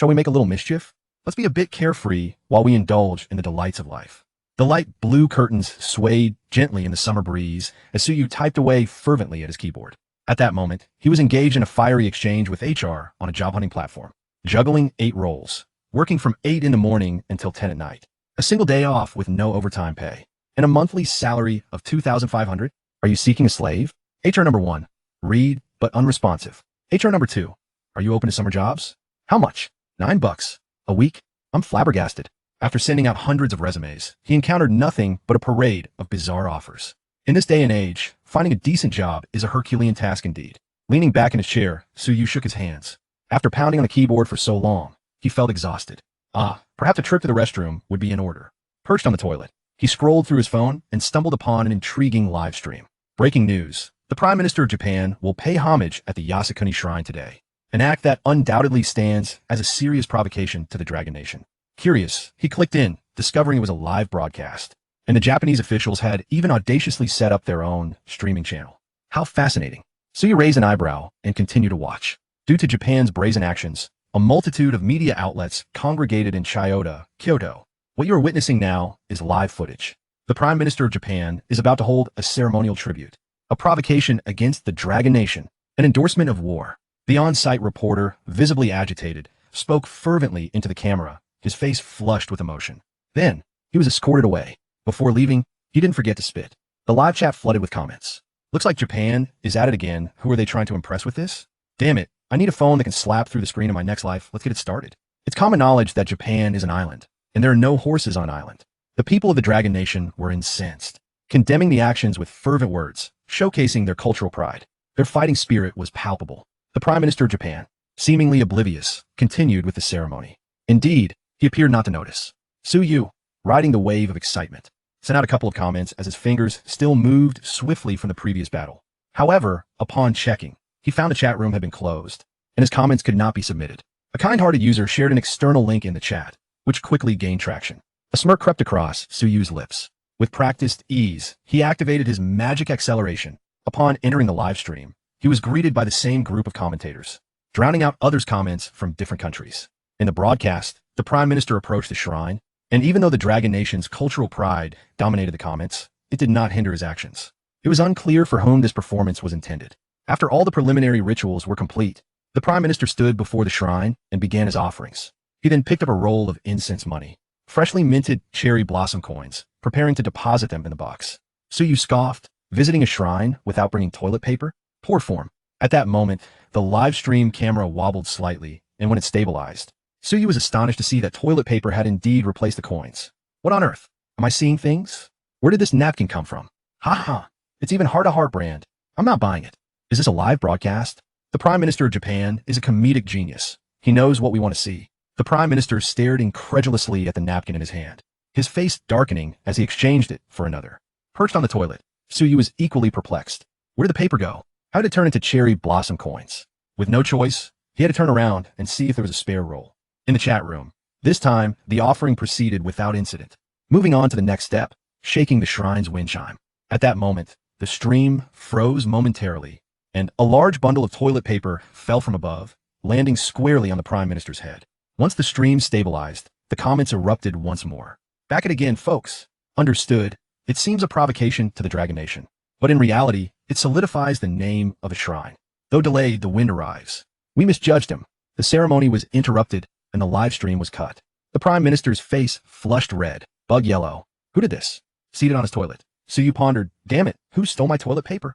Shall we make a little mischief? Let's be a bit carefree while we indulge in the delights of life. The light blue curtains swayed gently in the summer breeze as Suyu typed away fervently at his keyboard. At that moment, he was engaged in a fiery exchange with HR on a job hunting platform, juggling 8 roles, working from 8 in the morning until 10 at night, a single day off with no overtime pay, and a monthly salary of $2,500. Are you seeking a slave? HR number 1, read but unresponsive. HR number 2, are you open to summer jobs? How much? $9 a week? I'm flabbergasted. After sending out hundreds of resumes, he encountered nothing but a parade of bizarre offers. In this day and age, finding a decent job is a Herculean task indeed. Leaning back in his chair, Suyu shook his hands. After pounding on the keyboard for so long, he felt exhausted. Perhaps a trip to the restroom would be in order. Perched on the toilet, he scrolled through his phone and stumbled upon an intriguing live stream. Breaking news: the Prime Minister of Japan will pay homage at the Yasukuni Shrine today, an act that undoubtedly stands as a serious provocation to the Dragon Nation. Curious, he clicked in, discovering it was a live broadcast, and the Japanese officials had even audaciously set up their own streaming channel. How fascinating. Suyu raised an eyebrow and continued to watch. Due to Japan's brazen actions, a multitude of media outlets congregated in Chiyoda, Kyoto. What you are witnessing now is live footage. The Prime Minister of Japan is about to hold a ceremonial tribute, a provocation against the Dragon Nation, an endorsement of war. The on-site reporter, visibly agitated, spoke fervently into the camera, his face flushed with emotion. Then, he was escorted away. Before leaving, he didn't forget to spit. The live chat flooded with comments. Looks like Japan is at it again. Who are they trying to impress with this? Damn it, I need a phone that can slap through the screen of my next life. Let's get it started. It's common knowledge that Japan is an island, and there are no horses on an island. The people of the Dragon Nation were incensed, condemning the actions with fervent words, showcasing their cultural pride. Their fighting spirit was palpable. The Prime Minister of Japan, seemingly oblivious, continued with the ceremony. Indeed, he appeared not to notice. Suyu, riding the wave of excitement, sent out a couple of comments as his fingers still moved swiftly from the previous battle. However, upon checking, he found the chat room had been closed, and his comments could not be submitted. A kind-hearted user shared an external link in the chat, which quickly gained traction. A smirk crept across Suyu's lips. With practiced ease, he activated his magic acceleration. Upon entering the live stream, he was greeted by the same group of commentators, drowning out others' comments from different countries. In the broadcast, the Prime Minister approached the shrine, and even though the Dragon Nation's cultural pride dominated the comments, it did not hinder his actions. It was unclear for whom this performance was intended. After all the preliminary rituals were complete, the Prime Minister stood before the shrine and began his offerings. He then picked up a roll of incense money, freshly minted cherry blossom coins, preparing to deposit them in the box. Suyu scoffed, visiting a shrine without bringing toilet paper? Poor form. At that moment, the live stream camera wobbled slightly, and when it stabilized, Suyu was astonished to see that toilet paper had indeed replaced the coins. What on earth? Am I seeing things? Where did this napkin come from? Ha! It's even Heart-to-Heart brand. I'm not buying it. Is this a live broadcast? The Prime Minister of Japan is a comedic genius. He knows what we want to see. The Prime Minister stared incredulously at the napkin in his hand, his face darkening as he exchanged it for another. Perched on the toilet, Suyu was equally perplexed. Where did the paper go? How did it turn into cherry blossom coins? With no choice, he had to turn around and see if there was a spare roll. In the chat room, this time, the offering proceeded without incident. Moving on to the next step, shaking the shrine's wind chime. At that moment, the stream froze momentarily, and a large bundle of toilet paper fell from above, landing squarely on the Prime Minister's head. Once the stream stabilized, the comments erupted once more. Back it again, folks. Understood. It seems a provocation to the Dragon Nation, but in reality, it solidifies the name of a shrine. Though delayed, the wind arrives. We misjudged him. The ceremony was interrupted, and the live stream was cut. The Prime Minister's face flushed red, bug yellow. Who did this? Seated on his toilet, Suyu pondered, damn it, who stole my toilet paper?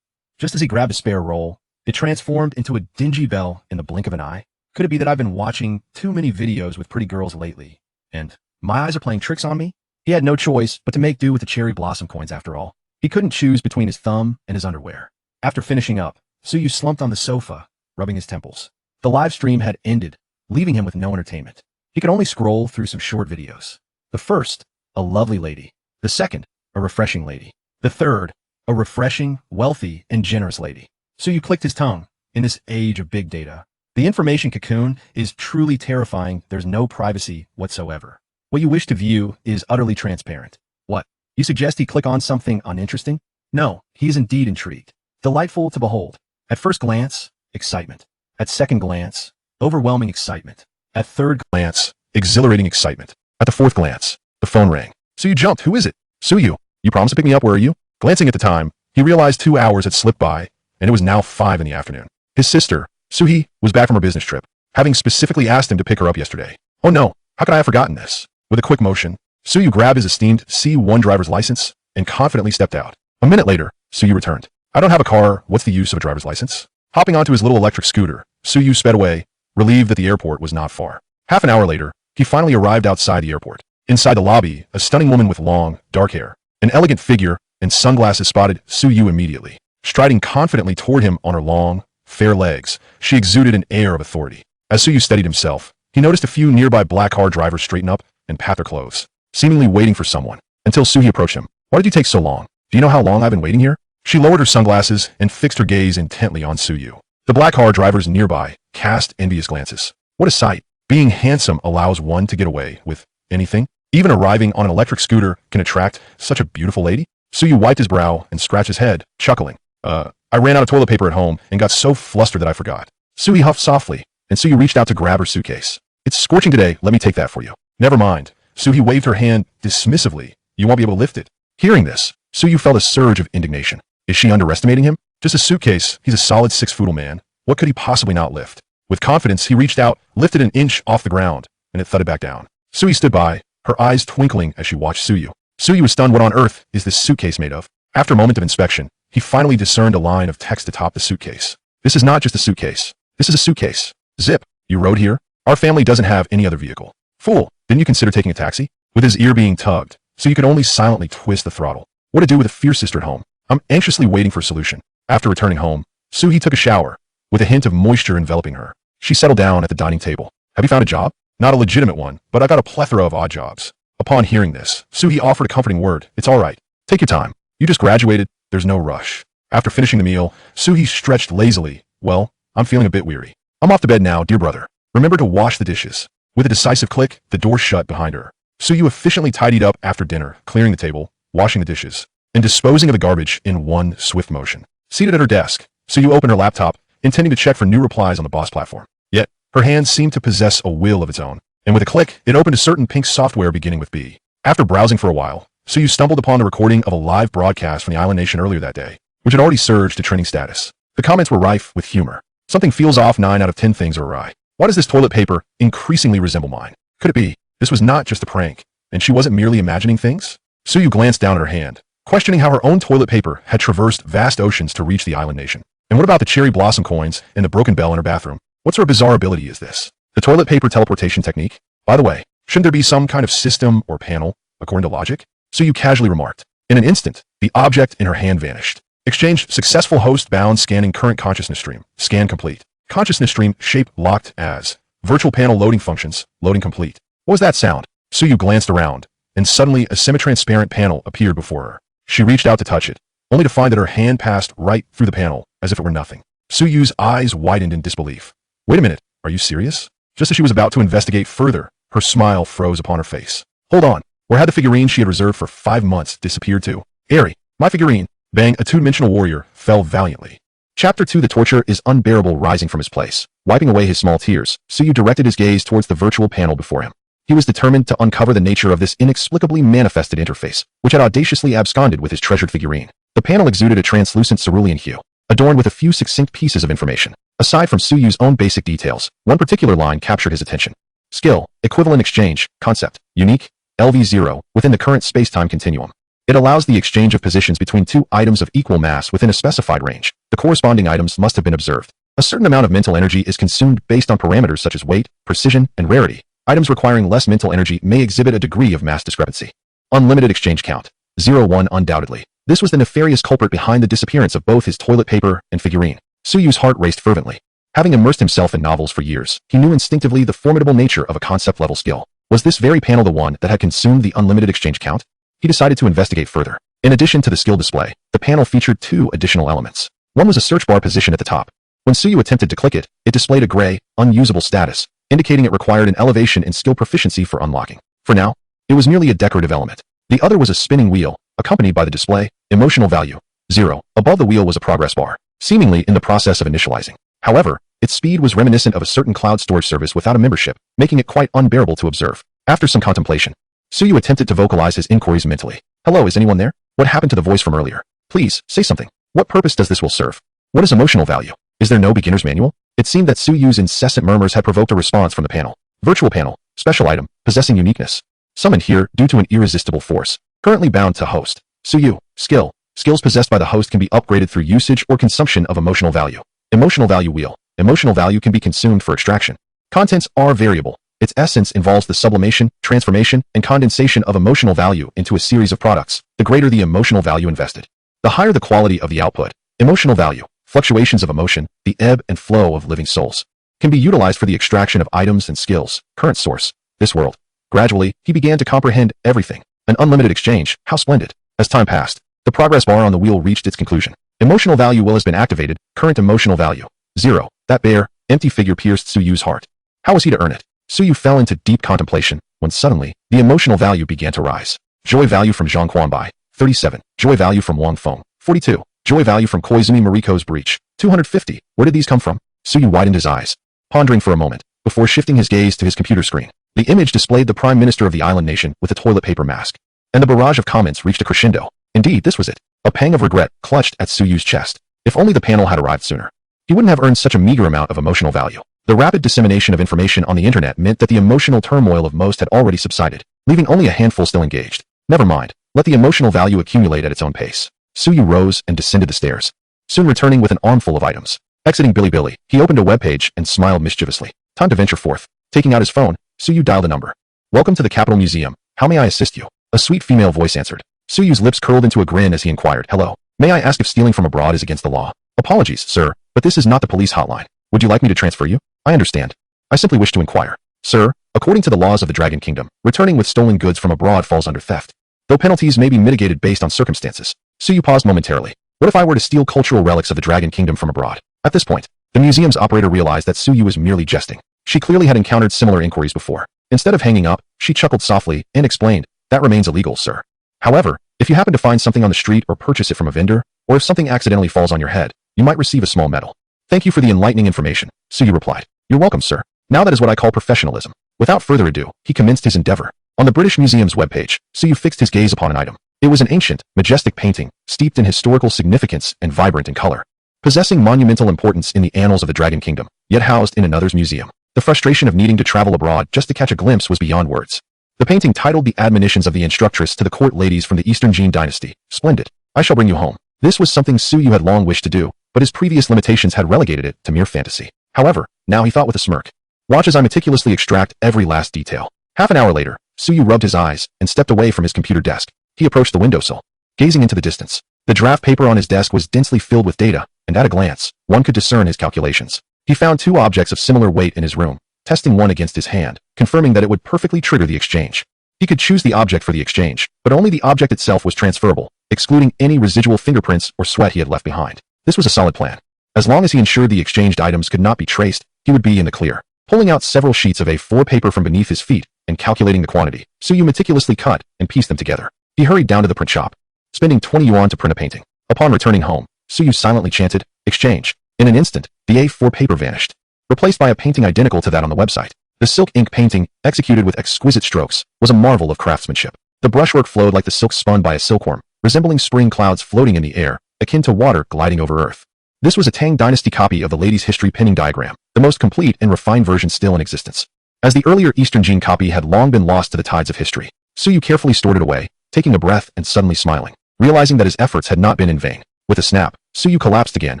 Just as he grabbed a spare roll, it transformed into a dingy bell in the blink of an eye. Could it be that I've been watching too many videos with pretty girls lately, and my eyes are playing tricks on me? He had no choice but to make do with the cherry blossom coins after all. He couldn't choose between his thumb and his underwear. After finishing up, Suyu slumped on the sofa, rubbing his temples. The live stream had ended, leaving him with no entertainment. He could only scroll through some short videos. The first, a lovely lady. The second, a refreshing lady. The third, a refreshing, wealthy, and generous lady. Suyu clicked his tongue. In this age of big data, the information cocoon is truly terrifying. There's no privacy whatsoever. What you wish to view is utterly transparent. What? You suggest he click on something uninteresting? No, he is indeed intrigued. Delightful to behold. At first glance, excitement. At second glance, overwhelming excitement. At third glance, exhilarating excitement. At the fourth glance, the phone rang. Suyu jumped. Who is it? Suyu, you promised to pick me up. Where are you? Glancing at the time, he realized 2 hours had slipped by, and it was now 5 in the afternoon. His sister, Suhee, was back from her business trip, having specifically asked him to pick her up yesterday. Oh no, how could I have forgotten this? With a quick motion, Suyu grabbed his esteemed C1 driver's license and confidently stepped out. A minute later, Suyu returned. I don't have a car. What's the use of a driver's license? Hopping onto his little electric scooter, Suyu sped away, relieved that the airport was not far. Half an hour later, he finally arrived outside the airport. Inside the lobby, a stunning woman with long, dark hair, an elegant figure, and sunglasses spotted Suyu immediately. Striding confidently toward him on her long, fair legs, she exuded an air of authority. As Suyu steadied himself, he noticed a few nearby black car drivers straighten up and pat their clothes, seemingly waiting for someone, until Suhee approached him. Why did you take so long? Do you know how long I've been waiting here? She lowered her sunglasses and fixed her gaze intently on Suyu. The black car drivers nearby cast envious glances. What a sight. Being handsome allows one to get away with anything. Even arriving on an electric scooter can attract such a beautiful lady. Suyu wiped his brow and scratched his head, chuckling. I ran out of toilet paper at home and got so flustered that I forgot. Suhee huffed softly, and Suyu reached out to grab her suitcase. It's scorching today, let me take that for you. Never mind. Suhee waved her hand dismissively. You won't be able to lift it. Hearing this, Suyu felt a surge of indignation. Is she underestimating him? Just a suitcase. He's a solid 6-foot man. What could he possibly not lift? With confidence, he reached out, lifted an inch off the ground, and it thudded back down. Suyu stood by, her eyes twinkling as she watched Suyu. Suyu was stunned. What on earth is this suitcase made of? After a moment of inspection, he finally discerned a line of text atop the suitcase. This is not just a suitcase. This is a suitcase. Zip. You rode here? Our family doesn't have any other vehicle. Fool, didn't you consider taking a taxi? With his ear being tugged, so you could only silently twist the throttle. What to do with a fierce sister at home? I'm anxiously waiting for a solution. After returning home, Suhee took a shower, with a hint of moisture enveloping her. She settled down at the dining table. Have you found a job? Not a legitimate one, but I've got a plethora of odd jobs. Upon hearing this, Suhee offered a comforting word. It's all right. Take your time. You just graduated. There's no rush. After finishing the meal, Suhee stretched lazily. Well, I'm feeling a bit weary. I'm off to bed now, dear brother. Remember to wash the dishes. With a decisive click, the door shut behind her. Suyu efficiently tidied up after dinner, clearing the table, washing the dishes, and disposing of the garbage in one swift motion. Seated at her desk, Suyu opened her laptop, intending to check for new replies on the boss platform. Yet, her hand seemed to possess a will of its own, and with a click, it opened a certain pink software beginning with B. After browsing for a while, Suyu stumbled upon the recording of a live broadcast from the island nation earlier that day, which had already surged to trending status. The comments were rife with humor. Something feels off. 9 out of 10 things are awry. Why does this toilet paper increasingly resemble mine? Could it be this was not just a prank, and she wasn't merely imagining things? Suyu glanced down at her hand, questioning how her own toilet paper had traversed vast oceans to reach the island nation. And what about the cherry blossom coins and the broken bell in her bathroom? What sort of bizarre ability is this? The toilet paper teleportation technique? By the way, shouldn't there be some kind of system or panel, according to logic? Suyu casually remarked. In an instant, the object in her hand vanished. Exchange successful host bound scanning current consciousness stream. Scan complete. Consciousness stream shape locked as. Virtual panel loading functions. Loading complete. What was that sound? Suyu glanced around, and suddenly a semi-transparent panel appeared before her. She reached out to touch it, only to find that her hand passed right through the panel, as if it were nothing. Suyu's eyes widened in disbelief. Wait a minute, are you serious? Just as she was about to investigate further, her smile froze upon her face. Hold on, where had the figurine she had reserved for 5 months disappeared to? Eri, my figurine. Bang, a two-dimensional warrior fell valiantly. Chapter 2. The torture is unbearable. Rising from his place, wiping away his small tears, Suyu directed his gaze towards the virtual panel before him. He was determined to uncover the nature of this inexplicably manifested interface, which had audaciously absconded with his treasured figurine. The panel exuded a translucent cerulean hue, adorned with a few succinct pieces of information. Aside from Suyu's own basic details, one particular line captured his attention. Skill, equivalent exchange, concept, unique, LV0, within the current space-time continuum. It allows the exchange of positions between 2 items of equal mass within a specified range. The corresponding items must have been observed. A certain amount of mental energy is consumed based on parameters such as weight, precision, and rarity. Items requiring less mental energy may exhibit a degree of mass discrepancy. Unlimited exchange count. 0-1 undoubtedly. This was the nefarious culprit behind the disappearance of both his toilet paper and figurine. Suyu's heart raced fervently. Having immersed himself in novels for years, he knew instinctively the formidable nature of a concept-level skill. Was this very panel the one that had consumed the unlimited exchange count? He decided to investigate further. In addition to the skill display, the panel featured 2 additional elements. One was a search bar positioned at the top. When Suyu attempted to click it, it displayed a gray, unusable status, indicating it required an elevation in skill proficiency for unlocking. For now, it was merely a decorative element. The other was a spinning wheel, accompanied by the display, emotional value, 0. Above the wheel was a progress bar, seemingly in the process of initializing. However, Its speed was reminiscent of a certain cloud storage service without a membership, making it quite unbearable to observe. After some contemplation, Suyu attempted to vocalize his inquiries mentally. Hello, is anyone there? What happened to the voice from earlier? Please, say something. What purpose does this will serve? What is emotional value? Is there no beginner's manual? It seemed that Suyu's incessant murmurs had provoked a response from the panel. Virtual panel, special item, possessing uniqueness. Summoned here due to an irresistible force. Currently bound to host. Suyu, skill. Skills possessed by the host can be upgraded through usage or consumption of emotional value. Emotional value wheel. Emotional value can be consumed for extraction. Contents are variable. Its essence involves the sublimation, transformation, and condensation of emotional value into a series of products, the greater the emotional value invested. The higher the quality of the output. Emotional value, fluctuations of emotion, the ebb and flow of living souls, can be utilized for the extraction of items and skills. Current source, this world. Gradually, he began to comprehend everything. An unlimited exchange, how splendid. As time passed, the progress bar on the wheel reached its conclusion. Emotional value will has been activated, current emotional value. 0. That bare, empty figure pierced Suyu's heart. How was he to earn it? Suyu fell into deep contemplation, when suddenly, the emotional value began to rise. Joy value from Zhang Quanbai, 37. Joy value from Wang Feng, 42. Joy value from Koizumi Mariko's breach, 250. Where did these come from? Suyu widened his eyes, pondering for a moment, before shifting his gaze to his computer screen. The image displayed the prime minister of the island nation with a toilet paper mask. And the barrage of comments reached a crescendo. Indeed, this was it. A pang of regret clutched at Suyu's chest. If only the panel had arrived sooner. He wouldn't have earned such a meager amount of emotional value. The rapid dissemination of information on the internet meant that the emotional turmoil of most had already subsided, leaving only a handful still engaged. Never mind. Let the emotional value accumulate at its own pace. Suyu rose and descended the stairs, soon returning with an armful of items. Exiting Bilibili, he opened a web page and smiled mischievously. Time to venture forth. Taking out his phone, Suyu dialed a number. Welcome to the Capitol Museum. How may I assist you? A sweet female voice answered. Suyu's lips curled into a grin as he inquired, hello. May I ask if stealing from abroad is against the law? Apologies, sir, but this is not the police hotline. Would you like me to transfer you? I understand. I simply wish to inquire. Sir, according to the laws of the Dragon Kingdom, returning with stolen goods from abroad falls under theft, though penalties may be mitigated based on circumstances. Suyu paused momentarily. What if I were to steal cultural relics of the Dragon Kingdom from abroad? At this point, the museum's operator realized that Suyu was merely jesting. She clearly had encountered similar inquiries before. Instead of hanging up, she chuckled softly and explained, that remains illegal, sir. However, if you happen to find something on the street or purchase it from a vendor, or if something accidentally falls on your head, you might receive a small medal. Thank you for the enlightening information, Suyu replied. You're welcome, sir. Now that is what I call professionalism. Without further ado, he commenced his endeavor. On the British Museum's webpage, Suyu fixed his gaze upon an item. It was an ancient, majestic painting, steeped in historical significance and vibrant in color, possessing monumental importance in the annals of the Dragon Kingdom, yet housed in another's museum. The frustration of needing to travel abroad just to catch a glimpse was beyond words. The painting titled The Admonitions of the Instructress to the Court Ladies from the Eastern Jin Dynasty. Splendid. I shall bring you home. This was something Suyu had long wished to do, but his previous limitations had relegated it to mere fantasy. However, now he thought with a smirk. Watch as I meticulously extract every last detail. Half an hour later, Suyu rubbed his eyes and stepped away from his computer desk. He approached the windowsill, gazing into the distance. The draft paper on his desk was densely filled with data, and at a glance, one could discern his calculations. He found two objects of similar weight in his room, testing one against his hand, confirming that it would perfectly trigger the exchange. He could choose the object for the exchange, but only the object itself was transferable, excluding any residual fingerprints or sweat he had left behind. This was a solid plan. As long as he ensured the exchanged items could not be traced, he would be in the clear. Pulling out several sheets of A4 paper from beneath his feet and calculating the quantity, Suyu meticulously cut and pieced them together. He hurried down to the print shop, spending 20 yuan to print a painting. Upon returning home, Suyu silently chanted, exchange. In an instant, the A4 paper vanished, replaced by a painting identical to that on the website. The silk ink painting, executed with exquisite strokes, was a marvel of craftsmanship. The brushwork flowed like the silk spun by a silkworm, resembling spring clouds floating in the air, akin to water gliding over earth. This was a Tang Dynasty copy of the Lady's History pinning diagram, the most complete and refined version still in existence. As the earlier Eastern Jin copy had long been lost to the tides of history, Suyu carefully stored it away, taking a breath and suddenly smiling, realizing that his efforts had not been in vain. With a snap, Suyu collapsed again,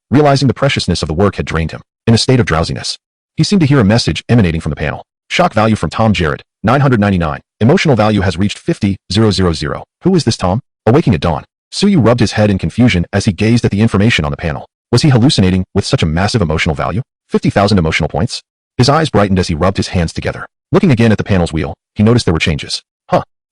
realizing the preciousness of the work had drained him. In a state of drowsiness, he seemed to hear a message emanating from the panel. Shock value from Tom Jarrett, 999. Emotional value has reached 50,000. Who is this Tom? Awaking at dawn, Suyu rubbed his head in confusion as he gazed at the information on the panel. Was he hallucinating with such a massive emotional value? 50,000 emotional points? His eyes brightened as he rubbed his hands together. Looking again at the panel's wheel, he noticed there were changes.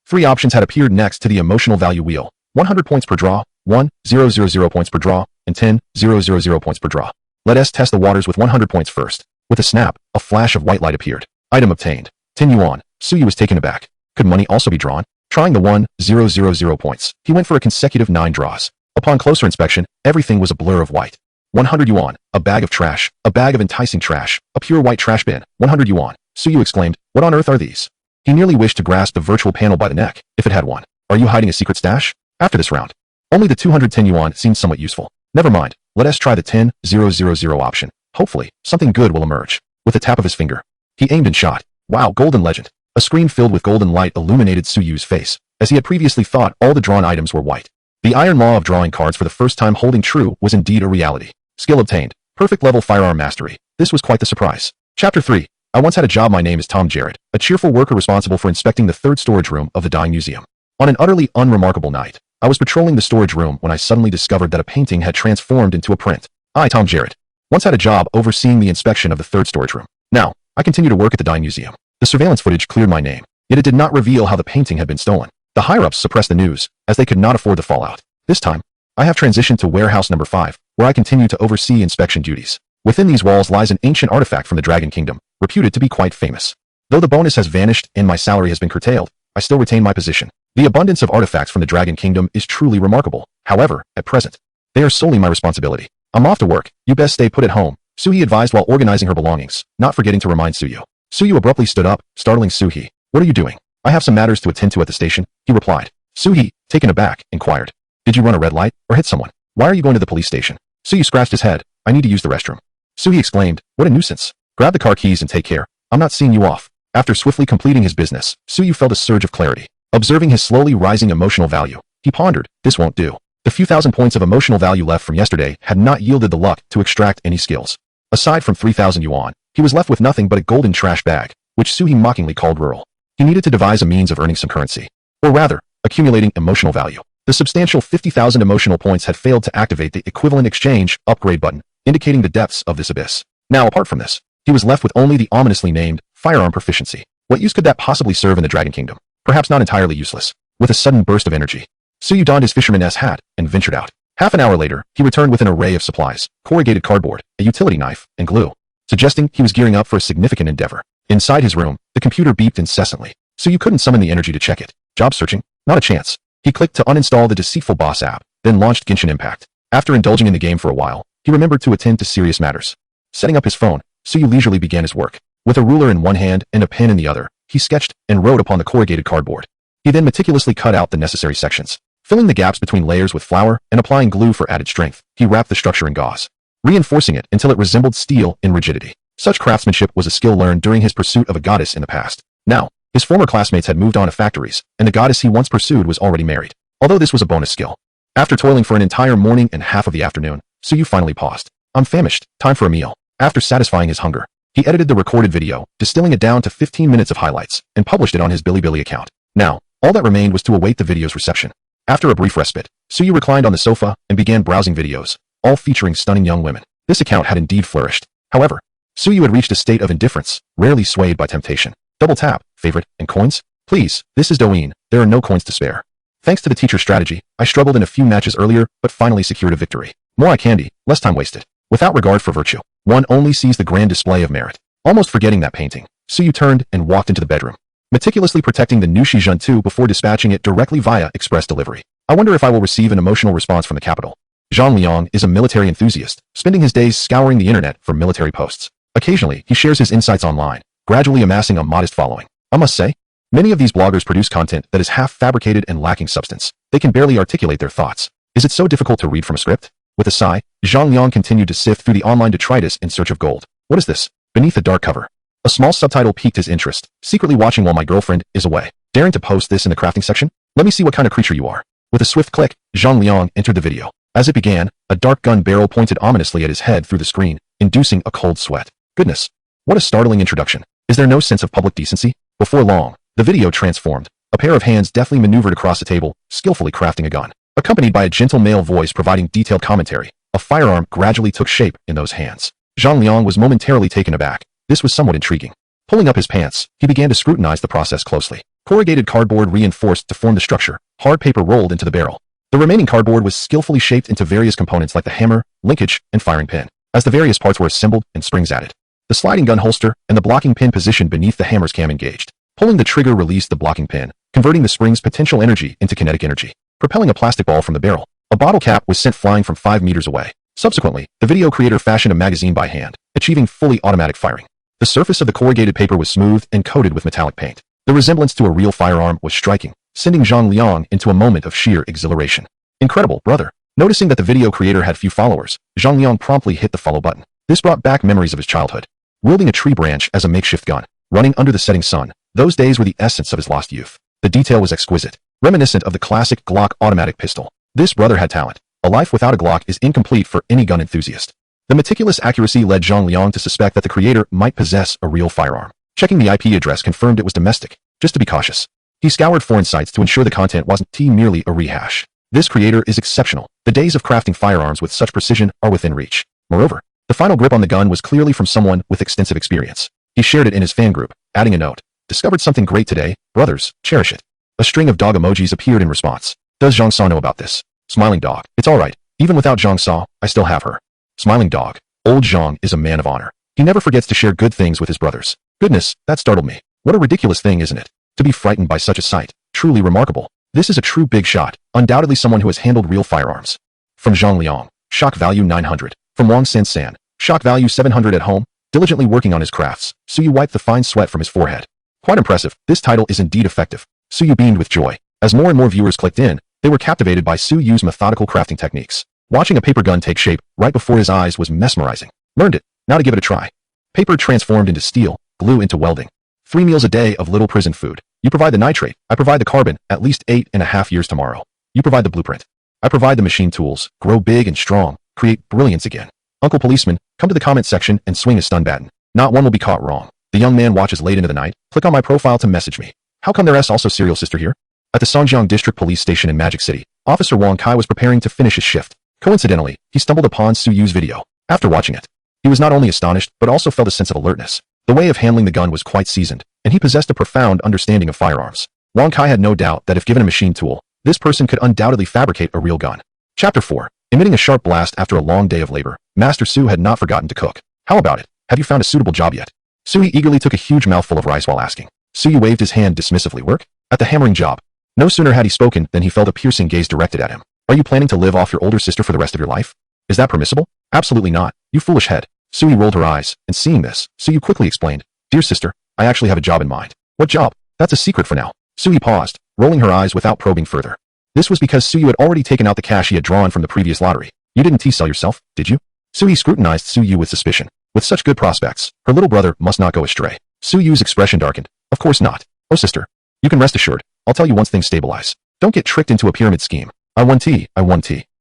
Three options had appeared next to the emotional value wheel. 100 points per draw, 1,000 points per draw, and 10,000 points per draw. Let us test the waters with 100 points first. With a snap, a flash of white light appeared. Item obtained. 10 yuan. Suyu was taken aback. Could money also be drawn? Trying the 1,000 points, he went for a consecutive 9 draws. Upon closer inspection, everything was a blur of white. 100 yuan. A bag of trash. A bag of enticing trash. A pure white trash bin. 100 yuan. Suyu exclaimed, what on earth are these? He nearly wished to grasp the virtual panel by the neck, if it had one. Are you hiding a secret stash? After this round, only the 210 yuan seemed somewhat useful. Never mind, let us try the 10,000 option. Hopefully, something good will emerge. With a tap of his finger, he aimed and shot. Wow, golden legend. A screen filled with golden light illuminated Suyu's face, as he had previously thought all the drawn items were white. The iron law of drawing cards for the first time holding true was indeed a reality. Skill obtained. Perfect level firearm mastery. This was quite the surprise. Chapter 3. I once had a job. My name is Tom Jarrett, a cheerful worker responsible for inspecting the third storage room of the Dying Museum. On an utterly unremarkable night, I was patrolling the storage room when I suddenly discovered that a painting had transformed into a print. I, Tom Jarrett, once had a job overseeing the inspection of the third storage room. Now, I continue to work at the Dying Museum. The surveillance footage cleared my name, yet it did not reveal how the painting had been stolen. The higher-ups suppressed the news, as they could not afford the fallout. This time, I have transitioned to warehouse number 5, where I continue to oversee inspection duties. Within these walls lies an ancient artifact from the Dragon Kingdom, reputed to be quite famous. Though the bonus has vanished and my salary has been curtailed, I still retain my position. The abundance of artifacts from the Dragon Kingdom is truly remarkable. However, at present, they are solely my responsibility. I'm off to work. You best stay put at home, Suhi advised while organizing her belongings, not forgetting to remind Suyu. Suyu abruptly stood up, startling Suhi. What are you doing? I have some matters to attend to at the station, he replied. Suhi, taken aback, inquired. Did you run a red light, or hit someone? Why are you going to the police station? Suyu scratched his head. I need to use the restroom. Suhi exclaimed, what a nuisance. Grab the car keys and take care. I'm not seeing you off. After swiftly completing his business, Suyu felt a surge of clarity. Observing his slowly rising emotional value, he pondered, this won't do. The few thousand points of emotional value left from yesterday had not yielded the luck to extract any skills. Aside from 3,000 yuan, he was left with nothing but a golden trash bag, which Suhi mockingly called rural. He needed to devise a means of earning some currency. Or rather, accumulating emotional value. The substantial 50,000 emotional points had failed to activate the equivalent exchange upgrade button, indicating the depths of this abyss. Now, apart from this, he was left with only the ominously named firearm proficiency. What use could that possibly serve in the Dragon Kingdom? Perhaps not entirely useless. With a sudden burst of energy, Suyu donned his fisherman's hat and ventured out. Half an hour later, he returned with an array of supplies, corrugated cardboard, a utility knife, and glue, suggesting he was gearing up for a significant endeavor. Inside his room, the computer beeped incessantly. Suyu couldn't summon the energy to check it. Job searching? Not a chance. He clicked to uninstall the deceitful boss app, then launched Genshin Impact. After indulging in the game for a while, he remembered to attend to serious matters. Setting up his phone, Suyu leisurely began his work. With a ruler in one hand and a pen in the other, he sketched and wrote upon the corrugated cardboard. He then meticulously cut out the necessary sections. Filling the gaps between layers with flour and applying glue for added strength, he wrapped the structure in gauze, reinforcing it until it resembled steel in rigidity. Such craftsmanship was a skill learned during his pursuit of a goddess in the past. Now, his former classmates had moved on to factories, and the goddess he once pursued was already married. Although this was a bonus skill. After toiling for an entire morning and half of the afternoon, Suyu finally paused. I'm famished. Time for a meal. After satisfying his hunger, he edited the recorded video, distilling it down to 15 minutes of highlights, and published it on his Bilibili account. Now, all that remained was to await the video's reception. After a brief respite, Suyu reclined on the sofa and began browsing videos, all featuring stunning young women. This account had indeed flourished. However, Suyu had reached a state of indifference, rarely swayed by temptation. Double tap, favorite, and coins? Please, this is Douyin. There are no coins to spare. Thanks to the teacher's strategy, I struggled in a few matches earlier, but finally secured a victory. More eye candy, less time wasted. Without regard for virtue, one only sees the grand display of merit. Almost forgetting that painting, Suyu turned and walked into the bedroom, meticulously protecting the new Shizhen 2 before dispatching it directly via express delivery. I wonder if I will receive an emotional response from the capital. Zhang Liang is a military enthusiast, spending his days scouring the internet for military posts. Occasionally, he shares his insights online, gradually amassing a modest following. I must say, many of these bloggers produce content that is half fabricated and lacking substance. They can barely articulate their thoughts. Is it so difficult to read from a script? With a sigh, Zhang Liang continued to sift through the online detritus in search of gold. What is this? Beneath the dark cover, a small subtitle piqued his interest. Secretly watching while my girlfriend is away. Daring to post this in the crafting section? Let me see what kind of creature you are. With a swift click, Zhang Liang entered the video. As it began, a dark gun barrel pointed ominously at his head through the screen, inducing a cold sweat. Goodness. What a startling introduction. Is there no sense of public decency? Before long, the video transformed. A pair of hands deftly maneuvered across the table, skillfully crafting a gun. Accompanied by a gentle male voice providing detailed commentary, a firearm gradually took shape in those hands. Zhang Liang was momentarily taken aback. This was somewhat intriguing. Pulling up his pants, he began to scrutinize the process closely. Corrugated cardboard reinforced to form the structure, hard paper rolled into the barrel. The remaining cardboard was skillfully shaped into various components like the hammer, linkage, and firing pin. As the various parts were assembled and springs added, the sliding gun holster and the blocking pin positioned beneath the hammer's cam engaged. Pulling the trigger released the blocking pin, converting the spring's potential energy into kinetic energy. Propelling a plastic ball from the barrel, a bottle cap was sent flying from 5 meters away. Subsequently, the video creator fashioned a magazine by hand, achieving fully automatic firing. The surface of the corrugated paper was smooth and coated with metallic paint. The resemblance to a real firearm was striking, sending Zhang Liang into a moment of sheer exhilaration. Incredible, brother. Noticing that the video creator had few followers, Zhang Liang promptly hit the follow button. This brought back memories of his childhood. Wielding a tree branch as a makeshift gun, running under the setting sun, those days were the essence of his lost youth. The detail was exquisite, reminiscent of the classic Glock automatic pistol. This brother had talent. A life without a Glock is incomplete for any gun enthusiast. The meticulous accuracy led Zhang Liang to suspect that the creator might possess a real firearm. Checking the IP address confirmed it was domestic, just to be cautious. He scoured foreign sites to ensure the content wasn't merely a rehash. This creator is exceptional. The days of crafting firearms with such precision are within reach. Moreover, the final grip on the gun was clearly from someone with extensive experience. He shared it in his fan group, adding a note. Discovered something great today, brothers, cherish it. A string of dog emojis appeared in response. Does Zhang Sa know about this? Smiling dog. It's alright. Even without Zhang Sa, I still have her. Smiling dog. Old Zhang is a man of honor. He never forgets to share good things with his brothers. Goodness, that startled me. What a ridiculous thing, isn't it? To be frightened by such a sight. Truly remarkable. This is a true big shot. Undoubtedly someone who has handled real firearms. From Zhang Liang. Shock value 900. From Wang San. Shock value 700 at home. Diligently working on his crafts, Suyu wiped the fine sweat from his forehead. Quite impressive. This title is indeed effective. Suyu beamed with joy. As more and more viewers clicked in, they were captivated by Suyu's methodical crafting techniques. Watching a paper gun take shape right before his eyes was mesmerizing. Learned it. Now to give it a try. Paper transformed into steel, glue into welding. 3 meals a day of little prison food. You provide the nitrate, I provide the carbon, at least 8.5 years tomorrow. You provide the blueprint. I provide the machine tools, grow big and strong, create brilliance again. Uncle Policeman, come to the comment section and swing a stun baton. Not one will be caught wrong. The young man watches late into the night. Click on my profile to message me. How come there's also serial sister here? At the Songjiang District Police Station in Magic City, Officer Wang Kai was preparing to finish his shift. Coincidentally, he stumbled upon Suyu's video. After watching it, he was not only astonished, but also felt a sense of alertness. The way of handling the gun was quite seasoned, and he possessed a profound understanding of firearms. Wang Kai had no doubt that if given a machine tool, this person could undoubtedly fabricate a real gun. Chapter 4. Emitting a sharp blast after a long day of labor, Master Su had not forgotten to cook. How about it? Have you found a suitable job yet? Sui eagerly took a huge mouthful of rice while asking. Suyu waved his hand dismissively. Work? At the hammering job. No sooner had he spoken than he felt a piercing gaze directed at him. Are you planning to live off your older sister for the rest of your life? Is that permissible? Absolutely not, you foolish head. Sui rolled her eyes, and seeing this, Suyu quickly explained. Dear sister, I actually have a job in mind. What job? That's a secret for now. Sui paused, rolling her eyes without probing further. This was because Suyu had already taken out the cash he had drawn from the previous lottery. You didn't T-sell yourself, did you? Sui scrutinized Suyu with suspicion. With such good prospects, her little brother must not go astray. Suyu's expression darkened. Of course not. Oh sister, you can rest assured. I'll tell you once things stabilize. Don't get tricked into a pyramid scheme. I won tea.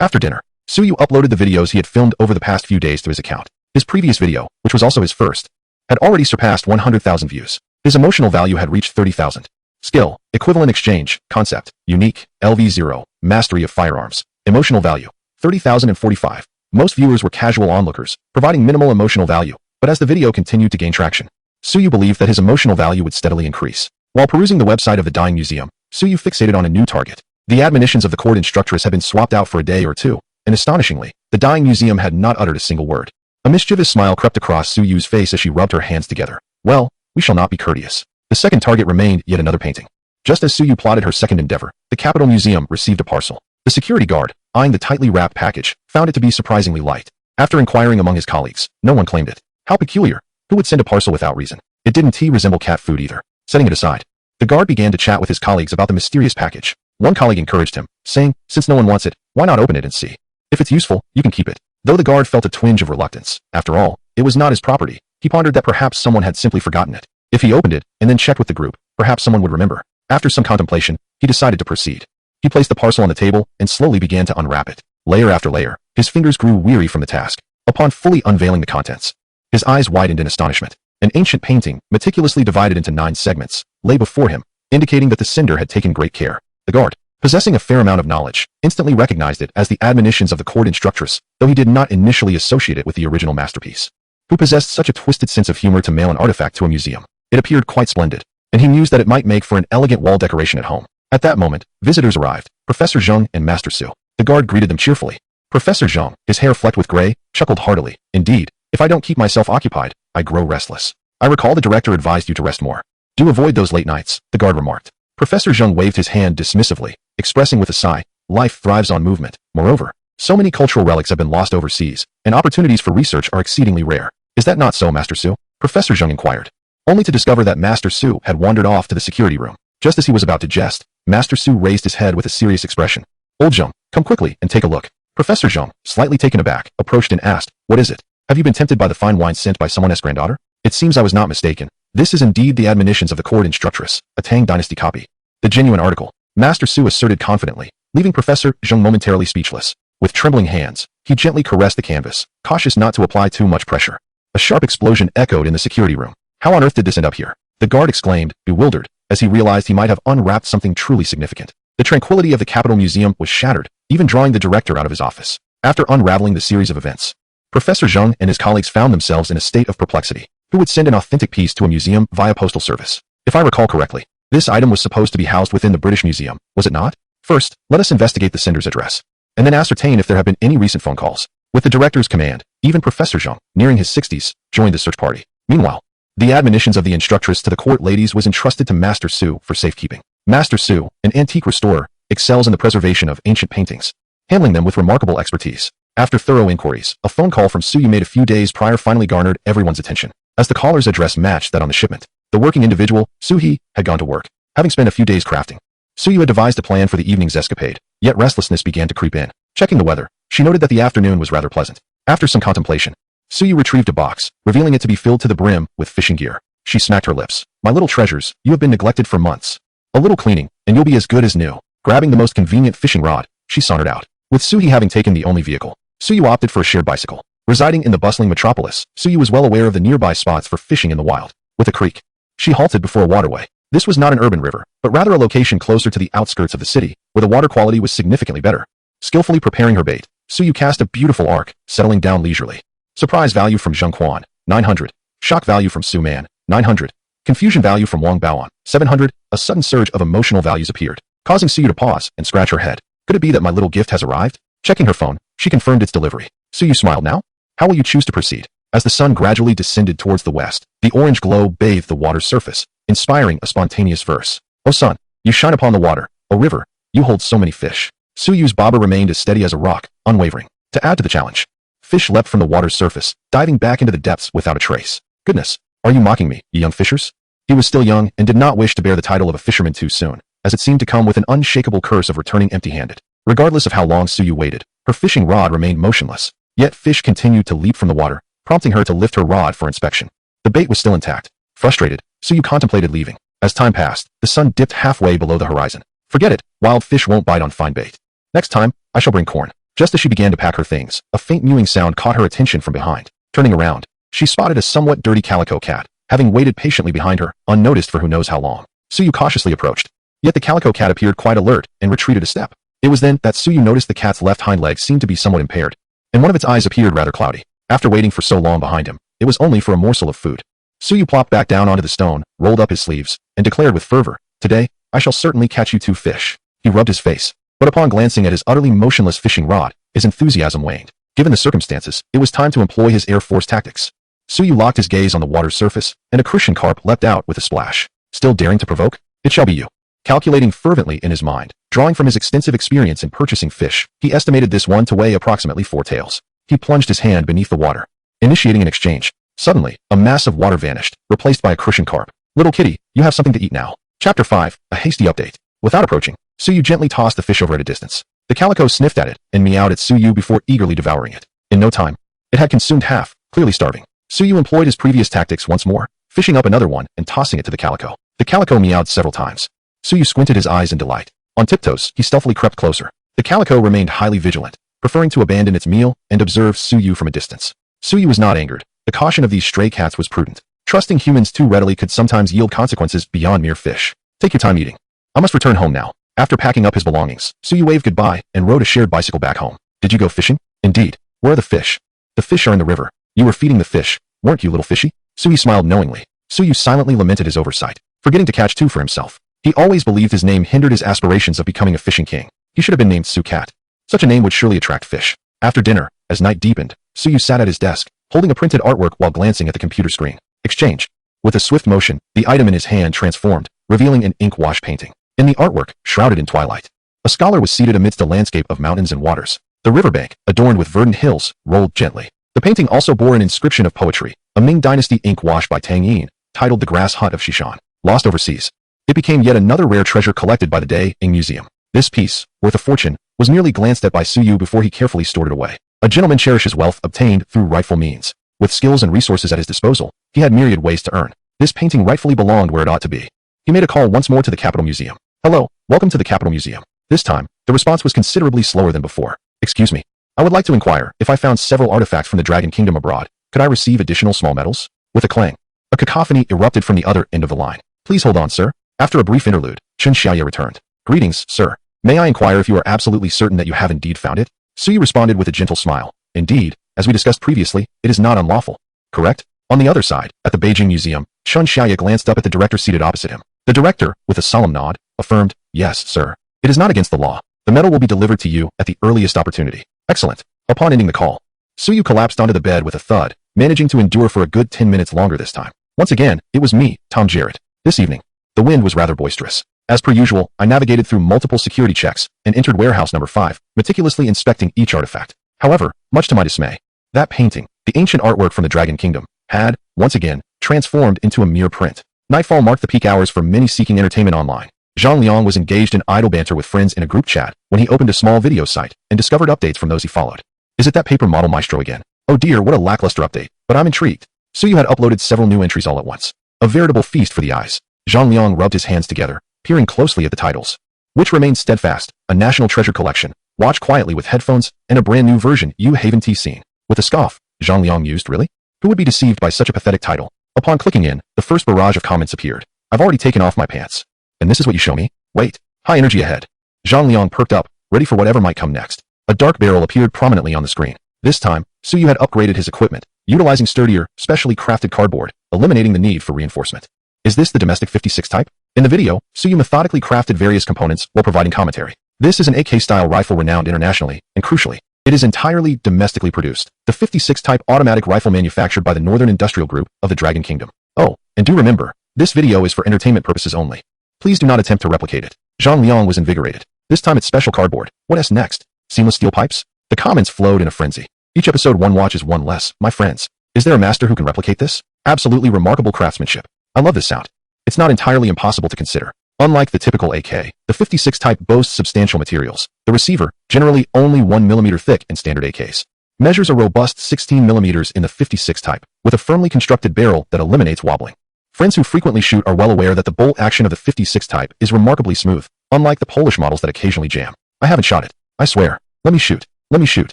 After dinner, Suyu uploaded the videos he had filmed over the past few days to his account. His previous video, which was also his first, had already surpassed 100,000 views. His emotional value had reached 30,000. Skill, equivalent exchange, concept, unique, LV0, mastery of firearms, emotional value, 30,045. Most viewers were casual onlookers, providing minimal emotional value, but as the video continued to gain traction, Suyu believed that his emotional value would steadily increase. While perusing the website of the Dying Museum, Suyu fixated on a new target. The admonitions of the court instructress had been swapped out for a day or two, and astonishingly, the Dying Museum had not uttered a single word. A mischievous smile crept across Suyu's face as she rubbed her hands together. Well, we shall not be courteous. The second target remained yet another painting. Just as Suyu plotted her second endeavor, the Capitol Museum received a parcel. The security guard, eyeing the tightly wrapped package, found it to be surprisingly light. After inquiring among his colleagues, no one claimed it. How peculiar. Who would send a parcel without reason? It didn't resemble cat food either. Setting it aside, the guard began to chat with his colleagues about the mysterious package. One colleague encouraged him, saying, since no one wants it, why not open it and see? If it's useful, you can keep it. Though the guard felt a twinge of reluctance, after all, it was not his property, he pondered that perhaps someone had simply forgotten it. If he opened it, and then checked with the group, perhaps someone would remember. After some contemplation, he decided to proceed. He placed the parcel on the table, and slowly began to unwrap it. Layer after layer, his fingers grew weary from the task. Upon fully unveiling the contents, his eyes widened in astonishment. An ancient painting, meticulously divided into 9 segments, lay before him, indicating that the sender had taken great care. The guard, possessing a fair amount of knowledge, instantly recognized it as the admonitions of the court instructress, though he did not initially associate it with the original masterpiece. Who possessed such a twisted sense of humor to mail an artifact to a museum? It appeared quite splendid, and he mused that it might make for an elegant wall decoration at home. At that moment, visitors arrived, Professor Zheng and Master Su. The guard greeted them cheerfully. Professor Zheng, his hair flecked with gray, chuckled heartily. Indeed, if I don't keep myself occupied, I grow restless. I recall the director advised you to rest more. Do avoid those late nights, the guard remarked. Professor Zheng waved his hand dismissively, expressing with a sigh, life thrives on movement. Moreover, So many cultural relics have been lost overseas, and opportunities for research are exceedingly rare. Is that not so, Master Su? Professor Zheng inquired, only to discover that Master Su had wandered off to the security room. Just as he was about to jest, Master Su raised his head with a serious expression. Old Zheng, come quickly and take a look. Professor Zheng, slightly taken aback, approached and asked, what is it? Have you been tempted by the fine wine sent by someone's granddaughter? It seems I was not mistaken. This is indeed the admonitions of the court instructress, a Tang Dynasty copy. The genuine article, Master Su asserted confidently, leaving Professor Zheng momentarily speechless. With trembling hands, he gently caressed the canvas, cautious not to apply too much pressure. A sharp explosion echoed in the security room. How on earth did this end up here? The guard exclaimed, bewildered, as he realized he might have unwrapped something truly significant. The tranquility of the Capitol Museum was shattered, even drawing the director out of his office. After unraveling the series of events, Professor Zheng and his colleagues found themselves in a state of perplexity. Who would send an authentic piece to a museum via postal service? If I recall correctly, this item was supposed to be housed within the British Museum, was it not? First, let us investigate the sender's address, and then ascertain if there have been any recent phone calls. With the director's command, even Professor Zheng, nearing his 60s, joined the search party. Meanwhile, the admonitions of the instructress to the court ladies was entrusted to Master Su for safekeeping. Master Su, an antique restorer, excels in the preservation of ancient paintings, handling them with remarkable expertise. After thorough inquiries, a phone call from Suyu made a few days prior finally garnered everyone's attention. As the caller's address matched that on the shipment, the working individual, Suhi, had gone to work. Having spent a few days crafting, Suyu had devised a plan for the evening's escapade, yet restlessness began to creep in. Checking the weather, she noted that the afternoon was rather pleasant. After some contemplation, Suyu retrieved a box, revealing it to be filled to the brim with fishing gear. She smacked her lips. My little treasures, you have been neglected for months. A little cleaning, and you'll be as good as new. Grabbing the most convenient fishing rod, she sauntered out. With Suhi having taken the only vehicle, Suyu opted for a shared bicycle. Residing in the bustling metropolis, Suyu was well aware of the nearby spots for fishing in the wild. With a creek, she halted before a waterway. This was not an urban river, but rather a location closer to the outskirts of the city, where the water quality was significantly better. Skillfully preparing her bait, Suyu cast a beautiful arc, settling down leisurely. Surprise value from Zheng Quan, 900. Shock value from Su Man, 900. Confusion value from Wang Baoan, 700. A sudden surge of emotional values appeared, causing Suyu to pause and scratch her head. Could it be that my little gift has arrived? Checking her phone, she confirmed its delivery. Suyu smiled. Now? How will you choose to proceed? As the sun gradually descended towards the west, the orange glow bathed the water's surface, inspiring a spontaneous verse. O sun, you shine upon the water. O river, you hold so many fish. Suyu's bobber remained as steady as a rock, unwavering. To add to the challenge, fish leapt from the water's surface, diving back into the depths without a trace. Goodness, are you mocking me, you young fishers? He was still young and did not wish to bear the title of a fisherman too soon, as it seemed to come with an unshakable curse of returning empty-handed. Regardless of how long Suyu waited, her fishing rod remained motionless. Yet fish continued to leap from the water, prompting her to lift her rod for inspection. The bait was still intact. Frustrated, Suyu contemplated leaving. As time passed, the sun dipped halfway below the horizon. Forget it, wild fish won't bite on fine bait. Next time, I shall bring corn. Just as she began to pack her things, a faint mewing sound caught her attention from behind. Turning around, she spotted a somewhat dirty calico cat, having waited patiently behind her, unnoticed for who knows how long. Suyu cautiously approached. Yet the calico cat appeared quite alert and retreated a step. It was then that Suyu noticed the cat's left hind leg seemed to be somewhat impaired, and one of its eyes appeared rather cloudy. After waiting for so long behind him, it was only for a morsel of food. Suyu plopped back down onto the stone, rolled up his sleeves, and declared with fervor, Today, I shall certainly catch you 2 fish. He rubbed his face, but upon glancing at his utterly motionless fishing rod, his enthusiasm waned. Given the circumstances, it was time to employ his Air Force tactics. Suyu locked his gaze on the water's surface, and a Christian carp leapt out with a splash. Still daring to provoke? It shall be you. Calculating fervently in his mind, drawing from his extensive experience in purchasing fish, he estimated this one to weigh approximately 4 taels. He plunged his hand beneath the water, initiating an exchange. Suddenly, a mass of water vanished, replaced by a Christian carp. Little kitty, you have something to eat now. Chapter 5, a hasty update. Without approaching, Suyu gently tossed the fish over at a distance. The calico sniffed at it and meowed at Suyu before eagerly devouring it. In no time, it had consumed half, clearly starving. Suyu employed his previous tactics once more, fishing up another one and tossing it to the calico. The calico meowed several times. Suyu squinted his eyes in delight. On tiptoes, he stealthily crept closer. The calico remained highly vigilant, preferring to abandon its meal and observe Suyu from a distance. Suyu was not angered. The caution of these stray cats was prudent. Trusting humans too readily could sometimes yield consequences beyond mere fish. Take your time eating. I must return home now. After packing up his belongings, Suyu waved goodbye and rode a shared bicycle back home. Did you go fishing? Indeed. Where are the fish? The fish are in the river. You were feeding the fish, weren't you, little fishy? Suyu smiled knowingly. Suyu silently lamented his oversight, forgetting to catch 2 for himself. He always believed his name hindered his aspirations of becoming a fishing king. He should have been named Su Cat. Such a name would surely attract fish. After dinner, as night deepened, Suyu sat at his desk, holding a printed artwork while glancing at the computer screen. Exchange. With a swift motion, the item in his hand transformed, revealing an ink wash painting. In the artwork, shrouded in twilight, a scholar was seated amidst a landscape of mountains and waters. The riverbank, adorned with verdant hills, rolled gently. The painting also bore an inscription of poetry, a Ming Dynasty ink wash by Tang Yin, titled The Grass Hut of Shishan, lost overseas. It became yet another rare treasure collected by the Daing Museum. This piece, worth a fortune, was merely glanced at by Suyu before he carefully stored it away. A gentleman cherishes wealth obtained through rightful means. With skills and resources at his disposal, he had myriad ways to earn. This painting rightfully belonged where it ought to be. He made a call once more to the Capital Museum. Hello, welcome to the Capital Museum. This time, the response was considerably slower than before. Excuse me. I would like to inquire if I found several artifacts from the Dragon Kingdom abroad. Could I receive additional small medals? With a clang, a cacophony erupted from the other end of the line. Please hold on, sir. After a brief interlude, Chen Xiaoye returned. Greetings, sir. May I inquire if you are absolutely certain that you have indeed found it? Suyu responded with a gentle smile. Indeed, as we discussed previously, it is not unlawful. Correct? On the other side, at the Beijing Museum, Chen Xiaoye glanced up at the director seated opposite him. The director, with a solemn nod, affirmed, Yes, sir. It is not against the law. The medal will be delivered to you at the earliest opportunity. Excellent. Upon ending the call, Suyu collapsed onto the bed with a thud, managing to endure for a good 10 minutes longer this time. Once again, it was me, Tom Jarrett. This evening, the wind was rather boisterous. As per usual, I navigated through multiple security checks and entered warehouse number 5, meticulously inspecting each artifact. However, much to my dismay, that painting, the ancient artwork from the Dragon Kingdom, had, once again, transformed into a mere print. Nightfall marked the peak hours for many seeking entertainment online. Zhang Liang was engaged in idle banter with friends in a group chat when he opened a small video site and discovered updates from those he followed. Is it that paper model maestro again? Oh dear, what a lackluster update, but I'm intrigued. Suyu had uploaded several new entries all at once. A veritable feast for the eyes. Zhang Liang rubbed his hands together, peering closely at the titles, which remained steadfast, a national treasure collection, watch quietly with headphones, and a brand new version, You Haven T scene. With a scoff, Zhang Liang mused, really? Who would be deceived by such a pathetic title? Upon clicking in, the first barrage of comments appeared. I've already taken off my pants. And this is what you show me? Wait. High energy ahead. Zhang Liang perked up, ready for whatever might come next. A dark barrel appeared prominently on the screen. This time, Suyu had upgraded his equipment, utilizing sturdier, specially crafted cardboard, eliminating the need for reinforcement. Is this the domestic 56 type? In the video, Suyu methodically crafted various components while providing commentary. This is an AK-style rifle renowned internationally, and crucially, it is entirely domestically produced. The 56 type automatic rifle manufactured by the Northern Industrial Group of the Dragon Kingdom. Oh, and do remember, this video is for entertainment purposes only. Please do not attempt to replicate it. Zhang Liang was invigorated. This time it's special cardboard. What's next? Seamless steel pipes? The comments flowed in a frenzy. Each episode one watch is one less, my friends. Is there a master who can replicate this? Absolutely remarkable craftsmanship. I love this sound. It's not entirely impossible to consider. Unlike the typical AK, the 56 type boasts substantial materials. The receiver, generally only 1 mm thick in standard AKs, measures a robust 16 mm in the 56 type, with a firmly constructed barrel that eliminates wobbling. Friends who frequently shoot are well aware that the bolt action of the 56 type is remarkably smooth, unlike the Polish models that occasionally jam. I haven't shot it. I swear. Let me shoot. Let me shoot.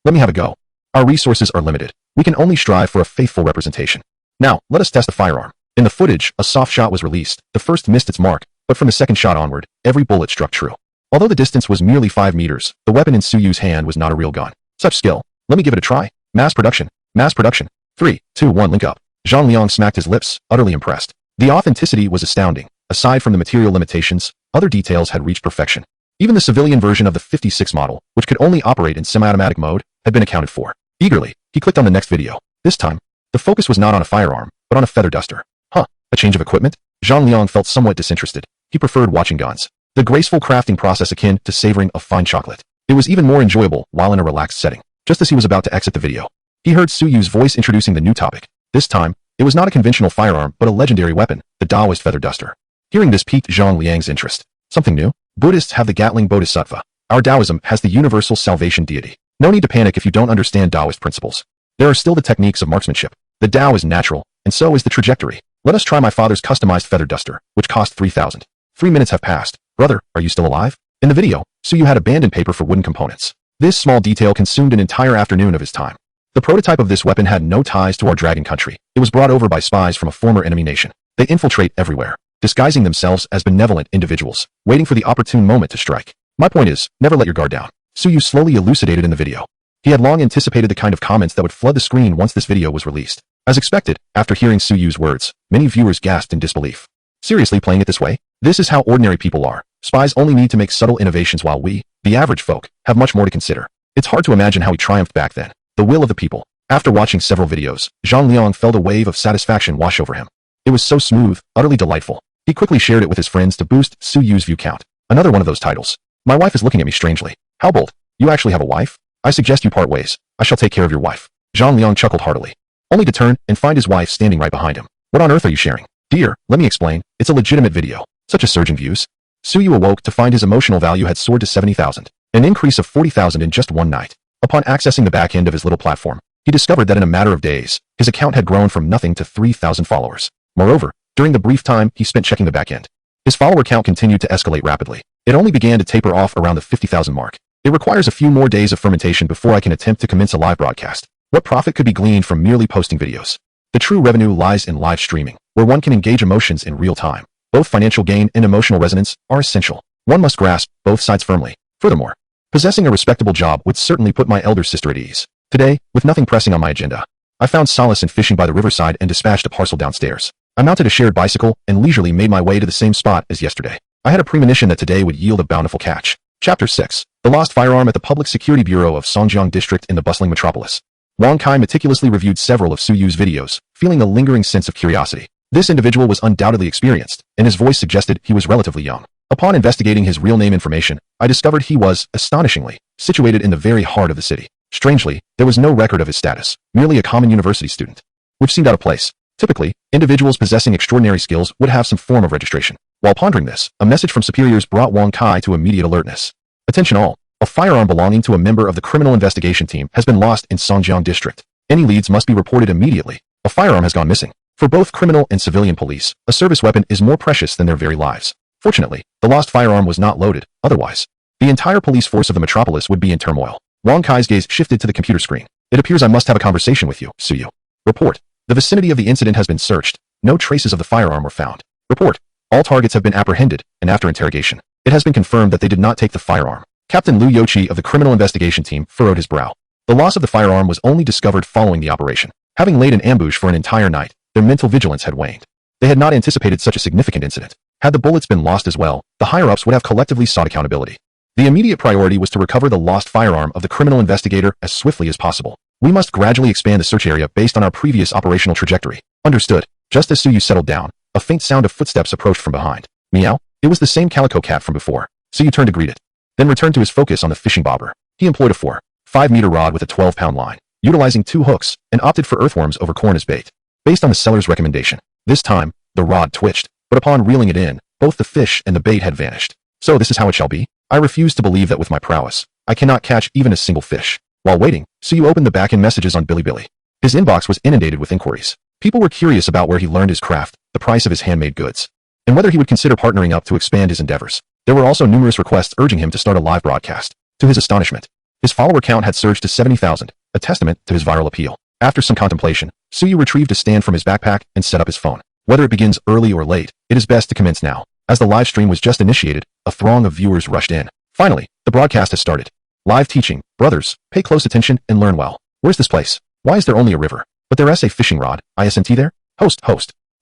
Let me have a go. Our resources are limited. We can only strive for a faithful representation. Now, let us test the firearm. In the footage, a soft shot was released. The first missed its mark, but from the second shot onward, every bullet struck true. Although the distance was merely 5 meters, the weapon in Suyu's hand was not a real gun. Such skill. Let me give it a try. Mass production. Mass production. 3, 2, 1, link up. Zhang Liang smacked his lips, utterly impressed. The authenticity was astounding. Aside from the material limitations, other details had reached perfection. Even the civilian version of the 56 model, which could only operate in semi-automatic mode, had been accounted for. Eagerly, he clicked on the next video. This time, the focus was not on a firearm, but on a feather duster. Huh, a change of equipment? Zhang Liang felt somewhat disinterested. He preferred watching guns. The graceful crafting process akin to savoring of fine chocolate. It was even more enjoyable while in a relaxed setting. Just as he was about to exit the video, he heard Suyu's voice introducing the new topic. This time, it was not a conventional firearm, but a legendary weapon, the Taoist feather duster. Hearing this piqued Zhang Liang's interest. Something new? Buddhists have the Gatling Bodhisattva. Our Taoism has the universal salvation deity. No need to panic if you don't understand Taoist principles. There are still the techniques of marksmanship. The Tao is natural, and so is the trajectory. Let us try my father's customized feather duster, which cost 3,000. 3 minutes have passed. Brother, are you still alive? In the video, Suyu had abandoned paper for wooden components. This small detail consumed an entire afternoon of his time. The prototype of this weapon had no ties to our dragon country. It was brought over by spies from a former enemy nation. They infiltrate everywhere, disguising themselves as benevolent individuals, waiting for the opportune moment to strike. My point is, never let your guard down. Suyu slowly elucidated in the video. He had long anticipated the kind of comments that would flood the screen once this video was released. As expected, after hearing Suyu's words, many viewers gasped in disbelief. Seriously playing it this way? This is how ordinary people are. Spies only need to make subtle innovations while we, the average folk, have much more to consider. It's hard to imagine how he triumphed back then. The will of the people. After watching several videos, Zhang Liang felt a wave of satisfaction wash over him. It was so smooth, utterly delightful. He quickly shared it with his friends to boost Suyu's view count. Another one of those titles. My wife is looking at me strangely. How bold. You actually have a wife? I suggest you part ways. I shall take care of your wife. Zhang Liang chuckled heartily, only to turn and find his wife standing right behind him. What on earth are you sharing? Dear, let me explain. It's a legitimate video. Such a surge in views. Suyu awoke to find his emotional value had soared to 70,000, an increase of 40,000 in just one night. Upon accessing the back end of his little platform, he discovered that in a matter of days, his account had grown from nothing to 3,000 followers. Moreover, during the brief time he spent checking the back end, his follower count continued to escalate rapidly. It only began to taper off around the 50,000 mark. It requires a few more days of fermentation before I can attempt to commence a live broadcast. What profit could be gleaned from merely posting videos? The true revenue lies in live streaming, where one can engage emotions in real time. Both financial gain and emotional resonance are essential. One must grasp both sides firmly. Furthermore, possessing a respectable job would certainly put my elder sister at ease. Today, with nothing pressing on my agenda, I found solace in fishing by the riverside and dispatched a parcel downstairs. I mounted a shared bicycle and leisurely made my way to the same spot as yesterday. I had a premonition that today would yield a bountiful catch. Chapter 6. The Lost Firearm at the Public Security Bureau of Songjiang District in the bustling metropolis. Wang Kai meticulously reviewed several of Suyu's videos, feeling a lingering sense of curiosity. This individual was undoubtedly experienced, and his voice suggested he was relatively young. Upon investigating his real name information, I discovered he was, astonishingly, situated in the very heart of the city. Strangely, there was no record of his status, merely a common university student, which seemed out of place. Typically, individuals possessing extraordinary skills would have some form of registration. While pondering this, a message from superiors brought Wang Kai to immediate alertness. Attention all. A firearm belonging to a member of the criminal investigation team has been lost in Songjiang District. Any leads must be reported immediately. A firearm has gone missing. For both criminal and civilian police, a service weapon is more precious than their very lives. Fortunately, the lost firearm was not loaded. Otherwise, the entire police force of the metropolis would be in turmoil. Wang Kai's gaze shifted to the computer screen. It appears I must have a conversation with you, Suyu. Report. The vicinity of the incident has been searched. No traces of the firearm were found. Report. All targets have been apprehended, and after interrogation, it has been confirmed that they did not take the firearm. Captain Liu Youqi of the criminal investigation team furrowed his brow. The loss of the firearm was only discovered following the operation. Having laid an ambush for an entire night, their mental vigilance had waned. They had not anticipated such a significant incident. Had the bullets been lost as well, the higher-ups would have collectively sought accountability. The immediate priority was to recover the lost firearm of the criminal investigator as swiftly as possible. We must gradually expand the search area based on our previous operational trajectory. Understood. Just as Suyu settled down, a faint sound of footsteps approached from behind. Meow? It was the same calico cat from before. Suyu turned to greet it, then returned to his focus on the fishing bobber. He employed a 4.5-meter rod with a 12-pound line, utilizing 2 hooks, and opted for earthworms over corn as bait. Based on the seller's recommendation, this time, the rod twitched, but upon reeling it in, both the fish and the bait had vanished. So this is how it shall be? I refuse to believe that with my prowess, I cannot catch even a single fish. While waiting, Suyu opened the back-end messages on Bilibili. His inbox was inundated with inquiries. People were curious about where he learned his craft, the price of his handmade goods, and whether he would consider partnering up to expand his endeavors. There were also numerous requests urging him to start a live broadcast. To his astonishment, his follower count had surged to 70,000, a testament to his viral appeal. After some contemplation, Suyu retrieved a stand from his backpack and set up his phone. Whether it begins early or late, it is best to commence now. As the live stream was just initiated, a throng of viewers rushed in. Finally, the broadcast has started. Live teaching. Brothers, pay close attention and learn well. Where's this place? Why is there only a river? But there's a fishing rod. ISNT there? Host.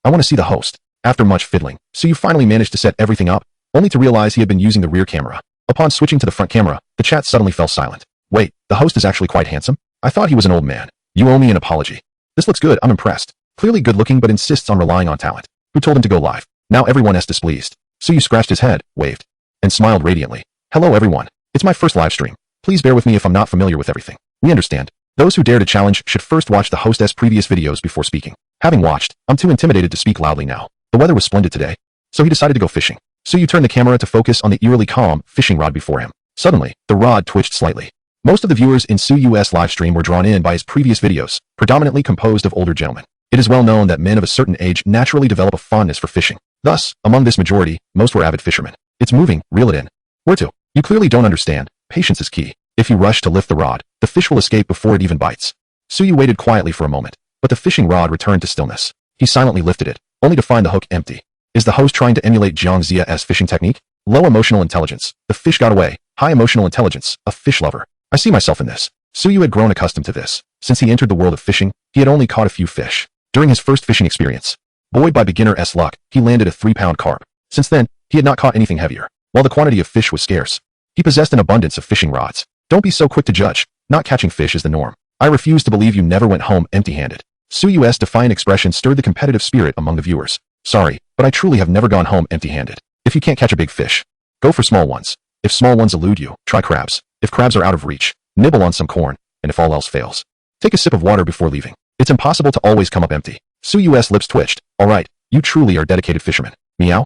I want to see the host. After much fiddling, Suyu finally managed to set everything up, only to realize he had been using the rear camera. Upon switching to the front camera, the chat suddenly fell silent. Wait, the host is actually quite handsome? I thought he was an old man. You owe me an apology. This looks good, I'm impressed. Clearly good looking but insists on relying on talent. Who told him to go live? Now everyone is displeased. Suyu scratched his head, waved, and smiled radiantly. Hello everyone. It's my first live stream. Please bear with me if I'm not familiar with everything. We understand. Those who dare to challenge should first watch the hostess' previous videos before speaking. Having watched, I'm too intimidated to speak loudly now. The weather was splendid today, so he decided to go fishing. Suyu turned the camera to focus on the eerily calm fishing rod before him. Suddenly, the rod twitched slightly. Most of the viewers in Suyu's live stream were drawn in by his previous videos, predominantly composed of older gentlemen. It is well known that men of a certain age naturally develop a fondness for fishing. Thus, among this majority, most were avid fishermen. It's moving, reel it in. Where to? You clearly don't understand. Patience is key. If you rush to lift the rod, the fish will escape before it even bites. Suyu waited quietly for a moment, but the fishing rod returned to stillness. He silently lifted it, only to find the hook empty. Is the host trying to emulate Jiang Zia's fishing technique? Low emotional intelligence. The fish got away. High emotional intelligence. A fish lover. I see myself in this. Suyu had grown accustomed to this. Since he entered the world of fishing, he had only caught a few fish. During his first fishing experience, buoyed by beginner's luck, he landed a 3-pound carp. Since then, he had not caught anything heavier. While the quantity of fish was scarce, he possessed an abundance of fishing rods. Don't be so quick to judge. Not catching fish is the norm. I refuse to believe you never went home empty-handed. Suyu's defiant expression stirred the competitive spirit among the viewers. Sorry, but I truly have never gone home empty-handed. If you can't catch a big fish, go for small ones. If small ones elude you, try crabs. If crabs are out of reach, Nibble on some corn, and if all else fails, take a sip of water before leaving. It's impossible to always come up empty. Suyu's lips twitched. All right, you truly are dedicated fishermen. Meow?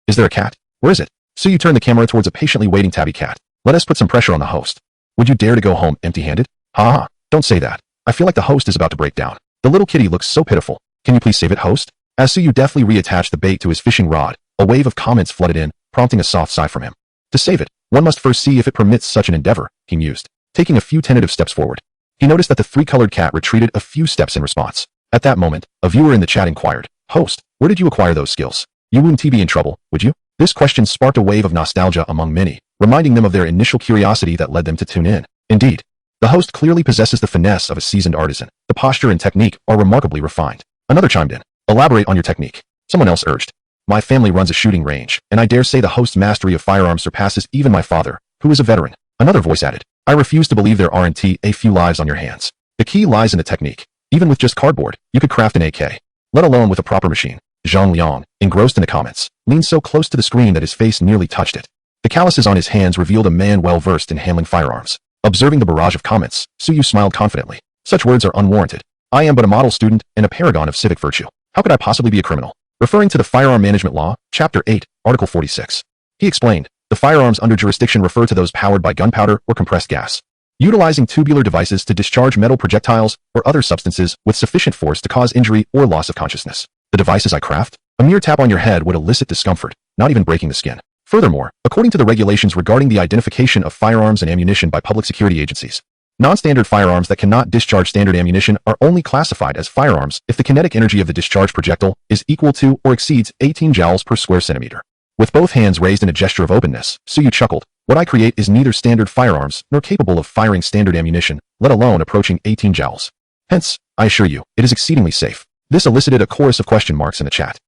Is there a cat? Where is it? Suyu turned the camera towards a patiently waiting tabby cat. Let us put some pressure on the host. Would you dare to go home empty-handed? Ha ha, don't say that. I feel like the host is about to break down. The little kitty looks so pitiful. Can you please save it, host? As Suyu deftly reattached the bait to his fishing rod, a wave of comments flooded in, prompting a soft sigh from him. To save it, one must first see if it permits such an endeavor, he mused, taking a few tentative steps forward. He noticed that the three-colored cat retreated a few steps in response. At that moment, a viewer in the chat inquired, Host, where did you acquire those skills? You wouldn't be in trouble, would you? This question sparked a wave of nostalgia among many, reminding them of their initial curiosity that led them to tune in. Indeed, the host clearly possesses the finesse of a seasoned artisan. The posture and technique are remarkably refined. Another chimed in. Elaborate on your technique. Someone else urged. My family runs a shooting range, and I dare say the host's mastery of firearms surpasses even my father, who is a veteran. Another voice added. I refuse to believe there aren't a few lives on your hands. The key lies in the technique. Even with just cardboard, you could craft an AK. Let alone with a proper machine. Zhang Liang, engrossed in the comments, leaned so close to the screen that his face nearly touched it. The calluses on his hands revealed a man well-versed in handling firearms. Observing the barrage of comments, Suyu smiled confidently. Such words are unwarranted. I am but a model student and a paragon of civic virtue. How could I possibly be a criminal? Referring to the Firearm Management Law, Chapter 8, Article 46. He explained, the firearms under jurisdiction refer to those powered by gunpowder or compressed gas. Utilizing tubular devices to discharge metal projectiles or other substances with sufficient force to cause injury or loss of consciousness. The devices I craft? A mere tap on your head would elicit discomfort, not even breaking the skin. Furthermore, according to the regulations regarding the identification of firearms and ammunition by public security agencies, non-standard firearms that cannot discharge standard ammunition are only classified as firearms if the kinetic energy of the discharge projectile is equal to or exceeds 18 joules per square centimeter. With both hands raised in a gesture of openness, Suyu chuckled. What I create is neither standard firearms nor capable of firing standard ammunition, let alone approaching 18 joules. Hence, I assure you, it is exceedingly safe. This elicited a chorus of question marks in the chat.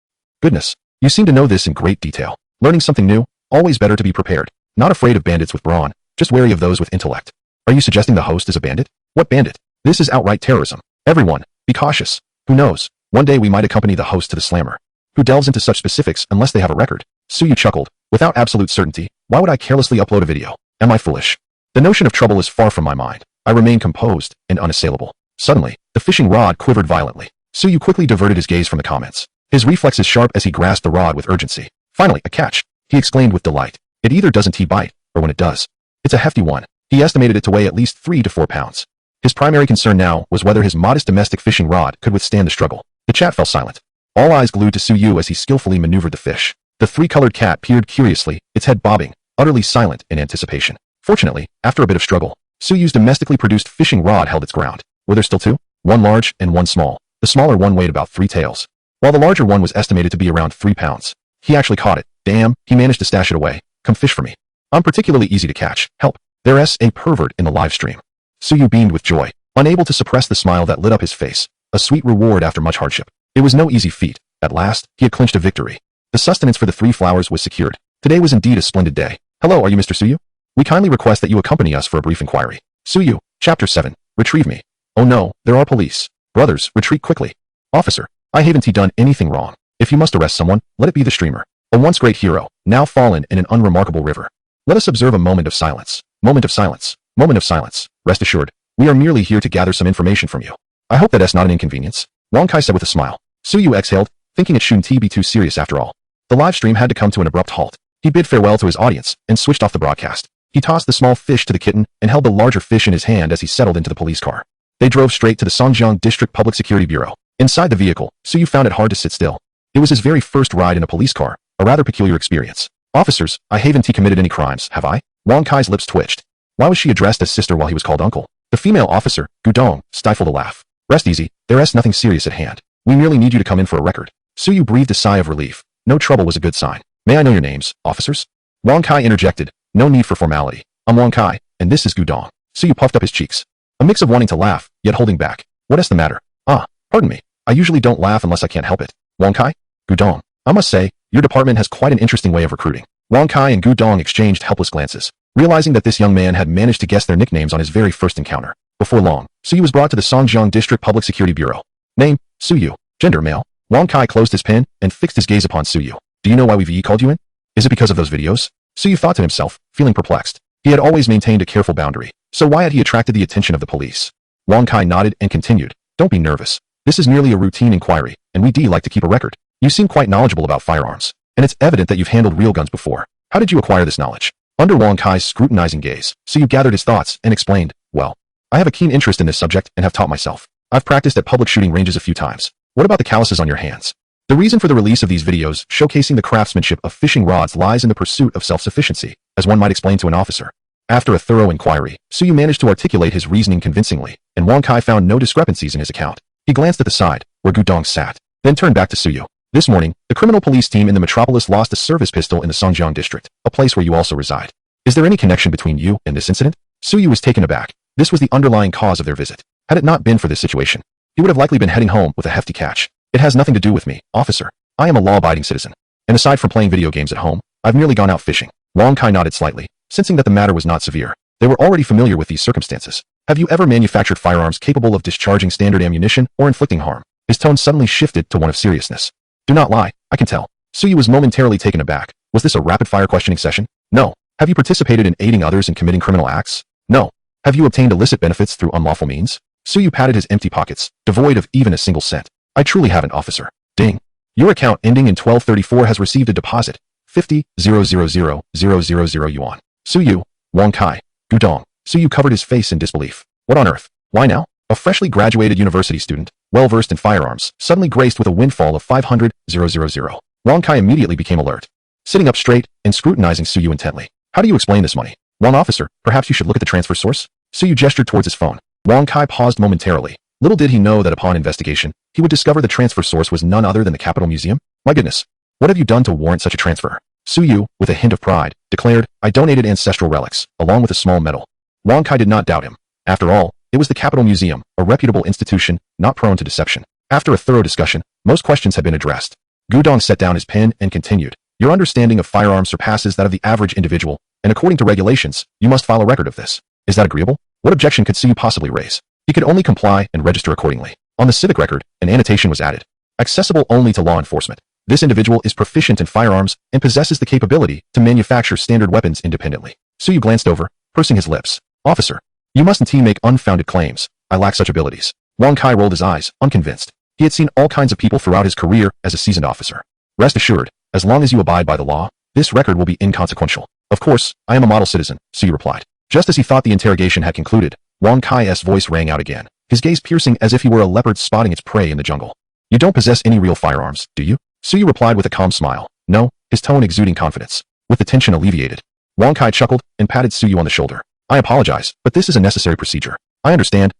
Goodness, you seem to know this in great detail. Learning something new? Always better to be prepared. Not afraid of bandits with brawn, just wary of those with intellect. Are you suggesting the host is a bandit? What bandit? This is outright terrorism. Everyone, be cautious. Who knows? One day we might accompany the host to the slammer. Who delves into such specifics unless they have a record? Suyu chuckled. Without absolute certainty, why would I carelessly upload a video? Am I foolish? The notion of trouble is far from my mind. I remain composed and unassailable. Suddenly, the fishing rod quivered violently. Suyu quickly diverted his gaze from the comments. His reflexes sharp as he grasped the rod with urgency. Finally, a catch, he exclaimed with delight. It either doesn't bite, or when it does, it's a hefty one. He estimated it to weigh at least 3 to 4 pounds. His primary concern now was whether his modest domestic fishing rod could withstand the struggle. The chat fell silent. All eyes glued to Suyu as he skillfully maneuvered the fish. The three-colored cat peered curiously, its head bobbing, utterly silent in anticipation. Fortunately, after a bit of struggle, Suyu's domestically produced fishing rod held its ground. Were there still two? One large and one small. The smaller one weighed about 3 taels, while the larger one was estimated to be around 3 pounds. He actually caught it. Damn, he managed to stash it away. Come fish for me. I'm particularly easy to catch. Help. There's a pervert in the live stream. Suyu beamed with joy, unable to suppress the smile that lit up his face. A sweet reward after much hardship. It was no easy feat. At last, he had clinched a victory. The sustenance for the 3 flowers was secured. Today was indeed a splendid day. Hello, are you Mr. Suyu? We kindly request that you accompany us for a brief inquiry. Suyu, Chapter 7. Retrieve me. Oh no, there are police. Brothers, retreat quickly. Officer, I haven't done anything wrong. If you must arrest someone, let it be the streamer. A once great hero, now fallen in an unremarkable river. Let us observe a moment of silence. Moment of silence. Moment of silence. Rest assured, we are merely here to gather some information from you. I hope that's not an inconvenience. Wang Kai said with a smile. Suyu exhaled, thinking it shouldn't be too serious after all. The live stream had to come to an abrupt halt. He bid farewell to his audience and switched off the broadcast. He tossed the small fish to the kitten and held the larger fish in his hand as he settled into the police car. They drove straight to the Songjiang District Public Security Bureau. Inside the vehicle, Suyu found it hard to sit still. It was his very first ride in a police car, a rather peculiar experience. Officers, I haven't committed any crimes, have I? Wang Kai's lips twitched. Why was she addressed as sister while he was called uncle? The female officer, Gudong, stifled a laugh. Rest easy, there's nothing serious at hand. We merely need you to come in for a record. Suyu breathed a sigh of relief. No trouble was a good sign. May I know your names, officers? Wang Kai interjected. No need for formality. I'm Wang Kai, and this is Gudong. Suyu puffed up his cheeks. A mix of wanting to laugh, yet holding back. What is the matter? Ah, pardon me. I usually don't laugh unless I can't help it. Wang Kai? Gudong. I must say, your department has quite an interesting way of recruiting. Wang Kai and Gudong exchanged helpless glances, realizing that this young man had managed to guess their nicknames on his very first encounter. Before long, Suyu was brought to the Songjiang District Public Security Bureau. Name, Suyu. Gender, male. Wang Kai closed his pen and fixed his gaze upon Suyu. Do you know why we've called you in? Is it because of those videos? Suyu thought to himself, feeling perplexed. He had always maintained a careful boundary, so why had he attracted the attention of the police? Wang Kai nodded and continued, "Don't be nervous. This is merely a routine inquiry, and we like to keep a record. You seem quite knowledgeable about firearms, and it's evident that you've handled real guns before. How did you acquire this knowledge?" Under Wang Kai's scrutinizing gaze, Suyu gathered his thoughts and explained, "Well, I have a keen interest in this subject and have taught myself. I've practiced at public shooting ranges a few times. What about the calluses on your hands?" The reason for the release of these videos showcasing the craftsmanship of fishing rods lies in the pursuit of self-sufficiency, as one might explain to an officer. After a thorough inquiry, Suyu managed to articulate his reasoning convincingly, and Wang Kai found no discrepancies in his account. He glanced at the side, where Gudong sat, then turned back to Suyu. "This morning, the criminal police team in the metropolis lost a service pistol in the Songjiang district, a place where you also reside. Is there any connection between you and this incident?" Suyu was taken aback. This was the underlying cause of their visit. Had it not been for this situation, he would have likely been heading home with a hefty catch. "It has nothing to do with me, officer. I am a law-abiding citizen. And aside from playing video games at home, I've merely gone out fishing." Wang Kai nodded slightly, sensing that the matter was not severe. They were already familiar with these circumstances. "Have you ever manufactured firearms capable of discharging standard ammunition or inflicting harm?" His tone suddenly shifted to one of seriousness. "Do not lie, I can tell." Suyu was momentarily taken aback. Was this a rapid-fire questioning session? "No." "Have you participated in aiding others in committing criminal acts?" "No." "Have you obtained illicit benefits through unlawful means?" Suyu patted his empty pockets, devoid of even a single cent. "I truly haven't, officer." Ding. "Your account ending in 1234 has received a deposit. 50,000,000 yuan. Suyu, Wang Kai, Gudong." Suyu covered his face in disbelief. What on earth? Why now? A freshly graduated university student, well-versed in firearms, suddenly graced with a windfall of 500,000. Wang Kai immediately became alert. Sitting up straight and scrutinizing Suyu intently. "How do you explain this money?" "Wang officer, perhaps you should look at the transfer source?" Suyu gestured towards his phone. Wang Kai paused momentarily. Little did he know that upon investigation, he would discover the transfer source was none other than the Capital Museum. "My goodness. What have you done to warrant such a transfer?" Suyu, with a hint of pride, declared, "I donated ancestral relics, along with a small medal." Wang Kai did not doubt him. After all, it was the Capital Museum, a reputable institution, not prone to deception. After a thorough discussion, most questions had been addressed. Gudong set down his pen and continued, "Your understanding of firearms surpasses that of the average individual, and according to regulations, you must file a record of this. Is that agreeable?" What objection could Suyu possibly raise? He could only comply and register accordingly. On the civic record, an annotation was added. "Accessible only to law enforcement. This individual is proficient in firearms and possesses the capability to manufacture standard weapons independently." Suyu glanced over, pursing his lips. "Officer, you mustn't make unfounded claims. I lack such abilities." Wang Kai rolled his eyes, unconvinced. He had seen all kinds of people throughout his career as a seasoned officer. "Rest assured, as long as you abide by the law, this record will be inconsequential." "Of course, I am a model citizen," Suyu replied. Just as he thought the interrogation had concluded, Wang Kai's voice rang out again, his gaze piercing as if he were a leopard spotting its prey in the jungle. "You don't possess any real firearms, do you?" Suyu replied with a calm smile. "No," his tone exuding confidence. With the tension alleviated, Wang Kai chuckled and patted Suyu on the shoulder. "I apologize, but this is a necessary procedure." I understand.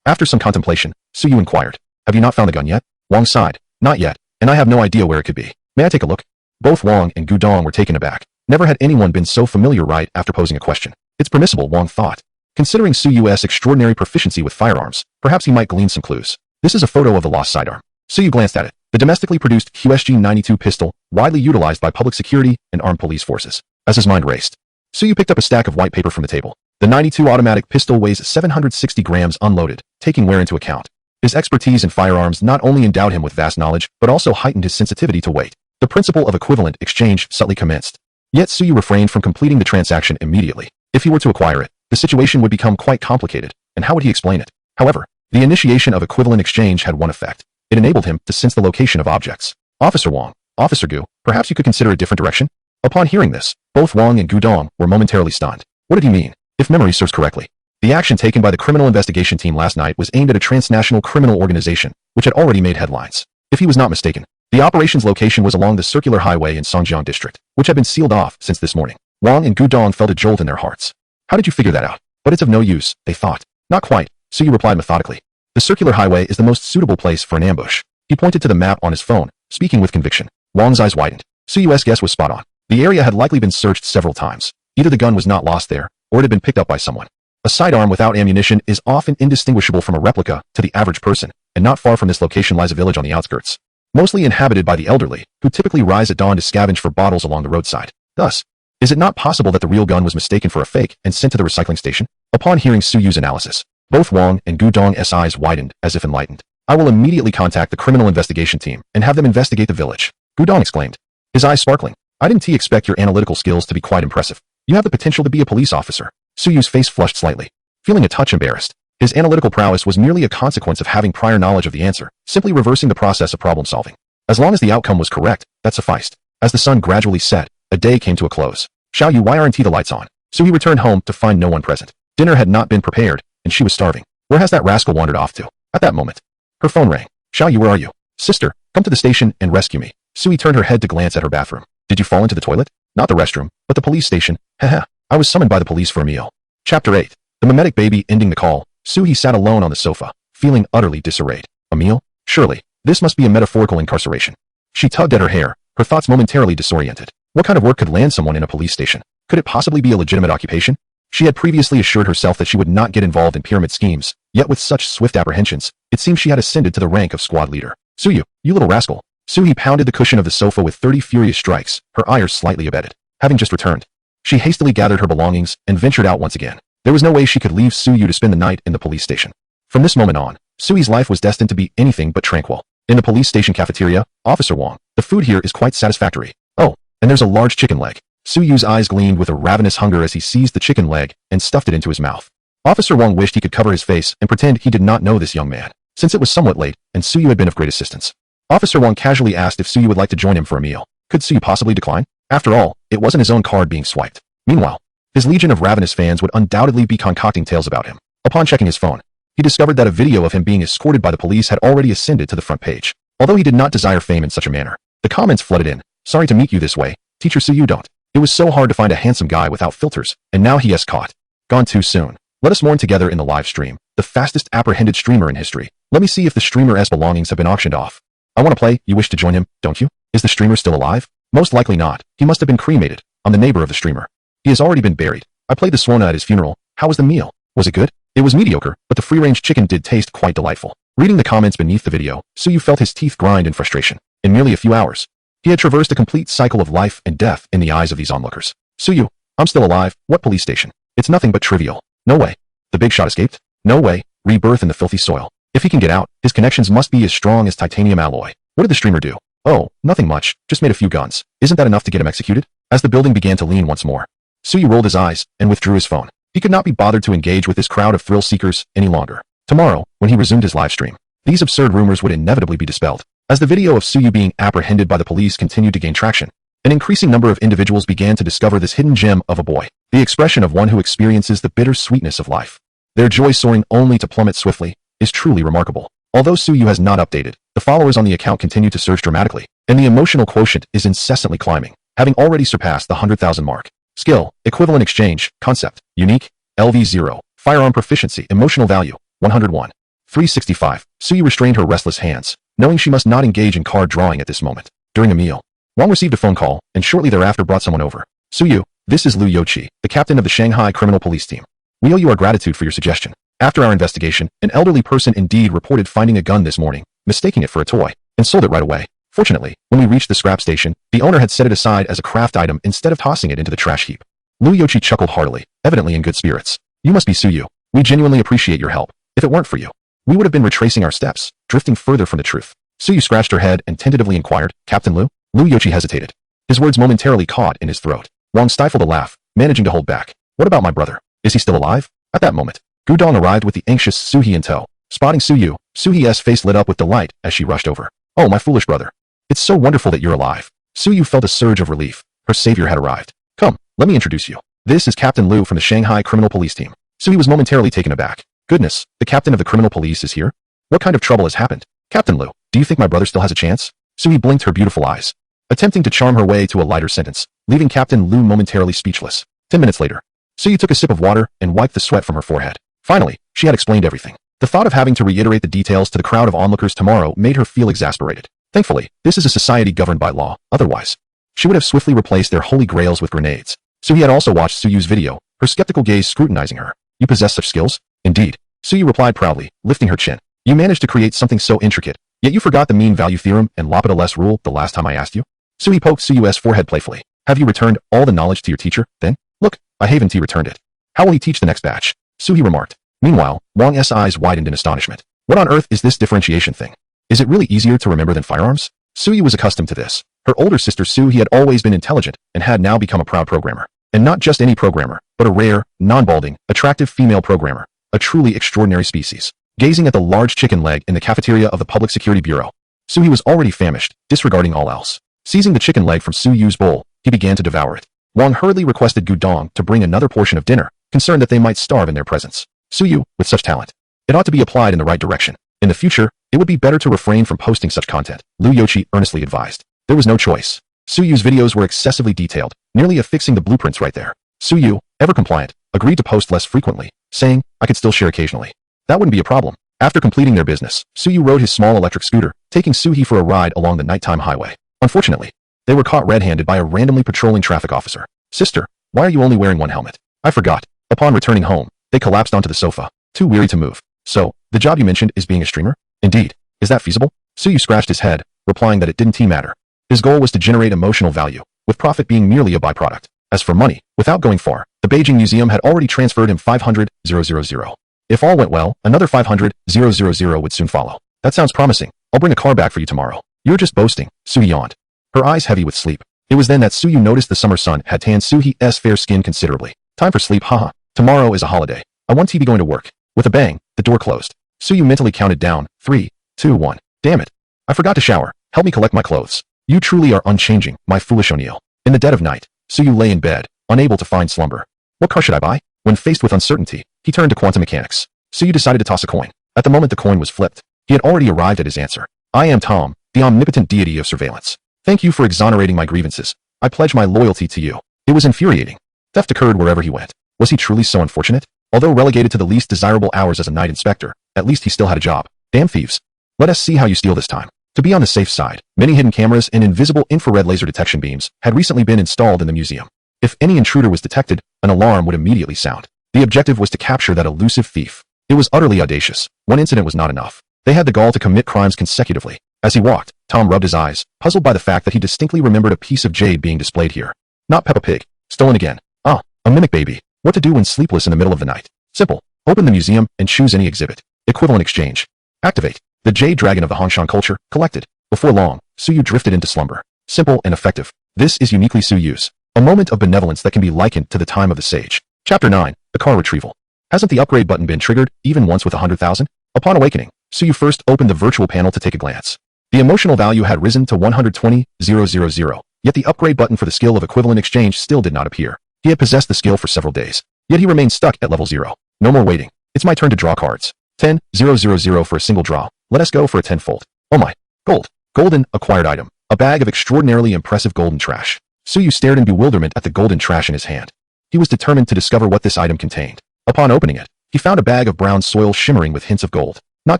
After some contemplation, Suyu inquired, "Have you not found the gun yet?" Wang sighed. "Not yet, and I have no idea where it could be. May I take a look?" Both Wang and Gudong were taken aback. Never had anyone been so familiar right after posing a question. It's permissible, Wang thought. Considering Suyu's extraordinary proficiency with firearms, perhaps he might glean some clues. "This is a photo of the lost sidearm." Suyu glanced at it. The domestically produced QSG-92 pistol, widely utilized by public security and armed police forces. As his mind raced, Suyu picked up a stack of white paper from the table. The 92 automatic pistol weighs 760 grams unloaded, taking wear into account. His expertise in firearms not only endowed him with vast knowledge, but also heightened his sensitivity to weight. The principle of equivalent exchange subtly commenced. Yet Suyu refrained from completing the transaction immediately. If he were to acquire it, the situation would become quite complicated, and how would he explain it? However, the initiation of equivalent exchange had one effect. It enabled him to sense the location of objects. "Officer Wang, Officer Gu, perhaps you could consider a different direction?" Upon hearing this, both Wang and Gudong were momentarily stunned. What did he mean? If memory serves correctly, the action taken by the criminal investigation team last night was aimed at a transnational criminal organization, which had already made headlines. If he was not mistaken, the operation's location was along the circular highway in Songjiang district, which had been sealed off since this morning. Wang and Gudong felt a jolt in their hearts. How did you figure that out? But it's of no use, they thought. Not quite, Suyu replied methodically. The circular highway is the most suitable place for an ambush. He pointed to the map on his phone, speaking with conviction. Wang's eyes widened. Suyu's guess was spot on. The area had likely been searched several times. Either the gun was not lost there, or it had been picked up by someone. A sidearm without ammunition is often indistinguishable from a replica to the average person, and not far from this location lies a village on the outskirts, mostly inhabited by the elderly, who typically rise at dawn to scavenge for bottles along the roadside. Thus, is it not possible that the real gun was mistaken for a fake and sent to the recycling station? Upon hearing Suyu's analysis, both Wang and Gudong's eyes widened as if enlightened. I will immediately contact the criminal investigation team and have them investigate the village, Gudong exclaimed, his eyes sparkling. I didn't expect your analytical skills to be quite impressive. You have the potential to be a police officer. Suyu's face flushed slightly, feeling a touch embarrassed. His analytical prowess was merely a consequence of having prior knowledge of the answer, simply reversing the process of problem solving. As long as the outcome was correct, that sufficed. As the sun gradually set, a day came to a close. Xiaoyu, why aren't the lights on? Suyu returned home to find no one present. Dinner had not been prepared, and she was starving. Where has that rascal wandered off to? At that moment, her phone rang. Xiaoyu, where are you? Sister, come to the station and rescue me. Sui turned her head to glance at her bathroom. Did you fall into the toilet? Not the restroom, but the police station. Haha. I was summoned by the police for a meal. Chapter 8. The mimetic baby ending the call. Suhi sat alone on the sofa, feeling utterly disarrayed. A meal? Surely, this must be a metaphorical incarceration. She tugged at her hair, her thoughts momentarily disoriented. What kind of work could land someone in a police station? Could it possibly be a legitimate occupation? She had previously assured herself that she would not get involved in pyramid schemes, yet with such swift apprehensions, it seemed she had ascended to the rank of squad leader. Suyu, you little rascal. Suhi pounded the cushion of the sofa with 30 furious strikes, her ire slightly abated. Having just returned, she hastily gathered her belongings and ventured out once again. There was no way she could leave Suyu to spend the night in the police station. From this moment on, Sui's life was destined to be anything but tranquil. In the police station cafeteria, Officer Wong, the food here is quite satisfactory. Oh, and there's a large chicken leg. Suyu's eyes gleamed with a ravenous hunger as he seized the chicken leg and stuffed it into his mouth. Officer Wong wished he could cover his face and pretend he did not know this young man, since it was somewhat late and Suyu had been of great assistance. Officer Wong casually asked if Suyu would like to join him for a meal. Could Suyu possibly decline? After all, it wasn't his own card being swiped. Meanwhile, his legion of ravenous fans would undoubtedly be concocting tales about him. Upon checking his phone, he discovered that a video of him being escorted by the police had already ascended to the front page. Although he did not desire fame in such a manner, the comments flooded in. Sorry to meet you this way, Teacher Suyu don't. It was so hard to find a handsome guy without filters, and now he has caught. Gone too soon. Let us mourn together in the live stream, the fastest apprehended streamer in history. Let me see if the streamer's belongings have been auctioned off. I want to play, you wish to join him, don't you? Is the streamer still alive? Most likely not. He must have been cremated. I'm the neighbor of the streamer. He has already been buried. I played the Swana at his funeral. How was the meal? Was it good? It was mediocre, but the free-range chicken did taste quite delightful. Reading the comments beneath the video, Suyu felt his teeth grind in frustration. In merely a few hours, he had traversed a complete cycle of life and death in the eyes of these onlookers. Suyu, I'm still alive. What police station? It's nothing but trivial. No way. The big shot escaped? No way. Rebirth in the filthy soil. If he can get out, his connections must be as strong as titanium alloy. What did the streamer do? Oh, nothing much. Just made a few guns. Isn't that enough to get him executed? As the building began to lean once more, Suyu rolled his eyes and withdrew his phone. He could not be bothered to engage with this crowd of thrill-seekers any longer. Tomorrow, when he resumed his live stream, these absurd rumors would inevitably be dispelled. As the video of Suyu being apprehended by the police continued to gain traction, an increasing number of individuals began to discover this hidden gem of a boy, the expression of one who experiences the bitter sweetness of life. Their joy soaring only to plummet swiftly is truly remarkable. Although Suyu has not updated, the followers on the account continue to surge dramatically, and the emotional quotient is incessantly climbing, having already surpassed the 100,000 mark. Skill, equivalent exchange, concept, unique, LV0, firearm proficiency, emotional value, 101. 365. Suyu restrained her restless hands, knowing she must not engage in card drawing at this moment. During a meal, Wang received a phone call, and shortly thereafter brought someone over. Suyu, this is Liu Youqi, the captain of the Shanghai Criminal Police Team. We owe you our gratitude for your suggestion. After our investigation, an elderly person indeed reported finding a gun this morning, mistaking it for a toy, and sold it right away. Fortunately, when we reached the scrap station, the owner had set it aside as a craft item instead of tossing it into the trash heap. Liu Youqi chuckled heartily, evidently in good spirits. You must be Suyu. We genuinely appreciate your help. If it weren't for you, we would have been retracing our steps, drifting further from the truth. Suyu scratched her head and tentatively inquired, Captain Liu? Liu Youqi hesitated. His words momentarily caught in his throat. Wang stifled a laugh, managing to hold back. What about my brother? Is he still alive? At that moment, Gudong arrived with the anxious Suhi in tow. Spotting Suyu, Suhi's face lit up with delight as she rushed over. Oh, my foolish brother. It's so wonderful that you're alive. Suyu felt a surge of relief. Her savior had arrived. Come, let me introduce you. This is Captain Liu from the Shanghai Criminal Police Team. Suhi was momentarily taken aback. Goodness, the captain of the criminal police is here? What kind of trouble has happened? Captain Liu, do you think my brother still has a chance? Suhi blinked her beautiful eyes, attempting to charm her way to a lighter sentence, leaving Captain Liu momentarily speechless. 10 minutes later, Suyu took a sip of water and wiped the sweat from her forehead. Finally, she had explained everything. The thought of having to reiterate the details to the crowd of onlookers tomorrow made her feel exasperated. Thankfully, this is a society governed by law. Otherwise, she would have swiftly replaced their holy grails with grenades. Suhi had also watched Suyu's video, her skeptical gaze scrutinizing her. You possess such skills? Indeed. Suyu replied proudly, lifting her chin. You managed to create something so intricate, yet you forgot the mean value theorem and Lapidoless rule the last time I asked you? Suhi poked Suyu's forehead playfully. Have you returned all the knowledge to your teacher, then? Look, I haven't returned it. How will he teach the next batch? Suhi remarked. Meanwhile, Wang's eyes widened in astonishment. What on earth is this differentiation thing? Is it really easier to remember than firearms? Suyu was accustomed to this. Her older sister Suhi had always been intelligent and had now become a proud programmer. And not just any programmer, but a rare, non-balding, attractive female programmer. A truly extraordinary species. Gazing at the large chicken leg in the cafeteria of the Public Security Bureau, Suyu was already famished, disregarding all else. Seizing the chicken leg from Suyu's bowl, he began to devour it. Wang hurriedly requested Gudong to bring another portion of dinner, concerned that they might starve in their presence. Suyu, with such talent, it ought to be applied in the right direction. In the future, it would be better to refrain from posting such content, Liu Yoqi earnestly advised. There was no choice. Suyu's videos were excessively detailed, nearly affixing the blueprints right there. Suyu, ever compliant, agreed to post less frequently, saying, I could still share occasionally. That wouldn't be a problem. After completing their business, Suyu rode his small electric scooter, taking Suhi for a ride along the nighttime highway. Unfortunately, they were caught red-handed by a randomly patrolling traffic officer. Sister, why are you only wearing one helmet? I forgot. Upon returning home, they collapsed onto the sofa, too weary to move. So, the job you mentioned is being a streamer? Indeed. Is that feasible? Suyu scratched his head, replying that it didn't matter. His goal was to generate emotional value, with profit being merely a byproduct. As for money, without going far, the Beijing Museum had already transferred him 500,000. If all went well, another 500,000 would soon follow. That sounds promising. I'll bring a car back for you tomorrow. You're just boasting, Suyu yawned, her eyes heavy with sleep. It was then that Suyu noticed the summer sun had tanned Suhi's fair skin considerably. Time for sleep, haha. Tomorrow is a holiday. I want to be going to work. With a bang, the door closed. Suyu mentally counted down, 3, 2, 1. Damn it. I forgot to shower. Help me collect my clothes. You truly are unchanging, my foolish O'Neill. In the dead of night, Suyu lay in bed, unable to find slumber. What car should I buy? When faced with uncertainty, he turned to quantum mechanics. Suyu decided to toss a coin. At the moment the coin was flipped, he had already arrived at his answer. I am Tom, the omnipotent deity of surveillance. Thank you for exonerating my grievances. I pledge my loyalty to you. It was infuriating. Theft occurred wherever he went. Was he truly so unfortunate? Although relegated to the least desirable hours as a night inspector, at least he still had a job. Damn thieves. Let us see how you steal this time. To be on the safe side, many hidden cameras and invisible infrared laser detection beams had recently been installed in the museum. If any intruder was detected, an alarm would immediately sound. The objective was to capture that elusive thief. It was utterly audacious. One incident was not enough. They had the gall to commit crimes consecutively. As he walked, Tom rubbed his eyes, puzzled by the fact that he distinctly remembered a piece of jade being displayed here. Not Peppa Pig. Stolen again. Ah, a mimic baby. What to do when sleepless in the middle of the night? Simple. Open the museum and choose any exhibit. Equivalent exchange. Activate. The jade dragon of the Hongshan culture, collected. Before long, Suyu drifted into slumber. Simple and effective. This is uniquely Suyu's. A moment of benevolence that can be likened to the time of the sage. Chapter 9. The car retrieval. Hasn't the upgrade button been triggered, even once with 100,000? Upon awakening, Suyu first opened the virtual panel to take a glance. The emotional value had risen to 120,000, yet the upgrade button for the skill of equivalent exchange still did not appear. He had possessed the skill for several days, yet he remained stuck at level 0. No more waiting. It's my turn to draw cards. 10,000 for a single draw. Let us go for a tenfold. Oh my. Gold. Golden, acquired item. A bag of extraordinarily impressive golden trash. Suyu stared in bewilderment at the golden trash in his hand. He was determined to discover what this item contained. Upon opening it, he found a bag of brown soil shimmering with hints of gold. Not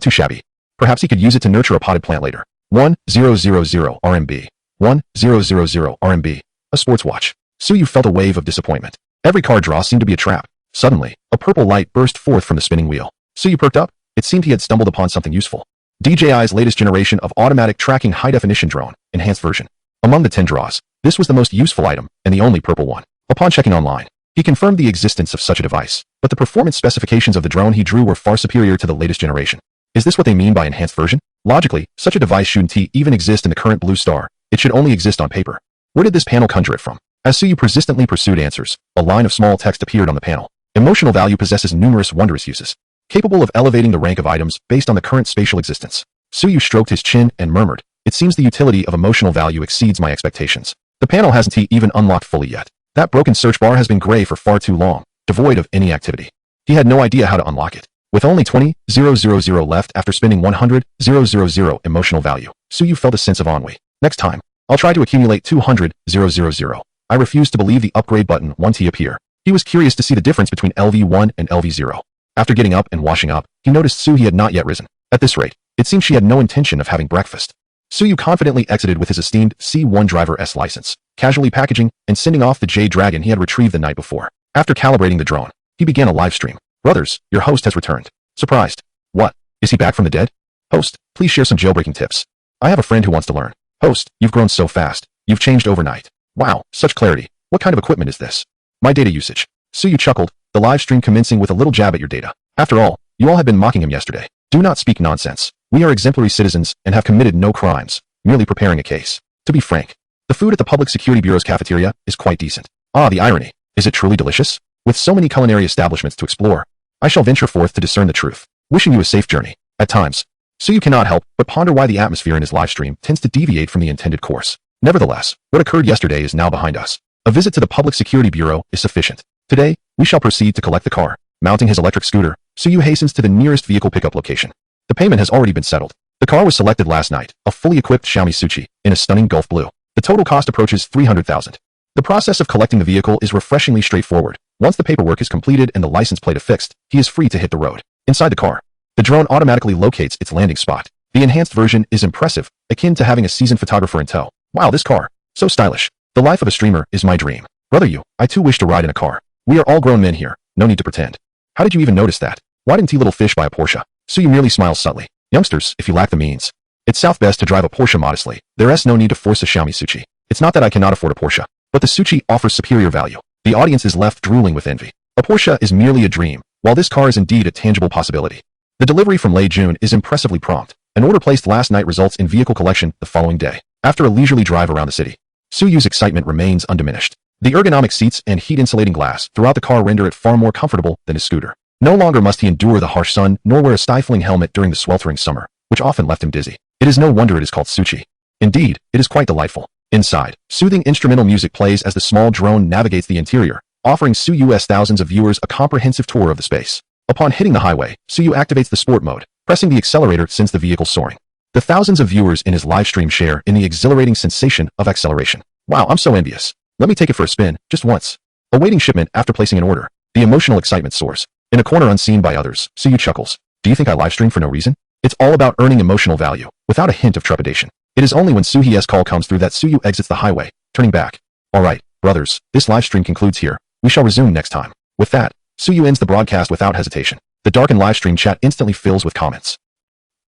too shabby. Perhaps he could use it to nurture a potted plant later. 1,000 RMB. 1,000 RMB. A sports watch. Suyu felt a wave of disappointment. Every card draw seemed to be a trap. Suddenly, a purple light burst forth from the spinning wheel. Suyu perked up. It seemed he had stumbled upon something useful. DJI's latest generation of automatic tracking high-definition drone, enhanced version. Among the 10 draws, this was the most useful item, and the only purple one. Upon checking online, he confirmed the existence of such a device, but the performance specifications of the drone he drew were far superior to the latest generation. Is this what they mean by enhanced version? Logically, such a device shouldn't even exist in the current Blue Star. It should only exist on paper. Where did this panel conjure it from? As Suyu persistently pursued answers, a line of small text appeared on the panel. Emotional value possesses numerous wondrous uses, capable of elevating the rank of items based on the current spatial existence. Suyu stroked his chin and murmured, it seems the utility of emotional value exceeds my expectations. The panel hasn't even unlocked fully yet. That broken search bar has been gray for far too long, devoid of any activity. He had no idea how to unlock it. With only 20,000 left after spending 100,000 emotional value, Suyu felt a sense of ennui. Next time, I'll try to accumulate 200,000. I refused to believe the upgrade button won't appear. He was curious to see the difference between LV1 and LV0. After getting up and washing up, he noticed Suyu had not yet risen. At this rate, it seemed she had no intention of having breakfast. Suyu confidently exited with his esteemed C1 driver S license, casually packaging and sending off the Jade Dragon he had retrieved the night before. After calibrating the drone, he began a live stream. Brothers, your host has returned. Surprised. What? Is he back from the dead? Host, please share some jailbreaking tips. I have a friend who wants to learn. Host, you've grown so fast. You've changed overnight. Wow, such clarity. What kind of equipment is this? My data usage. Suyu chuckled, the live stream commencing with a little jab at your data. After all, you all had been mocking him yesterday. Do not speak nonsense. We are exemplary citizens and have committed no crimes, merely preparing a case. To be frank, the food at the Public Security Bureau's cafeteria is quite decent. Ah, the irony. Is it truly delicious? With so many culinary establishments to explore, I shall venture forth to discern the truth. Wishing you a safe journey. At times, Suyu cannot help but ponder why the atmosphere in his live stream tends to deviate from the intended course. Nevertheless, what occurred yesterday is now behind us. A visit to the Public Security Bureau is sufficient. Today, we shall proceed to collect the car. Mounting his electric scooter, Suyu hastens to the nearest vehicle pickup location. The payment has already been settled. The car was selected last night, a fully equipped Xiaomi Suchi, in a stunning Gulf blue. The total cost approaches 300,000. The process of collecting the vehicle is refreshingly straightforward. Once the paperwork is completed and the license plate affixed, he is free to hit the road. Inside the car, the drone automatically locates its landing spot. The enhanced version is impressive, akin to having a seasoned photographer in tow. Wow, this car. So stylish. The life of a streamer is my dream. Brother you, I too wish to ride in a car. We are all grown men here. No need to pretend. How did you even notice that? Why didn't little fish buy a Porsche? Suyu merely smiles subtly. Youngsters, if you lack the means, it's south best to drive a Porsche modestly. There's no need to force a Xiaomi Suchi. It's not that I cannot afford a Porsche, but the Suchi offers superior value. The audience is left drooling with envy. A Porsche is merely a dream, while this car is indeed a tangible possibility. The delivery from Lei Jun is impressively prompt. An order placed last night results in vehicle collection the following day. After a leisurely drive around the city, Suyu's excitement remains undiminished. The ergonomic seats and heat-insulating glass throughout the car render it far more comfortable than his scooter. No longer must he endure the harsh sun nor wear a stifling helmet during the sweltering summer, which often left him dizzy. It is no wonder it is called Suchi. Indeed, it is quite delightful. Inside, soothing instrumental music plays as the small drone navigates the interior, offering Suyu's thousands of viewers a comprehensive tour of the space. Upon hitting the highway, Suyu activates the sport mode. Pressing the accelerator sends the vehicle soaring. The thousands of viewers in his live stream share in the exhilarating sensation of acceleration. Wow, I'm so envious. Let me take it for a spin, just once. Awaiting shipment after placing an order, the emotional excitement soars. In a corner unseen by others, Suyu chuckles. Do you think I live stream for no reason? It's all about earning emotional value, without a hint of trepidation. It is only when Suhi's call comes through that Suyu exits the highway, turning back. Alright, brothers, this live stream concludes here. We shall resume next time. With that, Suyu ends the broadcast without hesitation. The darkened live stream chat instantly fills with comments.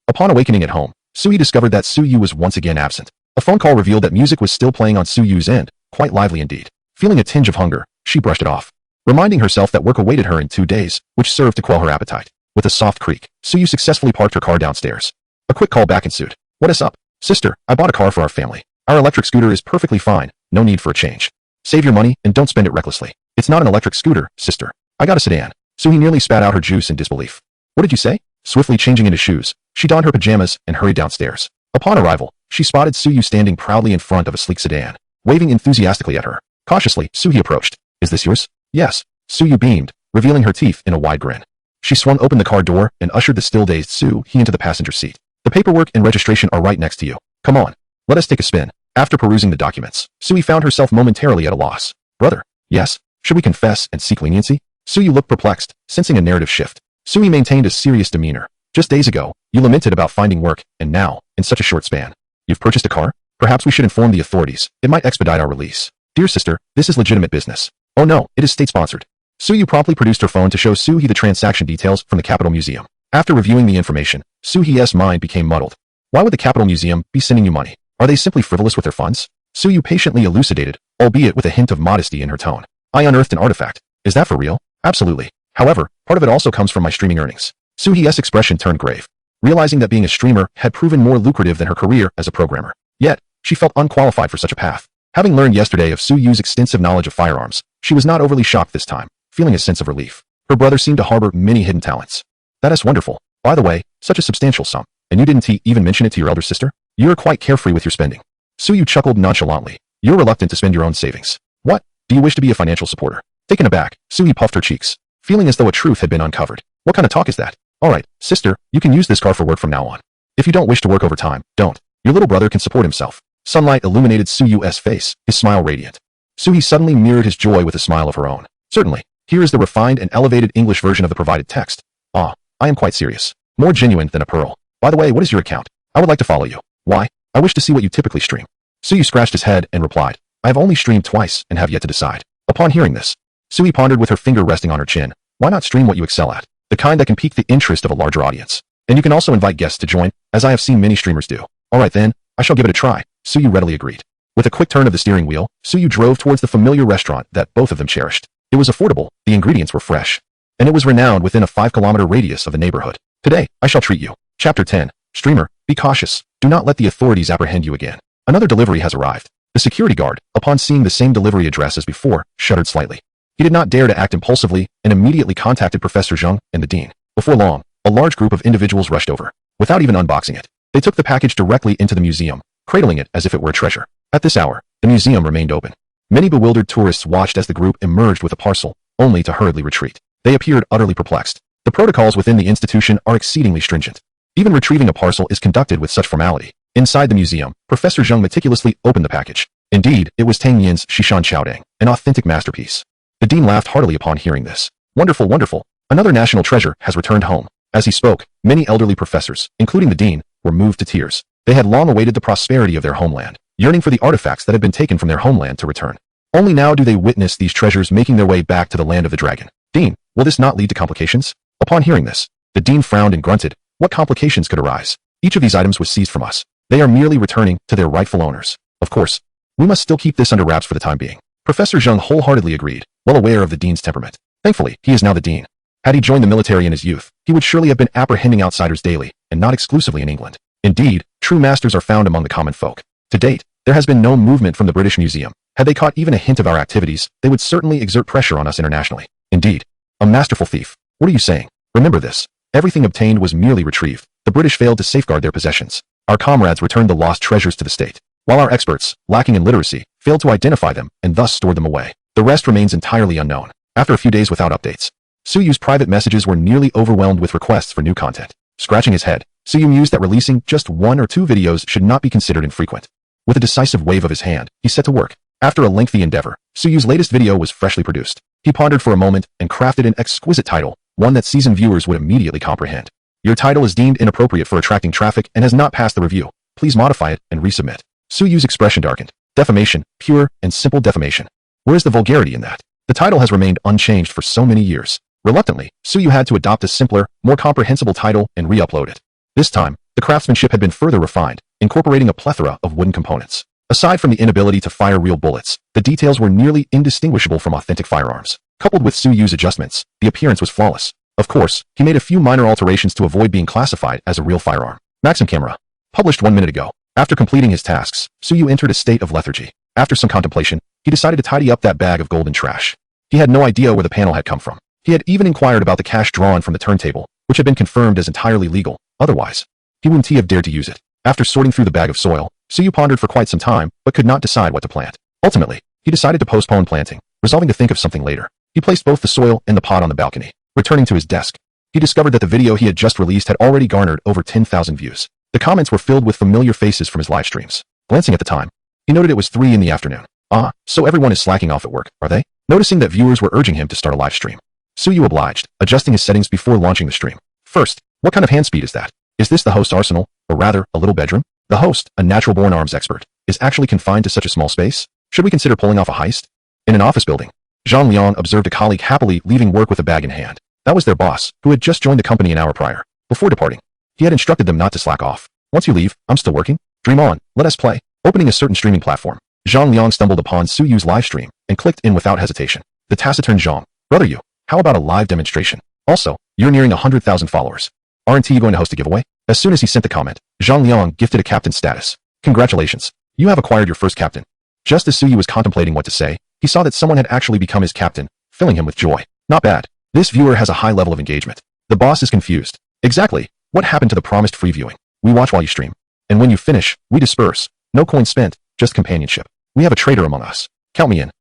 Upon awakening at home, Suyu discovered that Suyu was once again absent. A phone call revealed that music was still playing on Suyu's end, quite lively indeed. Feeling a tinge of hunger, she brushed it off, reminding herself that work awaited her in 2 days, which served to quell her appetite. With a soft creak, Suyu successfully parked her car downstairs. A quick call back ensued. What is up? Sister, I bought a car for our family. Our electric scooter is perfectly fine, no need for a change. Save your money and don't spend it recklessly. It's not an electric scooter, sister. I got a sedan. Suyu nearly spat out her juice in disbelief. What did you say? Swiftly changing into shoes, she donned her pajamas and hurried downstairs. Upon arrival, she spotted Suyu standing proudly in front of a sleek sedan, waving enthusiastically at her. Cautiously, Suyu approached. Is this yours? Yes. Suyu beamed, revealing her teeth in a wide grin. She swung open the car door and ushered the still-dazed Suyu into the passenger seat. The paperwork and registration are right next to you. Come on. Let us take a spin. After perusing the documents, Suyu found herself momentarily at a loss. Brother. Yes. Should we confess and seek leniency? Suyu looked perplexed, sensing a narrative shift. Suyu maintained a serious demeanor. Just days ago, you lamented about finding work, and now, in such a short span, you've purchased a car? Perhaps we should inform the authorities. It might expedite our release. Dear sister, this is legitimate business. Oh no, it is state-sponsored. Suyu promptly produced her phone to show Suhi the transaction details from the Capitol Museum. After reviewing the information, Suhi's mind became muddled. Why would the Capitol Museum be sending you money? Are they simply frivolous with their funds? Suyu patiently elucidated, albeit with a hint of modesty in her tone. I unearthed an artifact. Is that for real? Absolutely. However, part of it also comes from my streaming earnings. Suhi's expression turned grave, realizing that being a streamer had proven more lucrative than her career as a programmer. Yet, she felt unqualified for such a path. Having learned yesterday of Suyu's extensive knowledge of firearms, she was not overly shocked this time, feeling a sense of relief. Her brother seemed to harbor many hidden talents. That is wonderful. By the way, such a substantial sum, and you didn't even mention it to your elder sister? You're quite carefree with your spending. Suyu chuckled nonchalantly. You're reluctant to spend your own savings. What? Do you wish to be a financial supporter? Taken aback, Suyu puffed her cheeks, feeling as though a truth had been uncovered. What kind of talk is that? Alright, sister, you can use this car for work from now on. If you don't wish to work overtime, don't. Your little brother can support himself. Sunlight illuminated Suyu's face, his smile radiant. Suhi suddenly mirrored his joy with a smile of her own. Certainly, here is the refined and elevated English version of the provided text. Ah, I am quite serious. More genuine than a pearl. By the way, what is your account? I would like to follow you. Why? I wish to see what you typically stream. Suyu scratched his head and replied, I have only streamed twice and have yet to decide. Upon hearing this, Suhi pondered with her finger resting on her chin. Why not stream what you excel at? The kind that can pique the interest of a larger audience. And you can also invite guests to join, as I have seen many streamers do. Alright then, I shall give it a try. Suyu readily agreed. With a quick turn of the steering wheel, Suyu drove towards the familiar restaurant that both of them cherished. It was affordable, the ingredients were fresh, and it was renowned within a 5-kilometer radius of the neighborhood. Today, I shall treat you. Chapter 10. Streamer, be cautious. Do not let the authorities apprehend you again. Another delivery has arrived. The security guard, upon seeing the same delivery address as before, shuddered slightly. He did not dare to act impulsively and immediately contacted Professor Zheng and the dean. Before long, a large group of individuals rushed over. Without even unboxing it, they took the package directly into the museum, cradling it as if it were a treasure. At this hour, the museum remained open. Many bewildered tourists watched as the group emerged with a parcel, only to hurriedly retreat. They appeared utterly perplexed. The protocols within the institution are exceedingly stringent. Even retrieving a parcel is conducted with such formality. Inside the museum, Professor Zheng meticulously opened the package. Indeed, it was Tang Yin's Shishan Qiaodang, an authentic masterpiece. The dean laughed heartily upon hearing this. Wonderful, wonderful. Another national treasure has returned home. As he spoke, many elderly professors, including the dean, were moved to tears. They had long awaited the prosperity of their homeland, yearning for the artifacts that had been taken from their homeland to return. Only now do they witness these treasures making their way back to the land of the dragon. Dean, will this not lead to complications? Upon hearing this, the dean frowned and grunted. What complications could arise? Each of these items was seized from us. They are merely returning to their rightful owners. Of course, we must still keep this under wraps for the time being. Professor Zheng wholeheartedly agreed, well aware of the dean's temperament. Thankfully, he is now the dean. Had he joined the military in his youth, he would surely have been apprehending outsiders daily, and not exclusively in England. Indeed, true masters are found among the common folk. To date, there has been no movement from the British Museum. Had they caught even a hint of our activities, they would certainly exert pressure on us internationally. Indeed, a masterful thief. What are you saying? Remember this. Everything obtained was merely retrieved. The British failed to safeguard their possessions. Our comrades returned the lost treasures to the state, while our experts, lacking in literacy, failed to identify them and thus stored them away. The rest remains entirely unknown. After a few days without updates, Suyu's private messages were nearly overwhelmed with requests for new content. Scratching his head, Suyu mused that releasing just 1 or 2 videos should not be considered infrequent. With a decisive wave of his hand, he set to work. After a lengthy endeavor, Suyu's latest video was freshly produced. He pondered for a moment and crafted an exquisite title, one that seasoned viewers would immediately comprehend. Your title is deemed inappropriate for attracting traffic and has not passed the review. Please modify it and resubmit. Suyu's expression darkened. Defamation, pure and simple defamation. Where is the vulgarity in that? The title has remained unchanged for so many years. Reluctantly, Suyu had to adopt a simpler, more comprehensible title and re-upload it. This time, the craftsmanship had been further refined, incorporating a plethora of wooden components. Aside from the inability to fire real bullets, the details were nearly indistinguishable from authentic firearms. Coupled with Suyu's adjustments, the appearance was flawless. Of course, he made a few minor alterations to avoid being classified as a real firearm. Maxim camera. Published 1 minute ago. After completing his tasks, Suyu entered a state of lethargy. After some contemplation, he decided to tidy up that bag of golden trash. He had no idea where the panel had come from. He had even inquired about the cash drawn from the turntable, which had been confirmed as entirely legal. Otherwise, he wouldn't have dared to use it. After sorting through the bag of soil, Suyu pondered for quite some time, but could not decide what to plant. Ultimately, he decided to postpone planting, resolving to think of something later. He placed both the soil and the pot on the balcony. Returning to his desk, he discovered that the video he had just released had already garnered over 10,000 views. The comments were filled with familiar faces from his live streams. Glancing at the time, he noted it was 3 in the afternoon. Ah, so everyone is slacking off at work, are they? Noticing that viewers were urging him to start a live stream, Suyu obliged, adjusting his settings before launching the stream. First, what kind of hand speed is that? Is this the host's arsenal, or rather, a little bedroom? The host, a natural-born arms expert, is actually confined to such a small space? Should we consider pulling off a heist? In an office building, Zhang Liang observed a colleague happily leaving work with a bag in hand. That was their boss, who had just joined the company an hour prior. Before departing, he had instructed them not to slack off. Once you leave, I'm still working. Dream on, let us play. Opening a certain streaming platform, Zhang Liang stumbled upon Suyu's live stream and clicked in without hesitation. The taciturn Zhang, brother you, how about a live demonstration? Also, you're nearing 100,000 followers. Aren't you going to host a giveaway? As soon as he sent the comment, Zhang Liang gifted a captain status. Congratulations. You have acquired your first captain. Just as Suyu was contemplating what to say, he saw that someone had actually become his captain, filling him with joy. Not bad. This viewer has a high level of engagement. The boss is confused. Exactly. What happened to the promised free viewing? We watch while you stream. And when you finish, we disperse. No coin spent, just companionship. We have a traitor among us. Count me in.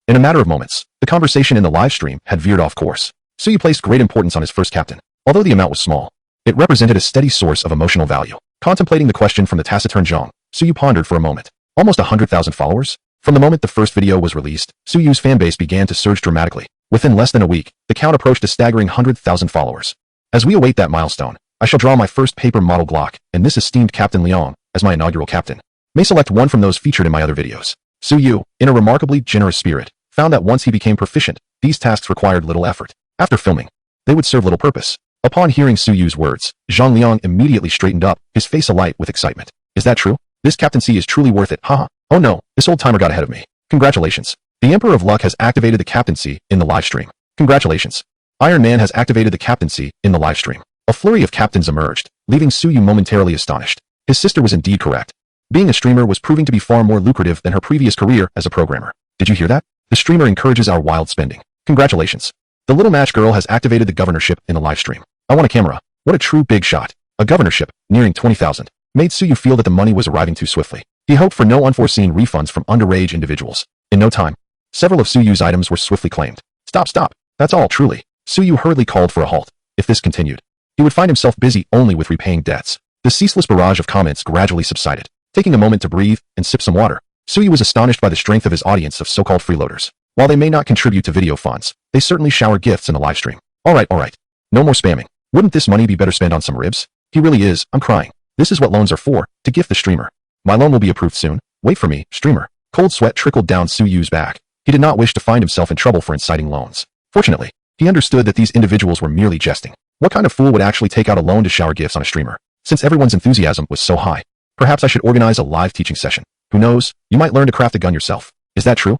In a matter of moments, the conversation in the live stream had veered off course. Suyu placed great importance on his first captain. Although the amount was small, it represented a steady source of emotional value. Contemplating the question from the taciturn Zhang, Suyu pondered for a moment. Almost 100,000 followers? From the moment the first video was released, Suyu's fanbase began to surge dramatically. Within less than a week, the count approached a staggering 100,000 followers. As we await that milestone, I shall draw my first paper model Glock, and this esteemed Captain Liang, as my inaugural captain. May select one from those featured in my other videos. Suyu, in a remarkably generous spirit, found that once he became proficient, these tasks required little effort. After filming, they would serve little purpose. Upon hearing Suyu's words, Zhang Liang immediately straightened up, his face alight with excitement. Is that true? This captaincy is truly worth it, haha. Oh no, this old timer got ahead of me. Congratulations. The Emperor of Luck has activated the captaincy in the live stream. Congratulations. Iron Man has activated the captaincy in the live stream. A flurry of captains emerged, leaving Suyu momentarily astonished. His sister was indeed correct. Being a streamer was proving to be far more lucrative than her previous career as a programmer. Did you hear that? The streamer encourages our wild spending. Congratulations. The little match girl has activated the governorship in the live stream. I want a camera. What a true big shot. A governorship, nearing 20,000, made Suyu feel that the money was arriving too swiftly. He hoped for no unforeseen refunds from underage individuals. In no time, several of Suyu's items were swiftly claimed. Stop. That's all, truly. Suyu hurriedly called for a halt. If this continued, he would find himself busy only with repaying debts. The ceaseless barrage of comments gradually subsided. Taking a moment to breathe and sip some water, Suyu was astonished by the strength of his audience of so-called freeloaders. While they may not contribute to video funds, they certainly shower gifts in the live stream. All right. No more spamming. Wouldn't this money be better spent on some ribs? He really is. I'm crying. This is what loans are for, to gift the streamer. My loan will be approved soon. Wait for me, streamer. Cold sweat trickled down Suyu's back. He did not wish to find himself in trouble for inciting loans. Fortunately, he understood that these individuals were merely jesting. What kind of fool would actually take out a loan to shower gifts on a streamer? Since everyone's enthusiasm was so high, perhaps I should organize a live teaching session. Who knows, you might learn to craft a gun yourself. Is that true?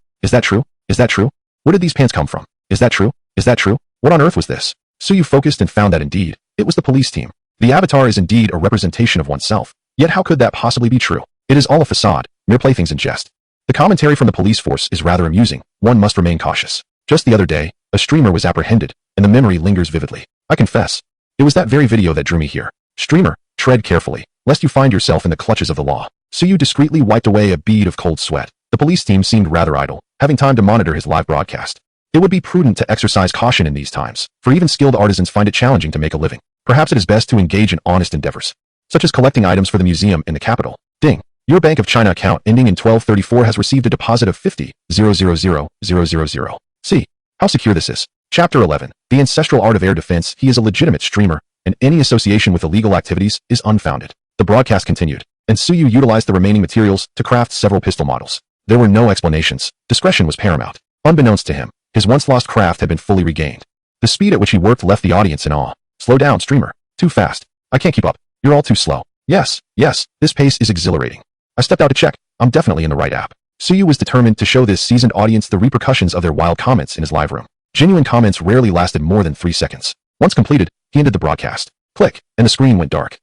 Where did these pants come from? Is that true? What on earth was this? Suyu focused and found that indeed, it was the police team. The avatar is indeed a representation of oneself. Yet how could that possibly be true? It is all a facade, mere playthings in jest. The commentary from the police force is rather amusing. One must remain cautious. Just the other day, a streamer was apprehended, and the memory lingers vividly. I confess, it was that very video that drew me here. Streamer, tread carefully, lest you find yourself in the clutches of the law. Suyu discreetly wiped away a bead of cold sweat. The police team seemed rather idle, having time to monitor his live broadcast. It would be prudent to exercise caution in these times, for even skilled artisans find it challenging to make a living. Perhaps it is best to engage in honest endeavors, such as collecting items for the museum in the capital. Ding. Your Bank of China account ending in 1234 has received a deposit of 50,000,000. See how secure this is. Chapter 11. The ancestral art of air defense. He is a legitimate streamer, and any association with illegal activities is unfounded. The broadcast continued, and Suyu utilized the remaining materials to craft several pistol models. There were no explanations. Discretion was paramount. Unbeknownst to him, his once lost craft had been fully regained. The speed at which he worked left the audience in awe. Slow down, streamer. Too fast. I can't keep up. You're all too slow. Yes, this pace is exhilarating. I stepped out to check. I'm definitely in the right app. Suyu was determined to show this seasoned audience the repercussions of their wild comments in his live room. Genuine comments rarely lasted more than 3 seconds. Once completed, he ended the broadcast. Click, and the screen went dark.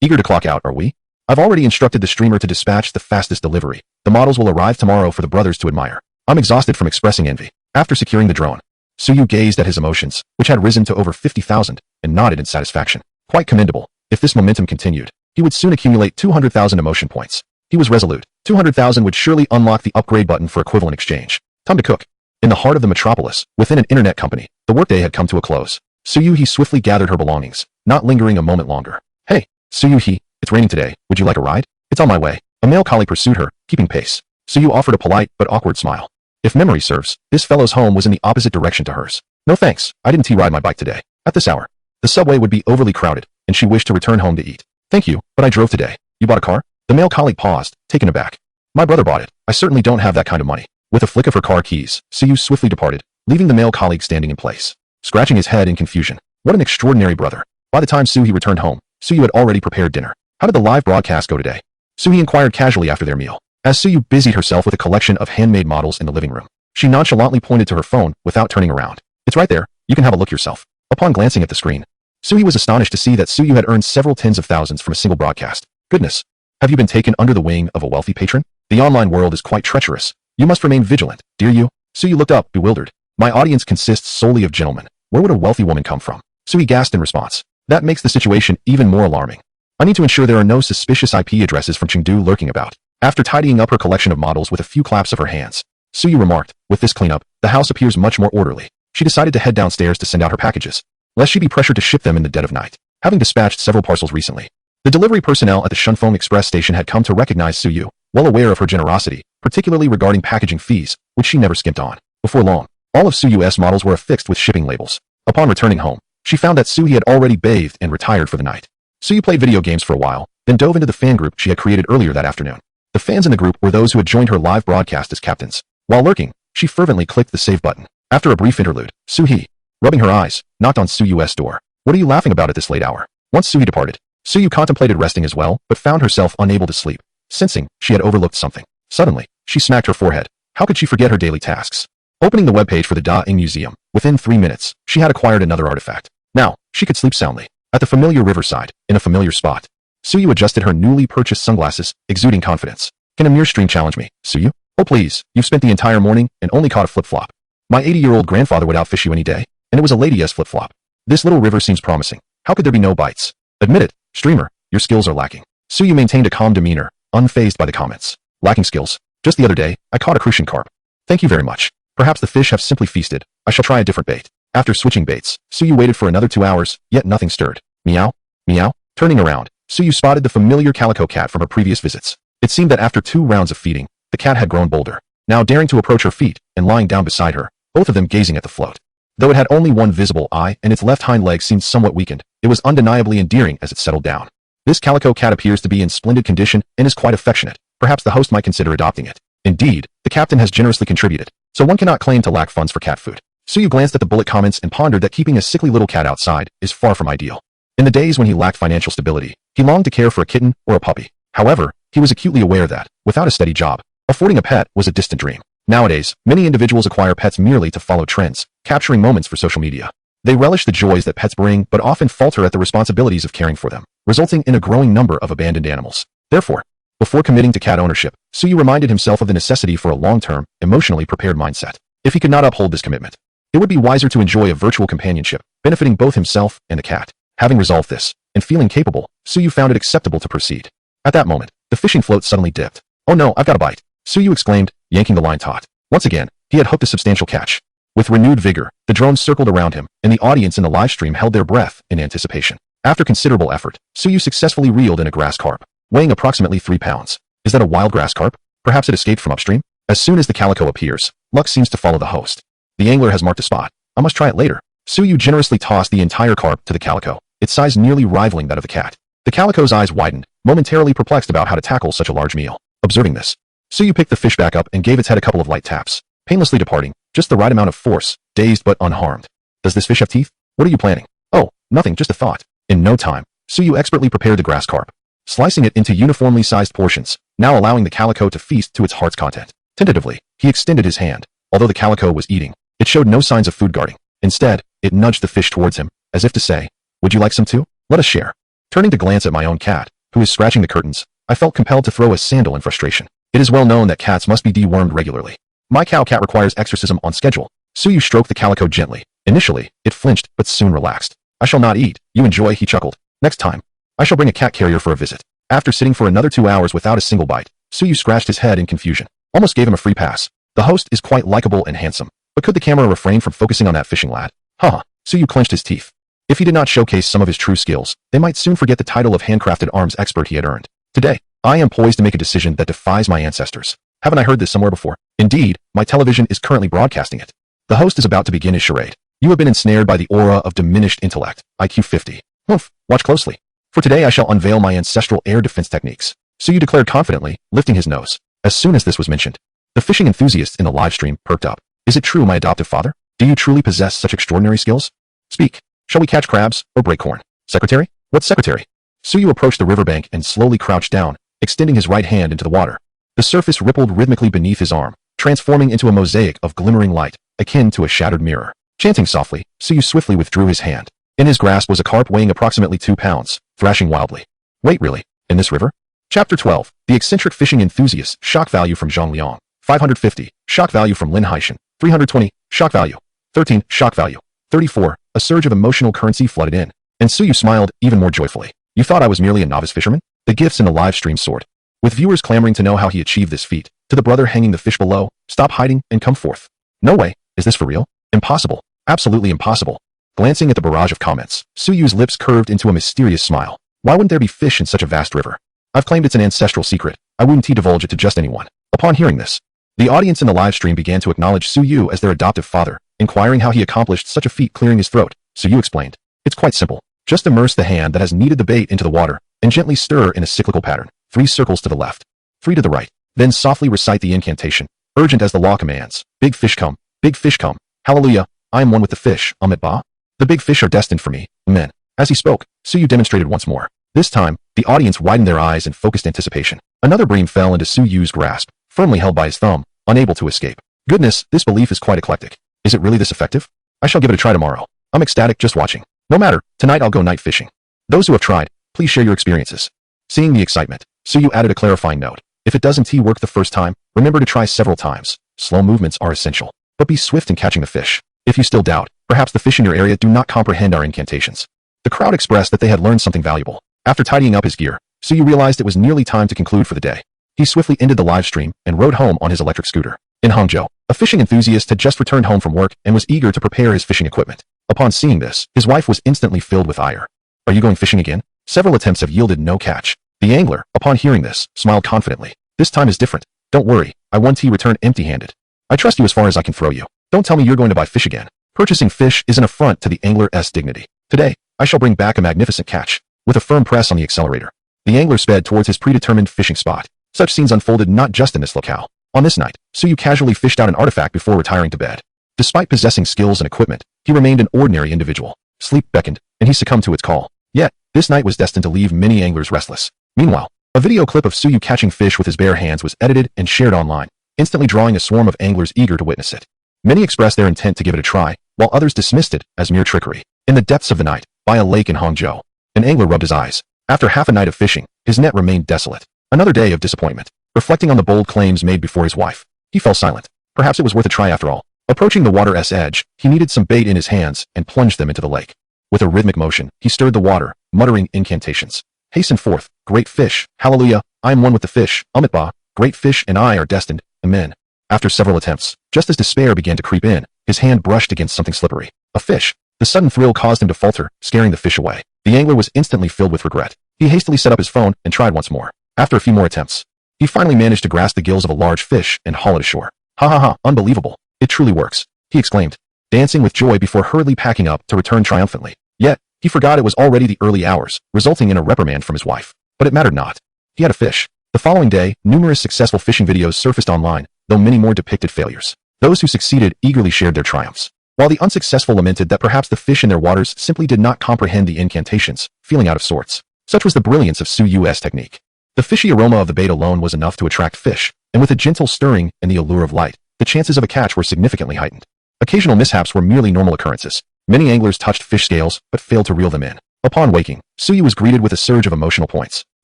Eager to clock out, are we? I've already instructed the streamer to dispatch the fastest delivery. The models will arrive tomorrow for the brothers to admire. I'm exhausted from expressing envy. After securing the drone, Suyu gazed at his emotions, which had risen to over 50,000, and nodded in satisfaction. Quite commendable. If this momentum continued, he would soon accumulate 200,000 emotion points. He was resolute. 200,000 would surely unlock the upgrade button for equivalent exchange. Time to cook. In the heart of the metropolis, within an internet company, the workday had come to a close. Suyu swiftly gathered her belongings, not lingering a moment longer. Hey, Suyu, it's raining today. Would you like a ride? It's on my way. A male colleague pursued her, keeping pace. Suyu offered a polite but awkward smile. If memory serves, this fellow's home was in the opposite direction to hers. No thanks, I didn't ride my bike today. At this hour, the subway would be overly crowded, and she wished to return home to eat. Thank you, but I drove today. You bought a car? The male colleague paused, taken aback. My brother bought it. I certainly don't have that kind of money. With a flick of her car keys, Suyu swiftly departed, leaving the male colleague standing in place, scratching his head in confusion. What an extraordinary brother. By the time Suyu returned home, Suyu had already prepared dinner. How did the live broadcast go today? Suyu inquired casually after their meal. As Suyu busied herself with a collection of handmade models in the living room, she nonchalantly pointed to her phone without turning around. It's right there. You can have a look yourself. Upon glancing at the screen, Suyu was astonished to see that Suyu had earned several tens of thousands from a single broadcast. Goodness. Have you been taken under the wing of a wealthy patron? The online world is quite treacherous. You must remain vigilant, dear you. Suyu looked up, bewildered. My audience consists solely of gentlemen. Where would a wealthy woman come from? Suyu gasped in response. That makes the situation even more alarming. I need to ensure there are no suspicious IP addresses from Chengdu lurking about. After tidying up her collection of models with a few claps of her hands, Suyu remarked, with this cleanup, the house appears much more orderly. She decided to head downstairs to send out her packages, lest she be pressured to ship them in the dead of night. Having dispatched several parcels recently, the delivery personnel at the Shunfeng Express station had come to recognize Suyu, well aware of her generosity, particularly regarding packaging fees, which she never skimped on. Before long, all of Suyu's models were affixed with shipping labels. Upon returning home, she found that Suyu had already bathed and retired for the night. Suyu played video games for a while, then dove into the fan group she had created earlier that afternoon. The fans in the group were those who had joined her live broadcast as captains. While lurking, she fervently clicked the save button. After a brief interlude, Suyu, rubbing her eyes, knocked on Suyu's door. What are you laughing about at this late hour? Once Suyu departed, Suyu contemplated resting as well, but found herself unable to sleep, sensing she had overlooked something. Suddenly, she smacked her forehead. How could she forget her daily tasks? Opening the webpage for the Da Ying Museum, within 3 minutes, she had acquired another artifact. Now, she could sleep soundly. At the familiar riverside, in a familiar spot, Suyu adjusted her newly purchased sunglasses, exuding confidence. Can a mere stream challenge me, Suyu? Oh please, you've spent the entire morning and only caught a flip-flop. My 80-year-old grandfather would outfish you any day, and it was a lady-s flip-flop. This little river seems promising. How could there be no bites? Admit it, streamer, your skills are lacking. Suyu maintained a calm demeanor, unfazed by the comments. Lacking skills? Just the other day, I caught a crucian carp. Thank you very much. Perhaps the fish have simply feasted. I shall try a different bait. After switching baits, Suyu waited for another 2 hours, yet nothing stirred. Meow? Meow? Turning around, Suyu spotted the familiar calico cat from her previous visits. It seemed that after 2 rounds of feeding, the cat had grown bolder, now daring to approach her feet and lying down beside her, both of them gazing at the float. Though it had only one visible eye and its left hind leg seemed somewhat weakened, it was undeniably endearing as it settled down. This calico cat appears to be in splendid condition and is quite affectionate. Perhaps the host might consider adopting it. Indeed, the captain has generously contributed, so one cannot claim to lack funds for cat food. Suyu glanced at the bullet comments and pondered that keeping a sickly little cat outside is far from ideal. In the days when he lacked financial stability, he longed to care for a kitten or a puppy. However, he was acutely aware that, without a steady job, affording a pet was a distant dream. Nowadays, many individuals acquire pets merely to follow trends, capturing moments for social media. They relish the joys that pets bring but often falter at the responsibilities of caring for them, resulting in a growing number of abandoned animals. Therefore, before committing to cat ownership, Suyu reminded himself of the necessity for a long-term, emotionally prepared mindset. If he could not uphold this commitment, it would be wiser to enjoy a virtual companionship, benefiting both himself and the cat. Having resolved this, and feeling capable, Suyu found it acceptable to proceed. At that moment, the fishing float suddenly dipped. Oh no, I've got a bite! Suyu exclaimed, yanking the line taut. Once again, he had hooked a substantial catch. With renewed vigor, the drone circled around him, and the audience in the live stream held their breath in anticipation. After considerable effort, Suyu successfully reeled in a grass carp, weighing approximately 3 pounds. Is that a wild grass carp? Perhaps it escaped from upstream? As soon as the calico appears, luck seems to follow the host. The angler has marked a spot. I must try it later. Suyu generously tossed the entire carp to the calico, its size nearly rivaling that of the cat. The calico's eyes widened, momentarily perplexed about how to tackle such a large meal. Observing this, Suyu picked the fish back up and gave its head a couple of light taps, painlessly departing, just the right amount of force, dazed but unharmed. Does this fish have teeth? What are you planning? Oh, nothing, just a thought. In no time, Suyu expertly prepared the grass carp, slicing it into uniformly sized portions, now allowing the calico to feast to its heart's content. Tentatively, he extended his hand. Although the calico was eating, it showed no signs of food guarding. Instead, it nudged the fish towards him, as if to say, would you like some too? Let us share. Turning to glance at my own cat, who is scratching the curtains, I felt compelled to throw a sandal in frustration. It is well known that cats must be dewormed regularly. My cow cat requires exorcism on schedule. Suyu stroked the calico gently. Initially, it flinched, but soon relaxed. I shall not eat. You enjoy, he chuckled. Next time, I shall bring a cat carrier for a visit. After sitting for another 2 hours without a single bite, Suyu scratched his head in confusion. Almost gave him a free pass. The host is quite likable and handsome. But could the camera refrain from focusing on that fishing lad? Haha. Suyu clenched his teeth. If he did not showcase some of his true skills, they might soon forget the title of handcrafted arms expert he had earned. Today, I am poised to make a decision that defies my ancestors. Haven't I heard this somewhere before? Indeed, my television is currently broadcasting it. The host is about to begin his charade. You have been ensnared by the aura of diminished intellect, IQ 50. Humph, watch closely. For today I shall unveil my ancestral air defense techniques. Suyu declared confidently, lifting his nose. As soon as this was mentioned, the fishing enthusiasts in the live stream perked up. Is it true, my adoptive father? Do you truly possess such extraordinary skills? Speak. Shall we catch crabs or break corn? Secretary? What secretary? Suyu approached the riverbank and slowly crouched down, extending his right hand into the water. The surface rippled rhythmically beneath his arm, transforming into a mosaic of glimmering light, akin to a shattered mirror. Chanting softly, Suyu swiftly withdrew his hand. In his grasp was a carp weighing approximately 2 pounds, thrashing wildly. Wait, really? In this river? Chapter 12. The eccentric fishing enthusiast. Shock value from Zhang Liang. 550. Shock value from Lin Haishan. 320. Shock value. 13. Shock value. 34. A surge of emotional currency flooded in, and Suyu smiled even more joyfully. You thought I was merely a novice fisherman? The gifts in the live stream soared, with viewers clamoring to know how he achieved this feat. To the brother hanging the fish below, stop hiding and come forth. No way. Is this for real? Impossible. Absolutely impossible. Glancing at the barrage of comments, Suyu's lips curved into a mysterious smile. Why wouldn't there be fish in such a vast river? I've claimed it's an ancestral secret. I wouldn't divulge it to just anyone. Upon hearing this, the audience in the live stream began to acknowledge Suyu as their adoptive father, inquiring how he accomplished such a feat clearing his throat. Suyu explained. It's quite simple. Just immerse the hand that has kneaded the bait into the water, and gently stir in a cyclical pattern. 3 circles to the left, 3 to the right. Then softly recite the incantation, urgent as the law commands. Big fish come, big fish come. Hallelujah, I am one with the fish, Amit Ba. The big fish are destined for me, amen. As he spoke, Suyu demonstrated once more. This time, the audience widened their eyes in focused anticipation. Another bream fell into Suyu's grasp, firmly held by his thumb, unable to escape. Goodness, this belief is quite eclectic. Is it really this effective? I shall give it a try tomorrow. I'm ecstatic just watching. No matter, tonight I'll go night fishing. Those who have tried, please share your experiences. Seeing the excitement, Suyu added a clarifying note. If it doesn't work the first time, remember to try several times. Slow movements are essential. but be swift in catching the fish. If you still doubt, perhaps the fish in your area do not comprehend our incantations. The crowd expressed that they had learned something valuable. After tidying up his gear, Suyu realized it was nearly time to conclude for the day. He swiftly ended the live stream and rode home on his electric scooter. In Hangzhou, a fishing enthusiast had just returned home from work and was eager to prepare his fishing equipment. Upon seeing this, his wife was instantly filled with ire. "Are you going fishing again?" Several attempts have yielded no catch. The angler, upon hearing this, smiled confidently. "This time is different. Don't worry, I won't return empty-handed. I trust you as far as I can throw you. Don't tell me you're going to buy fish again." Purchasing fish is an affront to the angler's dignity. "Today, I shall bring back a magnificent catch." With a firm press on the accelerator, the angler sped towards his predetermined fishing spot. Such scenes unfolded not just in this locale. On this night, Suyu casually fished out an artifact before retiring to bed. Despite possessing skills and equipment, he remained an ordinary individual. Sleep beckoned, and he succumbed to its call. Yet, this night was destined to leave many anglers restless. Meanwhile, a video clip of Suyu catching fish with his bare hands was edited and shared online, instantly drawing a swarm of anglers eager to witness it. Many expressed their intent to give it a try, while others dismissed it as mere trickery. In the depths of the night, by a lake in Hangzhou, an angler rubbed his eyes. After half a night of fishing, his net remained desolate. Another day of disappointment. Reflecting on the bold claims made before his wife, he fell silent. Perhaps it was worth a try after all. Approaching the water's edge, he needed some bait in his hands and plunged them into the lake. With a rhythmic motion, he stirred the water, muttering incantations. "Hasten forth, great fish, hallelujah, I am one with the fish, Amitba, great fish and I are destined, amen." After several attempts, just as despair began to creep in, his hand brushed against something slippery. A fish. The sudden thrill caused him to falter, scaring the fish away. The angler was instantly filled with regret. He hastily set up his phone and tried once more. After a few more attempts, he finally managed to grasp the gills of a large fish and haul it ashore. "Ha ha ha, unbelievable. It truly works," he exclaimed, dancing with joy before hurriedly packing up to return triumphantly. Yet, he forgot it was already the early hours, resulting in a reprimand from his wife. But it mattered not. He had a fish. The following day, numerous successful fishing videos surfaced online, though many more depicted failures. Those who succeeded eagerly shared their triumphs, while the unsuccessful lamented that perhaps the fish in their waters simply did not comprehend the incantations, feeling out of sorts. Such was the brilliance of Suyu's technique. The fishy aroma of the bait alone was enough to attract fish, and with a gentle stirring and the allure of light, the chances of a catch were significantly heightened. Occasional mishaps were merely normal occurrences. Many anglers touched fish scales, but failed to reel them in. Upon waking, Suyu was greeted with a surge of emotional points.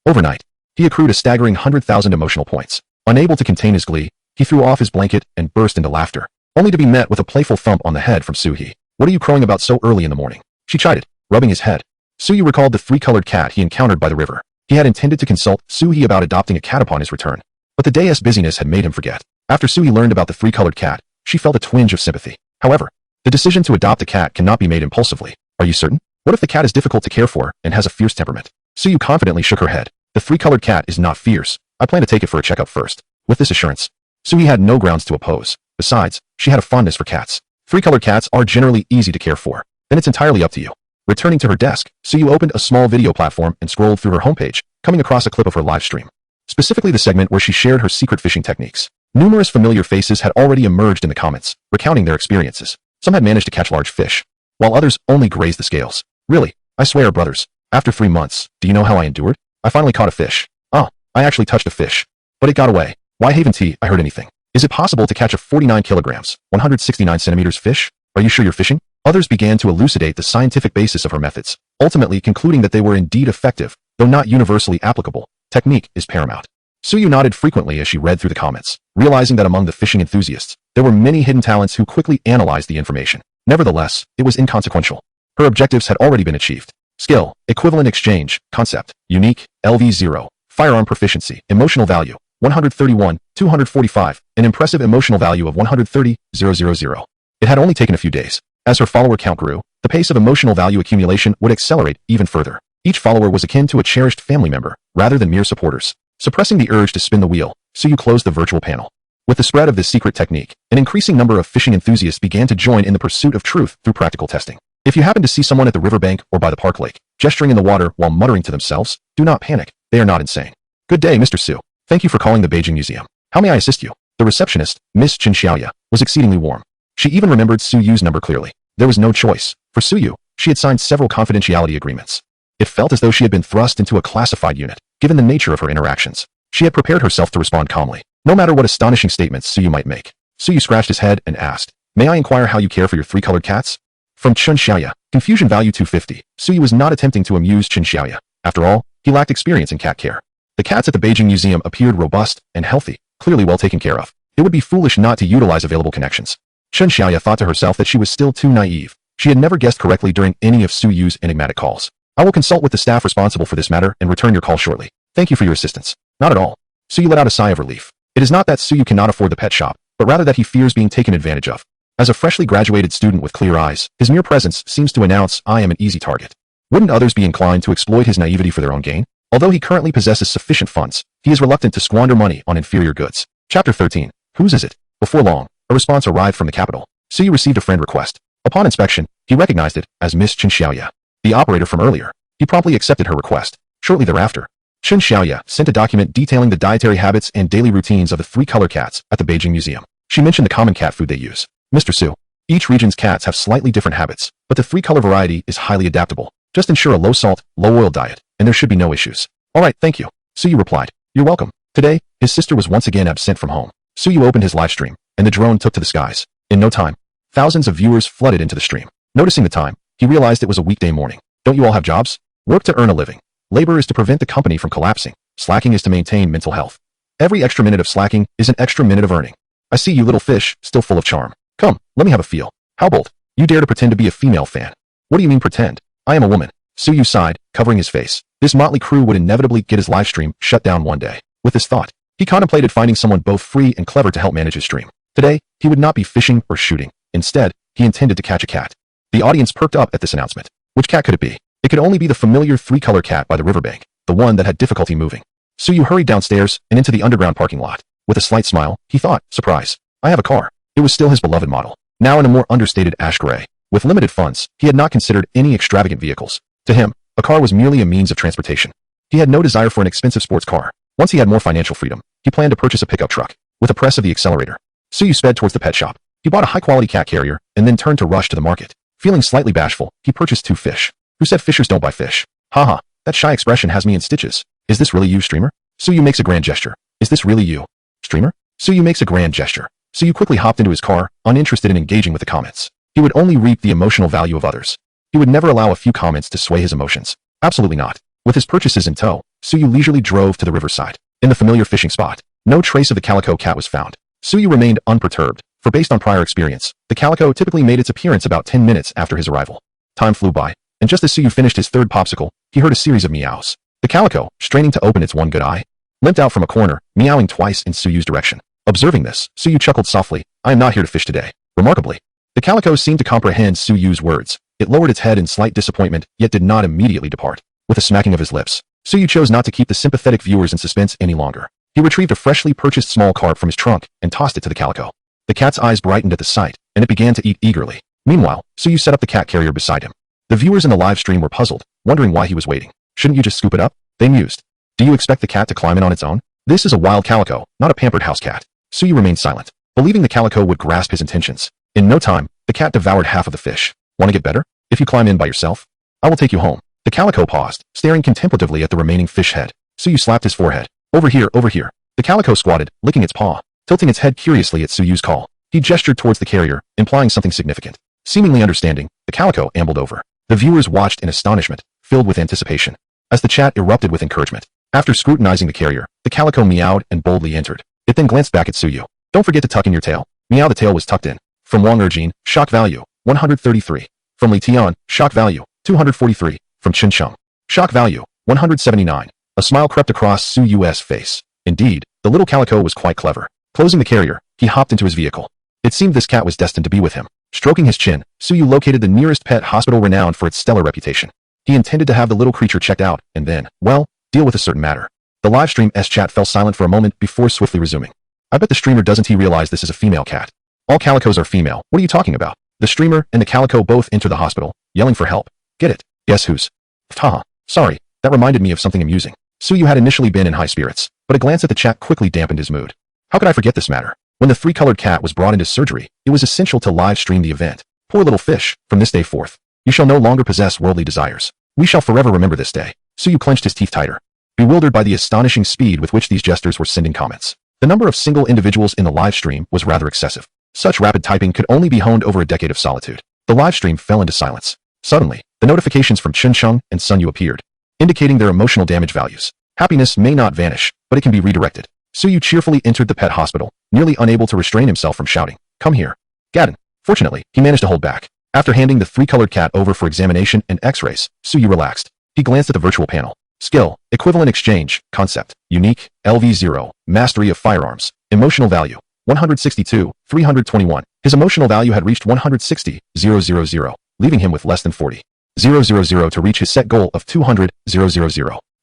Overnight, he accrued a staggering 100,000 emotional points. Unable to contain his glee, he threw off his blanket and burst into laughter, only to be met with a playful thump on the head from Suhi. "What are you crowing about so early in the morning?" she chided, rubbing his head. Suyu recalled the three-colored cat he encountered by the river. He had intended to consult Suhi about adopting a cat upon his return, but the day's busyness had made him forget. After Suhi learned about the three-colored cat, she felt a twinge of sympathy. However, the decision to adopt a cat cannot be made impulsively. "Are you certain? What if the cat is difficult to care for and has a fierce temperament?" Suyu confidently shook her head. "The three-colored cat is not fierce. I plan to take it for a checkup first." With this assurance, Suhi had no grounds to oppose. Besides, she had a fondness for cats. Three-colored cats are generally easy to care for. Then it's entirely up to you. Returning to her desk, Suyu opened a small video platform and scrolled through her homepage, coming across a clip of her live stream. Specifically the segment where she shared her secret fishing techniques. Numerous familiar faces had already emerged in the comments, recounting their experiences. Some had managed to catch large fish, while others only grazed the scales. "Really, I swear, brothers, after 3 months, do you know how I endured? I finally caught a fish. Oh, I actually touched a fish. But it got away. Why haven't I heard anything? Is it possible to catch a 49 kilograms, 169 centimeters fish? Are you sure you're fishing?" Others began to elucidate the scientific basis of her methods, ultimately concluding that they were indeed effective, though not universally applicable. Technique is paramount. Suyu nodded frequently as she read through the comments, realizing that among the fishing enthusiasts, there were many hidden talents who quickly analyzed the information. Nevertheless, it was inconsequential. Her objectives had already been achieved. Skill, equivalent exchange, concept, unique, LV0, firearm proficiency, emotional value, 131, 245, an impressive emotional value of 130,000. It had only taken a few days. As her follower count grew, the pace of emotional value accumulation would accelerate even further. Each follower was akin to a cherished family member, rather than mere supporters. Suppressing the urge to spin the wheel, Suyu closed the virtual panel. With the spread of this secret technique, an increasing number of fishing enthusiasts began to join in the pursuit of truth through practical testing. If you happen to see someone at the riverbank or by the park lake, gesturing in the water while muttering to themselves, do not panic. They are not insane. "Good day, Mr. Su. Thank you for calling the Beijing Museum. How may I assist you?" The receptionist, Miss Chen Xiaoya, was exceedingly warm. She even remembered Suyu's number clearly. There was no choice. For Suyu, she had signed several confidentiality agreements. It felt as though she had been thrust into a classified unit, given the nature of her interactions. She had prepared herself to respond calmly, no matter what astonishing statements Suyu might make. Suyu scratched his head and asked, "May I inquire how you care for your three-colored cats?" From Chen Xiaoya, confusion value 250, Suyu was not attempting to amuse Chen Xiaoya. After all, he lacked experience in cat care. The cats at the Beijing Museum appeared robust and healthy, clearly well taken care of. It would be foolish not to utilize available connections. Chen Xiaoya thought to herself that she was still too naive. She had never guessed correctly during any of Suyu's enigmatic calls. I will consult with the staff responsible for this matter and return your call shortly. Thank you for your assistance. Not at all. Suyu let out a sigh of relief. It is not that Suyu cannot afford the pet shop, but rather that he fears being taken advantage of. As a freshly graduated student with clear eyes, his mere presence seems to announce, I am an easy target. Wouldn't others be inclined to exploit his naivety for their own gain? Although he currently possesses sufficient funds, he is reluctant to squander money on inferior goods. Chapter 13. Whose is it? Before long, a response arrived from the capital. Suyu received a friend request. Upon inspection, he recognized it as Miss Chen Xiaoya, the operator from earlier. He promptly accepted her request. Shortly thereafter, Chen Xiaoya sent a document detailing the dietary habits and daily routines of the 3 color cats at the Beijing Museum. She mentioned the common cat food they use. Mr. Su, each region's cats have slightly different habits, but the 3 color variety is highly adaptable. Just ensure a low-salt, low-oil diet, and there should be no issues. All right, thank you. Suyu replied. You're welcome. Today, his sister was once again absent from home. Suyu opened his live stream, and the drone took to the skies. In no time, thousands of viewers flooded into the stream. Noticing the time, he realized it was a weekday morning. Don't you all have jobs? Work to earn a living. Labor is to prevent the company from collapsing. Slacking is to maintain mental health. Every extra minute of slacking is an extra minute of earning. I see you little fish, still full of charm. Come, let me have a feel. How bold. You dare to pretend to be a female fan. What do you mean pretend? I am a woman. Suyu sighed, covering his face. This motley crew would inevitably get his live stream shut down one day. With this thought, he contemplated finding someone both free and clever to help manage his stream. Today, he would not be fishing or shooting. Instead, he intended to catch a cat. The audience perked up at this announcement. Which cat could it be? It could only be the familiar 3-color cat by the riverbank, the one that had difficulty moving. Suyu hurried downstairs and into the underground parking lot. With a slight smile, he thought, surprise, I have a car. It was still his beloved model, now in a more understated ash gray. With limited funds, he had not considered any extravagant vehicles. To him, a car was merely a means of transportation. He had no desire for an expensive sports car. Once he had more financial freedom, he planned to purchase a pickup truck. With a press of the accelerator, Suyu sped towards the pet shop. He bought a high-quality cat carrier and then turned to rush to the market. Feeling slightly bashful, he purchased 2 fish. Who said fishers don't buy fish? Haha, that shy expression has me in stitches. Is this really you, streamer? Suyu makes a grand gesture. Is this really you, streamer? Suyu makes a grand gesture. Suyu quickly hopped into his car, uninterested in engaging with the comments. He would only reap the emotional value of others. He would never allow a few comments to sway his emotions. Absolutely not. With his purchases in tow, Suyu leisurely drove to the riverside. In the familiar fishing spot, no trace of the calico cat was found. Suyu remained unperturbed, for based on prior experience, the calico typically made its appearance about 10 minutes after his arrival. Time flew by, and just as Suyu finished his 3rd popsicle, he heard a series of meows. The calico, straining to open its one good eye, limped out from a corner, meowing twice in Suyu's direction. Observing this, Suyu chuckled softly, I am not here to fish today. Remarkably, the calico seemed to comprehend Suyu's words. It lowered its head in slight disappointment, yet did not immediately depart. With a smacking of his lips, Suyu chose not to keep the sympathetic viewers in suspense any longer. He retrieved a freshly purchased small carp from his trunk and tossed it to the calico. The cat's eyes brightened at the sight, and it began to eat eagerly. Meanwhile, Suyu set up the cat carrier beside him. The viewers in the live stream were puzzled, wondering why he was waiting. Shouldn't you just scoop it up? They mused. Do you expect the cat to climb in on its own? This is a wild calico, not a pampered house cat. Suyu remained silent, believing the calico would grasp his intentions. In no time, the cat devoured half of the fish. Want to get better? If you climb in by yourself, I will take you home. The calico paused, staring contemplatively at the remaining fish head. Suyu slapped his forehead. Over here, over here. The calico squatted, licking its paw, tilting its head curiously at Suyu's call. He gestured towards the carrier, implying something significant. Seemingly understanding, the calico ambled over. The viewers watched in astonishment, filled with anticipation, as the chat erupted with encouragement. After scrutinizing the carrier, the calico meowed and boldly entered. It then glanced back at Suyu. Don't forget to tuck in your tail. Meow, the tail was tucked in. From Wang Erjin, shock value, 133. From Li Tian, shock value, 243. From Chen Cheng, shock value, 179. A smile crept across Suyu's face. Indeed, the little calico was quite clever. Closing the carrier, he hopped into his vehicle. It seemed this cat was destined to be with him. Stroking his chin, Suyu located the nearest pet hospital renowned for its stellar reputation. He intended to have the little creature checked out, and then, well, deal with a certain matter. The livestream's chat fell silent for a moment before swiftly resuming. I bet the streamer doesn't he realize this is a female cat. All calicos are female. What are you talking about? The streamer and the calico both enter the hospital, yelling for help. Get it? Guess who's? Haha. Sorry, that reminded me of something amusing. Suyu had initially been in high spirits, but a glance at the chat quickly dampened his mood. How could I forget this matter? When the 3-colored cat was brought into surgery, it was essential to live stream the event. Poor little fish, from this day forth, you shall no longer possess worldly desires. We shall forever remember this day. Suyu clenched his teeth tighter, bewildered by the astonishing speed with which these jesters were sending comments. The number of single individuals in the live stream was rather excessive. Such rapid typing could only be honed over a decade of solitude. The live stream fell into silence. Suddenly, the notifications from Chen Cheng and Suyu appeared, indicating their emotional damage values. Happiness may not vanish, but it can be redirected. Suyu cheerfully entered the pet hospital, nearly unable to restrain himself from shouting, "Come here, Gaddon." Fortunately, he managed to hold back. After handing the three-colored cat over for examination and x-rays, Suyu relaxed. He glanced at the virtual panel. Skill, equivalent exchange, concept, unique, LV0, mastery of firearms, emotional value, 162, 321. His emotional value had reached 160,000, leaving him with less than 40,000 to reach his set goal of 200,000.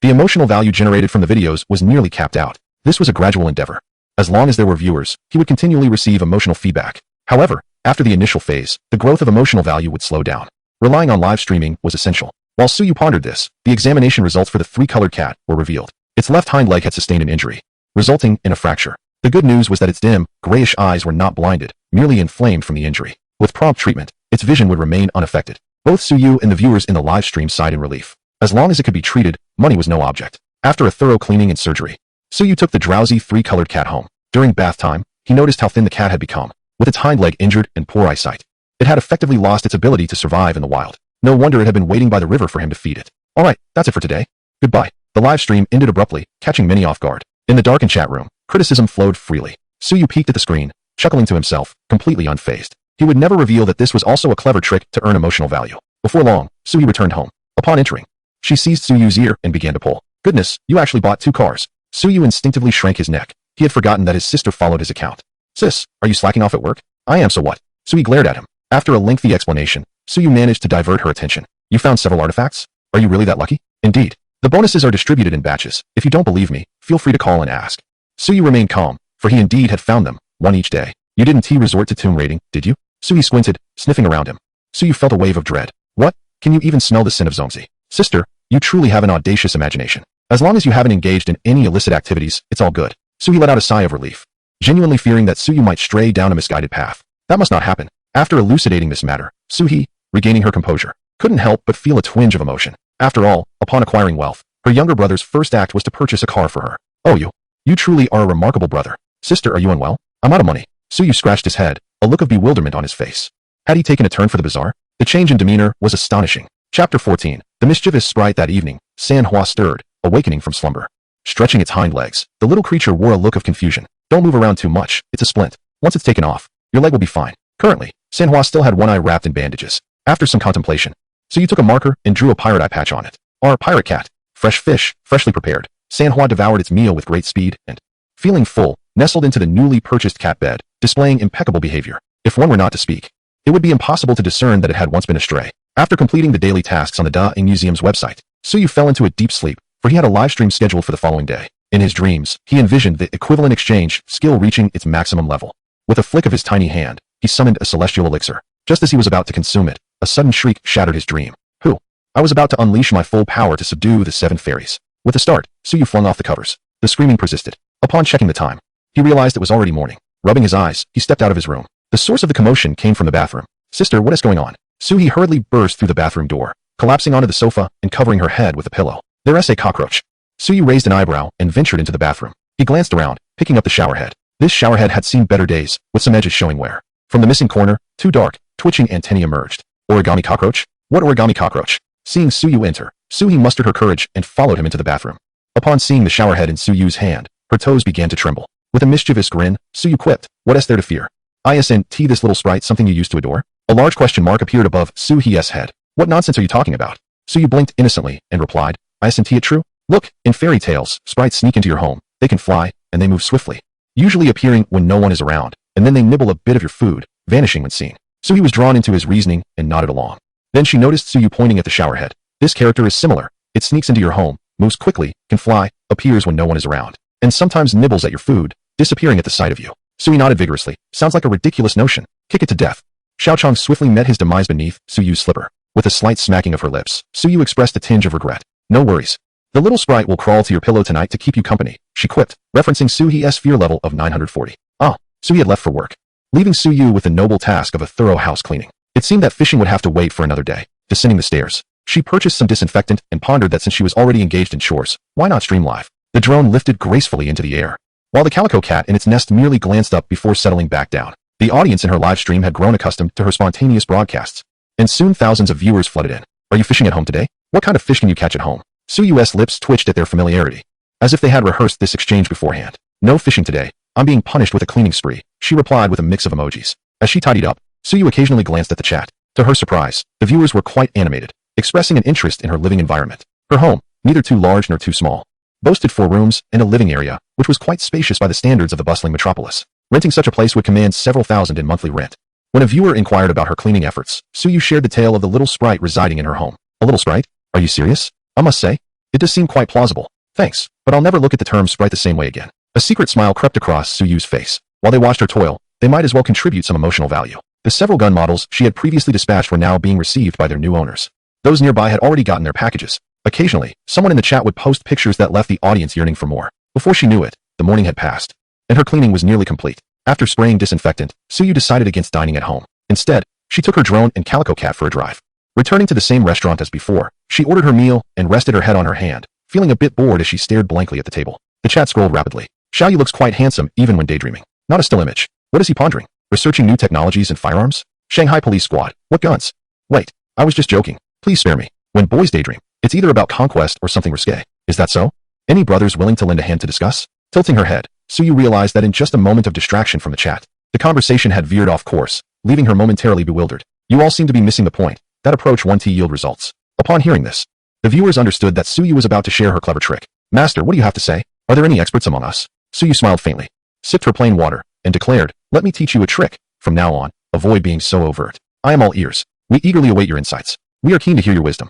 The emotional value generated from the videos was nearly capped out. This was a gradual endeavor. As long as there were viewers, he would continually receive emotional feedback. However, after the initial phase, the growth of emotional value would slow down. Relying on live streaming was essential. While Suyu pondered this, the examination results for the three-colored cat were revealed. Its left hind leg had sustained an injury, resulting in a fracture. The good news was that its dim, grayish eyes were not blinded, merely inflamed from the injury. With prompt treatment, its vision would remain unaffected. Both Suyu and the viewers in the live stream sighed in relief. As long as it could be treated, money was no object. After a thorough cleaning and surgery, Suyu took the drowsy three-colored cat home. During bath time, he noticed how thin the cat had become, with its hind leg injured and poor eyesight. It had effectively lost its ability to survive in the wild. No wonder it had been waiting by the river for him to feed it. Alright, that's it for today. Goodbye. The live stream ended abruptly, catching many off guard. In the darkened chat room, criticism flowed freely. Suyu peeked at the screen, chuckling to himself, completely unfazed. He would never reveal that this was also a clever trick to earn emotional value. Before long, Suyu returned home. Upon entering, she seized Suyu's ear and began to pull. Goodness, you actually bought 2 cars. Suyu instinctively shrank his neck. He had forgotten that his sister followed his account. Sis, are you slacking off at work? I am, so what? Suyu glared at him. After a lengthy explanation, Suyu managed to divert her attention. You found several artifacts? Are you really that lucky? Indeed. The bonuses are distributed in batches. If you don't believe me, feel free to call and ask. Suyu remained calm, for he indeed had found them, one each day. You didn't resort to tomb raiding, did you? Suyu squinted, sniffing around him. Suyu felt a wave of dread. What? Can you even smell the sin of Zongzi? Sister, you truly have an audacious imagination. As long as you haven't engaged in any illicit activities, it's all good. Suyu let out a sigh of relief, genuinely fearing that Suyu might stray down a misguided path. That must not happen. After elucidating this matter, Suhi, regaining her composure, couldn't help but feel a twinge of emotion. After all, upon acquiring wealth, her younger brother's first act was to purchase a car for her. Oh, you truly are a remarkable brother. Sister, are you unwell? I'm out of money. Suyu scratched his head, a look of bewilderment on his face. Had he taken a turn for the bizarre? The change in demeanor was astonishing. Chapter 14. The mischievous sprite that evening, Manhwa stirred, awakening from slumber. Stretching its hind legs, the little creature wore a look of confusion. Don't move around too much, it's a splint. Once it's taken off, your leg will be fine. Currently, Manhwa still had one eye wrapped in bandages. After some contemplation, Suyu took a marker and drew a pirate eye patch on it. Our pirate cat. Fresh fish, freshly prepared. Manhwa devoured its meal with great speed and, feeling full, nestled into the newly purchased cat bed, displaying impeccable behavior. If one were not to speak, it would be impossible to discern that it had once been astray. After completing the daily tasks on the Da-ing Museum's website, Suyu fell into a deep sleep, for he had a live stream scheduled for the following day. In his dreams, he envisioned the equivalent exchange skill reaching its maximum level. With a flick of his tiny hand, he summoned a celestial elixir. Just as he was about to consume it, a sudden shriek shattered his dream. Who? I was about to unleash my full power to subdue the 7 fairies. With a start, Suyu flung off the covers. The screaming persisted. Upon checking the time, he realized it was already morning. Rubbing his eyes, he stepped out of his room. The source of the commotion came from the bathroom. Sister, what is going on? Suyu hurriedly burst through the bathroom door, collapsing onto the sofa and covering her head with a pillow. There's a cockroach. Suyu raised an eyebrow and ventured into the bathroom. He glanced around, picking up the shower head. This shower head had seen better days, with some edges showing wear. From the missing corner, 2 dark, twitching antennae emerged. Origami cockroach? What origami cockroach? Seeing Suyu enter, Suhi mustered her courage and followed him into the bathroom. Upon seeing the shower head in Suyu's hand, her toes began to tremble. With a mischievous grin, Suyu quipped, what is there to fear? Isn't this little sprite something you used to adore? A large question mark appeared above Suhi's head. What nonsense are you talking about? Suyu blinked innocently and replied, isn't it true? Look, in fairy tales, sprites sneak into your home. They can fly, and they move swiftly, usually appearing when no one is around, and then they nibble a bit of your food, vanishing when seen. Suyu was drawn into his reasoning and nodded along. Then she noticed Suyu pointing at the shower head. This character is similar. It sneaks into your home, moves quickly, can fly, appears when no one is around, and sometimes nibbles at your food, disappearing at the sight of you. Suyu nodded vigorously. Sounds like a ridiculous notion. Kick it to death. Xiaochang swiftly met his demise beneath Suyu's slipper. With a slight smacking of her lips, Suyu expressed a tinge of regret. No worries. The little sprite will crawl to your pillow tonight to keep you company, she quipped, referencing Suhi's fear level of 940. Suyu had left for work, leaving Suyu with the noble task of a thorough house cleaning. It seemed that fishing would have to wait for another day. Descending the stairs, she purchased some disinfectant and pondered that since she was already engaged in chores, why not stream live? The drone lifted gracefully into the air, while the calico cat in its nest merely glanced up before settling back down. The audience in her live stream had grown accustomed to her spontaneous broadcasts, and soon thousands of viewers flooded in. Are you fishing at home today? What kind of fish can you catch at home? Suyu's lips twitched at their familiarity, as if they had rehearsed this exchange beforehand. No fishing today. I'm being punished with a cleaning spree, she replied with a mix of emojis. As she tidied up, Suyu occasionally glanced at the chat. To her surprise, the viewers were quite animated, expressing an interest in her living environment. Her home, neither too large nor too small, boasted 4 rooms and a living area, which was quite spacious by the standards of the bustling metropolis. Renting such a place would command several thousand in monthly rent. When a viewer inquired about her cleaning efforts, Suyu shared the tale of the little sprite residing in her home. A little sprite? Are you serious? I must say, it does seem quite plausible. Thanks, but I'll never look at the term sprite the same way again. A secret smile crept across Suyu's face. While they watched her toil, they might as well contribute some emotional value. The several gun models she had previously dispatched were now being received by their new owners. Those nearby had already gotten their packages. Occasionally, someone in the chat would post pictures that left the audience yearning for more. Before she knew it, the morning had passed, and her cleaning was nearly complete. After spraying disinfectant, Suyu decided against dining at home. Instead, she took her drone and calico cat for a drive. Returning to the same restaurant as before, she ordered her meal and rested her head on her hand, feeling a bit bored as she stared blankly at the table. The chat scrolled rapidly. Xiaoyu looks quite handsome even when daydreaming. Not a still image. What is he pondering? Researching new technologies and firearms? Shanghai Police Squad. What guns? Wait, I was just joking. Please spare me. When boys daydream, it's either about conquest or something risque. Is that so? Any brothers willing to lend a hand to discuss? Tilting her head, Suyu realized that in just a moment of distraction from the chat, the conversation had veered off course, leaving her momentarily bewildered. You all seem to be missing the point. That approach won't yield results. Upon hearing this, the viewers understood that Suyu was about to share her clever trick. Master, what do you have to say? Are there any experts among us? Suyu smiled faintly, sipped her plain water, and declared, let me teach you a trick. From now on, avoid being so overt. I am all ears. We eagerly await your insights. We are keen to hear your wisdom.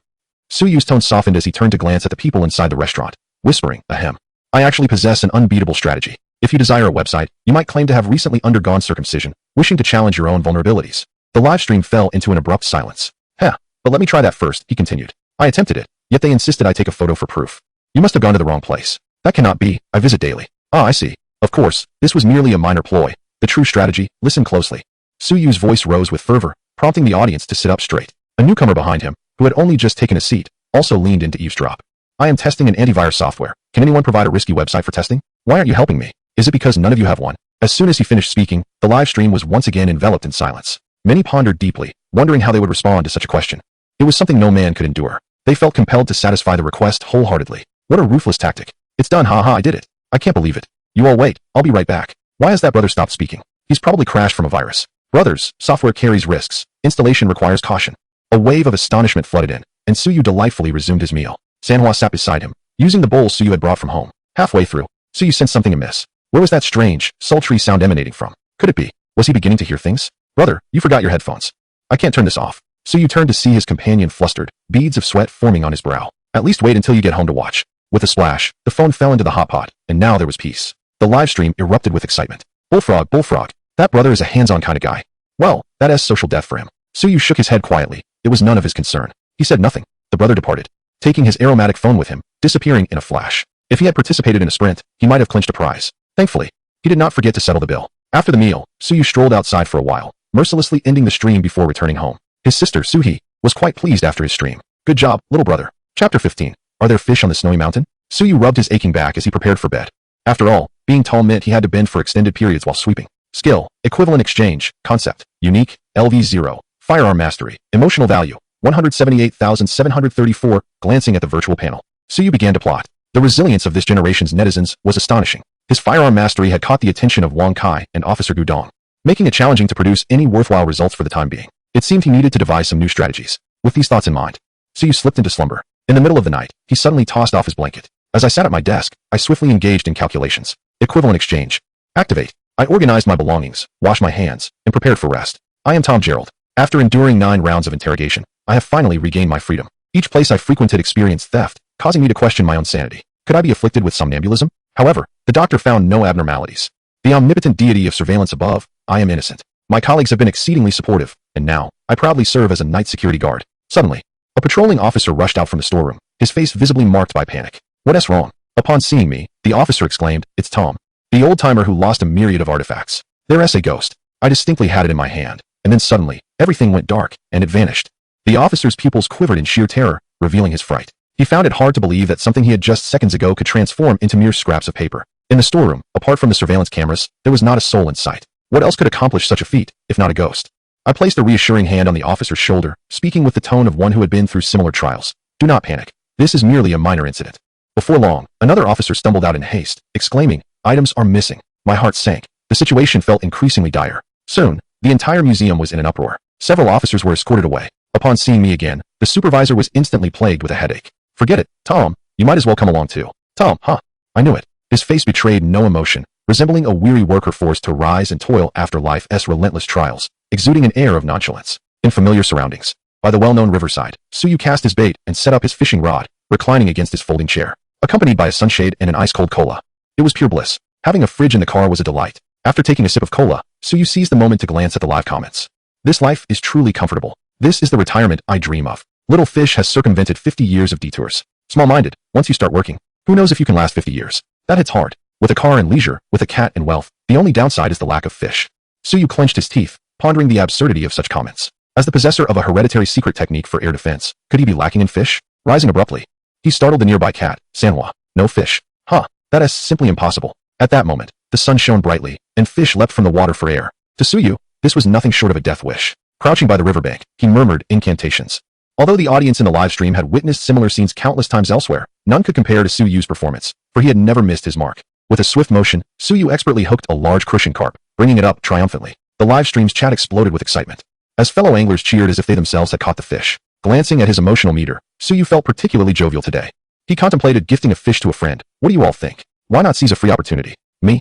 Suyu's tone softened as he turned to glance at the people inside the restaurant, whispering, ahem. I actually possess an unbeatable strategy. If you desire a website, you might claim to have recently undergone circumcision, wishing to challenge your own vulnerabilities. The live stream fell into an abrupt silence. Heh, but let me try that first, he continued. I attempted it, yet they insisted I take a photo for proof. You must have gone to the wrong place. That cannot be, I visit daily. Ah, I see. Of course, this was merely a minor ploy. The true strategy, listen closely. Suyu's voice rose with fervor, prompting the audience to sit up straight. A newcomer behind him, who had only just taken a seat, also leaned in to eavesdrop. I am testing an antivirus software. Can anyone provide a risky website for testing? Why aren't you helping me? Is it because none of you have one? As soon as he finished speaking, the live stream was once again enveloped in silence. Many pondered deeply, wondering how they would respond to such a question. It was something no man could endure. They felt compelled to satisfy the request wholeheartedly. What a ruthless tactic. It's done, haha, I did it. I can't believe it. You all wait, I'll be right back. Why has that brother stopped speaking? He's probably crashed from a virus. Brothers, software carries risks. Installation requires caution. A wave of astonishment flooded in, and Suyu delightfully resumed his meal. Manhwa sat beside him, using the bowl Suyu had brought from home. Halfway through, Suyu sensed something amiss. Where was that strange, sultry sound emanating from? Could it be? Was he beginning to hear things? Brother, you forgot your headphones. I can't turn this off. Suyu turned to see his companion flustered, beads of sweat forming on his brow. At least wait until you get home to watch. With a splash, the phone fell into the hot pot, and now there was peace. The live stream erupted with excitement. Bullfrog, bullfrog. That brother is a hands-on kind of guy. Well, that is social death for him. Suyu shook his head quietly. It was none of his concern. He said nothing. The brother departed, taking his aromatic phone with him, disappearing in a flash. If he had participated in a sprint, he might have clinched a prize. Thankfully, he did not forget to settle the bill. After the meal, Suyu strolled outside for a while, mercilessly ending the stream before returning home. His sister, Suhee, was quite pleased after his stream. Good job, little brother. Chapter 15. Are there fish on the snowy mountain? Suyu rubbed his aching back as he prepared for bed. After all, being tall meant he had to bend for extended periods while sweeping. Skill, equivalent exchange, concept, unique, LV0, firearm mastery, emotional value, 178,734, glancing at the virtual panel. Suyu began to plot. The resilience of this generation's netizens was astonishing. His firearm mastery had caught the attention of Wang Kai and Officer Gudong, making it challenging to produce any worthwhile results for the time being. It seemed he needed to devise some new strategies. With these thoughts in mind, Suyu slipped into slumber. In the middle of the night, he suddenly tossed off his blanket. As I sat at my desk, I swiftly engaged in calculations. Equivalent exchange. Activate. I organized my belongings, washed my hands, and prepared for rest. I am Tom Gerald. After enduring 9 rounds of interrogation, I have finally regained my freedom. Each place I frequented experienced theft, causing me to question my own sanity. Could I be afflicted with somnambulism? However, the doctor found no abnormalities. The omnipotent deity of surveillance above, I am innocent. My colleagues have been exceedingly supportive, and now, I proudly serve as a night security guard. Suddenly, a patrolling officer rushed out from the storeroom, his face visibly marked by panic. What's wrong? Upon seeing me, the officer exclaimed, it's Tom, the old-timer who lost a myriad of artifacts. There's a ghost. I distinctly had it in my hand, and then suddenly, everything went dark, and it vanished. The officer's pupils quivered in sheer terror, revealing his fright. He found it hard to believe that something he had just seconds ago could transform into mere scraps of paper. In the storeroom, apart from the surveillance cameras, there was not a soul in sight. What else could accomplish such a feat, if not a ghost? I placed a reassuring hand on the officer's shoulder, speaking with the tone of one who had been through similar trials. Do not panic. This is merely a minor incident. Before long, another officer stumbled out in haste, exclaiming, items are missing. My heart sank. The situation felt increasingly dire. Soon, The entire museum was in an uproar. Several officers were escorted away. Upon seeing me again, the supervisor was instantly plagued with a headache. Forget it, Tom. You might as well come along too. Tom, huh? I knew it. His face betrayed no emotion, resembling a weary worker forced to rise and toil after life's relentless trials, exuding an air of nonchalance. In familiar surroundings, by the well-known riverside, Suyu cast his bait and set up his fishing rod, reclining against his folding chair, accompanied by a sunshade and an ice-cold cola. It was pure bliss. Having a fridge in the car was a delight. After taking a sip of cola, Suyu seized the moment to glance at the live comments. This life is truly comfortable. This is the retirement I dream of. Little fish has circumvented 50 years of detours. Small-minded, once you start working, who knows if you can last 50 years. That hits hard. With a car and leisure, with a cat and wealth, the only downside is the lack of fish. Suyu clenched his teeth, pondering the absurdity of such comments. As the possessor of a hereditary secret technique for air defense, could he be lacking in fish? Rising abruptly, he startled the nearby cat, Manhwa. No fish. Huh, that is simply impossible. At that moment, the sun shone brightly, and fish leapt from the water for air. To Suyu, this was nothing short of a death wish. Crouching by the riverbank, he murmured incantations. Although the audience in the live stream had witnessed similar scenes countless times elsewhere, none could compare to Suyu's performance, for he had never missed his mark. With a swift motion, Suyu expertly hooked a large crucian carp, bringing it up triumphantly. The live stream's chat exploded with excitement, as fellow anglers cheered as if they themselves had caught the fish. Glancing at his emotional meter, Suyu felt particularly jovial today. He contemplated gifting a fish to a friend. What do you all think? Why not seize a free opportunity? Me.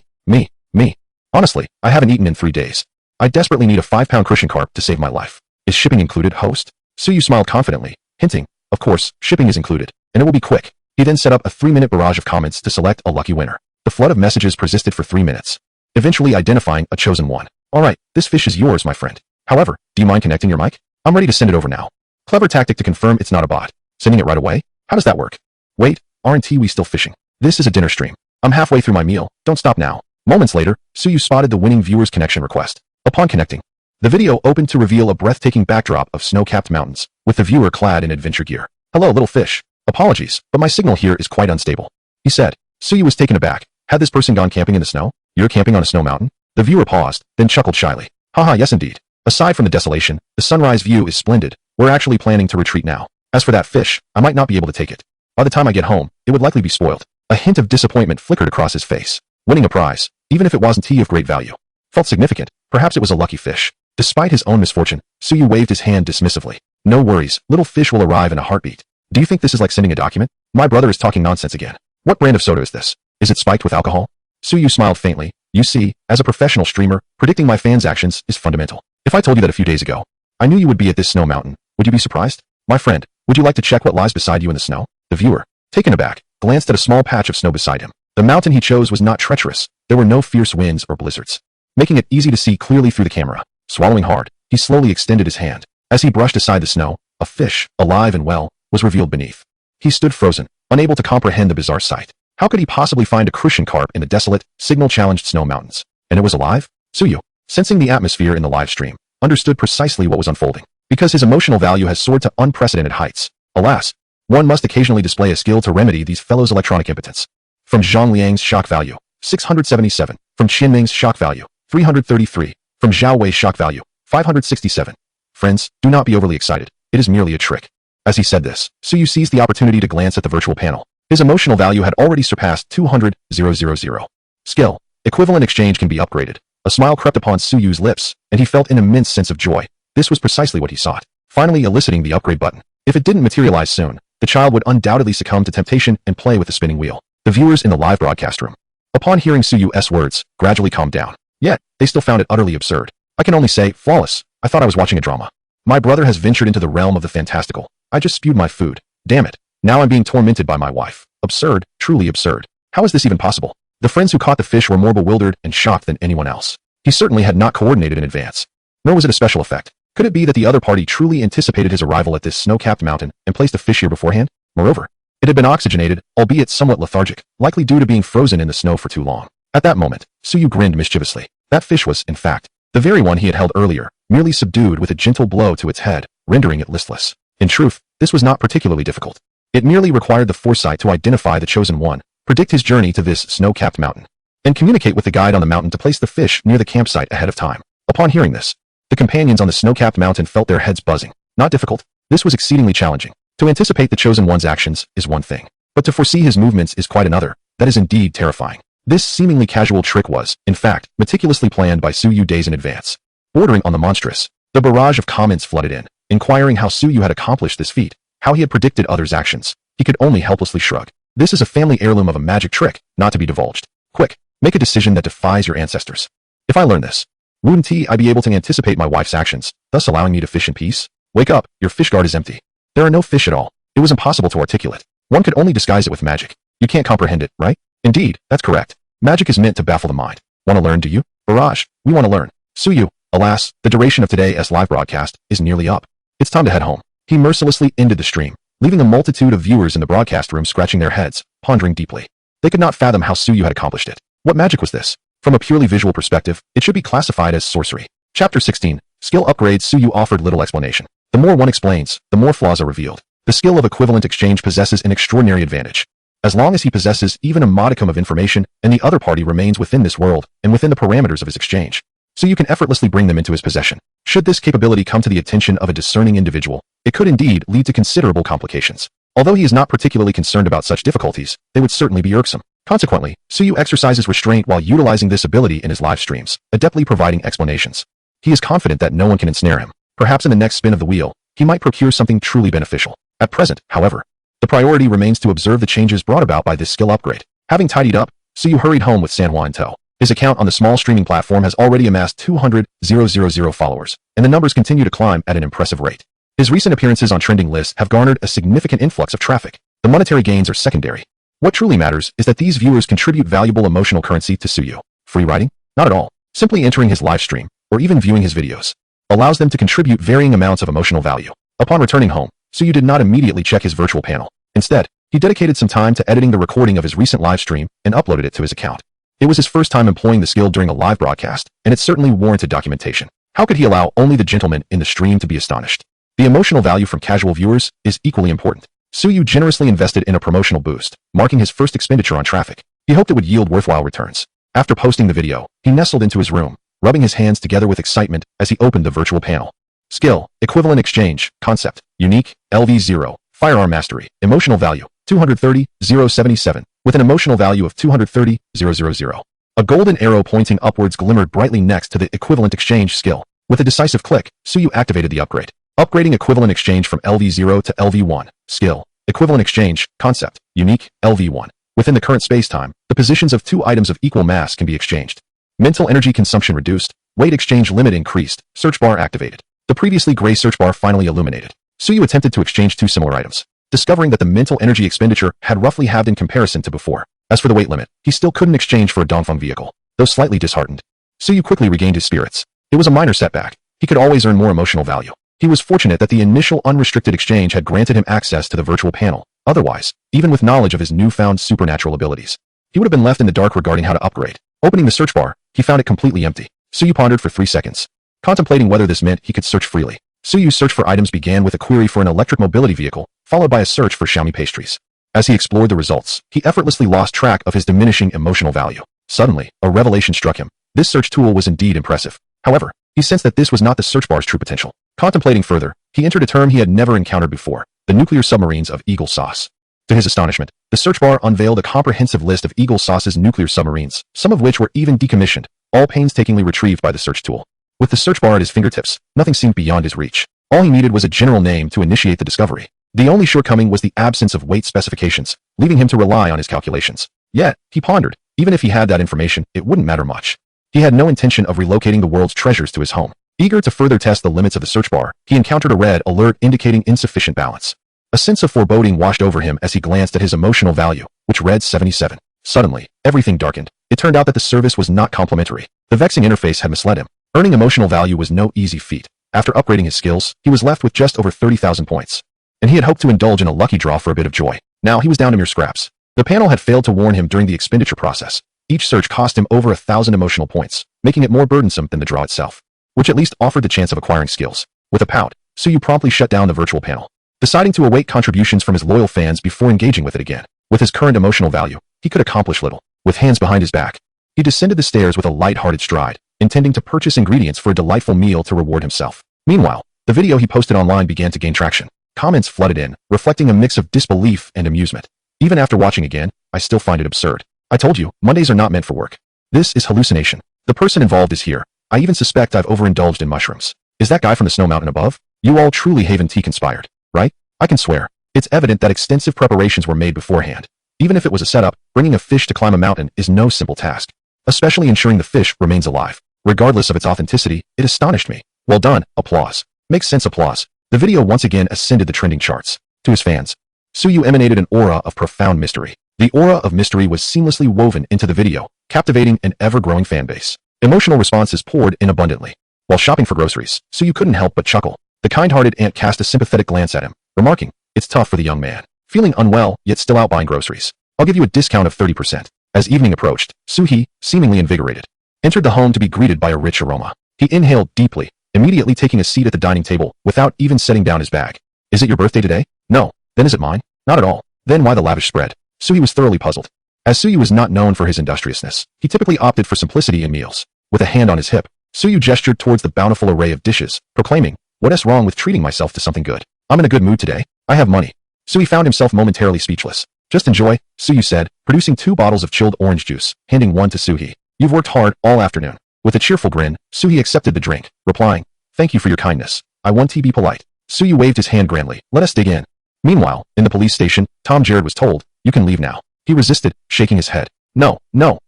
Honestly, I haven't eaten in 3 days. I desperately need a 5-pound crucian carp to save my life. Is shipping included, host? Suyu smiled confidently, hinting, of course, shipping is included, and it will be quick. He then set up a 3-minute barrage of comments to select a lucky winner. The flood of messages persisted for 3 minutes, eventually identifying a chosen one. Alright, this fish is yours, my friend. However, do you mind connecting your mic? I'm ready to send it over now. Clever tactic to confirm it's not a bot. Sending it right away? How does that work? Wait, aren't we still fishing? This is a dinner stream. I'm halfway through my meal, don't stop now. Moments later, Suyu spotted the winning viewer's connection request. Upon connecting, the video opened to reveal a breathtaking backdrop of snow-capped mountains, with the viewer clad in adventure gear. Hello, little fish. Apologies, but my signal here is quite unstable, he said. Suyu was taken aback. Had this person gone camping in the snow? You're camping on a snow mountain? The viewer paused, then chuckled shyly. Haha, yes indeed. Aside from the desolation, the sunrise view is splendid. We're actually planning to retreat now. As for that fish, I might not be able to take it. By the time I get home, it would likely be spoiled. A hint of disappointment flickered across his face. Winning a prize, even if it wasn't of great value, felt significant. Perhaps it was a lucky fish. Despite his own misfortune, Suyu waved his hand dismissively. No worries, little fish will arrive in a heartbeat. Do you think this is like sending a document? My brother is talking nonsense again. What brand of soda is this? Is it spiked with alcohol? Suyu smiled faintly. You see, as a professional streamer, predicting my fans' actions is fundamental. If I told you that a few days ago, I knew you would be at this snow mountain, would you be surprised? My friend, would you like to check what lies beside you in the snow? The viewer, taken aback, glanced at a small patch of snow beside him. The mountain he chose was not treacherous. There were no fierce winds or blizzards, making it easy to see clearly through the camera. Swallowing hard, he slowly extended his hand. As he brushed aside the snow, a fish, alive and well, was revealed beneath. He stood frozen, unable to comprehend the bizarre sight. How could he possibly find a crucian carp in the desolate, signal-challenged snow mountains? And it was alive? Suyu, sensing the atmosphere in the live stream, understood precisely what was unfolding, because his emotional value has soared to unprecedented heights. Alas, one must occasionally display a skill to remedy these fellows' electronic impotence. From Zhang Liang's shock value, 677. From Qian Ming's shock value, 333. From Zhao Wei's shock value, 567. Friends, do not be overly excited. It is merely a trick. As he said this, Suyu seized the opportunity to glance at the virtual panel. His emotional value had already surpassed 200,000. Skill. Equivalent exchange can be upgraded. A smile crept upon Suyu's lips, and he felt an immense sense of joy. This was precisely what he sought, finally eliciting the upgrade button. If it didn't materialize soon, the child would undoubtedly succumb to temptation and play with the spinning wheel. The viewers in the live broadcast room, upon hearing Suyu's words, gradually calmed down. Yet, they still found it utterly absurd. I can only say, flawless. I thought I was watching a drama. My brother has ventured into the realm of the fantastical. I just spewed my food. Damn it. Now I'm being tormented by my wife. Absurd, truly absurd. How is this even possible? The friends who caught the fish were more bewildered and shocked than anyone else. He certainly had not coordinated in advance. Nor was it a special effect. Could it be that the other party truly anticipated his arrival at this snow-capped mountain and placed a fish here beforehand? Moreover, it had been oxygenated, albeit somewhat lethargic, likely due to being frozen in the snow for too long. At that moment, Suyu grinned mischievously. That fish was, in fact, the very one he had held earlier, merely subdued with a gentle blow to its head, rendering it listless. In truth, this was not particularly difficult. It merely required the foresight to identify the chosen one, predict his journey to this snow-capped mountain, and communicate with the guide on the mountain to place the fish near the campsite ahead of time. Upon hearing this, the companions on the snow-capped mountain felt their heads buzzing. Not difficult. This was exceedingly challenging. To anticipate the chosen one's actions is one thing, but to foresee his movements is quite another. That is indeed terrifying. This seemingly casual trick was, in fact, meticulously planned by Suyu days in advance. bordering on the monstrous. The barrage of comments flooded in, inquiring how Suyu had accomplished this feat, how he had predicted others' actions. He could only helplessly shrug. This is a family heirloom of a magic trick, not to be divulged. Quick, make a decision that defies your ancestors. If I learn this, wouldn't I be able to anticipate my wife's actions, thus allowing me to fish in peace? Wake up, your fish guard is empty. There are no fish at all. It was impossible to articulate. One could only disguise it with magic. You can't comprehend it, right? Indeed, that's correct. Magic is meant to baffle the mind. Want to learn, do you? Barrage, we want to learn. Suyu, alas, the duration of today's live broadcast is nearly up. It's time to head home. He mercilessly ended the stream, leaving a multitude of viewers in the broadcast room scratching their heads, pondering deeply. They could not fathom how Suyu had accomplished it. What magic was this? From a purely visual perspective, it should be classified as sorcery. Chapter 16. Skill upgrades. Suyu offered little explanation. The more one explains, the more flaws are revealed. The skill of equivalent exchange possesses an extraordinary advantage. As long as he possesses even a modicum of information, and the other party remains within this world, and within the parameters of his exchange, Suyu can effortlessly bring them into his possession. Should this capability come to the attention of a discerning individual, it could indeed lead to considerable complications. Although he is not particularly concerned about such difficulties, they would certainly be irksome. Consequently, Suyu exercises restraint while utilizing this ability in his live streams, adeptly providing explanations. He is confident that no one can ensnare him. Perhaps in the next spin of the wheel, he might procure something truly beneficial. At present, however, the priority remains to observe the changes brought about by this skill upgrade. Having tidied up, Suyu hurried home with Manhwa in tow. His account on the small streaming platform has already amassed 200,000 followers, and the numbers continue to climb at an impressive rate. His recent appearances on trending lists have garnered a significant influx of traffic. The monetary gains are secondary. What truly matters is that these viewers contribute valuable emotional currency to Suyu. Free riding? Not at all. Simply entering his live stream, or even viewing his videos, allows them to contribute varying amounts of emotional value. Upon returning home, Suyu did not immediately check his virtual panel. Instead, he dedicated some time to editing the recording of his recent live stream and uploaded it to his account. It was his first time employing the skill during a live broadcast, and it certainly warranted documentation. How could he allow only the gentleman in the stream to be astonished? The emotional value from casual viewers is equally important. Suyu generously invested in a promotional boost, marking his first expenditure on traffic. He hoped it would yield worthwhile returns. After posting the video, he nestled into his room, rubbing his hands together with excitement as he opened the virtual panel. Skill, equivalent exchange, concept, unique, LV0, firearm mastery, emotional value, 230,077, with an emotional value of 230,000. A golden arrow pointing upwards glimmered brightly next to the equivalent exchange skill. With a decisive click, Suyu activated the upgrade. Upgrading equivalent exchange from LV0 to LV1. Skill, equivalent exchange, concept, unique, LV1. Within the current space-time, the positions of two items of equal mass can be exchanged. Mental energy consumption reduced, weight exchange limit increased, search bar activated. The previously gray search bar finally illuminated. Suyu attempted to exchange two similar items, discovering that the mental energy expenditure had roughly halved in comparison to before. As for the weight limit, he still couldn't exchange for a Dongfeng vehicle. Though slightly disheartened, Suyu quickly regained his spirits. It was a minor setback. He could always earn more emotional value. He was fortunate that the initial unrestricted exchange had granted him access to the virtual panel. Otherwise, even with knowledge of his newfound supernatural abilities, he would have been left in the dark regarding how to upgrade. Opening the search bar, he found it completely empty. Suyu pondered for 3 seconds, contemplating whether this meant he could search freely. Suyu's search for items began with a query for an electric mobility vehicle, followed by a search for Xiaomi pastries. As he explored the results, he effortlessly lost track of his diminishing emotional value. Suddenly, a revelation struck him. This search tool was indeed impressive. However, he sensed that this was not the search bar's true potential. Contemplating further, he entered a term he had never encountered before, the nuclear submarines of Eagle Sauce. To his astonishment, the search bar unveiled a comprehensive list of Eagle Sauce's nuclear submarines, some of which were even decommissioned, all painstakingly retrieved by the search tool. With the search bar at his fingertips, nothing seemed beyond his reach. All he needed was a general name to initiate the discovery. The only shortcoming was the absence of weight specifications, leaving him to rely on his calculations. Yet, he pondered, even if he had that information, it wouldn't matter much. He had no intention of relocating the world's treasures to his home. Eager to further test the limits of the search bar, he encountered a red alert indicating insufficient balance. A sense of foreboding washed over him as he glanced at his emotional value, which read 77. Suddenly, everything darkened. It turned out that the service was not complimentary. The vexing interface had misled him. Earning emotional value was no easy feat. After upgrading his skills, he was left with just over 30,000 points. And he had hoped to indulge in a lucky draw for a bit of joy. Now he was down to mere scraps. The panel had failed to warn him during the expenditure process. Each search cost him over 1,000 emotional points, making it more burdensome than the draw itself, which at least offered the chance of acquiring skills. With a pout, Suyu promptly shut down the virtual panel, deciding to await contributions from his loyal fans before engaging with it again. With his current emotional value, he could accomplish little. With hands behind his back, he descended the stairs with a light-hearted stride, intending to purchase ingredients for a delightful meal to reward himself. Meanwhile, the video he posted online began to gain traction. Comments flooded in, reflecting a mix of disbelief and amusement. Even after watching again, I still find it absurd. I told you, Mondays are not meant for work. This is hallucination. The person involved is here. I even suspect I've overindulged in mushrooms. Is that guy from the snow mountain above? You all truly Haven Tea conspired, right? I can swear. It's evident that extensive preparations were made beforehand. Even if it was a setup, bringing a fish to climb a mountain is no simple task. Especially ensuring the fish remains alive. Regardless of its authenticity, it astonished me. Well done, applause. Makes sense, applause. The video once again ascended the trending charts. To his fans, Suyu emanated an aura of profound mystery. The aura of mystery was seamlessly woven into the video, captivating an ever-growing fanbase. Emotional responses poured in abundantly. While shopping for groceries, Suyu couldn't help but chuckle. The kind-hearted aunt cast a sympathetic glance at him, remarking, "It's tough for the young man. Feeling unwell, yet still out buying groceries. I'll give you a discount of 30%. As evening approached, Suhee, seemingly invigorated, entered the home to be greeted by a rich aroma. He inhaled deeply, immediately taking a seat at the dining table without even setting down his bag. Is it your birthday today? No. Then is it mine? Not at all. Then why the lavish spread? Suhee was thoroughly puzzled. As Suyu was not known for his industriousness, he typically opted for simplicity in meals. With a hand on his hip, Suyu gestured towards the bountiful array of dishes, proclaiming, "What's wrong with treating myself to something good? I'm in a good mood today. I have money." Suyu found himself momentarily speechless. "Just enjoy," Suyu said, producing 2 bottles of chilled orange juice, handing one to Suhee. "You've worked hard all afternoon." With a cheerful grin, Suhee accepted the drink, replying, "Thank you for your kindness. I want to be polite." Suyu waved his hand grandly. "Let us dig in." Meanwhile, in the police station, Tom Jared was told, "You can leave now." He resisted, shaking his head. No,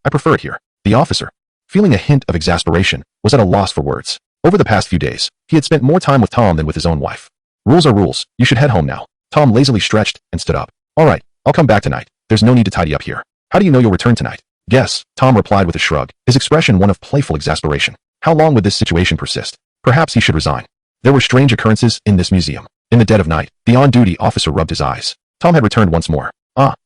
I prefer it here." The officer, feeling a hint of exasperation, was at a loss for words. Over the past few days, he had spent more time with Tom than with his own wife. "Rules are rules. You should head home now." Tom lazily stretched and stood up. "All right, I'll come back tonight. There's no need to tidy up here." "How do you know you'll return tonight?" "Guess," Tom replied with a shrug, his expression one of playful exasperation. How long would this situation persist? Perhaps he should resign. There were strange occurrences in this museum. In the dead of night, the on-duty officer rubbed his eyes. Tom had returned once more.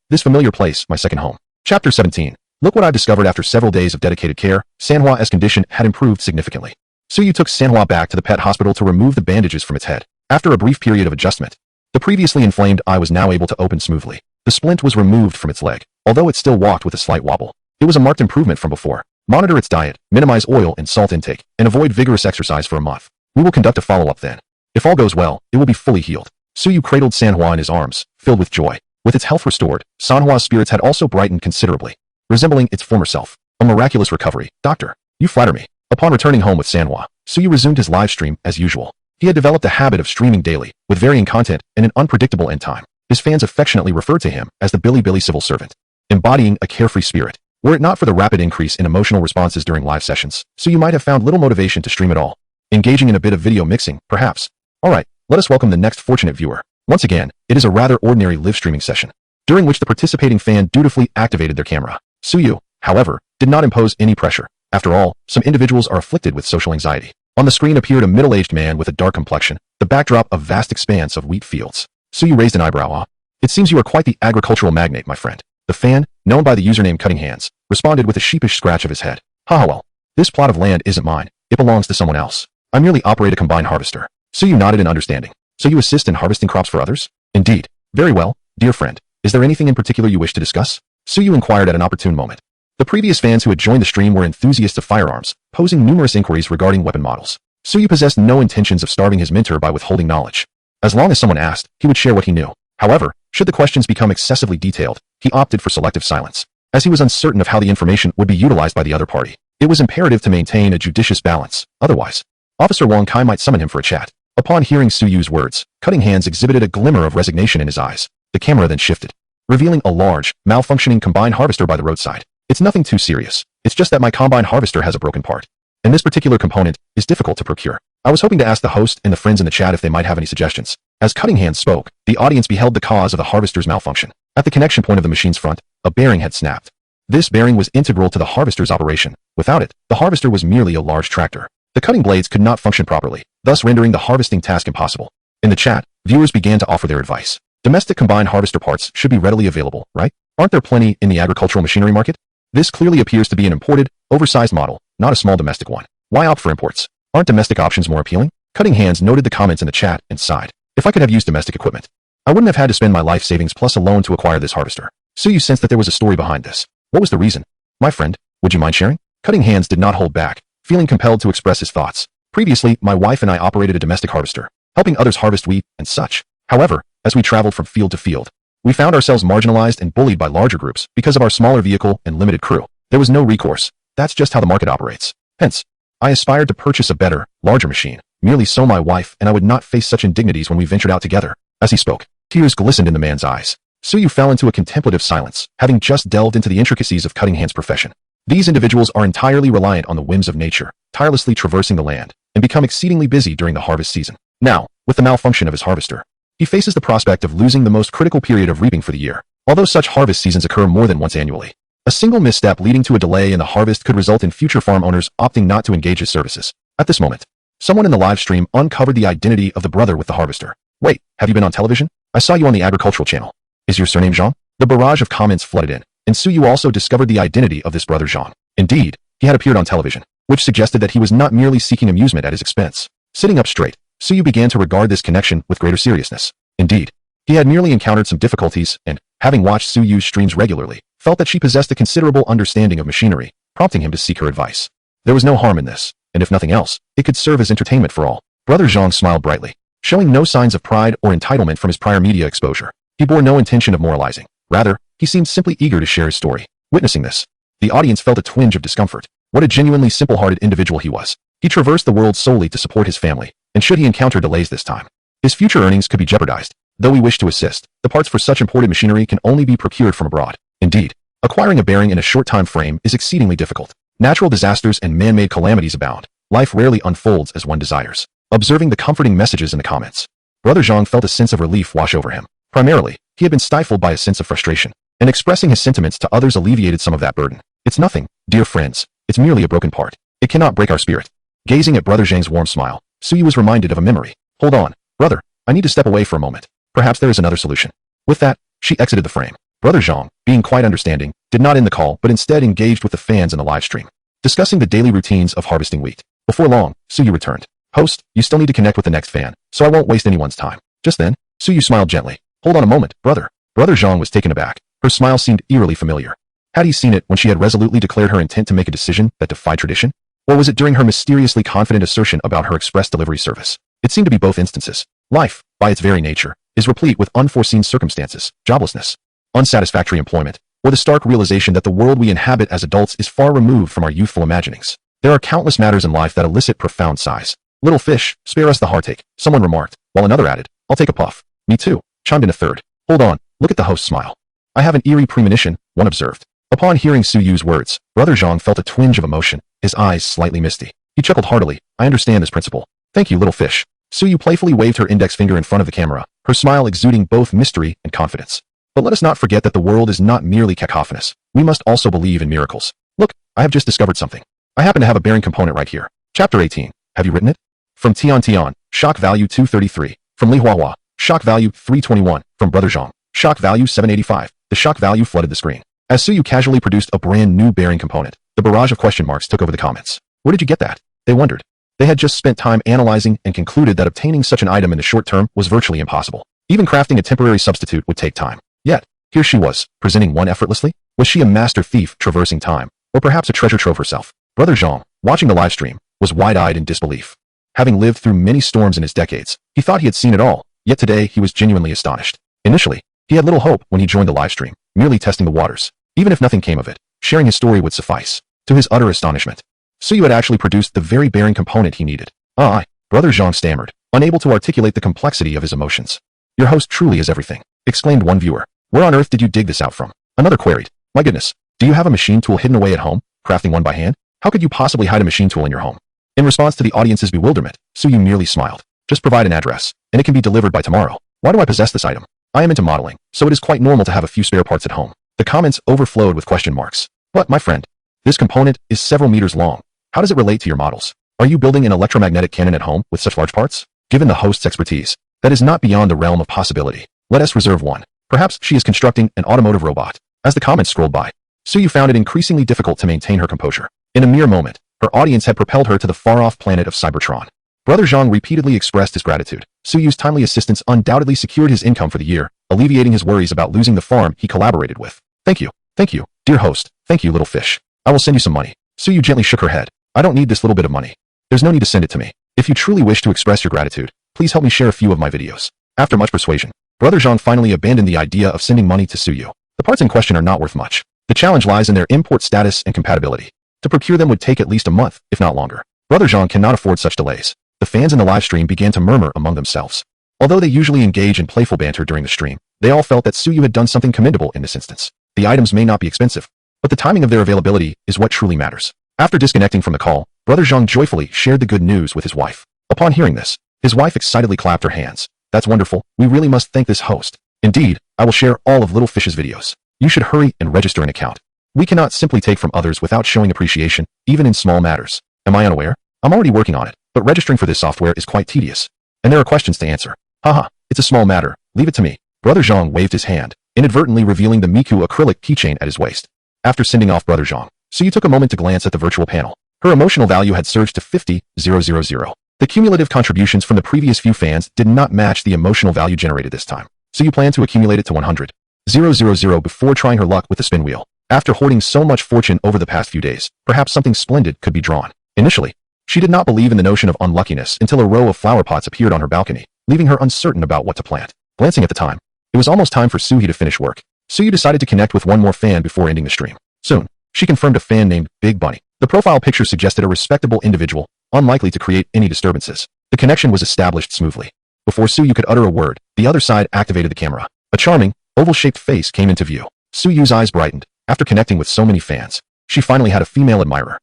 This familiar place, my second home. Chapter 17. Look what I've discovered after several days of dedicated care. Sanhwa's condition had improved significantly. Suyu took Sanhwa back to the pet hospital to remove the bandages from its head. After a brief period of adjustment, the previously inflamed eye was now able to open smoothly. The splint was removed from its leg, although it still walked with a slight wobble. It was a marked improvement from before. Monitor its diet, minimize oil and salt intake, and avoid vigorous exercise for a month. We will conduct a follow-up then. If all goes well, it will be fully healed. Suyu cradled Sanhwa in his arms, filled with joy. With its health restored, Sanhwa's spirits had also brightened considerably, resembling its former self. A miraculous recovery. "Doctor, you flatter me." Upon returning home with Sanhwa, Suyu resumed his live stream as usual. He had developed a habit of streaming daily, with varying content and an unpredictable end time. His fans affectionately referred to him as the Billy civil servant, embodying a carefree spirit. Were it not for the rapid increase in emotional responses during live sessions, Suyu might have found little motivation to stream at all. Engaging in a bit of video mixing, perhaps. All right, let us welcome the next fortunate viewer. Once again, it is a rather ordinary live streaming session, during which the participating fan dutifully activated their camera. Suyu, however, did not impose any pressure. After all, some individuals are afflicted with social anxiety. On the screen appeared a middle-aged man with a dark complexion, the backdrop a vast expanse of wheat fields. Suyu raised an eyebrow. "It seems you are quite the agricultural magnate, my friend." The fan, known by the username Cutting Hands, responded with a sheepish scratch of his head. "Haha, well, this plot of land isn't mine. It belongs to someone else. I merely operate a combined harvester." Suyu nodded in understanding. "So you assist in harvesting crops for others?" "Indeed. Very well, dear friend. Is there anything in particular you wish to discuss?" Suyu inquired at an opportune moment. The previous fans who had joined the stream were enthusiasts of firearms, posing numerous inquiries regarding weapon models. Suyu possessed no intentions of starving his mentor by withholding knowledge. As long as someone asked, he would share what he knew. However, should the questions become excessively detailed, he opted for selective silence. As he was uncertain of how the information would be utilized by the other party, it was imperative to maintain a judicious balance. Otherwise, Officer Wong Kai might summon him for a chat. Upon hearing Suyu's words, Cutting Hands exhibited a glimmer of resignation in his eyes. The camera then shifted, revealing a large, malfunctioning combine harvester by the roadside. "It's nothing too serious. It's just that my combine harvester has a broken part, and this particular component is difficult to procure. I was hoping to ask the host and the friends in the chat if they might have any suggestions." As Cutting Hands spoke, the audience beheld the cause of the harvester's malfunction. At the connection point of the machine's front, a bearing had snapped. This bearing was integral to the harvester's operation. Without it, the harvester was merely a large tractor. The cutting blades could not function properly, thus rendering the harvesting task impossible. In the chat, viewers began to offer their advice. Domestic combine harvester parts should be readily available, right? Aren't there plenty in the agricultural machinery market? This clearly appears to be an imported, oversized model, not a small domestic one. Why opt for imports? Aren't domestic options more appealing? Cutting Hands noted the comments in the chat and sighed. If I could have used domestic equipment, I wouldn't have had to spend my life savings plus a loan to acquire this harvester. Suyu sensed that there was a story behind this. What was the reason? My friend, would you mind sharing? Cutting Hands did not hold back, feeling compelled to express his thoughts. Previously, my wife and I operated a domestic harvester, helping others harvest wheat and such. However, as we traveled from field to field, we found ourselves marginalized and bullied by larger groups because of our smaller vehicle and limited crew. There was no recourse. That's just how the market operates. Hence, I aspired to purchase a better, larger machine, merely so my wife and I would not face such indignities when we ventured out together. As he spoke, tears glistened in the man's eyes. Suyu fell into a contemplative silence, having just delved into the intricacies of cutting hands profession. These individuals are entirely reliant on the whims of nature, tirelessly traversing the land, and become exceedingly busy during the harvest season. Now, with the malfunction of his harvester, he faces the prospect of losing the most critical period of reaping for the year. Although such harvest seasons occur more than once annually, a single misstep leading to a delay in the harvest could result in future farm owners opting not to engage his services. At this moment, someone in the live stream uncovered the identity of the brother with the harvester. Wait, have you been on television? I saw you on the agricultural channel. Is your surname Jean? The barrage of comments flooded in, and Suyu also discovered the identity of this brother Jean. Indeed, he had appeared on television, which suggested that he was not merely seeking amusement at his expense. Sitting up straight, Suyu began to regard this connection with greater seriousness. Indeed, he had merely encountered some difficulties and, having watched Suyu's streams regularly, felt that she possessed a considerable understanding of machinery, prompting him to seek her advice. There was no harm in this, and if nothing else, it could serve as entertainment for all. Brother Zhang smiled brightly, showing no signs of pride or entitlement from his prior media exposure. He bore no intention of moralizing. Rather, he seemed simply eager to share his story. Witnessing this, the audience felt a twinge of discomfort. What a genuinely simple-hearted individual he was. He traversed the world solely to support his family, and should he encounter delays this time, his future earnings could be jeopardized. Though we wish to assist, the parts for such imported machinery can only be procured from abroad. Indeed, acquiring a bearing in a short time frame is exceedingly difficult. Natural disasters and man-made calamities abound. Life rarely unfolds as one desires. Observing the comforting messages in the comments, Brother Zhang felt a sense of relief wash over him. Primarily, he had been stifled by a sense of frustration, and expressing his sentiments to others alleviated some of that burden. It's nothing, dear friends. It's merely a broken part. It cannot break our spirit. Gazing at Brother Zhang's warm smile, Suyu was reminded of a memory. Hold on, brother. I need to step away for a moment. Perhaps there is another solution. With that, she exited the frame. Brother Zhang, being quite understanding, did not end the call but instead engaged with the fans in the live stream, discussing the daily routines of harvesting wheat. Before long, Suyu returned. Host, you still need to connect with the next fan, so I won't waste anyone's time. Just then, Suyu smiled gently. Hold on a moment, brother. Brother Zhang was taken aback. Her smile seemed eerily familiar. Had he seen it when she had resolutely declared her intent to make a decision that defied tradition? Or was it during her mysteriously confident assertion about her express delivery service? It seemed to be both instances. Life, by its very nature, is replete with unforeseen circumstances, joblessness, unsatisfactory employment, or the stark realization that the world we inhabit as adults is far removed from our youthful imaginings. There are countless matters in life that elicit profound sighs. Little fish, spare us the heartache, someone remarked, while another added, I'll take a puff. Me too, chimed in a third. Hold on, look at the host's smile. I have an eerie premonition, one observed. Upon hearing Suyu's words, Brother Zhang felt a twinge of emotion, his eyes slightly misty. He chuckled heartily. I understand this principle. Thank you, little fish. Suyu playfully waved her index finger in front of the camera, her smile exuding both mystery and confidence. But let us not forget that the world is not merely cacophonous. We must also believe in miracles. Look, I have just discovered something. I happen to have a bearing component right here. Chapter 18. Have you written it? From Tian Tian, shock value 233. From Li Huahua, shock value 321. From Brother Zhang, shock value 785. The shock value flooded the screen. As Suyu casually produced a brand new bearing component, the barrage of question marks took over the comments. Where did you get that? They wondered. They had just spent time analyzing and concluded that obtaining such an item in the short term was virtually impossible. Even crafting a temporary substitute would take time. Yet, here she was, presenting one effortlessly. Was she a master thief traversing time, or perhaps a treasure trove herself? Brother Zhang, watching the live stream, was wide-eyed in disbelief. Having lived through many storms in his decades, he thought he had seen it all, yet today he was genuinely astonished. Initially, he had little hope when he joined the live stream, merely testing the waters. Even if nothing came of it, sharing his story would suffice. To his utter astonishment, Suyu had actually produced the very bearing component he needed. Brother Zhang stammered, unable to articulate the complexity of his emotions. Your host truly is everything, exclaimed one viewer. Where on earth did you dig this out from? Another queried. My goodness, do you have a machine tool hidden away at home, crafting one by hand? How could you possibly hide a machine tool in your home? In response to the audience's bewilderment, Suyu merely smiled. Just provide an address, and it can be delivered by tomorrow. Why do I possess this item? I am into modeling, so it is quite normal to have a few spare parts at home. The comments overflowed with question marks. But, my friend, this component is several meters long. How does it relate to your models? Are you building an electromagnetic cannon at home with such large parts? Given the host's expertise, that is not beyond the realm of possibility. Let us reserve one. Perhaps she is constructing an automotive robot. As the comments scrolled by, Suyu found it increasingly difficult to maintain her composure. In a mere moment, her audience had propelled her to the far-off planet of Cybertron. Brother Zhang repeatedly expressed his gratitude. Suyu's timely assistance undoubtedly secured his income for the year, alleviating his worries about losing the farm he collaborated with. Thank you, dear host. Thank you, little fish. I will send you some money. Suyu gently shook her head. I don't need this little bit of money. There's no need to send it to me. If you truly wish to express your gratitude, please help me share a few of my videos. After much persuasion, Brother Zhang finally abandoned the idea of sending money to Suyu. The parts in question are not worth much. The challenge lies in their import status and compatibility. To procure them would take at least a month, if not longer. Brother Zhang cannot afford such delays. The fans in the live stream began to murmur among themselves. Although they usually engage in playful banter during the stream, they all felt that Suyu had done something commendable in this instance. The items may not be expensive, but the timing of their availability is what truly matters. After disconnecting from the call, Brother Zhang joyfully shared the good news with his wife. Upon hearing this, his wife excitedly clapped her hands. That's wonderful. We really must thank this host. Indeed, I will share all of Little Fish's videos. You should hurry and register an account. We cannot simply take from others without showing appreciation, even in small matters. Am I unaware? I'm already working on it, but registering for this software is quite tedious. And there are questions to answer. Haha, it's a small matter. Leave it to me. Brother Zhang waved his hand, inadvertently revealing the Miku acrylic keychain at his waist. After sending off Brother Zhang, Suyu took a moment to glance at the virtual panel. Her emotional value had surged to 50,000. The cumulative contributions from the previous few fans did not match the emotional value generated this time. Suyu planned to accumulate it to 100,000 before trying her luck with the spin wheel. After hoarding so much fortune over the past few days, perhaps something splendid could be drawn. Initially, she did not believe in the notion of unluckiness until a row of flower pots appeared on her balcony, leaving her uncertain about what to plant. Glancing at the time, it was almost time for Suyu to finish work. Suyu decided to connect with one more fan before ending the stream. Soon, she confirmed a fan named Big Bunny. The profile picture suggested a respectable individual, unlikely to create any disturbances. The connection was established smoothly. Before Suyu could utter a word, the other side activated the camera. A charming, oval-shaped face came into view. Suyu's eyes brightened. After connecting with so many fans, she finally had a female admirer.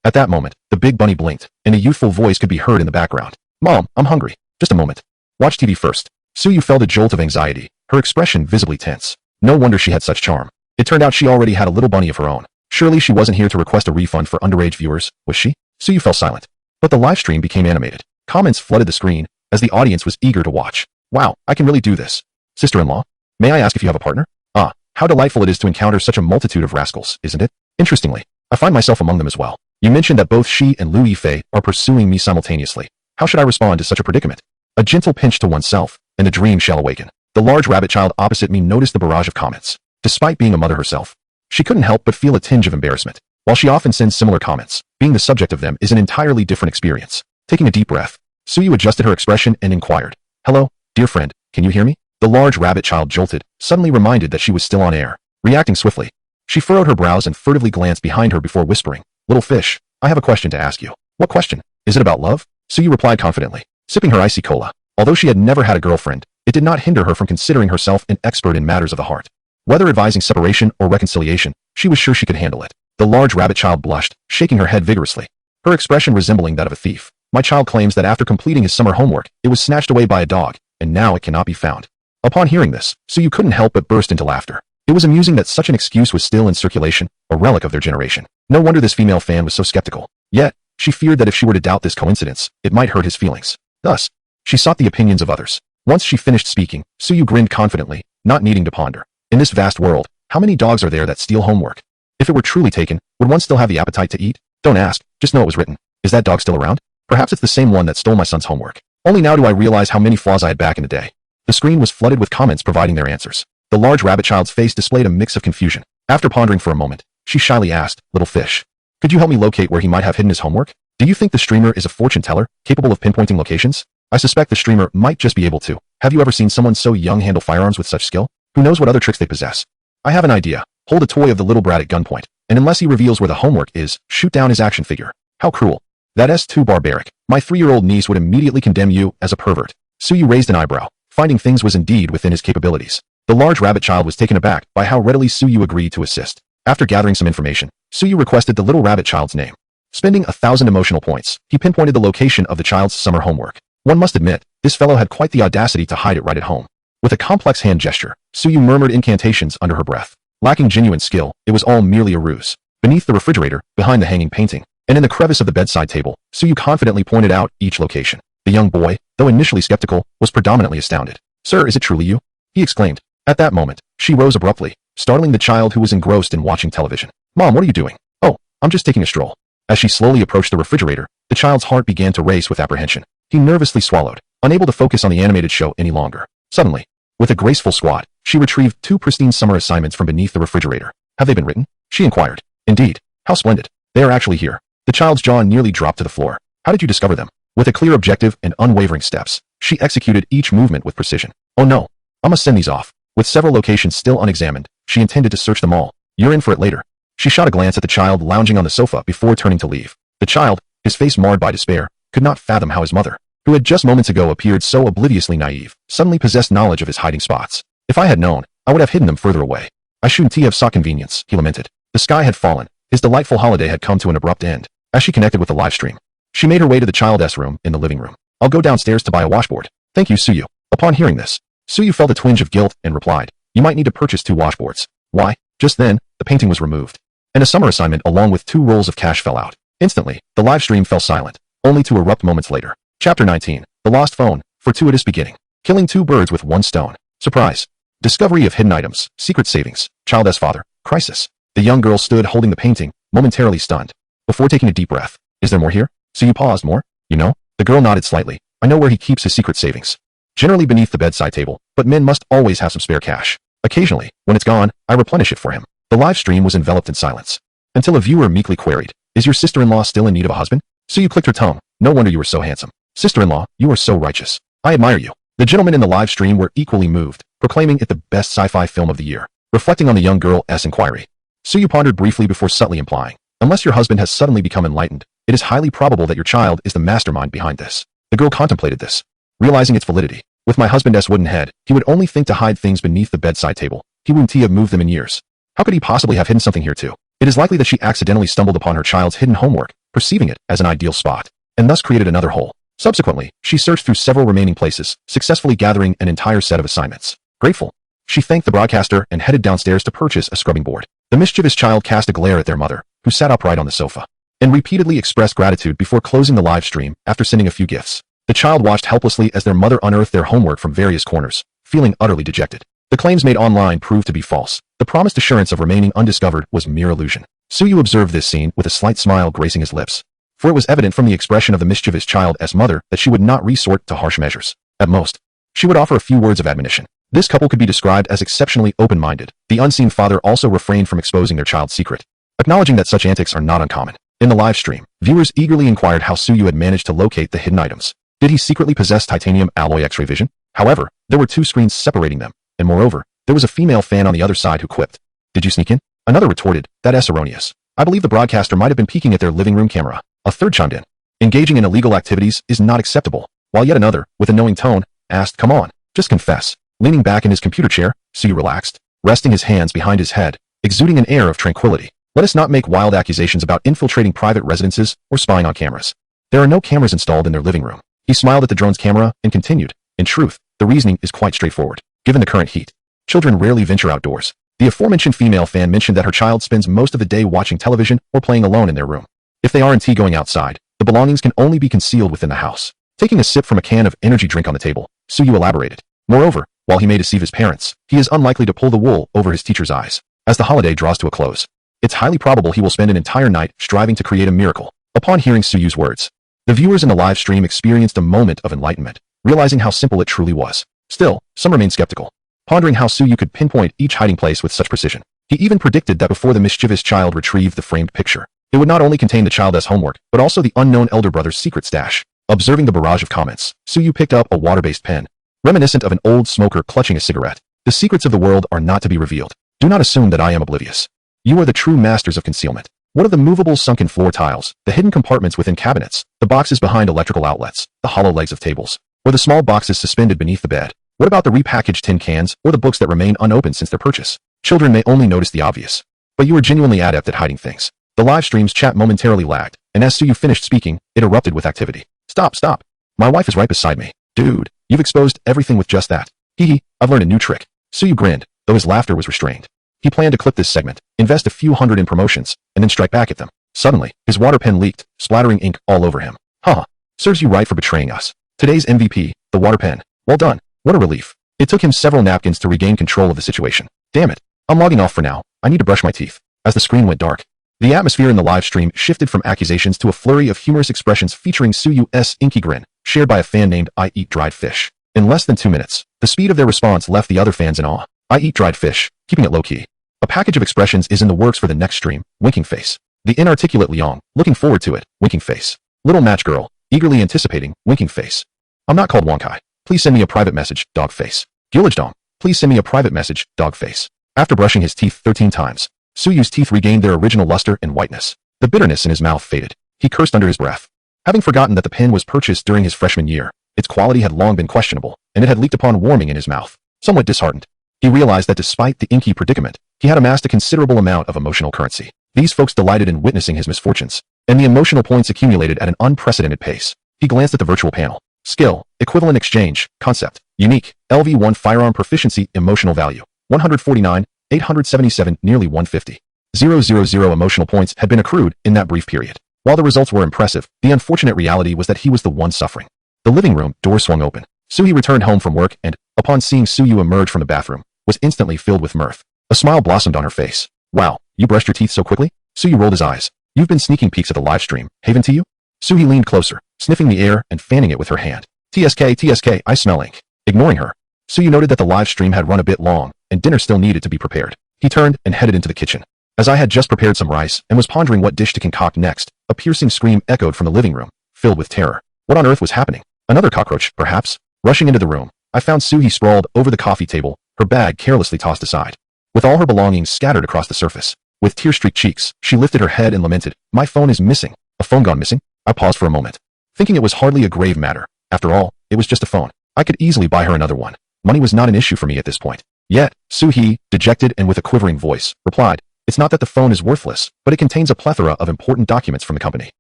At that moment, the Big Bunny blinked, and a youthful voice could be heard in the background. Mom, I'm hungry. Just a moment. Watch TV first. Suyu felt a jolt of anxiety, her expression visibly tense. No wonder she had such charm. It turned out she already had a little bunny of her own. Surely she wasn't here to request a refund for underage viewers, was she? Suyu fell silent. But the live stream became animated. Comments flooded the screen, as the audience was eager to watch. Wow, I can really do this. Sister-in-law, may I ask if you have a partner? Ah, how delightful it is to encounter such a multitude of rascals, isn't it? Interestingly, I find myself among them as well. You mentioned that both she and Lu Yifei are pursuing me simultaneously. How should I respond to such a predicament? A gentle pinch to oneself, and the dream shall awaken. The large rabbit child opposite me noticed the barrage of comments. Despite being a mother herself, she couldn't help but feel a tinge of embarrassment. While she often sends similar comments, being the subject of them is an entirely different experience. Taking a deep breath, Suyu adjusted her expression and inquired, "Hello, dear friend, can you hear me?" The large rabbit child jolted, suddenly reminded that she was still on air. Reacting swiftly, she furrowed her brows and furtively glanced behind her before whispering, "Little fish, I have a question to ask you." "What question? Is it about love?" Suyu replied confidently, sipping her icy cola. Although she had never had a girlfriend, it did not hinder her from considering herself an expert in matters of the heart. Whether advising separation or reconciliation, she was sure she could handle it. The large rabbit child blushed, shaking her head vigorously, her expression resembling that of a thief. "My child claims that after completing his summer homework, it was snatched away by a dog, and now it cannot be found." Upon hearing this, Suyu couldn't help but burst into laughter. It was amusing that such an excuse was still in circulation, a relic of their generation. No wonder this female fan was so skeptical. Yet, she feared that if she were to doubt this coincidence, it might hurt his feelings. Thus, she sought the opinions of others. Once she finished speaking, Suyu grinned confidently, not needing to ponder. In this vast world, how many dogs are there that steal homework? If it were truly taken, would one still have the appetite to eat? Don't ask, just know it was written. Is that dog still around? Perhaps it's the same one that stole my son's homework. Only now do I realize how many flaws I had back in the day. The screen was flooded with comments providing their answers. The large rabbit child's face displayed a mix of confusion. After pondering for a moment, she shyly asked, "Little fish, could you help me locate where he might have hidden his homework? Do you think the streamer is a fortune teller, capable of pinpointing locations? I suspect the streamer might just be able to. Have you ever seen someone so young handle firearms with such skill? Who knows what other tricks they possess? I have an idea. Hold a toy of the little brat at gunpoint, and unless he reveals where the homework is, shoot down his action figure." How cruel. That's too barbaric. My 3-year-old niece would immediately condemn you as a pervert. Suyu raised an eyebrow, finding things was indeed within his capabilities. The large rabbit child was taken aback by how readily Suyu agreed to assist. After gathering some information, Suyu requested the little rabbit child's name. Spending 1,000 emotional points, he pinpointed the location of the child's summer homework. One must admit, this fellow had quite the audacity to hide it right at home. With a complex hand gesture, Suyu murmured incantations under her breath. Lacking genuine skill, it was all merely a ruse. Beneath the refrigerator, behind the hanging painting, and in the crevice of the bedside table, Suyu confidently pointed out each location. The young boy, though initially skeptical, was predominantly astounded. "Sir, is it truly you?" he exclaimed. At that moment, she rose abruptly, startling the child who was engrossed in watching television. "Mom, what are you doing?" "Oh, I'm just taking a stroll." As she slowly approached the refrigerator, the child's heart began to race with apprehension. He nervously swallowed, unable to focus on the animated show any longer. Suddenly, with a graceful squat, she retrieved 2 pristine summer assignments from beneath the refrigerator. "Have they been written?" she inquired. "Indeed. How splendid. They are actually here." The child's jaw nearly dropped to the floor. "How did you discover them?" With a clear objective and unwavering steps, she executed each movement with precision. "Oh no, I must send these off." With several locations still unexamined, she intended to search them all. "You're in for it later." She shot a glance at the child lounging on the sofa before turning to leave. The child, his face marred by despair, could not fathom how his mother, who had just moments ago appeared so obliviously naive, suddenly possessed knowledge of his hiding spots. If I had known, I would have hidden them further away. I shouldn't have sought convenience, he lamented. The sky had fallen. His delightful holiday had come to an abrupt end. As she connected with the live stream, she made her way to the child's room in the living room. I'll go downstairs to buy a washboard. Thank you, Suyu. Upon hearing this, Suyu felt a twinge of guilt and replied, you might need to purchase 2 washboards. Why? Just then, the painting was removed, and a summer assignment along with 2 rolls of cash fell out. Instantly, the live stream fell silent, only to erupt moments later. Chapter 19. The Lost Phone. Fortuitous beginning. Killing 2 birds with 1 stone. Surprise. Discovery of hidden items. Secret savings. Child's father. Crisis. The young girl stood holding the painting, momentarily stunned. Before taking a deep breath, is there more here? Suyu paused. More? You know? The girl nodded slightly. I know where he keeps his secret savings. Generally beneath the bedside table, but men must always have some spare cash. Occasionally, when it's gone, I replenish it for him. The live stream was enveloped in silence, until a viewer meekly queried, is your sister-in-law still in need of a husband? Suyu clicked her tongue. No wonder you were so handsome. Sister-in-law, you are so righteous. I admire you. The gentlemen in the live stream were equally moved, proclaiming it the best sci-fi film of the year. Reflecting on the young girl's inquiry, Suyu pondered briefly before subtly implying, unless your husband has suddenly become enlightened, it is highly probable that your child is the mastermind behind this. The girl contemplated this, realizing its validity. With my husband's wooden head, he would only think to hide things beneath the bedside table. He wouldn't have moved them in years. How could he possibly have hidden something here too? It is likely that she accidentally stumbled upon her child's hidden homework, perceiving it as an ideal spot, and thus created another hole. Subsequently, she searched through several remaining places, successfully gathering an entire set of assignments. Grateful, she thanked the broadcaster and headed downstairs to purchase a scrubbing board. The mischievous child cast a glare at their mother, who sat upright on the sofa, and repeatedly expressed gratitude before closing the live stream after sending a few gifts. The child watched helplessly as their mother unearthed their homework from various corners, feeling utterly dejected. The claims made online proved to be false. The promised assurance of remaining undiscovered was mere illusion. Suyu observed this scene with a slight smile gracing his lips, for it was evident from the expression of the mischievous child's mother that she would not resort to harsh measures. At most, she would offer a few words of admonition. This couple could be described as exceptionally open-minded. The unseen father also refrained from exposing their child's secret, acknowledging that such antics are not uncommon. In the live stream, viewers eagerly inquired how Suyu had managed to locate the hidden items. Did he secretly possess titanium alloy X-ray vision? However, there were 2 screens separating them, and moreover, there was a female fan on the other side who quipped, "Did you sneak in?" Another retorted, "That's erroneous. I believe the broadcaster might have been peeking at their living room camera." A third chimed in, "Engaging in illegal activities is not acceptable," while yet another, with a knowing tone, asked, "Come on, just confess." Leaning back in his computer chair, Suyu relaxed, resting his hands behind his head, exuding an air of tranquility. Let us not make wild accusations about infiltrating private residences or spying on cameras. There are no cameras installed in their living room. He smiled at the drone's camera and continued, "In truth, the reasoning is quite straightforward. Given the current heat, children rarely venture outdoors." The aforementioned female fan mentioned that her child spends most of the day watching television or playing alone in their room. If they aren't going outside, the belongings can only be concealed within the house. Taking a sip from a can of energy drink on the table, Suyu elaborated. Moreover, while he may deceive his parents, he is unlikely to pull the wool over his teacher's eyes. As the holiday draws to a close, it's highly probable he will spend an entire night striving to create a miracle. Upon hearing Suyu's words, the viewers in the live stream experienced a moment of enlightenment, realizing how simple it truly was. Still, some remained skeptical, pondering how Suyu could pinpoint each hiding place with such precision. He even predicted that before the mischievous child retrieved the framed picture, it would not only contain the child's homework, but also the unknown elder brother's secret stash. Observing the barrage of comments, Suyu picked up a water-based pen, reminiscent of an old smoker clutching a cigarette. The secrets of the world are not to be revealed. Do not assume that I am oblivious. You are the true masters of concealment. What of the movable sunken floor tiles, the hidden compartments within cabinets, the boxes behind electrical outlets, the hollow legs of tables, or the small boxes suspended beneath the bed? What about the repackaged tin cans or the books that remain unopened since their purchase? Children may only notice the obvious, but you are genuinely adept at hiding things. The live stream's chat momentarily lagged, and as Suyu finished speaking, it erupted with activity. Stop. My wife is right beside me. Dude, you've exposed everything with just that. Hee, I've learned a new trick. Suyu grinned, though his laughter was restrained. He planned to clip this segment, invest a few hundred in promotions, and then strike back at them. Suddenly, his water pen leaked, splattering ink all over him. Haha, serves you right for betraying us. Today's MVP, the water pen. Well done. What a relief. It took him several napkins to regain control of the situation. Damn it. I'm logging off for now. I need to brush my teeth. As the screen went dark, the atmosphere in the live stream shifted from accusations to a flurry of humorous expressions featuring Suyu's inky grin, shared by a fan named I Eat Dried Fish. In less than 2 minutes, the speed of their response left the other fans in awe. I eat dried fish, keeping it low-key. A package of expressions is in the works for the next stream, winking face. The inarticulate Liang, looking forward to it, winking face. Little match girl, eagerly anticipating, winking face. I'm not called Wonkai. Please send me a private message, dog face. Gyulajdong, please send me a private message, dog face. After brushing his teeth 13 times, Suyu's teeth regained their original luster and whiteness. The bitterness in his mouth faded. He cursed under his breath. Having forgotten that the pen was purchased during his freshman year, its quality had long been questionable, and it had leaked upon warming in his mouth. Somewhat disheartened, he realized that despite the inky predicament, he had amassed a considerable amount of emotional currency. These folks delighted in witnessing his misfortunes, and the emotional points accumulated at an unprecedented pace. He glanced at the virtual panel. Skill, equivalent exchange, concept, unique, LV1 firearm proficiency, emotional value, 149, 877, nearly 150. 000 emotional points had been accrued in that brief period. While the results were impressive, the unfortunate reality was that he was the one suffering. The living room door swung open. Suyu returned home from work and, upon seeing Suyu emerge from the bathroom, was instantly filled with mirth. A smile blossomed on her face. Wow, you brushed your teeth so quickly? Suyu rolled his eyes. You've been sneaking peeks at the live stream, haven't you? Suyu leaned closer, sniffing the air and fanning it with her hand. TSK, I smell ink. Ignoring her, Suyu noted that the live stream had run a bit long, and dinner still needed to be prepared. He turned and headed into the kitchen. As I had just prepared some rice and was pondering what dish to concoct next, a piercing scream echoed from the living room, filled with terror. What on earth was happening? Another cockroach, perhaps? Rushing into the room, I found Suyu sprawled over the coffee table, her bag carelessly tossed aside. With all her belongings scattered across the surface. With tear-streaked cheeks, she lifted her head and lamented, "My phone is missing." A phone gone missing? I paused for a moment, thinking it was hardly a grave matter. After all, it was just a phone. I could easily buy her another one. Money was not an issue for me at this point. Yet, Suyu, dejected and with a quivering voice, replied, "It's not that the phone is worthless, but it contains a plethora of important documents from the company.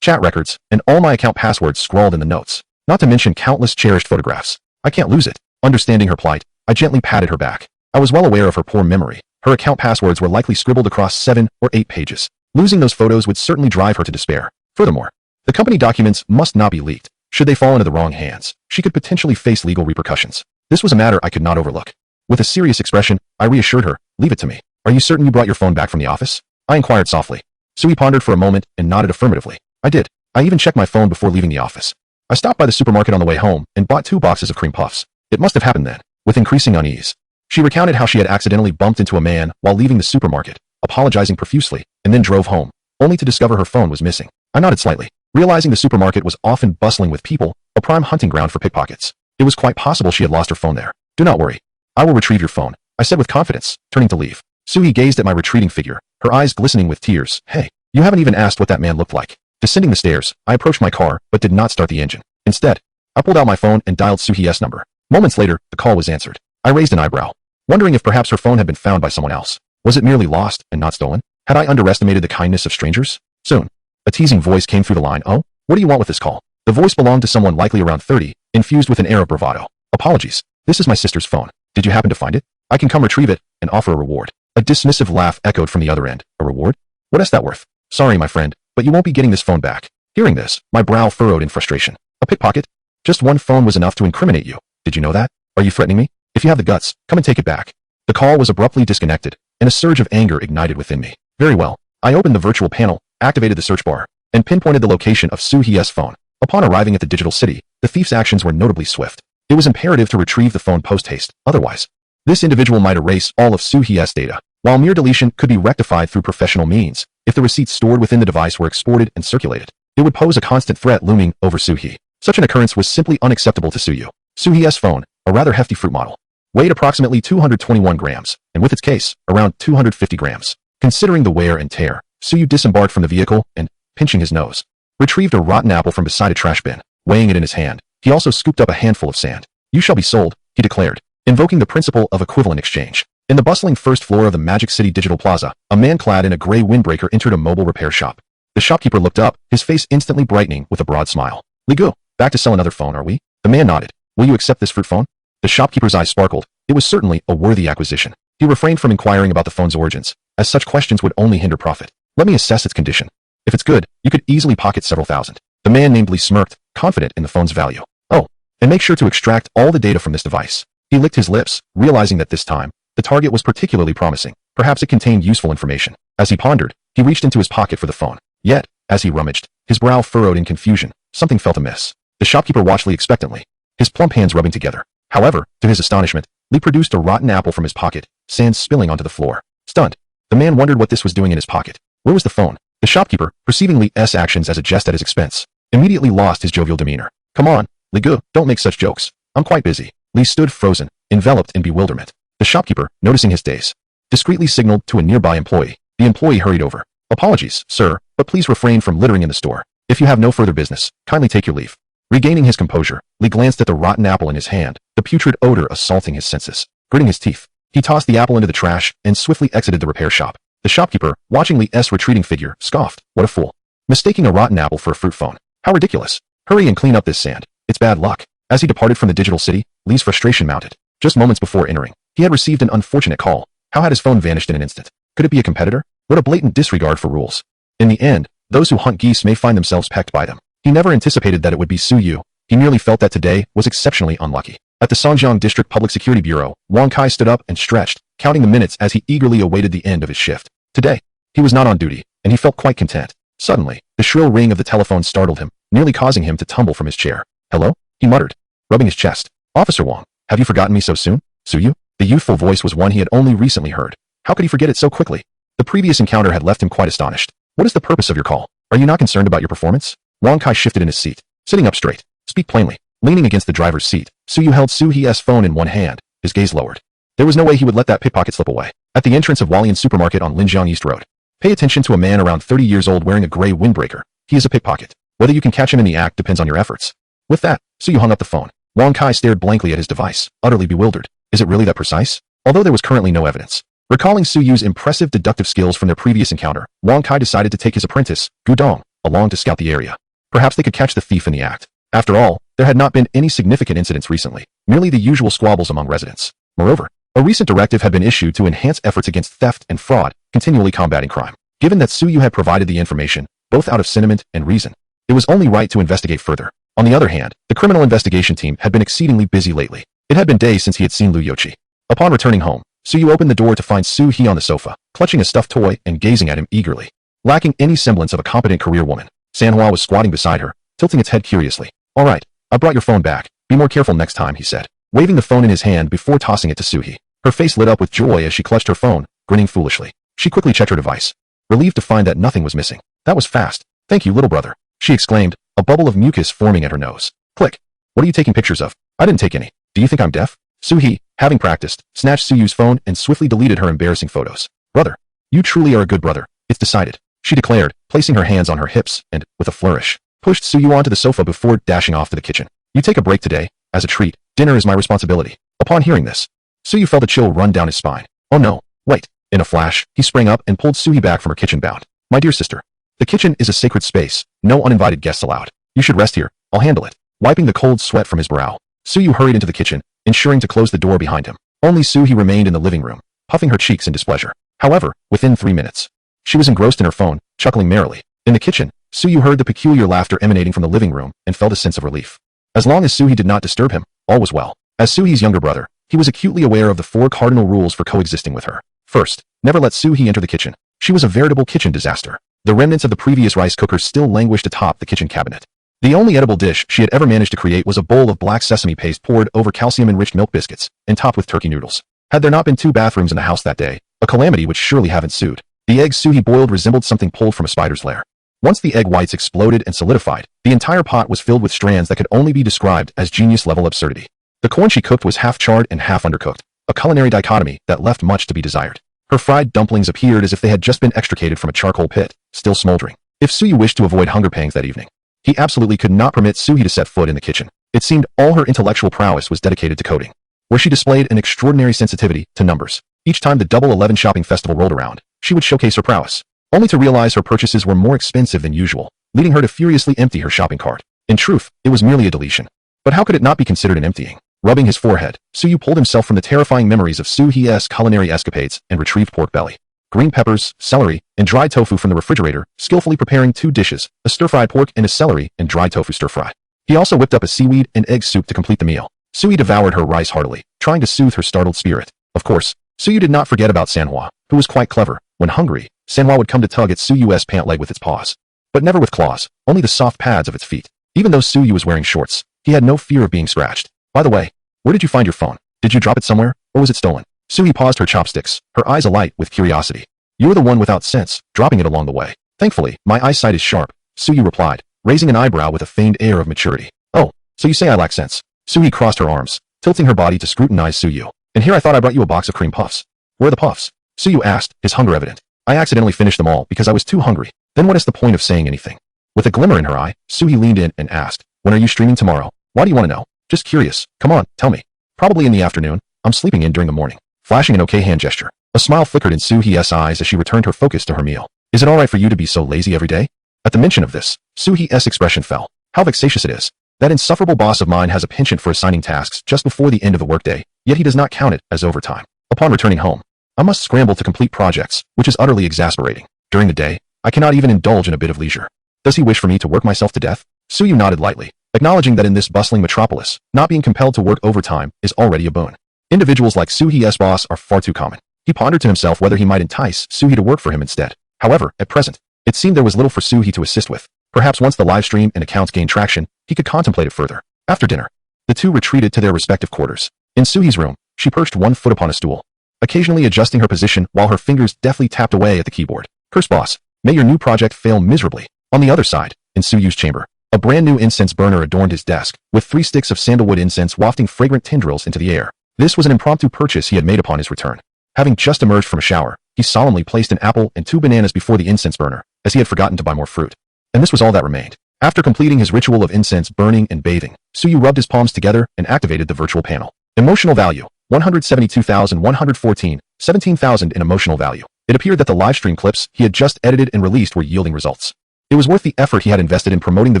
Chat records, and all my account passwords scrawled in the notes. Not to mention countless cherished photographs. I can't lose it." Understanding her plight, I gently patted her back. I was well aware of her poor memory. Her account passwords were likely scribbled across 7 or 8 pages. Losing those photos would certainly drive her to despair. Furthermore, the company documents must not be leaked. Should they fall into the wrong hands, she could potentially face legal repercussions. This was a matter I could not overlook. With a serious expression, I reassured her, "Leave it to me. Are you certain you brought your phone back from the office?" I inquired softly. Suyu pondered for a moment and nodded affirmatively. "I did. I even checked my phone before leaving the office. I stopped by the supermarket on the way home and bought 2 boxes of cream puffs. It must have happened then." With increasing unease, she recounted how she had accidentally bumped into a man while leaving the supermarket, apologizing profusely, and then drove home, only to discover her phone was missing. I nodded slightly, realizing the supermarket was often bustling with people, a prime hunting ground for pickpockets. It was quite possible she had lost her phone there. "Do not worry. I will retrieve your phone," I said with confidence, turning to leave. Suyu gazed at my retreating figure, her eyes glistening with tears. "Hey, you haven't even asked what that man looked like." Descending the stairs, I approached my car, but did not start the engine. Instead, I pulled out my phone and dialed Suyu's number. Moments later, the call was answered. I raised an eyebrow, wondering if perhaps her phone had been found by someone else. Was it merely lost and not stolen? Had I underestimated the kindness of strangers? Soon, a teasing voice came through the line. "Oh, what do you want with this call?" The voice belonged to someone likely around 30, infused with an air of bravado. "Apologies. This is my sister's phone. Did you happen to find it? I can come retrieve it and offer a reward." A dismissive laugh echoed from the other end. "A reward? What is that worth?" "Sorry, my friend, but you won't be getting this phone back." Hearing this, my brow furrowed in frustration. "A pickpocket? Just one phone was enough to incriminate you. Did you know that? Are you threatening me? If you have the guts, come and take it back." The call was abruptly disconnected, and a surge of anger ignited within me. Very well. I opened the virtual panel, activated the search bar, and pinpointed the location of Suyu's phone. Upon arriving at the digital city, the thief's actions were notably swift. It was imperative to retrieve the phone post-haste, otherwise, this individual might erase all of Suyu's data. While mere deletion could be rectified through professional means, if the receipts stored within the device were exported and circulated, it would pose a constant threat looming over Suyu. Such an occurrence was simply unacceptable to Suyu. Suyu's phone, a rather hefty fruit model, weighed approximately 221 grams, and with its case, around 250 grams. Considering the wear and tear, Suyu disembarked from the vehicle and, pinching his nose, retrieved a rotten apple from beside a trash bin. Weighing it in his hand, he also scooped up a handful of sand. "You shall be sold," he declared, invoking the principle of equivalent exchange. In the bustling first floor of the Magic City Digital Plaza, a man clad in a gray windbreaker entered a mobile repair shop. The shopkeeper looked up, his face instantly brightening with a broad smile. "Ligu, back to sell another phone, are we?" The man nodded. "Will you accept this fruit phone?" The shopkeeper's eyes sparkled. It was certainly a worthy acquisition. He refrained from inquiring about the phone's origins, as such questions would only hinder profit. "Let me assess its condition. If it's good, you could easily pocket several thousand." The man namely smirked, confident in the phone's value. "Oh, and make sure to extract all the data from this device." He licked his lips, realizing that this time, the target was particularly promising. Perhaps it contained useful information. As he pondered, he reached into his pocket for the phone. Yet, as he rummaged, his brow furrowed in confusion. Something felt amiss. The shopkeeper watched Lee expectantly, his plump hands rubbing together. However, to his astonishment, Lee produced a rotten apple from his pocket, sand spilling onto the floor. Stunned, the man wondered what this was doing in his pocket. Where was the phone? The shopkeeper, perceiving Lee's actions as a jest at his expense, immediately lost his jovial demeanor. "Come on, Lee, don't make such jokes. I'm quite busy." Lee stood frozen, enveloped in bewilderment. The shopkeeper, noticing his daze, discreetly signaled to a nearby employee. The employee hurried over. "Apologies, sir, but please refrain from littering in the store." If you have no further business, kindly take your leave. Regaining his composure, Lee glanced at the rotten apple in his hand, the putrid odor assaulting his senses. Gritting his teeth, he tossed the apple into the trash and swiftly exited the repair shop. The shopkeeper, watching Lee's retreating figure, scoffed. What a fool. Mistaking a rotten apple for a fruit phone. How ridiculous. Hurry and clean up this sand. It's bad luck. As he departed from the digital city, Lee's frustration mounted. Just moments before entering, he had received an unfortunate call. How had his phone vanished in an instant? Could it be a competitor? What a blatant disregard for rules. In the end, those who hunt geese may find themselves pecked by them. He never anticipated that it would be Suyu. He merely felt that today was exceptionally unlucky. At the Songjiang District Public Security Bureau, Wang Kai stood up and stretched, counting the minutes as he eagerly awaited the end of his shift. Today, he was not on duty, and he felt quite content. Suddenly, the shrill ring of the telephone startled him, nearly causing him to tumble from his chair. Hello? He muttered, rubbing his chest. Officer Wang, have you forgotten me so soon? Suyu? The youthful voice was one he had only recently heard. How could he forget it so quickly? The previous encounter had left him quite astonished. What is the purpose of your call? Are you not concerned about your performance? Wang Kai shifted in his seat, sitting up straight. Speak plainly. Leaning against the driver's seat, Suyu held Su He's phone in one hand, his gaze lowered. There was no way he would let that pickpocket slip away. At the entrance of Walian Supermarket on Linjiang East Road. Pay attention to a man around 30 years old wearing a gray windbreaker. He is a pickpocket. Whether you can catch him in the act depends on your efforts. With that, Suyu hung up the phone. Wang Kai stared blankly at his device, utterly bewildered. Is it really that precise? Although there was currently no evidence. Recalling Suyu's impressive deductive skills from their previous encounter, Wang Kai decided to take his apprentice, Gudong, along to scout the area. Perhaps they could catch the thief in the act. After all, there had not been any significant incidents recently, merely the usual squabbles among residents. Moreover, a recent directive had been issued to enhance efforts against theft and fraud, continually combating crime. Given that Suyu had provided the information, both out of sentiment and reason, it was only right to investigate further. On the other hand, the criminal investigation team had been exceedingly busy lately. It had been days since he had seen Liu Youqi. Upon returning home, Suyu opened the door to find Su He on the sofa, clutching a stuffed toy and gazing at him eagerly. Lacking any semblance of a competent career woman, Manhwa was squatting beside her, tilting its head curiously. All right, I brought your phone back. Be more careful next time, he said, waving the phone in his hand before tossing it to Suhi. Her face lit up with joy as she clutched her phone, grinning foolishly. She quickly checked her device, relieved to find that nothing was missing. That was fast. Thank you, little brother, she exclaimed, a bubble of mucus forming at her nose. Click. What are you taking pictures of? I didn't take any. Do you think I'm deaf? Suhi, having practiced, snatched Suyu's phone and swiftly deleted her embarrassing photos. Brother, you truly are a good brother. It's decided, she declared, placing her hands on her hips and, with a flourish, pushed Suyu onto the sofa before dashing off to the kitchen. You take a break today. As a treat, dinner is my responsibility. Upon hearing this, Suyu felt a chill run down his spine. Oh no, wait. In a flash, he sprang up and pulled Suhi back from her kitchen bound. My dear sister, the kitchen is a sacred space. No uninvited guests allowed. You should rest here. I'll handle it. Wiping the cold sweat from his brow, Suyu hurried into the kitchen, ensuring to close the door behind him. Only Suhi remained in the living room, puffing her cheeks in displeasure. However, within 3 minutes, she was engrossed in her phone, chuckling merrily. In the kitchen, Suyu heard the peculiar laughter emanating from the living room and felt a sense of relief. As long as Suhi did not disturb him, all was well. As Suhi's younger brother, he was acutely aware of the 4 cardinal rules for coexisting with her. First, never let Suhi enter the kitchen. She was a veritable kitchen disaster. The remnants of the previous rice cooker still languished atop the kitchen cabinet. The only edible dish she had ever managed to create was a bowl of black sesame paste poured over calcium-enriched milk biscuits and topped with turkey noodles. Had there not been 2 bathrooms in the house that day, a calamity would surely have ensued. The eggs Suhi boiled resembled something pulled from a spider's lair. Once the egg whites exploded and solidified, the entire pot was filled with strands that could only be described as genius-level absurdity. The corn she cooked was half charred and half undercooked, a culinary dichotomy that left much to be desired. Her fried dumplings appeared as if they had just been extricated from a charcoal pit, still smoldering. If Suyu wished to avoid hunger pangs that evening, he absolutely could not permit Suhi to set foot in the kitchen. It seemed all her intellectual prowess was dedicated to coding, where she displayed an extraordinary sensitivity to numbers. Each time the Double 11 shopping festival rolled around, she would showcase her prowess, only to realize her purchases were more expensive than usual, leading her to furiously empty her shopping cart. In truth, it was merely a deletion. But how could it not be considered an emptying? Rubbing his forehead, Suyu pulled himself from the terrifying memories of Su He's culinary escapades and retrieved pork belly, green peppers, celery, and dried tofu from the refrigerator, skillfully preparing 2 dishes, a stir-fried pork and a celery and dried tofu stir-fry. He also whipped up a seaweed and egg soup to complete the meal. Suyu devoured her rice heartily, trying to soothe her startled spirit. Of course, Suyu did not forget about Manhwa, who was quite clever. When hungry, Manhwa would come to tug at Suyu's pant leg with its paws. But never with claws, only the soft pads of its feet. Even though Suyu was wearing shorts, he had no fear of being scratched. By the way, where did you find your phone? Did you drop it somewhere, or was it stolen? Suyu paused her chopsticks, her eyes alight with curiosity. You were the one without sense, dropping it along the way. Thankfully, my eyesight is sharp, Suyu replied, raising an eyebrow with a feigned air of maturity. Oh, so you say I lack sense. Suyu crossed her arms, tilting her body to scrutinize Suyu. And here I thought I brought you a box of cream puffs. Where are the puffs? Suyu asked, his hunger evident. I accidentally finished them all because I was too hungry. Then what is the point of saying anything? With a glimmer in her eye, Suyu leaned in and asked, "When are you streaming tomorrow? Why do you want to know?" "Just curious. Come on, tell me." "Probably in the afternoon. I'm sleeping in during the morning." Flashing an okay hand gesture. A smile flickered in Soo-hye's eyes as she returned her focus to her meal. "Is it alright for you to be so lazy every day?" At the mention of this, Soo-hye's expression fell. How vexatious it is. That insufferable boss of mine has a penchant for assigning tasks just before the end of the workday, yet he does not count it as overtime. Upon returning home, I must scramble to complete projects, which is utterly exasperating. During the day, I cannot even indulge in a bit of leisure. Does he wish for me to work myself to death? Suyu nodded lightly, acknowledging that in this bustling metropolis, not being compelled to work overtime is already a boon. Individuals like Soo-hye's boss are far too common. He pondered to himself whether he might entice Soo-hye to work for him instead. However, at present, it seemed there was little for Soo-hye to assist with. Perhaps once the live stream and accounts gained traction, he could contemplate it further. After dinner, the two retreated to their respective quarters. In Soo-hye's room, she perched one foot upon a stool, occasionally adjusting her position while her fingers deftly tapped away at the keyboard. "Curse boss, may your new project fail miserably." On the other side, in Suyu's chamber, a brand new incense burner adorned his desk, with 3 sticks of sandalwood incense wafting fragrant tendrils into the air. This was an impromptu purchase he had made upon his return. Having just emerged from a shower, he solemnly placed an apple and 2 bananas before the incense burner, as he had forgotten to buy more fruit. And this was all that remained. After completing his ritual of incense burning and bathing, Suyu rubbed his palms together and activated the virtual panel. Emotional value, 172,114, 17,000 in emotional value. It appeared that the livestream clips he had just edited and released were yielding results. It was worth the effort he had invested in promoting the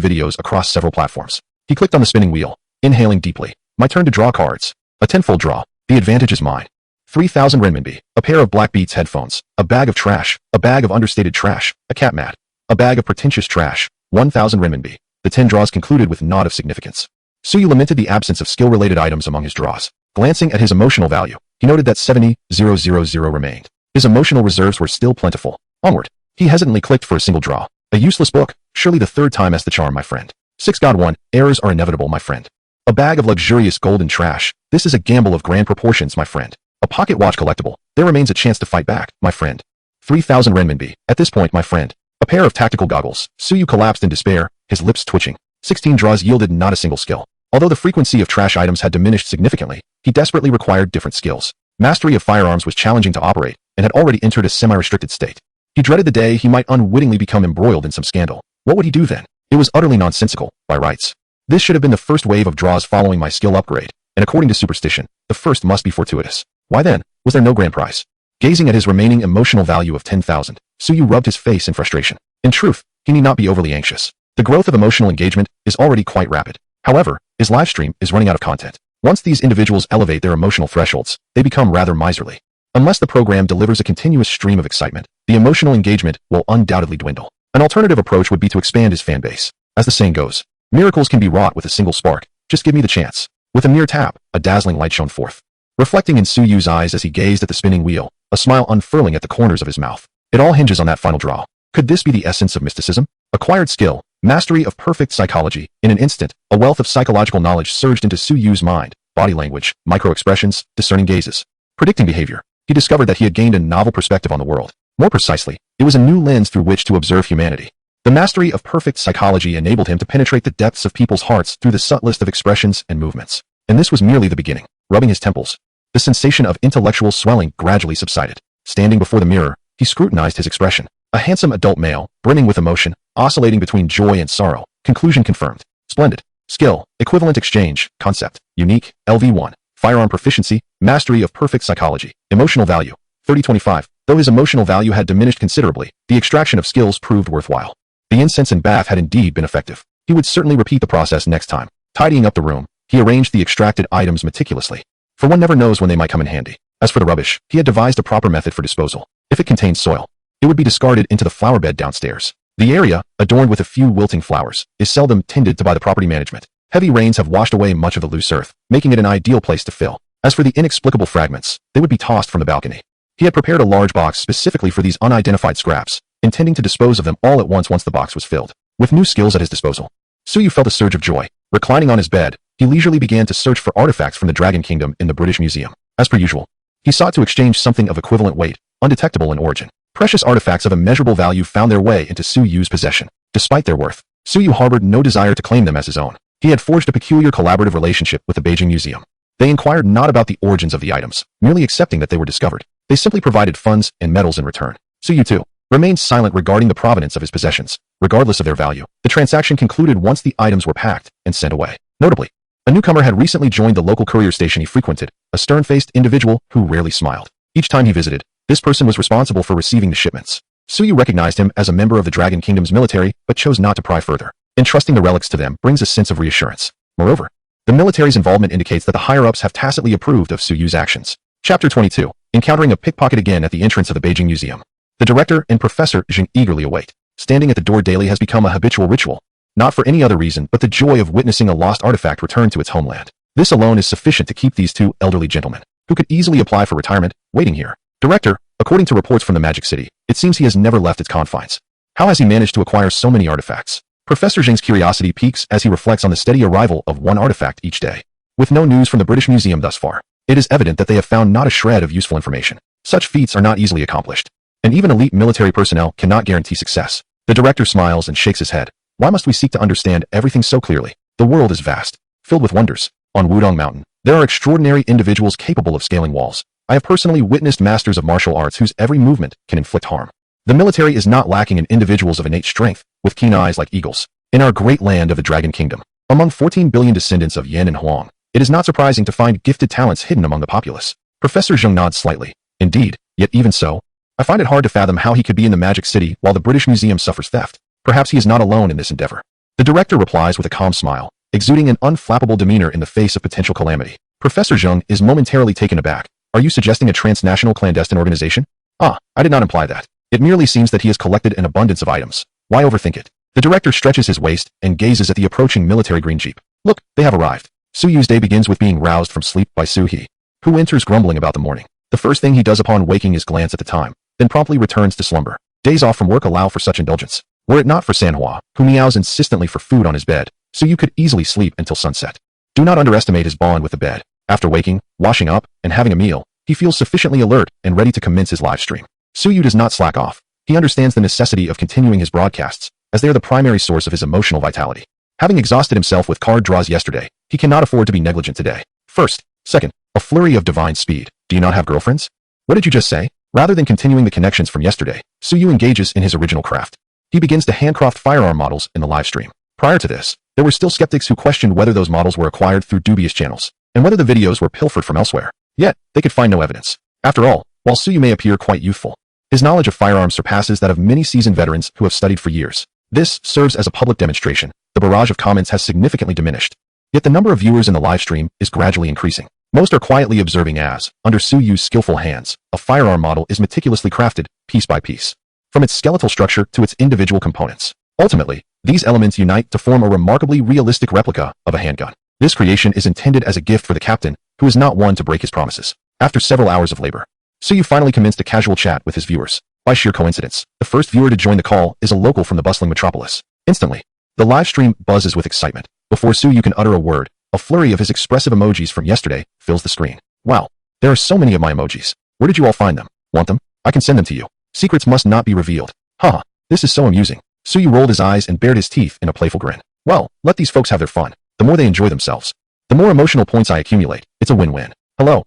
videos across several platforms. He clicked on the spinning wheel, inhaling deeply. "My turn to draw cards. A tenfold draw. The advantage is mine." 3,000 renminbi, a pair of Black Beats headphones, a bag of trash, a bag of understated trash, a cat mat, a bag of pretentious trash, 1,000 renminbi. The 10 draws concluded with naught of significance. Suyu lamented the absence of skill-related items among his draws. Glancing at his emotional value, he noted that 70,000 remained. His emotional reserves were still plentiful. Onward. He hesitantly clicked for a single draw. "A useless book, surely the 3rd time as the charm, my friend." 6 God 1, errors are inevitable, my friend. "A bag of luxurious golden trash, this is a gamble of grand proportions, my friend." "A pocket watch collectible, there remains a chance to fight back, my friend." 3,000 renminbi, at this point, my friend. A pair of tactical goggles. Suyu collapsed in despair, his lips twitching. 16 draws yielded not a single skill. Although the frequency of trash items had diminished significantly, he desperately required different skills. Mastery of firearms was challenging to operate, and had already entered a semi-restricted state. He dreaded the day he might unwittingly become embroiled in some scandal. What would he do then? It was utterly nonsensical, by rights. This should have been the first wave of draws following my skill upgrade, and according to superstition, the first must be fortuitous. Why then, was there no grand prize? Gazing at his remaining emotional value of 10,000, Suyu rubbed his face in frustration. In truth, he need not be overly anxious. The growth of emotional engagement is already quite rapid. However, his livestream is running out of content. Once these individuals elevate their emotional thresholds, they become rather miserly. Unless the program delivers a continuous stream of excitement, the emotional engagement will undoubtedly dwindle. An alternative approach would be to expand his fan base. As the saying goes, miracles can be wrought with a single spark. Just give me the chance. With a mere tap, a dazzling light shone forth. Reflecting in Suyu's eyes as he gazed at the spinning wheel, a smile unfurling at the corners of his mouth. It all hinges on that final draw. Could this be the essence of mysticism? Acquired skill, mastery of perfect psychology. In an instant, a wealth of psychological knowledge surged into Suyu's mind. Body language, micro-expressions, discerning gazes. Predicting behavior. He discovered that he had gained a novel perspective on the world. More precisely, it was a new lens through which to observe humanity. The mastery of perfect psychology enabled him to penetrate the depths of people's hearts through the subtlest of expressions and movements. And this was merely the beginning. Rubbing his temples, the sensation of intellectual swelling gradually subsided. Standing before the mirror, he scrutinized his expression. A handsome adult male, brimming with emotion, oscillating between joy and sorrow. Conclusion confirmed. Splendid. Skill, equivalent exchange, concept, unique, LV1. Firearm proficiency, mastery of perfect psychology. Emotional value, 3025. Though his emotional value had diminished considerably, the extraction of skills proved worthwhile. The incense and bath had indeed been effective. He would certainly repeat the process next time. Tidying up the room, he arranged the extracted items meticulously. For one never knows when they might come in handy. As for the rubbish, he had devised a proper method for disposal. If it contained soil, it would be discarded into the flower bed downstairs. The area, adorned with a few wilting flowers, is seldom tended to by the property management. Heavy rains have washed away much of the loose earth, making it an ideal place to fill. As for the inexplicable fragments, they would be tossed from the balcony. He had prepared a large box specifically for these unidentified scraps, intending to dispose of them all at once the box was filled. With new skills at his disposal, Suyu felt a surge of joy. Reclining on his bed, he leisurely began to search for artifacts from the Dragon Kingdom in the British Museum. As per usual, he sought to exchange something of equivalent weight, undetectable in origin. Precious artifacts of immeasurable value found their way into Suyu's possession. Despite their worth, Suyu harbored no desire to claim them as his own. He had forged a peculiar collaborative relationship with the Beijing Museum. They inquired not about the origins of the items, merely accepting that they were discovered. They simply provided funds and medals in return. Suyu too remained silent regarding the provenance of his possessions, regardless of their value. The transaction concluded once the items were packed and sent away. Notably, a newcomer had recently joined the local courier station he frequented, a stern-faced individual who rarely smiled. Each time he visited, this person was responsible for receiving the shipments. Suyu recognized him as a member of the Dragon Kingdom's military, but chose not to pry further. Entrusting the relics to them brings a sense of reassurance. Moreover, the military's involvement indicates that the higher-ups have tacitly approved of Suyu's actions. Chapter 22. Encountering a pickpocket again at the entrance of the Beijing Museum. The director and Professor Zheng eagerly await. Standing at the door daily has become a habitual ritual, not for any other reason but the joy of witnessing a lost artifact return to its homeland. This alone is sufficient to keep these two elderly gentlemen, who could easily apply for retirement, waiting here. Director, according to reports from the Magic City, it seems he has never left its confines. How has he managed to acquire so many artifacts? Professor Zheng's curiosity peaks as he reflects on the steady arrival of one artifact each day. With no news from the British Museum thus far, it is evident that they have found not a shred of useful information. Such feats are not easily accomplished, and even elite military personnel cannot guarantee success. The director smiles and shakes his head. Why must we seek to understand everything so clearly? The world is vast, filled with wonders. On Wudong Mountain, there are extraordinary individuals capable of scaling walls. I have personally witnessed masters of martial arts whose every movement can inflict harm. The military is not lacking in individuals of innate strength, with keen eyes like eagles. In our great land of the Dragon Kingdom, among 14 billion descendants of Yan and Huang, it is not surprising to find gifted talents hidden among the populace. Professor Zheng nods slightly. Indeed, yet even so, I find it hard to fathom how he could be in the Magic City while the British Museum suffers theft. Perhaps he is not alone in this endeavor. The director replies with a calm smile, exuding an unflappable demeanor in the face of potential calamity. Professor Zheng is momentarily taken aback. Are you suggesting a transnational clandestine organization? I did not imply that. It merely seems that he has collected an abundance of items. Why overthink it? The director stretches his waist and gazes at the approaching military green jeep. Look, they have arrived. Suyu's day begins with being roused from sleep by Su-hee, who enters grumbling about the morning. The first thing he does upon waking is glance at the time, then promptly returns to slumber. Days off from work allow for such indulgence. Were it not for Manhwa, who meows insistently for food on his bed, Suyu could easily sleep until sunset. Do not underestimate his bond with the bed. After waking, washing up, and having a meal, he feels sufficiently alert and ready to commence his live stream. Suyu does not slack off. He understands the necessity of continuing his broadcasts, as they are the primary source of his emotional vitality. Having exhausted himself with card draws yesterday, he cannot afford to be negligent today. First, second, a flurry of divine speed. Do you not have girlfriends? What did you just say? Rather than continuing the connections from yesterday, Suyu engages in his original craft. He begins to handcraft firearm models in the live stream. Prior to this, there were still skeptics who questioned whether those models were acquired through dubious channels, and whether the videos were pilfered from elsewhere. Yet, they could find no evidence. After all, while Suyu may appear quite youthful, his knowledge of firearms surpasses that of many seasoned veterans who have studied for years. This serves as a public demonstration. The barrage of comments has significantly diminished. Yet the number of viewers in the live stream is gradually increasing. Most are quietly observing as, under Suyu's skillful hands, a firearm model is meticulously crafted, piece by piece, from its skeletal structure to its individual components. Ultimately, these elements unite to form a remarkably realistic replica of a handgun. This creation is intended as a gift for the captain, who is not one to break his promises. After several hours of labor, Suyu finally commenced a casual chat with his viewers. By sheer coincidence, the first viewer to join the call is a local from the bustling metropolis. Instantly, the live stream buzzes with excitement. Before Suyu can utter a word, a flurry of his expressive emojis from yesterday fills the screen. Wow, there are so many of my emojis. Where did you all find them? Want them? I can send them to you. Secrets must not be revealed. Haha, this is so amusing. Suyu rolled his eyes and bared his teeth in a playful grin. Well, let these folks have their fun. The more they enjoy themselves, the more emotional points I accumulate. It's a win-win. Hello,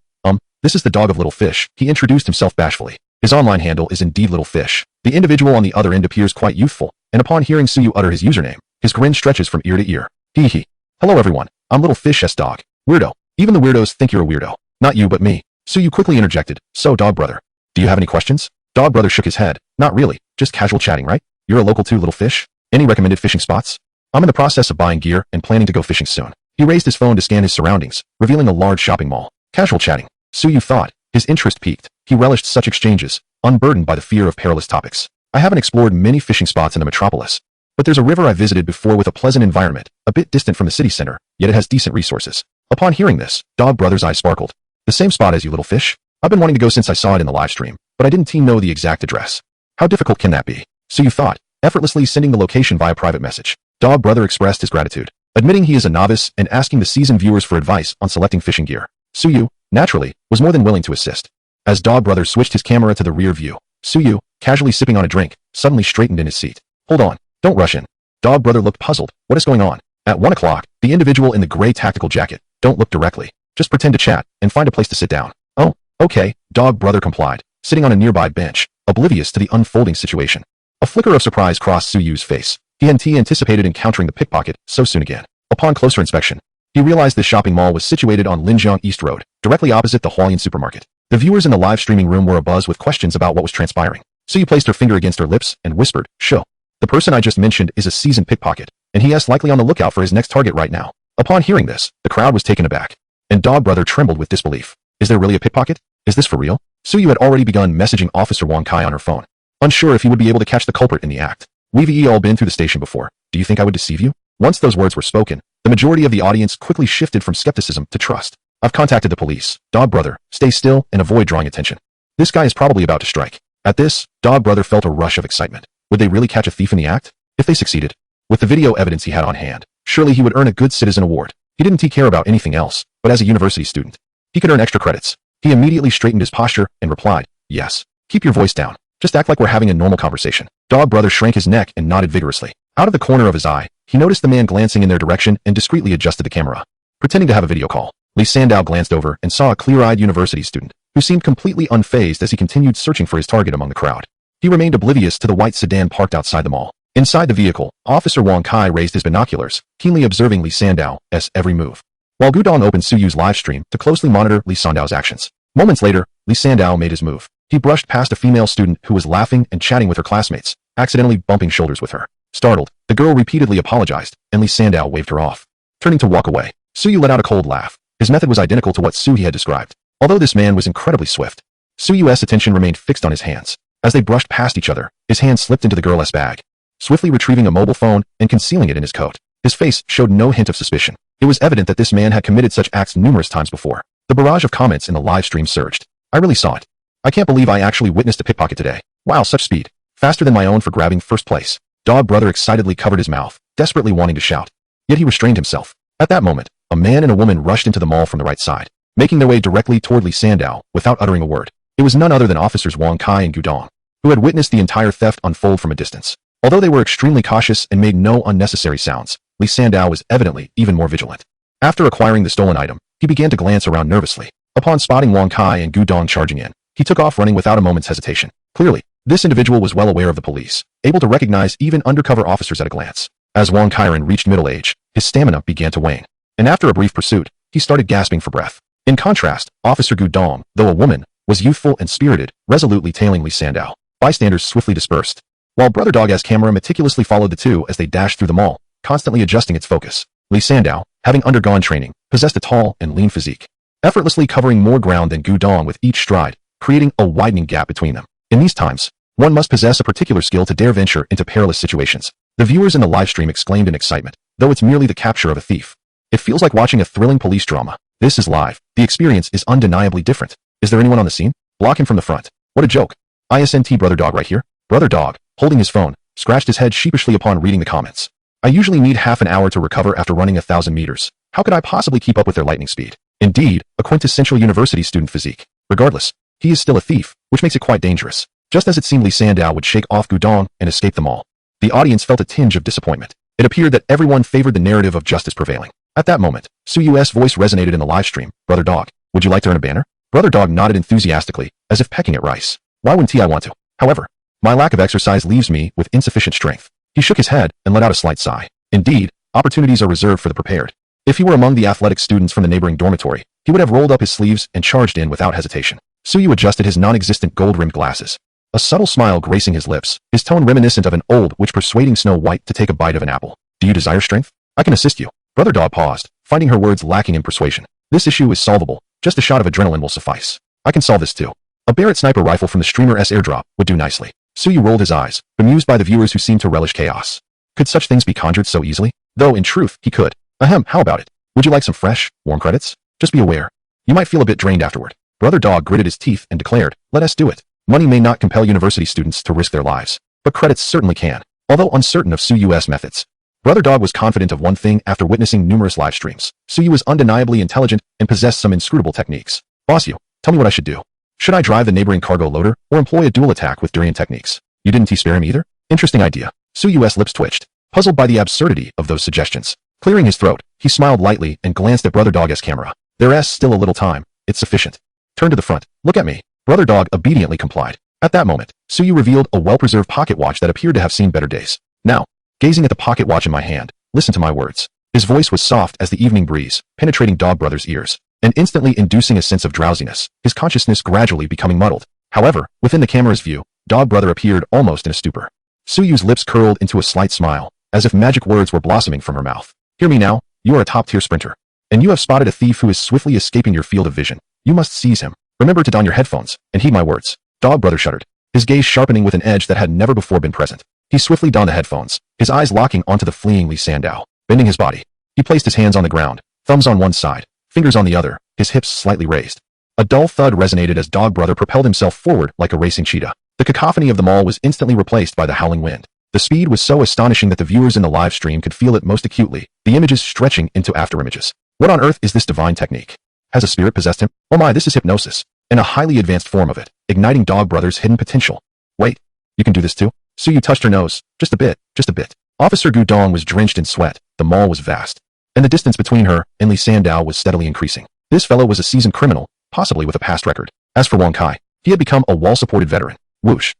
this is the dog of Little Fish. He introduced himself bashfully. His online handle is indeed Little Fish. The individual on the other end appears quite youthful, and upon hearing Suyu utter his username, his grin stretches from ear to ear. Hee hee. Hello everyone, I'm Little Fish's dog. Weirdo. Even the weirdos think you're a weirdo. Not you but me. Suyu quickly interjected. So dog brother, do you have any questions? Dog brother shook his head. Not really, just casual chatting, right? You're a local too, Little Fish? Any recommended fishing spots? I'm in the process of buying gear and planning to go fishing soon. He raised his phone to scan his surroundings, revealing a large shopping mall. Casual chatting. Suyu thought. His interest piqued. He relished such exchanges, unburdened by the fear of perilous topics. I haven't explored many fishing spots in the metropolis, but there's a river I visited before with a pleasant environment, a bit distant from the city center, yet it has decent resources. Upon hearing this, Dog Brother's eyes sparkled. The same spot as you, Little Fish? I've been wanting to go since I saw it in the live stream, but I didn't know the exact address. How difficult can that be? Suyu thought, effortlessly sending the location via private message. Dog Brother expressed his gratitude, admitting he is a novice and asking the seasoned viewers for advice on selecting fishing gear. Suyu, naturally, was more than willing to assist. As Dog Brother switched his camera to the rear view, Suyu, casually sipping on a drink, suddenly straightened in his seat. Hold on, don't rush in. Dog Brother looked puzzled. What is going on? At 1 o'clock, the individual in the gray tactical jacket. Don't look directly. Just pretend to chat and find a place to sit down. Oh, okay, Dog Brother complied, sitting on a nearby bench. oblivious to the unfolding situation. A flicker of surprise crossed Suyu's face. He hadn't anticipated encountering the pickpocket so soon again. Upon closer inspection, he realized the shopping mall was situated on Linjiang East Road, directly opposite the Hualien supermarket. The viewers in the live streaming room were abuzz with questions about what was transpiring. Suyu placed her finger against her lips and whispered, "Show. The person I just mentioned is a seasoned pickpocket, and he is likely on the lookout for his next target right now." Upon hearing this, the crowd was taken aback, and Dog Brother trembled with disbelief. Is there really a pickpocket? Is this for real? Suyu had already begun messaging Officer Wang Kai on her phone, unsure if he would be able to catch the culprit in the act. "We've all been through the station before. Do you think I would deceive you?" Once those words were spoken, the majority of the audience quickly shifted from skepticism to trust. "I've contacted the police. Dog Brother, stay still and avoid drawing attention. This guy is probably about to strike." At this, Dog Brother felt a rush of excitement. Would they really catch a thief in the act? If they succeeded, with the video evidence he had on hand, surely he would earn a good citizen award. He didn't care about anything else, but as a university student, he could earn extra credits. He immediately straightened his posture and replied, "Yes. Keep your voice down. Just act like we're having a normal conversation." Dog Brother shrank his neck and nodded vigorously. Out of the corner of his eye, he noticed the man glancing in their direction and discreetly adjusted the camera. Pretending to have a video call, Lee Sandow glanced over and saw a clear-eyed university student who seemed completely unfazed as he continued searching for his target among the crowd. He remained oblivious to the white sedan parked outside the mall. Inside the vehicle, Officer Wang Kai raised his binoculars, keenly observing Lee Sandow's every move, while Gudong opened Suyu's live stream to closely monitor Lee Sandow's actions. Moments later, Lee Sandow made his move. He brushed past a female student who was laughing and chatting with her classmates, accidentally bumping shoulders with her. Startled, the girl repeatedly apologized, and Lee Sandow waved her off. Turning to walk away, Suyu let out a cold laugh. His method was identical to what Suyu had described. Although this man was incredibly swift, Suyu's attention remained fixed on his hands. As they brushed past each other, his hand slipped into the girl's bag, swiftly retrieving a mobile phone and concealing it in his coat. His face showed no hint of suspicion. It was evident that this man had committed such acts numerous times before. The barrage of comments in the live stream surged. "I really saw it. I can't believe I actually witnessed a pickpocket today. Wow, such speed. Faster than my own for grabbing first place." Dog Brother excitedly covered his mouth, desperately wanting to shout. Yet he restrained himself. At that moment, a man and a woman rushed into the mall from the right side, making their way directly toward Lee Sandow without uttering a word. It was none other than Officers Wang Kai and Gudong, who had witnessed the entire theft unfold from a distance. Although they were extremely cautious and made no unnecessary sounds, Lee Sandow was evidently even more vigilant. After acquiring the stolen item, he began to glance around nervously. Upon spotting Wang Kai and Gudong charging in, he took off running without a moment's hesitation. Clearly, this individual was well aware of the police, able to recognize even undercover officers at a glance. As Wang Kairen reached middle age, his stamina began to wane, and after a brief pursuit, he started gasping for breath. In contrast, Officer Gudong, though a woman, was youthful and spirited, resolutely tailing Lee Sandow. Bystanders swiftly dispersed, while Brother Dog's camera meticulously followed the two as they dashed through the mall, constantly adjusting its focus. Lee Sandow, having undergone training, possessed a tall and lean physique, effortlessly covering more ground than Gudong with each stride, creating a widening gap between them. In these times, one must possess a particular skill to dare venture into perilous situations. The viewers in the live stream exclaimed in excitement, though it's merely the capture of a thief. It feels like watching a thrilling police drama. This is live. The experience is undeniably different. Is there anyone on the scene? Block him from the front. What a joke. ISNT Brother Dog right here. Brother Dog, holding his phone, scratched his head sheepishly upon reading the comments. I usually need half an hour to recover after running 1,000 meters. How could I possibly keep up with their lightning speed? Indeed, a quintessential university student physique. Regardless, he is still a thief, which makes it quite dangerous. Just as it seemed Lee Sandow would shake off Gudong and escape them all, the audience felt a tinge of disappointment. It appeared that everyone favored the narrative of justice prevailing. At that moment, Suyu's voice resonated in the live stream. Brother Dog, would you like to earn a banner? Brother Dog nodded enthusiastically, as if pecking at rice. Why wouldn't I want to? However, my lack of exercise leaves me with insufficient strength. He shook his head and let out a slight sigh. Indeed, opportunities are reserved for the prepared. If he were among the athletic students from the neighboring dormitory, he would have rolled up his sleeves and charged in without hesitation. Suyu adjusted his non-existent gold-rimmed glasses, a subtle smile gracing his lips, his tone reminiscent of an old witch persuading Snow White to take a bite of an apple. Do you desire strength? I can assist you. Brother Dog paused, finding her words lacking in persuasion. This issue is solvable. Just a shot of adrenaline will suffice. I can solve this too. A Barrett sniper rifle from the Streamer-S airdrop would do nicely. Suyu rolled his eyes, bemused by the viewers who seemed to relish chaos. Could such things be conjured so easily? Though, in truth, he could. Ahem, how about it? Would you like some fresh, warm credits? Just be aware. You might feel a bit drained afterward. Brother Dog gritted his teeth and declared, let us do it. Money may not compel university students to risk their lives, but credits certainly can. Although uncertain of Suyu's methods, Brother Dog was confident of one thing after witnessing numerous live streams. Suyu was undeniably intelligent and possessed some inscrutable techniques. Boss you, tell me what I should do. Should I drive the neighboring cargo loader, or employ a dual attack with durian techniques? You didn't spare him either? Interesting idea. Suyu's lips twitched, puzzled by the absurdity of those suggestions. Clearing his throat, he smiled lightly and glanced at Brother Dog's camera. There's still a little time. It's sufficient. Turn to the front. Look at me. Brother Dog obediently complied. At that moment, Suyu revealed a well-preserved pocket watch that appeared to have seen better days. Now, gazing at the pocket watch in my hand, listen to my words. His voice was soft as the evening breeze, penetrating Dog Brother's ears, and instantly inducing a sense of drowsiness, his consciousness gradually becoming muddled. However, within the camera's view, Dog Brother appeared almost in a stupor. Suyu's lips curled into a slight smile, as if magic words were blossoming from her mouth. Hear me now, you are a top-tier sprinter, and you have spotted a thief who is swiftly escaping your field of vision. You must seize him. Remember to don your headphones, and heed my words. Dog Brother shuddered, his gaze sharpening with an edge that had never before been present. He swiftly donned the headphones, his eyes locking onto the fleeing Lee Sandow. Bending his body, he placed his hands on the ground, thumbs on one side, fingers on the other, his hips slightly raised. A dull thud resonated as Dog Brother propelled himself forward like a racing cheetah. The cacophony of the mall was instantly replaced by the howling wind. The speed was so astonishing that the viewers in the live stream could feel it most acutely, the images stretching into afterimages. What on earth is this divine technique? Has a spirit possessed him? Oh my, this is hypnosis, and a highly advanced form of it, igniting Dog Brother's hidden potential. Wait, you can do this too? Suyu touched her nose, just a bit, just a bit. Officer Gudong was drenched in sweat, the mall was vast, and the distance between her and Lee Sandow was steadily increasing. This fellow was a seasoned criminal, possibly with a past record. As for Wang Kai, he had become a wall-supported veteran. Whoosh.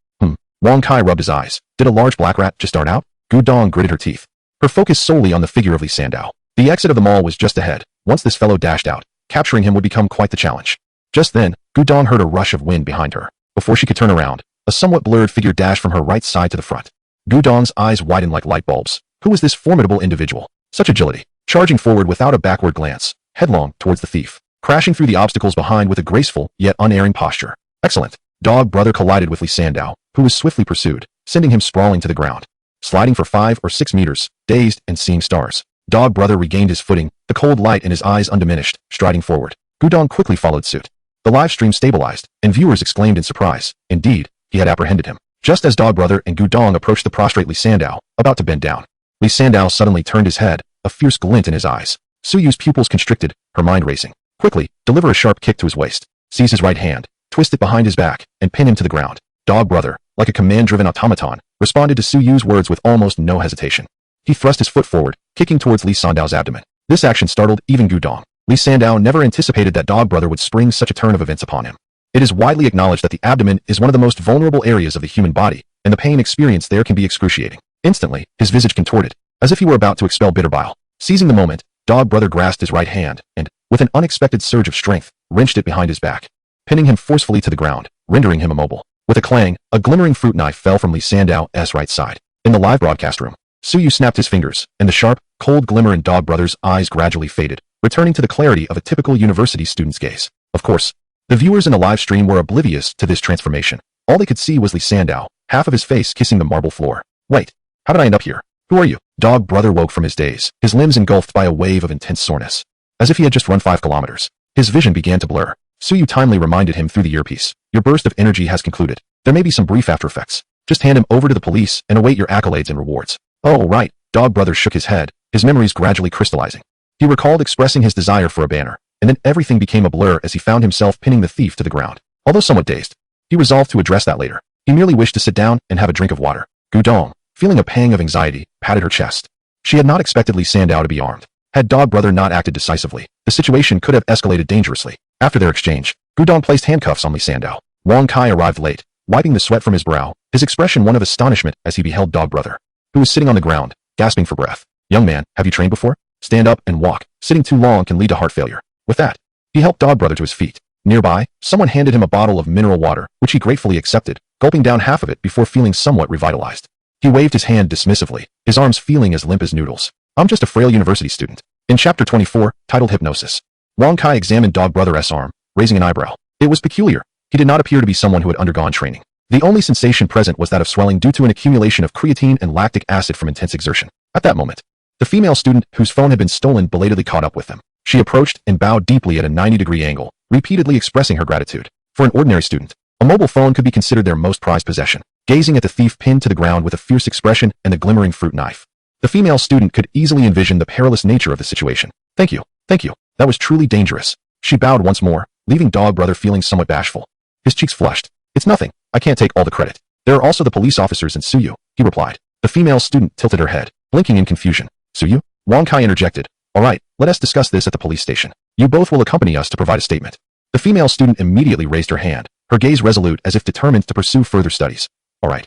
Wang Kai rubbed his eyes. Did a large black rat just dart out? Gudong gritted her teeth, her focus solely on the figure of Lee Sandow. The exit of the mall was just ahead. Once this fellow dashed out, capturing him would become quite the challenge. Just then, Gudong heard a rush of wind behind her. Before she could turn around, a somewhat blurred figure dashed from her right side to the front. Gudong's eyes widened like light bulbs. Who was this formidable individual? Such agility, charging forward without a backward glance, headlong towards the thief, crashing through the obstacles behind with a graceful yet unerring posture. Excellent. Dog Brother collided with Lee Sandow, who was swiftly pursued, sending him sprawling to the ground. Sliding for 5 or 6 meters, dazed and seeing stars, Dog Brother regained his footing, the cold light in his eyes undiminished, striding forward. Gudong quickly followed suit. The live stream stabilized, and viewers exclaimed in surprise. Indeed, he had apprehended him. Just as Dog Brother and Gudong approached the prostrate Lee Sandow, about to bend down, Lee Sandow suddenly turned his head, a fierce glint in his eyes. Suyu's pupils constricted, her mind racing. Quickly, deliver a sharp kick to his waist. Seize his right hand, twist it behind his back, and pin him to the ground. Dog Brother, like a command-driven automaton, responded to Suyu's words with almost no hesitation. He thrust his foot forward, kicking towards Lee Sandow's abdomen. This action startled even Gudong. Lee Sandow never anticipated that Dog Brother would spring such a turn of events upon him. It is widely acknowledged that the abdomen is one of the most vulnerable areas of the human body, and the pain experienced there can be excruciating. Instantly, his visage contorted, as if he were about to expel bitter bile. Seizing the moment, Dog Brother grasped his right hand, and, with an unexpected surge of strength, wrenched it behind his back, pinning him forcefully to the ground, rendering him immobile. With a clang, a glimmering fruit knife fell from Lee Sandow's right side. In the live broadcast room, Suyu snapped his fingers, and the sharp, cold glimmer in Dog Brother's eyes gradually faded, returning to the clarity of a typical university student's gaze. Of course, the viewers in the live stream were oblivious to this transformation. All they could see was Lee Sandow, half of his face kissing the marble floor. Wait, how did I end up here? Who are you? Dog Brother woke from his daze, his limbs engulfed by a wave of intense soreness. As if he had just run 5 kilometers. His vision began to blur. Suyu timely reminded him through the earpiece. Your burst of energy has concluded. There may be some brief after effects. Just hand him over to the police and await your accolades and rewards. Oh, right. Dog Brother shook his head, his memories gradually crystallizing. He recalled expressing his desire for a banner, and then everything became a blur as he found himself pinning the thief to the ground. Although somewhat dazed, he resolved to address that later. He merely wished to sit down and have a drink of water. Gudong, feeling a pang of anxiety, patted her chest. She had not expected Lee Sandow to be armed. Had Dog Brother not acted decisively, the situation could have escalated dangerously. After their exchange, Gudong placed handcuffs on Lee Sandow. Wang Kai arrived late, wiping the sweat from his brow, his expression one of astonishment as he beheld Dog Brother, who was sitting on the ground, gasping for breath. Young man, have you trained before? Stand up and walk. Sitting too long can lead to heart failure. With that, he helped Dog Brother to his feet. Nearby, someone handed him a bottle of mineral water, which he gratefully accepted, gulping down half of it before feeling somewhat revitalized. He waved his hand dismissively, his arms feeling as limp as noodles. I'm just a frail university student. In chapter 24, titled Hypnosis, Wang Kai examined Dog Brother's arm, raising an eyebrow. It was peculiar. He did not appear to be someone who had undergone training. The only sensation present was that of swelling due to an accumulation of creatine and lactic acid from intense exertion. At that moment, the female student whose phone had been stolen belatedly caught up with them. She approached and bowed deeply at a 90-degree angle, repeatedly expressing her gratitude. For an ordinary student, a mobile phone could be considered their most prized possession. Gazing at the thief pinned to the ground with a fierce expression and the glimmering fruit knife, the female student could easily envision the perilous nature of the situation. Thank you. Thank you. That was truly dangerous. She bowed once more, leaving Dog Brother feeling somewhat bashful. His cheeks flushed. It's nothing. I can't take all the credit. There are also the police officers and Suyu, he replied. The female student tilted her head, blinking in confusion. Suyu? Wang Kai interjected. All right, let us discuss this at the police station. You both will accompany us to provide a statement. The female student immediately raised her hand, her gaze resolute as if determined to pursue further studies. All right,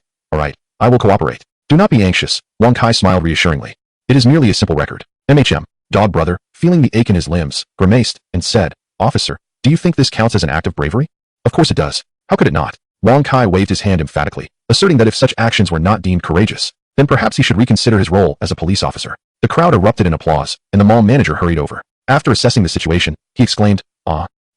I will cooperate. Do not be anxious, Wang Kai smiled reassuringly. It is merely a simple record. Dog brother, feeling the ache in his limbs, grimaced and said, Officer, do you think this counts as an act of bravery? Of course it does. How could it not? Wang Kai waved his hand emphatically, asserting that if such actions were not deemed courageous, then perhaps he should reconsider his role as a police officer. The crowd erupted in applause, and the mall manager hurried over. After assessing the situation, he exclaimed,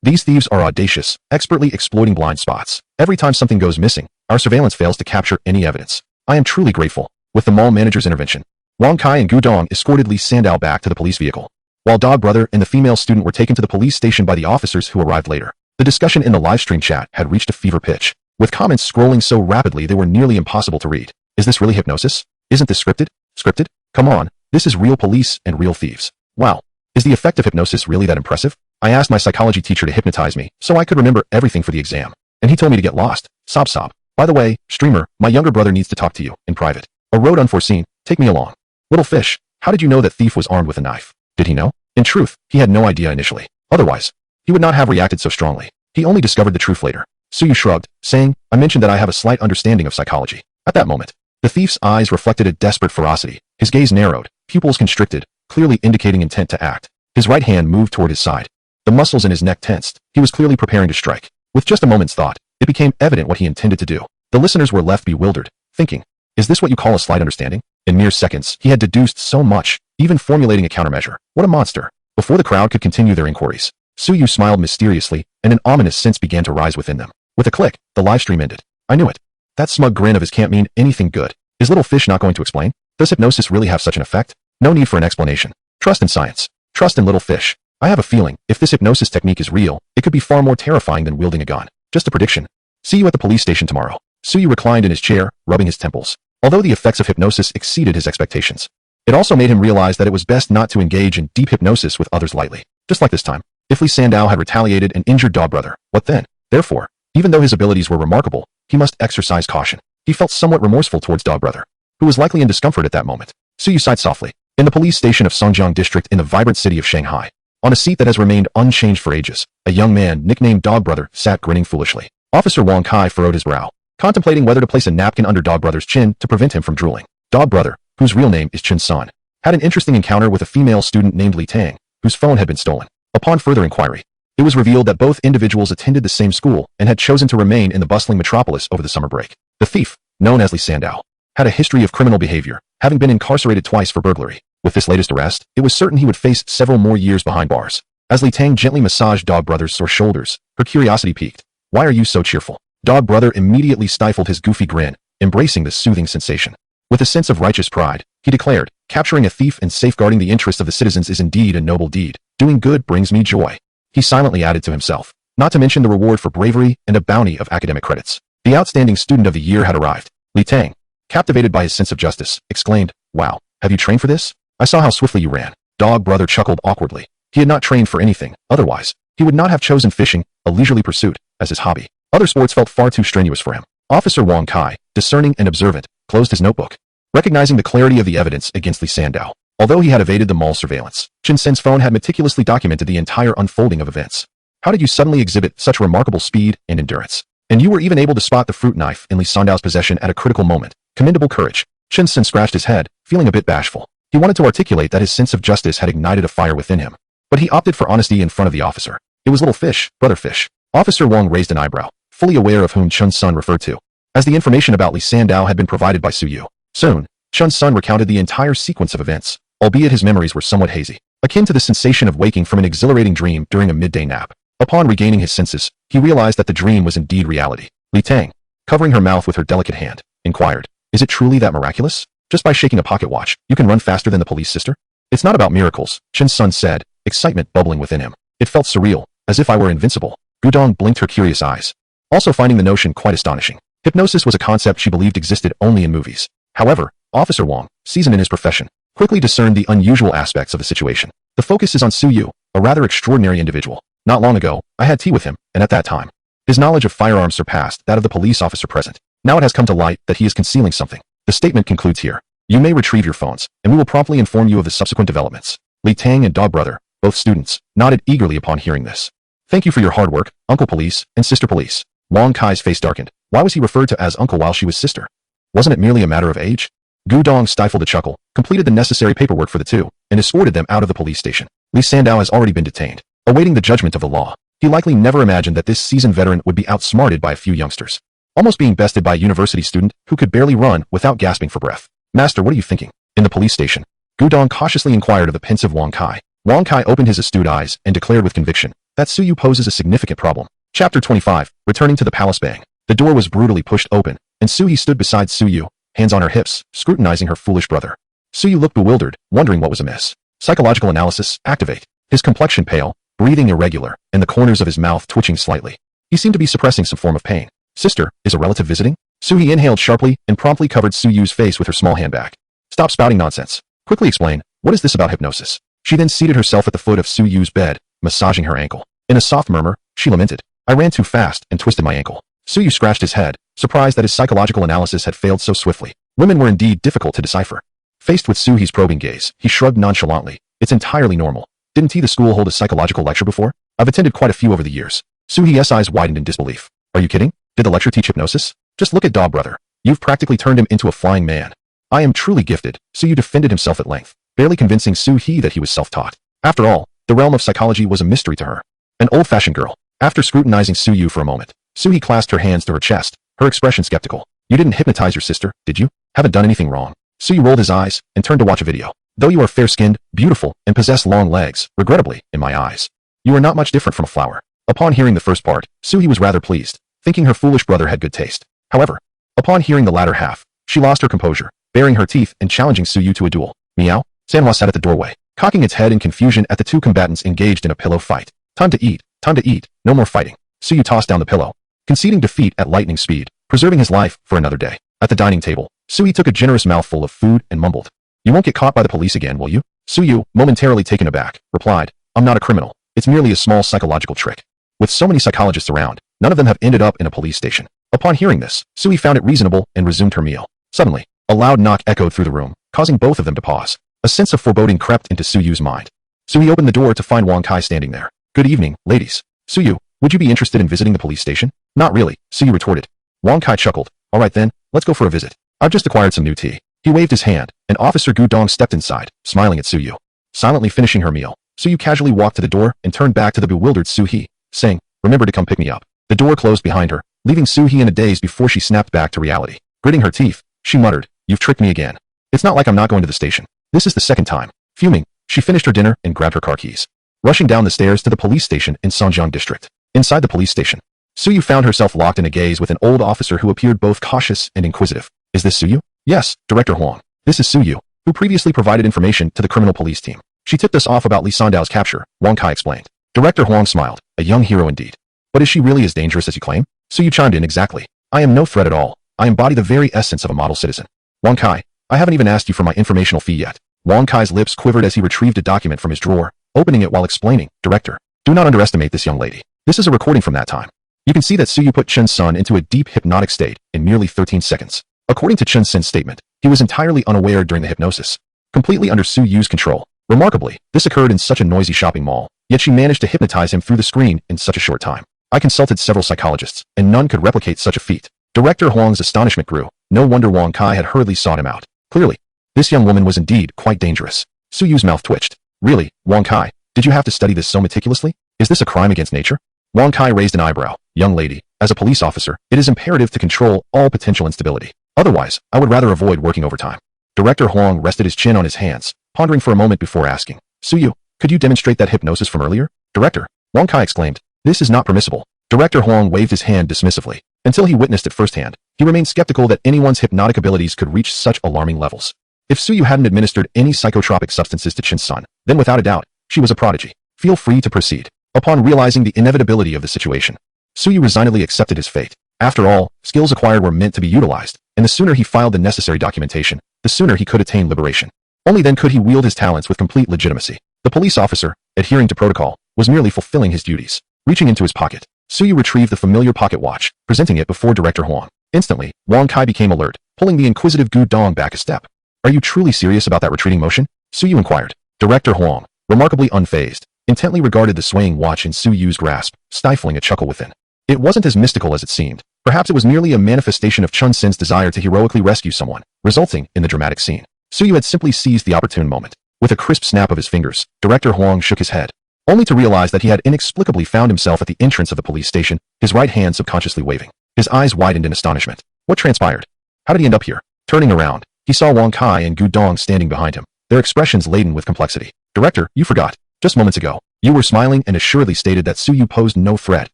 these thieves are audacious, expertly exploiting blind spots. Every time something goes missing, our surveillance fails to capture any evidence. I am truly grateful. With the mall manager's intervention, Wang Kai and Gu Dong escorted Li Sandao back to the police vehicle, while Dog Brother and the female student were taken to the police station by the officers who arrived later. The discussion in the livestream chat had reached a fever pitch, with comments scrolling so rapidly they were nearly impossible to read. Is this really hypnosis? Isn't this scripted? Scripted? Come on, this is real police and real thieves. Wow. Is the effect of hypnosis really that impressive? I asked my psychology teacher to hypnotize me so I could remember everything for the exam, and he told me to get lost. Sob sob. By the way, streamer, my younger brother needs to talk to you, in private. A road unforeseen, take me along. Little fish, how did you know that thief was armed with a knife? Did he know? In truth, he had no idea initially. Otherwise, he would not have reacted so strongly. He only discovered the truth later. Suyu shrugged, saying, I mentioned that I have a slight understanding of psychology. At that moment, the thief's eyes reflected a desperate ferocity. His gaze narrowed, pupils constricted, clearly indicating intent to act. His right hand moved toward his side. The muscles in his neck tensed. He was clearly preparing to strike. With just a moment's thought, it became evident what he intended to do. The listeners were left bewildered, thinking, is this what you call a slight understanding? In mere seconds, he had deduced so much, even formulating a countermeasure. What a monster. Before the crowd could continue their inquiries, Suyu smiled mysteriously, and an ominous sense began to rise within them. With a click, the live stream ended. I knew it. That smug grin of his can't mean anything good. Is little fish not going to explain? Does hypnosis really have such an effect? No need for an explanation. Trust in science. Trust in little fish. I have a feeling, if this hypnosis technique is real, it could be far more terrifying than wielding a gun. Just a prediction. See you at the police station tomorrow. Suyu reclined in his chair, rubbing his temples. Although the effects of hypnosis exceeded his expectations, it also made him realize that it was best not to engage in deep hypnosis with others lightly. Just like this time. If Li Sandao had retaliated and injured Dog Brother, what then? Therefore, even though his abilities were remarkable, he must exercise caution. He felt somewhat remorseful towards Dog Brother, who was likely in discomfort at that moment. Suyu sighed softly. In the police station of Songjiang district in the vibrant city of Shanghai, on a seat that has remained unchanged for ages, a young man nicknamed Dog Brother sat grinning foolishly. Officer Wang Kai furrowed his brow, contemplating whether to place a napkin under Dog Brother's chin to prevent him from drooling. Dog Brother, whose real name is Chen Sun, had an interesting encounter with a female student named Li Tang, whose phone had been stolen. Upon further inquiry, it was revealed that both individuals attended the same school and had chosen to remain in the bustling metropolis over the summer break. The thief, known as Li Sandao, had a history of criminal behavior, having been incarcerated twice for burglary. With this latest arrest, it was certain he would face several more years behind bars. As Li Tang gently massaged Dog Brother's sore shoulders, her curiosity piqued. Why are you so cheerful? Dog Brother immediately stifled his goofy grin, embracing the soothing sensation. With a sense of righteous pride, he declared, capturing a thief and safeguarding the interests of the citizens is indeed a noble deed. Doing good brings me joy. He silently added to himself, not to mention the reward for bravery and a bounty of academic credits. The outstanding student of the year had arrived. Li Tang, captivated by his sense of justice, exclaimed, wow, have you trained for this? I saw how swiftly you ran. Dog Brother chuckled awkwardly. He had not trained for anything. Otherwise, he would not have chosen fishing, a leisurely pursuit, as his hobby. Other sports felt far too strenuous for him. Officer Wang Kai, discerning and observant, closed his notebook, recognizing the clarity of the evidence against Li Sandao. Although he had evaded the mall surveillance, Chen Sen's phone had meticulously documented the entire unfolding of events. How did you suddenly exhibit such remarkable speed and endurance? And you were even able to spot the fruit knife in Li Sandao's possession at a critical moment. Commendable courage. Chen Sen scratched his head, feeling a bit bashful. He wanted to articulate that his sense of justice had ignited a fire within him, but he opted for honesty in front of the officer. It was little fish, brother fish. Officer Wang raised an eyebrow, fully aware of whom Chen Sun referred to, as the information about Li Sandao had been provided by Suyu. Soon, Chen Sun recounted the entire sequence of events, albeit his memories were somewhat hazy, akin to the sensation of waking from an exhilarating dream during a midday nap. Upon regaining his senses, he realized that the dream was indeed reality. Li Tang, covering her mouth with her delicate hand, inquired, is it truly that miraculous? Just by shaking a pocket watch, you can run faster than the police sister? It's not about miracles, Chen Sun said, excitement bubbling within him. It felt surreal, as if I were invincible. Gudong blinked her curious eyes, also finding the notion quite astonishing. Hypnosis was a concept she believed existed only in movies. However, Officer Wang, seasoned in his profession, quickly discerned the unusual aspects of the situation. The focus is on Suyu, a rather extraordinary individual. Not long ago, I had tea with him, and at that time, his knowledge of firearms surpassed that of the police officer present. Now it has come to light that he is concealing something. The statement concludes here. You may retrieve your phones, and we will promptly inform you of the subsequent developments. Li Tang and Dog Brother, both students, nodded eagerly upon hearing this. Thank you for your hard work, Uncle Police and Sister Police. Wang Kai's face darkened. Why was he referred to as uncle while she was sister? Wasn't it merely a matter of age? Gu Dong stifled a chuckle, completed the necessary paperwork for the two, and escorted them out of the police station. Li Sandao has already been detained, awaiting the judgment of the law. He likely never imagined that this seasoned veteran would be outsmarted by a few youngsters. Almost being bested by a university student who could barely run without gasping for breath. Master, what are you thinking? In the police station, Gu Dong cautiously inquired of the pensive Wang Kai. Wang Kai opened his astute eyes and declared with conviction that Suyu poses a significant problem. Chapter 25, Returning to the Palace Bang. The door was brutally pushed open, and Suyu stood beside Suyu, hands on her hips, scrutinizing her foolish brother. Suyu looked bewildered, wondering what was amiss. Psychological analysis, activate. His complexion pale, breathing irregular, and the corners of his mouth twitching slightly. He seemed to be suppressing some form of pain. Sister, is a relative visiting? Suyu inhaled sharply and promptly covered Suyu's face with her small handbag. Stop spouting nonsense. Quickly explain, what is this about hypnosis? She then seated herself at the foot of Suyu's bed, massaging her ankle. In a soft murmur, she lamented, I ran too fast and twisted my ankle. Suyu scratched his head, surprised that his psychological analysis had failed so swiftly. Women were indeed difficult to decipher. Faced with Suhi's probing gaze, he shrugged nonchalantly. It's entirely normal. Didn't the school hold a psychological lecture before? I've attended quite a few over the years. Suhi's eyes widened in disbelief. Are you kidding? Did the lecture teach hypnosis? Just look at Da, brother. You've practically turned him into a flying man. I am truly gifted, Suyu defended himself at length, barely convincing Suhi that he was self-taught. After all, the realm of psychology was a mystery to her. An old-fashioned girl. After scrutinizing Suyu for a moment, Suhi clasped her hands to her chest, her expression skeptical. You didn't hypnotize your sister, did you? Haven't done anything wrong. Suyu rolled his eyes and turned to watch a video. Though you are fair-skinned, beautiful, and possess long legs, regrettably, in my eyes, you are not much different from a flower. Upon hearing the first part, Suhi was rather pleased, thinking her foolish brother had good taste. However, upon hearing the latter half, she lost her composure, baring her teeth and challenging Suyu to a duel. Meow? Manhwa sat at the doorway, cocking its head in confusion at the two combatants engaged in a pillow fight. Time to eat, no more fighting. Suyu tossed down the pillow, conceding defeat at lightning speed, preserving his life for another day. At the dining table, Suyu took a generous mouthful of food and mumbled. You won't get caught by the police again, will you? Suyu, momentarily taken aback, replied, I'm not a criminal. It's merely a small psychological trick. With so many psychologists around, none of them have ended up in a police station. Upon hearing this, Suyu found it reasonable and resumed her meal. Suddenly, a loud knock echoed through the room, causing both of them to pause. A sense of foreboding crept into Suyu's mind. Suyu opened the door to find Wang Kai standing there. Good evening, ladies. Suyu, would you be interested in visiting the police station? Not really, Suyu retorted. Wang Kai chuckled. All right then, let's go for a visit. I've just acquired some new tea. He waved his hand, and Officer Gu Dong stepped inside, smiling at Suyu. Silently finishing her meal, Suyu casually walked to the door and turned back to the bewildered Suhi, saying, remember to come pick me up. The door closed behind her, leaving Suhi in a daze before she snapped back to reality. Gritting her teeth, she muttered, you've tricked me again. It's not like I'm not going to the station. This is the second time. Fuming, she finished her dinner and grabbed her car keys. Rushing down the stairs to the police station in Sanjiang district. Inside the police station, Suyu found herself locked in a gaze with an old officer who appeared both cautious and inquisitive. Is this Suyu? Yes, Director Huang. This is Suyu, who previously provided information to the criminal police team. She tipped us off about Li Sandao's capture, Wang Kai explained. Director Huang smiled, a young hero indeed. But is she really as dangerous as you claim? Suyu chimed in exactly. I am no threat at all. I embody the very essence of a model citizen. Wang Kai, I haven't even asked you for my informational fee yet. Wang Kai's lips quivered as he retrieved a document from his drawer, opening it while explaining, Director, do not underestimate this young lady. This is a recording from that time. You can see that Suyu put Chen Sun into a deep hypnotic state in merely 13 seconds. According to Chen Sun's statement, he was entirely unaware during the hypnosis, completely under Suyu's control. Remarkably, this occurred in such a noisy shopping mall, yet she managed to hypnotize him through the screen in such a short time. I consulted several psychologists, and none could replicate such a feat. Director Huang's astonishment grew. No wonder Wang Kai had hurriedly sought him out. Clearly, this young woman was indeed quite dangerous. Suyu's mouth twitched. Really, Wang Kai, did you have to study this so meticulously? Is this a crime against nature? Wang Kai raised an eyebrow. Young lady, as a police officer, it is imperative to control all potential instability. Otherwise, I would rather avoid working overtime. Director Huang rested his chin on his hands, pondering for a moment before asking, Suyu, could you demonstrate that hypnosis from earlier? Director, Wang Kai exclaimed, this is not permissible. Director Huang waved his hand dismissively. Until he witnessed it firsthand, he remained skeptical that anyone's hypnotic abilities could reach such alarming levels. If Suyu hadn't administered any psychotropic substances to Chen Sun, then without a doubt, she was a prodigy. Feel free to proceed. Upon realizing the inevitability of the situation, Suyu resignedly accepted his fate. After all, skills acquired were meant to be utilized, and the sooner he filed the necessary documentation, the sooner he could attain liberation. Only then could he wield his talents with complete legitimacy. The police officer, adhering to protocol, was merely fulfilling his duties. Reaching into his pocket, Suyu retrieved the familiar pocket watch, presenting it before Director Huang. Instantly, Wang Kai became alert, pulling the inquisitive Gu Dong back a step. Are you truly serious about that retreating motion? Suyu inquired. Director Huang, remarkably unfazed, intently regarded the swaying watch in Suyu's grasp, stifling a chuckle within. It wasn't as mystical as it seemed. Perhaps it was merely a manifestation of Chun Sin's desire to heroically rescue someone, resulting in the dramatic scene. Suyu had simply seized the opportune moment. With a crisp snap of his fingers, Director Huang shook his head, only to realize that he had inexplicably found himself at the entrance of the police station, his right hand subconsciously waving. His eyes widened in astonishment. What transpired? How did he end up here? Turning around, he saw Wang Kai and Gu Dong standing behind him, their expressions laden with complexity. Director, you forgot. Just moments ago, you were smiling and assuredly stated that Suyu posed no threat,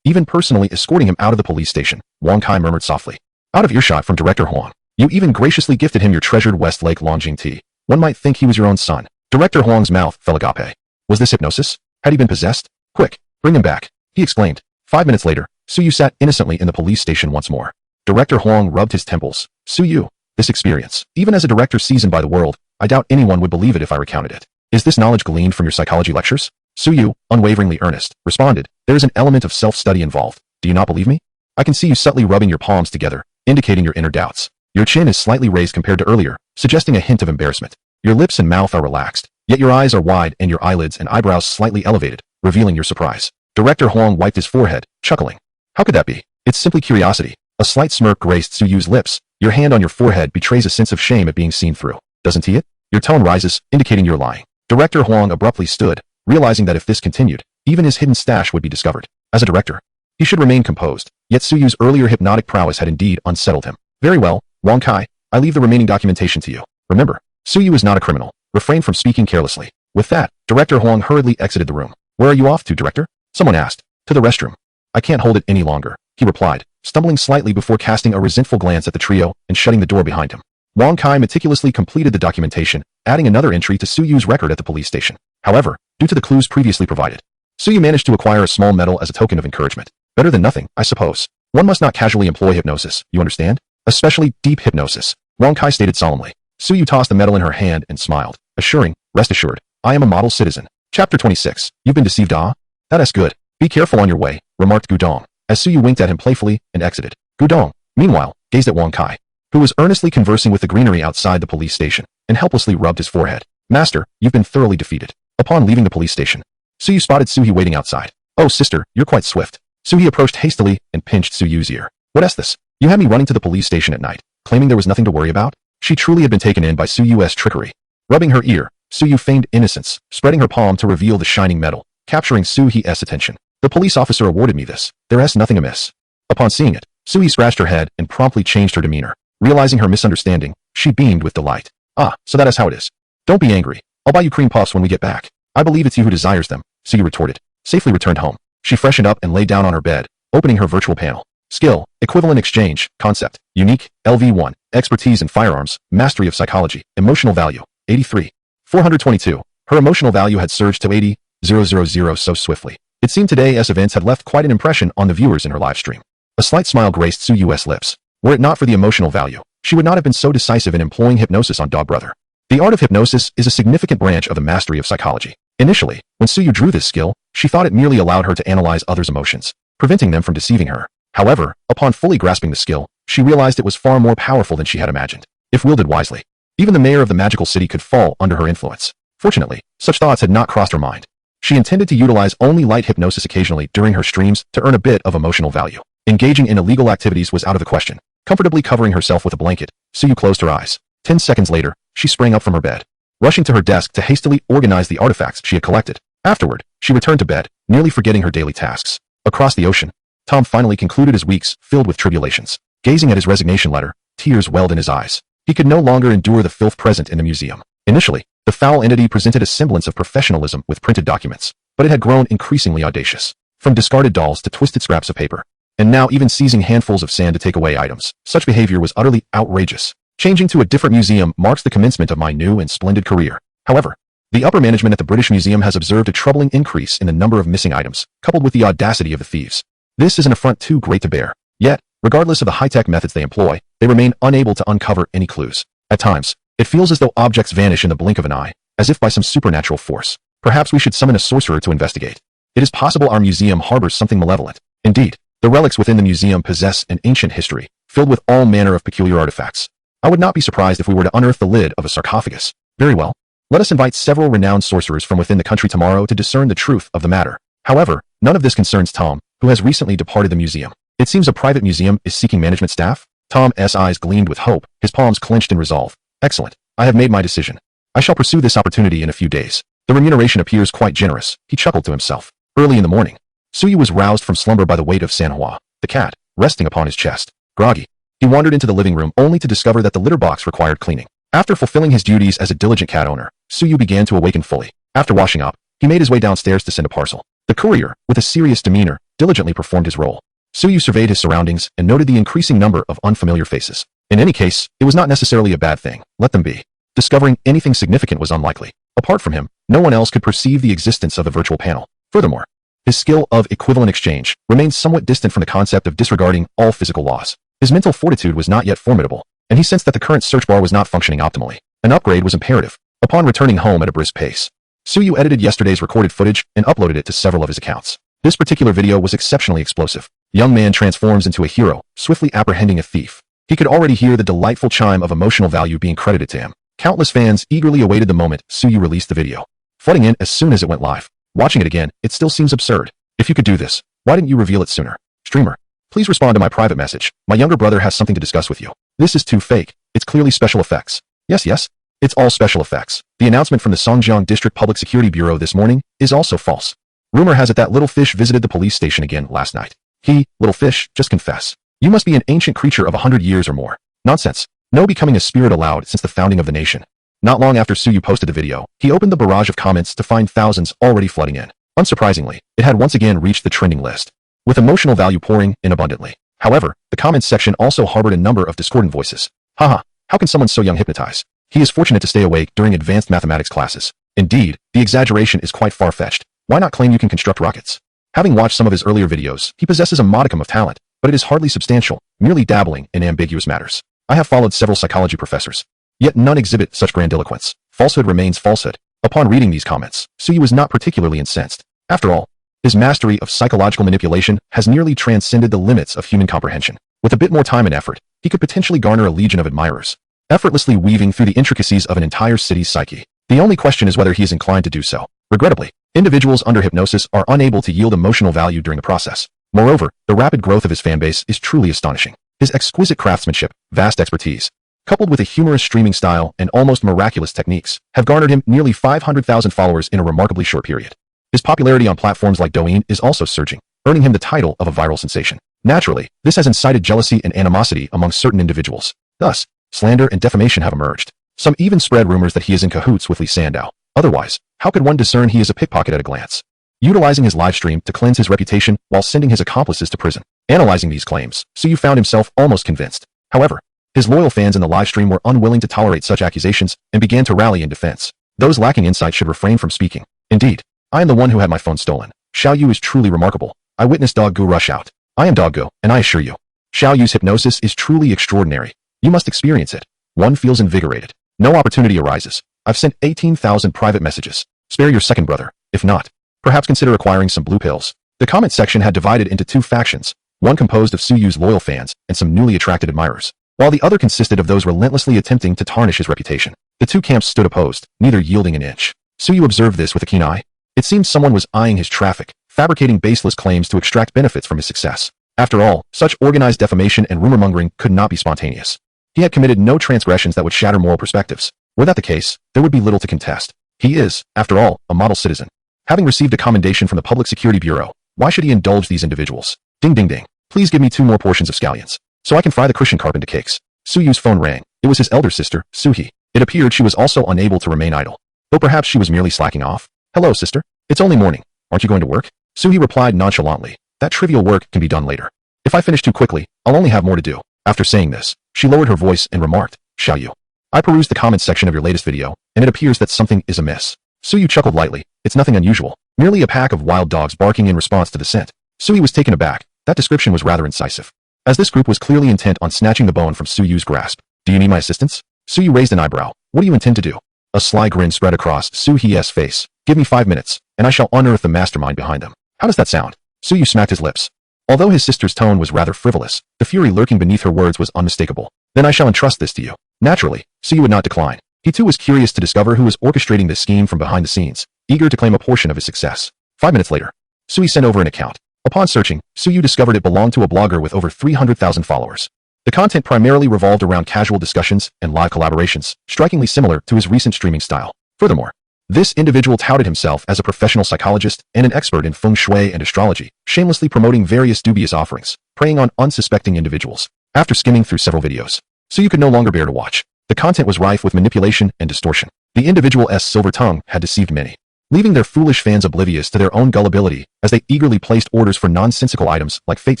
even personally escorting him out of the police station, Wang Kai murmured softly. Out of earshot from Director Huang. You even graciously gifted him your treasured Westlake Longjing tea. One might think he was your own son. Director Huang's mouth fell agape. Was this hypnosis? Had he been possessed? Quick, bring him back, he exclaimed. 5 minutes later, Suyu sat innocently in the police station once more. Director Huang rubbed his temples. Suyu, this experience, even as a director seasoned by the world, I doubt anyone would believe it if I recounted it. Is this knowledge gleaned from your psychology lectures? Suyu, unwaveringly earnest, responded, there is an element of self-study involved. Do you not believe me? I can see you subtly rubbing your palms together, indicating your inner doubts. Your chin is slightly raised compared to earlier, suggesting a hint of embarrassment. Your lips and mouth are relaxed, yet your eyes are wide and your eyelids and eyebrows slightly elevated, revealing your surprise. Director Huang wiped his forehead, chuckling. How could that be? It's simply curiosity. A slight smirk graced Suyu's lips. Your hand on your forehead betrays a sense of shame at being seen through. Doesn't he it? Your tone rises, indicating you're lying. Director Huang abruptly stood, realizing that if this continued, even his hidden stash would be discovered. As a director, he should remain composed, yet Suyu's earlier hypnotic prowess had indeed unsettled him. Very well, Wang Kai, I leave the remaining documentation to you. Remember, Suyu is not a criminal. Refrain from speaking carelessly. With that, Director Huang hurriedly exited the room. Where are you off to, Director? Someone asked. To the restroom. I can't hold it any longer, he replied, stumbling slightly before casting a resentful glance at the trio and shutting the door behind him. Wang Kai meticulously completed the documentation, adding another entry to Suyu's record at the police station. However, due to the clues previously provided, Suyu managed to acquire a small medal as a token of encouragement. Better than nothing, I suppose. One must not casually employ hypnosis, you understand? Especially deep hypnosis, Wang Kai stated solemnly. Suyu tossed the medal in her hand and smiled, assuring, rest assured, I am a model citizen. Chapter 26. You've been deceived, ah? That's good. Be careful on your way, remarked Gudong, as Suyu winked at him playfully and exited. Gudong, meanwhile, gazed at Wang Kai, who was earnestly conversing with the greenery outside the police station, and helplessly rubbed his forehead. Master, you've been thoroughly defeated. Upon leaving the police station, Suyu spotted Suhi waiting outside. Oh, sister, you're quite swift. Suhi approached hastily and pinched Suyu's ear. What's this? You had me running to the police station at night, claiming there was nothing to worry about? She truly had been taken in by Suyu's trickery. Rubbing her ear, Suyu feigned innocence, spreading her palm to reveal the shining medal, capturing Suhi's attention. The police officer awarded me this. There's nothing amiss. Upon seeing it, Suhi scratched her head and promptly changed her demeanor. Realizing her misunderstanding, she beamed with delight. Ah, so that is how it is. Don't be angry. I'll buy you cream puffs when we get back. I believe it's you who desires them, Suyu retorted. Safely returned home. She freshened up and lay down on her bed, opening her virtual panel. Skill, equivalent exchange, concept, unique, LV1, expertise in firearms, mastery of psychology, emotional value, 83. 422. Her emotional value had surged to 80,000 so swiftly. It seemed today's events had left quite an impression on the viewers in her live stream. A slight smile graced Suyu's lips. Were it not for the emotional value, she would not have been so decisive in employing hypnosis on Dog Brother. The art of hypnosis is a significant branch of the mastery of psychology. Initially, when Suyu drew this skill, she thought it merely allowed her to analyze others' emotions, preventing them from deceiving her. However, upon fully grasping the skill, she realized it was far more powerful than she had imagined. If wielded wisely, even the mayor of the magical city could fall under her influence. Fortunately, such thoughts had not crossed her mind. She intended to utilize only light hypnosis occasionally during her streams to earn a bit of emotional value. Engaging in illegal activities was out of the question. Comfortably covering herself with a blanket, Suyu closed her eyes. 10 seconds later, she sprang up from her bed, rushing to her desk to hastily organize the artifacts she had collected. Afterward, she returned to bed, nearly forgetting her daily tasks. Across the ocean, Tom finally concluded his weeks filled with tribulations. Gazing at his resignation letter, tears welled in his eyes. He could no longer endure the filth present in the museum. Initially, the foul entity presented a semblance of professionalism with printed documents, but it had grown increasingly audacious. From discarded dolls to twisted scraps of paper, and now even seizing handfuls of sand to take away items. Such behavior was utterly outrageous. Changing to a different museum marks the commencement of my new and splendid career. However, the upper management at the British Museum has observed a troubling increase in the number of missing items, coupled with the audacity of the thieves. This is an affront too great to bear. Yet, regardless of the high-tech methods they employ, they remain unable to uncover any clues. At times, it feels as though objects vanish in the blink of an eye, as if by some supernatural force. Perhaps we should summon a sorcerer to investigate. It is possible our museum harbors something malevolent. Indeed, the relics within the museum possess an ancient history, filled with all manner of peculiar artifacts. I would not be surprised if we were to unearth the lid of a sarcophagus. Very well. Let us invite several renowned sorcerers from within the country tomorrow to discern the truth of the matter. However, none of this concerns Tom, who has recently departed the museum. It seems a private museum is seeking management staff. Tom's eyes gleamed with hope, his palms clenched in resolve. Excellent. I have made my decision. I shall pursue this opportunity in a few days. The remuneration appears quite generous, he chuckled to himself. Early in the morning, Suyu was roused from slumber by the weight of Manhwa, the cat, resting upon his chest. Groggy, he wandered into the living room only to discover that the litter box required cleaning. After fulfilling his duties as a diligent cat owner, Suyu began to awaken fully. After washing up, he made his way downstairs to send a parcel. The courier, with a serious demeanor, diligently performed his role. Suyu surveyed his surroundings and noted the increasing number of unfamiliar faces. In any case, it was not necessarily a bad thing. Let them be. Discovering anything significant was unlikely. Apart from him, no one else could perceive the existence of the virtual panel. Furthermore, his skill of equivalent exchange remained somewhat distant from the concept of disregarding all physical laws. His mental fortitude was not yet formidable, and he sensed that the current search bar was not functioning optimally. An upgrade was imperative. Upon returning home at a brisk pace, Suyu edited yesterday's recorded footage and uploaded it to several of his accounts. This particular video was exceptionally explosive. The young man transforms into a hero, swiftly apprehending a thief. He could already hear the delightful chime of emotional value being credited to him. Countless fans eagerly awaited the moment Suyu released the video, flooding in as soon as it went live. Watching it again, it still seems absurd. If you could do this, why didn't you reveal it sooner? Streamer, please respond to my private message. My younger brother has something to discuss with you. This is too fake. It's clearly special effects. Yes. It's all special effects. The announcement from the Songjiang District Public Security Bureau this morning is also false. Rumor has it that Little Fish visited the police station again last night. Little Fish, just confess. You must be an ancient creature of 100 years or more. Nonsense. No becoming a spirit allowed since the founding of the nation. Not long after Suyu posted the video, he opened the barrage of comments to find thousands already flooding in. Unsurprisingly, it had once again reached the trending list, with emotional value pouring in abundantly. However, the comments section also harbored a number of discordant voices. Haha, how can someone so young hypnotize? He is fortunate to stay awake during advanced mathematics classes. Indeed, the exaggeration is quite far-fetched. Why not claim you can construct rockets? Having watched some of his earlier videos, he possesses a modicum of talent, but it is hardly substantial, merely dabbling in ambiguous matters. I have followed several psychology professors, yet none exhibit such grandiloquence. Falsehood remains falsehood. Upon reading these comments, Suyu was not particularly incensed. After all, his mastery of psychological manipulation has nearly transcended the limits of human comprehension. With a bit more time and effort, he could potentially garner a legion of admirers, effortlessly weaving through the intricacies of an entire city's psyche. The only question is whether he is inclined to do so. Regrettably, individuals under hypnosis are unable to yield emotional value during the process. Moreover, the rapid growth of his fanbase is truly astonishing. His exquisite craftsmanship, vast expertise, coupled with a humorous streaming style and almost miraculous techniques, have garnered him nearly 500,000 followers in a remarkably short period. His popularity on platforms like Douyin is also surging, earning him the title of a viral sensation. Naturally, this has incited jealousy and animosity among certain individuals. Thus, slander and defamation have emerged. Some even spread rumors that he is in cahoots with Lee Sandow. Otherwise, how could one discern he is a pickpocket at a glance? Utilizing his live stream to cleanse his reputation while sending his accomplices to prison. Analyzing these claims, Suyu found himself almost convinced. However, his loyal fans in the live stream were unwilling to tolerate such accusations and began to rally in defense. Those lacking insight should refrain from speaking. Indeed, I am the one who had my phone stolen. Xiaoyu is truly remarkable. I witnessed Dog Gu rush out. I am Dog Gu, and I assure you, Xiaoyu's hypnosis is truly extraordinary. You must experience it. One feels invigorated. No opportunity arises. I've sent 18,000 private messages. Spare your second brother. If not, perhaps consider acquiring some blue pills. The comment section had divided into two factions, one composed of Suyu's loyal fans and some newly attracted admirers, while the other consisted of those relentlessly attempting to tarnish his reputation. The two camps stood opposed, neither yielding an inch. Suyu observed this with a keen eye. It seemed someone was eyeing his traffic, fabricating baseless claims to extract benefits from his success. After all, such organized defamation and rumor-mongering could not be spontaneous. He had committed no transgressions that would shatter moral perspectives. Were that the case, there would be little to contest. He is, after all, a model citizen. Having received a commendation from the Public Security Bureau, why should he indulge these individuals? Ding ding ding. Please give me 2 more portions of scallions, so I can fry the Christian carp into cakes. Suyu's phone rang. It was his elder sister, Suhi. It appeared she was also unable to remain idle, though perhaps she was merely slacking off. Hello, sister. It's only morning. Aren't you going to work? Suhi replied nonchalantly. That trivial work can be done later. If I finish too quickly, I'll only have more to do. After saying this, she lowered her voice and remarked, Xiaoyu, I perused the comments section of your latest video, and it appears that something is amiss. Suyu chuckled lightly. It's nothing unusual, merely a pack of wild dogs barking in response to the scent. Suyu was taken aback. That description was rather incisive, as this group was clearly intent on snatching the bone from Suyu's grasp. Do you need my assistance? Suyu raised an eyebrow. What do you intend to do? A sly grin spread across Suhi's face. Give me 5 minutes, and I shall unearth the mastermind behind them. How does that sound? Suyu smacked his lips. Although his sister's tone was rather frivolous, the fury lurking beneath her words was unmistakable. Then I shall entrust this to you. Naturally, Suyu would not decline. He too was curious to discover who was orchestrating this scheme from behind the scenes, eager to claim a portion of his success. 5 minutes later, Suyu sent over an account. Upon searching, Suyu discovered it belonged to a blogger with over 300,000 followers. The content primarily revolved around casual discussions and live collaborations, strikingly similar to his recent streaming style. Furthermore, this individual touted himself as a professional psychologist and an expert in feng shui and astrology, shamelessly promoting various dubious offerings, preying on unsuspecting individuals. After skimming through several videos, Suyu could no longer bear to watch. The content was rife with manipulation and distortion. The individual's silver tongue had deceived many, leaving their foolish fans oblivious to their own gullibility as they eagerly placed orders for nonsensical items like fate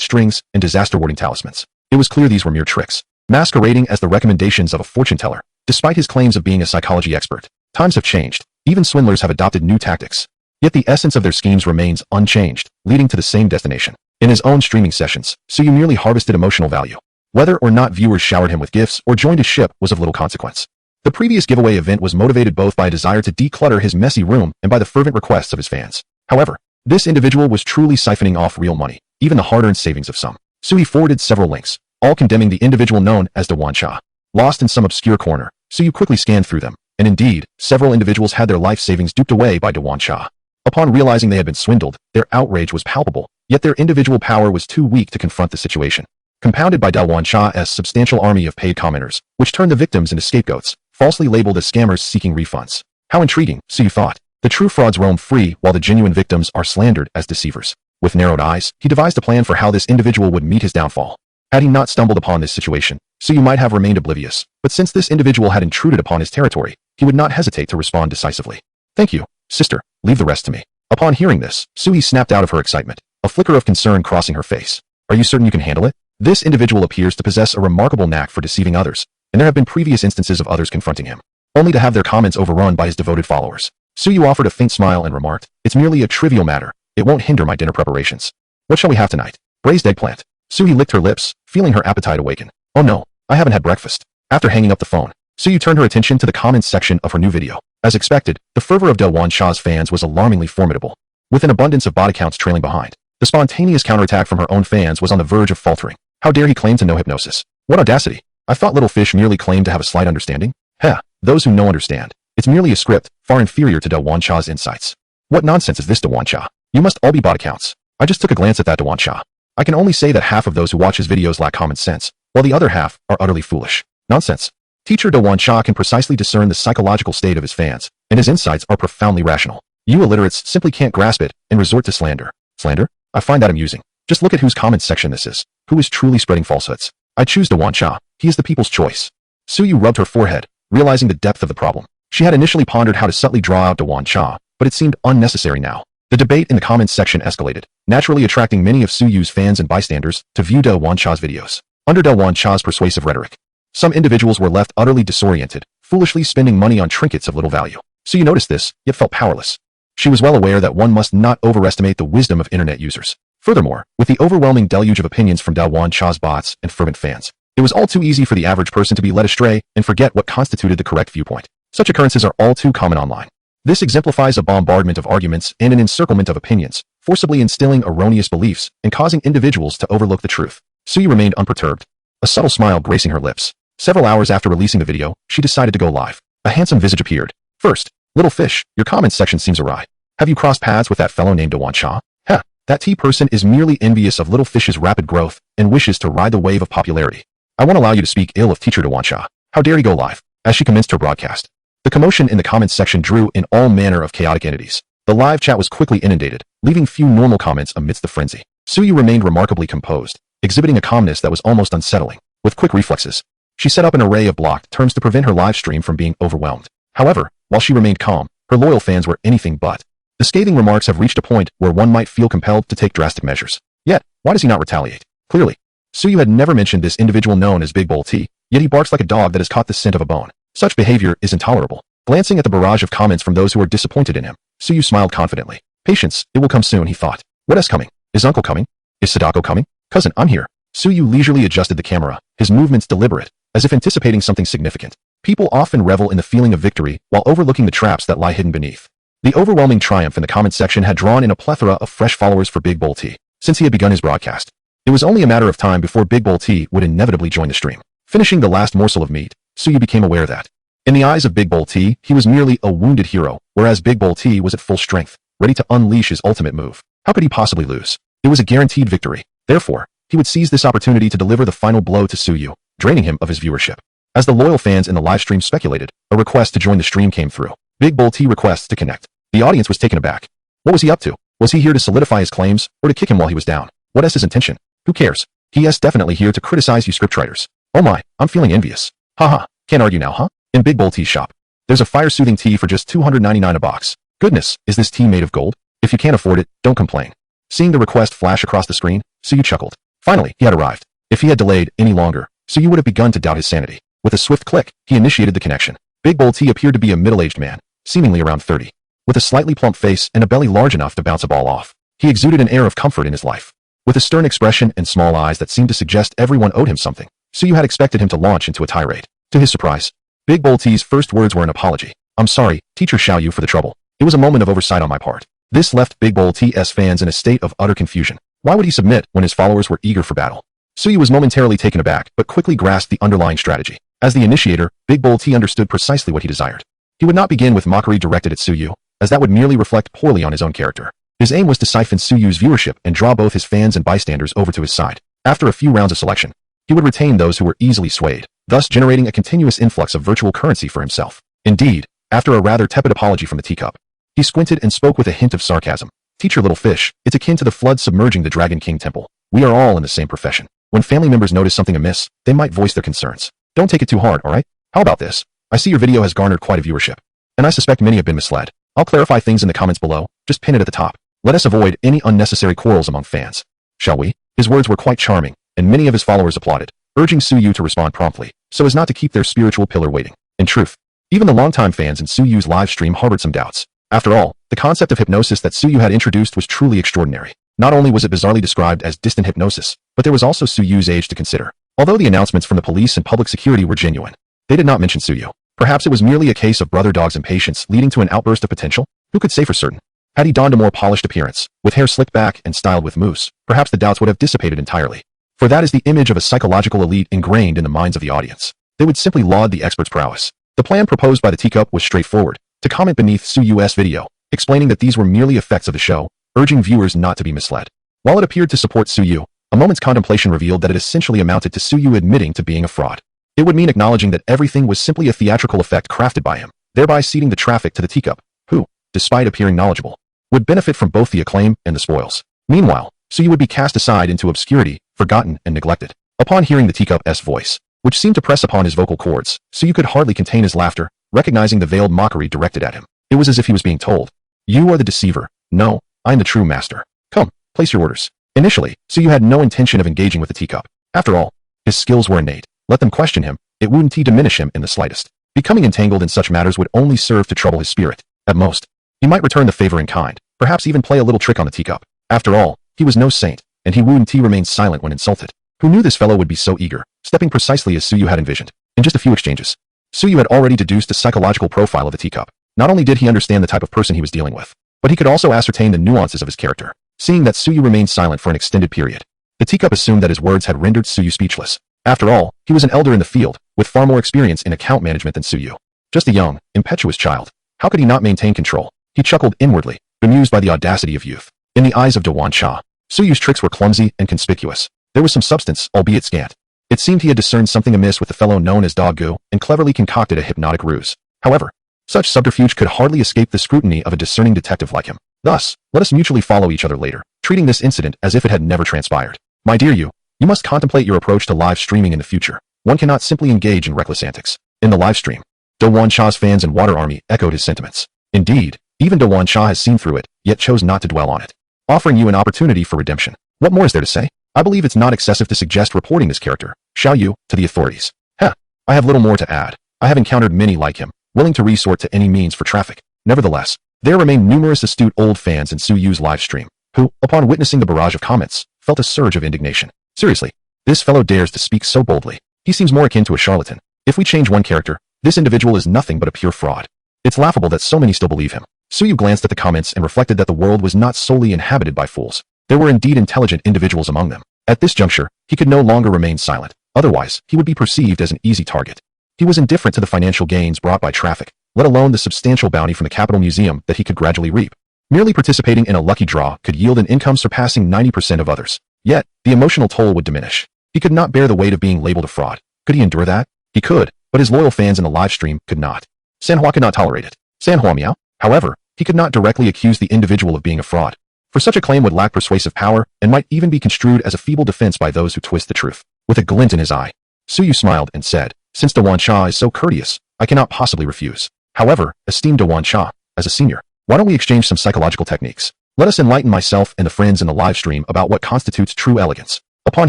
strings and disaster-warding talismans. It was clear these were mere tricks, masquerading as the recommendations of a fortune teller. Despite his claims of being a psychology expert, times have changed. Even swindlers have adopted new tactics. Yet the essence of their schemes remains unchanged, leading to the same destination. In his own streaming sessions, Suyu merely harvested emotional value. Whether or not viewers showered him with gifts or joined his ship was of little consequence. The previous giveaway event was motivated both by a desire to declutter his messy room and by the fervent requests of his fans. However, this individual was truly siphoning off real money, even the hard-earned savings of some. Suyu forwarded several links, all condemning the individual known as Dewan Cha. Lost in some obscure corner, Suyu quickly scanned through them, and indeed, several individuals had their life savings duped away by Dewan Cha. Upon realizing they had been swindled, their outrage was palpable, yet their individual power was too weak to confront the situation. Compounded by Dewan Cha's substantial army of paid commenters, which turned the victims into scapegoats, falsely labeled as scammers seeking refunds. How intriguing, Suyu thought. The true frauds roam free while the genuine victims are slandered as deceivers. With narrowed eyes, he devised a plan for how this individual would meet his downfall. Had he not stumbled upon this situation, Suyu might have remained oblivious, but since this individual had intruded upon his territory, he would not hesitate to respond decisively. Thank you, sister, leave the rest to me. Upon hearing this, Suyu snapped out of her excitement, a flicker of concern crossing her face. Are you certain you can handle it? This individual appears to possess a remarkable knack for deceiving others, and there have been previous instances of others confronting him, only to have their comments overrun by his devoted followers. Suyu offered a faint smile and remarked, it's merely a trivial matter. It won't hinder my dinner preparations. What shall we have tonight? Braised eggplant. Suyu licked her lips, feeling her appetite awaken. Oh no, I haven't had breakfast. After hanging up the phone, Suyu turned her attention to the comments section of her new video. As expected, the fervor of Dewan Cha's fans was alarmingly formidable, with an abundance of bot accounts trailing behind. The spontaneous counterattack from her own fans was on the verge of faltering. How dare he claim to know hypnosis? What audacity! I thought little fish merely claimed to have a slight understanding. Heh, those who know understand. It's merely a script, far inferior to Dewan Cha's insights. What nonsense is this, Dewan Cha? You must all be bot accounts. I just took a glance at that Dewan Cha. I can only say that half of those who watch his videos lack common sense, while the other half are utterly foolish. Nonsense. Teacher Dewan Cha can precisely discern the psychological state of his fans, and his insights are profoundly rational. You illiterates simply can't grasp it and resort to slander. Slander? I find that amusing. Just look at whose comment section this is. Who is truly spreading falsehoods? I choose Dewan Cha. He is the people's choice. Suyu rubbed her forehead, realizing the depth of the problem. She had initially pondered how to subtly draw out Dewan Cha, but it seemed unnecessary now. The debate in the comments section escalated, naturally attracting many of Suyu's fans and bystanders to view Dewan Cha's videos. Under Dewan Cha's persuasive rhetoric, some individuals were left utterly disoriented, foolishly spending money on trinkets of little value. Suyu noticed this, yet felt powerless. She was well aware that one must not overestimate the wisdom of internet users. Furthermore, with the overwhelming deluge of opinions from Dewan Cha's bots and fervent fans, it was all too easy for the average person to be led astray and forget what constituted the correct viewpoint. Such occurrences are all too common online. This exemplifies a bombardment of arguments and an encirclement of opinions, forcibly instilling erroneous beliefs and causing individuals to overlook the truth. Suyu remained unperturbed, a subtle smile gracing her lips. Several hours after releasing the video, she decided to go live. A handsome visage appeared. First, little fish, your comments section seems awry. Have you crossed paths with that fellow named Dewan Cha? Heh, that T-person is merely envious of little fish's rapid growth and wishes to ride the wave of popularity. I won't allow you to speak ill of teacher Dewan Cha. How dare he go live? As she commenced her broadcast, the commotion in the comments section drew in all manner of chaotic entities. The live chat was quickly inundated, leaving few normal comments amidst the frenzy. Suyu remained remarkably composed, exhibiting a calmness that was almost unsettling. With quick reflexes, she set up an array of blocked terms to prevent her live stream from being overwhelmed. However, while she remained calm, her loyal fans were anything but. The scathing remarks have reached a point where one might feel compelled to take drastic measures. Yet, why does he not retaliate? Clearly, Suyu had never mentioned this individual known as Big Bowl T, yet he barks like a dog that has caught the scent of a bone. Such behavior is intolerable. Glancing at the barrage of comments from those who were disappointed in him, Suyu smiled confidently. Patience, it will come soon, he thought. What is coming? Is uncle coming? Is Sadako coming? Cousin, I'm here. Suyu leisurely adjusted the camera, his movements deliberate, as if anticipating something significant. People often revel in the feeling of victory while overlooking the traps that lie hidden beneath. The overwhelming triumph in the comment section had drawn in a plethora of fresh followers for Big Bowl T, since he had begun his broadcast. It was only a matter of time before Big Bowl T would inevitably join the stream. Finishing the last morsel of meat, Suyu became aware that, In the eyes of Big Bull T, he was merely a wounded hero, whereas Big Bull T was at full strength, ready to unleash his ultimate move. How could he possibly lose? It was a guaranteed victory. Therefore, he would seize this opportunity to deliver the final blow to Suyu, draining him of his viewership. As the loyal fans in the live stream speculated, a request to join the stream came through. Big Bull T requests to connect. The audience was taken aback. What was he up to? Was he here to solidify his claims, or to kick him while he was down? What is his intention? Who cares? He is definitely here to criticize you scriptwriters. Oh my, I'm feeling envious. Haha, can't argue now, huh? In Big Bull T's shop, there's a fire-soothing tea for just $299 a box. Goodness, is this tea made of gold? If you can't afford it, don't complain. Seeing the request flash across the screen, Suyu chuckled. Finally, he had arrived. If he had delayed any longer, Suyu would have begun to doubt his sanity. With a swift click, he initiated the connection. Big Bull T appeared to be a middle-aged man, seemingly around 30. With a slightly plump face and a belly large enough to bounce a ball off, he exuded an air of comfort in his life. With a stern expression and small eyes that seemed to suggest everyone owed him something, Suyu had expected him to launch into a tirade. To his surprise, Big Bull T's first words were an apology. I'm sorry, Teacher Xiaoyu, for the trouble. It was a moment of oversight on my part. This left Big Bull T's fans in a state of utter confusion. Why would he submit when his followers were eager for battle? Suyu was momentarily taken aback, but quickly grasped the underlying strategy. As the initiator, Big Bull T understood precisely what he desired. He would not begin with mockery directed at Suyu, as that would merely reflect poorly on his own character. His aim was to siphon Suyu's viewership and draw both his fans and bystanders over to his side. After a few rounds of selection, he would retain those who were easily swayed, thus generating a continuous influx of virtual currency for himself. Indeed, after a rather tepid apology from the teacup, he squinted and spoke with a hint of sarcasm. Teacher Little Fish, it's akin to the flood submerging the Dragon King Temple. We are all in the same profession. When family members notice something amiss, they might voice their concerns. Don't take it too hard, alright? How about this? I see your video has garnered quite a viewership, and I suspect many have been misled. I'll clarify things in the comments below, just pin it at the top. Let us avoid any unnecessary quarrels among fans. Shall we? His words were quite charming, and many of his followers applauded, urging Suyu to respond promptly, so as not to keep their spiritual pillar waiting. In truth, even the longtime fans in Suyu's live stream harbored some doubts. After all, the concept of hypnosis that Suyu had introduced was truly extraordinary. Not only was it bizarrely described as distant hypnosis, but there was also Suyu's age to consider. Although the announcements from the police and public security were genuine, they did not mention Suyu. Perhaps it was merely a case of brother dog's impatience leading to an outburst of potential? Who could say for certain? Had he donned a more polished appearance, with hair slicked back and styled with mousse, perhaps the doubts would have dissipated entirely. For that is the image of a psychological elite ingrained in the minds of the audience. They would simply laud the expert's prowess. The plan proposed by the teacup was straightforward: to comment beneath Suyu's video, explaining that these were merely effects of the show, urging viewers not to be misled. While it appeared to support Suyu, a moment's contemplation revealed that it essentially amounted to Suyu admitting to being a fraud. It would mean acknowledging that everything was simply a theatrical effect crafted by him, thereby ceding the traffic to the teacup, who, despite appearing knowledgeable, would benefit from both the acclaim and the spoils. Meanwhile, Suyu would be cast aside into obscurity, forgotten and neglected. Upon hearing the teacup's voice, which seemed to press upon his vocal cords, Suyu could hardly contain his laughter, recognizing the veiled mockery directed at him. It was as if he was being told, "You are the deceiver. No, I am the true master. Come, place your orders." Initially, Suyu had no intention of engaging with the teacup. After all, his skills were innate. Let them question him, it wouldn't diminish him in the slightest. Becoming entangled in such matters would only serve to trouble his spirit. At most, he might return the favor in kind, perhaps even play a little trick on the teacup. After all, he was no saint, and he wouldn't remain silent when insulted. Who knew this fellow would be so eager, stepping precisely as Suyu had envisioned? In just a few exchanges, Suyu had already deduced the psychological profile of the teacup. Not only did he understand the type of person he was dealing with, but he could also ascertain the nuances of his character. Seeing that Suyu remained silent for an extended period, the teacup assumed that his words had rendered Suyu speechless. After all, he was an elder in the field, with far more experience in account management than Suyu. Just a young, impetuous child. How could he not maintain control? He chuckled inwardly, bemused by the audacity of youth. In the eyes of Dewan Cha, Suyu's tricks were clumsy and conspicuous. There was some substance, albeit scant. It seemed he had discerned something amiss with the fellow known as Dog Goo, and cleverly concocted a hypnotic ruse. However, such subterfuge could hardly escape the scrutiny of a discerning detective like him. Thus, let us mutually follow each other later, treating this incident as if it had never transpired. My dear you must contemplate your approach to live streaming in the future. One cannot simply engage in reckless antics. In the live stream, Dewan Cha's fans and Water Army echoed his sentiments. Indeed, even Dewan Cha has seen through it, yet chose not to dwell on it, offering you an opportunity for redemption. What more is there to say? I believe it's not excessive to suggest reporting this character, Xiaoyu, to the authorities. I have little more to add. I have encountered many like him, willing to resort to any means for traffic. Nevertheless, there remain numerous astute old fans in Suyu's live stream, who, upon witnessing the barrage of comments, felt a surge of indignation. Seriously, this fellow dares to speak so boldly. He seems more akin to a charlatan. If we change one character, this individual is nothing but a pure fraud. It's laughable that so many still believe him. Suyu glanced at the comments and reflected that the world was not solely inhabited by fools. There were indeed intelligent individuals among them. At this juncture, he could no longer remain silent. Otherwise, he would be perceived as an easy target. He was indifferent to the financial gains brought by traffic, let alone the substantial bounty from the Capitol Museum that he could gradually reap. Merely participating in a lucky draw could yield an income surpassing 90% of others. Yet, the emotional toll would diminish. He could not bear the weight of being labeled a fraud. Could he endure that? He could, but his loyal fans in the live stream could not. Manhwa could not tolerate it. Manhwa meow. However, he could not directly accuse the individual of being a fraud, for such a claim would lack persuasive power and might even be construed as a feeble defense by those who twist the truth. With a glint in his eye, Suyu smiled and said, "Since Dewan Cha is so courteous, I cannot possibly refuse. However, esteemed Dewan Cha, as a senior, why don't we exchange some psychological techniques? Let us enlighten myself and the friends in the live stream about what constitutes true elegance." Upon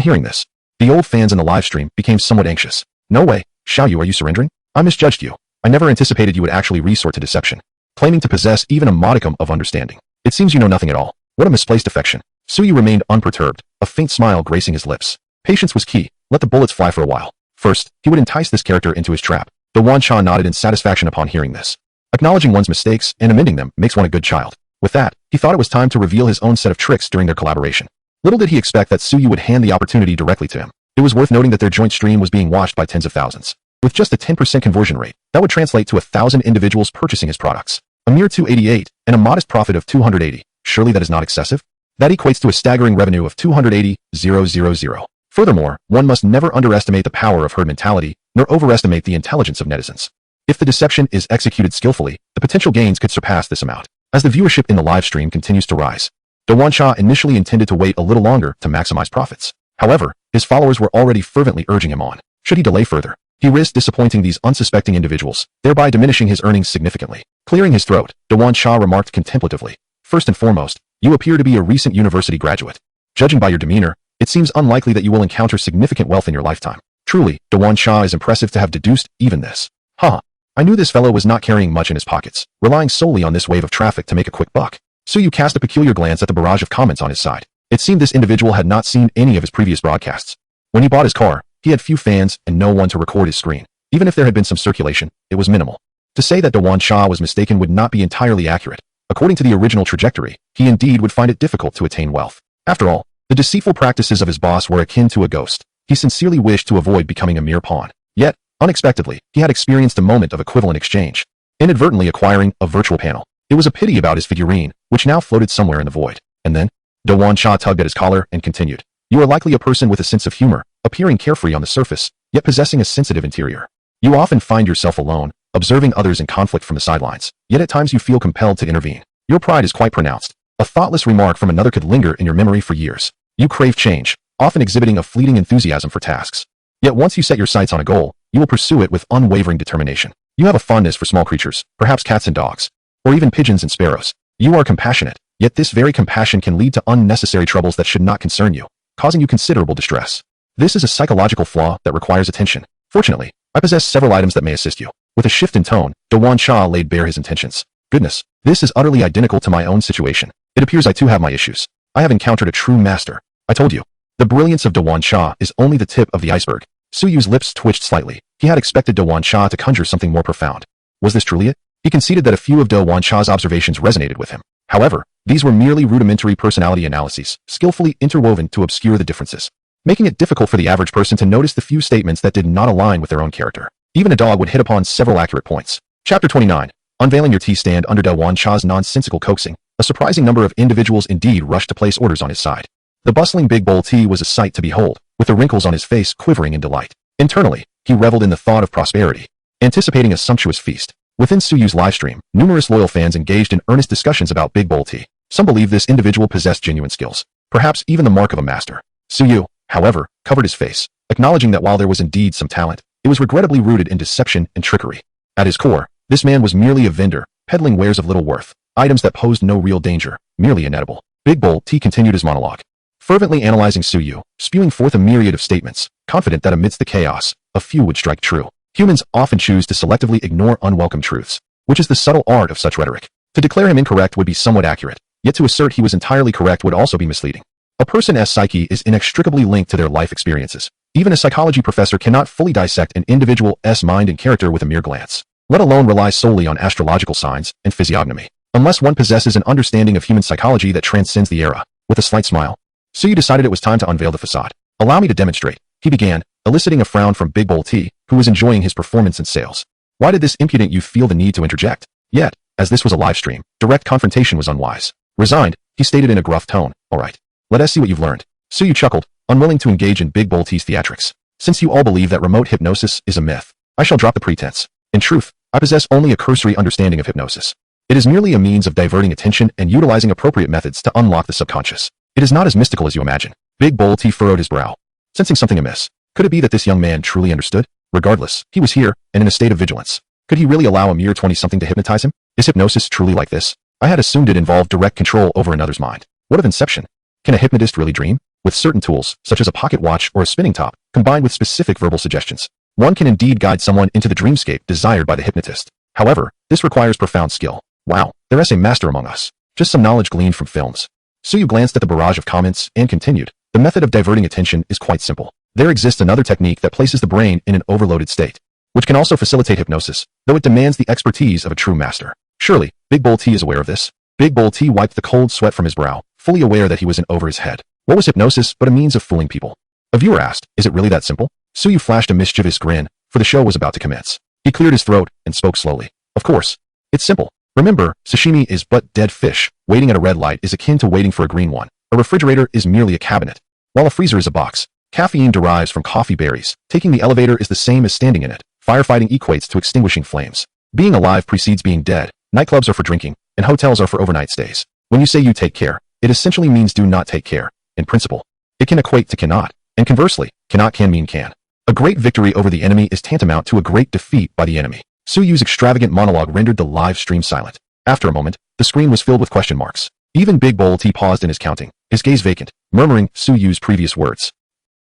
hearing this, the old fans in the live stream became somewhat anxious. "No way, Xiaoyu, are you surrendering? I misjudged you. I never anticipated you would actually resort to deception, claiming to possess even a modicum of understanding. It seems you know nothing at all. What a misplaced affection." Suyu remained unperturbed, a faint smile gracing his lips. Patience was key. Let the bullets fly for a while. First, he would entice this character into his trap. Dewan Cha nodded in satisfaction upon hearing this. Acknowledging one's mistakes and amending them makes one a good child. With that, he thought it was time to reveal his own set of tricks during their collaboration. Little did he expect that Suyu would hand the opportunity directly to him. It was worth noting that their joint stream was being watched by tens of thousands. With just a 10% conversion rate, that would translate to 1,000 individuals purchasing his products. A mere 288, and a modest profit of 280. Surely that is not excessive? That equates to a staggering revenue of 280,000. Furthermore, one must never underestimate the power of herd mentality, nor overestimate the intelligence of netizens. If the deception is executed skillfully, the potential gains could surpass this amount. As the viewership in the live stream continues to rise, Dewan Cha initially intended to wait a little longer to maximize profits. However, his followers were already fervently urging him on. Should he delay further, he risked disappointing these unsuspecting individuals, thereby diminishing his earnings significantly. Clearing his throat, Dewan Cha remarked contemplatively, "First and foremost, you appear to be a recent university graduate. Judging by your demeanor, it seems unlikely that you will encounter significant wealth in your lifetime." Truly, Dewan Cha is impressive to have deduced even this. Huh. I knew this fellow was not carrying much in his pockets, relying solely on this wave of traffic to make a quick buck. Suyu cast a peculiar glance at the barrage of comments on his side. It seemed this individual had not seen any of his previous broadcasts. When he bought his car, he had few fans and no one to record his screen. Even if there had been some circulation, it was minimal. To say that Dewan Cha was mistaken would not be entirely accurate. According to the original trajectory, he indeed would find it difficult to attain wealth. After all, the deceitful practices of his boss were akin to a ghost. He sincerely wished to avoid becoming a mere pawn. Yet, unexpectedly, he had experienced a moment of equivalent exchange, inadvertently acquiring a virtual panel. It was a pity about his figurine, which now floated somewhere in the void. And then, Dewan Cha tugged at his collar and continued, "You are likely a person with a sense of humor, appearing carefree on the surface, yet possessing a sensitive interior. You often find yourself alone, observing others in conflict from the sidelines, yet at times you feel compelled to intervene. Your pride is quite pronounced. A thoughtless remark from another could linger in your memory for years. You crave change, often exhibiting a fleeting enthusiasm for tasks. Yet once you set your sights on a goal, you will pursue it with unwavering determination. You have a fondness for small creatures, perhaps cats and dogs, or even pigeons and sparrows. You are compassionate, yet this very compassion can lead to unnecessary troubles that should not concern you, causing you considerable distress. This is a psychological flaw that requires attention. Fortunately, I possess several items that may assist you." With a shift in tone, Dewan Cha laid bare his intentions. "Goodness, this is utterly identical to my own situation. It appears I too have my issues. I have encountered a true master. I told you." The brilliance of Dewan Cha is only the tip of the iceberg. Suyu's lips twitched slightly. He had expected Dewan Cha to conjure something more profound. Was this truly it? He conceded that a few of Dewan Cha's observations resonated with him. However, these were merely rudimentary personality analyses, skillfully interwoven to obscure the differences, making it difficult for the average person to notice the few statements that did not align with their own character. Even a dog would hit upon several accurate points. Chapter 29. Unveiling your tea stand under Dewan Cha's nonsensical coaxing, a surprising number of individuals indeed rushed to place orders on his side. The bustling big bowl tea was a sight to behold, with the wrinkles on his face quivering in delight. Internally, he reveled in the thought of prosperity, anticipating a sumptuous feast. Within Suyu's livestream, numerous loyal fans engaged in earnest discussions about big bowl tea. Some believe this individual possessed genuine skills, perhaps even the mark of a master. Suyu, however, covered his face, acknowledging that while there was indeed some talent, it was regrettably rooted in deception and trickery. At his core, this man was merely a vendor, peddling wares of little worth, items that posed no real danger, merely inedible. Big Bowl Tea continued his monologue, fervently analyzing Suyu, spewing forth a myriad of statements, confident that amidst the chaos, a few would strike true. Humans often choose to selectively ignore unwelcome truths, which is the subtle art of such rhetoric. To declare him incorrect would be somewhat accurate, yet to assert he was entirely correct would also be misleading. A person's psyche is inextricably linked to their life experiences. Even a psychology professor cannot fully dissect an individual's mind and character with a mere glance, let alone rely solely on astrological signs and physiognomy, unless one possesses an understanding of human psychology that transcends the era. With a slight smile, Suyu decided it was time to unveil the facade. "Allow me to demonstrate," he began, eliciting a frown from Big Bowl Tea, who was enjoying his performance and sales. Why did this impudent youth feel the need to interject? Yet, as this was a live stream, direct confrontation was unwise. Resigned, he stated in a gruff tone, "All right. Let us see what you've learned." Suyu chuckled, unwilling to engage in Big Bull T's theatrics. "Since you all believe that remote hypnosis is a myth, I shall drop the pretense. In truth, I possess only a cursory understanding of hypnosis. It is merely a means of diverting attention and utilizing appropriate methods to unlock the subconscious. It is not as mystical as you imagine." Big Bull T furrowed his brow, sensing something amiss. Could it be that this young man truly understood? Regardless, he was here, and in a state of vigilance. Could he really allow a mere 20-something to hypnotize him? Is hypnosis truly like this? I had assumed it involved direct control over another's mind. What of inception? Can a hypnotist really dream? With certain tools, such as a pocket watch or a spinning top, combined with specific verbal suggestions, one can indeed guide someone into the dreamscape desired by the hypnotist. However, this requires profound skill. Wow, there is a master among us. Just some knowledge gleaned from films. Suyu glanced at the barrage of comments and continued. The method of diverting attention is quite simple. There exists another technique that places the brain in an overloaded state, which can also facilitate hypnosis, though it demands the expertise of a true master. Surely, Big Bull T is aware of this. Big Bull T wiped the cold sweat from his brow, fully aware that he was in over his head. What was hypnosis but a means of fooling people? A viewer asked, "Is it really that simple?" Suyu flashed a mischievous grin, for the show was about to commence. He cleared his throat and spoke slowly. "Of course. It's simple. Remember, sashimi is but dead fish. Waiting at a red light is akin to waiting for a green one. A refrigerator is merely a cabinet, while a freezer is a box. Caffeine derives from coffee berries. Taking the elevator is the same as standing in it. Firefighting equates to extinguishing flames. Being alive precedes being dead. Nightclubs are for drinking, and hotels are for overnight stays. When you say you take care, it essentially means do not take care. In principle, it can equate to cannot, and conversely, cannot can mean can. A great victory over the enemy is tantamount to a great defeat by the enemy." Suyu's extravagant monologue rendered the live stream silent. After a moment, the screen was filled with question marks. Even Big Bull T paused in his counting, his gaze vacant, murmuring Suyu's previous words.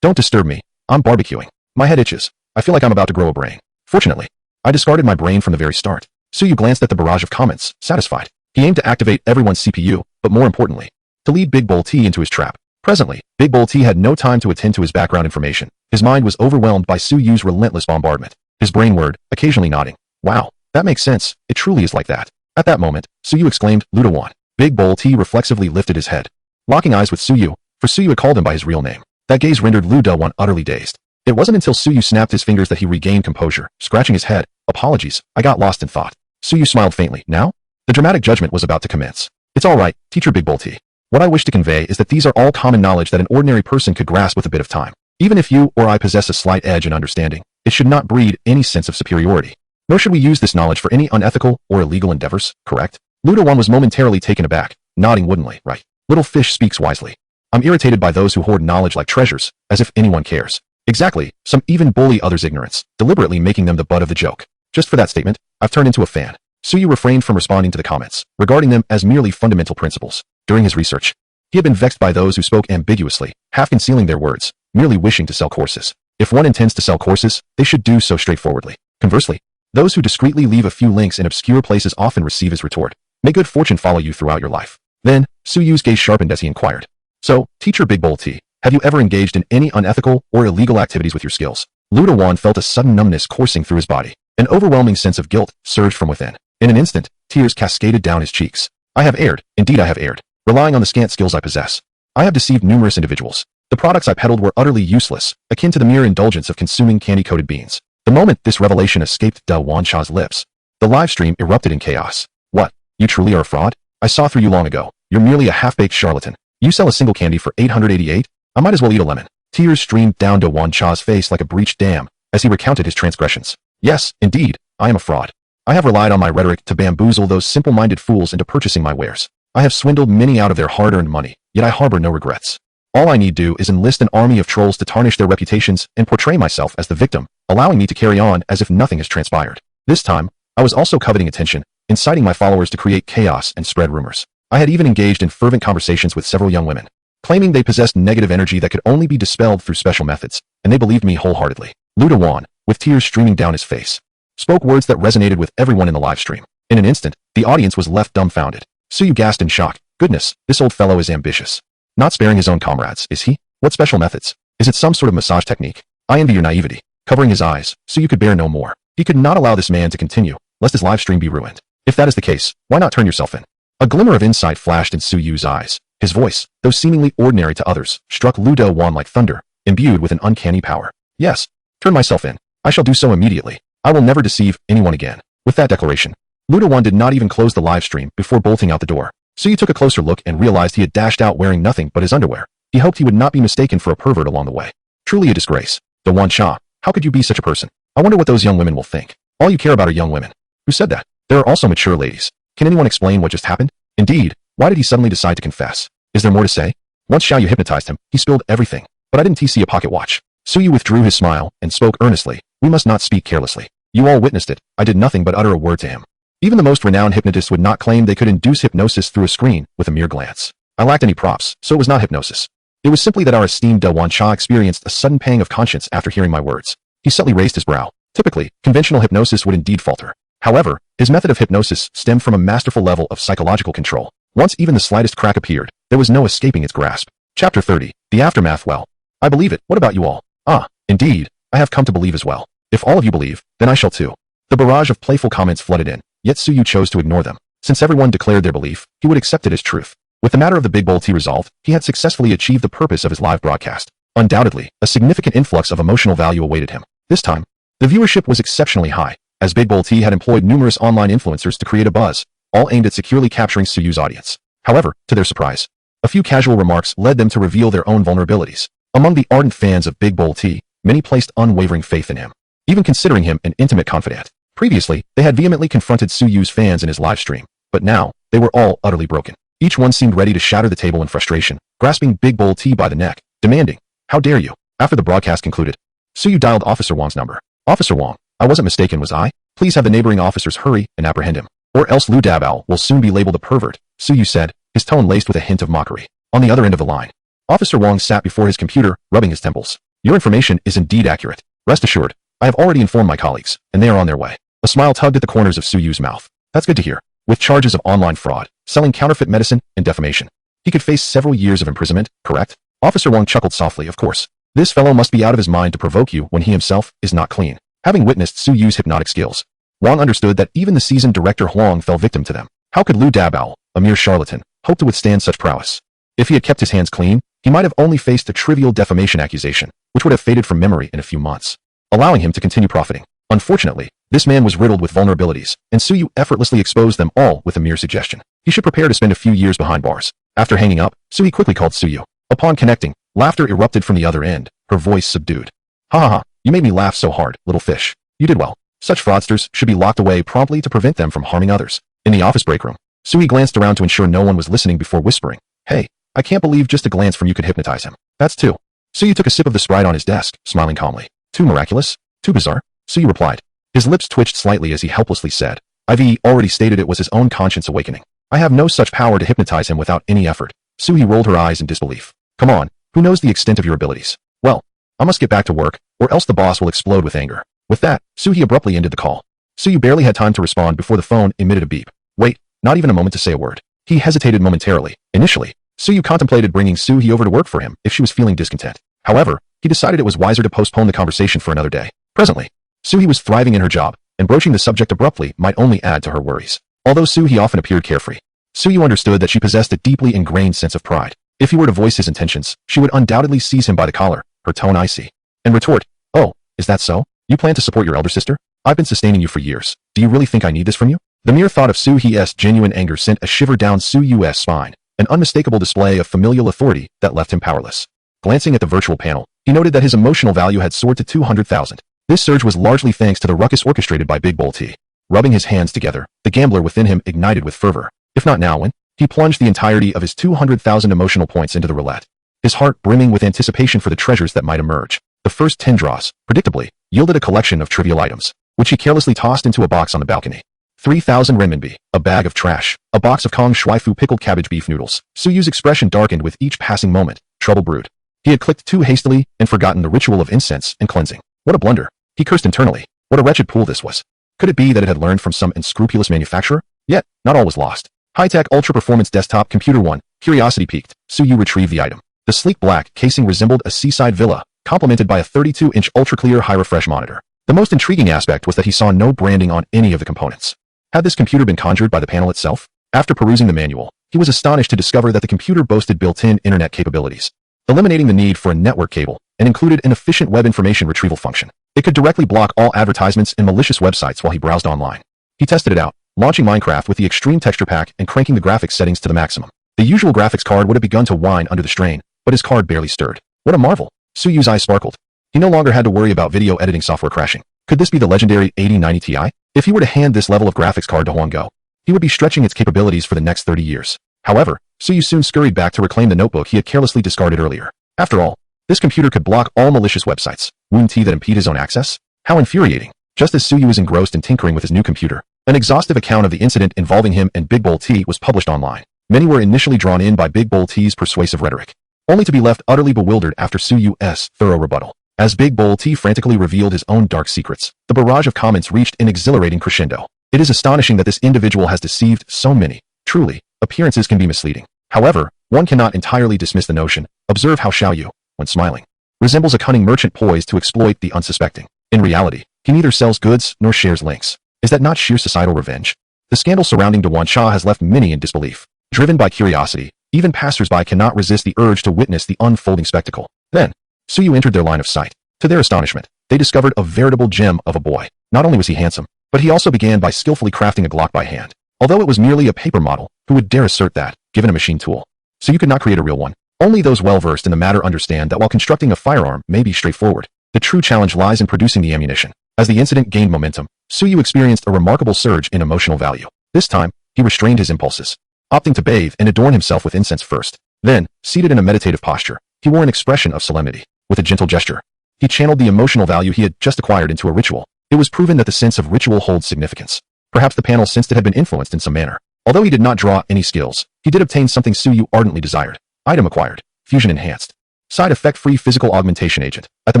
"Don't disturb me. I'm barbecuing. My head itches. I feel like I'm about to grow a brain." Fortunately, I discarded my brain from the very start. Suyu glanced at the barrage of comments, satisfied. He aimed to activate everyone's CPU, but more importantly, to lead Big Bull T into his trap. Presently, Big Bull T had no time to attend to his background information. His mind was overwhelmed by Suyu's relentless bombardment. His brain whirred, occasionally nodding. "Wow, that makes sense. It truly is like that." At that moment, Suyu exclaimed, "Luda-wan." Big Bull T reflexively lifted his head, locking eyes with Suyu, for Suyu had called him by his real name. That gaze rendered Luda-wan utterly dazed. It wasn't until Suyu snapped his fingers that he regained composure, scratching his head. "Apologies, I got lost in thought." Suyu smiled faintly. "Now?" The dramatic judgment was about to commence. "It's all right, teacher Big Bull T. What I wish to convey is that these are all common knowledge that an ordinary person could grasp with a bit of time. Even if you or I possess a slight edge in understanding, it should not breed any sense of superiority. Nor should we use this knowledge for any unethical or illegal endeavors, correct?" Luda-wan was momentarily taken aback, nodding woodenly. "Right. Little fish speaks wisely. I'm irritated by those who hoard knowledge like treasures, as if anyone cares. Exactly, some even bully others' ignorance, deliberately making them the butt of the joke. Just for that statement, I've turned into a fan." Suyu refrained from responding to the comments, regarding them as merely fundamental principles. During his research, he had been vexed by those who spoke ambiguously, half concealing their words, merely wishing to sell courses. If one intends to sell courses, they should do so straightforwardly. Conversely, those who discreetly leave a few links in obscure places often receive his retort. "May good fortune follow you throughout your life." Then, Suyu's gaze sharpened as he inquired. "So, teacher Big Bull T, have you ever engaged in any unethical or illegal activities with your skills?" Luda-wan felt a sudden numbness coursing through his body. An overwhelming sense of guilt surged from within. In an instant, tears cascaded down his cheeks. "I have erred. Indeed I have erred. Relying on the scant skills I possess, I have deceived numerous individuals. The products I peddled were utterly useless, akin to the mere indulgence of consuming candy-coated beans." The moment this revelation escaped Da Wancha's lips, the live stream erupted in chaos. "What? You truly are a fraud? I saw through you long ago. You're merely a half-baked charlatan. You sell a single candy for 888? I might as well eat a lemon." Tears streamed down Da Wancha's face like a breached dam, as he recounted his transgressions. "Yes, indeed, I am a fraud. I have relied on my rhetoric to bamboozle those simple-minded fools into purchasing my wares. I have swindled many out of their hard-earned money, yet I harbor no regrets. All I need do is enlist an army of trolls to tarnish their reputations and portray myself as the victim, allowing me to carry on as if nothing has transpired. This time, I was also coveting attention, inciting my followers to create chaos and spread rumors. I had even engaged in fervent conversations with several young women, claiming they possessed negative energy that could only be dispelled through special methods, and they believed me wholeheartedly." Luda-wan, with tears streaming down his face, spoke words that resonated with everyone in the live stream. In an instant, the audience was left dumbfounded. Suyu gasped in shock. "Goodness, this old fellow is ambitious. Not sparing his own comrades, is he? What special methods? Is it some sort of massage technique? I envy your naivety." Covering his eyes, Suyu could bear no more. He could not allow this man to continue, lest his live stream be ruined. If that is the case, why not turn yourself in? A glimmer of insight flashed in Suyu's eyes. His voice, though seemingly ordinary to others, struck Luda-wan like thunder, imbued with an uncanny power. "Yes, turn myself in. I shall do so immediately. I will never deceive anyone again. With that declaration, Luda-wan did not even close the live stream before bolting out the door. Suyu took a closer look and realized he had dashed out wearing nothing but his underwear. He hoped he would not be mistaken for a pervert along the way. Truly a disgrace. Da-wan Cha, how could you be such a person? I wonder what those young women will think. All you care about are young women. Who said that? There are also mature ladies. Can anyone explain what just happened? Indeed, why did he suddenly decide to confess? Is there more to say? Once Xiaoyu hypnotized him, he spilled everything. But I didn't see a pocket watch. Suyu withdrew his smile and spoke earnestly. We must not speak carelessly. You all witnessed it. I did nothing but utter a word to him. Even the most renowned hypnotists would not claim they could induce hypnosis through a screen with a mere glance. I lacked any props, so it was not hypnosis. It was simply that our esteemed Da-wan Cha experienced a sudden pang of conscience after hearing my words. He subtly raised his brow. Typically, conventional hypnosis would indeed falter. However, his method of hypnosis stemmed from a masterful level of psychological control. Once even the slightest crack appeared, there was no escaping its grasp. Chapter 30. The Aftermath. Well, I believe it. What about you all? Ah, indeed, I have come to believe as well. If all of you believe, then I shall too. The barrage of playful comments flooded in, yet Suyu chose to ignore them. Since everyone declared their belief, he would accept it as truth. With the matter of the big bowl tea resolved, he had successfully achieved the purpose of his live broadcast. Undoubtedly, a significant influx of emotional value awaited him. This time, the viewership was exceptionally high, as Big Bowl Tea had employed numerous online influencers to create a buzz, all aimed at securely capturing Suyu's audience. However, to their surprise, a few casual remarks led them to reveal their own vulnerabilities. Among the ardent fans of Big Bowl Tea, many placed unwavering faith in him, even considering him an intimate confidant. Previously, they had vehemently confronted Suyu's fans in his live stream, but now, they were all utterly broken. Each one seemed ready to shatter the table in frustration, grasping Big Bowl Tea by the neck, demanding, "How dare you?" After the broadcast concluded, Suyu dialed Officer Wong's number. "Officer Wong, I wasn't mistaken, was I? Please have the neighboring officers hurry and apprehend him, or else Lu Dabao will soon be labeled a pervert," Suyu said, his tone laced with a hint of mockery. On the other end of the line, Officer Wong sat before his computer, rubbing his temples. "Your information is indeed accurate. Rest assured, I have already informed my colleagues, and they are on their way." A smile tugged at the corners of Suyu's mouth. "That's good to hear. With charges of online fraud, selling counterfeit medicine, and defamation, he could face several years of imprisonment, correct?" Officer Wong chuckled softly. "Of course. This fellow must be out of his mind to provoke you when he himself is not clean." Having witnessed Suyu's hypnotic skills, Wong understood that even the seasoned director Huang fell victim to them. How could Lu Dabao, a mere charlatan, hope to withstand such prowess? If he had kept his hands clean, he might have only faced a trivial defamation accusation, which would have faded from memory in a few months, allowing him to continue profiting. Unfortunately, this man was riddled with vulnerabilities, and Suyu effortlessly exposed them all with a mere suggestion. He should prepare to spend a few years behind bars. After hanging up, Suyu quickly called Suyu. Upon connecting, laughter erupted from the other end, her voice subdued. "Ha ha ha, you made me laugh so hard, little fish. You did well. Such fraudsters should be locked away promptly to prevent them from harming others." In the office break room, Suyu glanced around to ensure no one was listening before whispering, "Hey, I can't believe just a glance from you could hypnotize him. That's two." Suyu took a sip of the Sprite on his desk, smiling calmly. "Too miraculous? Too bizarre?" Suyu replied. His lips twitched slightly as he helplessly said, "I've already stated it was his own conscience awakening. I have no such power to hypnotize him without any effort." Suyu rolled her eyes in disbelief. "Come on, who knows the extent of your abilities?" "Well, I must get back to work, or else the boss will explode with anger." With that, Suyu abruptly ended the call. Suyu barely had time to respond before the phone emitted a beep. Wait, not even a moment to say a word. He hesitated momentarily. Initially, Suyu contemplated bringing Suyu over to work for him if she was feeling discontent. However, he decided it was wiser to postpone the conversation for another day. Presently, Suyu was thriving in her job, and broaching the subject abruptly might only add to her worries. Although Suyu often appeared carefree, Suyu understood that she possessed a deeply ingrained sense of pride. If he were to voice his intentions, she would undoubtedly seize him by the collar, her tone icy, and retort, "Oh, is that so? You plan to support your elder sister? I've been sustaining you for years. Do you really think I need this from you?" The mere thought of Suyu's genuine anger sent a shiver down Suyu's spine, an unmistakable display of familial authority that left him powerless. Glancing at the virtual panel, he noted that his emotional value had soared to 200,000. This surge was largely thanks to the ruckus orchestrated by Big Bowl Tea. Rubbing his hands together, the gambler within him ignited with fervor. If not now, when? He plunged the entirety of his 200,000 emotional points into the roulette, his heart brimming with anticipation for the treasures that might emerge. The first 10 draws, predictably, yielded a collection of trivial items, which he carelessly tossed into a box on the balcony. 3,000 renminbi, a bag of trash, a box of Kong Shui Fu pickled cabbage beef noodles. Suyu's expression darkened with each passing moment. Trouble brewed. He had clicked too hastily and forgotten the ritual of incense and cleansing. What a blunder. He cursed internally. What a wretched pool this was. Could it be that it had learned from some unscrupulous manufacturer? Yet, not all was lost. High-tech ultra-performance desktop computer 1. Curiosity piqued. Suyu retrieved the item. The sleek black casing resembled a seaside villa, complemented by a 32-inch ultra-clear high-refresh monitor. The most intriguing aspect was that he saw no branding on any of the components. Had this computer been conjured by the panel itself? After perusing the manual, he was astonished to discover that the computer boasted built-in internet capabilities, eliminating the need for a network cable, and included an efficient web information retrieval function. It could directly block all advertisements and malicious websites while he browsed online. He tested it out, launching Minecraft with the extreme texture pack and cranking the graphics settings to the maximum. The usual graphics card would have begun to whine under the strain, but his card barely stirred. What a marvel! Suyu's eyes sparkled. He no longer had to worry about video editing software crashing. Could this be the legendary 8090 Ti? If he were to hand this level of graphics card to Huang Go, he would be stretching its capabilities for the next 30 years. However, Suyu soon scurried back to reclaim the notebook he had carelessly discarded earlier. After all, this computer could block all malicious websites. Wouldn't he that impede his own access? How infuriating. Just as Suyu was engrossed in tinkering with his new computer, an exhaustive account of the incident involving him and Big Bowl T was published online. Many were initially drawn in by Big Bowl T's persuasive rhetoric, only to be left utterly bewildered after Suyu's thorough rebuttal. As Big Bowl T frantically revealed his own dark secrets, the barrage of comments reached an exhilarating crescendo. It is astonishing that this individual has deceived so many. Truly, appearances can be misleading. However, one cannot entirely dismiss the notion. Observe how Xiaoyu, when smiling, resembles a cunning merchant poised to exploit the unsuspecting. In reality, he neither sells goods nor shares links. Is that not sheer societal revenge? The scandal surrounding Dewan Cha has left many in disbelief. Driven by curiosity, even passersby cannot resist the urge to witness the unfolding spectacle. Then, Suyu entered their line of sight. To their astonishment, they discovered a veritable gem of a boy. Not only was he handsome, but he also began by skillfully crafting a Glock by hand. Although it was merely a paper model, who would dare assert that, given a machine tool? So you could not create a real one. Only those well-versed in the matter understand that while constructing a firearm may be straightforward, the true challenge lies in producing the ammunition. As the incident gained momentum, Suyu experienced a remarkable surge in emotional value. This time, he restrained his impulses, opting to bathe and adorn himself with incense first. Then, seated in a meditative posture, he wore an expression of solemnity. With a gentle gesture, he channeled the emotional value he had just acquired into a ritual. It was proven that the sense of ritual holds significance. Perhaps the panel sensed it had been influenced in some manner. Although he did not draw any skills, he did obtain something Suyu ardently desired. Item acquired. Fusion enhanced. Side effect-free physical augmentation agent. At the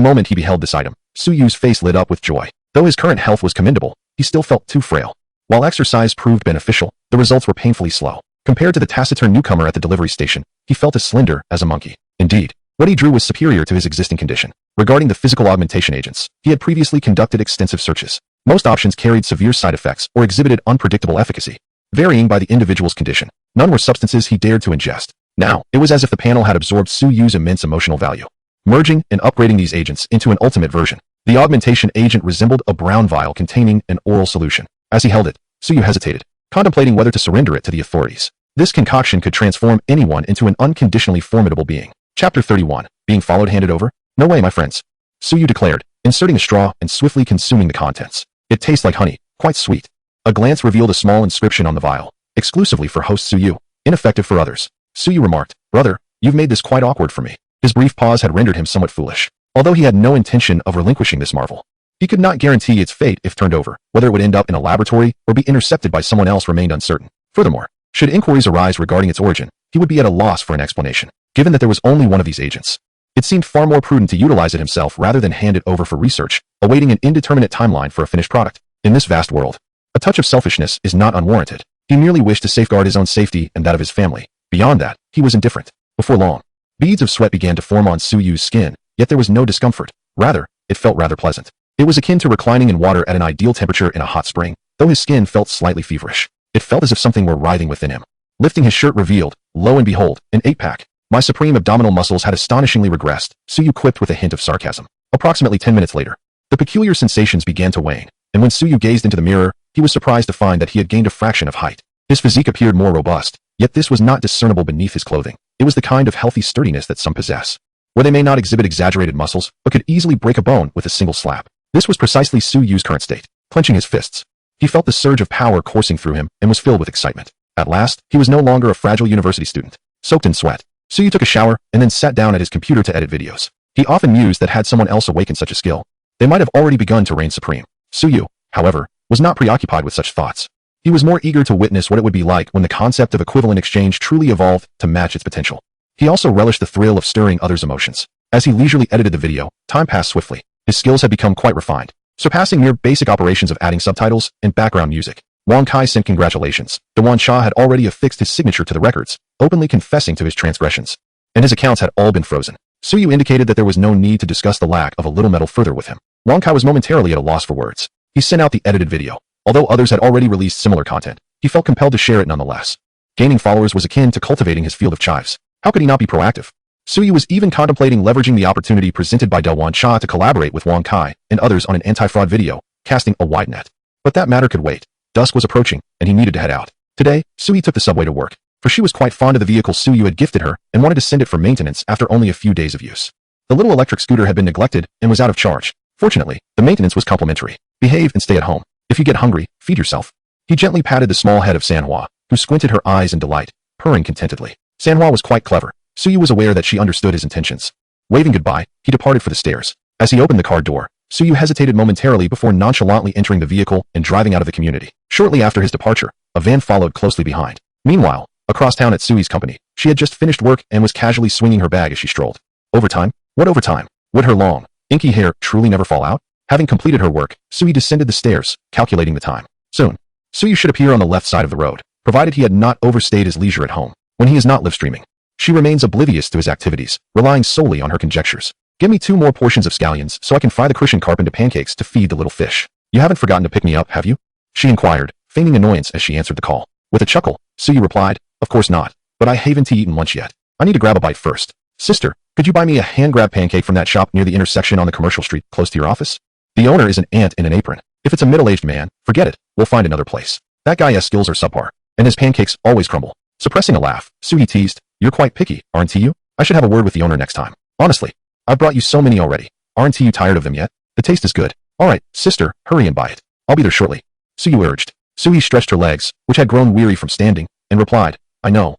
moment he beheld this item, Suyu's face lit up with joy. Though his current health was commendable, he still felt too frail. While exercise proved beneficial, the results were painfully slow. Compared to the taciturn newcomer at the delivery station, he felt as slender as a monkey. Indeed, what he drew was superior to his existing condition. Regarding the physical augmentation agents, he had previously conducted extensive searches. Most options carried severe side effects or exhibited unpredictable efficacy, varying by the individual's condition. None were substances he dared to ingest. Now, it was as if the panel had absorbed Suyu's immense emotional value, merging and upgrading these agents into an ultimate version. The augmentation agent resembled a brown vial containing an oral solution. As he held it, Suyu hesitated, contemplating whether to surrender it to the authorities. This concoction could transform anyone into an unconditionally formidable being. Chapter 31. Being followed handed over? No way, my friends. Suyu declared, inserting a straw and swiftly consuming the contents. It tastes like honey, quite sweet. A glance revealed a small inscription on the vial, exclusively for host Suyu, ineffective for others. Suyu remarked, brother, you've made this quite awkward for me. His brief pause had rendered him somewhat foolish. Although he had no intention of relinquishing this marvel, he could not guarantee its fate if turned over. Whether it would end up in a laboratory or be intercepted by someone else remained uncertain. Furthermore, should inquiries arise regarding its origin, he would be at a loss for an explanation. Given that there was only one of these agents, it seemed far more prudent to utilize it himself rather than hand it over for research, awaiting an indeterminate timeline for a finished product. In this vast world, a touch of selfishness is not unwarranted. He merely wished to safeguard his own safety and that of his family. Beyond that, he was indifferent. Before long, beads of sweat began to form on Suyu's skin, yet there was no discomfort. Rather, it felt rather pleasant. It was akin to reclining in water at an ideal temperature in a hot spring, though his skin felt slightly feverish. It felt as if something were writhing within him. Lifting his shirt revealed, lo and behold, an eight-pack. My supreme abdominal muscles had astonishingly regressed, Suyu quipped with a hint of sarcasm. Approximately 10 minutes later, the peculiar sensations began to wane, and when Suyu gazed into the mirror, he was surprised to find that he had gained a fraction of height. His physique appeared more robust, yet this was not discernible beneath his clothing. It was the kind of healthy sturdiness that some possess, where they may not exhibit exaggerated muscles, but could easily break a bone with a single slap. This was precisely Suyu's current state. Clenching his fists, he felt the surge of power coursing through him and was filled with excitement. At last, he was no longer a fragile university student, soaked in sweat. Suyu took a shower and then sat down at his computer to edit videos. He often mused that had someone else awakened such a skill, they might have already begun to reign supreme. Suyu, however, was not preoccupied with such thoughts. He was more eager to witness what it would be like when the concept of equivalent exchange truly evolved to match its potential. He also relished the thrill of stirring others' emotions. As he leisurely edited the video, time passed swiftly. His skills had become quite refined, surpassing mere basic operations of adding subtitles and background music. Wang Kai sent congratulations. Dewan Cha had already affixed his signature to the records, openly confessing to his transgressions, and his accounts had all been frozen. Suyu indicated that there was no need to discuss the lack of a little metal further with him. Wang Kai was momentarily at a loss for words. He sent out the edited video. Although others had already released similar content, he felt compelled to share it nonetheless. Gaining followers was akin to cultivating his field of chives. How could he not be proactive? Suyu was even contemplating leveraging the opportunity presented by Delwan Cha to collaborate with Wang Kai and others on an anti-fraud video, casting a wide net. But that matter could wait. Dusk was approaching, and he needed to head out. Today, Suyu took the subway to work, for she was quite fond of the vehicle Suyu had gifted her and wanted to send it for maintenance after only a few days of use. The little electric scooter had been neglected and was out of charge. Fortunately, the maintenance was complimentary. Behave and stay at home. If you get hungry, feed yourself. He gently patted the small head of Manhwa, who squinted her eyes in delight, purring contentedly. Manhwa was quite clever. Suyu was aware that she understood his intentions. Waving goodbye, he departed for the stairs. As he opened the car door, Suyu hesitated momentarily before nonchalantly entering the vehicle and driving out of the community. Shortly after his departure, a van followed closely behind. Meanwhile, across town at Suyu's company, she had just finished work and was casually swinging her bag as she strolled. Overtime? What overtime? Would her long, inky hair truly never fall out? Having completed her work, Suyu descended the stairs, calculating the time. Soon, Suyu should appear on the left side of the road, provided he had not overstayed his leisure at home. When he is not live streaming, she remains oblivious to his activities, relying solely on her conjectures. Give me 2 more portions of scallions so I can fry the Christian carp into pancakes to feed the little fish. You haven't forgotten to pick me up, have you? She inquired, feigning annoyance as she answered the call. With a chuckle, Suyu replied, of course not, but I haven't eaten lunch yet. I need to grab a bite first. Sister, could you buy me a hand-grab pancake from that shop near the intersection on the commercial street close to your office? The owner is an aunt in an apron. If it's a middle-aged man, forget it, we'll find another place. That guy's skills are subpar, and his pancakes always crumble. Suppressing a laugh, Suyu teased, you're quite picky, aren't you? I should have a word with the owner next time. Honestly, I've brought you so many already. Aren't you tired of them yet? The taste is good. Alright, sister, hurry and buy it. I'll be there shortly. Suyu urged. Suyu stretched her legs, which had grown weary from standing, and replied, I know.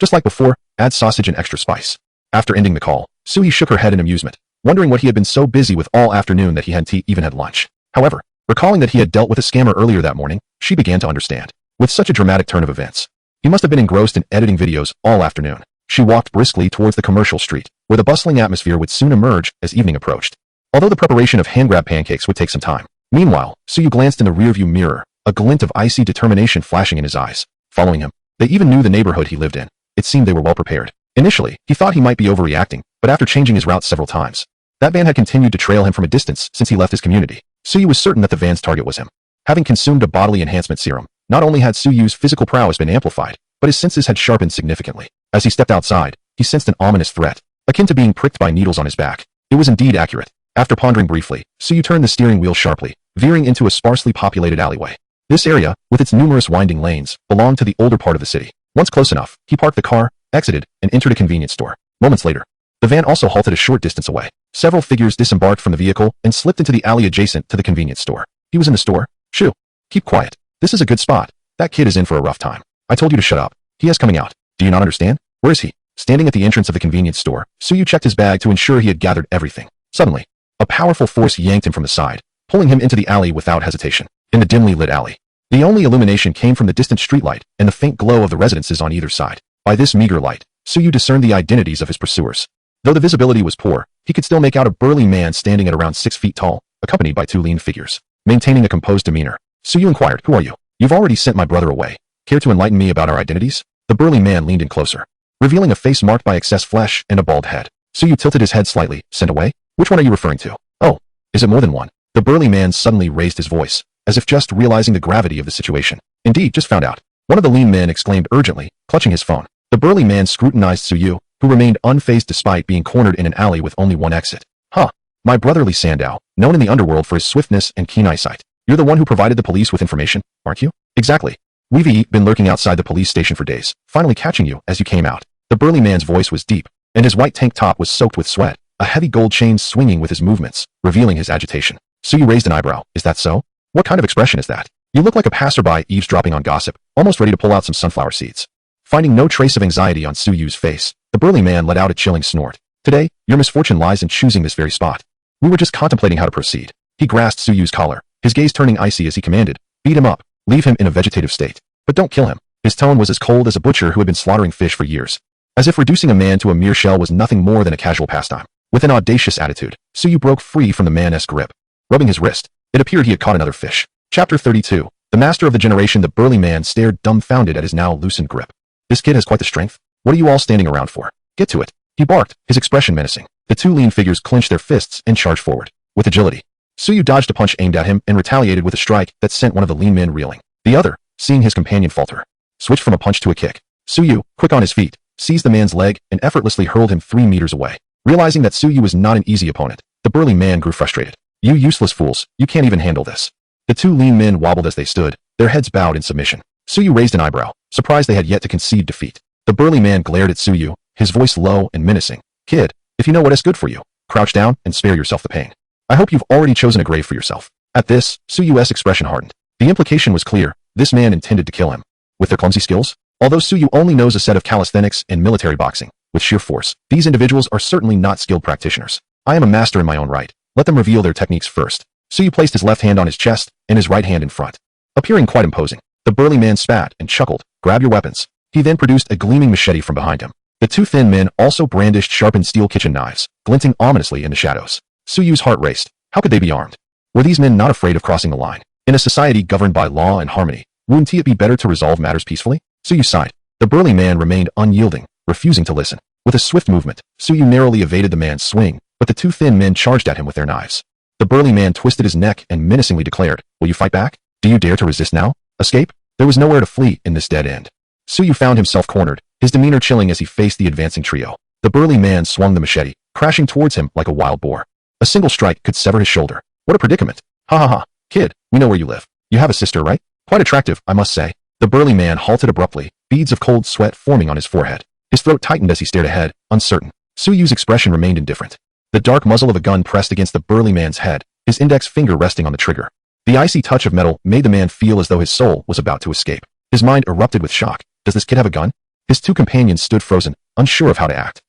Just like before, add sausage and extra spice. After ending the call, Suyu shook her head in amusement, wondering what he had been so busy with all afternoon that he hadn't even had lunch. However, recalling that he had dealt with a scammer earlier that morning, she began to understand. With such a dramatic turn of events, he must have been engrossed in editing videos all afternoon. She walked briskly towards the commercial street, where the bustling atmosphere would soon emerge as evening approached. Although the preparation of hand-grab pancakes would take some time. Meanwhile, Suyu glanced in the rearview mirror, a glint of icy determination flashing in his eyes. Following him, they even knew the neighborhood he lived in. It seemed they were well prepared. Initially, he thought he might be overreacting, but after changing his route several times, that van had continued to trail him from a distance since he left his community. Suyu was certain that the van's target was him. Having consumed a bodily enhancement serum, not only had Suyu's physical prowess been amplified, but his senses had sharpened significantly. As he stepped outside, he sensed an ominous threat, akin to being pricked by needles on his back. It was indeed accurate. After pondering briefly, Suyu turned the steering wheel sharply, veering into a sparsely populated alleyway. This area, with its numerous winding lanes, belonged to the older part of the city. Once close enough, he parked the car, exited, and entered a convenience store. Moments later, the van also halted a short distance away. Several figures disembarked from the vehicle and slipped into the alley adjacent to the convenience store. He was in the store. Shoo. Keep quiet. This is a good spot. That kid is in for a rough time. I told you to shut up. He is coming out. Do you not understand? Where is he? Standing at the entrance of the convenience store, Suyu checked his bag to ensure he had gathered everything. Suddenly, a powerful force yanked him from the side, pulling him into the alley without hesitation. In the dimly lit alley, the only illumination came from the distant streetlight and the faint glow of the residences on either side. By this meager light, Suyu discerned the identities of his pursuers. Though the visibility was poor, he could still make out a burly man standing at around 6 feet tall, accompanied by 2 lean figures. Maintaining a composed demeanor, Suyu inquired, who are you? You've already sent my brother away. Care to enlighten me about our identities? The burly man leaned in closer, revealing a face marked by excess flesh and a bald head. Suyu tilted his head slightly. Sent away? Which one are you referring to? Oh, is it more than one? The burly man suddenly raised his voice, as if just realizing the gravity of the situation. Indeed, just found out. One of the lean men exclaimed urgently, clutching his phone. The burly man scrutinized Suyu, who remained unfazed despite being cornered in an alley with only one exit. Huh. My brotherly Sandow, known in the underworld for his swiftness and keen eyesight. You're the one who provided the police with information, aren't you? Exactly. We've been lurking outside the police station for days, finally catching you as you came out. The burly man's voice was deep, and his white tank top was soaked with sweat, a heavy gold chain swinging with his movements, revealing his agitation. Suyu raised an eyebrow. Is that so? What kind of expression is that? You look like a passerby eavesdropping on gossip, almost ready to pull out some sunflower seeds. Finding no trace of anxiety on Suyu's face, the burly man let out a chilling snort. Today, your misfortune lies in choosing this very spot. We were just contemplating how to proceed. He grasped Suyu's collar, his gaze turning icy as he commanded, beat him up, leave him in a vegetative state. But don't kill him. His tone was as cold as a butcher who had been slaughtering fish for years. As if reducing a man to a mere shell was nothing more than a casual pastime. With an audacious attitude, Suyu broke free from the man's grip. Rubbing his wrist, it appeared he had caught another fish. Chapter 32. The master of the generation. The burly man stared dumbfounded at his now loosened grip. This kid has quite the strength. What are you all standing around for? Get to it. He barked, his expression menacing. The 2 lean figures clenched their fists and charged forward. With agility, Suyu dodged a punch aimed at him and retaliated with a strike that sent one of the lean men reeling. The other, seeing his companion falter, switched from a punch to a kick. Suyu, quick on his feet, seized the man's leg, and effortlessly hurled him 3 meters away. Realizing that Suyu was not an easy opponent, the burly man grew frustrated. You useless fools, you can't even handle this. The two lean men wobbled as they stood, their heads bowed in submission. Suyu raised an eyebrow, surprised they had yet to concede defeat. The burly man glared at Suyu, his voice low and menacing. Kid, if you know what is good for you, crouch down and spare yourself the pain. I hope you've already chosen a grave for yourself. At this, Suyu's expression hardened. The implication was clear, this man intended to kill him. With their clumsy skills? Although Suyu only knows a set of calisthenics and military boxing, with sheer force, these individuals are certainly not skilled practitioners. I am a master in my own right. Let them reveal their techniques first. Suyu placed his left hand on his chest and his right hand in front. Appearing quite imposing, the burly man spat and chuckled. Grab your weapons. He then produced a gleaming machete from behind him. The two thin men also brandished sharpened steel kitchen knives, glinting ominously in the shadows. Suyu's heart raced. How could they be armed? Were these men not afraid of crossing the line? In a society governed by law and harmony, wouldn't it be better to resolve matters peacefully? Suyu sighed. The burly man remained unyielding, refusing to listen. With a swift movement, Suyu narrowly evaded the man's swing, but the two thin men charged at him with their knives. The burly man twisted his neck and menacingly declared, "Will you fight back? Do you dare to resist now? Escape?" There was nowhere to flee in this dead end. Suyu found himself cornered, his demeanor chilling as he faced the advancing trio. The burly man swung the machete, crashing towards him like a wild boar. A single strike could sever his shoulder. What a predicament. Ha ha ha. Kid, we know where you live. You have a sister, right? Quite attractive, I must say. The burly man halted abruptly, beads of cold sweat forming on his forehead. His throat tightened as he stared ahead, uncertain. Suyu's expression remained indifferent. The dark muzzle of a gun pressed against the burly man's head, his index finger resting on the trigger. The icy touch of metal made the man feel as though his soul was about to escape. His mind erupted with shock. Does this kid have a gun? His two companions stood frozen, unsure of how to act.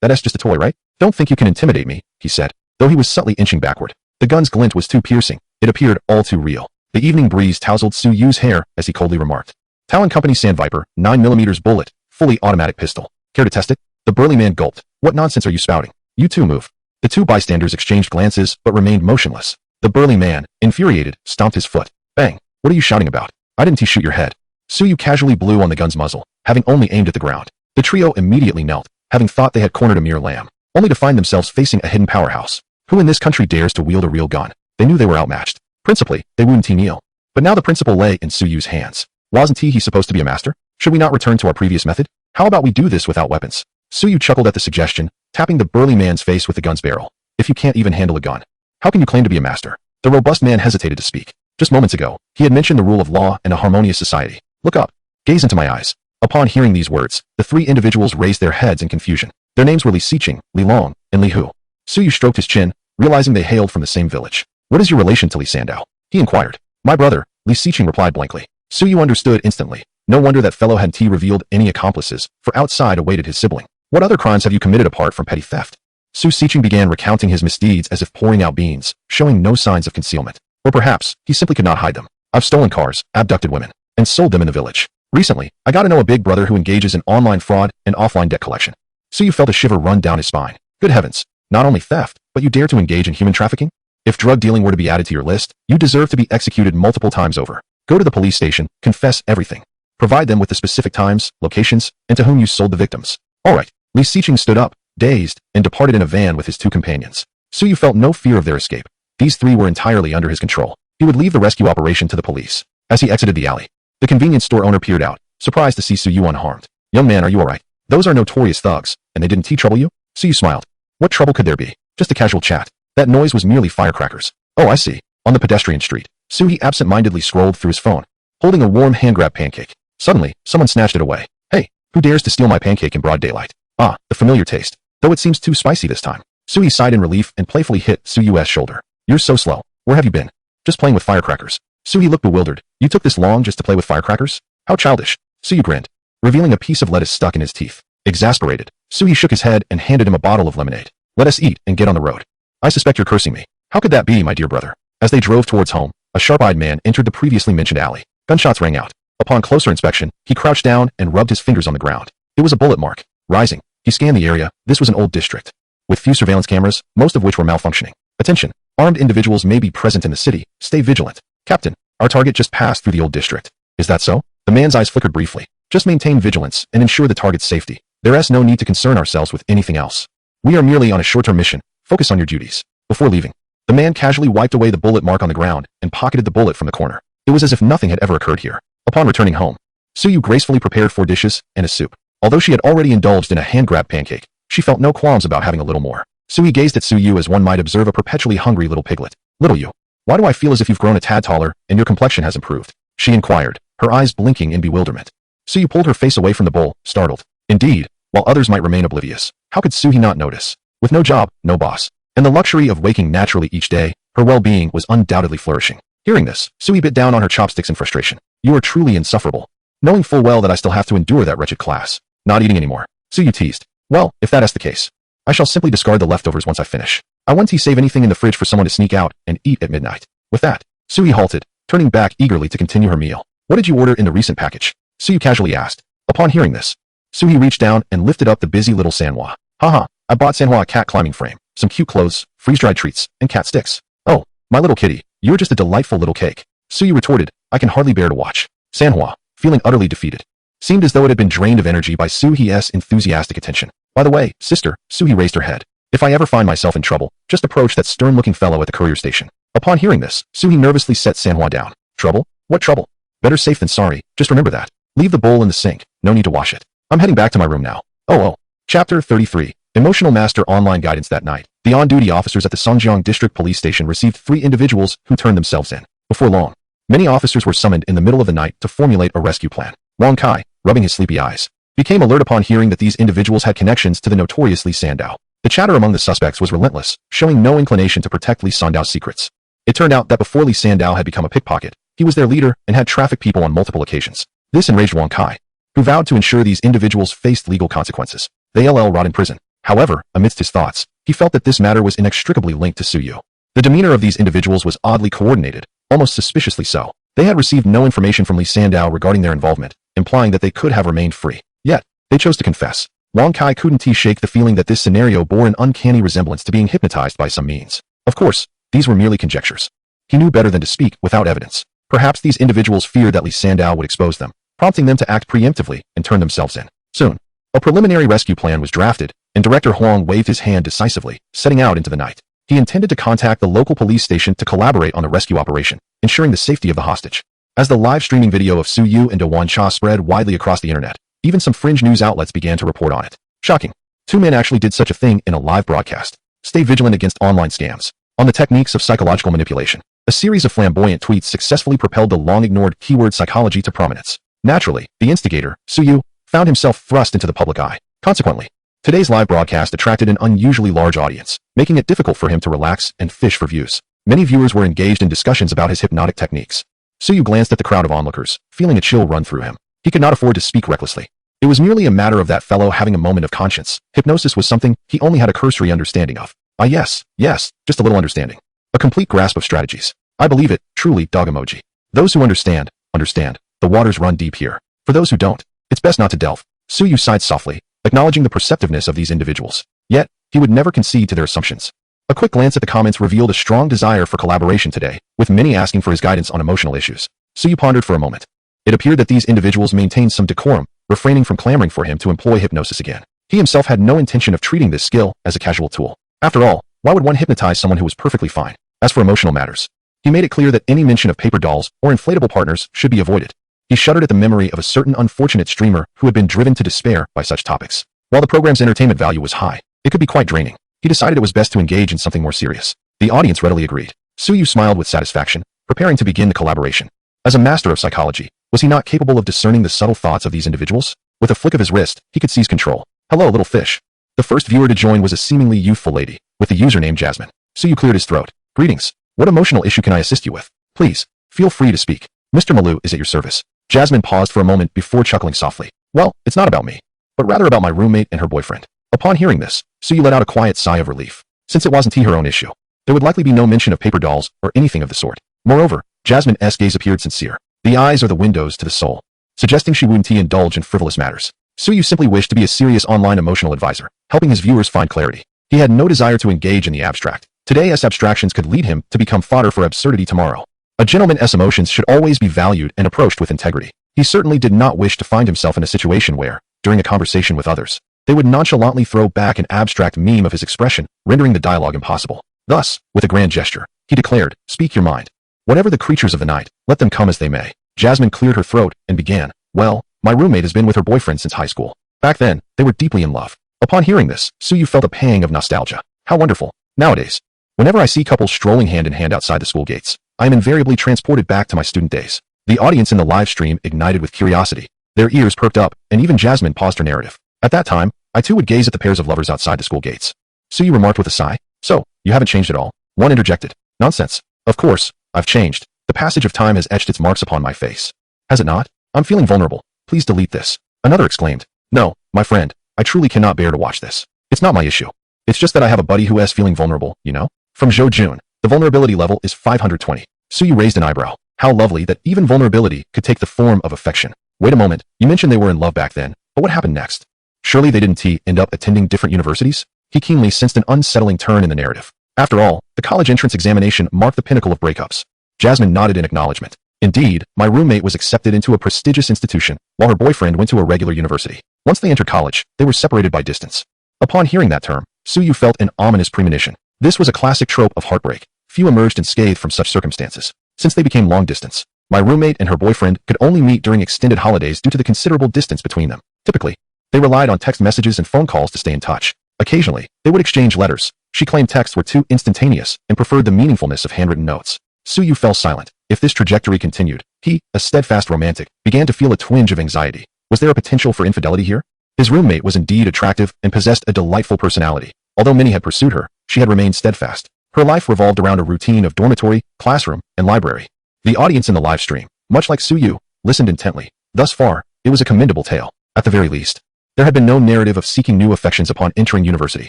That's just a toy, right? Don't think you can intimidate me, he said, though he was subtly inching backward. The gun's glint was too piercing. It appeared all too real. The evening breeze tousled Suyu's hair as he coldly remarked. Talon Company Sandviper, 9mm bullet, fully automatic pistol. Care to test it? The burly man gulped. What nonsense are you spouting? You two move. The two bystanders exchanged glances but remained motionless. The burly man, infuriated, stomped his foot. Bang. What are you shouting about? I didn't shoot your head. Suyu casually blew on the gun's muzzle, having only aimed at the ground. The trio immediately knelt, having thought they had cornered a mere lamb, only to find themselves facing a hidden powerhouse. Who in this country dares to wield a real gun? They knew they were outmatched. Principally, they wouldn't kneel. But now the principle lay in Suyu's hands. Wasn't he supposed to be a master? Should we not return to our previous method? How about we do this without weapons? Suyu chuckled at the suggestion, tapping the burly man's face with the gun's barrel. If you can't even handle a gun, how can you claim to be a master? The robust man hesitated to speak. Just moments ago, he had mentioned the rule of law and a harmonious society. Look up. Gaze into my eyes. Upon hearing these words, the three individuals raised their heads in confusion. Their names were Li Xiqing, Li Long, and Li Hu. Suyu stroked his chin, realizing they hailed from the same village. What is your relation to Li Sandow? He inquired. My brother, Li Xiqing replied blankly. Suyu understood instantly. No wonder that fellow hadn't revealed any accomplices, for outside awaited his sibling. What other crimes have you committed apart from petty theft? Su Xiqing began recounting his misdeeds as if pouring out beans, showing no signs of concealment. Or perhaps, he simply could not hide them. I've stolen cars, abducted women, and sold them in the village. Recently, I got to know a big brother who engages in online fraud and offline debt collection. Suyu felt a shiver run down his spine. Good heavens, not only theft, but you dare to engage in human trafficking? If drug dealing were to be added to your list, you deserve to be executed multiple times over. Go to the police station, confess everything. Provide them with the specific times, locations, and to whom you sold the victims. All right. Li Xiqing stood up, dazed, and departed in a van with his two companions. Suyu felt no fear of their escape. These three were entirely under his control. He would leave the rescue operation to the police. As he exited the alley, the convenience store owner peered out, surprised to see Suyu unharmed. Young man, are you all right? Those are notorious thugs, and they didn't trouble you? Suyu smiled. What trouble could there be? Just a casual chat. That noise was merely firecrackers. Oh, I see. On the pedestrian street, Suyu absent-mindedly scrolled through his phone, holding a warm hand-grabbed pancake. Suddenly, someone snatched it away. Hey, who dares to steal my pancake in broad daylight? Ah, the familiar taste. Though it seems too spicy this time. Suyu sighed in relief and playfully hit Suyu's shoulder. You're so slow. Where have you been? Just playing with firecrackers. Suyu looked bewildered. You took this long just to play with firecrackers? How childish. Suyu grinned, revealing a piece of lettuce stuck in his teeth. Exasperated, Suyu shook his head and handed him a bottle of lemonade. Let us eat and get on the road. I suspect you're cursing me. How could that be, my dear brother? As they drove towards home, a sharp-eyed man entered the previously mentioned alley. Gunshots rang out. Upon closer inspection, he crouched down and rubbed his fingers on the ground. It was a bullet mark. Rising, he scanned the area. This was an old district, with few surveillance cameras, most of which were malfunctioning. Attention, armed individuals may be present in the city. Stay vigilant. Captain, our target just passed through the old district. Is that so? The man's eyes flickered briefly. Just maintain vigilance and ensure the target's safety. There's no need to concern ourselves with anything else. We are merely on a short-term mission. Focus on your duties. Before leaving, the man casually wiped away the bullet mark on the ground and pocketed the bullet from the corner. It was as if nothing had ever occurred here. Upon returning home, Suyu gracefully prepared 4 dishes and a soup. Although she had already indulged in a hand-grabbed pancake, she felt no qualms about having a little more. Suyu gazed at Suyu as one might observe a perpetually hungry little piglet. Little you, why do I feel as if you've grown a tad taller and your complexion has improved? She inquired, her eyes blinking in bewilderment. Suyu pulled her face away from the bowl, startled. Indeed, while others might remain oblivious, how could Suyu not notice? With no job, no boss, and the luxury of waking naturally each day, her well-being was undoubtedly flourishing. Hearing this, Suyu bit down on her chopsticks in frustration. You are truly insufferable. Knowing full well that I still have to endure that wretched class. Not eating anymore. Suyu teased. Well, if that is the case, I shall simply discard the leftovers once I finish. I won't save anything in the fridge for someone to sneak out and eat at midnight. With that, Suyu halted, turning back eagerly to continue her meal. What did you order in the recent package? Suyu casually asked. Upon hearing this, Suyu reached down and lifted up the busy little Manhwa. Haha, I bought Manhwa a cat climbing frame, some cute clothes, freeze-dried treats, and cat sticks. Oh, my little kitty, you're just a delightful little cake. Suyu retorted, I can hardly bear to watch. Manhwa, feeling utterly defeated, seemed as though it had been drained of energy by Suyu's enthusiastic attention. By the way, sister, Suyu raised her head. If I ever find myself in trouble, just approach that stern-looking fellow at the courier station. Upon hearing this, Suyu nervously set Manhwa down. Trouble? What trouble? Better safe than sorry, just remember that. Leave the bowl in the sink, no need to wash it. I'm heading back to my room now. Oh. Chapter 33. Emotional Master Online Guidance. That night, the on-duty officers at the Songjiang District Police Station received 3 individuals who turned themselves in. Before long, many officers were summoned in the middle of the night to formulate a rescue plan. Wang Kai, rubbing his sleepy eyes, became alert upon hearing that these individuals had connections to the notorious Li Sandao. The chatter among the suspects was relentless, showing no inclination to protect Li Sandao's secrets. It turned out that before Li Sandao had become a pickpocket, he was their leader and had trafficked people on multiple occasions. This enraged Wang Kai, who vowed to ensure these individuals faced legal consequences. They'll rot in prison. However, amidst his thoughts, he felt that this matter was inextricably linked to Suyu. The demeanor of these individuals was oddly coordinated, almost suspiciously so. They had received no information from Li Sandao regarding their involvement, implying that they could have remained free. Yet, they chose to confess. Wang Kai couldn't shake the feeling that this scenario bore an uncanny resemblance to being hypnotized by some means. Of course, these were merely conjectures. He knew better than to speak without evidence. Perhaps these individuals feared that Li Sandao would expose them, prompting them to act preemptively and turn themselves in. Soon, a preliminary rescue plan was drafted, and Director Huang waved his hand decisively, setting out into the night. He intended to contact the local police station to collaborate on the rescue operation, ensuring the safety of the hostage. As the live streaming video of Suyu and Wan Cha spread widely across the internet, even some fringe news outlets began to report on it. Shocking. 2 men actually did such a thing in a live broadcast. Stay vigilant against online scams. On the techniques of psychological manipulation, a series of flamboyant tweets successfully propelled the long-ignored keyword psychology to prominence. Naturally, the instigator, Suyu, found himself thrust into the public eye. Consequently, today's live broadcast attracted an unusually large audience, making it difficult for him to relax and fish for views. Many viewers were engaged in discussions about his hypnotic techniques. Suyu glanced at the crowd of onlookers, feeling a chill run through him. He could not afford to speak recklessly. It was merely a matter of that fellow having a moment of conscience. Hypnosis was something he only had a cursory understanding of. Yes, just a little understanding. A complete grasp of strategies. I believe it, truly, dog emoji. Those who understand. The waters run deep here. For those who don't, it's best not to delve. Suyu sighed softly, acknowledging the perceptiveness of these individuals. Yet, he would never concede to their assumptions. A quick glance at the comments revealed a strong desire for collaboration today, with many asking for his guidance on emotional issues. Suyu pondered for a moment. It appeared that these individuals maintained some decorum, refraining from clamoring for him to employ hypnosis again. He himself had no intention of treating this skill as a casual tool. After all, why would one hypnotize someone who was perfectly fine? As for emotional matters, he made it clear that any mention of paper dolls or inflatable partners should be avoided. He shuddered at the memory of a certain unfortunate streamer who had been driven to despair by such topics. While the program's entertainment value was high, it could be quite draining. He decided it was best to engage in something more serious. The audience readily agreed. Suyu smiled with satisfaction, preparing to begin the collaboration. As a master of psychology, was he not capable of discerning the subtle thoughts of these individuals? With a flick of his wrist, he could seize control. Hello, little fish. The first viewer to join was a seemingly youthful lady, with the username Jasmine. Suyu cleared his throat. Greetings. What emotional issue can I assist you with? Please, feel free to speak. Mr. Malu is at your service. Jasmine paused for a moment before chuckling softly. Well, it's not about me, but rather about my roommate and her boyfriend. Upon hearing this, Suyu let out a quiet sigh of relief. Since it wasn't her own issue, there would likely be no mention of paper dolls or anything of the sort. Moreover, Jasmine's gaze appeared sincere. The eyes are the windows to the soul, suggesting she wouldn't indulge in frivolous matters. Suyu simply wished to be a serious online emotional advisor, helping his viewers find clarity. He had no desire to engage in the abstract. Today's abstractions could lead him to become fodder for absurdity tomorrow. A gentleman's emotions should always be valued and approached with integrity. He certainly did not wish to find himself in a situation where, during a conversation with others, they would nonchalantly throw back an abstract meme of his expression, rendering the dialogue impossible. Thus, with a grand gesture, he declared, "Speak your mind. Whatever the creatures of the night, let them come as they may." Jasmine cleared her throat and began, "Well, my roommate has been with her boyfriend since high school. Back then, they were deeply in love. Upon hearing this, Suyu felt a pang of nostalgia. How wonderful. Nowadays, whenever I see couples strolling hand in hand outside the school gates, I am invariably transported back to my student days. The audience in the live stream ignited with curiosity. Their ears perked up, and even Jasmine paused her narrative. At that time, I too would gaze at the pairs of lovers outside the school gates. Suyu remarked with a sigh. So, you haven't changed at all? One interjected. Nonsense. Of course, I've changed. The passage of time has etched its marks upon my face. Has it not? I'm feeling vulnerable. Please delete this. Another exclaimed. No, my friend, I truly cannot bear to watch this. It's not my issue. It's just that I have a buddy who is feeling vulnerable, you know? From Zhou Jun, the vulnerability level is 520. Suyu raised an eyebrow. How lovely that even vulnerability could take the form of affection. Wait a moment, you mentioned they were in love back then, but what happened next? Surely they didn't end up attending different universities? He keenly sensed an unsettling turn in the narrative. After all, the college entrance examination marked the pinnacle of breakups. Jasmine nodded in acknowledgement. Indeed, my roommate was accepted into a prestigious institution, while her boyfriend went to a regular university. Once they entered college, they were separated by distance. Upon hearing that term, Suyu felt an ominous premonition. This was a classic trope of heartbreak. Few emerged unscathed from such circumstances. Since they became long distance, my roommate and her boyfriend could only meet during extended holidays due to the considerable distance between them. Typically, they relied on text messages and phone calls to stay in touch. Occasionally, they would exchange letters. She claimed texts were too instantaneous and preferred the meaningfulness of handwritten notes. Suyu fell silent. If this trajectory continued, he, a steadfast romantic, began to feel a twinge of anxiety. Was there a potential for infidelity here? His roommate was indeed attractive and possessed a delightful personality. Although many had pursued her, she had remained steadfast. Her life revolved around a routine of dormitory, classroom, and library. The audience in the live stream, much like Suyu, listened intently. Thus far, it was a commendable tale. At the very least, there had been no narrative of seeking new affections upon entering university.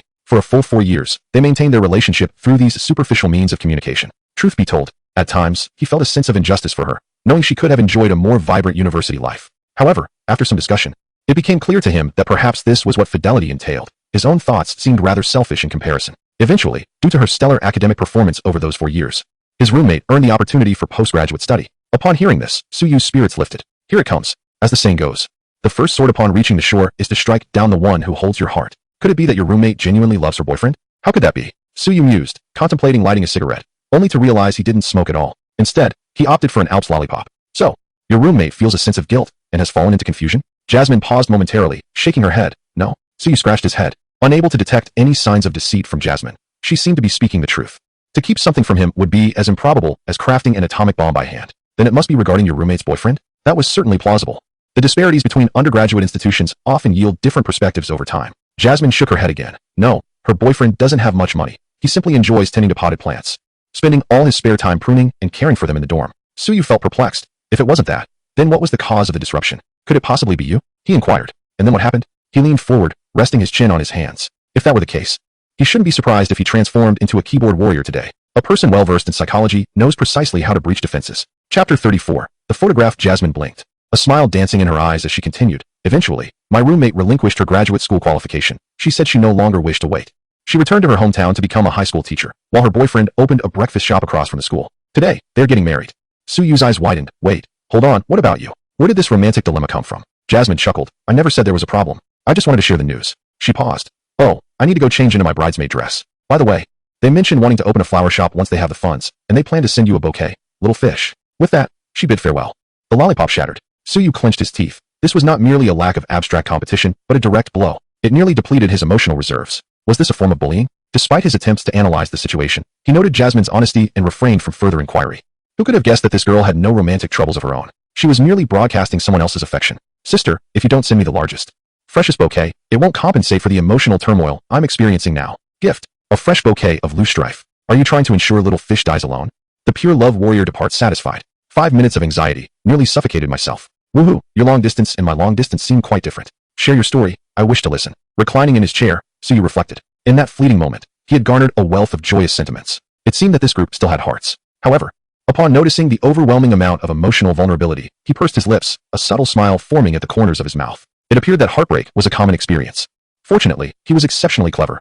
For a full 4 years, they maintained their relationship through these superficial means of communication. Truth be told, at times, he felt a sense of injustice for her, knowing she could have enjoyed a more vibrant university life. However, after some discussion, it became clear to him that perhaps this was what fidelity entailed. His own thoughts seemed rather selfish in comparison. Eventually, due to her stellar academic performance over those 4 years, his roommate earned the opportunity for postgraduate study. Upon hearing this, Suyu's spirits lifted. Here it comes. As the saying goes, the first sword upon reaching the shore is to strike down the one who holds your heart. Could it be that your roommate genuinely loves her boyfriend? How could that be? Suyu mused, contemplating lighting a cigarette, only to realize he didn't smoke at all. Instead, he opted for an Alps lollipop. So, your roommate feels a sense of guilt and has fallen into confusion? Jasmine paused momentarily, shaking her head. No. Suyu scratched his head, unable to detect any signs of deceit from Jasmine. She seemed to be speaking the truth. To keep something from him would be as improbable as crafting an atomic bomb by hand. Then it must be regarding your roommate's boyfriend? That was certainly plausible. The disparities between undergraduate institutions often yield different perspectives over time. Jasmine shook her head again. No, her boyfriend doesn't have much money. He simply enjoys tending to potted plants, spending all his spare time pruning and caring for them in the dorm. Suyu felt perplexed. If it wasn't that, then what was the cause of the disruption? Could it possibly be you? He inquired. And then what happened? He leaned forward, resting his chin on his hands. If that were the case, he shouldn't be surprised if he transformed into a keyboard warrior today. A person well-versed in psychology knows precisely how to breach defenses. Chapter 34. The photograph. Jasmine blinked, a smile dancing in her eyes as she continued. Eventually, my roommate relinquished her graduate school qualification. She said she no longer wished to wait. She returned to her hometown to become a high school teacher, while her boyfriend opened a breakfast shop across from the school. Today, they're getting married. Suyu's eyes widened. Wait, hold on, what about you? Where did this romantic dilemma come from? Jasmine chuckled. I never said there was a problem. I just wanted to share the news. She paused. Oh, I need to go change into my bridesmaid dress. By the way, they mentioned wanting to open a flower shop once they have the funds, and they plan to send you a bouquet. Little fish. With that, she bid farewell. The lollipop shattered. Suyu clenched his teeth. This was not merely a lack of abstract competition, but a direct blow. It nearly depleted his emotional reserves. Was this a form of bullying? Despite his attempts to analyze the situation, he noted Jasmine's honesty and refrained from further inquiry. Who could have guessed that this girl had no romantic troubles of her own? She was merely broadcasting someone else's affection. Sister, if you don't send me the largest, freshest bouquet, it won't compensate for the emotional turmoil I'm experiencing now. Gift. A fresh bouquet of loose strife. Are you trying to ensure little fish dies alone? The pure love warrior departs satisfied. 5 minutes of anxiety, nearly suffocated myself. Woohoo, your long distance and my long distance seem quite different. Share your story, I wish to listen. Reclining in his chair, Suyu reflected. In that fleeting moment, he had garnered a wealth of joyous sentiments. It seemed that this group still had hearts. However, upon noticing the overwhelming amount of emotional vulnerability, he pursed his lips, a subtle smile forming at the corners of his mouth. It appeared that heartbreak was a common experience. Fortunately, he was exceptionally clever.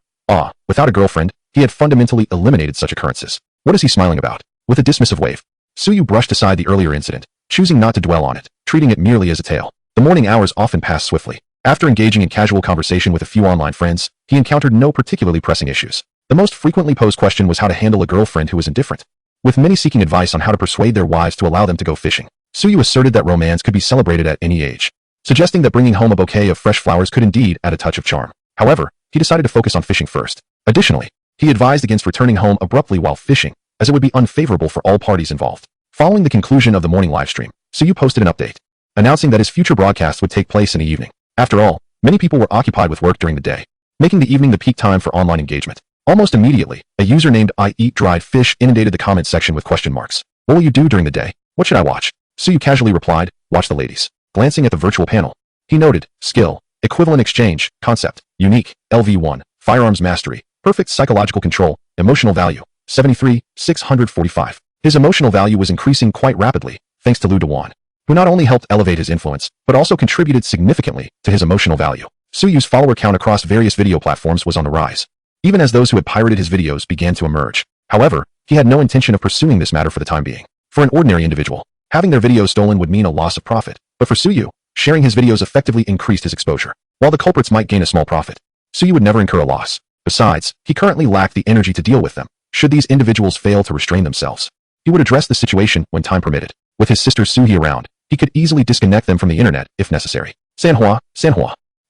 Without a girlfriend, he had fundamentally eliminated such occurrences. What is he smiling about? With a dismissive wave, Suyu brushed aside the earlier incident, choosing not to dwell on it, treating it merely as a tale. The morning hours often passed swiftly. After engaging in casual conversation with a few online friends, he encountered no particularly pressing issues. The most frequently posed question was how to handle a girlfriend who was indifferent. With many seeking advice on how to persuade their wives to allow them to go fishing, Suyu asserted that romance could be celebrated at any age. suggesting that bringing home a bouquet of fresh flowers could indeed add a touch of charm. However, he decided to focus on fishing first. Additionally, he advised against returning home abruptly while fishing, as it would be unfavorable for all parties involved. Following the conclusion of the morning livestream, Suyu posted an update, announcing that his future broadcasts would take place in the evening. After all, many people were occupied with work during the day, making the evening the peak time for online engagement. Almost immediately, a user named I Eat Dried Fish inundated the comment section with question marks. What will you do during the day? What should I watch? Suyu casually replied, watch the ladies. Glancing at the virtual panel, he noted, skill, equivalent exchange, concept, unique, LV1, firearms mastery, perfect psychological control, emotional value, 73, 645. His emotional value was increasing quite rapidly, thanks to Lu Dewan, who not only helped elevate his influence, but also contributed significantly to his emotional value. Suyu's follower count across various video platforms was on the rise, even as those who had pirated his videos began to emerge. However, he had no intention of pursuing this matter for the time being. For an ordinary individual, having their videos stolen would mean a loss of profit, but for Suyu, sharing his videos effectively increased his exposure. While the culprits might gain a small profit, Suyu would never incur a loss. Besides, he currently lacked the energy to deal with them, should these individuals fail to restrain themselves. He would address the situation when time permitted. With his sister Suhi around, he could easily disconnect them from the internet if necessary. Sanhua,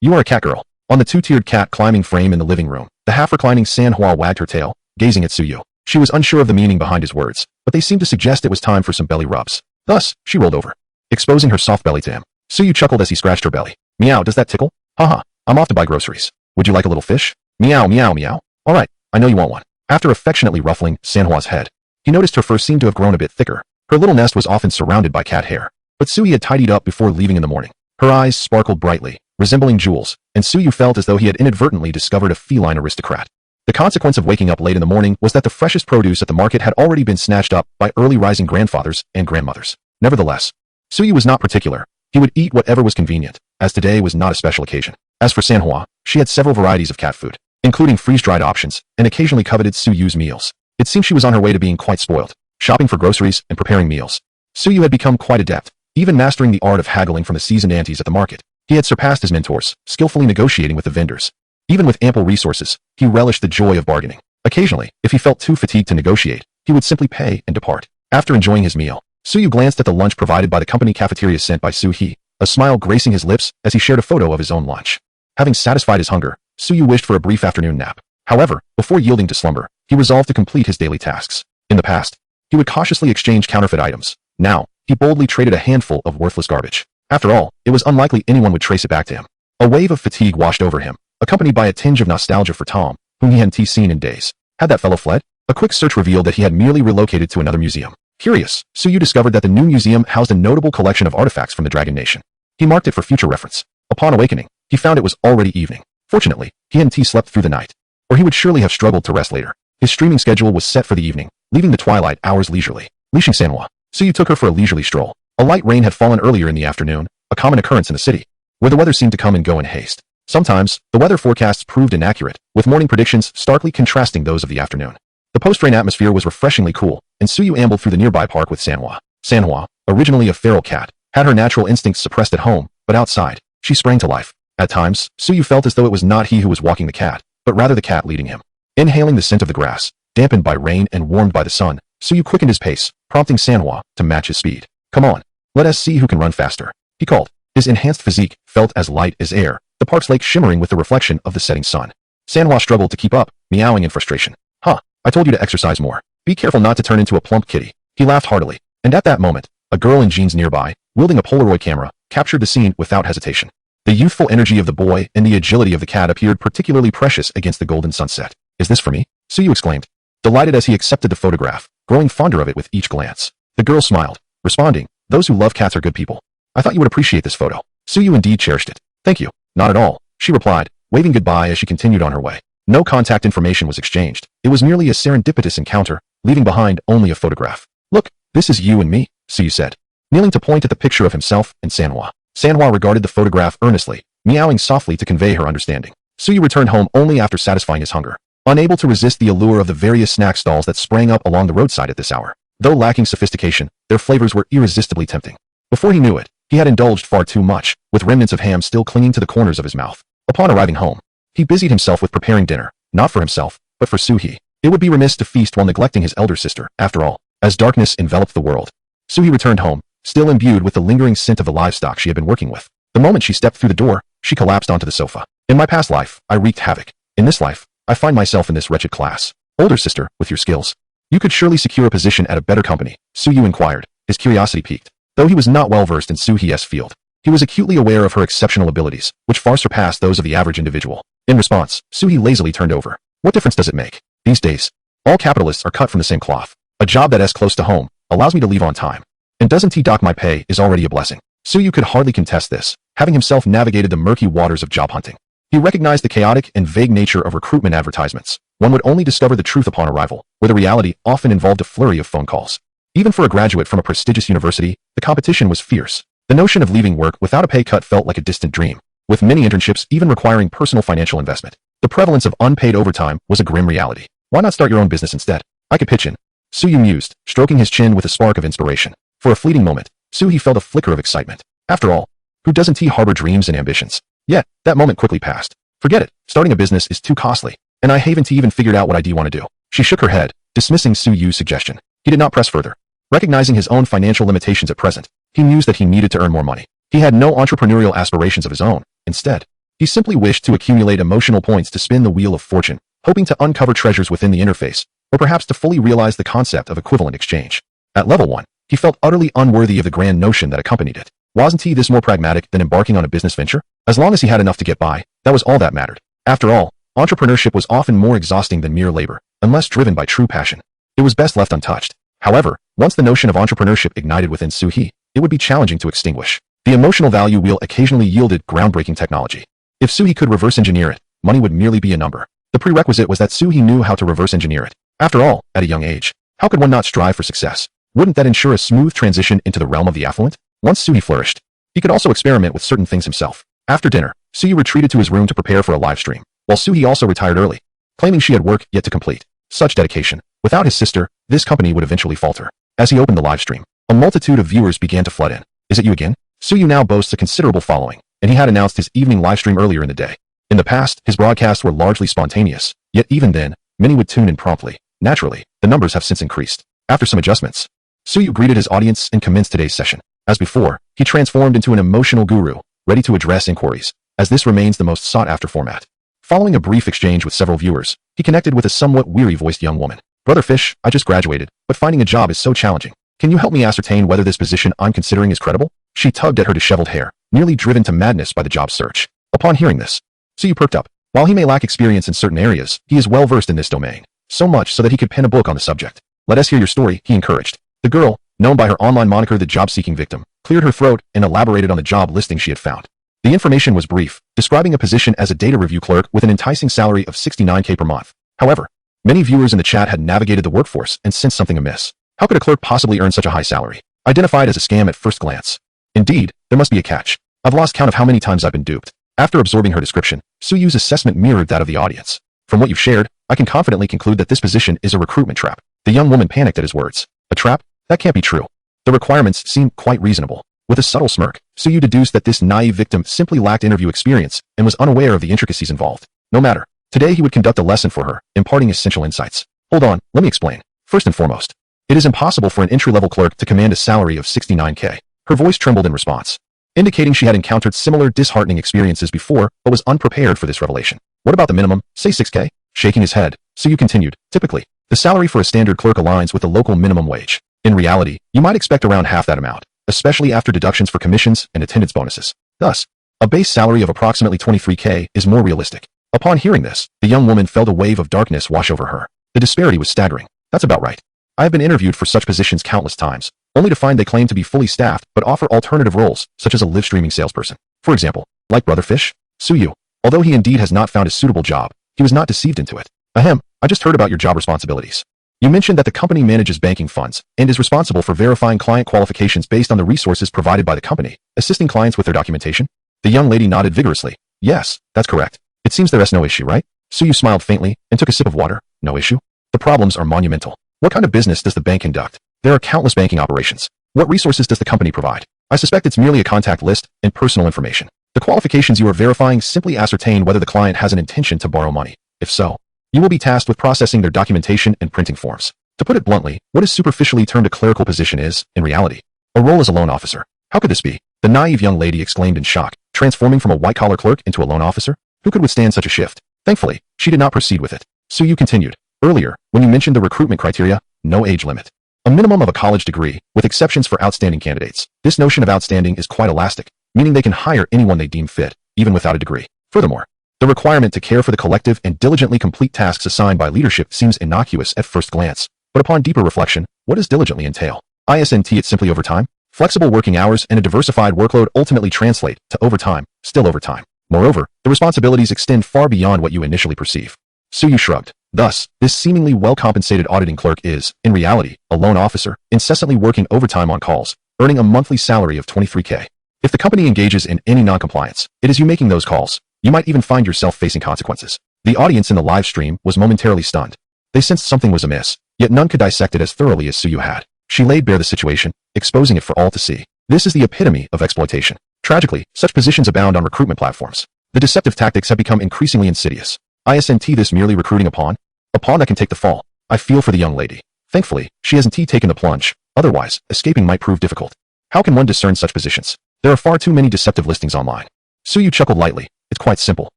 you are a cat girl. On the two-tiered cat climbing frame in the living room, the half-reclining Sanhua wagged her tail, gazing at Suyu. She was unsure of the meaning behind his words, but they seemed to suggest it was time for some belly rubs. Thus, she rolled over, exposing her soft belly to him. Suyu chuckled as he scratched her belly. Meow, does that tickle? Haha, I'm off to buy groceries. Would you like a little fish? Meow, meow, meow. All right, I know you want one. After affectionately ruffling Sanhua's head, he noticed her fur seemed to have grown a bit thicker. Her little nest was often surrounded by cat hair, but Suyu had tidied up before leaving in the morning. Her eyes sparkled brightly, resembling jewels, and Suyu felt as though he had inadvertently discovered a feline aristocrat. The consequence of waking up late in the morning was that the freshest produce at the market had already been snatched up by early rising grandfathers and grandmothers. Nevertheless, Suyu was not particular. He would eat whatever was convenient, as today was not a special occasion. As for Sanhua, she had several varieties of cat food, including freeze-dried options, and occasionally coveted Suyu's meals. It seemed she was on her way to being quite spoiled, shopping for groceries and preparing meals. Suyu had become quite adept, even mastering the art of haggling from the seasoned aunties at the market. He had surpassed his mentors, skillfully negotiating with the vendors. Even with ample resources, he relished the joy of bargaining. Occasionally, if he felt too fatigued to negotiate, he would simply pay and depart. After enjoying his meal, Suyu glanced at the lunch provided by the company cafeteria sent by Su-hee, a smile gracing his lips as he shared a photo of his own lunch. Having satisfied his hunger, Suyu wished for a brief afternoon nap. However, before yielding to slumber, he resolved to complete his daily tasks. In the past, he would cautiously exchange counterfeit items. Now, he boldly traded a handful of worthless garbage. After all, it was unlikely anyone would trace it back to him. A wave of fatigue washed over him, accompanied by a tinge of nostalgia for Tom, whom he hadn't seen in days. Had that fellow fled? A quick search revealed that he had merely relocated to another museum. Curious, Suyu discovered that the new museum housed a notable collection of artifacts from the Dragon Nation. He marked it for future reference. Upon awakening, he found it was already evening. Fortunately, he hadn't slept through the night, or he would surely have struggled to rest later. His streaming schedule was set for the evening, leaving the twilight hours leisurely. Leashing Sanhua, Suyu took her for a leisurely stroll. A light rain had fallen earlier in the afternoon, a common occurrence in the city, where the weather seemed to come and go in haste. Sometimes, the weather forecasts proved inaccurate, with morning predictions starkly contrasting those of the afternoon. The post-rain atmosphere was refreshingly cool, and Suyu ambled through the nearby park with Sanhua. Sanhua, originally a feral cat, had her natural instincts suppressed at home, but outside, she sprang to life. At times, Suyu felt as though it was not he who was walking the cat, but rather the cat leading him. Inhaling the scent of the grass, dampened by rain and warmed by the sun, Suyu quickened his pace, prompting Sanhua to match his speed. Come on, let us see who can run faster, he called. His enhanced physique felt as light as air, the park's lake shimmering with the reflection of the setting sun. Sanhua struggled to keep up, meowing in frustration. Huh, I told you to exercise more. Be careful not to turn into a plump kitty. He laughed heartily, and at that moment, a girl in jeans nearby, wielding a Polaroid camera, captured the scene without hesitation. The youthful energy of the boy and the agility of the cat appeared particularly precious against the golden sunset. Is this for me? Suyu exclaimed, delighted as he accepted the photograph, growing fonder of it with each glance. The girl smiled, responding, those who love cats are good people. I thought you would appreciate this photo. Suyu indeed cherished it. Thank you. Not at all, she replied, waving goodbye as she continued on her way. No contact information was exchanged. It was merely a serendipitous encounter, leaving behind only a photograph. Look, this is you and me, Suyu said, kneeling to point at the picture of himself and Sanhua. Sanhua regarded the photograph earnestly, meowing softly to convey her understanding. Suyu returned home only after satisfying his hunger, unable to resist the allure of the various snack stalls that sprang up along the roadside at this hour. Though lacking sophistication, their flavors were irresistibly tempting. Before he knew it, he had indulged far too much, with remnants of ham still clinging to the corners of his mouth. Upon arriving home, he busied himself with preparing dinner, not for himself, but for Suhee. It would be remiss to feast while neglecting his elder sister, after all. As darkness enveloped the world, Suhee returned home, still imbued with the lingering scent of the livestock she had been working with. The moment she stepped through the door, she collapsed onto the sofa. In my past life, I wreaked havoc. In this life, I find myself in this wretched class. Older sister, with your skills, you could surely secure a position at a better company, Suyu inquired, his curiosity piqued. Though he was not well versed in Suhi's field, he was acutely aware of her exceptional abilities, which far surpassed those of the average individual. In response, Suhi lazily turned over. What difference does it make? These days, all capitalists are cut from the same cloth. A job that is close to home allows me to leave on time. And doesn't he dock my pay is already a blessing. Suyu could hardly contest this, having himself navigated the murky waters of job hunting. He recognized the chaotic and vague nature of recruitment advertisements. One would only discover the truth upon arrival, where the reality often involved a flurry of phone calls. Even for a graduate from a prestigious university, the competition was fierce. The notion of leaving work without a pay cut felt like a distant dream, with many internships even requiring personal financial investment. The prevalence of unpaid overtime was a grim reality. Why not start your own business instead? I could pitch in. Suyu mused, stroking his chin with a spark of inspiration. For a fleeting moment, Suhi felt a flicker of excitement. After all, who doesn't harbor dreams and ambitions? Yet, that moment quickly passed. Forget it, starting a business is too costly, and I haven't even figured out what I want to do. She shook her head, dismissing Suyu's suggestion. He did not press further. Recognizing his own financial limitations at present, he mused that he needed to earn more money. He had no entrepreneurial aspirations of his own. Instead, he simply wished to accumulate emotional points to spin the wheel of fortune, hoping to uncover treasures within the interface, or perhaps to fully realize the concept of equivalent exchange. At level 1, he felt utterly unworthy of the grand notion that accompanied it. Wasn't he this more pragmatic than embarking on a business venture? As long as he had enough to get by, that was all that mattered. After all, entrepreneurship was often more exhausting than mere labor, unless driven by true passion. It was best left untouched. However, once the notion of entrepreneurship ignited within Suhi, it would be challenging to extinguish. The emotional value wheel occasionally yielded groundbreaking technology. If Suhi could reverse engineer it, money would merely be a number. The prerequisite was that Suhi knew how to reverse engineer it. After all, at a young age, how could one not strive for success? Wouldn't that ensure a smooth transition into the realm of the affluent? Once Suhi flourished, he could also experiment with certain things himself. After dinner, Suyu retreated to his room to prepare for a live stream, while Suhi also retired early, claiming she had work yet to complete. Such dedication. Without his sister, this company would eventually falter. As he opened the live stream, a multitude of viewers began to flood in. Is it you again? Suyu now boasts a considerable following, and he had announced his evening live stream earlier in the day. In the past, his broadcasts were largely spontaneous, yet even then, many would tune in promptly. Naturally, the numbers have since increased. After some adjustments, Suyu greeted his audience and commenced today's session. As before, he transformed into an emotional guru, ready to address inquiries, as this remains the most sought-after format. Following a brief exchange with several viewers, he connected with a somewhat weary-voiced young woman. Brother Fish, I just graduated, but finding a job is so challenging. Can you help me ascertain whether this position I'm considering is credible? She tugged at her disheveled hair, nearly driven to madness by the job search. Upon hearing this, Suyu perked up. While he may lack experience in certain areas, he is well versed in this domain, so much so that he could pen a book on the subject. Let us hear your story, he encouraged. The girl, known by her online moniker the job-seeking victim, cleared her throat and elaborated on the job listing she had found. The information was brief, describing a position as a data review clerk with an enticing salary of $69K per month. However, many viewers in the chat had navigated the workforce and sensed something amiss. How could a clerk possibly earn such a high salary? Identified as a scam at first glance. Indeed, there must be a catch. I've lost count of how many times I've been duped. After absorbing her description, Suyu's assessment mirrored that of the audience. From what you've shared, I can confidently conclude that this position is a recruitment trap. The young woman panicked at his words. A trap? That can't be true. The requirements seem quite reasonable. With a subtle smirk, Suyu deduced that this naive victim simply lacked interview experience and was unaware of the intricacies involved. No matter. Today he would conduct a lesson for her, imparting essential insights. Hold on, let me explain. First and foremost, it is impossible for an entry-level clerk to command a salary of $69K. Her voice trembled in response, indicating she had encountered similar disheartening experiences before but was unprepared for this revelation. What about the minimum, say $6K? Shaking his head, Suyu continued, typically, the salary for a standard clerk aligns with the local minimum wage. In reality, you might expect around half that amount, especially after deductions for commissions and attendance bonuses. Thus, a base salary of approximately $23K is more realistic. Upon hearing this, the young woman felt a wave of darkness wash over her. The disparity was staggering. That's about right. I have been interviewed for such positions countless times, only to find they claim to be fully staffed but offer alternative roles, such as a live streaming salesperson. For example, like Brother Fish, Suyu. Although he indeed has not found a suitable job, he was not deceived into it. Ahem, I just heard about your job responsibilities. You mentioned that the company manages banking funds and is responsible for verifying client qualifications based on the resources provided by the company, assisting clients with their documentation? The young lady nodded vigorously. Yes, that's correct. It seems there's no issue, right? Suyu smiled faintly and took a sip of water. No issue? The problems are monumental. What kind of business does the bank conduct? There are countless banking operations. What resources does the company provide? I suspect it's merely a contact list and personal information. The qualifications you are verifying simply ascertain whether the client has an intention to borrow money. If so, you will be tasked with processing their documentation and printing forms. To put it bluntly, what is superficially termed a clerical position is, in reality, a role as a loan officer. How could this be? The naive young lady exclaimed in shock, transforming from a white-collar clerk into a loan officer? Who could withstand such a shift? Thankfully, she did not proceed with it. Suyu continued. Earlier, when you mentioned the recruitment criteria, no age limit. A minimum of a college degree, with exceptions for outstanding candidates. This notion of outstanding is quite elastic, meaning they can hire anyone they deem fit, even without a degree. Furthermore, the requirement to care for the collective and diligently complete tasks assigned by leadership seems innocuous at first glance, but upon deeper reflection, what does diligently entail? Isn't it simply overtime? Flexible working hours and a diversified workload ultimately translate to overtime, still overtime. Moreover, the responsibilities extend far beyond what you initially perceive. Suyu shrugged. Thus, this seemingly well-compensated auditing clerk is, in reality, a loan officer, incessantly working overtime on calls, earning a monthly salary of 23K. If the company engages in any non-compliance, it is you making those calls. You might even find yourself facing consequences. The audience in the live stream was momentarily stunned. They sensed something was amiss, yet none could dissect it as thoroughly as Suyu had. She laid bare the situation, exposing it for all to see. This is the epitome of exploitation. Tragically, such positions abound on recruitment platforms. The deceptive tactics have become increasingly insidious. Isn't this merely recruiting a pawn? A pawn that can take the fall. I feel for the young lady. Thankfully, she hasn't taken the plunge. Otherwise, escaping might prove difficult. How can one discern such positions? There are far too many deceptive listings online. Suyu chuckled lightly. It's quite simple.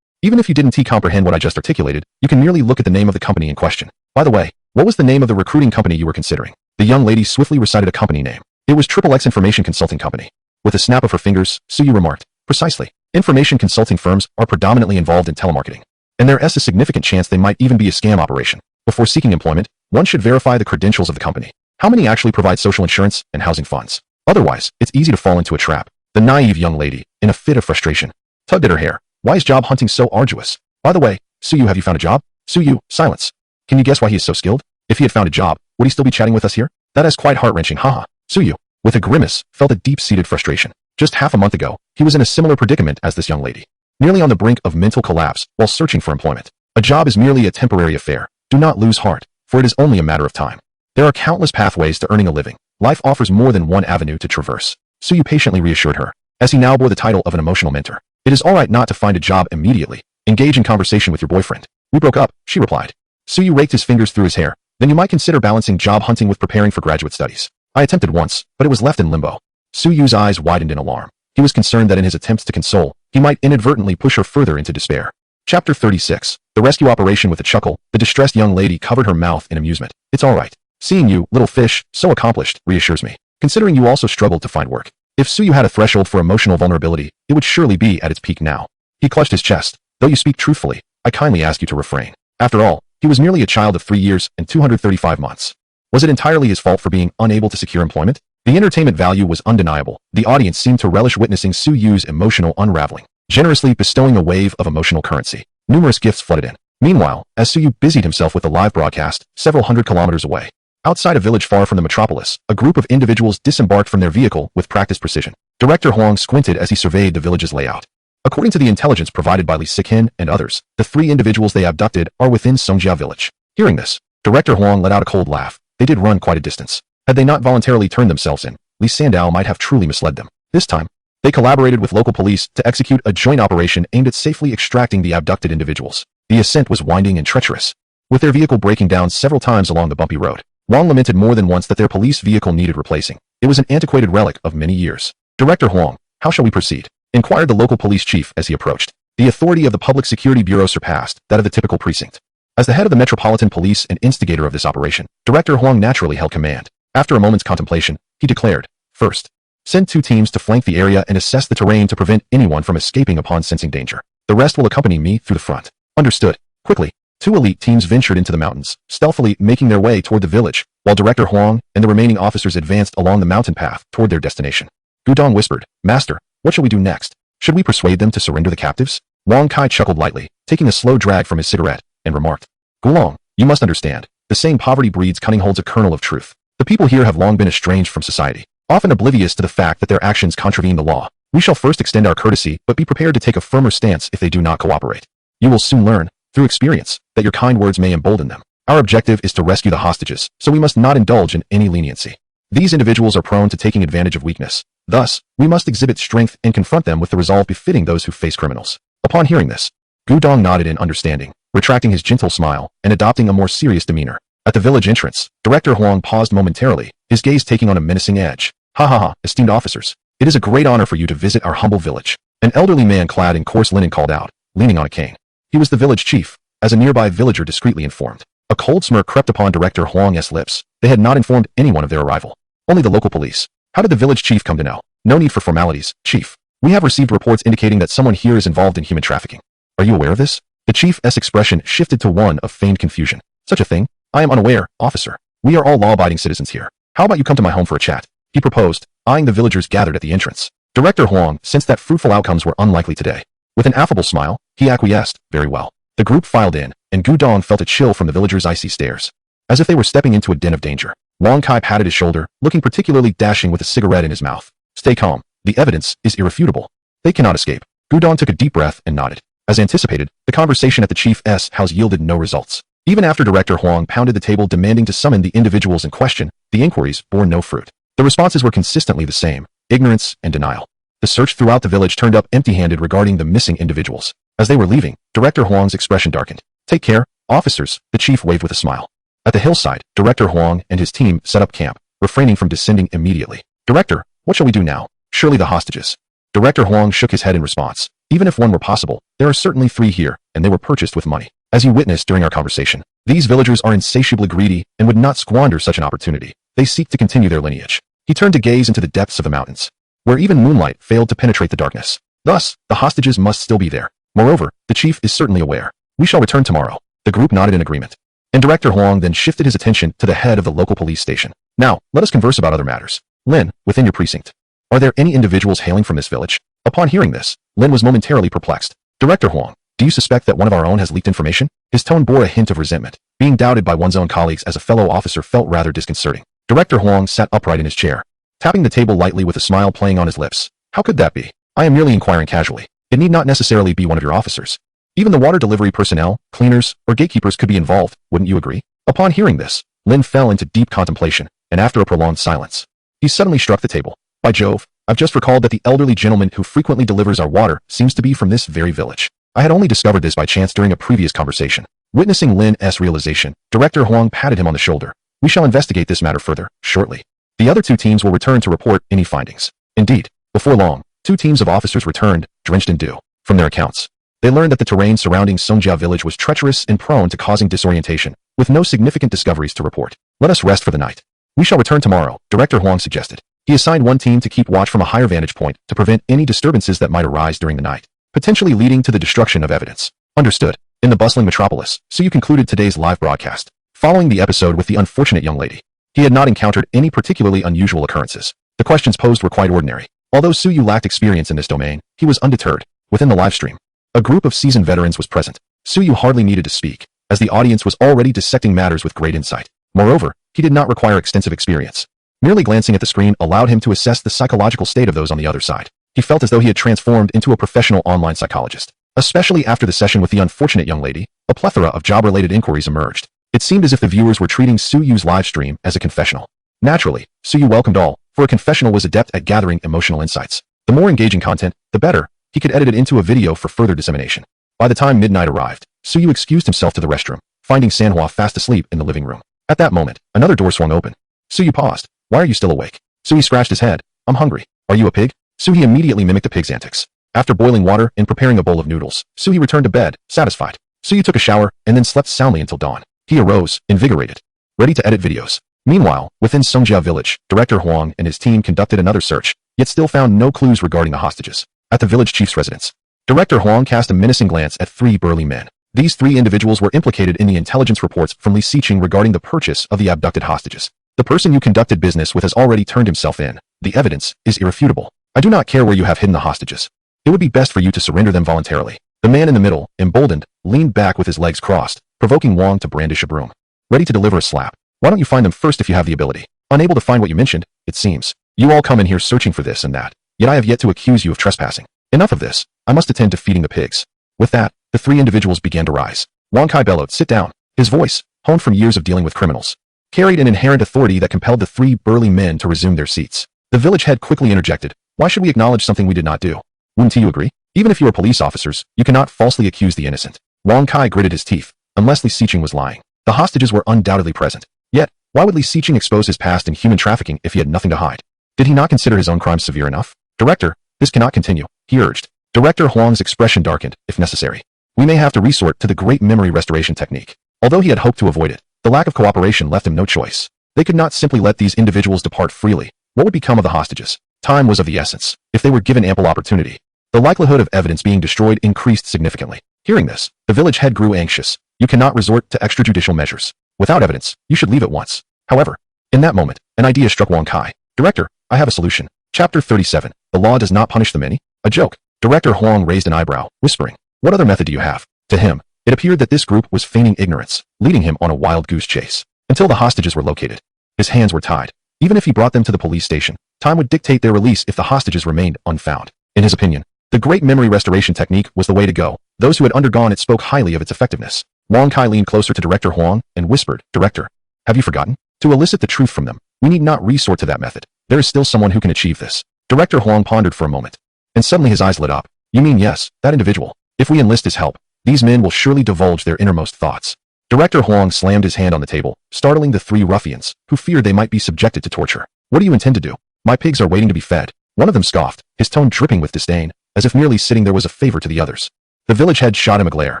Even if you didn't comprehend what I just articulated, you can merely look at the name of the company in question. By the way, what was the name of the recruiting company you were considering? The young lady swiftly recited a company name. It was XXX Information Consulting Company. With a snap of her fingers, Suyu remarked, precisely. Information consulting firms are predominantly involved in telemarketing, and there is a significant chance they might even be a scam operation. Before seeking employment, one should verify the credentials of the company. How many actually provide social insurance and housing funds? Otherwise, it's easy to fall into a trap. The naive young lady, in a fit of frustration, tugged at her hair. Why is job hunting so arduous? By the way, Suyu, have you found a job? Suyu, silence. Can you guess why he is so skilled? If he had found a job, would he still be chatting with us here? That is quite heart-wrenching, haha. Suyu, with a grimace, felt a deep-seated frustration. Just half a month ago, he was in a similar predicament as this young lady, nearly on the brink of mental collapse while searching for employment. A job is merely a temporary affair. Do not lose heart, for it is only a matter of time. There are countless pathways to earning a living. Life offers more than one avenue to traverse. Suyu patiently reassured her, as he now bore the title of an emotional mentor. It is all right not to find a job immediately. Engage in conversation with your boyfriend. We broke up, she replied. Suyu raked his fingers through his hair. Then you might consider balancing job hunting with preparing for graduate studies. I attempted once, but it was left in limbo. Suyu's eyes widened in alarm. He was concerned that in his attempts to console, he might inadvertently push her further into despair. Chapter 36. The rescue operation. With a chuckle, the distressed young lady covered her mouth in amusement. It's all right. Seeing you, little fish, so accomplished, reassures me. Considering you also struggled to find work. If Suyu had a threshold for emotional vulnerability, it would surely be at its peak now. He clutched his chest. Though you speak truthfully, I kindly ask you to refrain. After all, he was merely a child of 3 years and 235 months. Was it entirely his fault for being unable to secure employment? The entertainment value was undeniable. The audience seemed to relish witnessing Suyu's emotional unraveling, generously bestowing a wave of emotional currency. Numerous gifts flooded in. Meanwhile, as Suyu busied himself with the live broadcast, several hundred kilometers away, outside a village far from the metropolis, a group of individuals disembarked from their vehicle with practiced precision. Director Huang squinted as he surveyed the village's layout. According to the intelligence provided by Li Sikin and others, the 3 individuals they abducted are within Songjia village. Hearing this, Director Huang let out a cold laugh. They did run quite a distance. Had they not voluntarily turned themselves in, Li Sandao might have truly misled them. This time, they collaborated with local police to execute a joint operation aimed at safely extracting the abducted individuals. The ascent was winding and treacherous, with their vehicle breaking down several times along the bumpy road. Huang lamented more than once that their police vehicle needed replacing. It was an antiquated relic of many years. Director Huang, how shall we proceed? Inquired the local police chief as he approached. The authority of the Public Security Bureau surpassed that of the typical precinct. As the head of the Metropolitan Police and instigator of this operation, Director Huang naturally held command. After a moment's contemplation, he declared, first, send 2 teams to flank the area and assess the terrain to prevent anyone from escaping upon sensing danger. The rest will accompany me through the front. Understood. Quickly, 2 elite teams ventured into the mountains, stealthily making their way toward the village, while Director Huang and the remaining officers advanced along the mountain path toward their destination. Gudong whispered, Master, what shall we do next? Should we persuade them to surrender the captives? Wang Kai chuckled lightly, taking a slow drag from his cigarette, and remarked, Gulong, you must understand, the saying poverty breeds cunning holds a kernel of truth. The people here have long been estranged from society, often oblivious to the fact that their actions contravene the law. We shall first extend our courtesy, but be prepared to take a firmer stance if they do not cooperate. You will soon learn, through experience, that your kind words may embolden them. Our objective is to rescue the hostages, so we must not indulge in any leniency. These individuals are prone to taking advantage of weakness. Thus, we must exhibit strength and confront them with the resolve befitting those who face criminals. Upon hearing this, Gudong nodded in understanding, retracting his gentle smile and adopting a more serious demeanor. At the village entrance, Director Huang paused momentarily, his gaze taking on a menacing edge. Ha ha ha, esteemed officers. It is a great honor for you to visit our humble village. An elderly man clad in coarse linen called out, leaning on a cane. He was the village chief, as a nearby villager discreetly informed. A cold smirk crept upon Director Huang's lips. They had not informed anyone of their arrival. Only the local police. How did the village chief come to know? No need for formalities, chief. We have received reports indicating that someone here is involved in human trafficking. Are you aware of this? The chief's expression shifted to one of feigned confusion. Such a thing? I am unaware, officer. We are all law-abiding citizens here. How about you come to my home for a chat? He proposed, eyeing the villagers gathered at the entrance. Director Huang sensed that fruitful outcomes were unlikely today. With an affable smile, he acquiesced, very well. The group filed in, and Gu Dong felt a chill from the villagers' icy stares. As if they were stepping into a den of danger. Wang Kai patted his shoulder, looking particularly dashing with a cigarette in his mouth. Stay calm. The evidence is irrefutable. They cannot escape. Gu Dong took a deep breath and nodded. As anticipated, the conversation at the chief's house yielded no results. Even after Director Huang pounded the table demanding to summon the individuals in question, the inquiries bore no fruit. The responses were consistently the same, ignorance and denial. The search throughout the village turned up empty-handed regarding the missing individuals. As they were leaving, Director Huang's expression darkened. Take care, officers, the chief waved with a smile. At the hillside, Director Huang and his team set up camp, refraining from descending immediately. Director, what shall we do now? Surely the hostages. Director Huang shook his head in response. Even if one were possible, there are certainly 3 here, and they were purchased with money. As you witnessed during our conversation, these villagers are insatiably greedy and would not squander such an opportunity. They seek to continue their lineage. He turned to gaze into the depths of the mountains, where even moonlight failed to penetrate the darkness. Thus, the hostages must still be there. Moreover, the chief is certainly aware. We shall return tomorrow. The group nodded in agreement. And Director Huang then shifted his attention to the head of the local police station. Now, let us converse about other matters. Lin, within your precinct, are there any individuals hailing from this village? Upon hearing this, Lin was momentarily perplexed. Director Huang, do you suspect that one of our own has leaked information? His tone bore a hint of resentment. Being doubted by one's own colleagues as a fellow officer felt rather disconcerting. Director Huang sat upright in his chair, tapping the table lightly with a smile playing on his lips. How could that be? I am merely inquiring casually. It need not necessarily be one of your officers. Even the water delivery personnel, cleaners, or gatekeepers could be involved, wouldn't you agree? Upon hearing this, Lin fell into deep contemplation, and after a prolonged silence, he suddenly struck the table. By Jove, I've just recalled that the elderly gentleman who frequently delivers our water seems to be from this very village. I had only discovered this by chance during a previous conversation. Witnessing Lin's realization, Director Huang patted him on the shoulder. We shall investigate this matter further, shortly. The other 2 teams will return to report any findings. Indeed, before long, 2 teams of officers returned, drenched in dew. From their accounts, they learned that the terrain surrounding Songjia village was treacherous and prone to causing disorientation, with no significant discoveries to report. Let us rest for the night. We shall return tomorrow, Director Huang suggested. He assigned one team to keep watch from a higher vantage point to prevent any disturbances that might arise during the night, potentially leading to the destruction of evidence. Understood. In the bustling metropolis, Suyu concluded today's live broadcast. Following the episode with the unfortunate young lady, he had not encountered any particularly unusual occurrences. The questions posed were quite ordinary. Although Suyu lacked experience in this domain, he was undeterred. Within the live stream, a group of seasoned veterans was present. Suyu hardly needed to speak, as the audience was already dissecting matters with great insight. Moreover, he did not require extensive experience. Merely glancing at the screen allowed him to assess the psychological state of those on the other side. He felt as though he had transformed into a professional online psychologist. Especially after the session with the unfortunate young lady, a plethora of job-related inquiries emerged. It seemed as if the viewers were treating Suyu's live stream as a confessional. Naturally, Suyu welcomed all, for a confessional was adept at gathering emotional insights. The more engaging content, the better. He could edit it into a video for further dissemination. By the time midnight arrived, Suyu excused himself to the restroom, finding Manhwa fast asleep in the living room. At that moment, another door swung open. Suyu paused. Why are you still awake? Suyu scratched his head. I'm hungry. Are you a pig? Suyu immediately mimicked the pig's antics. After boiling water and preparing a bowl of noodles, Suyu returned to bed, satisfied. Suyu took a shower and then slept soundly until dawn. He arose, invigorated, ready to edit videos. Meanwhile, within Songjia village, Director Huang and his team conducted another search, yet still found no clues regarding the hostages. At the village chief's residence, Director Huang cast a menacing glance at 3 burly men. These 3 individuals were implicated in the intelligence reports from Li Xiqing regarding the purchase of the abducted hostages. The person you conducted business with has already turned himself in. The evidence is irrefutable. I do not care where you have hidden the hostages. It would be best for you to surrender them voluntarily. The man in the middle, emboldened, leaned back with his legs crossed, provoking Wang to brandish a broom, ready to deliver a slap. Why don't you find them first if you have the ability? Unable to find what you mentioned, it seems. You all come in here searching for this and that, yet I have yet to accuse you of trespassing. Enough of this. I must attend to feeding the pigs. With that, the 3 individuals began to rise. Wang Kai bellowed, sit down. His voice, honed from years of dealing with criminals, carried an inherent authority that compelled the 3 burly men to resume their seats. The village head quickly interjected. Why should we acknowledge something we did not do? Wouldn't you agree? Even if you are police officers, you cannot falsely accuse the innocent. Wang Kai gritted his teeth. Unless Li Xiqing was lying, the hostages were undoubtedly present. Yet, why would Li Xiqing expose his past in human trafficking if he had nothing to hide? Did he not consider his own crimes severe enough? Director, this cannot continue, he urged. Director Huang's expression darkened, if necessary. We may have to resort to the great memory restoration technique. Although he had hoped to avoid it, the lack of cooperation left him no choice. They could not simply let these individuals depart freely. What would become of the hostages? Time was of the essence. If they were given ample opportunity, the likelihood of evidence being destroyed increased significantly. Hearing this, the village head grew anxious. You cannot resort to extrajudicial measures. Without evidence, you should leave at once. However, in that moment, an idea struck Wang Kai. Director, I have a solution. Chapter 37. The law does not punish the many. A joke. Director Huang raised an eyebrow, whispering, what other method do you have? To him, it appeared that this group was feigning ignorance, leading him on a wild goose chase. Until the hostages were located, his hands were tied. Even if he brought them to the police station, time would dictate their release if the hostages remained unfound. In his opinion, the great memory restoration technique was the way to go. Those who had undergone it spoke highly of its effectiveness. Wang Kai leaned closer to Director Huang and whispered, Director, have you forgotten? To elicit the truth from them, we need not resort to that method. There is still someone who can achieve this. Director Huang pondered for a moment, and suddenly his eyes lit up. You mean yes, that individual. If we enlist his help, these men will surely divulge their innermost thoughts. Director Huang slammed his hand on the table, startling the three ruffians, who feared they might be subjected to torture. What do you intend to do? My pigs are waiting to be fed. One of them scoffed, his tone dripping with disdain, as if merely sitting there was a favor to the others. The village head shot him a glare,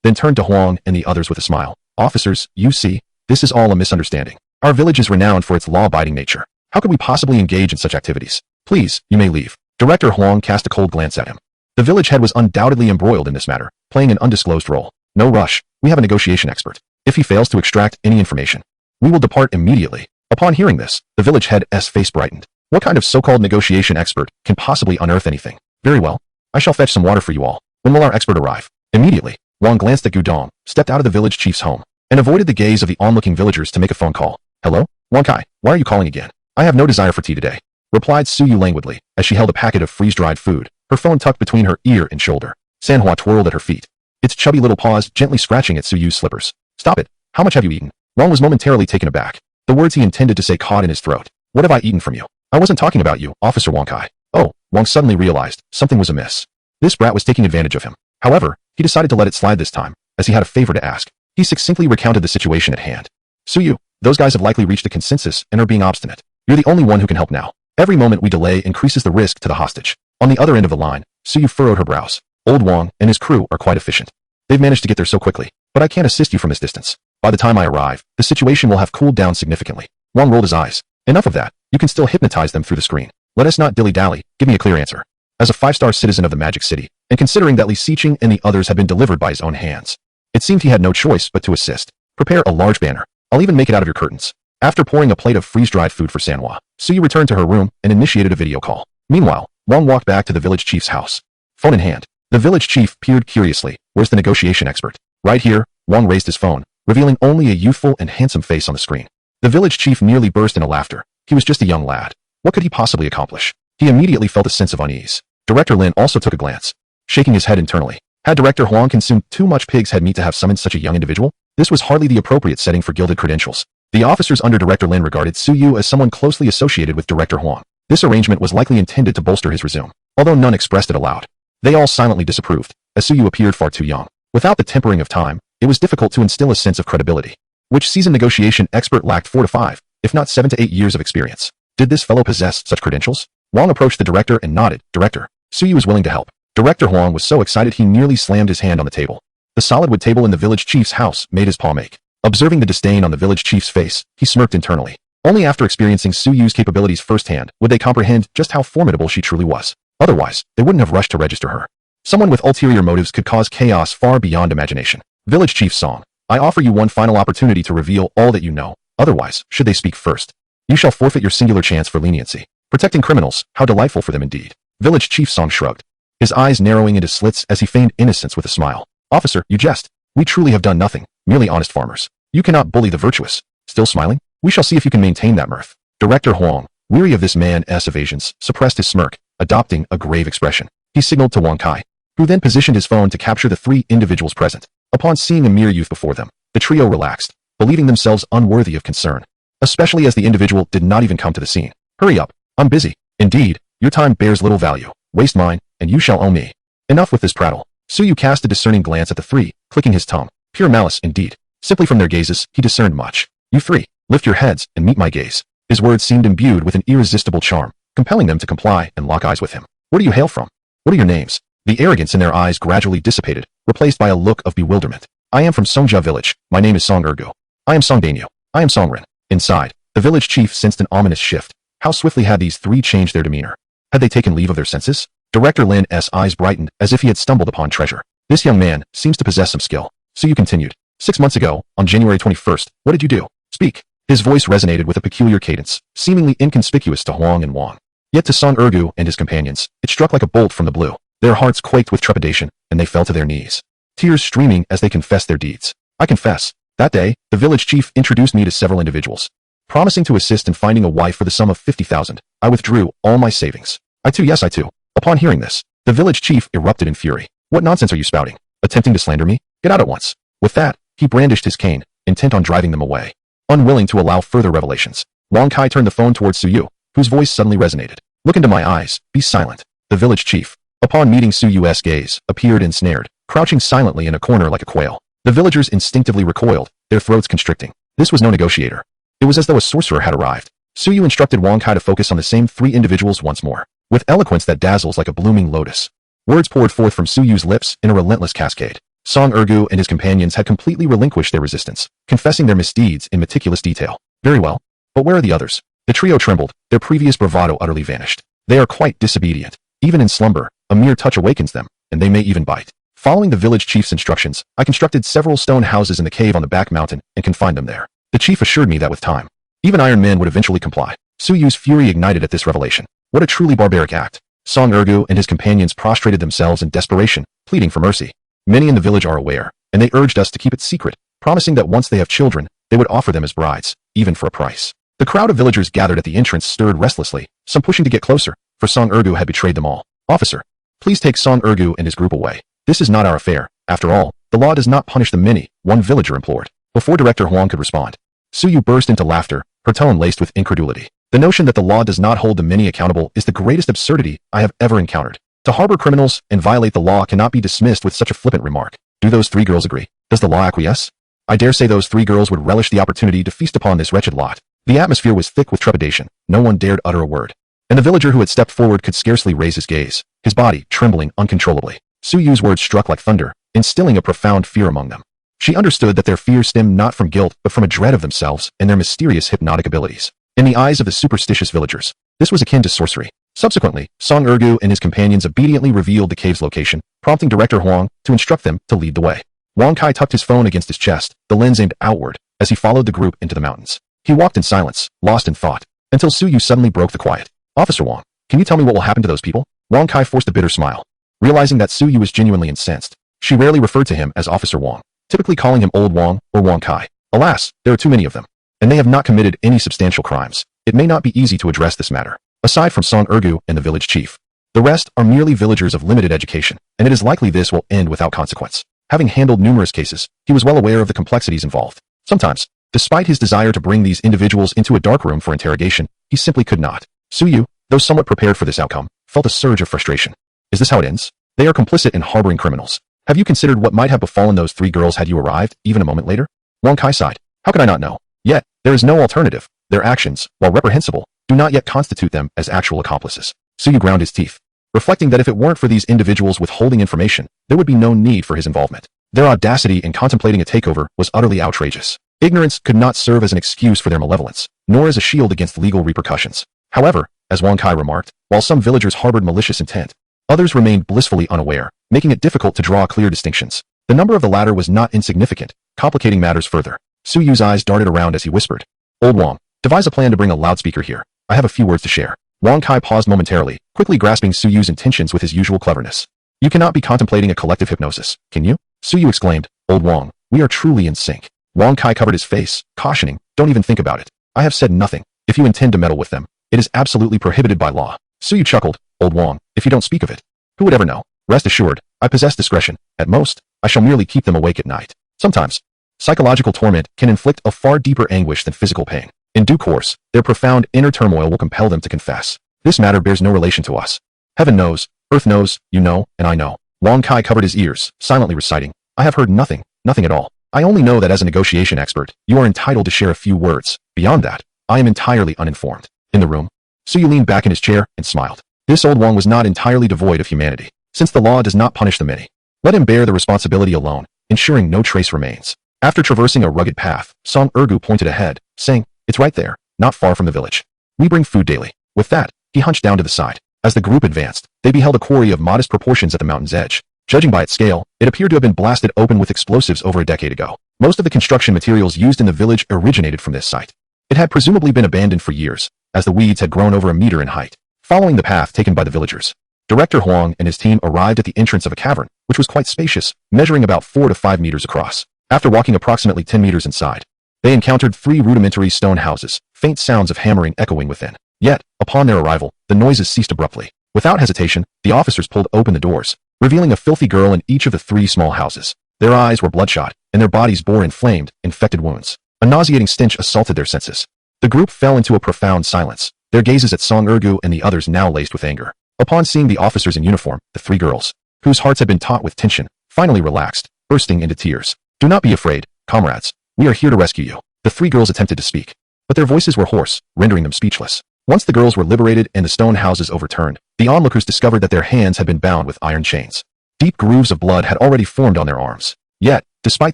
then turned to Huang and the others with a smile. Officers, you see, this is all a misunderstanding. Our village is renowned for its law-abiding nature. How could we possibly engage in such activities? Please, you may leave. Director Huang cast a cold glance at him. The village head was undoubtedly embroiled in this matter, playing an undisclosed role. No rush. We have a negotiation expert. If he fails to extract any information, we will depart immediately. Upon hearing this, the village head's face brightened. What kind of so-called negotiation expert can possibly unearth anything? Very well. I shall fetch some water for you all. When will our expert arrive? Immediately. Wang glanced at Gudong, stepped out of the village chief's home, and avoided the gaze of the onlooking villagers to make a phone call. Hello? Wang Kai, why are you calling again? I have no desire for tea today, replied Suyu languidly, as she held a packet of freeze-dried food, her phone tucked between her ear and shoulder. Manhwa twirled at her feet, its chubby little paws gently scratching at Suyu's slippers. Stop it. How much have you eaten? Wang was momentarily taken aback. The words he intended to say caught in his throat. What have I eaten from you? I wasn't talking about you, Officer Wang Kai. Oh, Wang suddenly realized something was amiss. This brat was taking advantage of him. However, he decided to let it slide this time, as he had a favor to ask. He succinctly recounted the situation at hand. Suyu, those guys have likely reached a consensus and are being obstinate. You're the only one who can help now. Every moment we delay increases the risk to the hostage. On the other end of the line, Suyu furrowed her brows. Old Wang and his crew are quite efficient. They've managed to get there so quickly, but I can't assist you from this distance. By the time I arrive, the situation will have cooled down significantly. Wang rolled his eyes. Enough of that. You can still hypnotize them through the screen. Let us not dilly-dally. Give me a clear answer. As a 5-star citizen of the Magic City, and considering that Li Xiqing and the others had been delivered by his own hands, it seemed he had no choice but to assist. Prepare a large banner. I'll even make it out of your curtains. After pouring a plate of freeze-dried food for Manhwa, Suyu returned to her room and initiated a video call. Meanwhile, Wang walked back to the village chief's house. Phone in hand. The village chief peered curiously. Where's the negotiation expert? Right here. Wang raised his phone, revealing only a youthful and handsome face on the screen. The village chief nearly burst into laughter. He was just a young lad. What could he possibly accomplish? He immediately felt a sense of unease. Director Lin also took a glance, shaking his head internally. Had Director Huang consumed too much pig's head meat to have summoned such a young individual? This was hardly the appropriate setting for gilded credentials. The officers under Director Lin regarded Suyu as someone closely associated with Director Huang. This arrangement was likely intended to bolster his resume, although none expressed it aloud. They all silently disapproved, as Suyu appeared far too young. Without the tempering of time, it was difficult to instill a sense of credibility, which seasoned negotiation expert lacked 4 to 5, if not 7 to 8 years of experience. Did this fellow possess such credentials? Wang approached the director and nodded. Director, Suyu was willing to help. Director Huang was so excited he nearly slammed his hand on the table. The solid wood table in the village chief's house made his paw make. Observing the disdain on the village chief's face, he smirked internally. Only after experiencing Suyu's capabilities firsthand would they comprehend just how formidable she truly was. Otherwise, they wouldn't have rushed to register her. Someone with ulterior motives could cause chaos far beyond imagination. Village chief's song. I offer you one final opportunity to reveal all that you know. Otherwise, should they speak first, you shall forfeit your singular chance for leniency. Protecting criminals, how delightful for them indeed. Village chief's song shrugged, his eyes narrowing into slits as he feigned innocence with a smile. Officer, you jest. We truly have done nothing, merely honest farmers. You cannot bully the virtuous. Still smiling? We shall see if you can maintain that mirth. Director Huang, weary of this man's evasions, suppressed his smirk, adopting a grave expression. He signaled to Wang Kai, who then positioned his phone to capture the 3 individuals present. Upon seeing a mere youth before them, the trio relaxed, believing themselves unworthy of concern, especially as the individual did not even come to the scene. Hurry up, I'm busy. Indeed, your time bears little value. Waste mine, and you shall owe me. Enough with this prattle. Suyu cast a discerning glance at the 3, clicking his tongue. Pure malice, indeed. Simply from their gazes, he discerned much. You 3, lift your heads and meet my gaze. His words seemed imbued with an irresistible charm, compelling them to comply and lock eyes with him. Where do you hail from? What are your names? The arrogance in their eyes gradually dissipated, replaced by a look of bewilderment. I am from Songja village. My name is Song Ergu. I am Song Dainyo. I am Songrin. Inside, the village chief sensed an ominous shift. How swiftly had these three changed their demeanor? Had they taken leave of their senses? Director Lin's eyes brightened as if he had stumbled upon treasure. This young man seems to possess some skill. Suyu continued. 6 months ago, on January 21st, what did you do? Speak. His voice resonated with a peculiar cadence, seemingly inconspicuous to Huang and Wang. Yet to Song Ergu and his companions, it struck like a bolt from the blue. Their hearts quaked with trepidation, and they fell to their knees, tears streaming as they confessed their deeds. I confess. That day, the village chief introduced me to several individuals. Promising to assist in finding a wife for the sum of 50,000, I withdrew all my savings. I too. Upon hearing this, the village chief erupted in fury. What nonsense are you spouting? Attempting to slander me? Get out at once. With that, he brandished his cane, intent on driving them away. Unwilling to allow further revelations, Wang Kai turned the phone towards Suyu, whose voice suddenly resonated. Look into my eyes. Be silent. The village chief, upon meeting Suyu's gaze, appeared ensnared, crouching silently in a corner like a quail. The villagers instinctively recoiled, their throats constricting. This was no negotiator. It was as though a sorcerer had arrived. Suyu instructed Wang Kai to focus on the same three individuals once more, with eloquence that dazzles like a blooming lotus. Words poured forth from Suyu's lips in a relentless cascade. Song Ergu and his companions had completely relinquished their resistance, confessing their misdeeds in meticulous detail. Very well. But where are the others? The trio trembled, their previous bravado utterly vanished. They are quite disobedient. Even in slumber, a mere touch awakens them, and they may even bite. Following the village chief's instructions, I constructed several stone houses in the cave on the back mountain and confined them there. The chief assured me that with time, even iron men would eventually comply. Suyu's fury ignited at this revelation. What a truly barbaric act. Song Ergu and his companions prostrated themselves in desperation, pleading for mercy. Many in the village are aware, and they urged us to keep it secret, promising that once they have children, they would offer them as brides, even for a price. The crowd of villagers gathered at the entrance stirred restlessly, some pushing to get closer, for Song Ergu had betrayed them all. Officer, please take Song Ergu and his group away. This is not our affair. After all, the law does not punish the many, one villager implored. Before Director Huang could respond, Suyu burst into laughter, her tone laced with incredulity. The notion that the law does not hold the many accountable is the greatest absurdity I have ever encountered. To harbor criminals and violate the law cannot be dismissed with such a flippant remark. Do those three girls agree? Does the law acquiesce? I dare say those three girls would relish the opportunity to feast upon this wretched lot. The atmosphere was thick with trepidation. No one dared utter a word. And the villager who had stepped forward could scarcely raise his gaze, his body trembling uncontrollably. Suyu's words struck like thunder, instilling a profound fear among them. She understood that their fear stemmed not from guilt but from a dread of themselves and their mysterious hypnotic abilities. In the eyes of the superstitious villagers, this was akin to sorcery. Subsequently, Song Ergu and his companions obediently revealed the cave's location, prompting Director Huang to instruct them to lead the way. Wang Kai tucked his phone against his chest, the lens aimed outward, as he followed the group into the mountains. He walked in silence, lost in thought, until Suyu suddenly broke the quiet. Officer Wang, can you tell me what will happen to those people? Wang Kai forced a bitter smile. Realizing that Suyu was genuinely incensed, she rarely referred to him as Officer Wang, typically calling him Old Wang or Wang Kai. Alas, there are too many of them, and they have not committed any substantial crimes. It may not be easy to address this matter. Aside from Song Ergu and the village chief, the rest are merely villagers of limited education, and it is likely this will end without consequence. Having handled numerous cases, he was well aware of the complexities involved. Sometimes, despite his desire to bring these individuals into a dark room for interrogation, he simply could not. Suyu, though somewhat prepared for this outcome, felt a surge of frustration. Is this how it ends? They are complicit in harboring criminals. Have you considered what might have befallen those three girls had you arrived, even a moment later? Wang Kai sighed. How could I not know? Yet, there is no alternative. Their actions, while reprehensible, do not yet constitute them as actual accomplices. Suyu ground his teeth, reflecting that if it weren't for these individuals withholding information, there would be no need for his involvement. Their audacity in contemplating a takeover was utterly outrageous. Ignorance could not serve as an excuse for their malevolence, nor as a shield against legal repercussions. However, as Wang Kai remarked, while some villagers harbored malicious intent, others remained blissfully unaware, making it difficult to draw clear distinctions. The number of the latter was not insignificant, complicating matters further. Suyu's eyes darted around as he whispered, Old Wang, devise a plan to bring a loudspeaker here. I have a few words to share. Wang Kai paused momentarily, quickly grasping Suyu's intentions with his usual cleverness. You cannot be contemplating a collective hypnosis, can you? Suyu exclaimed, Old Wang, we are truly in sync. Wang Kai covered his face, cautioning, don't even think about it. I have said nothing. If you intend to meddle with them, it is absolutely prohibited by law. Suyu chuckled, Old Wang, if you don't speak of it, who would ever know? Rest assured, I possess discretion. At most, I shall merely keep them awake at night. Sometimes, psychological torment can inflict a far deeper anguish than physical pain. In due course, their profound inner turmoil will compel them to confess. This matter bears no relation to us. Heaven knows, earth knows, you know, and I know. Wang Kai covered his ears, silently reciting, I have heard nothing, nothing at all. I only know that as a negotiation expert, you are entitled to share a few words. Beyond that, I am entirely uninformed. In the room, Suyu leaned back in his chair and smiled. This Old Wang was not entirely devoid of humanity. since the law does not punish the many. Let him bear the responsibility alone, ensuring no trace remains. After traversing a rugged path, Song Ergu pointed ahead, saying, "It's right there, not far from the village. We bring food daily." With that, he hunched down to the side. As the group advanced, they beheld a quarry of modest proportions at the mountain's edge. Judging by its scale, it appeared to have been blasted open with explosives over a decade ago. Most of the construction materials used in the village originated from this site. It had presumably been abandoned for years, as the weeds had grown over a meter in height. Following the path taken by the villagers, Director Huang and his team arrived at the entrance of a cavern, which was quite spacious, measuring about 4 to 5 meters across. After walking approximately 10 meters inside, they encountered 3 rudimentary stone houses, faint sounds of hammering echoing within. Yet, upon their arrival, the noises ceased abruptly. Without hesitation, the officers pulled open the doors, revealing a filthy girl in each of the 3 small houses. Their eyes were bloodshot, and their bodies bore inflamed, infected wounds. A nauseating stench assaulted their senses. The group fell into a profound silence, their gazes at Song Ergu and the others now laced with anger. Upon seeing the officers in uniform, the 3 girls, whose hearts had been taut with tension, finally relaxed, bursting into tears. "Do not be afraid, comrades. We are here to rescue you." The 3 girls attempted to speak, but their voices were hoarse, rendering them speechless. Once the girls were liberated and the stone houses overturned, the onlookers discovered that their hands had been bound with iron chains. Deep grooves of blood had already formed on their arms. Yet, despite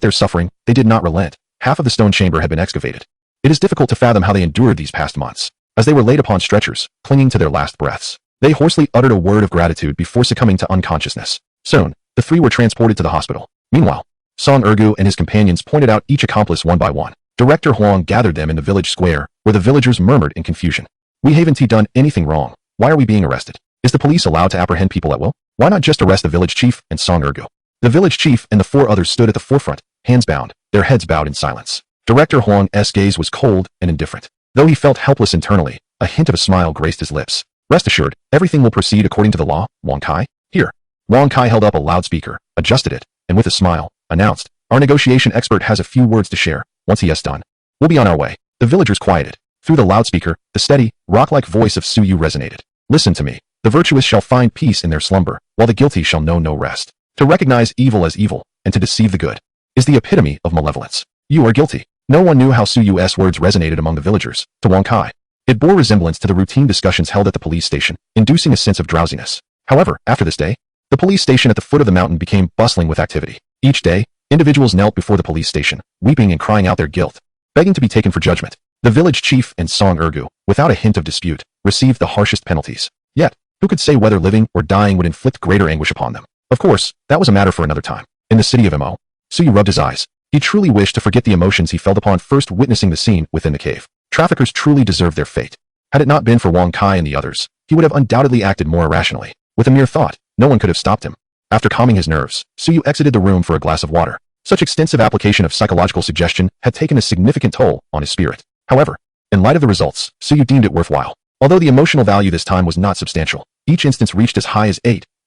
their suffering, they did not relent. Half of the stone chamber had been excavated. It is difficult to fathom how they endured these past months. As they were laid upon stretchers, clinging to their last breaths, they hoarsely uttered a word of gratitude before succumbing to unconsciousness. Soon, the 3 were transported to the hospital. Meanwhile, Song Ergu and his companions pointed out each accomplice one by one. Director Huang gathered them in the village square, where the villagers murmured in confusion. "We haven't done anything wrong. Why are we being arrested? Is the police allowed to apprehend people at will? Why not just arrest the village chief and Song Ergu?" The village chief and the 4 others stood at the forefront, hands bound, their heads bowed in silence. Director Huang's gaze was cold and indifferent. Though he felt helpless internally, a hint of a smile graced his lips. "Rest assured, everything will proceed according to the law, Wang Kai. Here." Wang Kai held up a loudspeaker, adjusted it, and with a smile, announced, "Our negotiation expert has a few words to share. Once he has done, we'll be on our way." The villagers quieted. Through the loudspeaker, the steady, rock-like voice of Suyu resonated. "Listen to me. The virtuous shall find peace in their slumber, while the guilty shall know no rest. To recognize evil as evil, and to deceive the good, is the epitome of malevolence. You are guilty." No one knew how Suyu's words resonated among the villagers. To Wang Kai, it bore resemblance to the routine discussions held at the police station, inducing a sense of drowsiness. However, after this day, the police station at the foot of the mountain became bustling with activity. Each day, individuals knelt before the police station, weeping and crying out their guilt, begging to be taken for judgment. The village chief and Song Ergu, without a hint of dispute, received the harshest penalties. Yet, who could say whether living or dying would inflict greater anguish upon them? Of course, that was a matter for another time. In the city of Mo, Suyu rubbed his eyes. He truly wished to forget the emotions he felt upon first witnessing the scene within the cave. Traffickers truly deserved their fate. Had it not been for Wang Kai and the others, he would have undoubtedly acted more irrationally. With a mere thought, no one could have stopped him. After calming his nerves, Suyu exited the room for a glass of water. Such extensive application of psychological suggestion had taken a significant toll on his spirit. However, in light of the results, Suyu deemed it worthwhile. Although the emotional value this time was not substantial, each instance reached as high as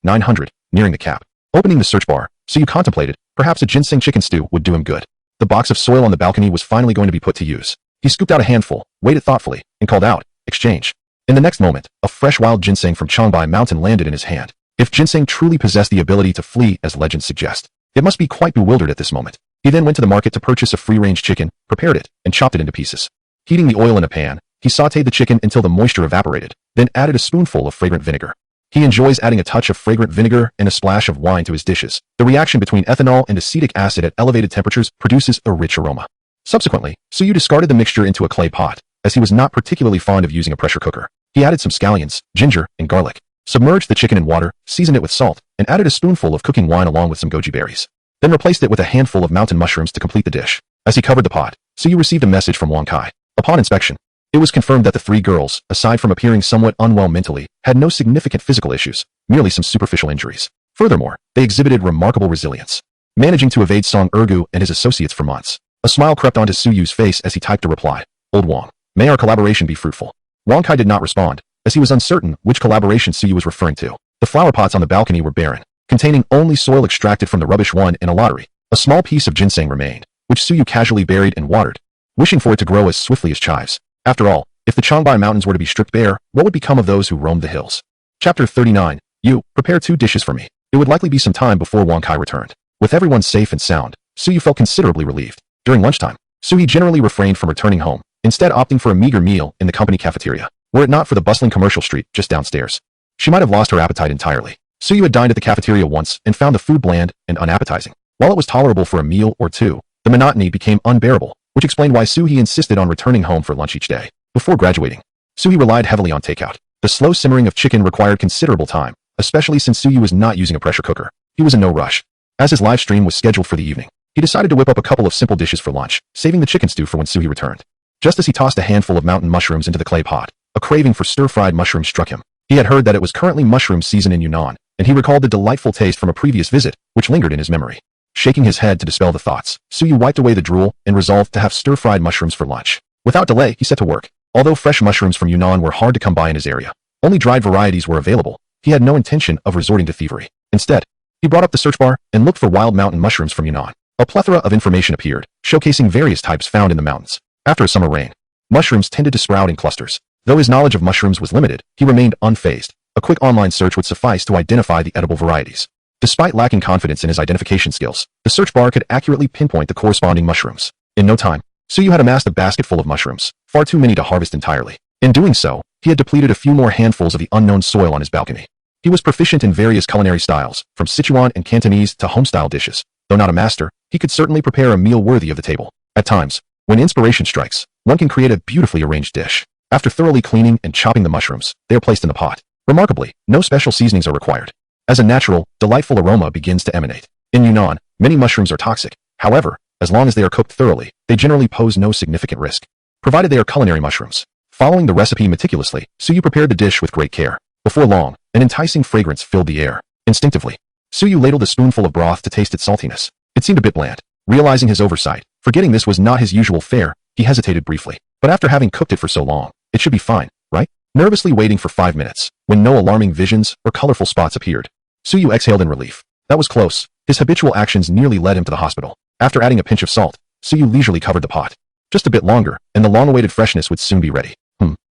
900, nearing the cap. Opening the search bar, Suyu contemplated, perhaps a ginseng chicken stew would do him good. The box of soil on the balcony was finally going to be put to use. He scooped out a handful, weighed it thoughtfully, and called out, "Exchange." In the next moment, a fresh wild ginseng from Changbai Mountain landed in his hand. If ginseng truly possessed the ability to flee as legends suggest, it must be quite bewildered at this moment. He then went to the market to purchase a free-range chicken, prepared it, and chopped it into pieces. Heating the oil in a pan, he sautéed the chicken until the moisture evaporated, then added a spoonful of fragrant vinegar. He enjoys adding a touch of fragrant vinegar and a splash of wine to his dishes. The reaction between ethanol and acetic acid at elevated temperatures produces a rich aroma. Subsequently, Suyu discarded the mixture into a clay pot, as he was not particularly fond of using a pressure cooker. He added some scallions, ginger, and garlic, submerged the chicken in water, seasoned it with salt, and added a spoonful of cooking wine along with some goji berries. Then replaced it with a handful of mountain mushrooms to complete the dish. As he covered the pot, Suyu received a message from Wang Kai. Upon inspection, it was confirmed that the 3 girls, aside from appearing somewhat unwell mentally, had no significant physical issues, merely some superficial injuries. Furthermore, they exhibited remarkable resilience, managing to evade Song Ergu and his associates for months. A smile crept onto Suyu's face as he typed a reply. "Old Wang, may our collaboration be fruitful." Wang Kai did not respond, as he was uncertain which collaboration Suyu was referring to. The flower pots on the balcony were barren, containing only soil extracted from the rubbish won in a lottery. A small piece of ginseng remained, which Suyu casually buried and watered, wishing for it to grow as swiftly as chives. After all, if the Changbai Mountains were to be stripped bare, what would become of those who roamed the hills? Chapter 39. You, prepare 2 dishes for me. It would likely be some time before Wang Kai returned. With everyone safe and sound, Suyu felt considerably relieved. During lunchtime, Suyu generally refrained from returning home, instead opting for a meager meal in the company cafeteria. Were it not for the bustling commercial street just downstairs, she might have lost her appetite entirely. Suyu had dined at the cafeteria once and found the food bland and unappetizing. While it was tolerable for a meal or two, the monotony became unbearable, which explained why Suyu insisted on returning home for lunch each day. Before graduating, Suyu relied heavily on takeout. The slow simmering of chicken required considerable time, especially since Suyu was not using a pressure cooker. He was in no rush. As his live stream was scheduled for the evening, he decided to whip up a couple of simple dishes for lunch, saving the chicken stew for when Suyu returned. Just as he tossed a handful of mountain mushrooms into the clay pot, a craving for stir-fried mushrooms struck him. He had heard that it was currently mushroom season in Yunnan, and he recalled the delightful taste from a previous visit, which lingered in his memory. Shaking his head to dispel the thoughts, Suyu wiped away the drool and resolved to have stir-fried mushrooms for lunch. Without delay, he set to work. Although fresh mushrooms from Yunnan were hard to come by in his area, only dried varieties were available. He had no intention of resorting to thievery. Instead, he brought up the search bar and looked for wild mountain mushrooms from Yunnan. A plethora of information appeared, showcasing various types found in the mountains. After a summer rain, mushrooms tended to sprout in clusters. Though his knowledge of mushrooms was limited, he remained unfazed. A quick online search would suffice to identify the edible varieties. Despite lacking confidence in his identification skills, the search bar could accurately pinpoint the corresponding mushrooms. In no time, Suyu had amassed a basket full of mushrooms, far too many to harvest entirely. In doing so, he had depleted a few more handfuls of the unknown soil on his balcony. He was proficient in various culinary styles, from Sichuan and Cantonese to home-style dishes. Though not a master, he could certainly prepare a meal worthy of the table. At times, when inspiration strikes, one can create a beautifully arranged dish. After thoroughly cleaning and chopping the mushrooms, they are placed in the pot. Remarkably, no special seasonings are required. As a natural, delightful aroma begins to emanate. In Yunnan, many mushrooms are toxic. However, as long as they are cooked thoroughly, they generally pose no significant risk, provided they are culinary mushrooms. Following the recipe meticulously, Suyu prepared the dish with great care. Before long, an enticing fragrance filled the air. Instinctively, Suyu ladled a spoonful of broth to taste its saltiness. It seemed a bit bland. Realizing his oversight, forgetting this was not his usual fare, he hesitated briefly. But after having cooked it for so long, it should be fine, right? Nervously waiting for 5 minutes, when no alarming visions or colorful spots appeared, Suyu exhaled in relief. That was close. His habitual actions nearly led him to the hospital. After adding a pinch of salt, Suyu leisurely covered the pot. Just a bit longer, and the long-awaited freshness would soon be ready.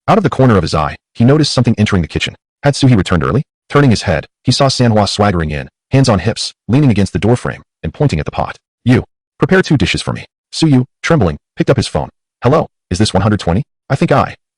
Out of the corner of his eye, he noticed something entering the kitchen. Had Suyu returned early? Turning his head, he saw Manhwa swaggering in, hands on hips, leaning against the doorframe, and pointing at the pot. You, prepare 2 dishes for me. Suyu, trembling, picked up his phone. Hello, is this 120?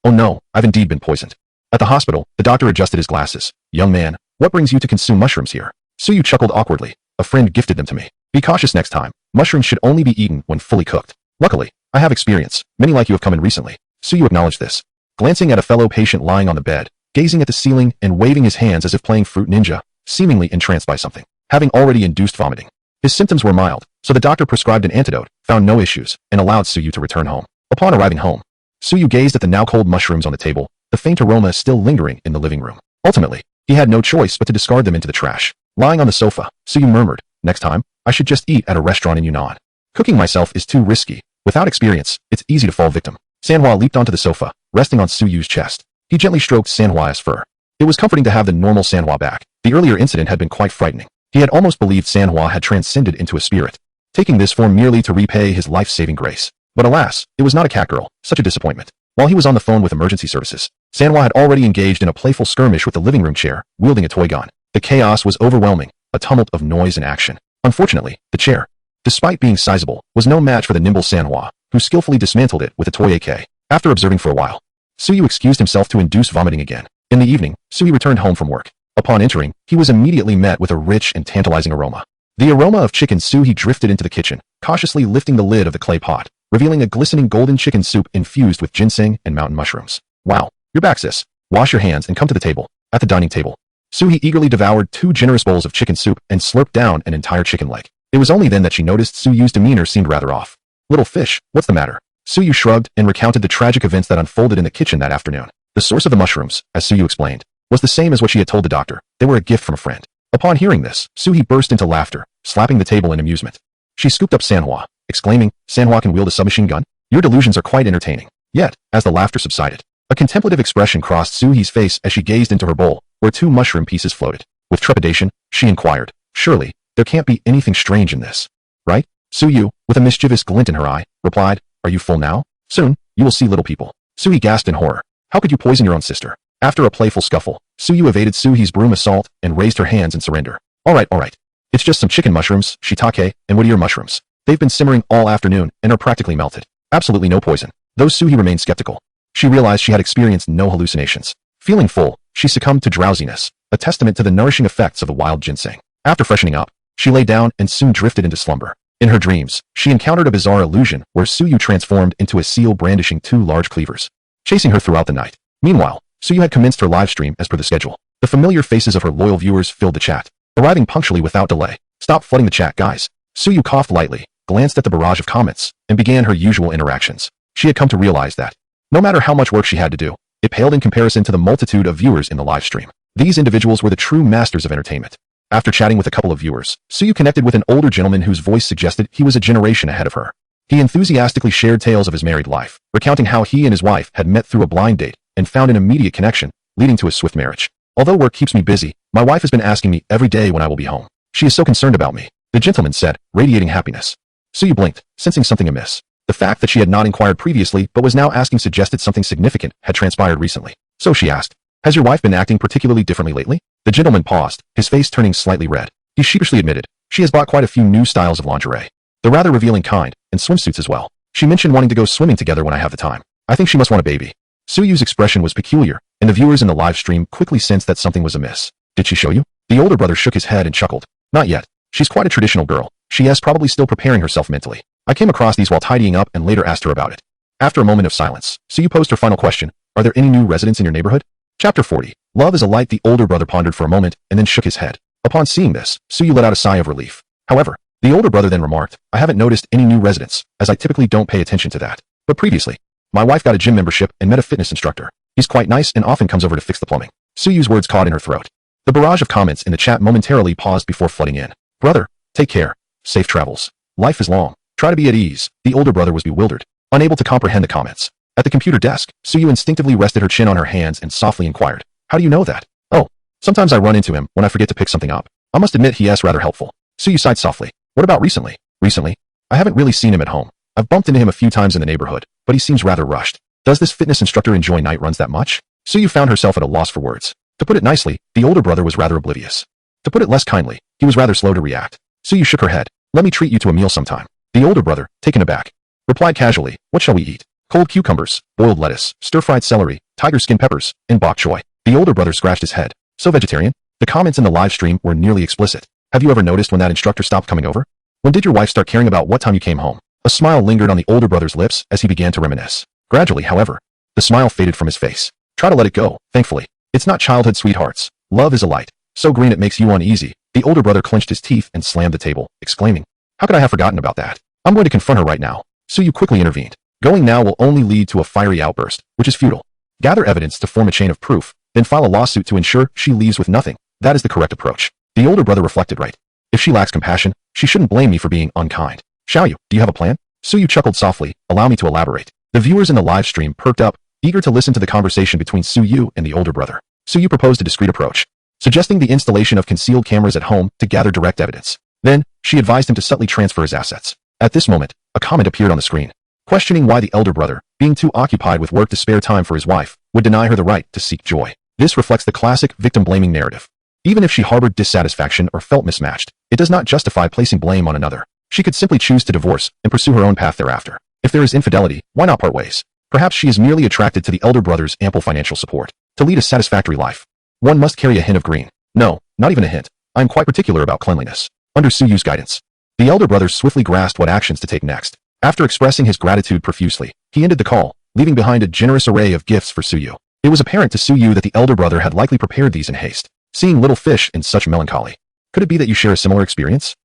Oh no, I've indeed been poisoned. At the hospital, the doctor adjusted his glasses. Young man, what brings you to consume mushrooms here? Suyu chuckled awkwardly. A friend gifted them to me. Be cautious next time. Mushrooms should only be eaten when fully cooked. Luckily, I have experience. Many like you have come in recently. Suyu acknowledged this. Glancing at a fellow patient lying on the bed, gazing at the ceiling and waving his hands as if playing Fruit Ninja, seemingly entranced by something, having already induced vomiting. His symptoms were mild, so the doctor prescribed an antidote, found no issues, and allowed Suyu to return home. Upon arriving home, Suyu gazed at the now cold mushrooms on the table, the faint aroma still lingering in the living room. Ultimately, he had no choice but to discard them into the trash. Lying on the sofa, Suyu murmured, next time, I should just eat at a restaurant in Yunnan. Cooking myself is too risky. Without experience, it's easy to fall victim. Manhwa leaped onto the sofa, resting on Suyu's chest. He gently stroked Manhwa's fur. It was comforting to have the normal Manhwa back. The earlier incident had been quite frightening. He had almost believed Manhwa had transcended into a spirit, taking this form merely to repay his life-saving grace. But alas, it was not a cat girl. Such a disappointment. While he was on the phone with emergency services, Manhwa had already engaged in a playful skirmish with the living room chair, wielding a toy gun. The chaos was overwhelming, a tumult of noise and action. Unfortunately, the chair, despite being sizable, was no match for the nimble Manhwa, who skillfully dismantled it with a toy AK. After observing for a while, Suyu excused himself to induce vomiting again. In the evening, Suyu returned home from work. Upon entering, he was immediately met with a rich and tantalizing aroma. The aroma of chicken Suyu drifted into the kitchen, cautiously lifting the lid of the clay pot, revealing a glistening golden chicken soup infused with ginseng and mountain mushrooms. Wow, you're back, sis. Wash your hands and come to the table. At the dining table, Suyu eagerly devoured 2 generous bowls of chicken soup and slurped down an entire chicken leg. It was only then that she noticed Suyu's demeanor seemed rather off. Little fish, what's the matter? Suyu shrugged and recounted the tragic events that unfolded in the kitchen that afternoon. The source of the mushrooms, as Suyu explained, was the same as what she had told the doctor. They were a gift from a friend. Upon hearing this, Suyu burst into laughter, slapping the table in amusement. She scooped up Manhwa, exclaiming, Manhwa can wield a submachine gun? Your delusions are quite entertaining. Yet, as the laughter subsided, a contemplative expression crossed Suyu's face as she gazed into her bowl, where 2 mushroom pieces floated. With trepidation, she inquired, surely, there can't be anything strange in this, right? Suyu, with a mischievous glint in her eye, replied, are you full now? Soon, you will see, little people. Suyu gasped in horror. How could you poison your own sister? After a playful scuffle, Suyu evaded Suyu's broom assault and raised her hands in surrender. All right. It's just some chicken mushrooms, shiitake, and wood ear mushrooms. They've been simmering all afternoon and are practically melted. Absolutely no poison. Though Suyu remained skeptical, she realized she had experienced no hallucinations. Feeling full, she succumbed to drowsiness, a testament to the nourishing effects of the wild ginseng. After freshening up, she lay down and soon drifted into slumber. In her dreams, she encountered a bizarre illusion where Suyu transformed into a seal brandishing two large cleavers, chasing her throughout the night. Meanwhile, Suyu had commenced her live stream as per the schedule. The familiar faces of her loyal viewers filled the chat, arriving punctually without delay. Stop flooding the chat, guys. Suyu coughed lightly, glanced at the barrage of comments, and began her usual interactions. She had come to realize that, no matter how much work she had to do, it paled in comparison to the multitude of viewers in the live stream. These individuals were the true masters of entertainment. After chatting with a couple of viewers, Suyu connected with an older gentleman whose voice suggested he was a generation ahead of her. He enthusiastically shared tales of his married life, recounting how he and his wife had met through a blind date and found an immediate connection, leading to a swift marriage. Although work keeps me busy, my wife has been asking me every day when I will be home. She is so concerned about me, the gentleman said, radiating happiness. Suyu blinked, sensing something amiss. The fact that she had not inquired previously but was now asking suggested something significant had transpired recently. So she asked, has your wife been acting particularly differently lately? The gentleman paused, his face turning slightly red. He sheepishly admitted, she has bought quite a few new styles of lingerie. The rather revealing kind, and swimsuits as well. She mentioned wanting to go swimming together when I have the time. I think she must want a baby. Suyu's expression was peculiar, and the viewers in the live stream quickly sensed that something was amiss. Did she show you? The older brother shook his head and chuckled. Not yet. She's quite a traditional girl. She is probably still preparing herself mentally. I came across these while tidying up and later asked her about it. After a moment of silence, Suyu posed her final question. Are there any new residents in your neighborhood? Chapter 40. Love is a light. The older brother pondered for a moment and then shook his head. Upon seeing this, Suyu let out a sigh of relief. However, the older brother then remarked, I haven't noticed any new residents, as I typically don't pay attention to that. But previously, my wife got a gym membership and met a fitness instructor. He's quite nice and often comes over to fix the plumbing. Suyu's words caught in her throat. The barrage of comments in the chat momentarily paused before flooding in. Brother, take care. Safe travels. Life is long. Try to be at ease. The older brother was bewildered, unable to comprehend the comments. At the computer desk, Suyu instinctively rested her chin on her hands and softly inquired, how do you know that? Oh, sometimes I run into him when I forget to pick something up. I must admit he is rather helpful. Suyu sighed softly. What about recently? Recently? I haven't really seen him at home. I've bumped into him a few times in the neighborhood, but he seems rather rushed. Does this fitness instructor enjoy night runs that much? Suyu found herself at a loss for words. To put it nicely, the older brother was rather oblivious. To put it less kindly, he was rather slow to react. Suyu shook her head. Let me treat you to a meal sometime. The older brother, taken aback, replied casually, what shall we eat? Cold cucumbers, boiled lettuce, stir-fried celery, tiger skin peppers, and bok choy. The older brother scratched his head. So vegetarian? The comments in the live stream were nearly explicit. Have you ever noticed when that instructor stopped coming over? When did your wife start caring about what time you came home? A smile lingered on the older brother's lips as he began to reminisce. Gradually, however, the smile faded from his face. Try to let it go, thankfully. It's not childhood sweethearts. Love is a light. So green it makes you uneasy. The older brother clenched his teeth and slammed the table, exclaiming, how could I have forgotten about that? I'm going to confront her right now. Suyu quickly intervened. Going now will only lead to a fiery outburst, which is futile. Gather evidence to form a chain of proof, then file a lawsuit to ensure she leaves with nothing. That is the correct approach. The older brother reflected right. If she lacks compassion, she shouldn't blame me for being unkind. Shall you? Do you have a plan? Suyu chuckled softly. Allow me to elaborate. The viewers in the live stream perked up, eager to listen to the conversation between Suyu and the older brother. Suyu proposed a discreet approach, suggesting the installation of concealed cameras at home to gather direct evidence. Then, she advised him to subtly transfer his assets. At this moment, a comment appeared on the screen, questioning why the elder brother, being too occupied with work to spare time for his wife, would deny her the right to seek joy. This reflects the classic victim-blaming narrative. Even if she harbored dissatisfaction or felt mismatched, it does not justify placing blame on another. She could simply choose to divorce and pursue her own path thereafter. If there is infidelity, why not part ways? Perhaps she is merely attracted to the elder brother's ample financial support. To lead a satisfactory life, one must carry a hint of green. No, not even a hint. I am quite particular about cleanliness. Under Suyu's guidance, the elder brother swiftly grasped what actions to take next. After expressing his gratitude profusely, he ended the call, leaving behind a generous array of gifts for Suyu. It was apparent to Suyu that the elder brother had likely prepared these in haste. Seeing little fish in such melancholy. Could it be that you share a similar experience?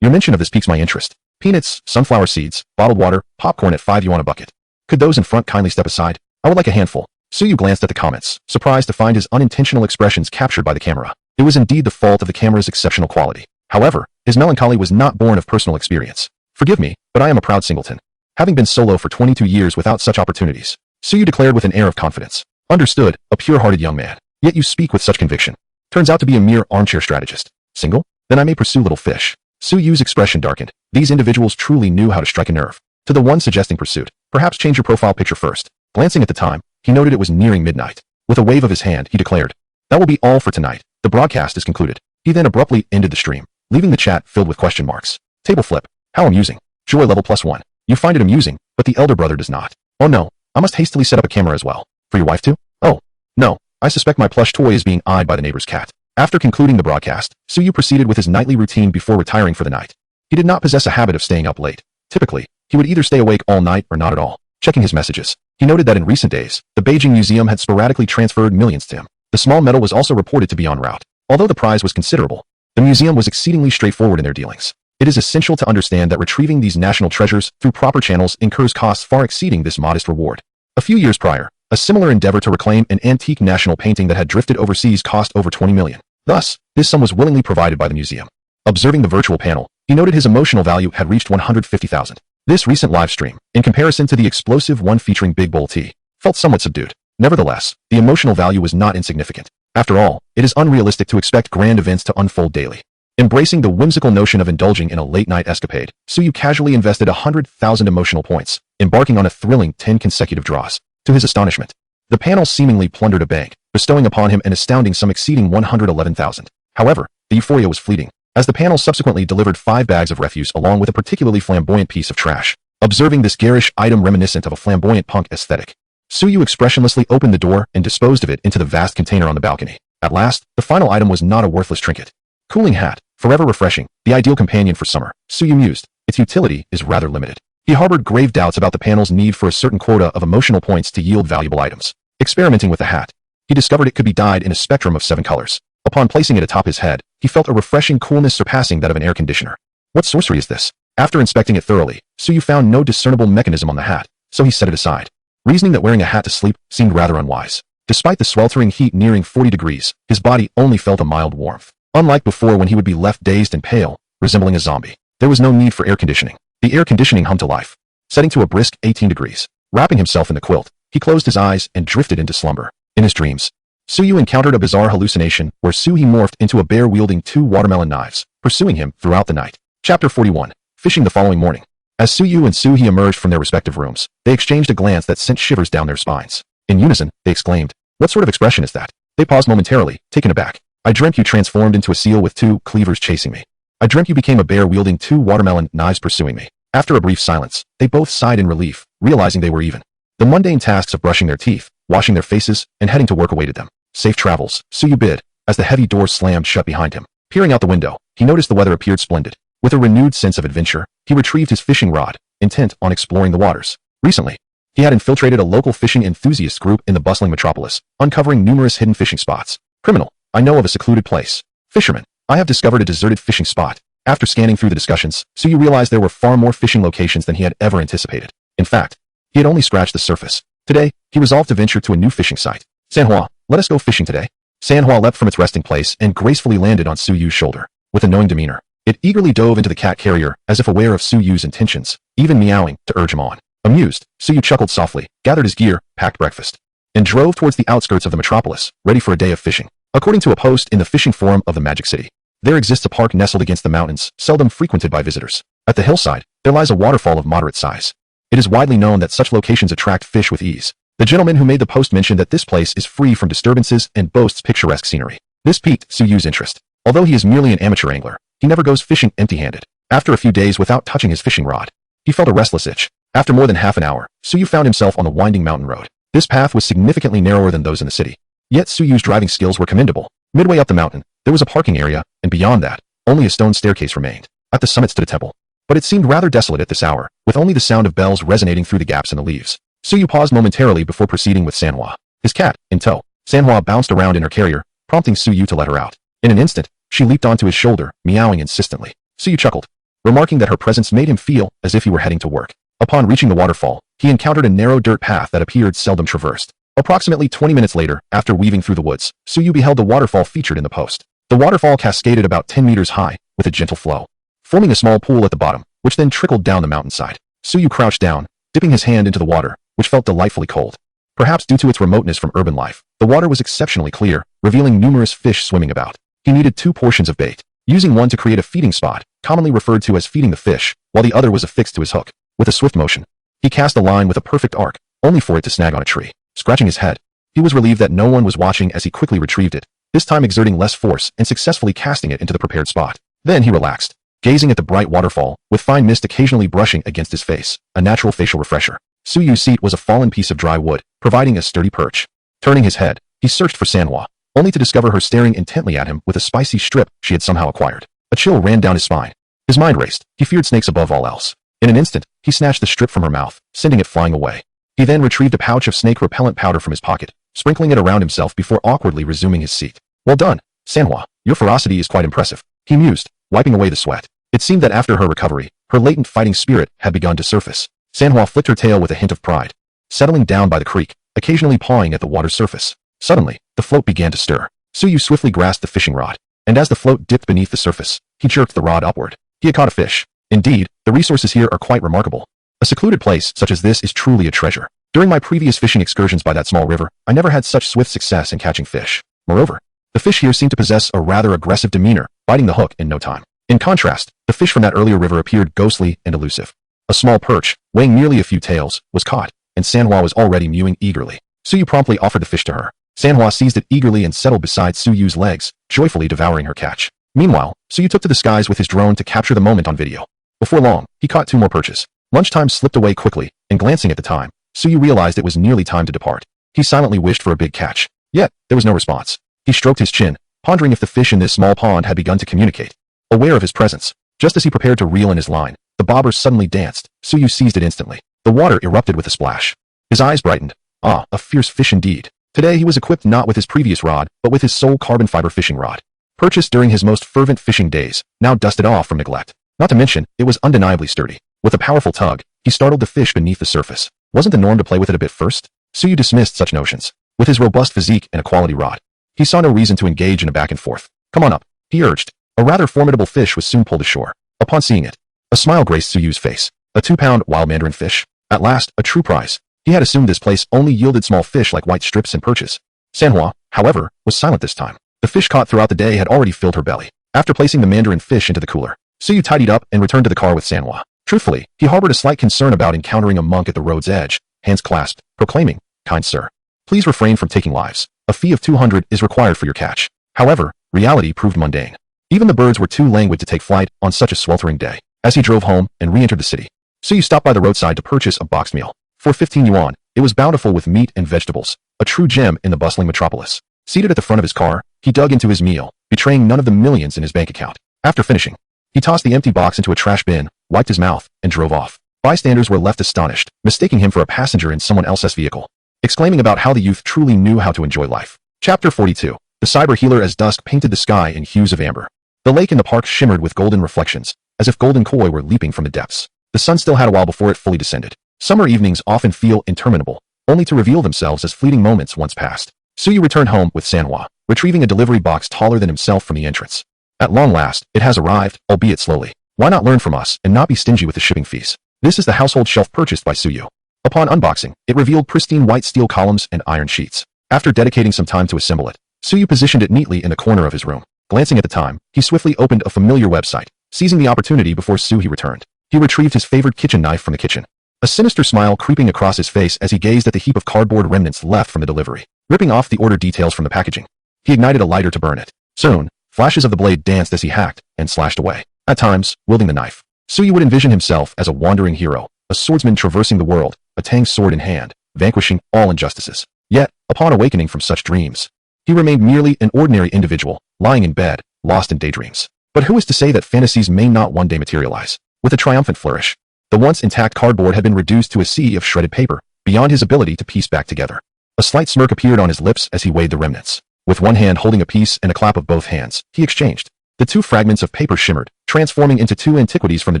Your mention of this piques my interest. Peanuts, sunflower seeds, bottled water, popcorn at 5 yuan a bucket. Could those in front kindly step aside? I would like a handful. Suyu glanced at the comments, surprised to find his unintentional expressions captured by the camera. It was indeed the fault of the camera's exceptional quality. However, his melancholy was not born of personal experience. Forgive me, but I am a proud singleton, having been solo for 22 years without such opportunities. Suyu declared with an air of confidence. Understood, a pure-hearted young man. Yet you speak with such conviction. Turns out to be a mere armchair strategist. Single? Then I may pursue little fish. Suyu's expression darkened. These individuals truly knew how to strike a nerve. To the one suggesting pursuit, perhaps change your profile picture first. Glancing at the time, he noted it was nearing midnight. With a wave of his hand, he declared, that will be all for tonight. The broadcast is concluded. He then abruptly ended the stream, leaving the chat filled with question marks. Table flip. How amusing. Joy level +1. You find it amusing, but the elder brother does not. Oh no, I must hastily set up a camera as well. For your wife too? Oh, no, I suspect my plush toy is being eyed by the neighbor's cat. After concluding the broadcast, Suyu proceeded with his nightly routine before retiring for the night. He did not possess a habit of staying up late. Typically, he would either stay awake all night or not at all. Checking his messages, he noted that in recent days, the Beijing Museum had sporadically transferred millions to him. The small medal was also reported to be en route. Although the prize was considerable, the museum was exceedingly straightforward in their dealings. It is essential to understand that retrieving these national treasures through proper channels incurs costs far exceeding this modest reward. A few years prior, a similar endeavor to reclaim an antique national painting that had drifted overseas cost over 20 million. Thus, this sum was willingly provided by the museum. Observing the virtual panel, he noted his emotional value had reached 150,000. This recent live stream, in comparison to the explosive one featuring Big Bowl Tea, felt somewhat subdued. Nevertheless, the emotional value was not insignificant. After all, it is unrealistic to expect grand events to unfold daily. Embracing the whimsical notion of indulging in a late-night escapade, Suyu casually invested 100,000 emotional points, embarking on a thrilling 10 consecutive draws. To his astonishment, the panel seemingly plundered a bank, bestowing upon him an astounding sum exceeding 111,000. However, the euphoria was fleeting, as the panel subsequently delivered 5 bags of refuse along with a particularly flamboyant piece of trash. Observing this garish item reminiscent of a flamboyant punk aesthetic, Suyu expressionlessly opened the door and disposed of it into the vast container on the balcony. At last, the final item was not a worthless trinket. Cooling hat, forever refreshing, the ideal companion for summer, Suyu mused. Its utility is rather limited. He harbored grave doubts about the panel's need for a certain quota of emotional points to yield valuable items. Experimenting with the hat, he discovered it could be dyed in a spectrum of 7 colors. Upon placing it atop his head, he felt a refreshing coolness surpassing that of an air conditioner. What sorcery is this? After inspecting it thoroughly, Suyu found no discernible mechanism on the hat, so he set it aside, reasoning that wearing a hat to sleep seemed rather unwise. Despite the sweltering heat nearing 40 degrees, his body only felt a mild warmth. Unlike before when he would be left dazed and pale, resembling a zombie, there was no need for air conditioning. The air conditioning hummed to life, setting to a brisk 18 degrees. Wrapping himself in the quilt, he closed his eyes and drifted into slumber. In his dreams, Suyu encountered a bizarre hallucination where Suhi morphed into a bear wielding 2 watermelon knives, pursuing him throughout the night. Chapter 41. Fishing the following morning. As Suyu and Suhi emerged from their respective rooms, they exchanged a glance that sent shivers down their spines. In unison, they exclaimed, "What sort of expression is that?" They paused momentarily, taken aback. "I dreamt you transformed into a seal with 2 cleavers chasing me. I dreamt you became a bear wielding 2 watermelon knives pursuing me." After a brief silence, they both sighed in relief, realizing they were even. The mundane tasks of brushing their teeth, washing their faces, and heading to work awaited them. "Safe travels," Suyu bid, as the heavy door slammed shut behind him. Peering out the window, he noticed the weather appeared splendid. With a renewed sense of adventure, he retrieved his fishing rod, intent on exploring the waters. Recently, he had infiltrated a local fishing enthusiast group in the bustling metropolis, uncovering numerous hidden fishing spots. "Criminal, I know of a secluded place." "Fisherman, I have discovered a deserted fishing spot." After scanning through the discussions, Suyu realized there were far more fishing locations than he had ever anticipated. In fact, he had only scratched the surface. Today, he resolved to venture to a new fishing site. "Manhwa, let us go fishing today." Manhwa leapt from its resting place and gracefully landed on Suyu's shoulder. With a knowing demeanor, it eagerly dove into the cat carrier as if aware of Suyu's intentions, even meowing to urge him on. Amused, Suyu chuckled softly, gathered his gear, packed breakfast, and drove towards the outskirts of the metropolis, ready for a day of fishing. According to a post in the fishing forum of the Magic City, there exists a park nestled against the mountains, seldom frequented by visitors. At the hillside, there lies a waterfall of moderate size. It is widely known that such locations attract fish with ease. The gentleman who made the post mentioned that this place is free from disturbances and boasts picturesque scenery. This piqued Suyu's interest. Although he is merely an amateur angler, he never goes fishing empty-handed. After a few days without touching his fishing rod, he felt a restless itch. After more than half an hour, Suyu found himself on the winding mountain road. This path was significantly narrower than those in the city. Yet Suyu's driving skills were commendable. Midway up the mountain, there was a parking area, and beyond that, only a stone staircase remained. At the summit stood a temple. But it seemed rather desolate at this hour, with only the sound of bells resonating through the gaps in the leaves. Suyu paused momentarily before proceeding with Manhwa, his cat, in tow. Manhwa bounced around in her carrier, prompting Suyu to let her out. In an instant, she leaped onto his shoulder, meowing insistently. Suyu chuckled, remarking that her presence made him feel as if he were heading to work. Upon reaching the waterfall, he encountered a narrow dirt path that appeared seldom traversed. Approximately 20 minutes later, after weaving through the woods, Suyu beheld the waterfall featured in the post. The waterfall cascaded about 10 meters high, with a gentle flow, forming a small pool at the bottom, which then trickled down the mountainside. Suyu crouched down, dipping his hand into the water, which felt delightfully cold. Perhaps due to its remoteness from urban life, the water was exceptionally clear, revealing numerous fish swimming about. He needed 2 portions of bait, using one to create a feeding spot, commonly referred to as feeding the fish, while the other was affixed to his hook. With a swift motion, he cast a line with a perfect arc, only for it to snag on a tree. Scratching his head, he was relieved that no one was watching as he quickly retrieved it, this time exerting less force and successfully casting it into the prepared spot. Then he relaxed, gazing at the bright waterfall, with fine mist occasionally brushing against his face, a natural facial refresher. Suyu's seat was a fallen piece of dry wood, providing a sturdy perch. Turning his head, He searched for Manhwa, only to discover her staring intently at him with a spicy strip she had somehow acquired. A chill ran down his spine. His mind raced. He feared snakes above all else. In an instant, he snatched the strip from her mouth, sending it flying away. He then retrieved a pouch of snake repellent powder from his pocket, sprinkling it around himself before awkwardly resuming his seat. Well done, Manhwa. Your ferocity is quite impressive, he mused, wiping away the sweat. It seemed that after her recovery, her latent fighting spirit had begun to surface. Manhwa flicked her tail with a hint of pride, settling down by the creek, occasionally pawing at the water's surface. Suddenly, the float began to stir. Suyu swiftly grasped the fishing rod, and as the float dipped beneath the surface, he jerked the rod upward. He had caught a fish. Indeed, the resources here are quite remarkable. A secluded place such as this is truly a treasure. During my previous fishing excursions by that small river, I never had such swift success in catching fish. Moreover, the fish here seemed to possess a rather aggressive demeanor, biting the hook in no time. In contrast, the fish from that earlier river appeared ghostly and elusive. A small perch, weighing merely a few taels, was caught, and Manhwa was already mewing eagerly. Suyu promptly offered the fish to her. Manhwa seized it eagerly and settled beside Suyu's legs, joyfully devouring her catch. Meanwhile, Suyu took to the skies with his drone to capture the moment on video. Before long, he caught 2 more perches. Lunchtime slipped away quickly, and glancing at the time, Suyu realized it was nearly time to depart. He silently wished for a big catch. Yet, there was no response. He stroked his chin, pondering if the fish in this small pond had begun to communicate. Aware of his presence, just as he prepared to reel in his line, the bobber suddenly danced. Suyu seized it instantly. The water erupted with a splash. His eyes brightened. Ah, a fierce fish indeed. Today he was equipped not with his previous rod, but with his sole carbon fiber fishing rod. Purchased during his most fervent fishing days, now dusted off from neglect. Not to mention, it was undeniably sturdy. With a powerful tug, he startled the fish beneath the surface. Wasn't the norm to play with it a bit first? Suyu dismissed such notions. With his robust physique and a quality rod, he saw no reason to engage in a back and forth. Come on up, he urged. A rather formidable fish was soon pulled ashore. Upon seeing it, a smile graced Suyu's face. A 2-pound wild mandarin fish. At last, a true prize. He had assumed this place only yielded small fish like white strips and perches. Manhwa, however, was silent this time. The fish caught throughout the day had already filled her belly. After placing the mandarin fish into the cooler, Suyu tidied up and returned to the car with Manhwa. Truthfully, he harbored a slight concern about encountering a monk at the road's edge, hands clasped, proclaiming, "Kind sir, please refrain from taking lives. A fee of 200 is required for your catch." However, reality proved mundane. Even the birds were too languid to take flight on such a sweltering day. As he drove home and re-entered the city, Suyu stopped by the roadside to purchase a boxed meal. For 15 yuan, it was bountiful with meat and vegetables, a true gem in the bustling metropolis. Seated at the front of his car, he dug into his meal, betraying none of the millions in his bank account. After finishing, he tossed the empty box into a trash bin, wiped his mouth, and drove off. Bystanders were left astonished, mistaking him for a passenger in someone else's vehicle, exclaiming about how the youth truly knew how to enjoy life. Chapter 42. The cyber healer as dusk painted the sky in hues of amber. The lake in the park shimmered with golden reflections, as if golden koi were leaping from the depths. The sun still had a while before it fully descended. Summer evenings often feel interminable, only to reveal themselves as fleeting moments once past. Suyu returned home with Manhwa, retrieving a delivery box taller than himself from the entrance. At long last, it has arrived, albeit slowly. Why not learn from us and not be stingy with the shipping fees? This is the household shelf purchased by Suyu. Upon unboxing, it revealed pristine white steel columns and iron sheets. After dedicating some time to assemble it, Suyu positioned it neatly in the corner of his room. Glancing at the time, he swiftly opened a familiar website, seizing the opportunity before Suyu returned. He retrieved his favorite kitchen knife from the kitchen, a sinister smile creeping across his face as he gazed at the heap of cardboard remnants left from the delivery. Ripping off the order details from the packaging, he ignited a lighter to burn it. Soon, flashes of the blade danced as he hacked and slashed away. At times, wielding the knife, Suyu would envision himself as a wandering hero, a swordsman traversing the world, a tang sword in hand, vanquishing all injustices. Yet, upon awakening from such dreams, he remained merely an ordinary individual, lying in bed, lost in daydreams. But who is to say that fantasies may not one day materialize? With a triumphant flourish, the once intact cardboard had been reduced to a sea of shredded paper, beyond his ability to piece back together. A slight smirk appeared on his lips as he weighed the remnants. With one hand holding a piece and a clap of both hands, he exchanged. The 2 fragments of paper shimmered, transforming into 2 antiquities from the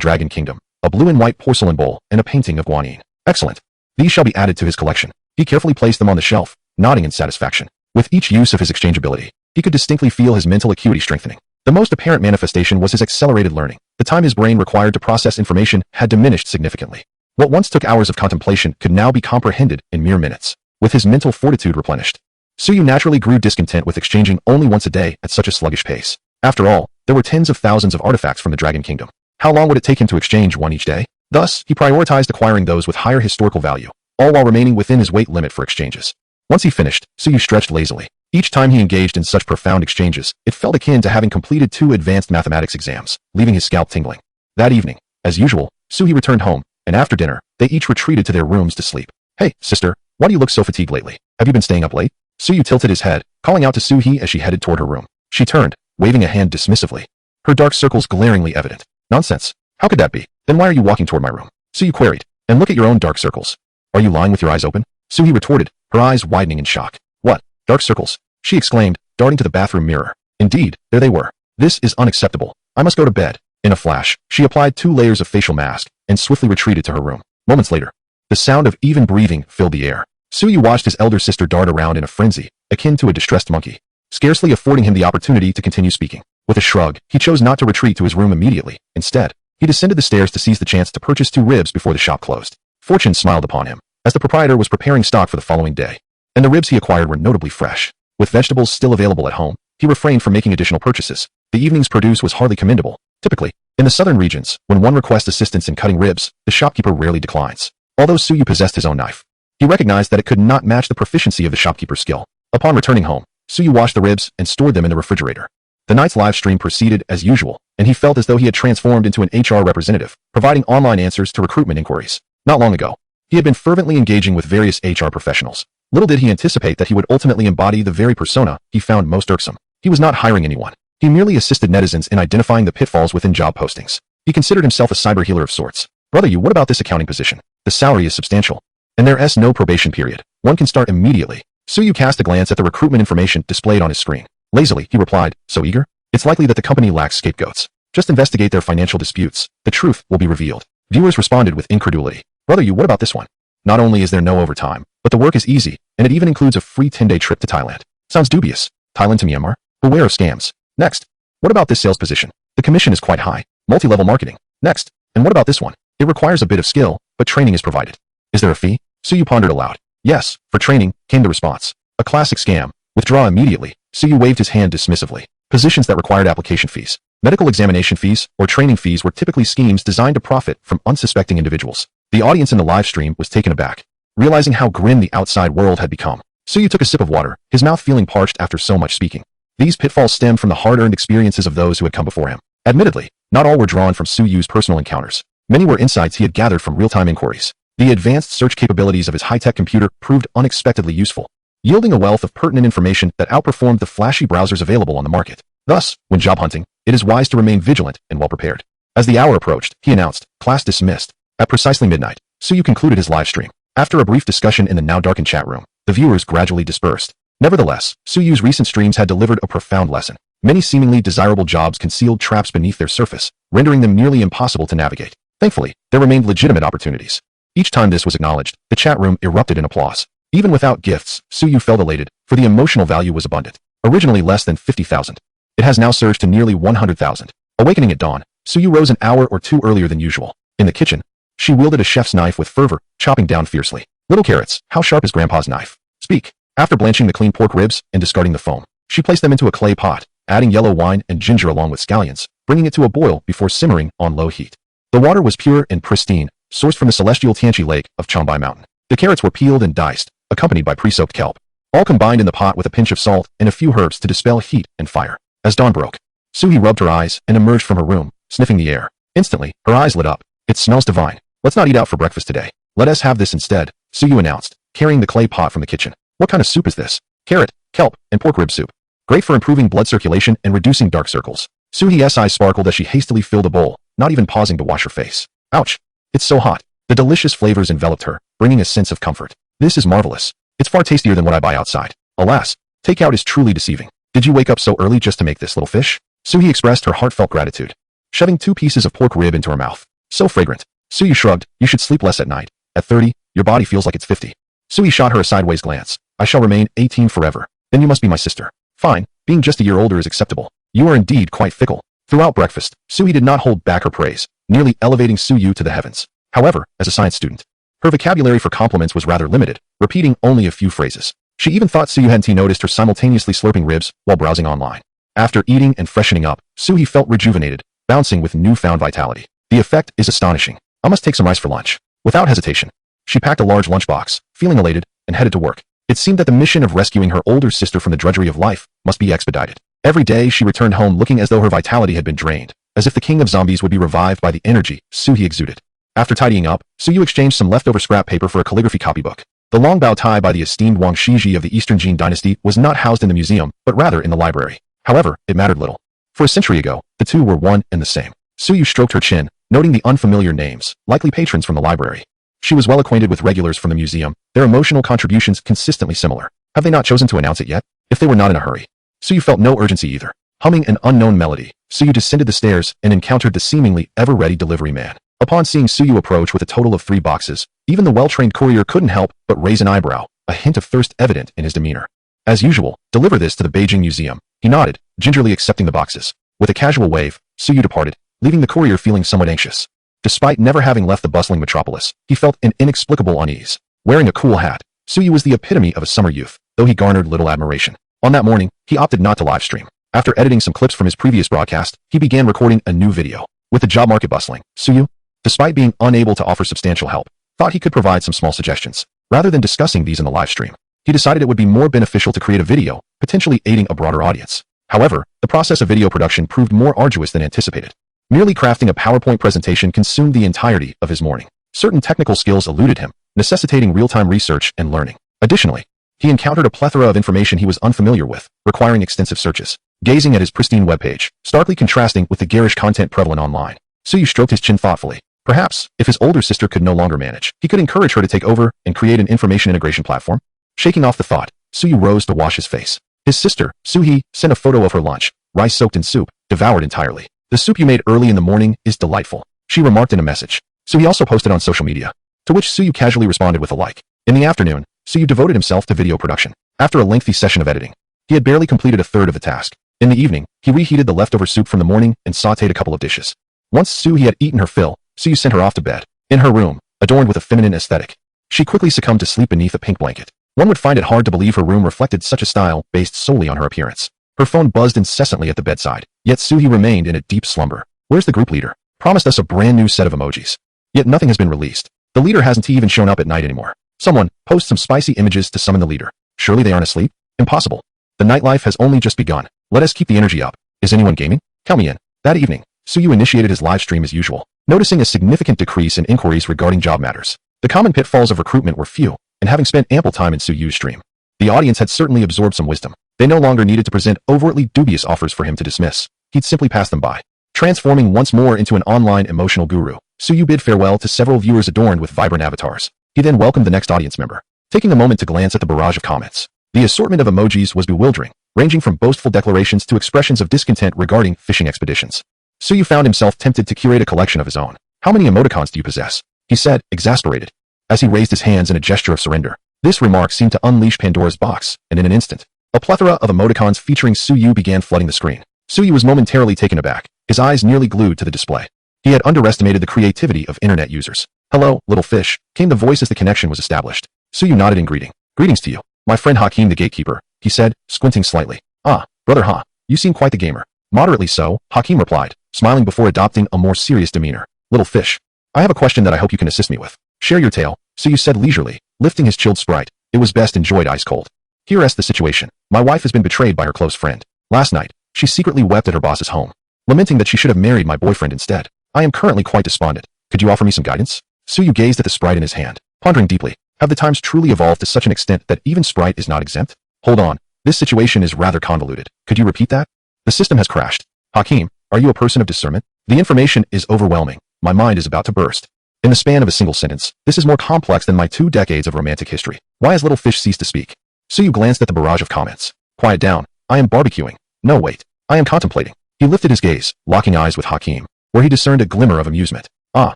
Dragon Kingdom, a blue and white porcelain bowl and a painting of Guanyin. Excellent. These shall be added to his collection. He carefully placed them on the shelf, nodding in satisfaction. With each use of his exchangeability, he could distinctly feel his mental acuity strengthening. The most apparent manifestation was his accelerated learning. The time his brain required to process information had diminished significantly. What once took hours of contemplation could now be comprehended in mere minutes. With his mental fortitude replenished, Suyu naturally grew discontent with exchanging only once a day at such a sluggish pace. After all, there were tens of thousands of artifacts from the Dragon Kingdom. How long would it take him to exchange one each day? Thus, he prioritized acquiring those with higher historical value, all while remaining within his weight limit for exchanges. Once he finished, Suyu stretched lazily. Each time he engaged in such profound exchanges, it felt akin to having completed 2 advanced mathematics exams, leaving his scalp tingling. That evening, as usual, Suyu returned home, and after dinner, they each retreated to their rooms to sleep. "Hey, sister, why do you look so fatigued lately? Have you been staying up late?" Suyu tilted his head, calling out to Suhee as she headed toward her room. She turned, waving a hand dismissively. Her dark circles glaringly evident. Nonsense. How could that be? Then why are you walking toward my room? Suyu queried. And look at your own dark circles. Are you lying with your eyes open? Suhee retorted, her eyes widening in shock. What? Dark circles? She exclaimed, darting to the bathroom mirror. Indeed, there they were. This is unacceptable. I must go to bed. In a flash, she applied 2 layers of facial mask and swiftly retreated to her room. Moments later, the sound of even breathing filled the air. Suyu watched his elder sister dart around in a frenzy, akin to a distressed monkey, scarcely affording him the opportunity to continue speaking. With a shrug, he chose not to retreat to his room immediately. Instead, he descended the stairs to seize the chance to purchase 2 ribs before the shop closed. Fortune smiled upon him, as the proprietor was preparing stock for the following day, and the ribs he acquired were notably fresh. With vegetables still available at home, he refrained from making additional purchases. The evening's produce was hardly commendable. Typically, in the southern regions, when one requests assistance in cutting ribs, the shopkeeper rarely declines. Although Suyu possessed his own knife, he recognized that it could not match the proficiency of the shopkeeper's skill. Upon returning home, Suyu washed the ribs and stored them in the refrigerator. The night's live stream proceeded as usual, and he felt as though he had transformed into an HR representative, providing online answers to recruitment inquiries. Not long ago, he had been fervently engaging with various HR professionals. Little did he anticipate that he would ultimately embody the very persona he found most irksome. He was not hiring anyone. He merely assisted netizens in identifying the pitfalls within job postings. He considered himself a cyber healer of sorts. Brother, what about this accounting position? The salary is substantial, and there's no probation period. One can start immediately. Suyu cast a glance at the recruitment information displayed on his screen. Lazily, he replied, so eager? It's likely that the company lacks scapegoats. Just investigate their financial disputes. The truth will be revealed. Viewers responded with incredulity. Brother, what about this one? Not only is there no overtime, but the work is easy, and it even includes a free 10-day trip to Thailand. Sounds dubious. Thailand to Myanmar? Beware of scams. Next. What about this sales position? The commission is quite high. Multi-level marketing. Next. And what about this one? It requires a bit of skill, but training is provided. Is there a fee? Suyu pondered aloud. Yes, for training, came the response. A classic scam. Withdraw immediately. Suyu waved his hand dismissively. Positions that required application fees, medical examination fees, or training fees were typically schemes designed to profit from unsuspecting individuals. The audience in the live stream was taken aback, realizing how grim the outside world had become. Suyu took a sip of water, his mouth feeling parched after so much speaking. These pitfalls stemmed from the hard-earned experiences of those who had come before him. Admittedly, not all were drawn from Suyu's personal encounters. Many were insights he had gathered from real-time inquiries. The advanced search capabilities of his high-tech computer proved unexpectedly useful, yielding a wealth of pertinent information that outperformed the flashy browsers available on the market. Thus, when job hunting, it is wise to remain vigilant and well-prepared. As the hour approached, he announced, class dismissed. At precisely midnight, Suyu concluded his live stream. After a brief discussion in the now-darkened chat room, the viewers gradually dispersed. Nevertheless, Suyu's recent streams had delivered a profound lesson. Many seemingly desirable jobs concealed traps beneath their surface, rendering them nearly impossible to navigate. Thankfully, there remained legitimate opportunities. Each time this was acknowledged, the chat room erupted in applause. Even without gifts, Suyu felt elated, for the emotional value was abundant. Originally less than 50,000. It has now surged to nearly 100,000. Awakening at dawn, Suyu rose an hour or two earlier than usual. In the kitchen, she wielded a chef's knife with fervor, chopping down fiercely. Little carrots, how sharp is Grandpa's knife? Speak. After blanching the clean pork ribs and discarding the foam, she placed them into a clay pot, adding yellow wine and ginger along with scallions, bringing it to a boil before simmering on low heat. The water was pure and pristine, sourced from the celestial Tianchi Lake of Changbai Mountain. The carrots were peeled and diced, accompanied by pre-soaked kelp, all combined in the pot with a pinch of salt and a few herbs to dispel heat and fire. As dawn broke, Suyu rubbed her eyes and emerged from her room, sniffing the air. Instantly, her eyes lit up. It smells divine. Let's not eat out for breakfast today. Let us have this instead, Suyu announced, carrying the clay pot from the kitchen. What kind of soup is this? Carrot, kelp, and pork rib soup. Great for improving blood circulation and reducing dark circles. Suyu's eyes sparkled as she hastily filled a bowl, not even pausing to wash her face. Ouch. It's so hot. The delicious flavors enveloped her, bringing a sense of comfort. This is marvelous. It's far tastier than what I buy outside. Alas, takeout is truly deceiving. Did you wake up so early just to make this little fish? Suyu expressed her heartfelt gratitude, shoving 2 pieces of pork rib into her mouth. So fragrant. Suyu shrugged. You should sleep less at night. At 30, your body feels like it's 50. Suyu shot her a sideways glance. I shall remain 18 forever. Then you must be my sister. Fine, being just a year older is acceptable. You are indeed quite fickle. Throughout breakfast, Suyu did not hold back her praise, nearly elevating Suyu to the heavens. However, as a science student, her vocabulary for compliments was rather limited, repeating only a few phrases. She even thought Suyu hadn't noticed her simultaneously slurping ribs while browsing online. After eating and freshening up, Suyu felt rejuvenated, bouncing with newfound vitality. The effect is astonishing. I must take some rice for lunch. Without hesitation, she packed a large lunchbox, feeling elated, and headed to work. It seemed that the mission of rescuing her older sister from the drudgery of life must be expedited. Every day she returned home looking as though her vitality had been drained, as if the king of zombies would be revived by the energy Suyu exuded. After tidying up, Suyu exchanged some leftover scrap paper for a calligraphy copybook. The long bow tie by the esteemed Wang Shiji of the Eastern Jin dynasty was not housed in the museum, but rather in the library. However, it mattered little. For a century ago, the two were one and the same. Suyu stroked her chin, noting the unfamiliar names, likely patrons from the library. She was well acquainted with regulars from the museum, their emotional contributions consistently similar. Have they not chosen to announce it yet? If they were not in a hurry. Suyu felt no urgency either. Humming an unknown melody, Suyu descended the stairs and encountered the seemingly ever-ready delivery man. Upon seeing Suyu approach with a total of 3 boxes, even the well-trained courier couldn't help but raise an eyebrow, a hint of thirst evident in his demeanor. As usual, deliver this to the Beijing Museum. He nodded, gingerly accepting the boxes. With a casual wave, Suyu departed, leaving the courier feeling somewhat anxious. Despite never having left the bustling metropolis, he felt an inexplicable unease. Wearing a cool hat, Suyu was the epitome of a summer youth, though he garnered little admiration. On that morning, he opted not to live stream. After editing some clips from his previous broadcast, he began recording a new video. With the job market bustling, Suyu, despite being unable to offer substantial help, thought he could provide some small suggestions. Rather than discussing these in the live stream, he decided it would be more beneficial to create a video, potentially aiding a broader audience. However, the process of video production proved more arduous than anticipated. Merely crafting a PowerPoint presentation consumed the entirety of his morning. Certain technical skills eluded him, necessitating real-time research and learning. Additionally, he encountered a plethora of information he was unfamiliar with, requiring extensive searches. Gazing at his pristine webpage, starkly contrasting with the garish content prevalent online, Suyu stroked his chin thoughtfully. Perhaps, if his older sister could no longer manage, he could encourage her to take over and create an information integration platform. Shaking off the thought, Suyu rose to wash his face. His sister, Suhee, sent a photo of her lunch, rice soaked in soup, devoured entirely. The soup you made early in the morning is delightful, she remarked in a message. Suyu also posted on social media, to which Suyu casually responded with a like. In the afternoon, Suyu devoted himself to video production. After a lengthy session of editing, he had barely completed a third of the task. In the evening, he reheated the leftover soup from the morning and sautéed a couple of dishes. Once Suhee had eaten her fill, Suyu sent her off to bed. In her room, adorned with a feminine aesthetic, she quickly succumbed to sleep beneath a pink blanket. One would find it hard to believe her room reflected such a style based solely on her appearance. Her phone buzzed incessantly at the bedside, yet Suhee remained in a deep slumber. Where's the group leader? Promised us a brand new set of emojis. Yet nothing has been released. The leader hasn't even shown up at night anymore. Someone, post some spicy images to summon the leader. Surely they aren't asleep? Impossible. The nightlife has only just begun. Let us keep the energy up. Is anyone gaming? Count me in. That evening, Suyu initiated his live stream as usual, noticing a significant decrease in inquiries regarding job matters. The common pitfalls of recruitment were few, and having spent ample time in Suyu's stream, the audience had certainly absorbed some wisdom. They no longer needed to present overtly dubious offers for him to dismiss. He'd simply pass them by. Transforming once more into an online emotional guru, Suyu bid farewell to several viewers adorned with vibrant avatars. He then welcomed the next audience member. Taking a moment to glance at the barrage of comments, the assortment of emojis was bewildering, ranging from boastful declarations to expressions of discontent regarding fishing expeditions. Suyu found himself tempted to curate a collection of his own. How many emoticons do you possess? He said, exasperated, as he raised his hands in a gesture of surrender. This remark seemed to unleash Pandora's box, and in an instant, a plethora of emoticons featuring Suyu began flooding the screen. Suyu was momentarily taken aback, his eyes nearly glued to the display. He had underestimated the creativity of internet users. Hello, little fish, came the voice as the connection was established. Suyu nodded in greeting. Greetings to you. My friend Hakim the gatekeeper, he said, squinting slightly. Ah, brother Ha, you seem quite the gamer. Moderately so, Hakim replied, smiling before adopting a more serious demeanor. Little fish, I have a question that I hope you can assist me with. Share your tale, Suyu said leisurely, lifting his chilled sprite. It was best enjoyed ice cold. Here is the situation. My wife has been betrayed by her close friend. Last night, she secretly wept at her boss's home, lamenting that she should have married my boyfriend instead. I am currently quite despondent. Could you offer me some guidance? Suyu gazed at the sprite in his hand, pondering deeply. Have the times truly evolved to such an extent that even sprite is not exempt? Hold on. This situation is rather convoluted. Could you repeat that? The system has crashed. Hakim, are you a person of discernment? The information is overwhelming. My mind is about to burst. In the span of a single sentence, this is more complex than my 2 decades of romantic history. Why has little fish ceased to speak? Suyu glanced at the barrage of comments. Quiet down. I am barbecuing. No, wait. I am contemplating. He lifted his gaze, locking eyes with Hakim, where he discerned a glimmer of amusement. Ah,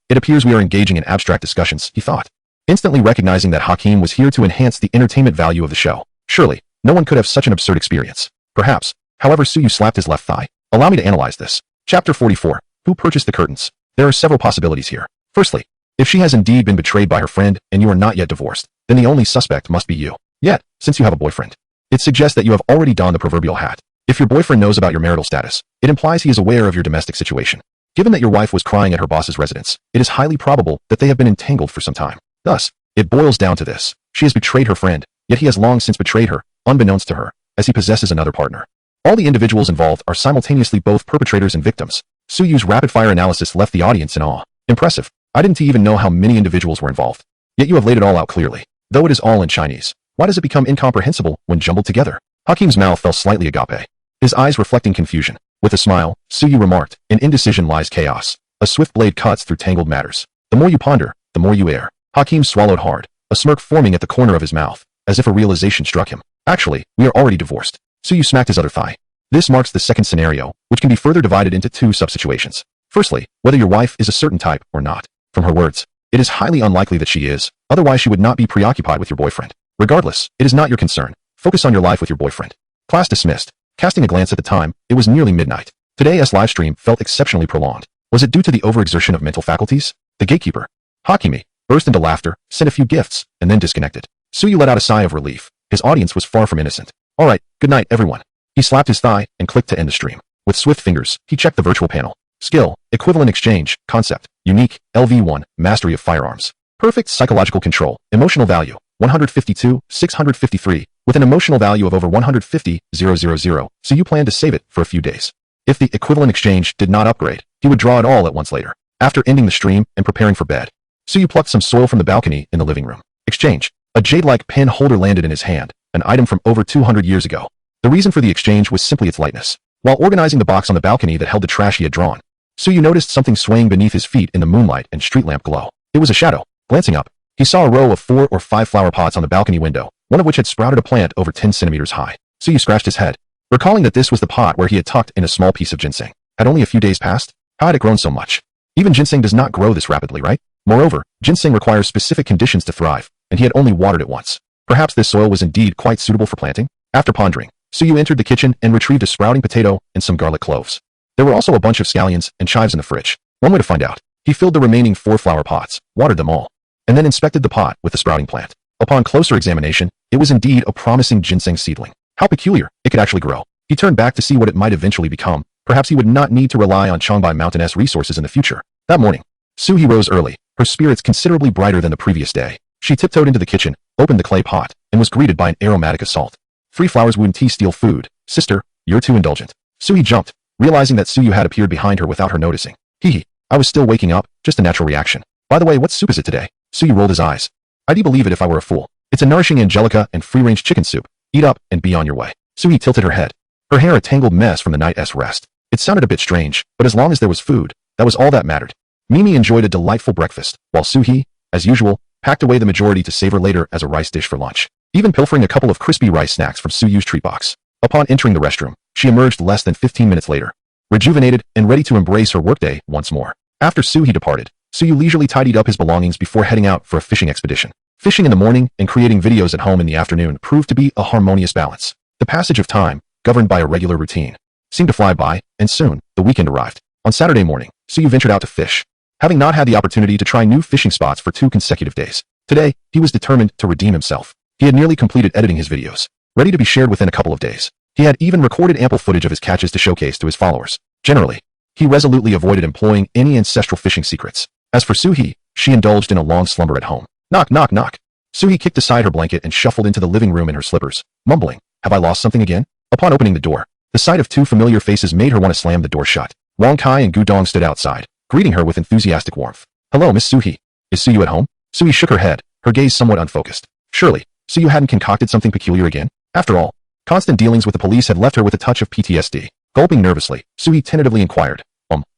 it appears we are engaging in abstract discussions, he thought, instantly recognizing that Hakim was here to enhance the entertainment value of the show. Surely, no one could have such an absurd experience. Perhaps. However, Suyu slapped his left thigh. Allow me to analyze this. Chapter 44. Who purchased the curtains? There are several possibilities here. Firstly, if she has indeed been betrayed by her friend and you are not yet divorced, then the only suspect must be you. Yet, since you have a boyfriend, it suggests that you have already donned the proverbial hat. If your boyfriend knows about your marital status, it implies he is aware of your domestic situation. Given that your wife was crying at her boss's residence, it is highly probable that they have been entangled for some time. Thus, it boils down to this. She has betrayed her friend, yet he has long since betrayed her, unbeknownst to her, as he possesses another partner. All the individuals involved are simultaneously both perpetrators and victims. Suyu's rapid-fire analysis left the audience in awe. Impressive. I didn't even know how many individuals were involved. Yet you have laid it all out clearly. Though it is all in Chinese, why does it become incomprehensible when jumbled together? Hakim's mouth fell slightly agape, his eyes reflecting confusion. With a smile, Suyu remarked, in indecision lies chaos. A swift blade cuts through tangled matters. The more you ponder, the more you err. Hakim swallowed hard, a smirk forming at the corner of his mouth, as if a realization struck him. Actually, we are already divorced. Suyu smacked his other thigh. This marks the second scenario, which can be further divided into two sub-situations. Firstly, whether your wife is a certain type or not. From her words, it is highly unlikely that she is, otherwise she would not be preoccupied with your boyfriend. Regardless, it is not your concern. Focus on your life with your boyfriend. Class dismissed. Casting a glance at the time, it was nearly midnight. Today's livestream felt exceptionally prolonged. Was it due to the overexertion of mental faculties? The gatekeeper, Hakimi, burst into laughter, sent a few gifts, and then disconnected. Suyu let out a sigh of relief. His audience was far from innocent. Alright, good night everyone. He slapped his thigh and clicked to end the stream. With swift fingers, he checked the virtual panel. Skill, equivalent exchange, concept, unique, LV1, mastery of firearms. Perfect psychological control, emotional value, 152, 653, with an emotional value of over 150, 000, so you plan to save it for a few days. If the equivalent exchange did not upgrade, he would draw it all at once later. After ending the stream and preparing for bed, Suyu plucked some soil from the balcony in the living room. Exchange. A jade-like pen holder landed in his hand, an item from over 200 years ago. The reason for the exchange was simply its lightness. While organizing the box on the balcony that held the trash he had drawn, Suyu noticed something swaying beneath his feet in the moonlight and street lamp glow. It was a shadow. Glancing up, he saw a row of 4 or 5 flower pots on the balcony window, one of which had sprouted a plant over 10 centimeters high. Suyu scratched his head, recalling that this was the pot where he had tucked in a small piece of ginseng. Had only a few days passed? How had it grown so much? Even ginseng does not grow this rapidly, right? Moreover, ginseng requires specific conditions to thrive, and he had only watered it once. Perhaps this soil was indeed quite suitable for planting? After pondering, Suyu entered the kitchen and retrieved a sprouting potato and some garlic cloves. There were also a bunch of scallions and chives in the fridge. One way to find out. He filled the remaining 4 flower pots, watered them all, and then inspected the pot with the sprouting plant. Upon closer examination, it was indeed a promising ginseng seedling. How peculiar, it could actually grow. He turned back to see what it might eventually become. Perhaps he would not need to rely on Changbai Mountain's resources in the future. That morning, Suyu rose early, her spirits considerably brighter than the previous day. She tiptoed into the kitchen, opened the clay pot, and was greeted by an aromatic assault. 3 flowers wouldn't tea steal food. Sister, you're too indulgent. Suyu jumped, realizing that Suyu had appeared behind her without her noticing. Hee, I was still waking up, just a natural reaction. By the way, what soup is it today? Suyu rolled his eyes. I'd believe it if I were a fool. It's a nourishing angelica and free-range chicken soup. Eat up and be on your way. Suyu tilted her head, her hair a tangled mess from the night's rest. It sounded a bit strange, but as long as there was food, that was all that mattered. Mimi enjoyed a delightful breakfast, while Suhee, as usual, packed away the majority to savor later as a rice dish for lunch, even pilfering a couple of crispy rice snacks from Suyu's treat box. Upon entering the restroom, she emerged less than 15 minutes later, rejuvenated and ready to embrace her workday once more. After Suhee departed, Suyu leisurely tidied up his belongings before heading out for a fishing expedition. Fishing in the morning and creating videos at home in the afternoon proved to be a harmonious balance. The passage of time, governed by a regular routine, seemed to fly by, and soon, the weekend arrived. On Saturday morning, Suyu ventured out to fish, having not had the opportunity to try new fishing spots for 2 consecutive days. Today, he was determined to redeem himself. He had nearly completed editing his videos, ready to be shared within a couple of days. He had even recorded ample footage of his catches to showcase to his followers. Generally, he resolutely avoided employing any ancestral fishing secrets. As for Suhee, she indulged in a long slumber at home. Knock, knock, knock. Suhee kicked aside her blanket and shuffled into the living room in her slippers, mumbling, "Have I lost something again?" Upon opening the door, the sight of 2 familiar faces made her want to slam the door shut. Wang Kai and Gu Dong stood outside, greeting her with enthusiastic warmth. "Hello, Miss Suhee. Is Suyu at home?" Suhee shook her head, her gaze somewhat unfocused. Surely, Suyu hadn't concocted something peculiar again? After all, constant dealings with the police had left her with a touch of PTSD. Gulping nervously, Suhee tentatively inquired,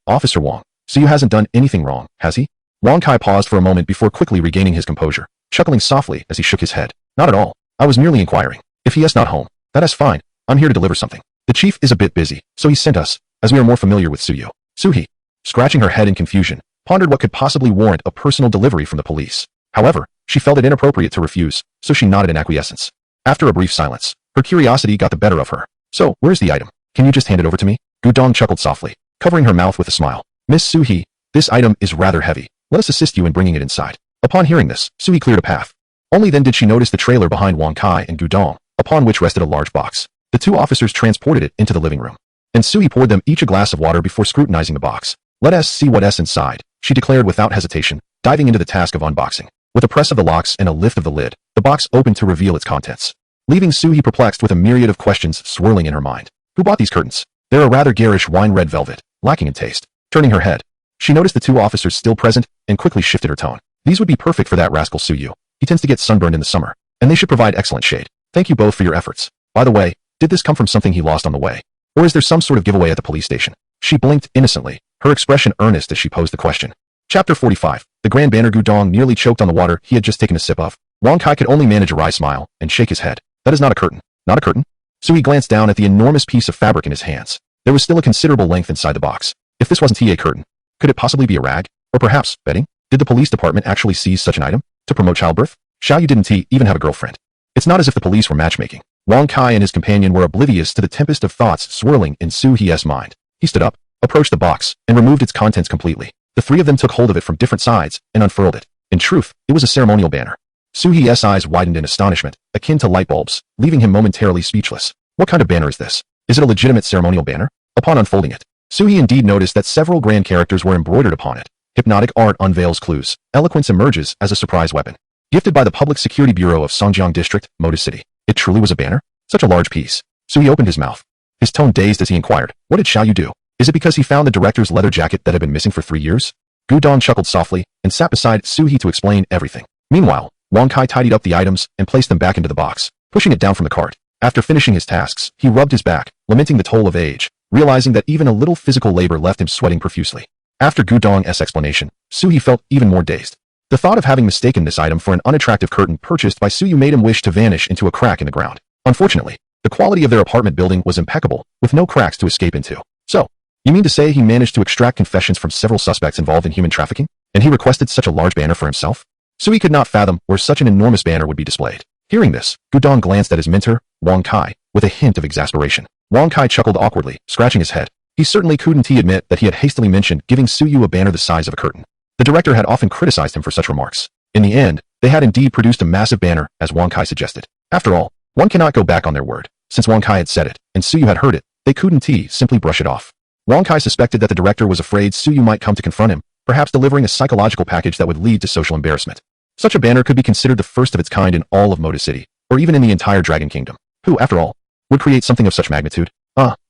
Officer Wang, Suyu hasn't done anything wrong, has he?" Wang Kai paused for a moment before quickly regaining his composure, chuckling softly as he shook his head. "Not at all. I was merely inquiring. If he is not home, that is fine. I'm here to deliver something. The chief is a bit busy, so he sent us, as we are more familiar with Suyu." Suhee, scratching her head in confusion, pondered what could possibly warrant a personal delivery from the police. However, she felt it inappropriate to refuse, so she nodded in acquiescence. After a brief silence, her curiosity got the better of her. "So, where's the item? Can you just hand it over to me?" Gu Dong chuckled softly, covering her mouth with a smile. "Miss Suhee, this item is rather heavy. Let us assist you in bringing it inside." Upon hearing this, Suhee cleared a path. Only then did she notice the trailer behind Wang Kai and Gu Dong, upon which rested a large box. The 2 officers transported it into the living room, and Suhee poured them each a glass of water before scrutinizing the box. "Let us see what's inside," she declared without hesitation, diving into the task of unboxing. With a press of the locks and a lift of the lid, the box opened to reveal its contents, leaving Suhee perplexed with a myriad of questions swirling in her mind. Who bought these curtains? They're a rather garish wine-red velvet, lacking in taste. Turning her head, she noticed the 2 officers still present and quickly shifted her tone. "These would be perfect for that rascal Suyu. He tends to get sunburned in the summer, and they should provide excellent shade. Thank you both for your efforts. By the way, did this come from something he lost on the way? Or is there some sort of giveaway at the police station? She blinked innocently, her expression earnest as she posed the question. Chapter 45. The Grand Banner. Gudong nearly choked on the water he had just taken a sip of. Wang Kai could only manage a wry smile and shake his head. That is not a curtain. Not a curtain? Suyu glanced down at the enormous piece of fabric in his hands. There was still a considerable length inside the box. If this wasn't a curtain, could it possibly be a rag? Or perhaps, bedding? Did the police department actually seize such an item? To promote childbirth? Xiaoyu didn't even have a girlfriend. It's not as if the police were matchmaking. Wang Kai and his companion were oblivious to the tempest of thoughts swirling in Su He's mind. He stood up, approached the box, and removed its contents completely. The three of them took hold of it from different sides and unfurled it. In truth, it was a ceremonial banner. Su He's eyes widened in astonishment, akin to light bulbs, leaving him momentarily speechless. What kind of banner is this? Is it a legitimate ceremonial banner? Upon unfolding it, Su He indeed noticed that several grand characters were embroidered upon it. Hypnotic art unveils clues. Eloquence emerges as a surprise weapon. Gifted by the Public Security Bureau of Songjiang District, Moda City. It truly was a banner? Such a large piece. Su He opened his mouth. His tone dazed as he inquired, what did Xiaoyu do? Is it because he found the director's leather jacket that had been missing for 3 years? Gudong chuckled softly and sat beside Su He to explain everything. Meanwhile, Wang Kai tidied up the items and placed them back into the box, pushing it down from the cart. After finishing his tasks, he rubbed his back, lamenting the toll of age, realizing that even a little physical labor left him sweating profusely. After Gudong's explanation, Su He felt even more dazed. The thought of having mistaken this item for an unattractive curtain purchased by Suyu made him wish to vanish into a crack in the ground. Unfortunately, the quality of their apartment building was impeccable, with no cracks to escape into. So, you mean to say he managed to extract confessions from several suspects involved in human trafficking? And he requested such a large banner for himself? Suyu could not fathom where such an enormous banner would be displayed. Hearing this, Gudong glanced at his mentor, Wang Kai, with a hint of exasperation. Wang Kai chuckled awkwardly, scratching his head. He certainly couldn't admit that he had hastily mentioned giving Suyu a banner the size of a curtain. The director had often criticized him for such remarks. In the end, they had indeed produced a massive banner, as Wang Kai suggested. After all, one cannot go back on their word. Since Wang Kai had said it, and Suyu had heard it, they couldn't simply brush it off. Wang Kai suspected that the director was afraid Suyu might come to confront him, perhaps delivering a psychological package that would lead to social embarrassment. Such a banner could be considered the first of its kind in all of Moda City, or even in the entire Dragon Kingdom. Who, after all, would create something of such magnitude?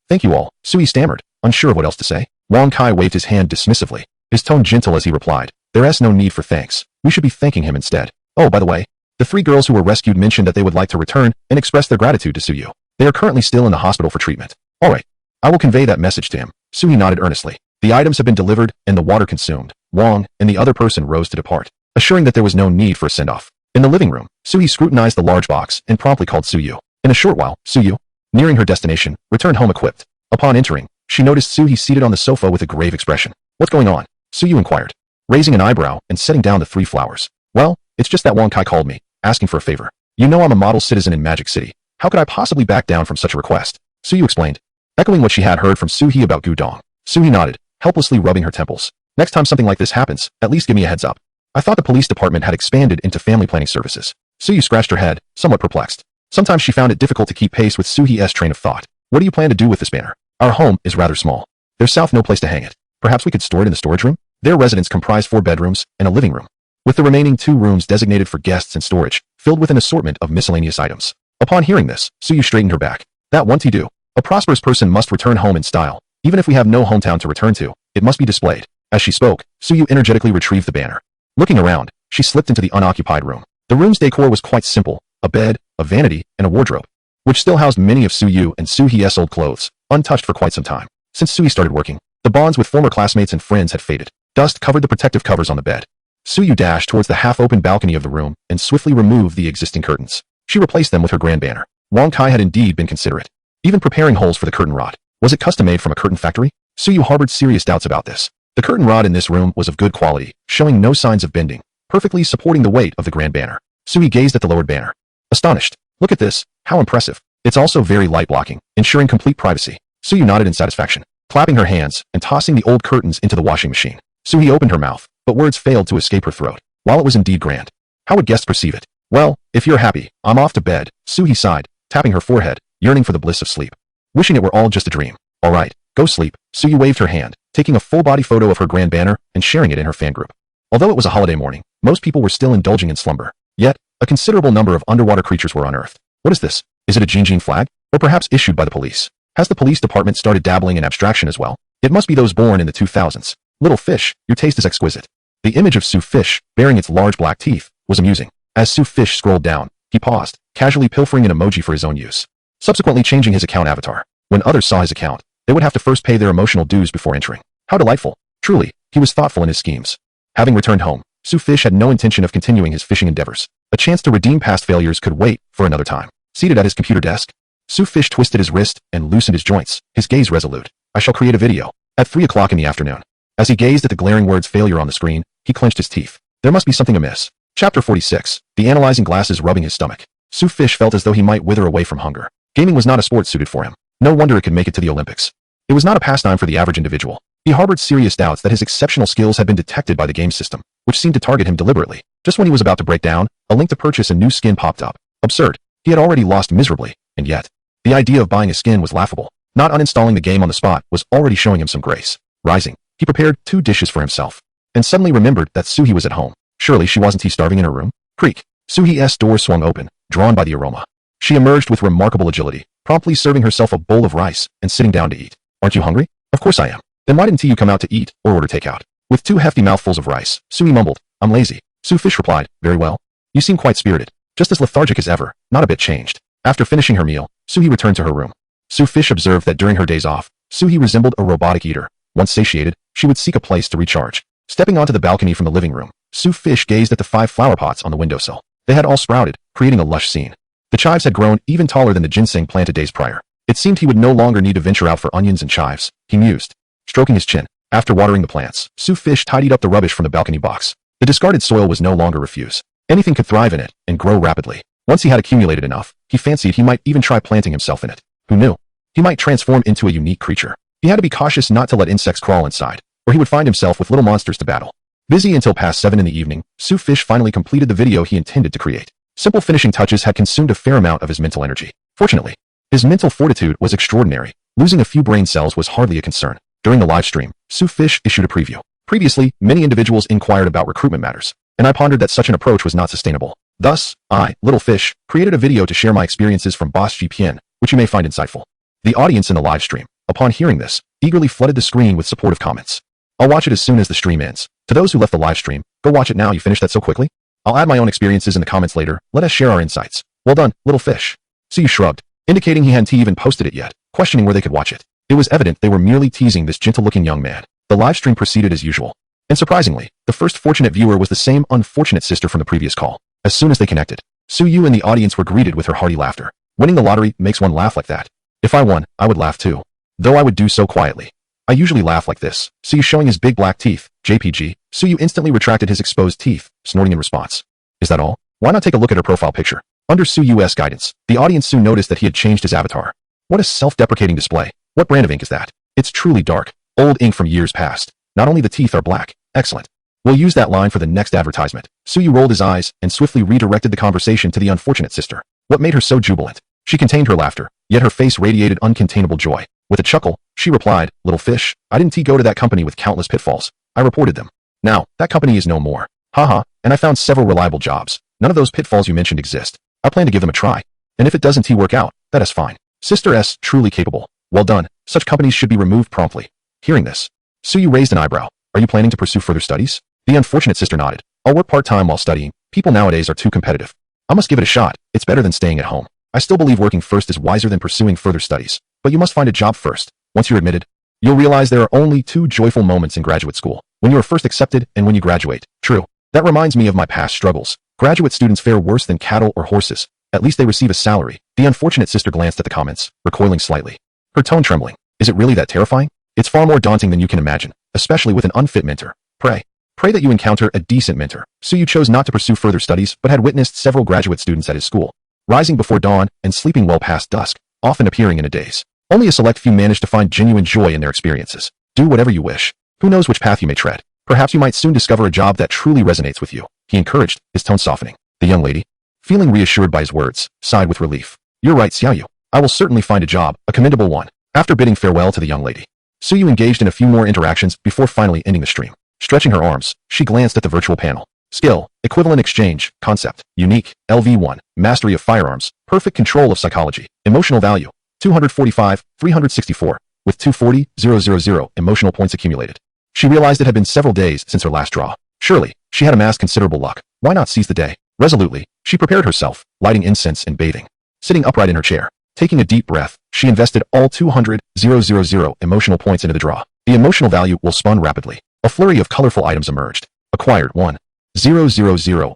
Thank you all, Suyu stammered, unsure of what else to say. Wang Kai waved his hand dismissively, his tone gentle as he replied, "There's no need for thanks. We should be thanking him instead. Oh, by the way, the 3 girls who were rescued mentioned that they would like to return and express their gratitude to Suyu. They are currently still in the hospital for treatment." "All right. I will convey that message to him." Suyu nodded earnestly. The items had been delivered and the water consumed. Wang and the other person rose to depart, assuring that there was no need for a send-off. In the living room, Suyu scrutinized the large box and promptly called Suyu. In a short while, Suyu, nearing her destination, returned home equipped. Upon entering, she noticed Suyu seated on the sofa with a grave expression. "What's going on?" Suyu inquired, raising an eyebrow and setting down the 3 flowers. "Well, it's just that Wang Kai called me, asking for a favor. You know I'm a model citizen in Magic City. How could I possibly back down from such a request?" Suyu explained, echoing what she had heard from Su He about Gudong. Suyu nodded, helplessly rubbing her temples. "Next time something like this happens, at least give me a heads up. I thought the police department had expanded into family planning services." Suyu scratched her head, somewhat perplexed. Sometimes she found it difficult to keep pace with Su He's train of thought. "What do you plan to do with this banner? Our home is rather small. There's no place to hang it. Perhaps we could store it in the storage room?" Their residence comprised 4 bedrooms and a living room, with the remaining 2 rooms designated for guests and storage, filled with an assortment of miscellaneous items. Upon hearing this, Suyu straightened her back. "That won't do. A prosperous person must return home in style. Even if we have no hometown to return to, it must be displayed." As she spoke, Suyu energetically retrieved the banner. Looking around, she slipped into the unoccupied room. The room's decor was quite simple: a bed, a vanity, and a wardrobe, which still housed many of Suyu and Su He's old clothes, untouched for quite some time. Since Suyu started working, the bonds with former classmates and friends had faded. Dust covered the protective covers on the bed. Suyu dashed towards the half-open balcony of the room and swiftly removed the existing curtains. She replaced them with her grand banner. Wang Kai had indeed been considerate, even preparing holes for the curtain rod. Was it custom-made from a curtain factory? Suyu harbored serious doubts about this. The curtain rod in this room was of good quality, showing no signs of bending, perfectly supporting the weight of the grand banner. Suyu gazed at the lowered banner, astonished. "Look at this, how impressive. It's also very light-blocking, ensuring complete privacy." Suyu nodded in satisfaction, clapping her hands and tossing the old curtains into the washing machine. Suyu opened her mouth, but words failed to escape her throat. While it was indeed grand, how would guests perceive it? "Well, if you're happy, I'm off to bed," Suyu sighed, tapping her forehead, yearning for the bliss of sleep. Wishing it were all just a dream. "All right, go sleep." Suyu waved her hand, taking a full-body photo of her grand banner and sharing it in her fan group. Although it was a holiday morning, most people were still indulging in slumber. Yet, a considerable number of underwater creatures were unearthed. What is this? Is it a Jinjin flag? Or perhaps issued by the police? Has the police department started dabbling in abstraction as well? It must be those born in the 2000s. "Little fish, your taste is exquisite." The image of Su Fish, bearing its large black teeth, was amusing. As Su Fish scrolled down, he paused, casually pilfering an emoji for his own use, subsequently changing his account avatar. When others saw his account, they would have to first pay their emotional dues before entering. How delightful. Truly, he was thoughtful in his schemes. Having returned home, Su Fish had no intention of continuing his fishing endeavors. A chance to redeem past failures could wait for another time. Seated at his computer desk, Su Fish twisted his wrist and loosened his joints, his gaze resolute. I shall create a video. At 3 o'clock in the afternoon. As he gazed at the glaring words failure on the screen, he clenched his teeth. There must be something amiss. Chapter 46. The analyzing glasses rubbing his stomach. Su Fish felt as though he might wither away from hunger. Gaming was not a sport suited for him. No wonder it could make it to the Olympics. It was not a pastime for the average individual. He harbored serious doubts that his exceptional skills had been detected by the game system, which seemed to target him deliberately. Just when he was about to break down, a link to purchase a new skin popped up. Absurd. He had already lost miserably, and yet, the idea of buying a skin was laughable. Not uninstalling the game on the spot was already showing him some grace. Rising, he prepared 2 dishes for himself, and suddenly remembered that Suhi was at home. Surely she wasn't starving in her room? Creak. Suhi's door swung open, drawn by the aroma. She emerged with remarkable agility, promptly serving herself a bowl of rice and sitting down to eat. Aren't you hungry? Of course I am. Then why didn't you come out to eat or order takeout? With 2 hefty mouthfuls of rice, Suhi mumbled, I'm lazy. Su Fish replied, very well. You seem quite spirited. Just as lethargic as ever, not a bit changed. After finishing her meal, Suhi returned to her room. Su Fish observed that during her days off, Suhi resembled a robotic eater. Once satiated, she would seek a place to recharge. Stepping onto the balcony from the living room, Su Fish gazed at the 5 flower pots on the windowsill. They had all sprouted, creating a lush scene. The chives had grown even taller than the ginseng planted days prior. It seemed he would no longer need to venture out for onions and chives, he mused. Stroking his chin, after watering the plants, Su Fish tidied up the rubbish from the balcony box. The discarded soil was no longer refuse. Anything could thrive in it and grow rapidly. Once he had accumulated enough, he fancied he might even try planting himself in it. Who knew? He might transform into a unique creature. He had to be cautious not to let insects crawl inside, or he would find himself with little monsters to battle. Busy until past 7 in the evening, Su Fish finally completed the video he intended to create. Simple finishing touches had consumed a fair amount of his mental energy. Fortunately, his mental fortitude was extraordinary. Losing a few brain cells was hardly a concern. During the live stream, Su Fish issued a preview. Previously, many individuals inquired about recruitment matters, and I pondered that such an approach was not sustainable. Thus, I, Little Fish, created a video to share my experiences from Boss GPN, which you may find insightful. The audience in the live stream, upon hearing this, eagerly flooded the screen with supportive comments. I'll watch it as soon as the stream ends. To those who left the live stream, go watch it now. You finished that so quickly? I'll add my own experiences in the comments later. Let us share our insights. Well done, Little Fish. Suyu shrugged, indicating he hadn't even posted it yet, questioning where they could watch it. It was evident they were merely teasing this gentle-looking young man. The live stream proceeded as usual. And surprisingly, the first fortunate viewer was the same unfortunate sister from the previous call. As soon as they connected, Suyu and the audience were greeted with her hearty laughter. Winning the lottery makes one laugh like that. If I won, I would laugh too. Though I would do so quietly. I usually laugh like this. Suyu showing his big black teeth. JPG. Suyu instantly retracted his exposed teeth, snorting in response. Is that all? Why not take a look at her profile picture? Under Suyu's guidance, the audience soon noticed that he had changed his avatar. What a self-deprecating display. What brand of ink is that? It's truly dark. Old ink from years past. Not only the teeth are black. Excellent. We'll use that line for the next advertisement. Suyu rolled his eyes and swiftly redirected the conversation to the unfortunate sister. What made her so jubilant? She contained her laughter, yet her face radiated uncontainable joy. With a chuckle, she replied, Little Fish, I didn't go to that company with countless pitfalls. I reported them. Now, that company is no more. Haha, and I found several reliable jobs. None of those pitfalls you mentioned exist. I plan to give them a try. And if it doesn't work out, that is fine. Sister S, truly capable. Well done. Such companies should be removed promptly. Hearing this, Suyu raised an eyebrow. Are you planning to pursue further studies? The unfortunate sister nodded. I'll work part-time while studying. People nowadays are too competitive. I must give it a shot. It's better than staying at home. I still believe working first is wiser than pursuing further studies. But you must find a job first. Once you're admitted, you'll realize there are only 2 joyful moments in graduate school. When you are first accepted and when you graduate. True. That reminds me of my past struggles. Graduate students fare worse than cattle or horses. At least they receive a salary. The unfortunate sister glanced at the comments, recoiling slightly. Her tone trembling. Is it really that terrifying? It's far more daunting than you can imagine, especially with an unfit mentor. Pray that you encounter a decent mentor. Suyu chose not to pursue further studies but had witnessed several graduate students at his school, rising before dawn and sleeping well past dusk, often appearing in a daze. Only a select few managed to find genuine joy in their experiences. Do whatever you wish. Who knows which path you may tread? Perhaps you might soon discover a job that truly resonates with you. He encouraged, his tone softening. The young lady, feeling reassured by his words, sighed with relief. You're right, Xiaoyu. I will certainly find a job, a commendable one. After bidding farewell to the young lady, Suyu engaged in a few more interactions before finally ending the stream. Stretching her arms, she glanced at the virtual panel. Skill, equivalent exchange, concept, unique, LV1, mastery of firearms, perfect control of psychology, emotional value, 245, 364, with 240,000 emotional points accumulated. She realized it had been several days since her last draw. Surely, she had amassed considerable luck. Why not seize the day? Resolutely, she prepared herself, lighting incense and bathing. Sitting upright in her chair, taking a deep breath, she invested all 200,000 emotional points into the draw. The emotional value will spun rapidly. A flurry of colorful items emerged. Acquired 1,000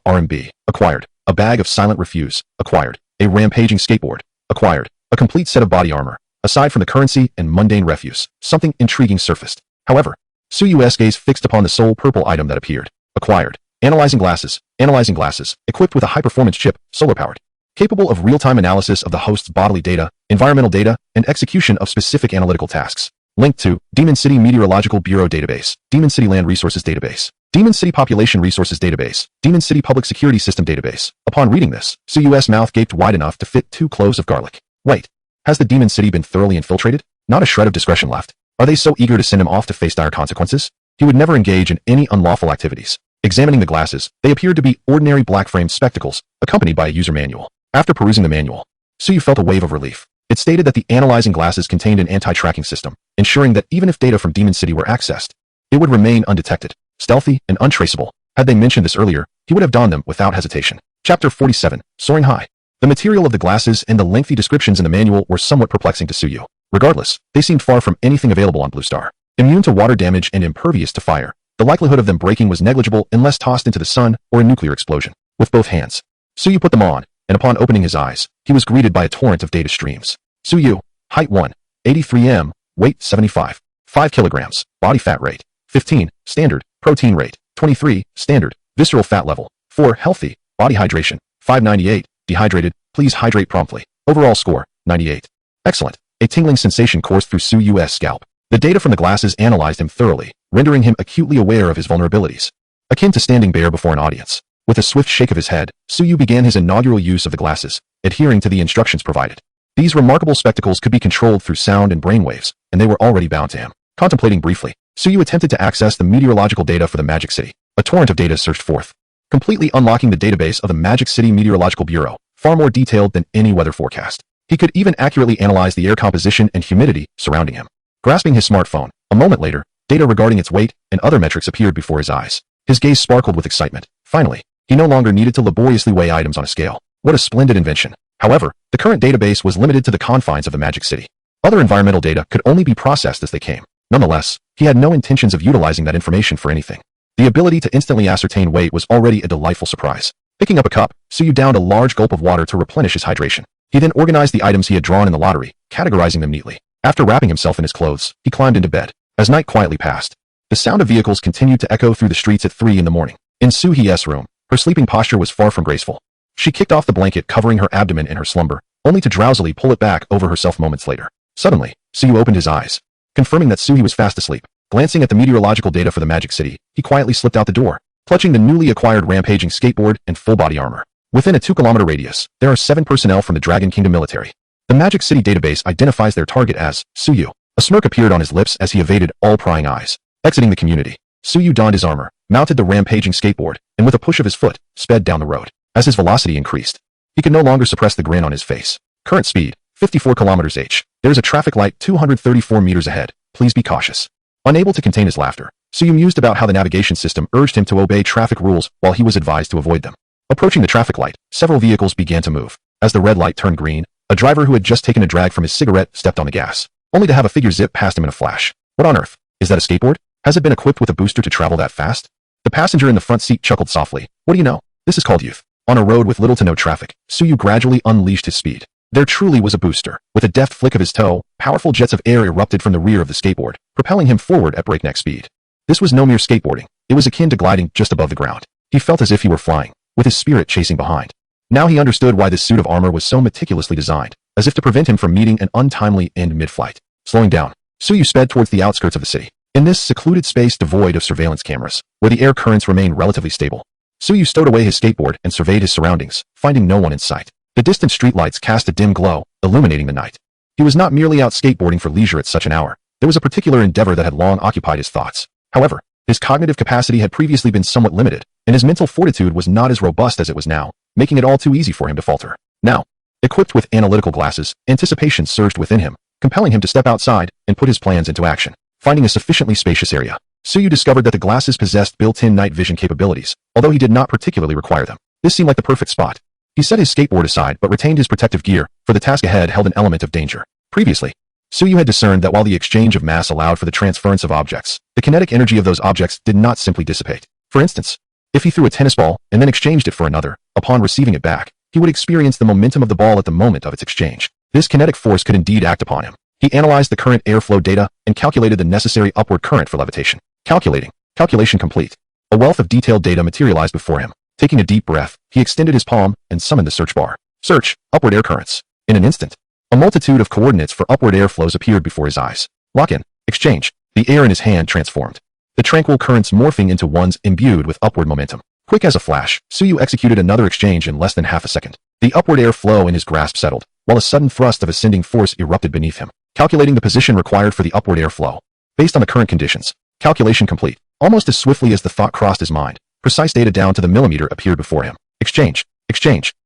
RMB. Acquired. A bag of silent refuse. Acquired. A rampaging skateboard. Acquired. A complete set of body armor. Aside from the currency and mundane refuse, something intriguing surfaced. However, Suyu's gaze fixed upon the sole purple item that appeared. Acquired. Analyzing glasses. Analyzing glasses. Equipped with a high-performance chip, solar-powered. Capable of real-time analysis of the host's bodily data, environmental data, and execution of specific analytical tasks. Linked to Demon City Meteorological Bureau Database, Demon City Land Resources Database, Demon City Population Resources Database, Demon City Public Security System Database. Upon reading this, Suyu's mouth gaped wide enough to fit 2 cloves of garlic. Wait, has the Demon City been thoroughly infiltrated? Not a shred of discretion left. Are they so eager to send him off to face dire consequences? He would never engage in any unlawful activities. Examining the glasses, they appeared to be ordinary black-framed spectacles, accompanied by a user manual. After perusing the manual, Suyu felt a wave of relief. It stated that the analyzing glasses contained an anti-tracking system, ensuring that even if data from Demon City were accessed, it would remain undetected, stealthy, and untraceable. Had they mentioned this earlier, he would have donned them without hesitation. Chapter 47, Soaring High. The material of the glasses and the lengthy descriptions in the manual were somewhat perplexing to Suyu. Regardless, they seemed far from anything available on Blue Star. Immune to water damage and impervious to fire, the likelihood of them breaking was negligible unless tossed into the sun or a nuclear explosion. With both hands, Suyu put them on, and upon opening his eyes, he was greeted by a torrent of data streams. Suyu, height 1, 83 m, weight 75, 5 kilograms, body fat rate, 15, standard, protein rate, 23, standard, visceral fat level, 4, healthy, body hydration, 598, dehydrated, please hydrate promptly. Overall score, 98. Excellent. A tingling sensation coursed through Suyu's scalp. The data from the glasses analyzed him thoroughly, rendering him acutely aware of his vulnerabilities. Akin to standing bare before an audience. With a swift shake of his head, Suyu began his inaugural use of the glasses, adhering to the instructions provided. These remarkable spectacles could be controlled through sound and brainwaves, and they were already bound to him. Contemplating briefly, Suyu attempted to access the meteorological data for the Magic City. A torrent of data surged forth, completely unlocking the database of the Magic City Meteorological Bureau, far more detailed than any weather forecast. He could even accurately analyze the air composition and humidity surrounding him. Grasping his smartphone, a moment later, data regarding its weight and other metrics appeared before his eyes. His gaze sparkled with excitement. Finally, he no longer needed to laboriously weigh items on a scale. What a splendid invention. However, the current database was limited to the confines of the Magic City. Other environmental data could only be processed as they came. Nonetheless, he had no intentions of utilizing that information for anything. The ability to instantly ascertain weight was already a delightful surprise. Picking up a cup, Suyu downed a large gulp of water to replenish his hydration. He then organized the items he had drawn in the lottery, categorizing them neatly. After wrapping himself in his clothes, he climbed into bed. As night quietly passed, the sound of vehicles continued to echo through the streets at 3 in the morning. In Soo-hye's room, her sleeping posture was far from graceful. She kicked off the blanket covering her abdomen in her slumber, only to drowsily pull it back over herself moments later. Suddenly, Suyu opened his eyes, confirming that Suyu was fast asleep. Glancing at the meteorological data for the Magic City, he quietly slipped out the door, clutching the newly acquired rampaging skateboard and full-body armor. Within a 2-kilometer radius, there are 7 personnel from the Dragon Kingdom military. The Magic City database identifies their target as Suyu. A smirk appeared on his lips as he evaded all prying eyes. Exiting the community, Suyu donned his armor, mounted the rampaging skateboard, and with a push of his foot, sped down the road. As his velocity increased, he could no longer suppress the grin on his face. Current speed, 54 kilometers h. There is a traffic light 234 meters ahead. Please be cautious. Unable to contain his laughter, Suyu mused about how the navigation system urged him to obey traffic rules while he was advised to avoid them. Approaching the traffic light, several vehicles began to move. As the red light turned green, a driver who had just taken a drag from his cigarette stepped on the gas, only to have a figure zip past him in a flash. What on earth? Is that a skateboard? Has it been equipped with a booster to travel that fast? The passenger in the front seat chuckled softly. What do you know? This is called youth. On a road with little to no traffic, Suyu gradually unleashed his speed. There truly was a booster. With a deft flick of his toe, powerful jets of air erupted from the rear of the skateboard, propelling him forward at breakneck speed. This was no mere skateboarding. It was akin to gliding just above the ground. He felt as if he were flying, with his spirit chasing behind. Now he understood why this suit of armor was so meticulously designed, as if to prevent him from meeting an untimely end mid-flight. Slowing down, Suyu sped towards the outskirts of the city. In this secluded space devoid of surveillance cameras, where the air currents remained relatively stable, Suyu stowed away his skateboard and surveyed his surroundings, finding no one in sight. The distant streetlights cast a dim glow, illuminating the night. He was not merely out skateboarding for leisure at such an hour. There was a particular endeavor that had long occupied his thoughts. However, his cognitive capacity had previously been somewhat limited, and his mental fortitude was not as robust as it was now, making it all too easy for him to falter. Now, equipped with analytical glasses, anticipation surged within him, compelling him to step outside and put his plans into action. Finding a sufficiently spacious area, Suyu discovered that the glasses possessed built-in night vision capabilities, although he did not particularly require them. This seemed like the perfect spot. He set his skateboard aside but retained his protective gear, for the task ahead held an element of danger. Previously, Suyu had discerned that while the exchange of mass allowed for the transference of objects, the kinetic energy of those objects did not simply dissipate. For instance, if he threw a tennis ball and then exchanged it for another, upon receiving it back, he would experience the momentum of the ball at the moment of its exchange. This kinetic force could indeed act upon him. He analyzed the current airflow data and calculated the necessary upward current for levitation. Calculation complete. A wealth of detailed data materialized before him. Taking a deep breath, he extended his palm and summoned the search bar. Search, upward air currents. In an instant, a multitude of coordinates for upward air flows appeared before his eyes. Lock-in, exchange. The air in his hand transformed. The tranquil currents morphing into ones imbued with upward momentum. Quick as a flash, Suyu executed another exchange in less than half a second. The upward air flow in his grasp settled, while a sudden thrust of ascending force erupted beneath him. Calculating the position required for the upward air flow. Based on the current conditions, calculation complete. Almost as swiftly as the thought crossed his mind, precise data down to the millimeter appeared before him. Exchange.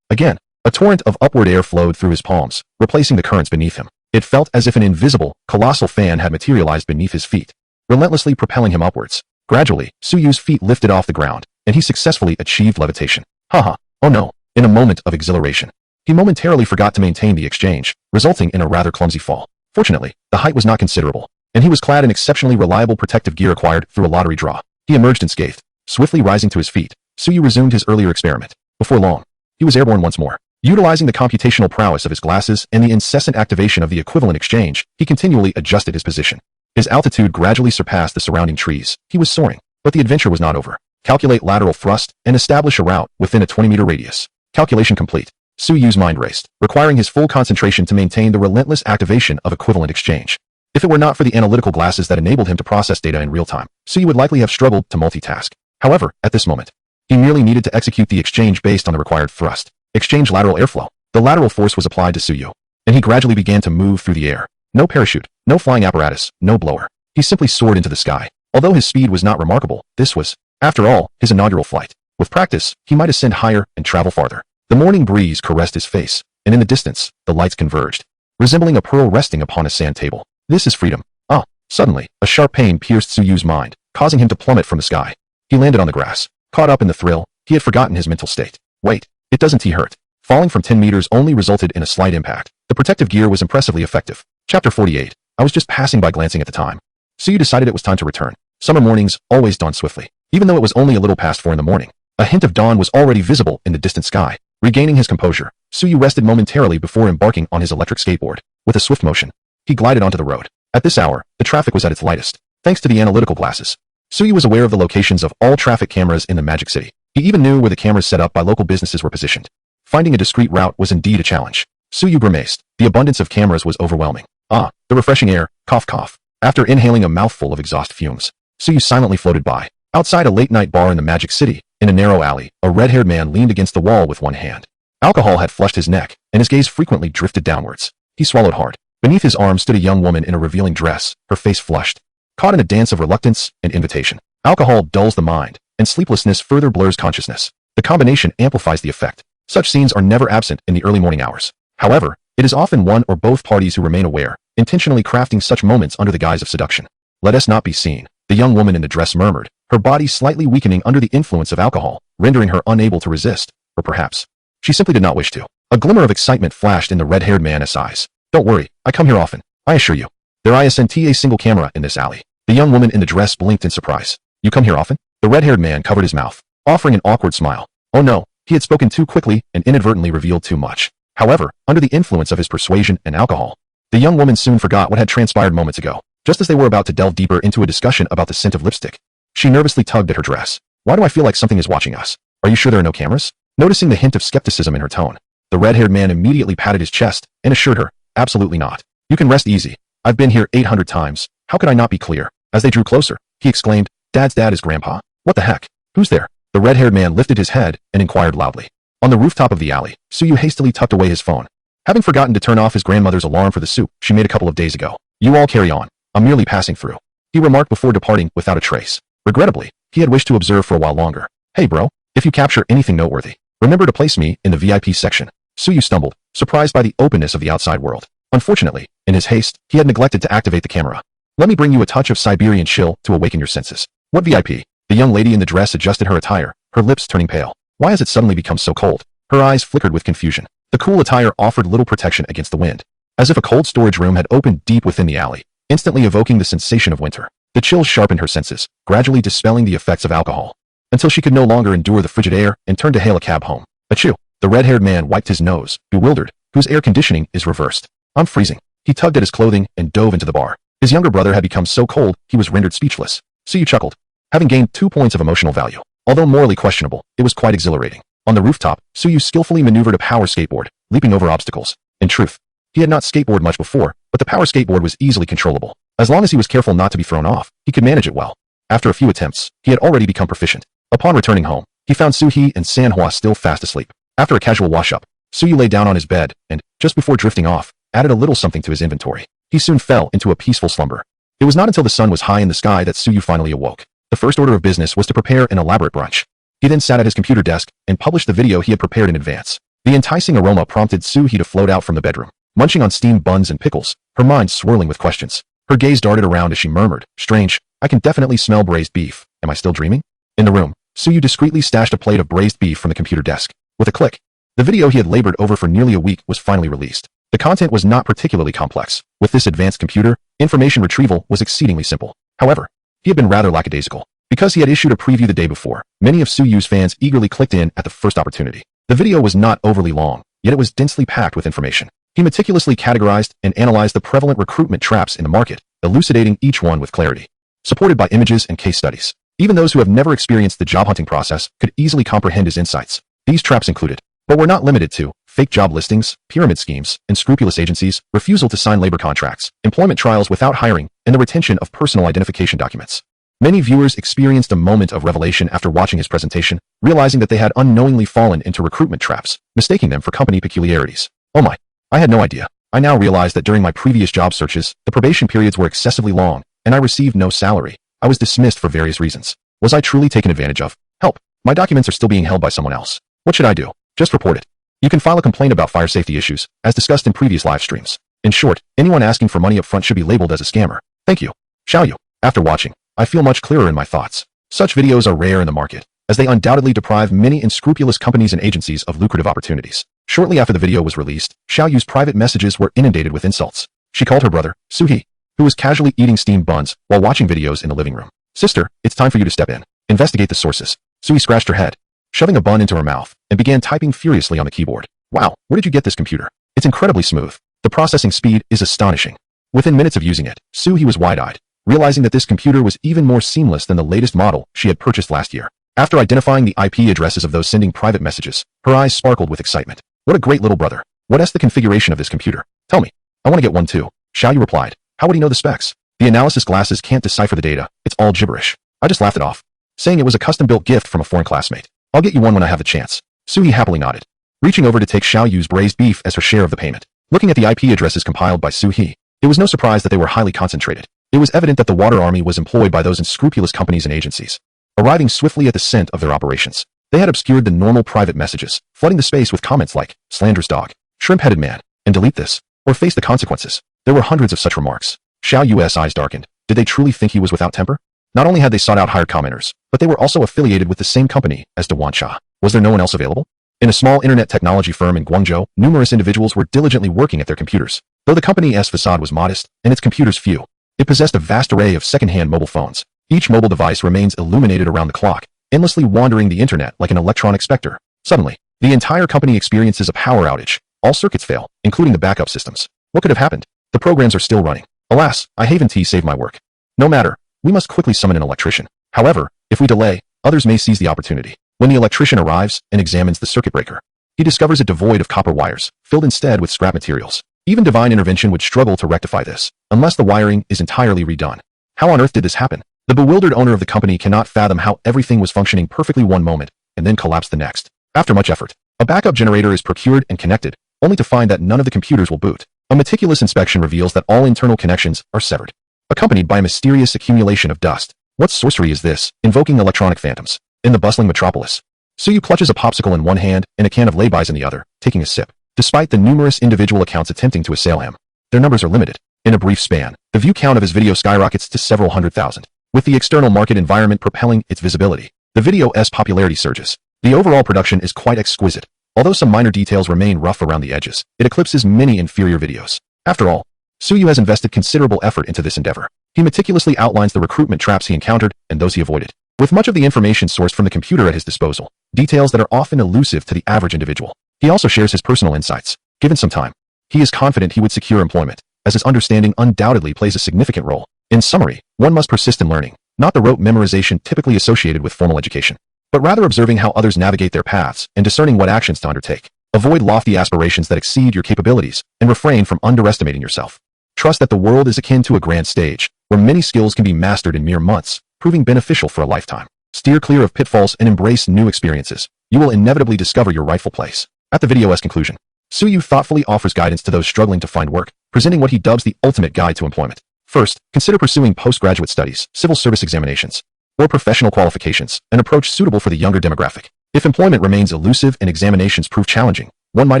Again, a torrent of upward air flowed through his palms, replacing the currents beneath him. It felt as if an invisible, colossal fan had materialized beneath his feet, relentlessly propelling him upwards. Gradually, Suyu's feet lifted off the ground, and he successfully achieved levitation. Haha, oh no, in a moment of exhilaration. He momentarily forgot to maintain the exchange, resulting in a rather clumsy fall. Fortunately, the height was not considerable, and he was clad in exceptionally reliable protective gear acquired through a lottery draw. He emerged unscathed. Swiftly rising to his feet, Suyu resumed his earlier experiment. Before long, he was airborne once more. Utilizing the computational prowess of his glasses and the incessant activation of the equivalent exchange, he continually adjusted his position. His altitude gradually surpassed the surrounding trees. He was soaring, but the adventure was not over. Calculate lateral thrust and establish a route within a 20-meter radius. Calculation complete. Suyu's mind raced, requiring his full concentration to maintain the relentless activation of equivalent exchange. If it were not for the analytical glasses that enabled him to process data in real time, Suyu would likely have struggled to multitask. However, at this moment, he merely needed to execute the exchange based on the required thrust. Exchange lateral airflow. The lateral force was applied to Suyu, and he gradually began to move through the air. No parachute, no flying apparatus, no blower. He simply soared into the sky. Although his speed was not remarkable, this was, after all, his inaugural flight. With practice, he might ascend higher and travel farther. The morning breeze caressed his face, and in the distance, the lights converged, resembling a pearl resting upon a sand table. This is freedom. Ah! Suddenly, a sharp pain pierced Suyu's mind, causing him to plummet from the sky. He landed on the grass. Caught up in the thrill, he had forgotten his mental state. Wait, it doesn't hurt. Falling from 10 meters only resulted in a slight impact. The protective gear was impressively effective. Chapter 48. I was just passing by glancing at the time. Suyu decided it was time to return. Summer mornings always dawn swiftly. Even though it was only a little past 4 in the morning, a hint of dawn was already visible in the distant sky. Regaining his composure, Suyu rested momentarily before embarking on his electric skateboard. With a swift motion, he glided onto the road. At this hour, the traffic was at its lightest, thanks to the analytical glasses. Suyu was aware of the locations of all traffic cameras in the Magic City. He even knew where the cameras set up by local businesses were positioned. Finding a discrete route was indeed a challenge. Suyu grimaced. The abundance of cameras was overwhelming. Ah, the refreshing air, cough cough. After inhaling a mouthful of exhaust fumes, Suyu silently floated by. Outside a late-night bar in the Magic City, in a narrow alley, a red-haired man leaned against the wall with one hand. Alcohol had flushed his neck, and his gaze frequently drifted downwards. He swallowed hard. Beneath his arm stood a young woman in a revealing dress, her face flushed, caught in a dance of reluctance and invitation. Alcohol dulls the mind, and sleeplessness further blurs consciousness. The combination amplifies the effect. Such scenes are never absent in the early morning hours. However, it is often one or both parties who remain aware, intentionally crafting such moments under the guise of seduction. Let us not be seen, the young woman in the dress murmured, her body slightly weakening under the influence of alcohol, rendering her unable to resist, or perhaps she simply did not wish to. A glimmer of excitement flashed in the red-haired man's eyes. Don't worry, I come here often, I assure you. There isn't a single camera in this alley. The young woman in the dress blinked in surprise. You come here often? The red-haired man covered his mouth, offering an awkward smile. Oh no, he had spoken too quickly and inadvertently revealed too much. However, under the influence of his persuasion and alcohol, the young woman soon forgot what had transpired moments ago. Just as they were about to delve deeper into a discussion about the scent of lipstick, she nervously tugged at her dress. Why do I feel like something is watching us? Are you sure there are no cameras? Noticing the hint of skepticism in her tone, the red-haired man immediately patted his chest and assured her, absolutely not. You can rest easy. I've been here 800 times. How could I not be clear? As they drew closer, he exclaimed, Dad's dad is Grandpa. What the heck? Who's there? The red-haired man lifted his head and inquired loudly. On the rooftop of the alley, Suyu hastily tucked away his phone, having forgotten to turn off his grandmother's alarm for the soup she made a couple of days ago. You all carry on. I'm merely passing through, he remarked before departing without a trace. Regrettably, he had wished to observe for a while longer. Hey bro, if you capture anything noteworthy, remember to place me in the VIP section. Suyu stumbled, surprised by the openness of the outside world. Unfortunately, in his haste, he had neglected to activate the camera. Let me bring you a touch of Siberian chill to awaken your senses. What VIP? The young lady in the dress adjusted her attire, her lips turning pale. Why has it suddenly become so cold? Her eyes flickered with confusion. The cool attire offered little protection against the wind, as if a cold storage room had opened deep within the alley, instantly evoking the sensation of winter. The chills sharpened her senses, gradually dispelling the effects of alcohol, until she could no longer endure the frigid air and turned to hail a cab home. Achoo! The red-haired man wiped his nose, bewildered, whose air conditioning is reversed. I'm freezing. He tugged at his clothing and dove into the bar. His younger brother had become so cold, he was rendered speechless. Suyu chuckled. Having gained 2 points of emotional value, although morally questionable, it was quite exhilarating. On the rooftop, Suyu skillfully maneuvered a power skateboard, leaping over obstacles. In truth, he had not skateboarded much before, but the power skateboard was easily controllable. As long as he was careful not to be thrown off, he could manage it well. After a few attempts, he had already become proficient. Upon returning home, he found Suhee and Manhwa still fast asleep. After a casual wash-up, Suyu lay down on his bed and, just before drifting off, added a little something to his inventory. He soon fell into a peaceful slumber. It was not until the sun was high in the sky that Suyu finally awoke. The first order of business was to prepare an elaborate brunch. He then sat at his computer desk and published the video he had prepared in advance. The enticing aroma prompted Suhee to float out from the bedroom, munching on steamed buns and pickles, her mind swirling with questions. Her gaze darted around as she murmured, "Strange, I can definitely smell braised beef. Am I still dreaming?" In the room, Suyu discreetly stashed a plate of braised beef from the computer desk. With a click, the video he had labored over for nearly a week was finally released. The content was not particularly complex. With this advanced computer, information retrieval was exceedingly simple. However, he had been rather lackadaisical. Because he had issued a preview the day before, many of Suyu's fans eagerly clicked in at the first opportunity. The video was not overly long, yet it was densely packed with information. He meticulously categorized and analyzed the prevalent recruitment traps in the market, elucidating each one with clarity. Supported by images and case studies, even those who have never experienced the job hunting process could easily comprehend his insights. These traps included, but were not limited to, fake job listings, pyramid schemes, unscrupulous agencies, refusal to sign labor contracts, employment trials without hiring, and the retention of personal identification documents. Many viewers experienced a moment of revelation after watching his presentation, realizing that they had unknowingly fallen into recruitment traps, mistaking them for company peculiarities. Oh my, I had no idea. I now realize that during my previous job searches, the probation periods were excessively long, and I received no salary. I was dismissed for various reasons. Was I truly taken advantage of? Help! My documents are still being held by someone else. What should I do? Just report it. You can file a complaint about fire safety issues, as discussed in previous live streams. In short, anyone asking for money up front should be labeled as a scammer. Thank you. Suyu. After watching, I feel much clearer in my thoughts. Such videos are rare in the market, as they undoubtedly deprive many unscrupulous companies and agencies of lucrative opportunities. Shortly after the video was released, Xiaoyu's private messages were inundated with insults. She called her brother, Suhee, who was casually eating steamed buns while watching videos in the living room. "Sister, it's time for you to step in. Investigate the sources." Suhee scratched her head, shoving a bun into her mouth, and began typing furiously on the keyboard. "Wow, where did you get this computer? It's incredibly smooth. The processing speed is astonishing." Within minutes of using it, Suhee was wide-eyed, realizing that this computer was even more seamless than the latest model she had purchased last year. After identifying the IP addresses of those sending private messages, her eyes sparkled with excitement. "What a great little brother. What is the configuration of this computer? Tell me. I want to get one too." Xiaoyu replied. "How would he know the specs? The analysis glasses can't decipher the data. It's all gibberish." I just laughed it off, saying it was a custom-built gift from a foreign classmate. "I'll get you one when I have the chance." Suhee happily nodded, reaching over to take Xiaoyu's braised beef as her share of the payment. Looking at the IP addresses compiled by Suhee, it was no surprise that they were highly concentrated. It was evident that the water army was employed by those unscrupulous companies and agencies, arriving swiftly at the scent of their operations. They had obscured the normal private messages, flooding the space with comments like, "Slanderous dog," "Shrimp-headed man," and "Delete this," or "Face the consequences." There were hundreds of such remarks. Xiaoyu's eyes darkened. Did they truly think he was without temper? Not only had they sought out hired commenters, but they were also affiliated with the same company as Dewancha. Was there no one else available? In a small internet technology firm in Guangzhou, numerous individuals were diligently working at their computers. Though the company's facade was modest, and its computers few, it possessed a vast array of second-hand mobile phones. Each mobile device remains illuminated around the clock, endlessly wandering the internet like an electronic specter. Suddenly, the entire company experiences a power outage. All circuits fail, including the backup systems. What could have happened? The programs are still running. Alas, I Haven Tea saved my work. No matter, we must quickly summon an electrician. However, if we delay, others may seize the opportunity. When the electrician arrives and examines the circuit breaker, he discovers it devoid of copper wires, filled instead with scrap materials. Even divine intervention would struggle to rectify this, unless the wiring is entirely redone. How on earth did this happen? The bewildered owner of the company cannot fathom how everything was functioning perfectly one moment, and then collapsed the next. After much effort, a backup generator is procured and connected, only to find that none of the computers will boot. A meticulous inspection reveals that all internal connections are severed, accompanied by a mysterious accumulation of dust. What sorcery is this, invoking electronic phantoms? In the bustling metropolis, Suyu clutches a popsicle in one hand and a can of laybys in the other, taking a sip. Despite the numerous individual accounts attempting to assail him, their numbers are limited. In a brief span, the view count of his video skyrockets to several 100,000. With the external market environment propelling its visibility, the video's popularity surges. The overall production is quite exquisite. Although some minor details remain rough around the edges, it eclipses many inferior videos. After all, Suyu has invested considerable effort into this endeavor. He meticulously outlines the recruitment traps he encountered and those he avoided. With much of the information sourced from the computer at his disposal, details that are often elusive to the average individual. He also shares his personal insights. Given some time, he is confident he would secure employment, as his understanding undoubtedly plays a significant role. In summary, one must persist in learning, not the rote memorization typically associated with formal education, but rather observing how others navigate their paths and discerning what actions to undertake. Avoid lofty aspirations that exceed your capabilities and refrain from underestimating yourself. Trust that the world is akin to a grand stage, where many skills can be mastered in mere months, proving beneficial for a lifetime. Steer clear of pitfalls and embrace new experiences. You will inevitably discover your rightful place. At the video's conclusion, Suyu thoughtfully offers guidance to those struggling to find work, presenting what he dubs the ultimate guide to employment. First, consider pursuing postgraduate studies, civil service examinations, or professional qualifications, an approach suitable for the younger demographic. If employment remains elusive and examinations prove challenging, one might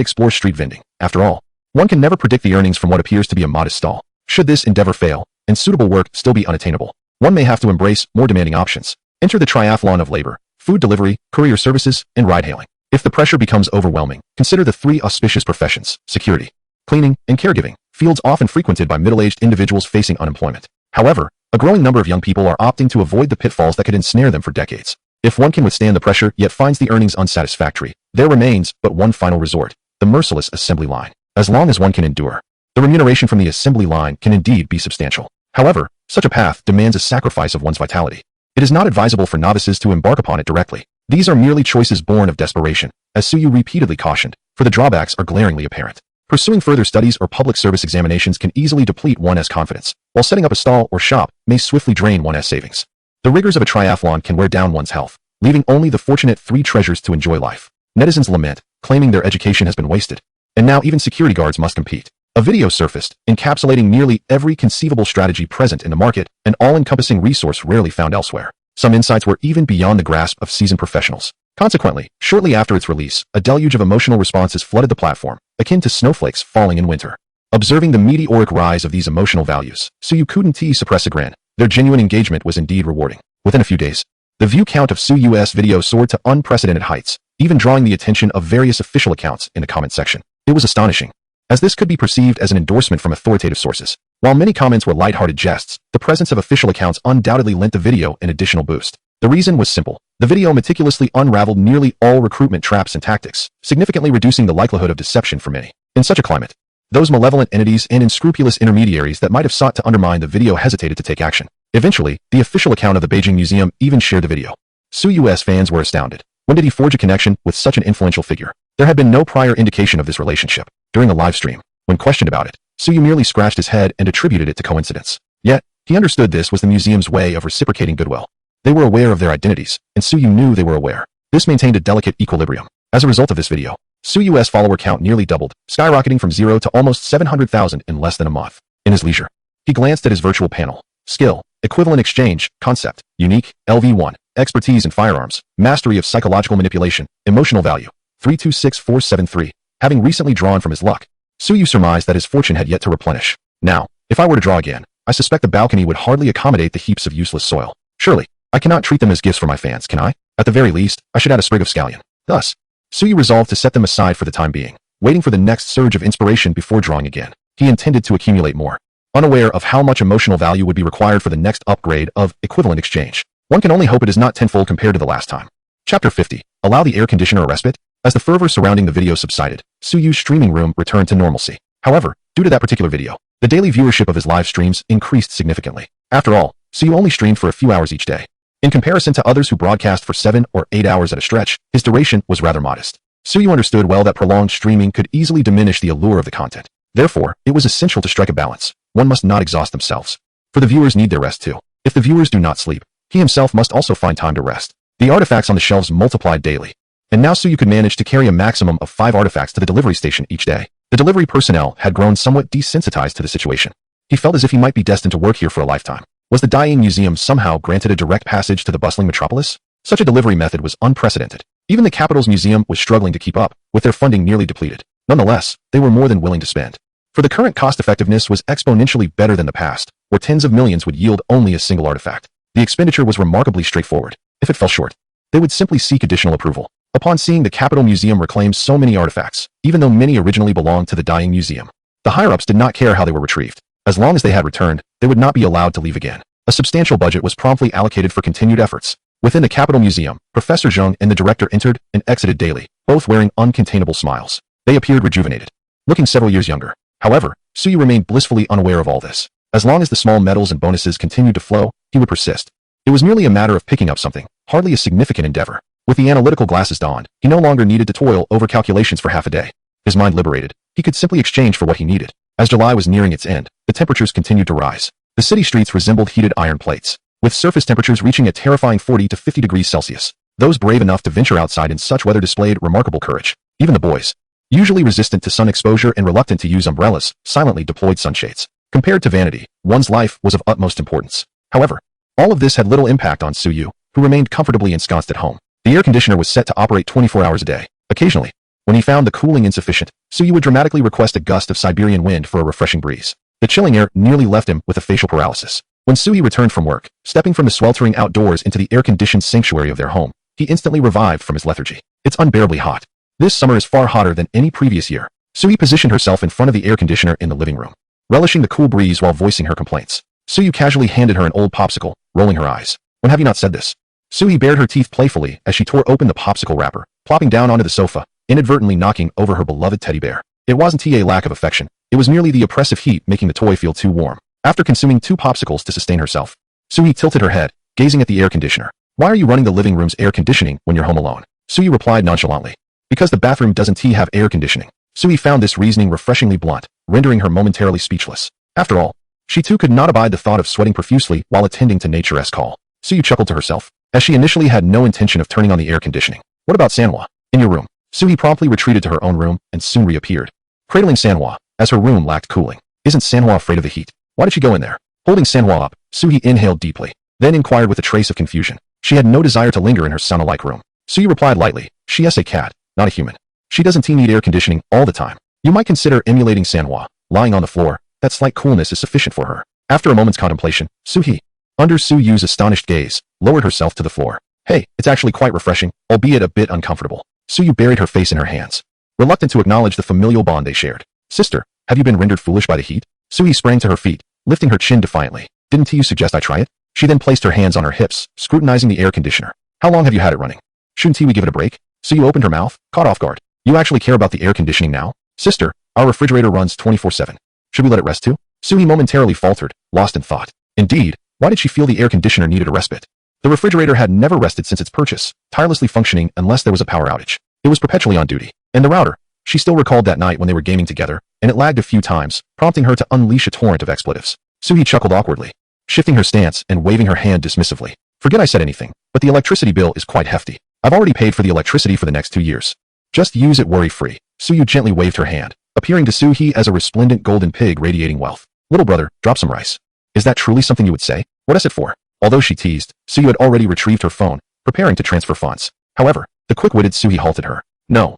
explore street vending. After all, one can never predict the earnings from what appears to be a modest stall. Should this endeavor fail, and suitable work still be unattainable, one may have to embrace more demanding options. Enter the triathlon of labor, food delivery, courier services, and ride-hailing. If the pressure becomes overwhelming, consider the three auspicious professions: security, cleaning, and caregiving, fields often frequented by middle-aged individuals facing unemployment. However, a growing number of young people are opting to avoid the pitfalls that could ensnare them for decades. If one can withstand the pressure yet finds the earnings unsatisfactory, there remains but one final resort: the merciless assembly line. As long as one can endure, the remuneration from the assembly line can indeed be substantial. However, such a path demands a sacrifice of one's vitality. It is not advisable for novices to embark upon it directly. These are merely choices born of desperation, as Suyu repeatedly cautioned, for the drawbacks are glaringly apparent. Pursuing further studies or public service examinations can easily deplete one's confidence, while setting up a stall or shop may swiftly drain one's savings. The rigors of a triathlon can wear down one's health, leaving only the fortunate three treasures to enjoy life. Netizens lament, claiming their education has been wasted. And now even security guards must compete. A video surfaced, encapsulating nearly every conceivable strategy present in the market, an all-encompassing resource rarely found elsewhere. Some insights were even beyond the grasp of seasoned professionals. Consequently, shortly after its release, a deluge of emotional responses flooded the platform, akin to snowflakes falling in winter. Observing the meteoric rise of these emotional values, Suyu couldn't suppress a grin. Their genuine engagement was indeed rewarding. Within a few days, the view count of Suyu's video soared to unprecedented heights, even drawing the attention of various official accounts in the comment section. It was astonishing, as this could be perceived as an endorsement from authoritative sources. While many comments were lighthearted jests, the presence of official accounts undoubtedly lent the video an additional boost. The reason was simple. The video meticulously unraveled nearly all recruitment traps and tactics, significantly reducing the likelihood of deception for many. In such a climate, those malevolent entities and unscrupulous intermediaries that might have sought to undermine the video hesitated to take action. Eventually, the official account of the Beijing Museum even shared the video. Suyu's fans were astounded. When did he forge a connection with such an influential figure? There had been no prior indication of this relationship. During a live stream, when questioned about it, Suyu merely scratched his head and attributed it to coincidence. Yet, he understood this was the museum's way of reciprocating goodwill. They were aware of their identities, and Suyu knew they were aware. This maintained a delicate equilibrium. As a result of this video, Suyu's follower count nearly doubled, skyrocketing from 0 to almost 700,000 in less than a month. In his leisure, he glanced at his virtual panel. Skill, equivalent exchange, concept, unique, LV1, expertise in firearms, mastery of psychological manipulation, emotional value, 326473. Having recently drawn from his luck, Suyu surmised that his fortune had yet to replenish. Now, if I were to draw again, I suspect the balcony would hardly accommodate the heaps of useless soil. Surely, I cannot treat them as gifts for my fans, can I? At the very least, I should add a sprig of scallion. Thus, Suyu resolved to set them aside for the time being, waiting for the next surge of inspiration before drawing again. He intended to accumulate more, unaware of how much emotional value would be required for the next upgrade of equivalent exchange. One can only hope it is not tenfold compared to the last time. Chapter 50. Allow the air conditioner a respite? As the fervor surrounding the video subsided, Suyu's streaming room returned to normalcy. However, due to that particular video, the daily viewership of his live streams increased significantly. After all, Suyu only streamed for a few hours each day. In comparison to others who broadcast for 7 or 8 hours at a stretch, his duration was rather modest. Suyu understood well that prolonged streaming could easily diminish the allure of the content. Therefore, it was essential to strike a balance. One must not exhaust themselves, for the viewers need their rest too. If the viewers do not sleep, he himself must also find time to rest. The artifacts on the shelves multiplied daily, and now Suyu could manage to carry a maximum of 5 artifacts to the delivery station each day. The delivery personnel had grown somewhat desensitized to the situation. He felt as if he might be destined to work here for a lifetime. Was the Dying Museum somehow granted a direct passage to the bustling metropolis? Such a delivery method was unprecedented. Even the capital's museum was struggling to keep up, with their funding nearly depleted. Nonetheless, they were more than willing to spend. For the current cost-effectiveness was exponentially better than the past, where tens of millions would yield only a single artifact. The expenditure was remarkably straightforward. If it fell short, they would simply seek additional approval. upon seeing the Capitol Museum reclaim so many artifacts, even though many originally belonged to the dying museum. The higher-ups did not care how they were retrieved. As long as they had returned, they would not be allowed to leave again. A substantial budget was promptly allocated for continued efforts. Within the Capitol Museum, Professor Zheng and the director entered and exited daily, both wearing uncontainable smiles. They appeared rejuvenated, looking several years younger. However, Suyu remained blissfully unaware of all this. As long as the small medals and bonuses continued to flow, he would persist. It was merely a matter of picking up something, hardly a significant endeavor. With the analytical glasses donned, he no longer needed to toil over calculations for half a day. His mind liberated, he could simply exchange for what he needed. As July was nearing its end, the temperatures continued to rise. The city streets resembled heated iron plates, with surface temperatures reaching a terrifying 40 to 50 degrees Celsius. Those brave enough to venture outside in such weather displayed remarkable courage. Even the boys, usually resistant to sun exposure and reluctant to use umbrellas, silently deployed sunshades. Compared to vanity, one's life was of utmost importance. However, all of this had little impact on Suyu, who remained comfortably ensconced at home. The air conditioner was set to operate 24 hours a day. Occasionally, when he found the cooling insufficient, Suyu would dramatically request a gust of Siberian wind for a refreshing breeze. The chilling air nearly left him with a facial paralysis. When Suyu returned from work, stepping from the sweltering outdoors into the air-conditioned sanctuary of their home, he instantly revived from his lethargy. It's unbearably hot. This summer is far hotter than any previous year. Suyu positioned herself in front of the air conditioner in the living room, relishing the cool breeze while voicing her complaints. Suyu casually handed her an old popsicle, rolling her eyes. When have you not said this? Suyu bared her teeth playfully as she tore open the popsicle wrapper, plopping down onto the sofa, inadvertently knocking over her beloved teddy bear. It wasn't a lack of affection. It was merely the oppressive heat making the toy feel too warm. After consuming 2 popsicles to sustain herself, Suyu tilted her head, gazing at the air conditioner. Why are you running the living room's air conditioning when you're home alone? Suyu replied nonchalantly. Because the bathroom doesn't have air conditioning. Suyu found this reasoning refreshingly blunt, rendering her momentarily speechless. After all, she too could not abide the thought of sweating profusely while attending to nature's call. Suyu chuckled to herself, as she initially had no intention of turning on the air conditioning. What about Manhwa? In your room. Suyu promptly retreated to her own room and soon reappeared, cradling Manhwa, as her room lacked cooling. Isn't Manhwa afraid of the heat? Why did she go in there? Holding Manhwa up, Suyu inhaled deeply, then inquired with a trace of confusion. She had no desire to linger in her sauna-like room. Suyu replied lightly, she is a cat, not a human. She doesn't need air conditioning all the time. You might consider emulating Manhwa, lying on the floor. That slight coolness is sufficient for her. After a moment's contemplation, Suhi, under Suyu's astonished gaze, lowered herself to the floor. Hey, it's actually quite refreshing, albeit a bit uncomfortable. Suyu buried her face in her hands, reluctant to acknowledge the familial bond they shared. Sister, have you been rendered foolish by the heat? Suhi sprang to her feet, lifting her chin defiantly. Didn't you suggest I try it? She then placed her hands on her hips, scrutinizing the air conditioner. How long have you had it running? Shouldn't we give it a break? Suyu opened her mouth, caught off guard. You actually care about the air conditioning now? Sister, our refrigerator runs 24/7. Should we let it rest too? Suhi momentarily faltered, lost in thought. Indeed, why did she feel the air conditioner needed a respite? The refrigerator had never rested since its purchase, tirelessly functioning unless there was a power outage. It was perpetually on duty. And the router. She still recalled that night when they were gaming together, and it lagged a few times, prompting her to unleash a torrent of expletives. Suhi chuckled awkwardly, shifting her stance and waving her hand dismissively. Forget I said anything, but the electricity bill is quite hefty. I've already paid for the electricity for the next 2 years. Just use it worry-free. Suyu gently waved her hand, appearing to Suhi as a resplendent golden pig radiating wealth. Little brother, drop some rice. Is that truly something you would say? What is it for? Although she teased, Suyu had already retrieved her phone, preparing to transfer funds. However, the quick-witted Suhi halted her. No,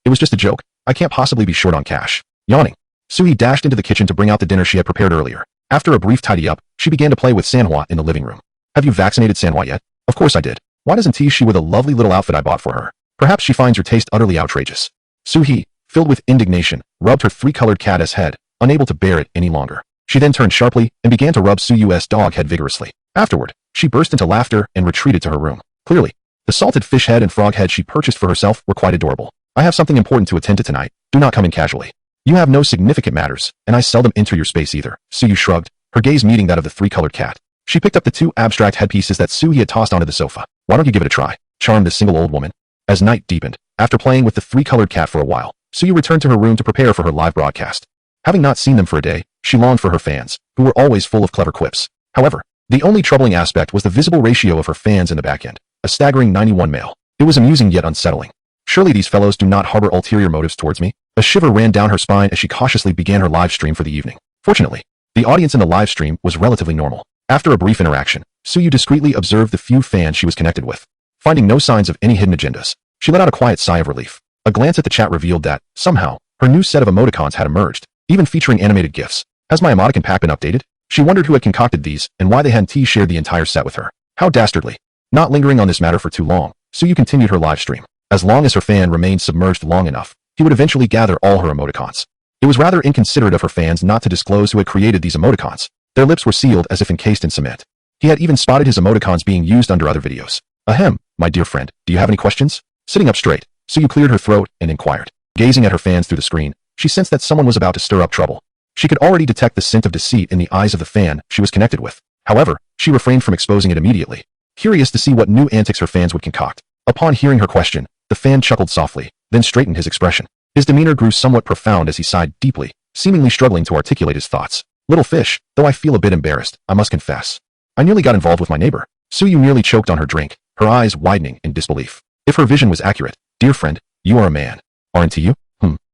it was just a joke. I can't possibly be short on cash. Yawning, Suhi dashed into the kitchen to bring out the dinner she had prepared earlier. After a brief tidy-up, she began to play with Manhwa in the living room. Have you vaccinated Manhwa yet? Of course I did. Why doesn't she wear the lovely little outfit I bought for her? Perhaps she finds your taste utterly outrageous. Suhi, filled with indignation, rubbed her 3-colored cat's head, unable to bear it any longer. She then turned sharply and began to rub Suyu's dog head vigorously. Afterward, she burst into laughter and retreated to her room. Clearly, the salted fish head and frog head she purchased for herself were quite adorable. I have something important to attend to tonight. Do not come in casually. You have no significant matters, and I seldom enter your space either. Suyu shrugged, her gaze meeting that of the 3-colored cat. She picked up the 2 abstract headpieces that Suhi had tossed onto the sofa. Why don't you give it a try? Charmed the single old woman. As night deepened, after playing with the 3-colored cat for a while, Suyu returned to her room to prepare for her live broadcast. Having not seen them for a day, she longed for her fans, who were always full of clever quips. However, the only troubling aspect was the visible ratio of her fans in the back end, a staggering 91 male. It was amusing yet unsettling. Surely these fellows do not harbor ulterior motives towards me? A shiver ran down her spine as she cautiously began her live stream for the evening. Fortunately, the audience in the live stream was relatively normal. After a brief interaction, Suyu discreetly observed the few fans she was connected with. Finding no signs of any hidden agendas, she let out a quiet sigh of relief. A glance at the chat revealed that, somehow, her new set of emoticons had emerged, even featuring animated GIFs. Has my emoticon pack been updated? She wondered who had concocted these and why they hadn't shared the entire set with her. How dastardly. Not lingering on this matter for too long, Suyu continued her live stream. As long as her fan remained submerged long enough, he would eventually gather all her emoticons. It was rather inconsiderate of her fans not to disclose who had created these emoticons. Their lips were sealed as if encased in cement. He had even spotted his emoticons being used under other videos. Ahem, my dear friend, do you have any questions? Sitting up straight, Suyu cleared her throat and inquired. Gazing at her fans through the screen, she sensed that someone was about to stir up trouble. She could already detect the scent of deceit in the eyes of the fan she was connected with. However, she refrained from exposing it immediately, curious to see what new antics her fans would concoct. Upon hearing her question, the fan chuckled softly, then straightened his expression. His demeanor grew somewhat profound as he sighed deeply, seemingly struggling to articulate his thoughts. Little fish, though I feel a bit embarrassed, I must confess. I nearly got involved with my neighbor. Suyu nearly choked on her drink, her eyes widening in disbelief. If her vision was accurate, dear friend, you are a man. Aren't you?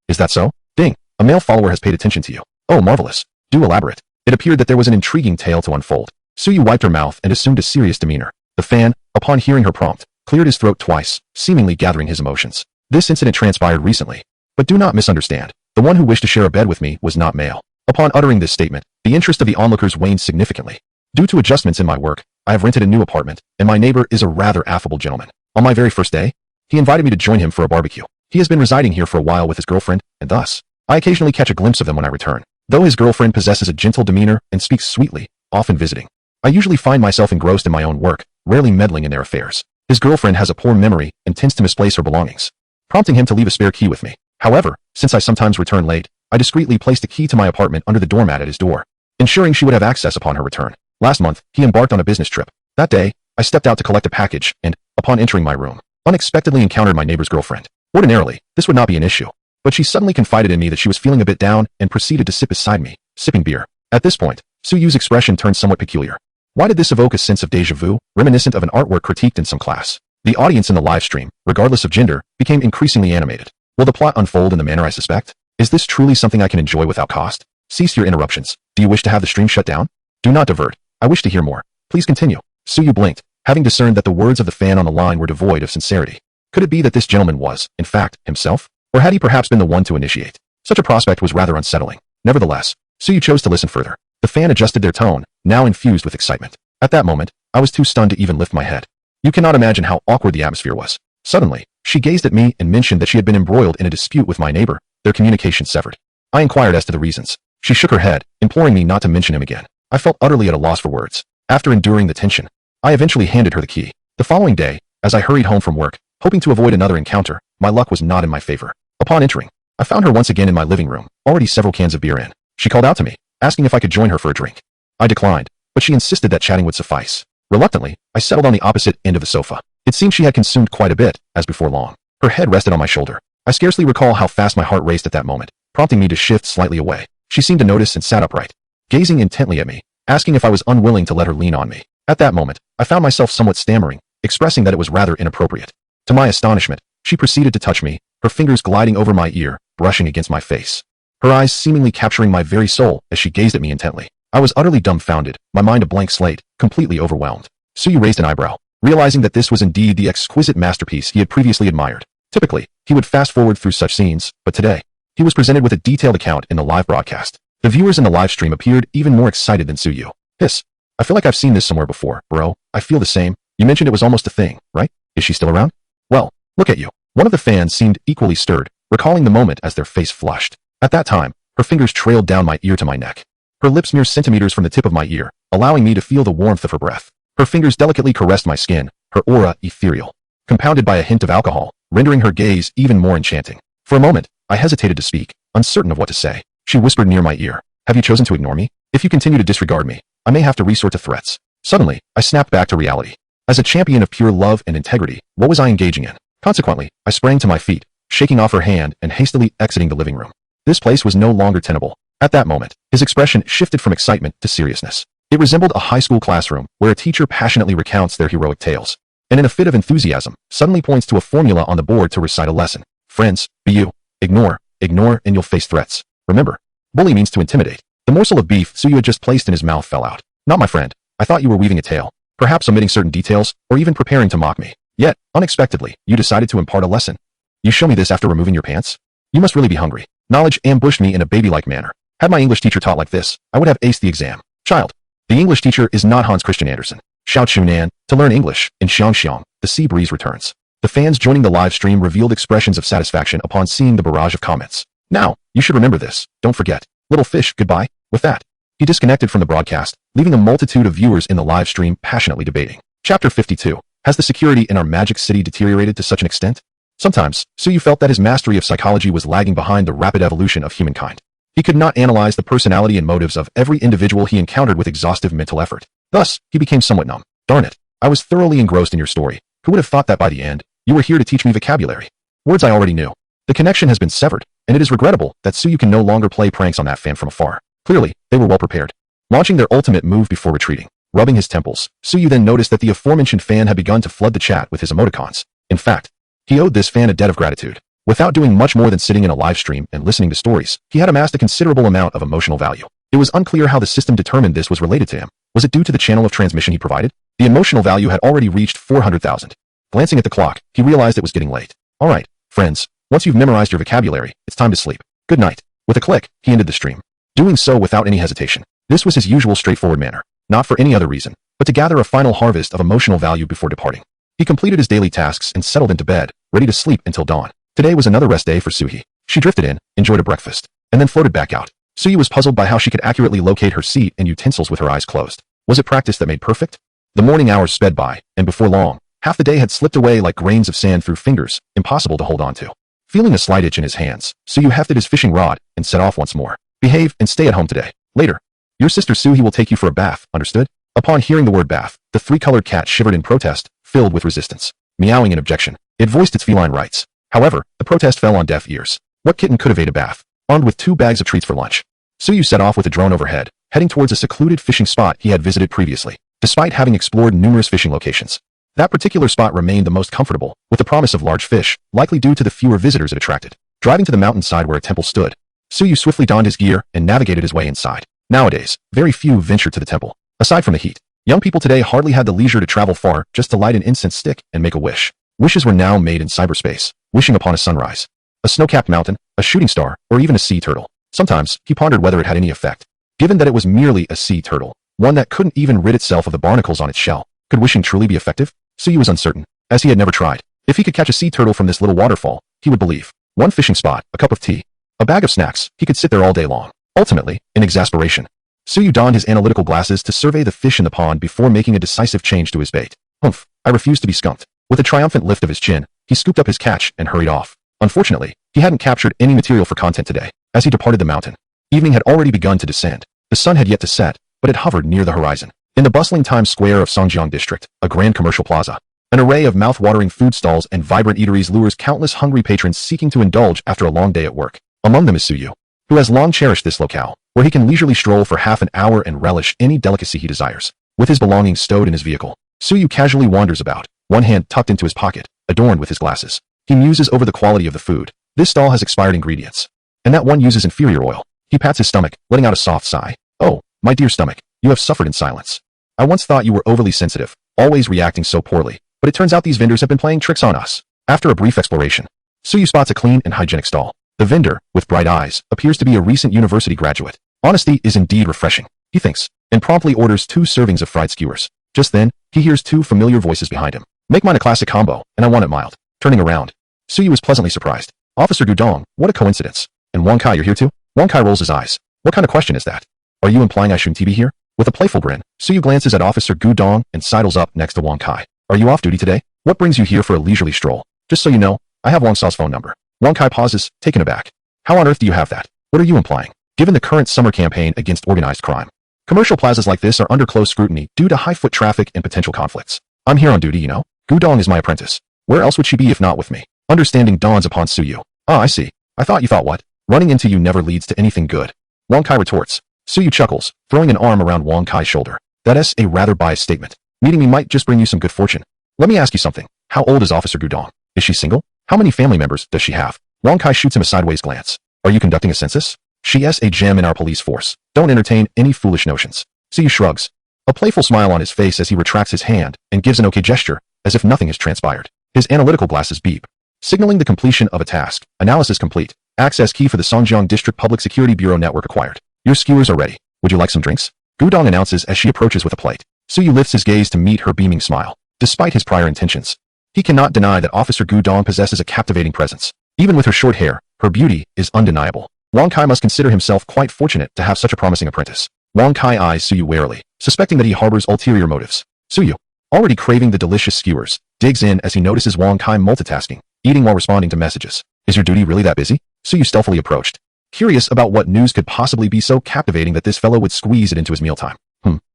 Is that so? Ding, a male follower has paid attention to you. Oh, marvelous. Do elaborate. It appeared that there was an intriguing tale to unfold. Suyu wiped her mouth and assumed a serious demeanor. The fan, upon hearing her prompt, cleared his throat twice, seemingly gathering his emotions. This incident transpired recently. But do not misunderstand. The one who wished to share a bed with me was not male. Upon uttering this statement, the interest of the onlookers waned significantly. Due to adjustments in my work, I have rented a new apartment, and my neighbor is a rather affable gentleman. On my very first day, he invited me to join him for a barbecue. He has been residing here for a while with his girlfriend, and thus, I occasionally catch a glimpse of them when I return. Though his girlfriend possesses a gentle demeanor and speaks sweetly, often visiting, I usually find myself engrossed in my own work, rarely meddling in their affairs. His girlfriend has a poor memory and tends to misplace her belongings, prompting him to leave a spare key with me. However, since I sometimes return late, I discreetly placed the key to my apartment under the doormat at his door, ensuring she would have access upon her return. Last month, he embarked on a business trip. That day, I stepped out to collect a package and, upon entering my room, unexpectedly encountered my neighbor's girlfriend. Ordinarily, this would not be an issue, but she suddenly confided in me that she was feeling a bit down and proceeded to sit beside me, sipping beer. At this point, Suyu's expression turned somewhat peculiar. Why did this evoke a sense of déjà vu, reminiscent of an artwork critiqued in some class? The audience in the live stream, regardless of gender, became increasingly animated. Will the plot unfold in the manner I suspect? Is this truly something I can enjoy without cost? Cease your interruptions. Do you wish to have the stream shut down? Do not divert. I wish to hear more. Please continue. Suyu blinked, having discerned that the words of the fan on the line were devoid of sincerity. Could it be that this gentleman was, in fact, himself? Or had he perhaps been the one to initiate? Such a prospect was rather unsettling. Nevertheless, Suyu chose to listen further. The fan adjusted their tone, now infused with excitement. At that moment, I was too stunned to even lift my head. You cannot imagine how awkward the atmosphere was. Suddenly, she gazed at me and mentioned that she had been embroiled in a dispute with my neighbor, their communication severed. I inquired as to the reasons. She shook her head, imploring me not to mention him again. I felt utterly at a loss for words. After enduring the tension, I eventually handed her the key. The following day, as I hurried home from work, hoping to avoid another encounter, my luck was not in my favor. Upon entering, I found her once again in my living room, already several cans of beer in. She called out to me, asking if I could join her for a drink. I declined, but she insisted that chatting would suffice. Reluctantly, I settled on the opposite end of the sofa. It seemed she had consumed quite a bit, as before long. Her head rested on my shoulder. I scarcely recall how fast my heart raced at that moment, prompting me to shift slightly away. She seemed to notice and sat upright, gazing intently at me, asking if I was unwilling to let her lean on me. At that moment, I found myself somewhat stammering, expressing that it was rather inappropriate. To my astonishment, she proceeded to touch me, her fingers gliding over my ear, brushing against my face. Her eyes seemingly capturing my very soul as she gazed at me intently. I was utterly dumbfounded, my mind a blank slate, completely overwhelmed. Suyu raised an eyebrow, realizing that this was indeed the exquisite masterpiece he had previously admired. Typically, he would fast forward through such scenes, but today, he was presented with a detailed account in the live broadcast. The viewers in the live stream appeared even more excited than Suyu. Hiss. I feel like I've seen this somewhere before, bro. I feel the same. You mentioned it was almost a thing, right? Is she still around? Well, look at you. One of the fans seemed equally stirred, recalling the moment as their face flushed. At that time, her fingers trailed down my ear to my neck. Her lips mere centimeters from the tip of my ear, allowing me to feel the warmth of her breath. Her fingers delicately caressed my skin, her aura ethereal, compounded by a hint of alcohol, rendering her gaze even more enchanting. For a moment, I hesitated to speak, uncertain of what to say. She whispered near my ear, "Have you chosen to ignore me? If you continue to disregard me, I may have to resort to threats." Suddenly, I snapped back to reality. As a champion of pure love and integrity, what was I engaging in? Consequently, I sprang to my feet, shaking off her hand and hastily exiting the living room. This place was no longer tenable. At that moment, his expression shifted from excitement to seriousness. It resembled a high school classroom where a teacher passionately recounts their heroic tales, and in a fit of enthusiasm, suddenly points to a formula on the board to recite a lesson. Friends, be you. Ignore, and you'll face threats. Remember, bully means to intimidate. The morsel of beef Suyu had just placed in his mouth fell out. Not my friend. I thought you were weaving a tale, perhaps omitting certain details, or even preparing to mock me. Yet, unexpectedly, you decided to impart a lesson. You show me this after removing your pants? You must really be hungry. Knowledge ambushed me in a baby-like manner. Had my English teacher taught like this, I would have aced the exam. Child. The English teacher is not Hans Christian Andersen. Xiao Chunan. To learn English, in Xiangxiang, the sea breeze returns. The fans joining the live stream revealed expressions of satisfaction upon seeing the barrage of comments. Now, you should remember this. Don't forget. Little fish, goodbye. With that, he disconnected from the broadcast, leaving a multitude of viewers in the live stream passionately debating. Chapter 52. Has the security in our magic city deteriorated to such an extent? Sometimes, Suyu felt that his mastery of psychology was lagging behind the rapid evolution of humankind. He could not analyze the personality and motives of every individual he encountered with exhaustive mental effort. Thus, he became somewhat numb. Darn it. I was thoroughly engrossed in your story. Who would have thought that by the end, you were here to teach me vocabulary? Words I already knew. The connection has been severed, and it is regrettable that Suyu can no longer play pranks on that fan from afar. Clearly, they were well prepared. Launching their ultimate move before retreating. Rubbing his temples, Suyu then noticed that the aforementioned fan had begun to flood the chat with his emoticons. In fact, he owed this fan a debt of gratitude. Without doing much more than sitting in a live stream and listening to stories, he had amassed a considerable amount of emotional value. It was unclear how the system determined this was related to him. Was it due to the channel of transmission he provided? The emotional value had already reached 400,000. Glancing at the clock, he realized it was getting late. Alright, friends, once you've memorized your vocabulary, it's time to sleep. Good night. With a click, he ended the stream. Doing so without any hesitation. This was his usual straightforward manner, not for any other reason, but to gather a final harvest of emotional value before departing. He completed his daily tasks and settled into bed, ready to sleep until dawn. Today was another rest day for Suyu. She drifted in, enjoyed a breakfast, and then floated back out. Suyu was puzzled by how she could accurately locate her seat and utensils with her eyes closed. Was it practice that made perfect? The morning hours sped by, and before long, half the day had slipped away like grains of sand through fingers, impossible to hold on to. Feeling a slight itch in his hands, Suyu hefted his fishing rod and set off once more. Behave and stay at home today. Later. Your sister Suyu will take you for a bath, understood? Upon hearing the word bath, the three-colored cat shivered in protest, filled with resistance. Meowing in objection, it voiced its feline rights. However, the protest fell on deaf ears. What kitten could evade a bath? Armed with 2 bags of treats for lunch, Suyu set off with a drone overhead, heading towards a secluded fishing spot he had visited previously. Despite having explored numerous fishing locations, that particular spot remained the most comfortable, with the promise of large fish, likely due to the fewer visitors it attracted. Driving to the mountainside where a temple stood, Suyu swiftly donned his gear and navigated his way inside. Nowadays, very few ventured to the temple. Aside from the heat, young people today hardly had the leisure to travel far just to light an incense stick and make a wish. Wishes were now made in cyberspace, wishing upon a sunrise, a snow-capped mountain, a shooting star, or even a sea turtle. Sometimes, he pondered whether it had any effect. Given that it was merely a sea turtle, one that couldn't even rid itself of the barnacles on its shell, could wishing truly be effective? Suyu was uncertain, as he had never tried. If he could catch a sea turtle from this little waterfall, he would believe. One fishing spot, a cup of tea, a bag of snacks, he could sit there all day long. Ultimately, in exasperation, Suyu donned his analytical glasses to survey the fish in the pond before making a decisive change to his bait. Humph, I refuse to be skunked. With a triumphant lift of his chin, he scooped up his catch and hurried off. Unfortunately, he hadn't captured any material for content today. As he departed the mountain, evening had already begun to descend. The sun had yet to set, but it hovered near the horizon. In the bustling Times Square of Songjiang District, a grand commercial plaza, an array of mouth-watering food stalls and vibrant eateries lures countless hungry patrons seeking to indulge after a long day at work. Among them is Suyu, who has long cherished this locale, where he can leisurely stroll for half an hour and relish any delicacy he desires. With his belongings stowed in his vehicle, Suyu casually wanders about, one hand tucked into his pocket, adorned with his glasses. He muses over the quality of the food. This stall has expired ingredients, and that one uses inferior oil. He pats his stomach, letting out a soft sigh. Oh, my dear stomach, you have suffered in silence. I once thought you were overly sensitive, always reacting so poorly, but it turns out these vendors have been playing tricks on us. After a brief exploration, Suyu spots a clean and hygienic stall. The vendor, with bright eyes, appears to be a recent university graduate. Honesty is indeed refreshing, he thinks, and promptly orders 2 servings of fried skewers. Just then, he hears 2 familiar voices behind him. Make mine a classic combo, and I want it mild. Turning around, Suyu is pleasantly surprised. Officer Gudong, what a coincidence. And Wang Kai, you're here too? Wang Kai rolls his eyes. What kind of question is that? Are you implying I shouldn't be here? With a playful grin, Suyu glances at Officer Gudong and sidles up next to Wang Kai. Are you off duty today? What brings you here for a leisurely stroll? Just so you know, I have Wang Sao's phone number. Wang Kai pauses, taken aback. How on earth do you have that? What are you implying? Given the current summer campaign against organized crime, commercial plazas like this are under close scrutiny due to high foot traffic and potential conflicts. I'm here on duty, you know. Gudong is my apprentice. Where else would she be if not with me? Understanding dawns upon Suyu. Ah, I see. I thought you thought what? Running into you never leads to anything good. Wang Kai retorts. Suyu chuckles, throwing an arm around Wang Kai's shoulder. That's a rather biased statement. Meeting me might just bring you some good fortune. Let me ask you something. How old is Officer Gudong? Is she single? How many family members does she have? Wang Kai shoots him a sideways glance. Are you conducting a census? She is a gem in our police force. Don't entertain any foolish notions. Suyu shrugs, a playful smile on his face as he retracts his hand and gives an okay gesture, as if nothing has transpired. His analytical glasses beep, signaling the completion of a task. Analysis complete. Access key for the Songjiang District Public Security Bureau network acquired. Your skewers are ready. Would you like some drinks? Gudong announces as she approaches with a plate. Suyu lifts his gaze to meet her beaming smile. Despite his prior intentions, He cannot deny that Officer Gu Dong possesses a captivating presence. Even with her short hair, her beauty is undeniable. Wang Kai must consider himself quite fortunate to have such a promising apprentice. Wang Kai eyes Suyu warily, suspecting that he harbors ulterior motives. Suyu, already craving the delicious skewers, digs in as he notices Wang Kai multitasking, eating while responding to messages. Is your duty really that busy? Suyu stealthily approached, curious about what news could possibly be so captivating that this fellow would squeeze it into his mealtime.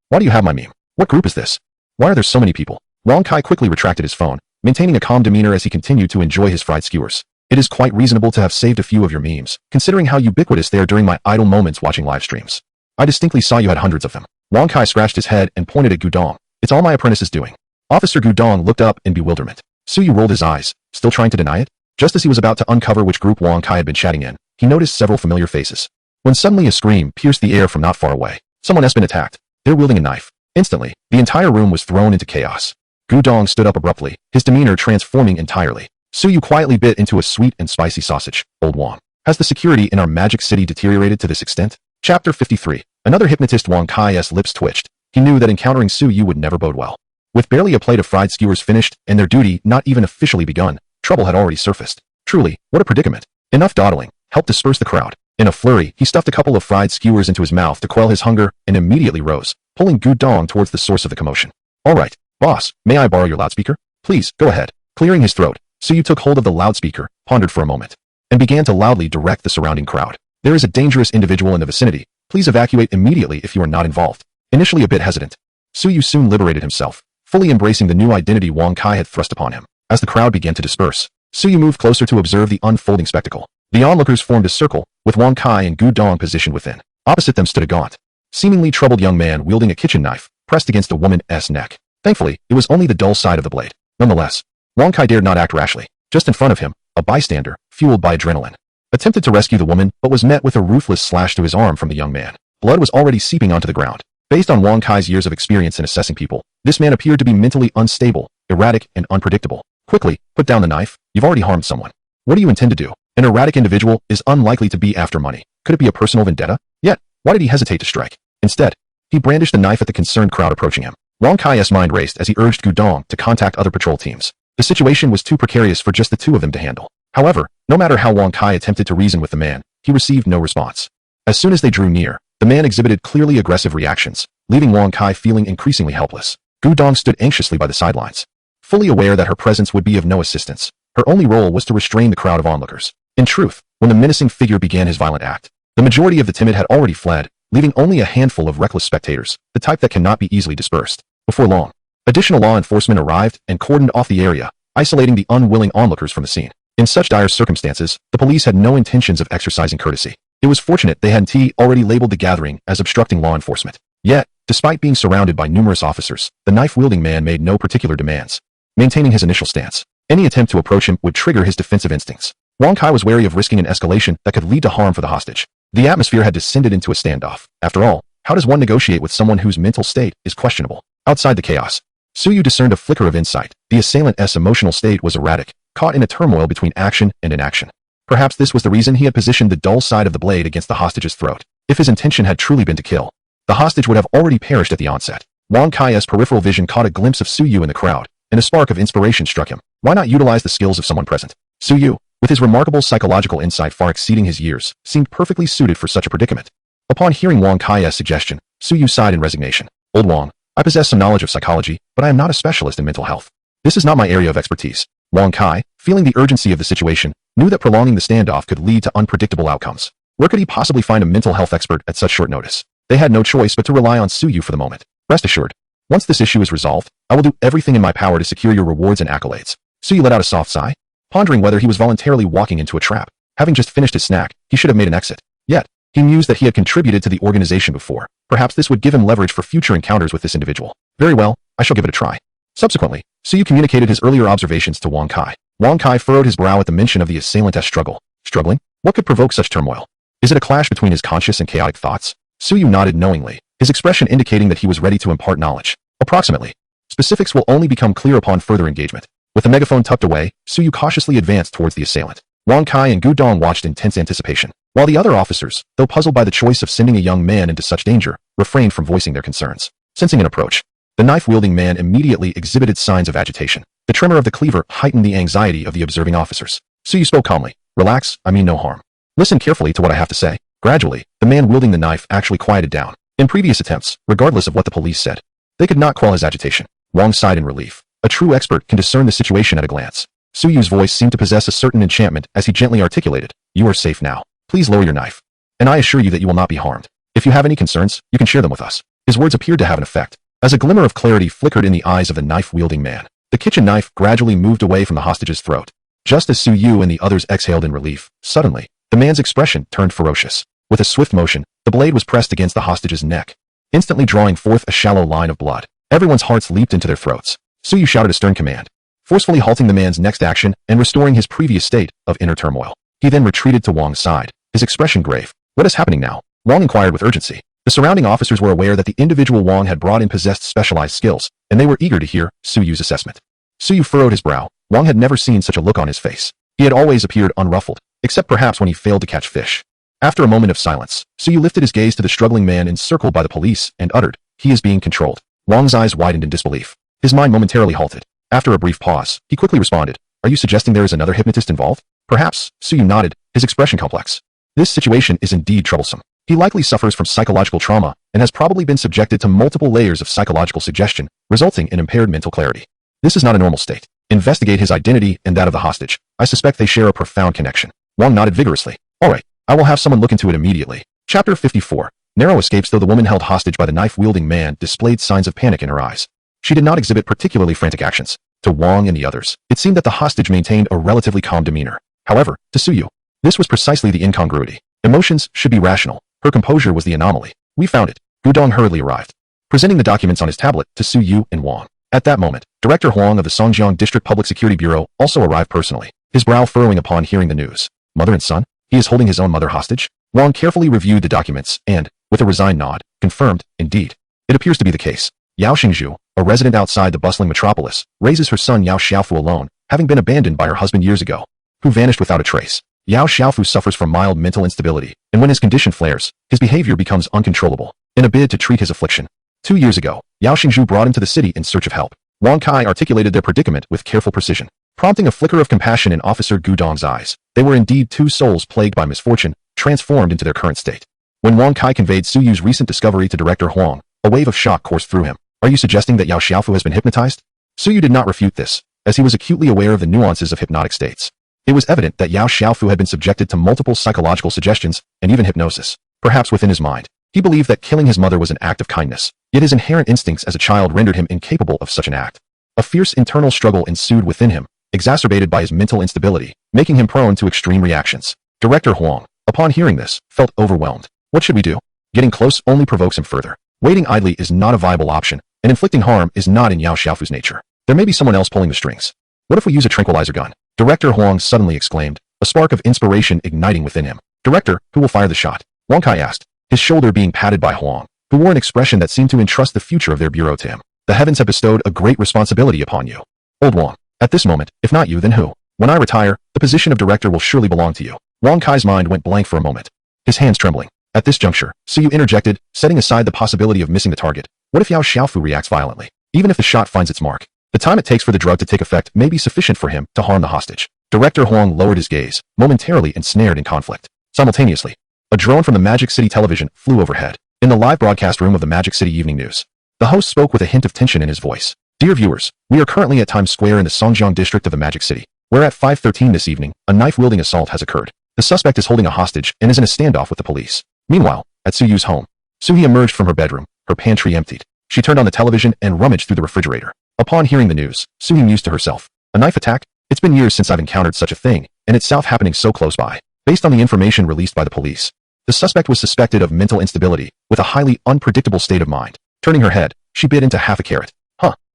Why do you have my meme? What group is this? Why are there so many people? Wang Kai quickly retracted his phone, maintaining a calm demeanor as he continued to enjoy his fried skewers. It is quite reasonable to have saved a few of your memes, considering how ubiquitous they are during my idle moments watching live streams. I distinctly saw you had hundreds of them. Wang Kai scratched his head and pointed at Gudong. It's all my apprentice is doing. Officer Gudong looked up in bewilderment. Suyu rolled his eyes, still trying to deny it. Just as he was about to uncover which group Wang Kai had been chatting in, he noticed several familiar faces. When suddenly a scream pierced the air from not far away. Someone has been attacked. They're wielding a knife. Instantly, the entire room was thrown into chaos. Gudong stood up abruptly, his demeanor transforming entirely. Suyu quietly bit into a sweet and spicy sausage. Old Wang. Has the security in our magic city deteriorated to this extent? Chapter 53. Another hypnotist. Wang Kai's lips twitched. He knew that encountering Suyu would never bode well. With barely a plate of fried skewers finished and their duty not even officially begun, trouble had already surfaced. Truly, what a predicament. Enough dawdling. Help disperse the crowd. In a flurry, he stuffed a couple of fried skewers into his mouth to quell his hunger and immediately rose, pulling Gudong towards the source of the commotion. All right, boss, may I borrow your loudspeaker? Please, go ahead. Clearing his throat, Suyu took hold of the loudspeaker, pondered for a moment, and began to loudly direct the surrounding crowd. There is a dangerous individual in the vicinity. Please evacuate immediately if you are not involved. Initially a bit hesitant, Suyu soon liberated himself, fully embracing the new identity Wang Kai had thrust upon him. As the crowd began to disperse, Suyu moved closer to observe the unfolding spectacle. The onlookers formed a circle, with Wang Kai and Gudong positioned within. Opposite them stood a gaunt, seemingly troubled young man wielding a kitchen knife, pressed against a woman's neck. Thankfully, it was only the dull side of the blade. Nonetheless, Wang Kai dared not act rashly. Just in front of him, a bystander, fueled by adrenaline, attempted to rescue the woman but was met with a ruthless slash to his arm from the young man. Blood was already seeping onto the ground. Based on Wang Kai's years of experience in assessing people, this man appeared to be mentally unstable, erratic, and unpredictable. Quickly, put down the knife. You've already harmed someone. What do you intend to do? An erratic individual is unlikely to be after money. Could it be a personal vendetta? Yet, why did he hesitate to strike? Instead, he brandished the knife at the concerned crowd approaching him. Wang Kai's mind raced as he urged Gudong to contact other patrol teams. The situation was too precarious for just the two of them to handle. However, no matter how Wang Kai attempted to reason with the man, he received no response. As soon as they drew near, the man exhibited clearly aggressive reactions, leaving Wang Kai feeling increasingly helpless. Gudong stood anxiously by the sidelines, fully aware that her presence would be of no assistance. Her only role was to restrain the crowd of onlookers. In truth, when the menacing figure began his violent act, the majority of the timid had already fled, leaving only a handful of reckless spectators, the type that cannot be easily dispersed. Before long, additional law enforcement arrived and cordoned off the area, isolating the unwilling onlookers from the scene. In such dire circumstances, the police had no intentions of exercising courtesy. It was fortunate they had already labeled the gathering as obstructing law enforcement. Yet, despite being surrounded by numerous officers, the knife-wielding man made no particular demands, maintaining his initial stance. Any attempt to approach him would trigger his defensive instincts. Wang Kai was wary of risking an escalation that could lead to harm for the hostage. The atmosphere had descended into a standoff. After all, how does one negotiate with someone whose mental state is questionable? Outside the chaos, Suyu discerned a flicker of insight. The assailant's emotional state was erratic, caught in a turmoil between action and inaction. Perhaps this was the reason he had positioned the dull side of the blade against the hostage's throat. If his intention had truly been to kill, the hostage would have already perished at the onset. Wang Kai's peripheral vision caught a glimpse of Suyu in the crowd, and a spark of inspiration struck him. Why not utilize the skills of someone present? Suyu, with his remarkable psychological insight far exceeding his years, seemed perfectly suited for such a predicament. Upon hearing Wang Kai's suggestion, Suyu sighed in resignation. Old Wang, I possess some knowledge of psychology, but I am not a specialist in mental health. This is not my area of expertise. Wang Kai, feeling the urgency of the situation, knew that prolonging the standoff could lead to unpredictable outcomes. Where could he possibly find a mental health expert at such short notice? They had no choice but to rely on Suyu for the moment. Rest assured, once this issue is resolved, I will do everything in my power to secure your rewards and accolades. Suyu let out a soft sigh, pondering whether he was voluntarily walking into a trap. Having just finished his snack, he should have made an exit. Yet, he mused that he had contributed to the organization before. Perhaps this would give him leverage for future encounters with this individual. Very well, I shall give it a try. Subsequently, Suyu communicated his earlier observations to Wang Kai. Wang Kai furrowed his brow at the mention of the assailant's struggle. Struggling? What could provoke such turmoil? Is it a clash between his conscious and chaotic thoughts? Suyu nodded knowingly, his expression indicating that he was ready to impart knowledge. Approximately. Specifics will only become clear upon further engagement. With the megaphone tucked away, Suyu cautiously advanced towards the assailant. Wang Kai and Gudong watched in tense anticipation, while the other officers, though puzzled by the choice of sending a young man into such danger, refrained from voicing their concerns. Sensing an approach, the knife-wielding man immediately exhibited signs of agitation. The tremor of the cleaver heightened the anxiety of the observing officers. Suyu spoke calmly. Relax, I mean no harm. Listen carefully to what I have to say. Gradually, the man wielding the knife actually quieted down. In previous attempts, regardless of what the police said, they could not quell his agitation. Wang sighed in relief. A true expert can discern the situation at a glance. Suyu's voice seemed to possess a certain enchantment as he gently articulated, "You are safe now. Please lower your knife. And I assure you that you will not be harmed. If you have any concerns, you can share them with us." His words appeared to have an effect. As a glimmer of clarity flickered in the eyes of the knife-wielding man, the kitchen knife gradually moved away from the hostage's throat. Just as Suyu and the others exhaled in relief, suddenly, the man's expression turned ferocious. With a swift motion, the blade was pressed against the hostage's neck, instantly drawing forth a shallow line of blood. Everyone's hearts leaped into their throats. Suyu shouted a stern command, forcefully halting the man's next action and restoring his previous state of inner turmoil. He then retreated to Wang's side, his expression grave. "What is happening now?" Wang inquired with urgency. The surrounding officers were aware that the individual Wang had brought in possessed specialized skills, and they were eager to hear Suyu's assessment. Suyu furrowed his brow. Wang had never seen such a look on his face. He had always appeared unruffled, except perhaps when he failed to catch fish. After a moment of silence, Suyu lifted his gaze to the struggling man encircled by the police and uttered, "He is being controlled." Wang's eyes widened in disbelief. His mind momentarily halted. After a brief pause, he quickly responded, "Are you suggesting there is another hypnotist involved?" "Perhaps," Suyu nodded, his expression complex. "This situation is indeed troublesome. He likely suffers from psychological trauma and has probably been subjected to multiple layers of psychological suggestion, resulting in impaired mental clarity. This is not a normal state. Investigate his identity and that of the hostage. I suspect they share a profound connection." Wang nodded vigorously. "All right, I will have someone look into it immediately." Chapter 54. Narrow escapes. Though the woman held hostage by the knife-wielding man displayed signs of panic in her eyes, she did not exhibit particularly frantic actions. To Wang and the others, it seemed that the hostage maintained a relatively calm demeanor. However, to Suyu, this was precisely the incongruity. Emotions should be rational. Her composure was the anomaly. "We found it." Gudong hurriedly arrived, presenting the documents on his tablet to Suyu and Wang. At that moment, Director Huang of the Songjiang District Public Security Bureau also arrived personally, his brow furrowing upon hearing the news. Mother and son? He is holding his own mother hostage? Wang carefully reviewed the documents and, with a resigned nod, confirmed, indeed. It appears to be the case. Yao Xingzhu, a resident outside the bustling metropolis, raises her son Yao Xiaofu alone, having been abandoned by her husband years ago, who vanished without a trace. Yao Xiaofu suffers from mild mental instability, and when his condition flares, his behavior becomes uncontrollable. In a bid to treat his affliction, 2 years ago, Yao Xingzhu brought him to the city in search of help. Wang Kai articulated their predicament with careful precision, prompting a flicker of compassion in Officer Gudong's eyes. They were indeed two souls plagued by misfortune, transformed into their current state. When Wang Kai conveyed Suyu's recent discovery to Director Huang, a wave of shock coursed through him. "Are you suggesting that Yao Xiaofu has been hypnotized?" Suyu did not refute this, as he was acutely aware of the nuances of hypnotic states. It was evident that Yao Xiaofu had been subjected to multiple psychological suggestions and even hypnosis. Perhaps within his mind, he believed that killing his mother was an act of kindness, yet his inherent instincts as a child rendered him incapable of such an act. A fierce internal struggle ensued within him, exacerbated by his mental instability, making him prone to extreme reactions. Director Huang, upon hearing this, felt overwhelmed. What should we do? Getting close only provokes him further. Waiting idly is not a viable option, and inflicting harm is not in Yao Xiaofu's nature. There may be someone else pulling the strings. What if we use a tranquilizer gun? Director Huang suddenly exclaimed, a spark of inspiration igniting within him. "Director, who will fire the shot?" Wang Kai asked, his shoulder being patted by Huang, who wore an expression that seemed to entrust the future of their bureau to him. "The heavens have bestowed a great responsibility upon you. Old Wang, at this moment, if not you, then who? When I retire, the position of director will surely belong to you." Wang Kai's mind went blank for a moment, his hands trembling. At this juncture, Suyu interjected, setting aside the possibility of missing the target. What if Yao Xiaofu reacts violently? Even if the shot finds its mark, the time it takes for the drug to take effect may be sufficient for him to harm the hostage. Director Huang lowered his gaze, momentarily ensnared in conflict. Simultaneously, a drone from the Magic City television flew overhead. In the live broadcast room of the Magic City Evening News, the host spoke with a hint of tension in his voice. "Dear viewers, we are currently at Times Square in the Songjiang district of the Magic City, where at 5:13 this evening, a knife-wielding assault has occurred. The suspect is holding a hostage and is in a standoff with the police." Meanwhile, at Suyu's home, Suyu emerged from her bedroom, her pantry emptied. She turned on the television and rummaged through the refrigerator. Upon hearing the news, Suyu mused to herself, "A knife attack? It's been years since I've encountered such a thing, and it's happening so close by." Based on the information released by the police, the suspect was suspected of mental instability, with a highly unpredictable state of mind. Turning her head, she bit into half a carrot.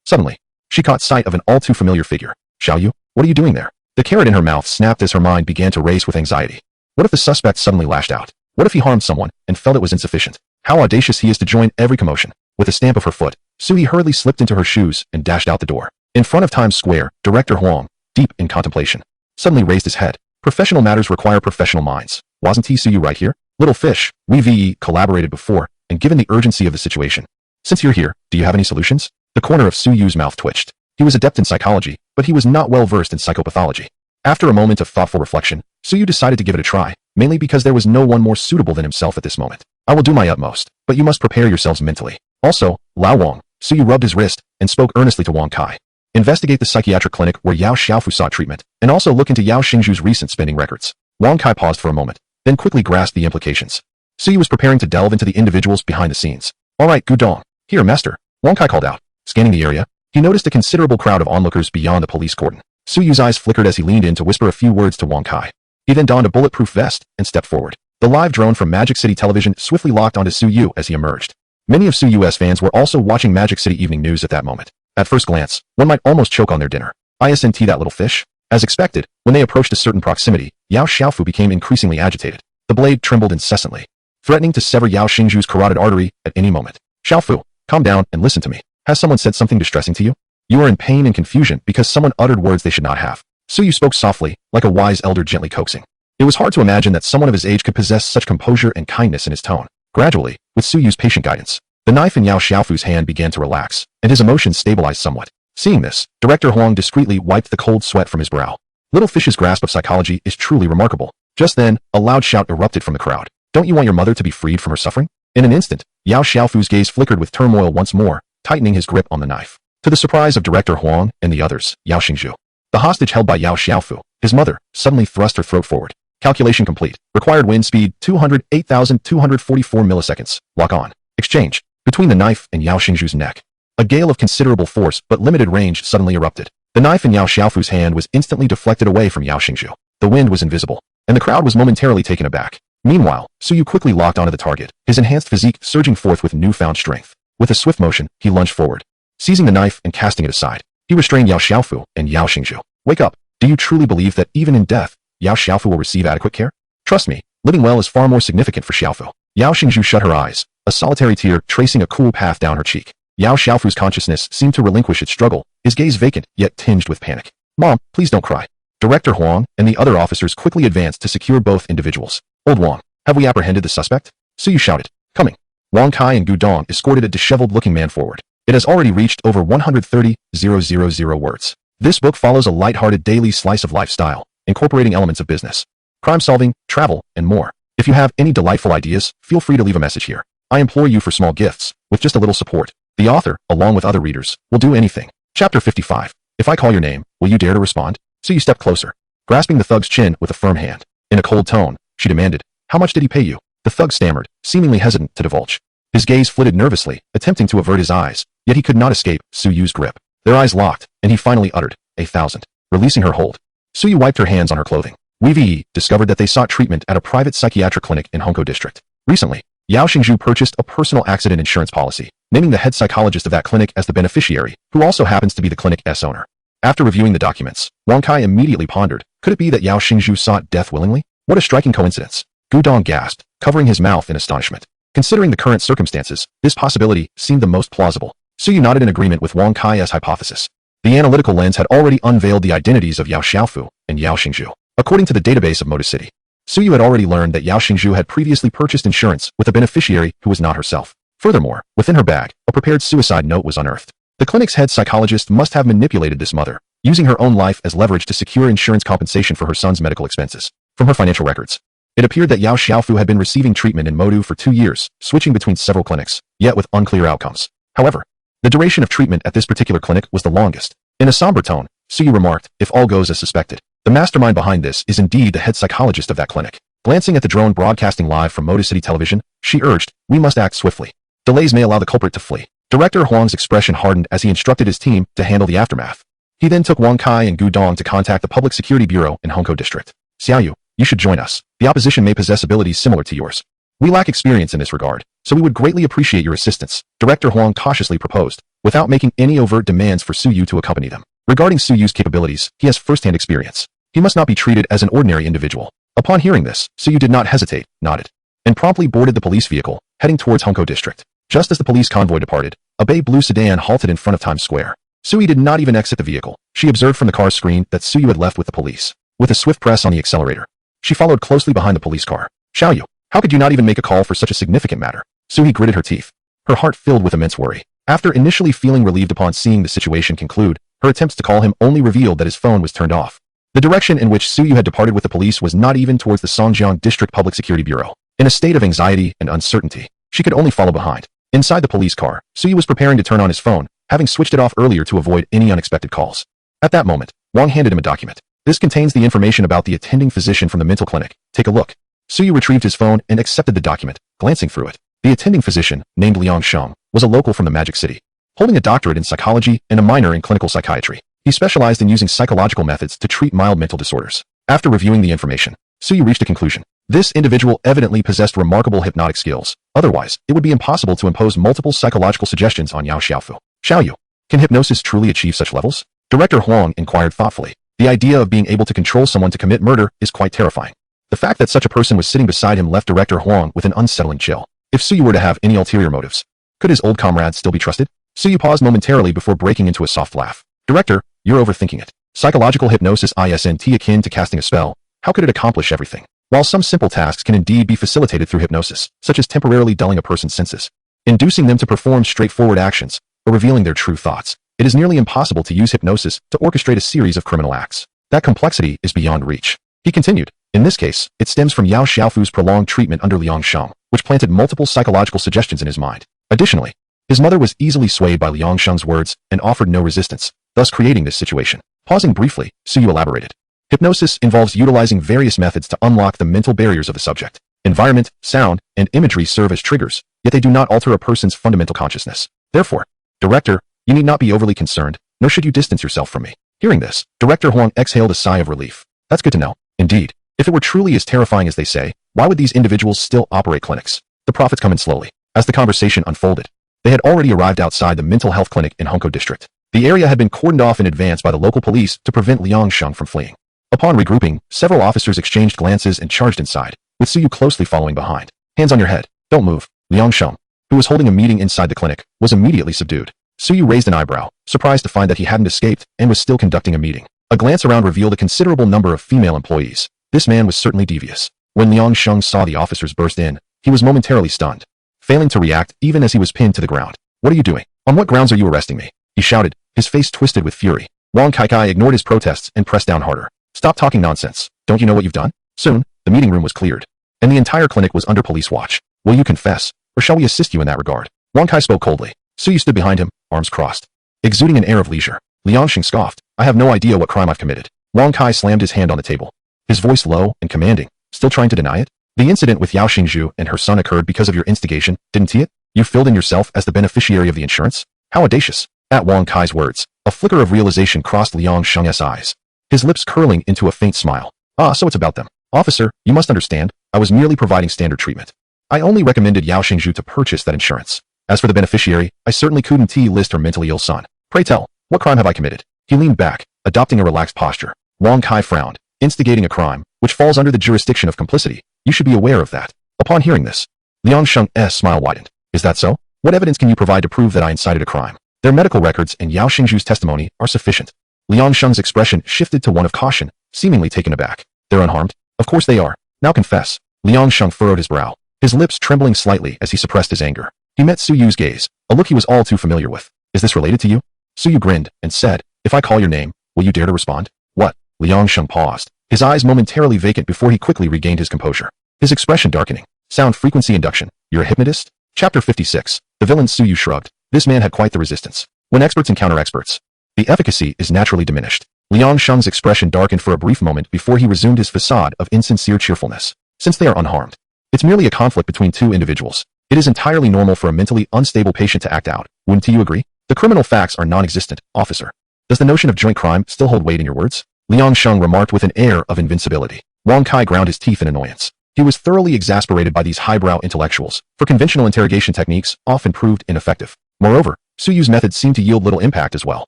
Suddenly, she caught sight of an all-too-familiar figure. "Xiaoyu, what are you doing there?" The carrot in her mouth snapped as her mind began to race with anxiety. What if the suspect suddenly lashed out? What if he harmed someone and felt it was insufficient? How audacious he is to join every commotion. With a stamp of her foot, Suyu hurriedly slipped into her shoes and dashed out the door. In front of Times Square, Director Huang, deep in contemplation, suddenly raised his head. Professional matters require professional minds. Wasn't he Suyu right here? Little fish, we collaborated before, and given the urgency of the situation. Since you're here, do you have any solutions? The corner of Suyu's mouth twitched. He was adept in psychology, but he was not well versed in psychopathology. After a moment of thoughtful reflection, Suyu decided to give it a try, mainly because there was no one more suitable than himself at this moment. I will do my utmost, but you must prepare yourselves mentally. Also, Lao Wang, Suyu rubbed his wrist and spoke earnestly to Wang Kai. Investigate the psychiatric clinic where Yao Xiaofu sought treatment, and also look into Yao Xingzhu's recent spending records. Wang Kai paused for a moment, then quickly grasped the implications. Suyu was preparing to delve into the individuals behind the scenes. All right, Gudong. Here, master. Wang Kai called out. Scanning the area, he noticed a considerable crowd of onlookers beyond the police cordon. Suyu's eyes flickered as he leaned in to whisper a few words to Wang Kai. He then donned a bulletproof vest and stepped forward. The live drone from Magic City Television swiftly locked onto Suyu as he emerged. Many of Suyu's fans were also watching Magic City Evening News at that moment. At first glance, one might almost choke on their dinner. ISNT that little fish? As expected, when they approached a certain proximity, Yao Xiaofu became increasingly agitated. The blade trembled incessantly, threatening to sever Yao Xingzhu's carotid artery at any moment. Xiaofu, calm down and listen to me. Has someone said something distressing to you? You are in pain and confusion because someone uttered words they should not have. Suyu spoke softly, like a wise elder gently coaxing. It was hard to imagine that someone of his age could possess such composure and kindness in his tone. Gradually, with Suyu's patient guidance, the knife in Yao Xiaofu's hand began to relax, and his emotions stabilized somewhat. Seeing this, Director Huang discreetly wiped the cold sweat from his brow. Little Fish's grasp of psychology is truly remarkable. Just then, a loud shout erupted from the crowd. Don't you want your mother to be freed from her suffering? In an instant, Yao Xiaofu's gaze flickered with turmoil once more, tightening his grip on the knife. To the surprise of Director Huang and the others, Yao Xingzhu, the hostage held by Yao Xiaofu, his mother, suddenly thrust her throat forward. Calculation complete. Required wind speed 208,244 milliseconds. Lock on. Exchange. Between the knife and Yao Xingzhu's neck, a gale of considerable force but limited range suddenly erupted. The knife in Yao Xiaofu's hand was instantly deflected away from Yao Xingzhu. The wind was invisible, and the crowd was momentarily taken aback. Meanwhile, Suyu quickly locked onto the target, his enhanced physique surging forth with newfound strength. With a swift motion, he lunged forward. Seizing the knife and casting it aside, he restrained Yao Xiaofu and Yao Xingzhu. Wake up. Do you truly believe that even in death, Yao Xiaofu will receive adequate care? Trust me, living well is far more significant for Xiaofu. Yao Xingzhu shut her eyes, a solitary tear tracing a cool path down her cheek. Yao Xiaofu's consciousness seemed to relinquish its struggle, his gaze vacant yet tinged with panic. Mom, please don't cry. Director Huang and the other officers quickly advanced to secure both individuals. Old Wang, have we apprehended the suspect? Suyu shouted. Coming. Wang Kai and Gudong escorted a disheveled-looking man forward. It has already reached over 130,000 words. This book follows a light-hearted daily slice of life style, incorporating elements of business, crime solving, travel, and more. If you have any delightful ideas, feel free to leave a message here. I implore you for small gifts, with just a little support. The author, along with other readers, will do anything. Chapter 55. If I call your name, will you dare to respond? Suyu stepped closer, grasping the thug's chin with a firm hand. In a cold tone, she demanded, how much did he pay you? The thug stammered, seemingly hesitant to divulge. His gaze flitted nervously, attempting to avert his eyes, yet he could not escape Suyu's grip. Their eyes locked, and he finally uttered, 1,000. Releasing her hold, Suyu wiped her hands on her clothing. WeVe discovered that they sought treatment at a private psychiatric clinic in Hongkou District. Recently, Yao Xingzhu purchased a personal accident insurance policy, naming the head psychologist of that clinic as the beneficiary, who also happens to be the clinic's owner. After reviewing the documents, Wang Kai immediately pondered, could it be that Yao Xingzhu sought death willingly? What a striking coincidence. Gudong gasped, covering his mouth in astonishment. Considering the current circumstances, this possibility seemed the most plausible. Suyu nodded in agreement with Wang Kai's hypothesis. The analytical lens had already unveiled the identities of Yao Xiaofu and Yao Xingzhu. According to the database of Motor City, Suyu had already learned that Yao Xingzhu had previously purchased insurance with a beneficiary who was not herself. Furthermore, within her bag, a prepared suicide note was unearthed. The clinic's head psychologist must have manipulated this mother, using her own life as leverage to secure insurance compensation for her son's medical expenses. From her financial records, it appeared that Yao Xiaofu had been receiving treatment in Modu for 2 years, switching between several clinics, yet with unclear outcomes. However, the duration of treatment at this particular clinic was the longest. In a somber tone, Suyu remarked, if all goes as suspected, the mastermind behind this is indeed the head psychologist of that clinic. Glancing at the drone broadcasting live from Motor City Television, she urged, we must act swiftly. Delays may allow the culprit to flee. Director Huang's expression hardened as he instructed his team to handle the aftermath. He then took Wang Kai and Gudong to contact the Public Security Bureau in Hongkou District. Xiaoyu, you should join us. The opposition may possess abilities similar to yours. We lack experience in this regard, so we would greatly appreciate your assistance, Director Huang cautiously proposed, without making any overt demands for Suyu to accompany them. Regarding Suyu's capabilities, he has first-hand experience. He must not be treated as an ordinary individual. Upon hearing this, Suyu did not hesitate, nodded, and promptly boarded the police vehicle, heading towards Hongkou District. Just as the police convoy departed, a bay blue sedan halted in front of Times Square. Suyu did not even exit the vehicle. She observed from the car's screen that Suyu had left with the police. With a swift press on the accelerator, she followed closely behind the police car. Xiaoyu, how could you not even make a call for such a significant matter? Suyu gritted her teeth, her heart filled with immense worry. After initially feeling relieved upon seeing the situation conclude, Her attempts to call him only revealed that his phone was turned off. The direction in which Suyu had departed with the police was not even towards the Songjiang District Public Security Bureau. In a state of anxiety and uncertainty, she could only follow behind. Inside the police car, Suyu was preparing to turn on his phone, having switched it off earlier to avoid any unexpected calls. At that moment, Wang handed him a document. This contains the information about the attending physician from the mental clinic. Take a look. Suyu retrieved his phone and accepted the document, glancing through it. The attending physician, named Liang Sheng, was a local from the Magic City, holding a doctorate in psychology and a minor in clinical psychiatry. He specialized in using psychological methods to treat mild mental disorders. After reviewing the information, Suyu reached a conclusion. This individual evidently possessed remarkable hypnotic skills. Otherwise, it would be impossible to impose multiple psychological suggestions on Yao Xiaofu. Xiaoyu, can hypnosis truly achieve such levels? Director Huang inquired thoughtfully. The idea of being able to control someone to commit murder is quite terrifying. The fact that such a person was sitting beside him left Director Huang with an unsettling chill. If Suyu were to have any ulterior motives, could his old comrades still be trusted? Suyu paused momentarily before breaking into a soft laugh. Director, you're overthinking it. Psychological hypnosis isn't akin to casting a spell. How could it accomplish everything? While some simple tasks can indeed be facilitated through hypnosis, such as temporarily dulling a person's senses, inducing them to perform straightforward actions, or revealing their true thoughts, it is nearly impossible to use hypnosis to orchestrate a series of criminal acts. That complexity is beyond reach. He continued. In this case, it stems from Yao Xiaofu's prolonged treatment under Liang Sheng, which planted multiple psychological suggestions in his mind. Additionally, his mother was easily swayed by Liang Sheng's words and offered no resistance, thus creating this situation. Pausing briefly, Suyu elaborated. Hypnosis involves utilizing various methods to unlock the mental barriers of the subject. Environment, sound, and imagery serve as triggers, yet they do not alter a person's fundamental consciousness. Therefore, Director, you need not be overly concerned, nor should you distance yourself from me. Hearing this, Director Huang exhaled a sigh of relief. That's good to know. Indeed, if it were truly as terrifying as they say, why would these individuals still operate clinics? The profits come in slowly. As the conversation unfolded, they had already arrived outside the mental health clinic in Hongkou District. The area had been cordoned off in advance by the local police to prevent Liang Sheng from fleeing. Upon regrouping, several officers exchanged glances and charged inside, with Suyu closely following behind. Hands on your head. Don't move. Liang Sheng, who was holding a meeting inside the clinic, was immediately subdued. Suyu raised an eyebrow, surprised to find that he hadn't escaped and was still conducting a meeting. A glance around revealed a considerable number of female employees. This man was certainly devious. When Liang Sheng saw the officers burst in, he was momentarily stunned, failing to react even as he was pinned to the ground. What are you doing? On what grounds are you arresting me? He shouted, his face twisted with fury. Wang Kaikai ignored his protests and pressed down harder. Stop talking nonsense. Don't you know what you've done? Soon, the meeting room was cleared, and the entire clinic was under police watch. Will you confess, or shall we assist you in that regard? Wang Kai spoke coldly. Suyu stood behind him, arms crossed, exuding an air of leisure. Liang Sheng scoffed. I have no idea what crime I've committed. Wang Kai slammed his hand on the table, his voice low and commanding. Still trying to deny it? The incident with Yao Xingzhu and her son occurred because of your instigation, didn't it? You filled in yourself as the beneficiary of the insurance? How audacious. At Wang Kai's words, a flicker of realization crossed Liang Sheng's eyes, his lips curling into a faint smile. Ah, so it's about them. Officer, you must understand, I was merely providing standard treatment. I only recommended Yao Xingzhu to purchase that insurance. As for the beneficiary, I certainly couldn't list her mentally ill son. Pray tell, what crime have I committed? He leaned back, adopting a relaxed posture. Wang Kai frowned. Instigating a crime, which falls under the jurisdiction of complicity. You should be aware of that. Upon hearing this, Liang Sheng's smile widened. Is that so? What evidence can you provide to prove that I incited a crime? Their medical records and Yao Xingzhu's testimony are sufficient. Liang Sheng's expression shifted to one of caution, seemingly taken aback. They're unharmed? Of course they are. Now confess. Liang Sheng furrowed his brow, his lips trembling slightly as he suppressed his anger. He met Suyu's gaze, a look he was all too familiar with. Is this related to you? Suyu grinned and said, if I call your name, will you dare to respond? What? Liang Sheng paused, his eyes momentarily vacant before he quickly regained his composure, his expression darkening. Sound frequency induction. You're a hypnotist? Chapter 56. The villain. Suyu shrugged. This man had quite the resistance. When experts encounter experts, the efficacy is naturally diminished. Liang Sheng's expression darkened for a brief moment before he resumed his facade of insincere cheerfulness. Since they are unharmed, it's merely a conflict between two individuals. It is entirely normal for a mentally unstable patient to act out. Wouldn't you agree? The criminal facts are non-existent, officer. Does the notion of joint crime still hold weight in your words? Liang Sheng remarked with an air of invincibility. Wang Kai ground his teeth in annoyance. He was thoroughly exasperated by these highbrow intellectuals, for conventional interrogation techniques often proved ineffective. Moreover, Suyu's methods seemed to yield little impact as well.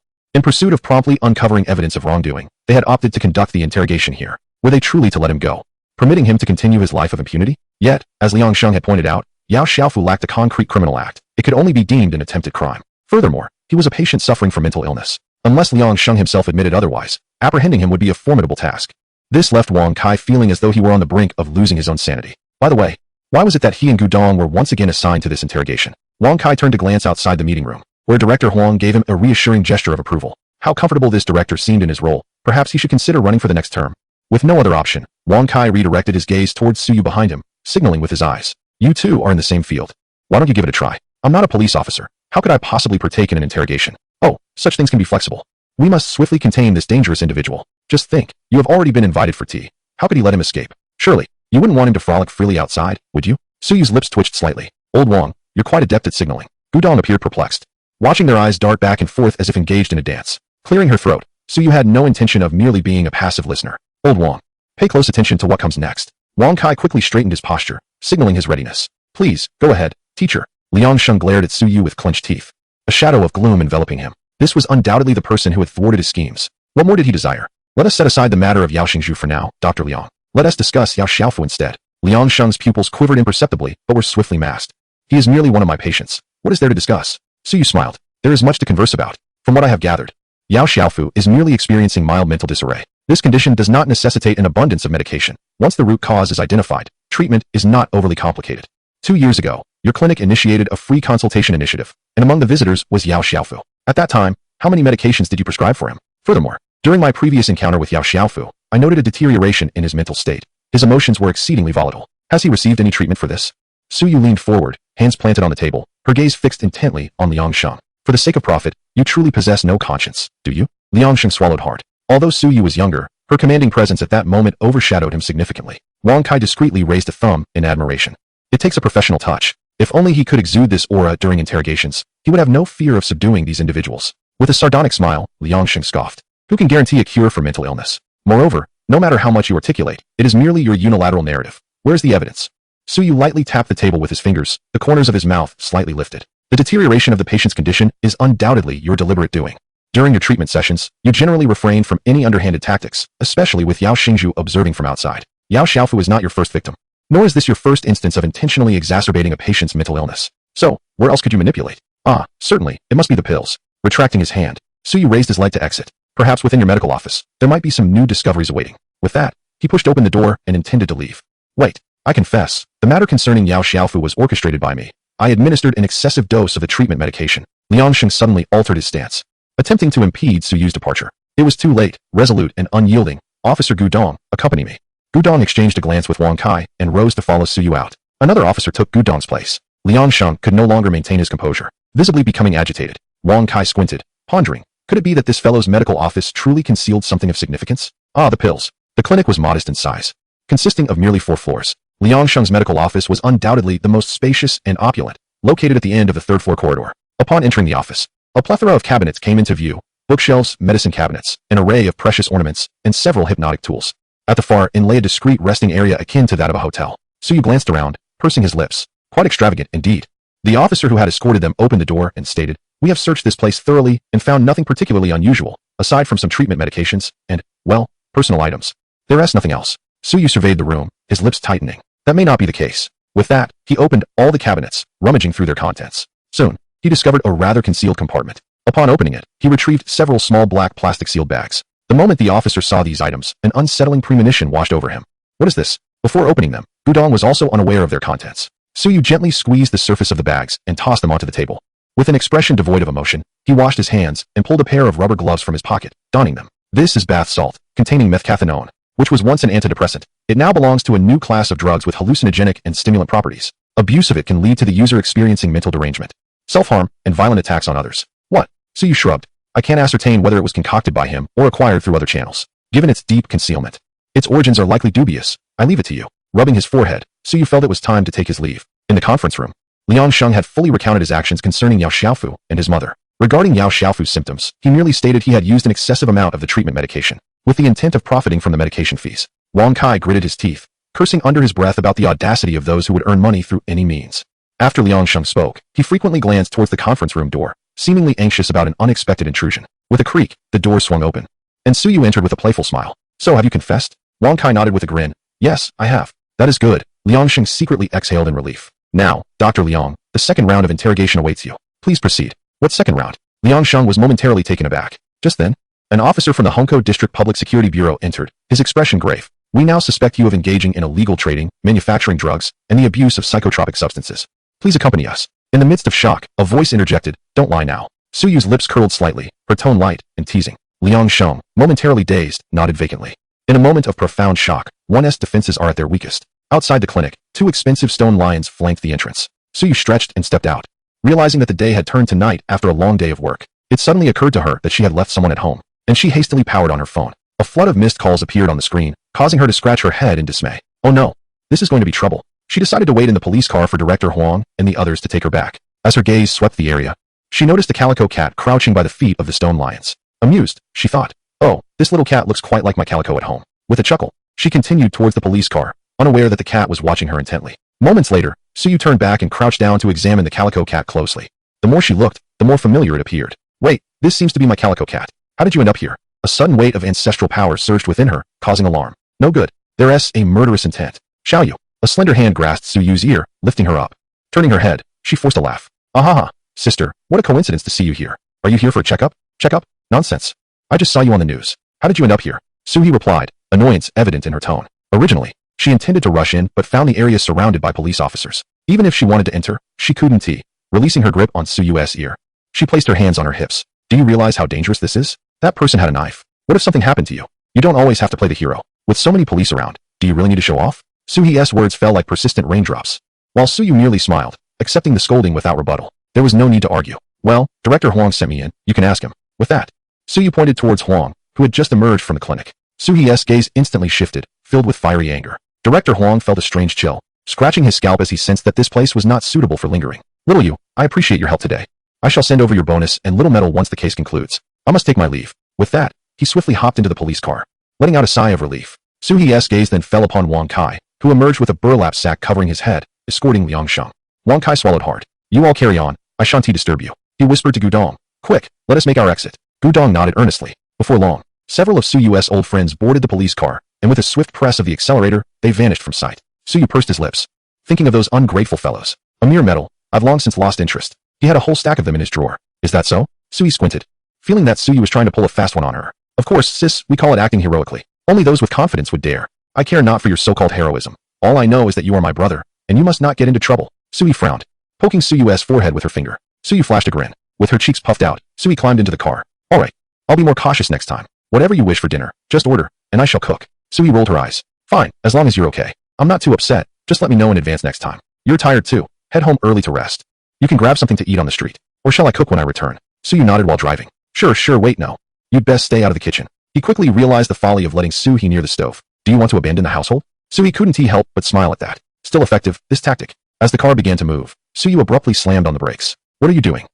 In pursuit of promptly uncovering evidence of wrongdoing, they had opted to conduct the interrogation here. Were they truly to let him go, permitting him to continue his life of impunity? Yet, as Liang Sheng had pointed out, Yao Xiaofu lacked a concrete criminal act. It could only be deemed an attempted crime. Furthermore, he was a patient suffering from mental illness. Unless Liang Sheng himself admitted otherwise, apprehending him would be a formidable task. This left Wang Kai feeling as though he were on the brink of losing his own sanity. By the way, why was it that he and Gudong were once again assigned to this interrogation? Wang Kai turned to glance outside the meeting room, where Director Huang gave him a reassuring gesture of approval. how comfortable this director seemed in his role. Perhaps he should consider running for the next term. With no other option, Wang Kai redirected his gaze towards Suyu behind him, signaling with his eyes. You two are in the same field. Why don't you give it a try? I'm not a police officer. How could I possibly partake in an interrogation? Oh, such things can be flexible. We must swiftly contain this dangerous individual. Just think, you have already been invited for tea. How could he let him escape? Surely, you wouldn't want him to frolic freely outside, would you? Suyu's lips twitched slightly. Old Wang, you're quite adept at signaling. Gudong appeared perplexed, watching their eyes dart back and forth as if engaged in a dance. Clearing her throat, Suyu had no intention of merely being a passive listener. Old Wang, pay close attention to what comes next. Wang Kai quickly straightened his posture, signaling his readiness. Please, go ahead, teacher. Liang Sheng glared at Suyu with clenched teeth, a shadow of gloom enveloping him. This was undoubtedly the person who had thwarted his schemes. What more did he desire? Let us set aside the matter of Yao Xingzhu for now, Dr. Liang. Let us discuss Yao Xiaofu instead. Liang Sheng's pupils quivered imperceptibly, but were swiftly masked. He is merely one of my patients. What is there to discuss? Suyu smiled. There is much to converse about. From what I have gathered, Yao Xiaofu is merely experiencing mild mental disarray. This condition does not necessitate an abundance of medication. Once the root cause is identified, treatment is not overly complicated. 2 years ago, your clinic initiated a free consultation initiative, and among the visitors was Yao Xiaofu. At that time, how many medications did you prescribe for him? Furthermore, during my previous encounter with Yao Xiaofu, I noted a deterioration in his mental state. His emotions were exceedingly volatile. Has he received any treatment for this? Suyu leaned forward, hands planted on the table, her gaze fixed intently on Liang Sheng. For the sake of profit, you truly possess no conscience, do you? Liang Sheng swallowed hard. Although Suyu was younger, her commanding presence at that moment overshadowed him significantly. Wang Kai discreetly raised a thumb in admiration. It takes a professional touch. If only he could exude this aura during interrogations, he would have no fear of subduing these individuals. With a sardonic smile, Liang Sheng scoffed. Who can guarantee a cure for mental illness? Moreover, no matter how much you articulate, it is merely your unilateral narrative. Where's the evidence? Suyu lightly tapped the table with his fingers, the corners of his mouth slightly lifted. The deterioration of the patient's condition is undoubtedly your deliberate doing. During your treatment sessions, you generally refrain from any underhanded tactics, especially with Yao Xingzhu observing from outside. Yao Xiaofu is not your first victim. Nor is this your first instance of intentionally exacerbating a patient's mental illness. So, where else could you manipulate? Ah, certainly, it must be the pills. Retracting his hand, Suyu raised his leg to exit. Perhaps within your medical office, there might be some new discoveries awaiting. With that, he pushed open the door and intended to leave. Wait, I confess, the matter concerning Yao Xiaofu was orchestrated by me. I administered an excessive dose of the treatment medication. Liang Sheng suddenly altered his stance, attempting to impede Suyu's departure. It was too late. Resolute and unyielding, Officer Gudong, accompany me. Gudong exchanged a glance with Wang Kai and rose to follow Suyu out. Another officer took Gudong's place. Liang Sheng could no longer maintain his composure, visibly becoming agitated. Wang Kai squinted, pondering, could it be that this fellow's medical office truly concealed something of significance? Ah, the pills. The clinic was modest in size, consisting of merely 4 floors. Liang Sheng's medical office was undoubtedly the most spacious and opulent, located at the end of the 3rd floor corridor. Upon entering the office, a plethora of cabinets came into view, bookshelves, medicine cabinets, an array of precious ornaments, and several hypnotic tools. At the far end lay a discreet resting area akin to that of a hotel. Suyu glanced around, pursing his lips. Quite extravagant indeed. The officer who had escorted them opened the door and stated, "We have searched this place thoroughly and found nothing particularly unusual, aside from some treatment medications and, well, personal items. There is nothing else." Suyu surveyed the room, his lips tightening. That may not be the case. With that, he opened all the cabinets, rummaging through their contents. Soon, he discovered a rather concealed compartment. Upon opening it, he retrieved several small black plastic sealed bags. The moment the officer saw these items, an unsettling premonition washed over him. What is this? Before opening them, Gudong was also unaware of their contents. Suyu gently squeezed the surface of the bags and tossed them onto the table. With an expression devoid of emotion, he washed his hands and pulled a pair of rubber gloves from his pocket, donning them. This is bath salt, containing methcathinone, which was once an antidepressant. It now belongs to a new class of drugs with hallucinogenic and stimulant properties. Abuse of it can lead to the user experiencing mental derangement, self-harm, and violent attacks on others. What? Suyu shrugged. I can't ascertain whether it was concocted by him or acquired through other channels. Given its deep concealment, its origins are likely dubious. I leave it to you. Rubbing his forehead, Suyu felt it was time to take his leave. In the conference room, Liang Sheng had fully recounted his actions concerning Yao Xiaofu and his mother. Regarding Yao Xiaofu's symptoms, he merely stated he had used an excessive amount of the treatment medication, with the intent of profiting from the medication fees. Wang Kai gritted his teeth, cursing under his breath about the audacity of those who would earn money through any means. After Liang Sheng spoke, he frequently glanced towards the conference room door, seemingly anxious about an unexpected intrusion. With a creak, the door swung open, and Suyu entered with a playful smile. So have you confessed? Wang Kai nodded with a grin. Yes, I have. That is good. Liang Sheng secretly exhaled in relief. Now, Dr. Liang, the second round of interrogation awaits you. Please proceed. What second round? Liang Sheng was momentarily taken aback. Just then, an officer from the Hongkou District Public Security Bureau entered, his expression grave. We now suspect you of engaging in illegal trading, manufacturing drugs, and the abuse of psychotropic substances. Please accompany us. In the midst of shock, a voice interjected, Don't lie now. Suyu's lips curled slightly, her tone light and teasing. Liang Sheng, momentarily dazed, nodded vacantly. In a moment of profound shock, one's defenses are at their weakest. Outside the clinic, 2 expensive stone lions flanked the entrance. Suyu stretched and stepped out. Realizing that the day had turned to night after a long day of work, it suddenly occurred to her that she had left someone at home, and she hastily powered on her phone. A flood of missed calls appeared on the screen, causing her to scratch her head in dismay. Oh no, this is going to be trouble. She decided to wait in the police car for Director Huang and the others to take her back. As her gaze swept the area, she noticed a calico cat crouching by the feet of the stone lions. Amused, she thought, oh, this little cat looks quite like my calico at home. With a chuckle, she continued towards the police car, unaware that the cat was watching her intently. Moments later, Suyu turned back and crouched down to examine the calico cat closely. The more she looked, the more familiar it appeared. Wait, this seems to be my calico cat. How did you end up here? A sudden weight of ancestral power surged within her, causing alarm. No good. There's a murderous intent. Shall you? A slender hand grasped Suyu's ear, lifting her up. Turning her head, she forced a laugh. Ahaha, sister, what a coincidence to see you here. Are you here for a checkup? Checkup? Nonsense. I just saw you on the news. How did you end up here? Suhi replied, annoyance evident in her tone. Originally, she intended to rush in but found the area surrounded by police officers. Even if she wanted to enter, she couldn't. Releasing her grip on Suyu's ear, she placed her hands on her hips. Do you realize how dangerous this is? That person had a knife. What if something happened to you? You don't always have to play the hero. With so many police around, do you really need to show off? Suhi's words fell like persistent raindrops. While Suyu merely smiled, accepting the scolding without rebuttal. There was no need to argue. Well, Director Huang sent me in, you can ask him. With that, Suyu pointed towards Huang, who had just emerged from the clinic. Suhi's gaze instantly shifted, filled with fiery anger. Director Huang felt a strange chill, scratching his scalp as he sensed that this place was not suitable for lingering. Little Yu, I appreciate your help today. I shall send over your bonus and little medal once the case concludes. I must take my leave. With that, he swiftly hopped into the police car, letting out a sigh of relief. Suhi's gaze then fell upon Wang Kai, who emerged with a burlap sack covering his head, escorting Liang Sheng. Wang Kai swallowed hard. You all carry on, I shan't disturb you. He whispered to Gudong. Quick, let us make our exit. Gudong nodded earnestly. Before long, several of Suyu's old friends boarded the police car, and with a swift press of the accelerator, they vanished from sight. Suyu pursed his lips, thinking of those ungrateful fellows. A mere medal, I've long since lost interest. He had a whole stack of them in his drawer. Is that so? Suyu squinted, feeling that Suyu was trying to pull a fast one on her. Of course, sis, we call it acting heroically. Only those with confidence would dare. I care not for your so-called heroism. All I know is that you are my brother, and you must not get into trouble. Suyu frowned, poking Suyu's forehead with her finger. Suyu flashed a grin. With her cheeks puffed out, Suyu climbed into the car. All right, I'll be more cautious next time. Whatever you wish for dinner, just order, and I shall cook. Suyu rolled her eyes. Fine, as long as you're okay. I'm not too upset, just let me know in advance next time. You're tired too. Head home early to rest. You can grab something to eat on the street. Or shall I cook when I return? Suyu nodded while driving. Sure, wait no. You'd best stay out of the kitchen. He quickly realized the folly of letting Suhi near the stove. Do you want to abandon the household? Suhi couldn't help but smile at that. Still effective, this tactic. As the car began to move, Suyu abruptly slammed on the brakes. What are you doing?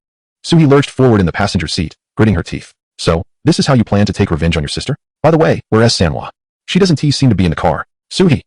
Suhi lurched forward in the passenger seat, gritting her teeth. So, this is how you plan to take revenge on your sister? By the way, where's Sanhwa? She doesn't seem to be in the car. Suyu,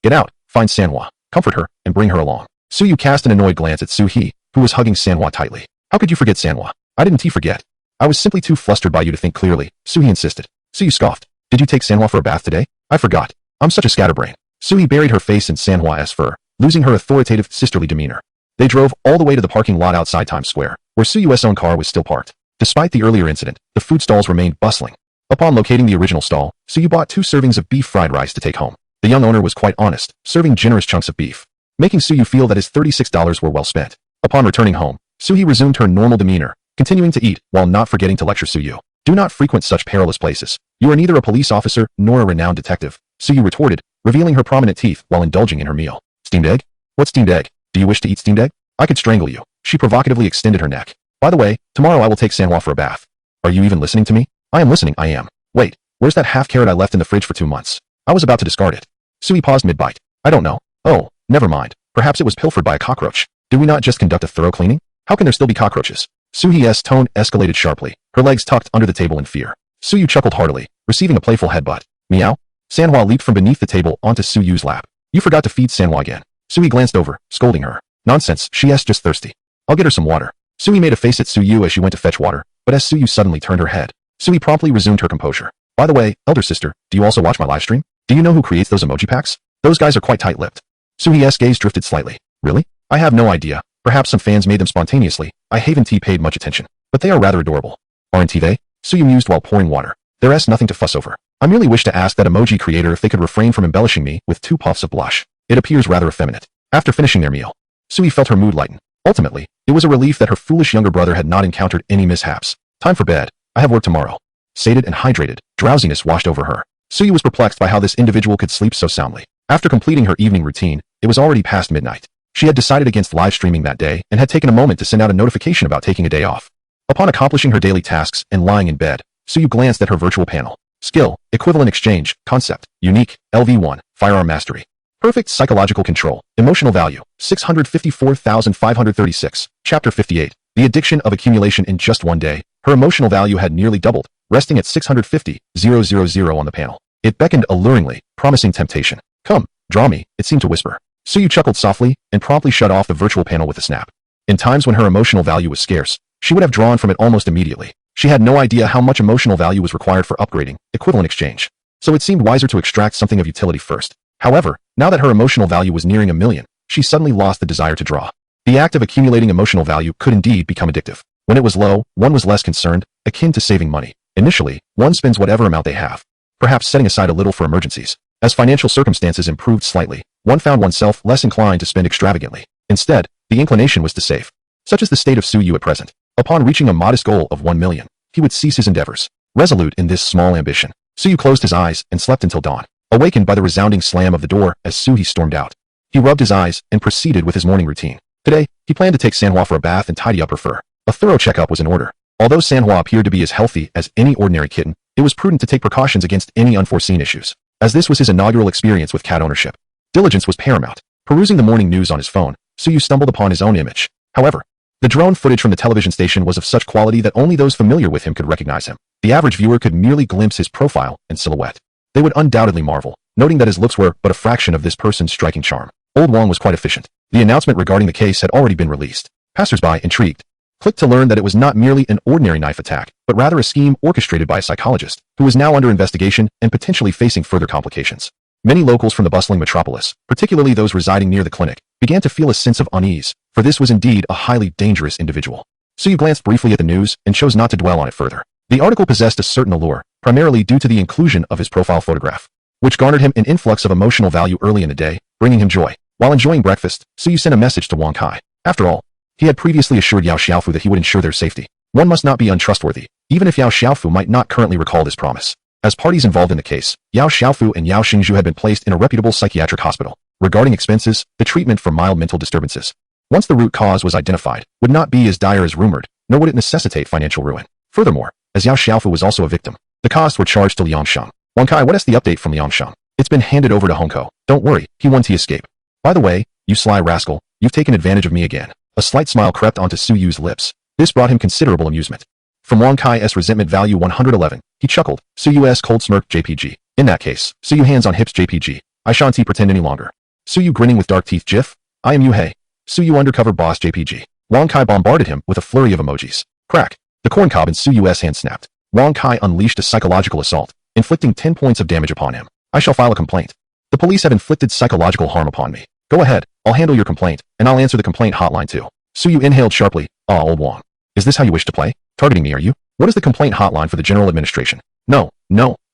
get out, find Sanhwa, comfort her, and bring her along. Suyu cast an annoyed glance at Suhi, who was hugging Sanhwa tightly. How could you forget Sanhwa? I didn't forget. I was simply too flustered by you to think clearly, Suhi insisted. Suyu scoffed. Did you take Sanhwa for a bath today? I forgot. I'm such a scatterbrain. Suhi buried her face in Sanhwa's fur, losing her authoritative, sisterly demeanor. They drove all the way to the parking lot outside Times Square, where Suyu's own car was still parked. Despite the earlier incident, the food stalls remained bustling. Upon locating the original stall, Suyu bought 2 servings of beef fried rice to take home. The young owner was quite honest, serving generous chunks of beef, making Suyu feel that his $36 were well spent. Upon returning home, Suhi resumed her normal demeanor, continuing to eat while not forgetting to lecture Suyu. Do not frequent such perilous places. You are neither a police officer nor a renowned detective, Suyu retorted, revealing her prominent teeth while indulging in her meal. Steamed egg? What steamed egg? Do you wish to eat steamed egg? I could strangle you. She provocatively extended her neck. By the way, tomorrow I will take Sanhwa for a bath. Are you even listening to me? I am listening, I am. Wait, where's that half carrot I left in the fridge for 2 months? I was about to discard it. Suhi paused mid-bite. I don't know. Oh, never mind. Perhaps it was pilfered by a cockroach. Did we not just conduct a thorough cleaning? How can there still be cockroaches? Suhi's tone escalated sharply, her legs tucked under the table in fear. Suyu chuckled heartily, receiving a playful headbutt. Meow? Sanhwa leaped from beneath the table onto Suyu's lap. You forgot to feed Sanhwa again. Suhi glanced over, scolding her. Nonsense, she's just thirsty. I'll get her some water. Suhi made a face at Suyu as she went to fetch water, but as Suyu suddenly turned her head, Suhi promptly resumed her composure. By the way, elder sister, do you also watch my live stream? Do you know who creates those emoji packs? Those guys are quite tight-lipped. Suhi's gaze drifted slightly. Really? I have no idea. Perhaps some fans made them spontaneously. I haven't paid much attention, but they are rather adorable. Aren't they? Suyu mused while pouring water. There's nothing to fuss over. I merely wish to ask that emoji creator if they could refrain from embellishing me with 2 puffs of blush. It appears rather effeminate. After finishing their meal, Suhi felt her mood lighten. Ultimately, it was a relief that her foolish younger brother had not encountered any mishaps. Time for bed. I have work tomorrow. Sated and hydrated, drowsiness washed over her. Suyu was perplexed by how this individual could sleep so soundly. After completing her evening routine, it was already past midnight. She had decided against live streaming that day and had taken a moment to send out a notification about taking a day off. Upon accomplishing her daily tasks and lying in bed, Suyu glanced at her virtual panel. Skill, equivalent exchange, concept, unique, LV1, firearm mastery. Perfect psychological control, emotional value, 654,536, chapter 58. The addiction of accumulation in just one day, her emotional value had nearly doubled, resting at 650,000 on the panel. It beckoned alluringly, promising temptation. Come, draw me, it seemed to whisper. Suyu chuckled softly and promptly shut off the virtual panel with a snap. In times when her emotional value was scarce, she would have drawn from it almost immediately. She had no idea how much emotional value was required for upgrading, equivalent exchange. So it seemed wiser to extract something of utility first. However, now that her emotional value was nearing 1 million, she suddenly lost the desire to draw. The act of accumulating emotional value could indeed become addictive. When it was low, one was less concerned, akin to saving money. Initially, one spends whatever amount they have, perhaps setting aside a little for emergencies. As financial circumstances improved slightly, one found oneself less inclined to spend extravagantly. Instead, the inclination was to save. Such is the state of Suyu at present. Upon reaching a modest goal of 1 million, he would cease his endeavors. Resolute in this small ambition, Suyu closed his eyes and slept until dawn, awakened by the resounding slam of the door as Suhi stormed out. He rubbed his eyes and proceeded with his morning routine. Today, he planned to take Manhwa for a bath and tidy up her fur. A thorough checkup was in order. Although Manhwa appeared to be as healthy as any ordinary kitten, it was prudent to take precautions against any unforeseen issues, as this was his inaugural experience with cat ownership. Diligence was paramount. Perusing the morning news on his phone, Suyu stumbled upon his own image. However, the drone footage from the television station was of such quality that only those familiar with him could recognize him. The average viewer could merely glimpse his profile and silhouette. They would undoubtedly marvel, noting that his looks were but a fraction of this person's striking charm. Old Wang was quite efficient. The announcement regarding the case had already been released. Passers-by, intrigued, clicked to learn that it was not merely an ordinary knife attack, but rather a scheme orchestrated by a psychologist, who was now under investigation and potentially facing further complications. Many locals from the bustling metropolis, particularly those residing near the clinic, began to feel a sense of unease, for this was indeed a highly dangerous individual. Suyu glanced briefly at the news and chose not to dwell on it further. The article possessed a certain allure, primarily due to the inclusion of his profile photograph, which garnered him an influx of emotional value early in the day, bringing him joy. While enjoying breakfast, Suyu sent a message to Wang Kai. After all, he had previously assured Yao Xiaofu that he would ensure their safety. One must not be untrustworthy, even if Yao Xiaofu might not currently recall this promise. As parties involved in the case, Yao Xiaofu and Yao Xingzhu had been placed in a reputable psychiatric hospital. Regarding expenses, the treatment for mild mental disturbances, once the root cause was identified, would not be as dire as rumored, nor would it necessitate financial ruin. Furthermore, as Yao Xiaofu was also a victim, the costs were charged to Liangshan. Wang Kai, what is the update from Liangshan? It's been handed over to Hongkou. Don't worry, he won to escape. By the way, you sly rascal, you've taken advantage of me again. A slight smile crept onto Suyu's lips. This brought him considerable amusement. From Wang Kai's resentment value 111, he chuckled. Suyu's cold smirk JPG. In that case, Suyu hands on hips JPG. I shan't pretend any longer. Suyu grinning with dark teeth GIF. I am Yu Hei. Suyu undercover boss JPG. Wang Kai bombarded him with a flurry of emojis. Crack. The corn cob in Suyu's hand snapped. Wang Kai unleashed a psychological assault, inflicting 10 points of damage upon him. I shall file a complaint. The police have inflicted psychological harm upon me. Go ahead, I'll handle your complaint, and I'll answer the complaint hotline too. Suyu inhaled sharply. Ah, old Wang. Is this how you wish to play? Targeting me, are you? What is the complaint hotline for the general administration? No,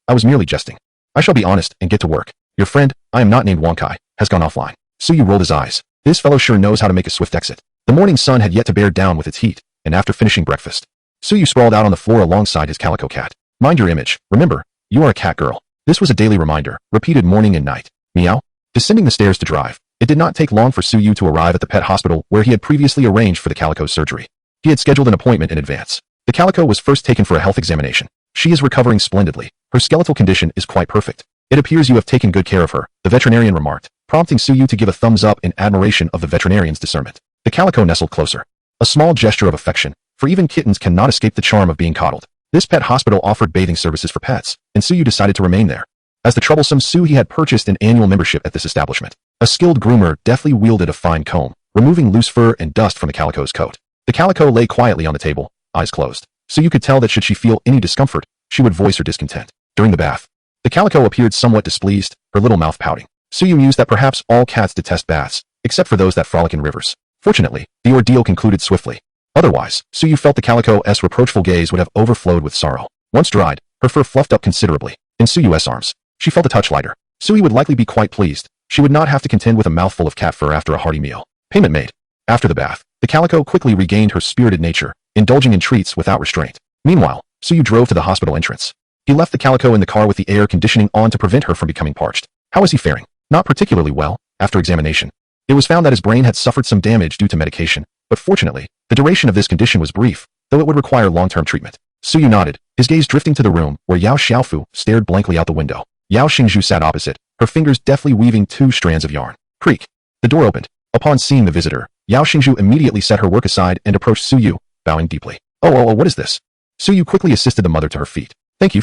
I was merely jesting. I shall be honest and get to work. Your friend, I am not named Wang Kai, has gone offline. Suyu rolled his eyes. This fellow sure knows how to make a swift exit. The morning sun had yet to bear down with its heat, and after finishing breakfast, Suyu sprawled out on the floor alongside his calico cat. Mind your image. Remember, you are a cat girl. This was a daily reminder, repeated morning and night. Meow. Descending the stairs to drive, it did not take long for Suyu to arrive at the pet hospital where he had previously arranged for the calico's surgery. He had scheduled an appointment in advance. The calico was first taken for a health examination. She is recovering splendidly. Her skeletal condition is quite perfect. It appears you have taken good care of her, the veterinarian remarked, prompting Suyu to give a thumbs up in admiration of the veterinarian's discernment. The calico nestled closer. A small gesture of affection, for even kittens cannot escape the charm of being coddled. This pet hospital offered bathing services for pets, and Suyu decided to remain there. As the troublesome Suyu had purchased an annual membership at this establishment. A skilled groomer deftly wielded a fine comb, removing loose fur and dust from the calico's coat. The calico lay quietly on the table, eyes closed. Suyu could tell that should she feel any discomfort, she would voice her discontent. During the bath, the calico appeared somewhat displeased, her little mouth pouting. Suyu mused that perhaps all cats detest baths, except for those that frolic in rivers. Fortunately, the ordeal concluded swiftly. Otherwise, Suyu felt the calico's reproachful gaze would have overflowed with sorrow. Once dried, her fur fluffed up considerably. In Suyu's arms, she felt a touch lighter. Suyu would likely be quite pleased. She would not have to contend with a mouthful of cat fur after a hearty meal. Payment made. After the bath, The calico quickly regained her spirited nature, indulging in treats without restraint. Meanwhile, Suyu drove to the hospital entrance. He left the calico in the car with the air conditioning on to prevent her from becoming parched. How was he faring? Not particularly well. After examination, it was found that his brain had suffered some damage due to medication, but fortunately, the duration of this condition was brief, though it would require long-term treatment. Suyu nodded, his gaze drifting to the room where Yao Xiaofu stared blankly out the window. Yao Xingzhu sat opposite, her fingers deftly weaving 2 strands of yarn. Creak. The door opened. Upon seeing the visitor, Yao Xingzhu immediately set her work aside and approached Suyu, bowing deeply. Oh, what is this? Suyu quickly assisted the mother to her feet. Thank you.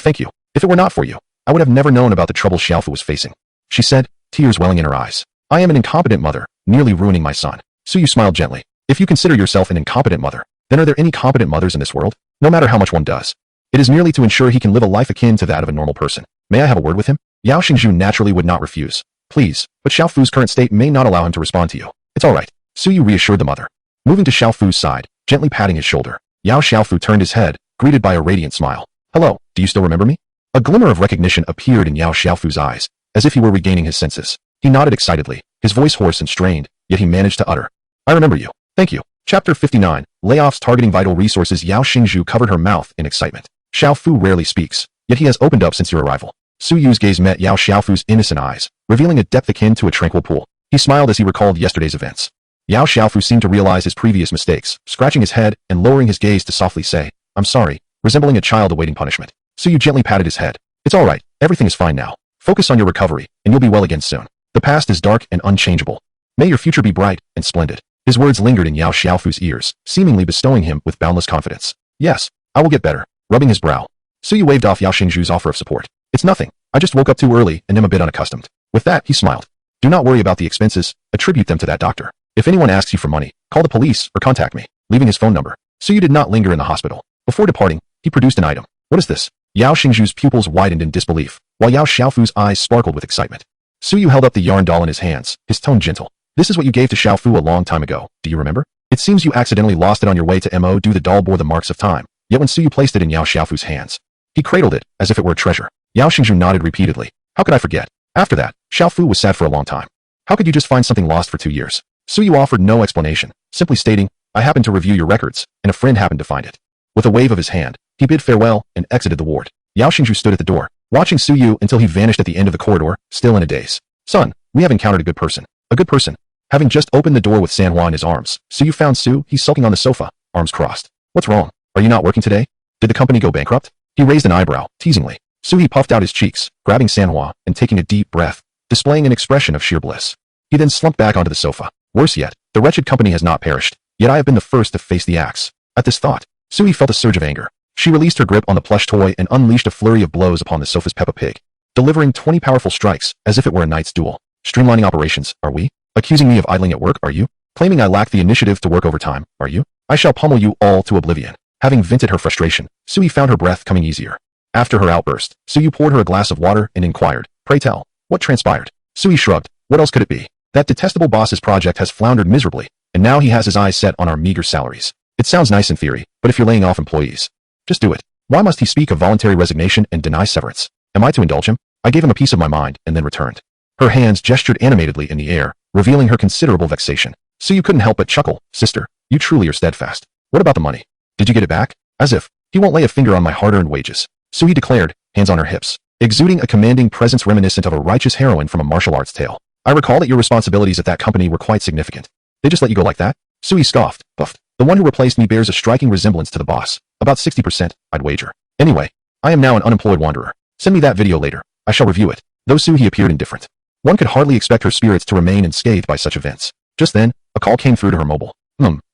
If it were not for you, I would have never known about the trouble Xiaofu was facing, she said, tears welling in her eyes. I am an incompetent mother, nearly ruining my son. Suyu smiled gently. If you consider yourself an incompetent mother, then are there any competent mothers in this world? No matter how much one does, it is merely to ensure he can live a life akin to that of a normal person. May I have a word with him? Yao Xingzhu naturally would not refuse. Please, but Xiaofu's current state may not allow him to respond to you. It's all right. Suyu reassured the mother. Moving to Xiaofu's side, gently patting his shoulder, Yao Xiaofu turned his head, greeted by a radiant smile. Hello, do you still remember me? A glimmer of recognition appeared in Yao Xiaofu's eyes, as if he were regaining his senses. He nodded excitedly, his voice hoarse and strained, yet he managed to utter. I remember you. Thank you. Chapter 59, Layoffs Targeting Vital Resources. Yao Xingzhu covered her mouth in excitement. Xiaofu rarely speaks, yet he has opened up since your arrival. Suyu's gaze met Yao Xiaofu's innocent eyes, revealing a depth akin to a tranquil pool. He smiled as he recalled yesterday's events. Yao Xiaofu seemed to realize his previous mistakes, scratching his head and lowering his gaze to softly say, I'm sorry, resembling a child awaiting punishment. Suyu gently patted his head. It's all right, everything is fine now. Focus on your recovery, and you'll be well again soon. The past is dark and unchangeable. May your future be bright and splendid. His words lingered in Yao Xiaofu's ears, seemingly bestowing him with boundless confidence. Yes, I will get better. Rubbing his brow, Suyu waved off Yao Xingzhu's offer of support. It's nothing. I just woke up too early and am a bit unaccustomed. With that, he smiled. Do not worry about the expenses. Attribute them to that doctor. If anyone asks you for money, call the police or contact me, leaving his phone number. Suyu did not linger in the hospital. Before departing, he produced an item. What is this? Yao Xingzhu's pupils widened in disbelief, while Yao Xiaofu's eyes sparkled with excitement. Suyu held up the yarn doll in his hands, his tone gentle. This is what you gave to Xiaofu a long time ago. Do you remember? It seems you accidentally lost it on your way to Mo. The doll bore the marks of time. Yet when Suyu placed it in Yao Xiaofu's hands, he cradled it as if it were a treasure. Yao Xingzhu nodded repeatedly. How could I forget? After that, Xiaofu was sad for a long time. How could you just find something lost for 2 years? Suyu offered no explanation, simply stating, I happened to review your records, and a friend happened to find it. With a wave of his hand, he bid farewell and exited the ward. Yao Xingzhu stood at the door, watching Suyu until he vanished at the end of the corridor, still in a daze. Son, we have encountered a good person. A good person. Having just opened the door with Manhwa in his arms, Suyu found Su, he's sulking on the sofa, arms crossed. What's wrong? Are you not working today? Did the company go bankrupt? He raised an eyebrow, teasingly. Suyu puffed out his cheeks, grabbing Manhwa and taking a deep breath, displaying an expression of sheer bliss. He then slumped back onto the sofa. Worse yet, the wretched company has not perished, yet I have been the first to face the axe. At this thought, Suyu felt a surge of anger. She released her grip on the plush toy and unleashed a flurry of blows upon the sofa's Peppa Pig, delivering 20 powerful strikes as if it were a knight's duel. Streamlining operations, are we? Accusing me of idling at work, are you? Claiming I lack the initiative to work overtime, are you? I shall pummel you all to oblivion. Having vented her frustration, Suyu found her breath coming easier. After her outburst, Suyu poured her a glass of water and inquired, pray tell, what transpired? Suyu shrugged. What else could it be? That detestable boss's project has floundered miserably, and now he has his eyes set on our meager salaries. It sounds nice in theory, but if you're laying off employees, just do it. Why must he speak of voluntary resignation and deny severance? Am I to indulge him? I gave him a piece of my mind and then returned. Her hands gestured animatedly in the air, revealing her considerable vexation. Suyu couldn't help but chuckle. Sister, you truly are steadfast. What about the money? Did you get it back? As if, he won't lay a finger on my hard-earned wages. Suyu declared, hands on her hips, exuding a commanding presence reminiscent of a righteous heroine from a martial arts tale. I recall that your responsibilities at that company were quite significant. They just let you go like that? Suyu scoffed, puffed. The one who replaced me bears a striking resemblance to the boss. About 60%, I'd wager. Anyway, I am now an unemployed wanderer. Send me that video later. I shall review it. Though Suyu appeared indifferent, one could hardly expect her spirits to remain unscathed by such events. Just then, a call came through to her mobile.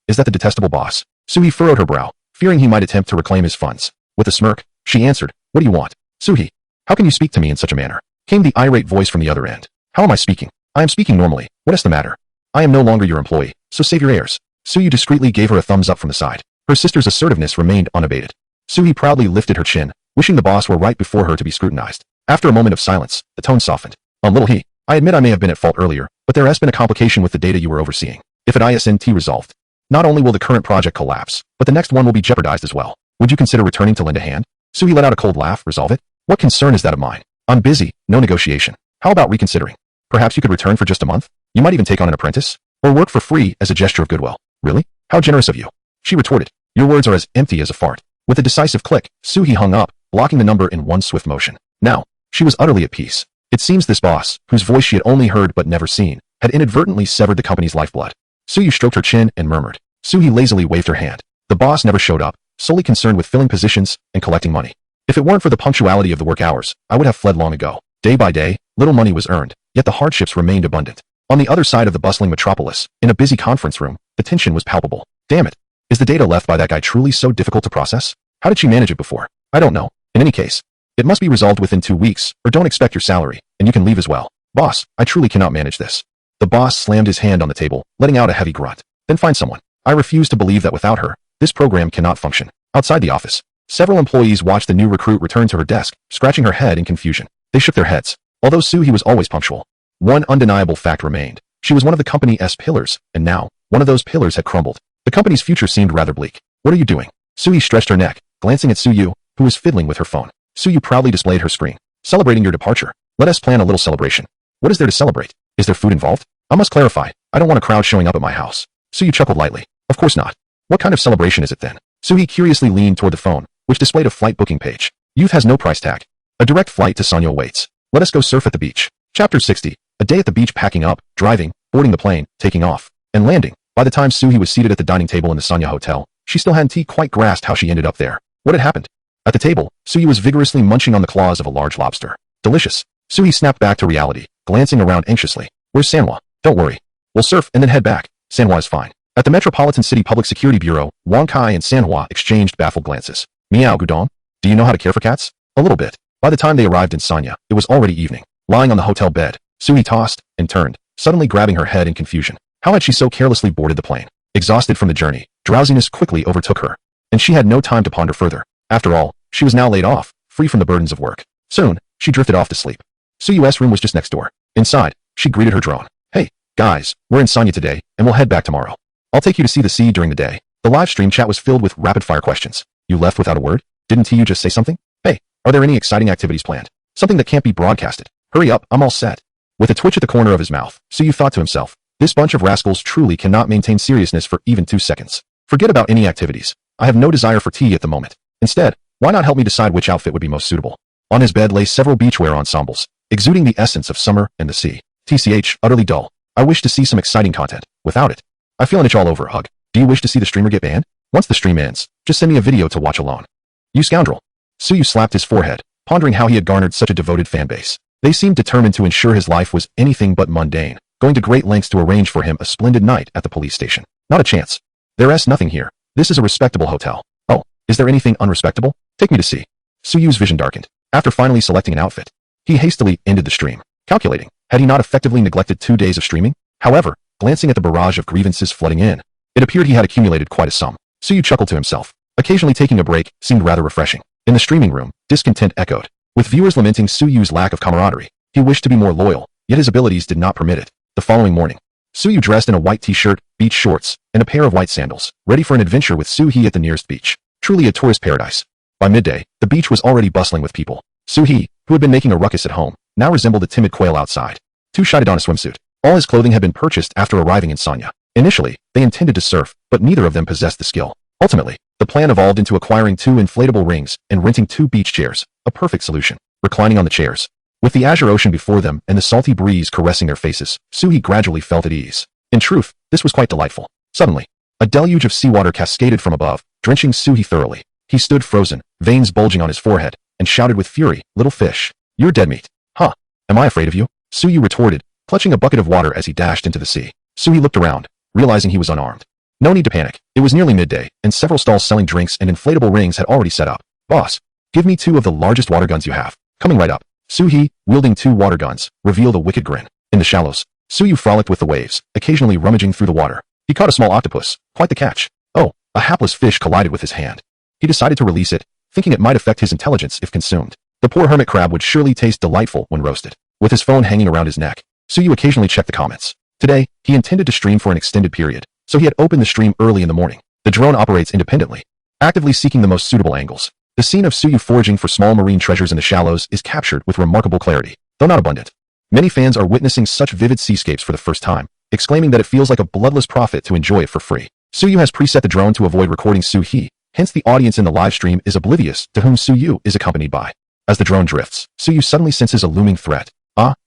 Is that the detestable boss? Suyu furrowed her brow, fearing he might attempt to reclaim his funds. With a smirk, she answered, what do you want? Suhi, how can you speak to me in such a manner? Came the irate voice from the other end. How am I speaking? I am speaking normally. What is the matter? I am no longer your employee, so save your airs. Suyu discreetly gave her a thumbs up from the side. Her sister's assertiveness remained unabated. Suhi proudly lifted her chin, wishing the boss were right before her to be scrutinized. After a moment of silence, the tone softened. Little he, I admit I may have been at fault earlier, but there has been a complication with the data you were overseeing. If it isn't resolved, not only will the current project collapse, but the next one will be jeopardized as well. Would you consider returning to lend a hand? Suhi let out a cold laugh. Resolve it? What concern is that of mine? I'm busy, no negotiation. How about reconsidering? Perhaps you could return for just a month? You might even take on an apprentice? Or work for free as a gesture of goodwill. Really? How generous of you. She retorted. Your words are as empty as a fart. With a decisive click, Suyu hung up, blocking the number in one swift motion. Now, she was utterly at peace. It seems this boss, whose voice she had only heard but never seen, had inadvertently severed the company's lifeblood. Suyu stroked her chin and murmured. Suyu lazily waved her hand. The boss never showed up, solely concerned with filling positions and collecting money. If it weren't for the punctuality of the work hours, I would have fled long ago. Day by day, little money was earned, yet the hardships remained abundant. On the other side of the bustling metropolis, in a busy conference room, the tension was palpable. Damn it. Is the data left by that guy truly so difficult to process? How did she manage it before? I don't know. In any case, it must be resolved within 2 weeks, or don't expect your salary, and you can leave as well. Boss, I truly cannot manage this. The boss slammed his hand on the table, letting out a heavy grunt. Then find someone. I refuse to believe that without her, this program cannot function. Outside the office, several employees watched the new recruit return to her desk, scratching her head in confusion. They shook their heads. Although Suyu was always punctual, one undeniable fact remained. She was one of the company's pillars, and now, one of those pillars had crumbled. The company's future seemed rather bleak. What are you doing? Suyu stretched her neck, glancing at Suyu, who was fiddling with her phone. Suyu proudly displayed her screen. Celebrating your departure. Let us plan a little celebration. What is there to celebrate? Is there food involved? I must clarify. I don't want a crowd showing up at my house. Suyu chuckled lightly. Of course not. What kind of celebration is it then? Suyu curiously leaned toward the phone, which displayed a flight booking page. Youth has no price tag. A direct flight to Sanya awaits. Let us go surf at the beach. Chapter 60. A day at the beach, packing up, driving, boarding the plane, taking off, and landing. By the time Suyu was seated at the dining table in the Sanya hotel, she still hadn't quite grasped how she ended up there. What had happened? At the table, Suyu was vigorously munching on the claws of a large lobster. Delicious. Suyu snapped back to reality, glancing around anxiously. Where's Sanhwa? Don't worry. We'll surf and then head back. Sanhwa is fine. At the Metropolitan City Public Security Bureau, Wang Kai and Sanhwa exchanged baffled glances. Meow Gudong? Do you know how to care for cats? A little bit. By the time they arrived in Sanya, it was already evening. Lying on the hotel bed, Suyu tossed and turned, suddenly grabbing her head in confusion. How had she so carelessly boarded the plane? Exhausted from the journey, drowsiness quickly overtook her, and she had no time to ponder further. After all, she was now laid off, free from the burdens of work. Soon, she drifted off to sleep. Suyu's room was just next door. Inside, she greeted her drone. Hey, guys, we're in Sanya today, and we'll head back tomorrow. I'll take you to see the sea during the day. The live stream chat was filled with rapid-fire questions. You left without a word? Didn't you just say something? Hey, are there any exciting activities planned? Something that can't be broadcasted. Hurry up, I'm all set. With a twitch at the corner of his mouth, Suyu thought to himself, this bunch of rascals truly cannot maintain seriousness for even 2 seconds. Forget about any activities. I have no desire for tea at the moment. Instead, why not help me decide which outfit would be most suitable? On his bed lay several beachwear ensembles, exuding the essence of summer and the sea. TCH, utterly dull. I wish to see some exciting content. Without it, I feel an itch all over. Hug. Do you wish to see the streamer get banned? Once the stream ends, just send me a video to watch alone. You scoundrel. Suyu slapped his forehead, pondering how he had garnered such a devoted fan base. They seemed determined to ensure his life was anything but mundane, going to great lengths to arrange for him a splendid night at the police station. Not a chance. There's nothing here. This is a respectable hotel. Oh, is there anything unrespectable? Take me to see. Suyu's vision darkened. After finally selecting an outfit, he hastily ended the stream, calculating, had he not effectively neglected 2 days of streaming? However, glancing at the barrage of grievances flooding in, it appeared he had accumulated quite a sum. Suyu chuckled to himself. Occasionally taking a break seemed rather refreshing. In the streaming room, discontent echoed, with viewers lamenting Suyu's lack of camaraderie. He wished to be more loyal, yet his abilities did not permit it. The following morning, Suyu dressed in a white t-shirt, beach shorts, and a pair of white sandals, ready for an adventure with Soo-hee at the nearest beach. Truly a tourist paradise. By midday, the beach was already bustling with people. Soo-hee, who had been making a ruckus at home, now resembled a timid quail outside. Too shy to don a swimsuit. All his clothing had been purchased after arriving in Sanya. Initially, they intended to surf, but neither of them possessed the skill. Ultimately, the plan evolved into acquiring 2 inflatable rings and renting 2 beach chairs, a perfect solution. Reclining on the chairs, with the azure ocean before them and the salty breeze caressing their faces, Soo-hee gradually felt at ease. In truth, this was quite delightful. Suddenly, a deluge of seawater cascaded from above, drenching Soo-hee thoroughly. He stood frozen, veins bulging on his forehead, and shouted with fury, "Little fish, you're dead meat." Huh? Am I afraid of you? Suyu retorted, clutching a bucket of water as he dashed into the sea. Soo-hee looked around, realizing he was unarmed. No need to panic. It was nearly midday, and several stalls selling drinks and inflatable rings had already set up. Boss, give me 2 of the largest water guns you have. Coming right up. Soo-hee, wielding 2 water guns, revealed a wicked grin. In the shallows, Suyu frolicked with the waves, occasionally rummaging through the water. He caught a small octopus, quite the catch. Oh, a hapless fish collided with his hand. He decided to release it, thinking it might affect his intelligence if consumed. The poor hermit crab would surely taste delightful when roasted. With his phone hanging around his neck, Suyu occasionally checked the comments. Today, he intended to stream for an extended period, so he had opened the stream early in the morning. The drone operates independently, actively seeking the most suitable angles. The scene of Suyu foraging for small marine treasures in the shallows is captured with remarkable clarity, though not abundant. Many fans are witnessing such vivid seascapes for the first time, exclaiming that it feels like a bloodless profit to enjoy it for free. Suyu has preset the drone to avoid recording Su-hee, hence the audience in the live stream is oblivious to whom Suyu is accompanied by. As the drone drifts, Suyu suddenly senses a looming threat.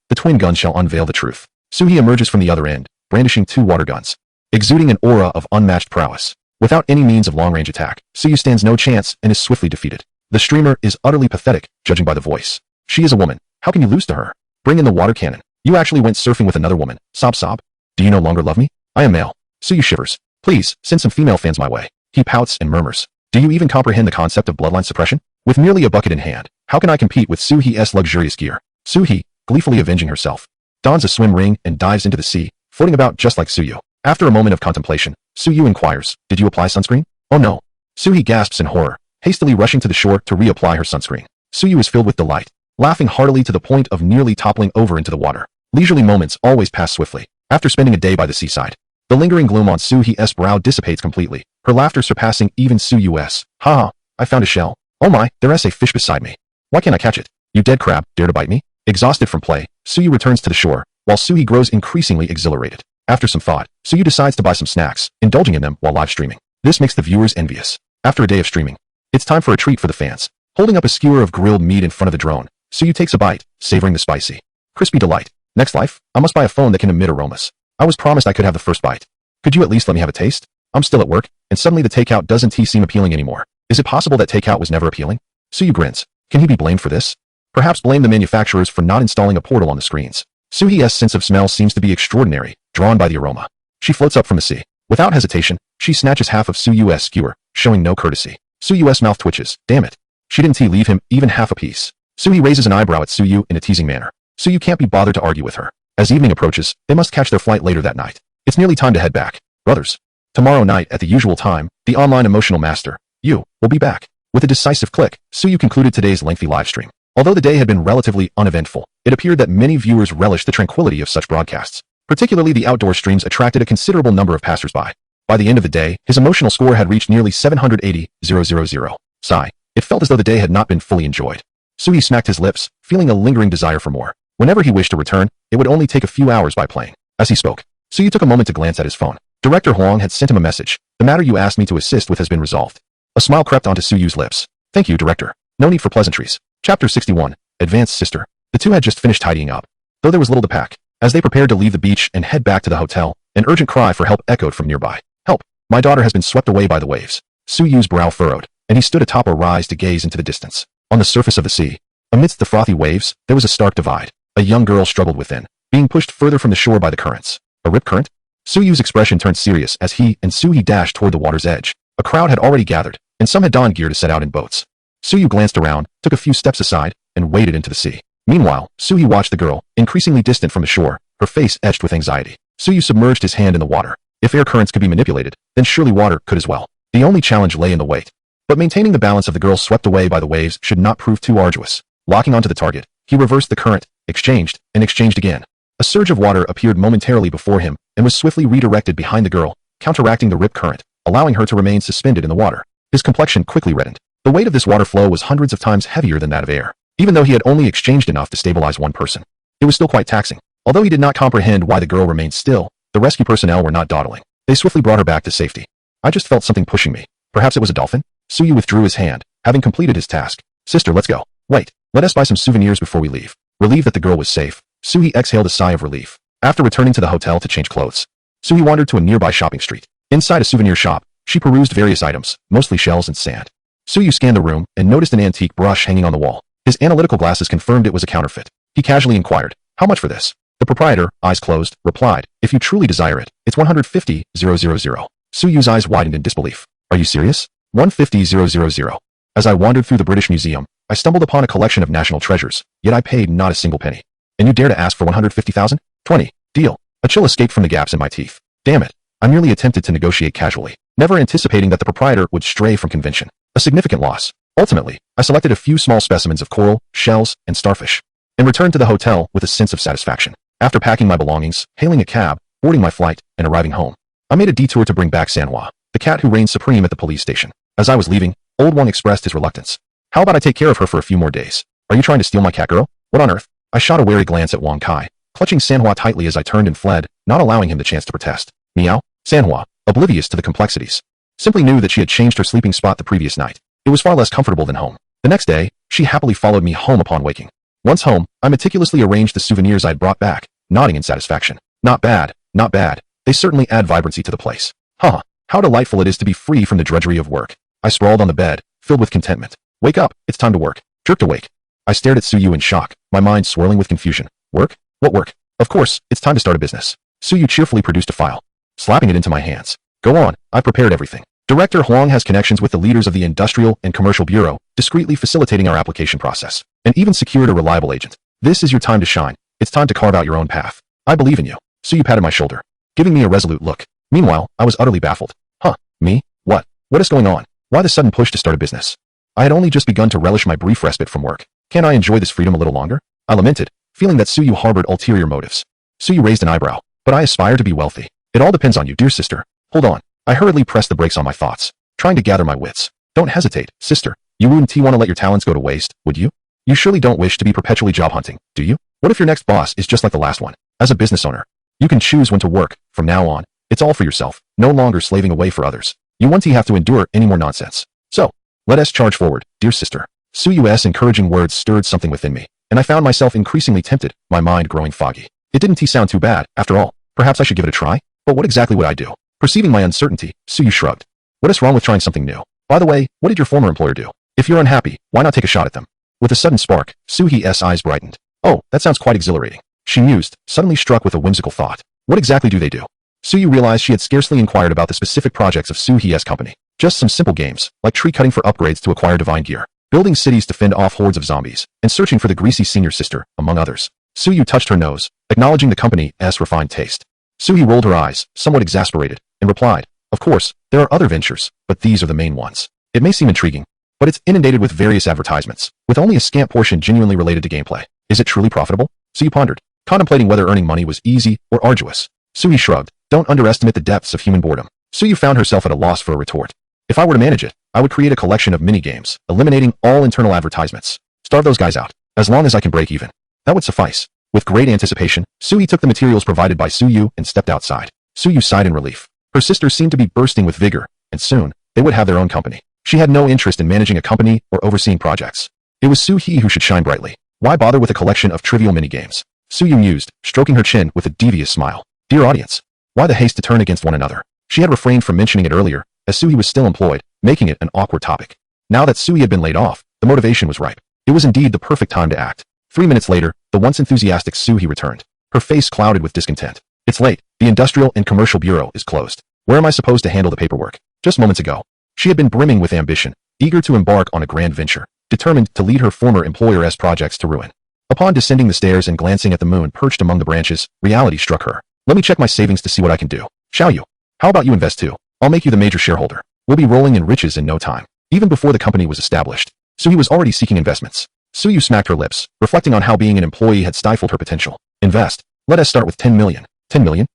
The twin gun shall unveil the truth. Su-hee emerges from the other end, brandishing 2 water guns, exuding an aura of unmatched prowess. Without any means of long-range attack, Suyu stands no chance and is swiftly defeated. The streamer is utterly pathetic, judging by the voice. She is a woman. How can you lose to her? Bring in the water cannon. You actually went surfing with another woman. Sob sob. Do you no longer love me? I am male. Suyu shivers. Please, send some female fans my way. He pouts and murmurs. Do you even comprehend the concept of bloodline suppression? With merely a bucket in hand, how can I compete with Su-hee's luxurious gear? Su-hee, gleefully avenging herself, dons a swim ring and dives into the sea, floating about just like Suyu. After a moment of contemplation, Suyu inquires, did you apply sunscreen? Oh no. Su-hee gasps in horror, hastily rushing to the shore to reapply her sunscreen. Suyu is filled with delight, laughing heartily to the point of nearly toppling over into the water. Leisurely moments always pass swiftly. After spending a day by the seaside, the lingering gloom on Su-hee's brow dissipates completely, her laughter surpassing even Suyu's. Ha! I found a shell. Oh my, there's a fish beside me. Why can't I catch it? You dead crab, dare to bite me? Exhausted from play, Suyu returns to the shore, while Su-hee grows increasingly exhilarated. After some thought, Suyu decides to buy some snacks, indulging in them while live streaming. This makes the viewers envious. After a day of streaming, it's time for a treat for the fans. Holding up a skewer of grilled meat in front of the drone, Suyu takes a bite, savoring the spicy, crispy delight. Next life, I must buy a phone that can emit aromas. I was promised I could have the first bite. Could you at least let me have a taste? I'm still at work, and suddenly the takeout doesn't seem appealing anymore. Is it possible that takeout was never appealing? Suyu grins. Can he be blamed for this? Perhaps blame the manufacturers for not installing a portal on the screens. Su-hee's sense of smell seems to be extraordinary, drawn by the aroma. She floats up from the sea. Without hesitation, she snatches half of Suyu's skewer, showing no courtesy. Suyu's mouth twitches. Damn it. She didn't leave him even half a piece. Su-hee raises an eyebrow at Suyu in a teasing manner. Suyu can't be bothered to argue with her. As evening approaches, they must catch their flight later that night. It's nearly time to head back. Brothers. Tomorrow night at the usual time, the online emotional master, you, will be back. With a decisive click, Suyu concluded today's lengthy livestream. Although the day had been relatively uneventful, it appeared that many viewers relished the tranquility of such broadcasts. Particularly the outdoor streams attracted a considerable number of passersby. By the end of the day, his emotional score had reached nearly 780,000. Sigh. It felt as though the day had not been fully enjoyed. Suyu smacked his lips, feeling a lingering desire for more. Whenever he wished to return, it would only take a few hours by plane. As he spoke, Suyu took a moment to glance at his phone. Director Huang had sent him a message. The matter you asked me to assist with has been resolved. A smile crept onto Suyu's lips. Thank you, Director. No need for pleasantries. Chapter 61. Advanced Sister. The two had just finished tidying up, though there was little to pack. As they prepared to leave the beach and head back to the hotel, an urgent cry for help echoed from nearby. Help! My daughter has been swept away by the waves. Suyu's brow furrowed, and he stood atop a rise to gaze into the distance. On the surface of the sea, amidst the frothy waves, there was a stark divide. A young girl struggled within, being pushed further from the shore by the currents. A rip current? Suyu's expression turned serious as he and Su-hee dashed toward the water's edge. A crowd had already gathered, and some had donned gear to set out in boats. Suyu glanced around, took a few steps aside, and waded into the sea. Meanwhile, Su-hee watched the girl, increasingly distant from the shore, her face etched with anxiety. Suyu submerged his hand in the water. If air currents could be manipulated, then surely water could as well. The only challenge lay in the weight. But maintaining the balance of the girl swept away by the waves should not prove too arduous. Locking onto the target, he reversed the current, exchanged, and exchanged again. A surge of water appeared momentarily before him and was swiftly redirected behind the girl, counteracting the rip current, allowing her to remain suspended in the water. His complexion quickly reddened. The weight of this water flow was hundreds of times heavier than that of air. Even though he had only exchanged enough to stabilize one person, it was still quite taxing. Although he did not comprehend why the girl remained still, the rescue personnel were not dawdling. They swiftly brought her back to safety. I just felt something pushing me. Perhaps it was a dolphin? Suyu withdrew his hand, having completed his task. Sister, let's go. Wait, let us buy some souvenirs before we leave. Relieved that the girl was safe, Suyu exhaled a sigh of relief. After returning to the hotel to change clothes, Suyu wandered to a nearby shopping street. Inside a souvenir shop, she perused various items, mostly shells and sand. Suyu scanned the room and noticed an antique brush hanging on the wall. His analytical glasses confirmed it was a counterfeit. He casually inquired, how much for this? The proprietor, eyes closed, replied, if you truly desire it, it's 150,000. Suyu's eyes widened in disbelief. Are you serious? 150,000. As I wandered through the British Museum, I stumbled upon a collection of national treasures, yet I paid not a single penny. And you dare to ask for 150,000? 20. Deal. A chill escaped from the gaps in my teeth. Damn it. I merely attempted to negotiate casually, never anticipating that the proprietor would stray from convention. A significant loss. Ultimately, I selected a few small specimens of coral, shells, and starfish, and returned to the hotel with a sense of satisfaction. After packing my belongings, hailing a cab, boarding my flight, and arriving home, I made a detour to bring back Manhwa, the cat who reigned supreme at the police station. As I was leaving, Old Wang expressed his reluctance. How about I take care of her for a few more days? Are you trying to steal my cat girl? What on earth? I shot a wary glance at Wang Kai, clutching Manhwa tightly as I turned and fled, not allowing him the chance to protest. Meow? Manhwa, oblivious to the complexities. Simply knew that she had changed her sleeping spot the previous night. It was far less comfortable than home. The next day, she happily followed me home upon waking. Once home, I meticulously arranged the souvenirs I'd brought back, nodding in satisfaction. Not bad, not bad. They certainly add vibrancy to the place. Huh, how delightful it is to be free from the drudgery of work. I sprawled on the bed, filled with contentment. Wake up, it's time to work. Jerked awake. I stared at Suyu in shock, my mind swirling with confusion. Work? What work? Of course, it's time to start a business. Suyu cheerfully produced a file, slapping it into my hands. Go on, I've prepared everything. Director Huang has connections with the leaders of the Industrial and Commercial Bureau, discreetly facilitating our application process, and even secured a reliable agent. This is your time to shine. It's time to carve out your own path. I believe in you. Suyu patted my shoulder, giving me a resolute look. Meanwhile, I was utterly baffled. Huh, me? What? What is going on? Why the sudden push to start a business? I had only just begun to relish my brief respite from work. Can't I enjoy this freedom a little longer? I lamented, feeling that Suyu harbored ulterior motives. Suyu raised an eyebrow. But I aspire to be wealthy. It all depends on you, dear sister. Hold on. I hurriedly pressed the brakes on my thoughts, trying to gather my wits. Don't hesitate, sister. You wouldn't want to let your talents go to waste, would you? You surely don't wish to be perpetually job hunting, do you? What if your next boss is just like the last one? As a business owner, you can choose when to work. From now on, it's all for yourself, no longer slaving away for others. You won't have to endure any more nonsense. So, let us charge forward, dear sister. Suyu's encouraging words stirred something within me, and I found myself increasingly tempted, my mind growing foggy. It didn't sound too bad, after all. Perhaps I should give it a try? But what exactly would I do? Perceiving my uncertainty, Suyu shrugged. What is wrong with trying something new? By the way, what did your former employer do? If you're unhappy, why not take a shot at them? With a sudden spark, Suhi's eyes brightened. Oh, that sounds quite exhilarating. She mused, suddenly struck with a whimsical thought. What exactly do they do? Suyu realized she had scarcely inquired about the specific projects of Suhi's company. Just some simple games, like tree cutting for upgrades to acquire divine gear, building cities to fend off hordes of zombies, and searching for the greasy senior sister, among others. Suyu touched her nose, acknowledging the company's refined taste. Suyu rolled her eyes, somewhat exasperated, and replied, of course, there are other ventures, but these are the main ones. It may seem intriguing, but it's inundated with various advertisements, with only a scant portion genuinely related to gameplay. Is it truly profitable? Suyu pondered, contemplating whether earning money was easy or arduous. Suyu shrugged. Don't underestimate the depths of human boredom. Suyu found herself at a loss for a retort. If I were to manage it, I would create a collection of mini-games, eliminating all internal advertisements. Starve those guys out, as long as I can break even. That would suffice. With great anticipation, Suyu took the materials provided by Suyu and stepped outside. Suyu sighed in relief. Her sister seemed to be bursting with vigor, and soon, they would have their own company. She had no interest in managing a company or overseeing projects. It was Suhi who should shine brightly. Why bother with a collection of trivial mini-games? Suyu mused, stroking her chin with a devious smile. Dear audience, why the haste to turn against one another? She had refrained from mentioning it earlier, as Suhi was still employed, making it an awkward topic. Now that Suhi had been laid off, the motivation was ripe. It was indeed the perfect time to act. 3 minutes later, the once enthusiastic Suhi returned, her face clouded with discontent. It's late. The Industrial and Commercial Bureau is closed. Where am I supposed to handle the paperwork? Just moments ago, she had been brimming with ambition, eager to embark on a grand venture, determined to lead her former employer's projects to ruin. Upon descending the stairs and glancing at the moon perched among the branches, reality struck her. Let me check my savings to see what I can do. Shall you? How about you invest too? I'll make you the major shareholder. We'll be rolling in riches in no time. Even before the company was established, Suyu was already seeking investments. Suyu smacked her lips, reflecting on how being an employee had stifled her potential. Invest. Let us start with 10 million. 10 million?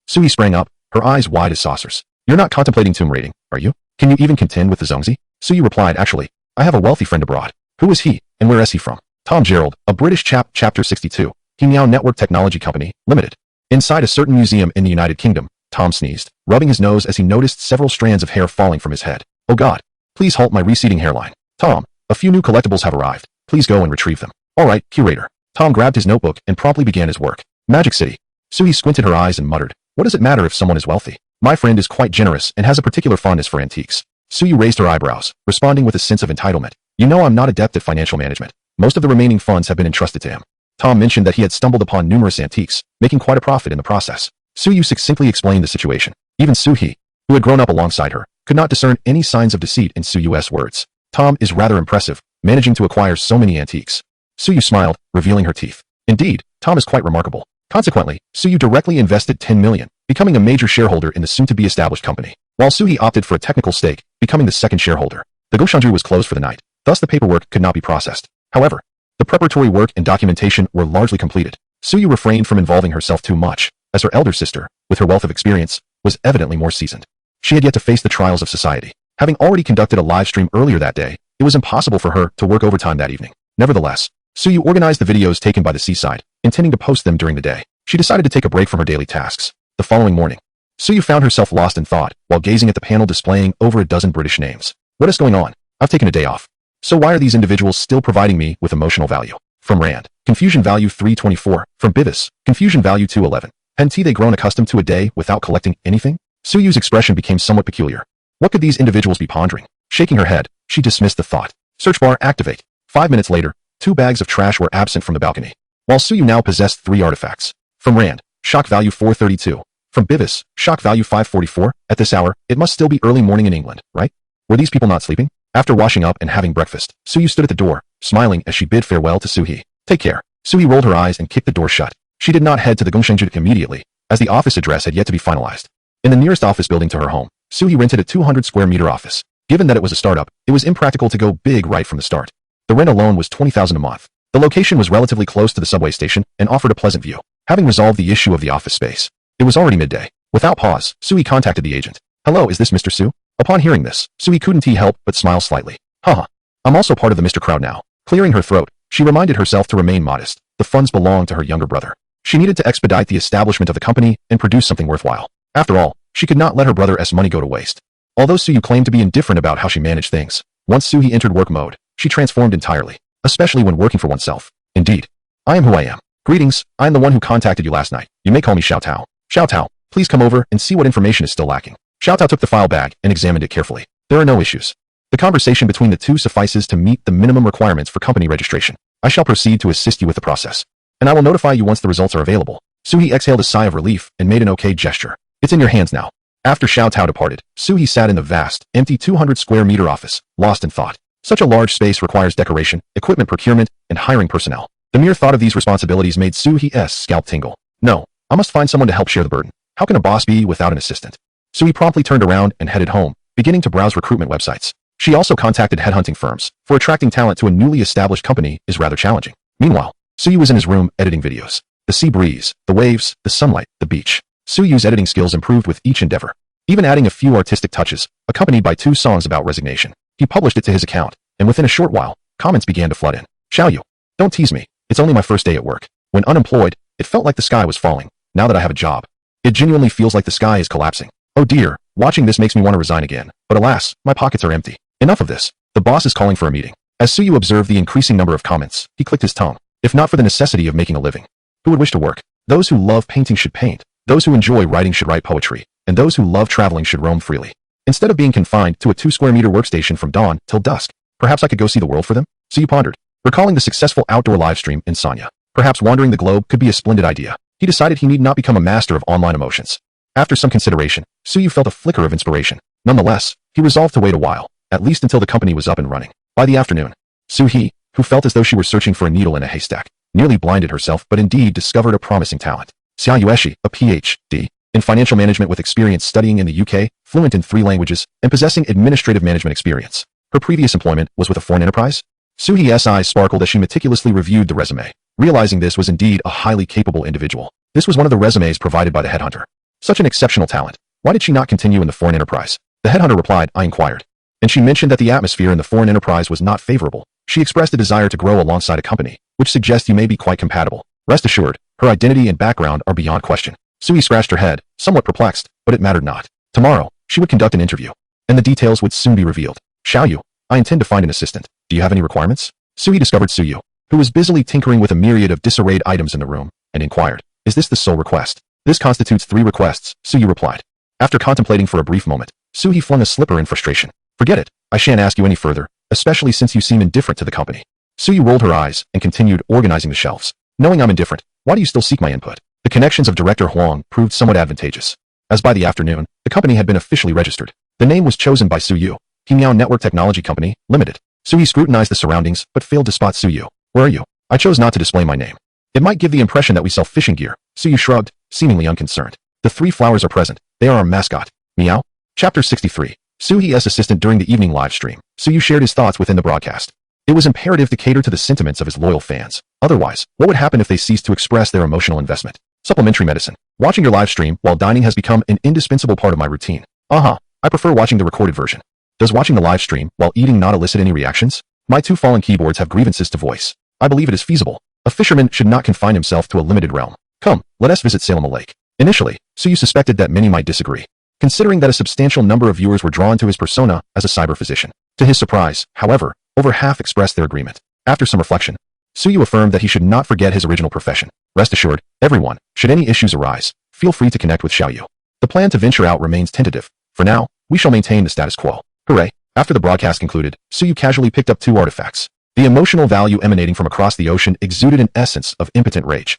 Suyu sprang up, her eyes wide as saucers. You're not contemplating tomb raiding, are you? Can you even contend with the Zongzi? Suyu replied, actually, I have a wealthy friend abroad. Who is he, and where is he from? Tom Gerald, a British chap, Chapter 62. He-Meow Network Technology Company, Limited. Inside a certain museum in the United Kingdom, Tom sneezed, rubbing his nose as he noticed several strands of hair falling from his head. Oh God, please halt my receding hairline. Tom, a few new collectibles have arrived. Please go and retrieve them. All right, curator. Tom grabbed his notebook and promptly began his work. Magic City. Suhi squinted her eyes and muttered, what does it matter if someone is wealthy? My friend is quite generous and has a particular fondness for antiques. Suyu raised her eyebrows, responding with a sense of entitlement. You know I'm not adept at financial management. Most of the remaining funds have been entrusted to him. Tom mentioned that he had stumbled upon numerous antiques, making quite a profit in the process. Suyu succinctly explained the situation. Even Suhi, who had grown up alongside her, could not discern any signs of deceit in Suyu's words. Tom is rather impressive, managing to acquire so many antiques. Suyu smiled, revealing her teeth. Indeed, Tom is quite remarkable. Consequently, Suyu directly invested 10 million, becoming a major shareholder in the soon-to-be established company, while Suhi opted for a technical stake, becoming the second shareholder. The Goshanju was closed for the night, thus the paperwork could not be processed. However, the preparatory work and documentation were largely completed. Suyu refrained from involving herself too much, as her elder sister, with her wealth of experience, was evidently more seasoned. She had yet to face the trials of society. Having already conducted a live stream earlier that day, it was impossible for her to work overtime that evening. Nevertheless, Suyu organized the videos taken by the seaside, intending to post them during the day. She decided to take a break from her daily tasks. The following morning, Suyu found herself lost in thought while gazing at the panel displaying over a dozen British names. What is going on? I've taken a day off. So why are these individuals still providing me with emotional value? From Rand, confusion value 324. From Bivis, confusion value 211. Hadn't they grown accustomed to a day without collecting anything? Suyu's expression became somewhat peculiar. What could these individuals be pondering? Shaking her head, she dismissed the thought. Search bar activate. 5 minutes later, 2 bags of trash were absent from the balcony. While Suyu now possessed 3 artifacts. From Rand, shock value 432. From Bivis, shock value 544. At this hour, it must still be early morning in England, right? Were these people not sleeping? After washing up and having breakfast, Suyu stood at the door, smiling as she bid farewell to Suhee. Take care. Suhee rolled her eyes and kicked the door shut. She did not head to the Gongshengjudik immediately, as the office address had yet to be finalized. In the nearest office building to her home, Suhee rented a 200 square meter office. Given that it was a startup, it was impractical to go big right from the start. The rent alone was $20,000 a month. The location was relatively close to the subway station and offered a pleasant view. Having resolved the issue of the office space, it was already midday. Without pause, Suhee contacted the agent. Hello, is this Mr. Su? Upon hearing this, Suhee couldn't help but smile slightly. Haha. I'm also part of the Mr. crowd now. Clearing her throat, she reminded herself to remain modest. The funds belonged to her younger brother. She needed to expedite the establishment of the company and produce something worthwhile. After all, she could not let her brother's money go to waste. Although Suyu claimed to be indifferent about how she managed things, once Suhee entered work mode, she transformed entirely, especially when working for oneself. Indeed. I am who I am. Greetings, I am the one who contacted you last night. You may call me Xiao Tao. Xiao Tao, please come over and see what information is still lacking. Xiao Tao took the file bag and examined it carefully. There are no issues. The conversation between the two suffices to meet the minimum requirements for company registration. I shall proceed to assist you with the process. And I will notify you once the results are available. Suhee exhaled a sigh of relief and made an okay gesture. It's in your hands now. After Xiao Tao departed, Suhee sat in the vast, empty 200 square meter office, lost in thought. Such a large space requires decoration, equipment procurement, and hiring personnel. The mere thought of these responsibilities made Suhee's scalp tingle. No, I must find someone to help share the burden. How can a boss be without an assistant? Suhee promptly turned around and headed home, beginning to browse recruitment websites. She also contacted headhunting firms, for attracting talent to a newly established company is rather challenging. Meanwhile, Suyu was in his room editing videos. The sea breeze, the waves, the sunlight, the beach. Suyu's editing skills improved with each endeavor, even adding a few artistic touches, accompanied by 2 songs about resignation. He published it to his account, and within a short while, comments began to flood in. Xiaoyu, don't tease me. It's only my first day at work. When unemployed, it felt like the sky was falling. Now that I have a job, it genuinely feels like the sky is collapsing. Oh dear, watching this makes me want to resign again. But alas, my pockets are empty. Enough of this. The boss is calling for a meeting. As Suyu observed the increasing number of comments, he clicked his tongue. If not for the necessity of making a living, who would wish to work? Those who love painting should paint. Those who enjoy writing should write poetry. And those who love traveling should roam freely. Instead of being confined to a 2 square meter workstation from dawn till dusk, perhaps I could go see the world for them? Suyu pondered, recalling the successful outdoor live stream in Sanya. Perhaps wandering the globe could be a splendid idea. He decided he need not become a master of online emotions. After some consideration, Suyu felt a flicker of inspiration. Nonetheless, he resolved to wait a while, at least until the company was up and running. By the afternoon, Suhee, who felt as though she were searching for a needle in a haystack, nearly blinded herself but indeed discovered a promising talent. Xiao Yueshi, a Ph.D. in financial management with experience studying in the UK, fluent in 3 languages, and possessing administrative management experience. Her previous employment was with a foreign enterprise. Suhee's eyes sparkled as she meticulously reviewed the resume, realizing this was indeed a highly capable individual. This was one of the resumes provided by the headhunter. Such an exceptional talent. Why did she not continue in the foreign enterprise? The headhunter replied, I inquired. And she mentioned that the atmosphere in the foreign enterprise was not favorable. She expressed a desire to grow alongside a company, which suggests you may be quite compatible. Rest assured, her identity and background are beyond question. Suhee scratched her head, somewhat perplexed, but it mattered not. Tomorrow, she would conduct an interview, and the details would soon be revealed. Xiaoyu, I intend to find an assistant. Do you have any requirements? Suhee discovered Suyu, who was busily tinkering with a myriad of disarrayed items in the room, and inquired, is this the sole request? This constitutes 3 requests, Suyu replied. After contemplating for a brief moment, Suhee flung a slipper in frustration. Forget it, I shan't ask you any further, especially since you seem indifferent to the company. Suyu rolled her eyes and continued organizing the shelves. Knowing I'm indifferent, why do you still seek my input? The connections of Director Huang proved somewhat advantageous, as by the afternoon, the company had been officially registered. The name was chosen by Suyu, Pimiao Network Technology Company, Limited. Suhee scrutinized the surroundings, but failed to spot Suyu. Where are you? I chose not to display my name. It might give the impression that we sell fishing gear. Suyu shrugged, seemingly unconcerned. The 3 flowers are present. They are our mascot. Meow. Chapter 63. Suhee's assistant during the evening live stream. Suyu shared his thoughts within the broadcast. It was imperative to cater to the sentiments of his loyal fans. Otherwise, what would happen if they ceased to express their emotional investment? Supplementary medicine. Watching your live stream while dining has become an indispensable part of my routine. I prefer watching the recorded version. Does watching the live stream while eating not elicit any reactions? My 2 fallen keyboards have grievances to voice. I believe it is feasible. A fisherman should not confine himself to a limited realm. Come, let us visit Salem Lake. Initially, Suyu suspected that many might disagree, considering that a substantial number of viewers were drawn to his persona as a cyber physician. To his surprise, however, over half expressed their agreement. After some reflection, Suyu affirmed that he should not forget his original profession. Rest assured, everyone, should any issues arise, feel free to connect with Xiaoyu. The plan to venture out remains tentative. For now, we shall maintain the status quo. Hooray! After the broadcast concluded, Suyu casually picked up 2 artifacts. The emotional value emanating from across the ocean exuded an essence of impotent rage.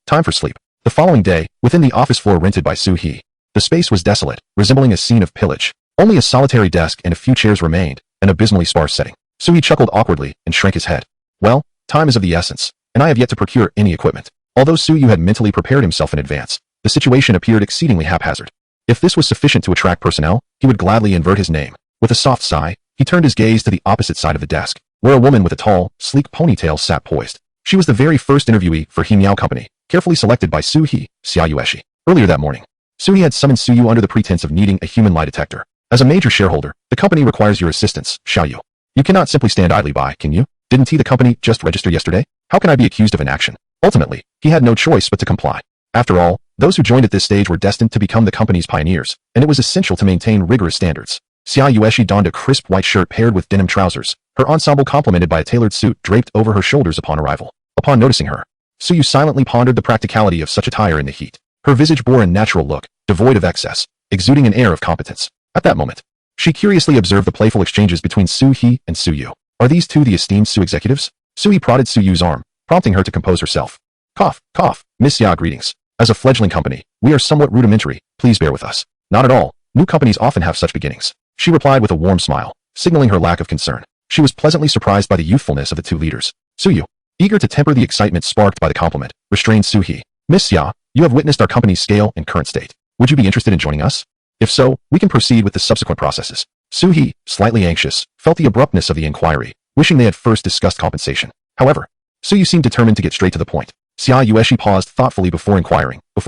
Time for sleep. The following day, within the office floor rented by Su-hee, the space was desolate, resembling a scene of pillage. Only a solitary desk and a few chairs remained, an abysmally sparse setting. Su-hee chuckled awkwardly and shrank his head. Well, time is of the essence, and I have yet to procure any equipment. Although Suyu had mentally prepared himself in advance, the situation appeared exceedingly haphazard. If this was sufficient to attract personnel, he would gladly invert his name. With a soft sigh, he turned his gaze to the opposite side of the desk, where a woman with a tall, sleek ponytail sat poised. She was the very first interviewee for He Miao Company, carefully selected by Su-hee, Xiaoyu. Earlier that morning, Su-hee had summoned Suyu under the pretense of needing a human lie detector. As a major shareholder, the company requires your assistance, Xiaoyu. You cannot simply stand idly by, can you? Didn't the company just register yesterday? How can I be accused of inaction? Ultimately, he had no choice but to comply. After all, those who joined at this stage were destined to become the company's pioneers, and it was essential to maintain rigorous standards. Xiaoyu donned a crisp white shirt paired with denim trousers, her ensemble complemented by a tailored suit draped over her shoulders upon arrival. Upon noticing her, Suyu silently pondered the practicality of such attire in the heat. Her visage bore a natural look, devoid of excess, exuding an air of competence. At that moment, she curiously observed the playful exchanges between Su-hee and Suyu. Are these two the esteemed Su executives? Su-hee prodded Suyu's arm, prompting her to compose herself. Cough, cough, Miss Xia, greetings. As a fledgling company, we are somewhat rudimentary, please bear with us. Not at all, new companies often have such beginnings. She replied with a warm smile, signaling her lack of concern. She was pleasantly surprised by the youthfulness of the two leaders. Suyu, eager to temper the excitement sparked by the compliment, restrained Su-hee. Miss Xia, you have witnessed our company's scale and current state. Would you be interested in joining us? If so, we can proceed with the subsequent processes. Su-hee, slightly anxious, felt the abruptness of the inquiry, wishing they had first discussed compensation. However, Suyu seemed determined to get straight to the point. Xiaoyu paused thoughtfully before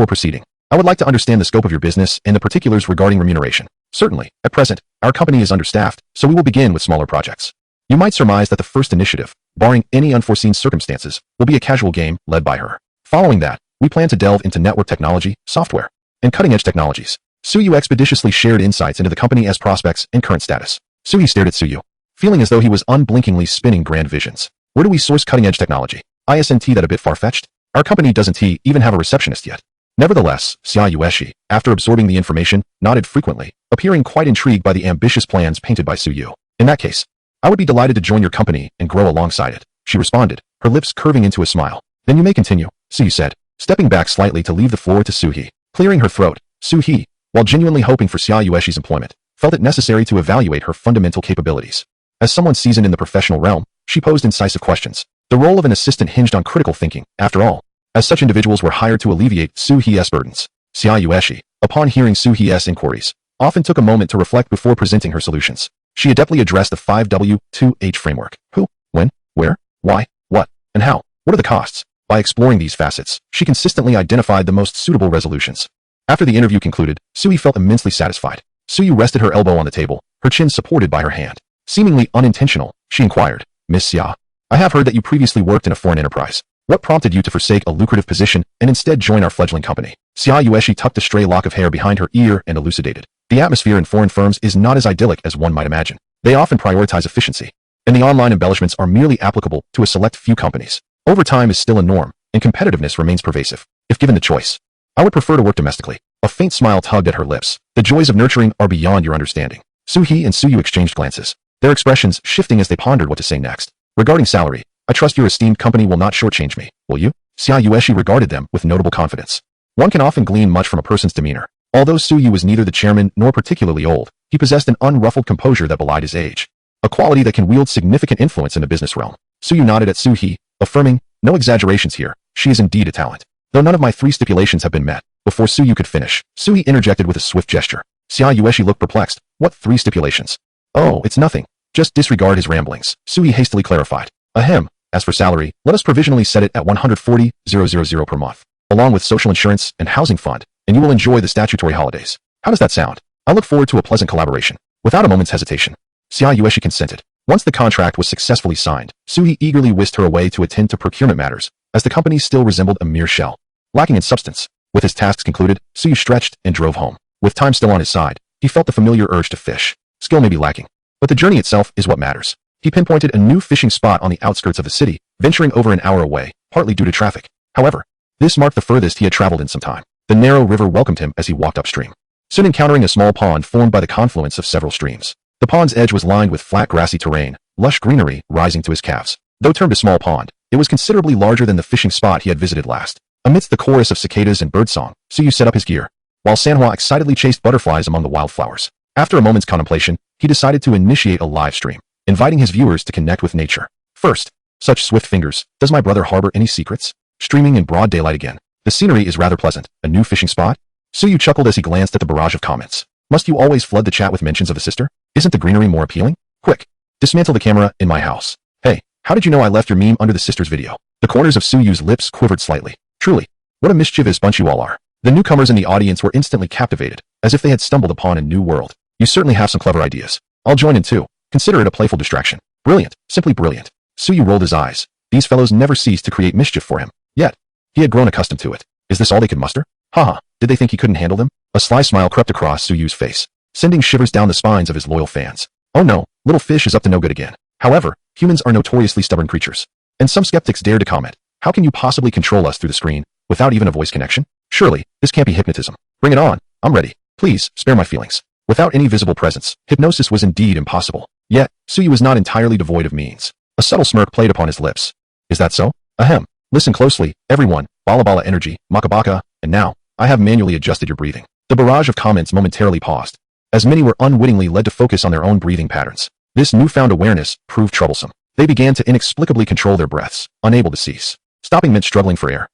proceeding. I would like to understand the scope of your business and the particulars regarding remuneration. Certainly, at present, our company is understaffed, so we will begin with smaller projects. You might surmise that the first initiative, barring any unforeseen circumstances, will be a casual game led by her. Following that, we plan to delve into network technology, software, and cutting-edge technologies. Suyu expeditiously shared insights into the company as prospects and current status. Suyu stared at Suyu, feeling as though he was unblinkingly spinning grand visions. Where do we source cutting-edge technology? Isn't that a bit far-fetched? Our company doesn't even have a receptionist yet. Nevertheless, Xiaoyu, after absorbing the information, nodded frequently, appearing quite intrigued by the ambitious plans painted by Suyu. In that case, I would be delighted to join your company and grow alongside it, she responded, her lips curving into a smile. Then you may continue, Suyu said, stepping back slightly to leave the floor to Su-hee. Clearing her throat, Su-hee, while genuinely hoping for Xiaoyu's employment, felt it necessary to evaluate her fundamental capabilities. As someone seasoned in the professional realm, she posed incisive questions. The role of an assistant hinged on critical thinking, after all, as such individuals were hired to alleviate Su-hee's burdens. Xiaoyu, upon hearing Su-hee's inquiries, often took a moment to reflect before presenting her solutions. She adeptly addressed the 5W2H framework. Who, when, where, why, what, and how. What are the costs? By exploring these facets, she consistently identified the most suitable resolutions. After the interview concluded, Suyu felt immensely satisfied. Suyu rested her elbow on the table, her chin supported by her hand. Seemingly unintentional, she inquired, Miss Xia, I have heard that you previously worked in a foreign enterprise. What prompted you to forsake a lucrative position and instead join our fledgling company? Xiaoyu tucked a stray lock of hair behind her ear and elucidated. The atmosphere in foreign firms is not as idyllic as one might imagine. They often prioritize efficiency, and the online embellishments are merely applicable to a select few companies. Overtime is still a norm, and competitiveness remains pervasive. If given the choice, I would prefer to work domestically. A faint smile tugged at her lips. The joys of nurturing are beyond your understanding. Su-hee and Suyu exchanged glances, their expressions shifting as they pondered what to say next. Regarding salary, I trust your esteemed company will not shortchange me, will you? Xiaoyu regarded them with notable confidence. One can often glean much from a person's demeanor. Although Suyu was neither the chairman nor particularly old, he possessed an unruffled composure that belied his age, a quality that can wield significant influence in the business realm. Suyu nodded at Su-hee, affirming, no exaggerations here, she is indeed a talent. Though none of my 3 stipulations have been met. Before Suyu could finish, Su-hee interjected with a swift gesture. Xiaoyu looked perplexed. What 3 stipulations? Oh, it's nothing. Just disregard his ramblings, Su-hee hastily clarified. Ahem. As for salary, let us provisionally set it at 140,000 per month, along with social insurance and housing fund, and you will enjoy the statutory holidays. How does that sound? I look forward to a pleasant collaboration. Without a moment's hesitation, Xiaoyu consented. Once the contract was successfully signed, Su-hee eagerly whisked her away to attend to procurement matters, as the company still resembled a mere shell, lacking in substance. With his tasks concluded, Suyu stretched and drove home. With time still on his side, he felt the familiar urge to fish. Skill may be lacking, but the journey itself is what matters. He pinpointed a new fishing spot on the outskirts of the city, venturing over an hour away, partly due to traffic. However, this marked the furthest he had traveled in some time. The narrow river welcomed him as he walked upstream, soon encountering a small pond formed by the confluence of several streams. The pond's edge was lined with flat grassy terrain, lush greenery rising to his calves. Though termed a small pond, it was considerably larger than the fishing spot he had visited last. Amidst the chorus of cicadas and birdsong, Suyu set up his gear, while Manhwa excitedly chased butterflies among the wildflowers. After a moment's contemplation, he decided to initiate a live stream, inviting his viewers to connect with nature. First, such swift fingers, does my brother harbor any secrets? Streaming in broad daylight again. The scenery is rather pleasant. A new fishing spot? Suyu chuckled as he glanced at the barrage of comments. Must you always flood the chat with mentions of a sister? Isn't the greenery more appealing? Quick, dismantle the camera in my house. Hey, how did you know I left your meme under the sisters video? The corners of Suyu's lips quivered slightly. Truly, what a mischievous bunch you all are. The newcomers in the audience were instantly captivated, as if they had stumbled upon a new world. You certainly have some clever ideas. I'll join in too. Consider it a playful distraction. Brilliant, simply brilliant. Suyu rolled his eyes. These fellows never ceased to create mischief for him. Yet, he had grown accustomed to it. Is this all they could muster? Haha, did they think he couldn't handle them? A sly smile crept across Suyu's face, sending shivers down the spines of his loyal fans. Oh no, little fish is up to no good again. However, humans are notoriously stubborn creatures. And some skeptics dared to comment, how can you possibly control us through the screen, without even a voice connection? Surely, this can't be hypnotism. Bring it on, I'm ready. Please, spare my feelings. Without any visible presence, hypnosis was indeed impossible. Yet, Suyu was not entirely devoid of means. A subtle smirk played upon his lips. Is that so? Ahem. Listen closely, everyone. Bala bala energy, makabaka, and now, I have manually adjusted your breathing. The barrage of comments momentarily paused, as many were unwittingly led to focus on their own breathing patterns. This newfound awareness proved troublesome. They began to inexplicably control their breaths, unable to cease. Stopping meant struggling for air.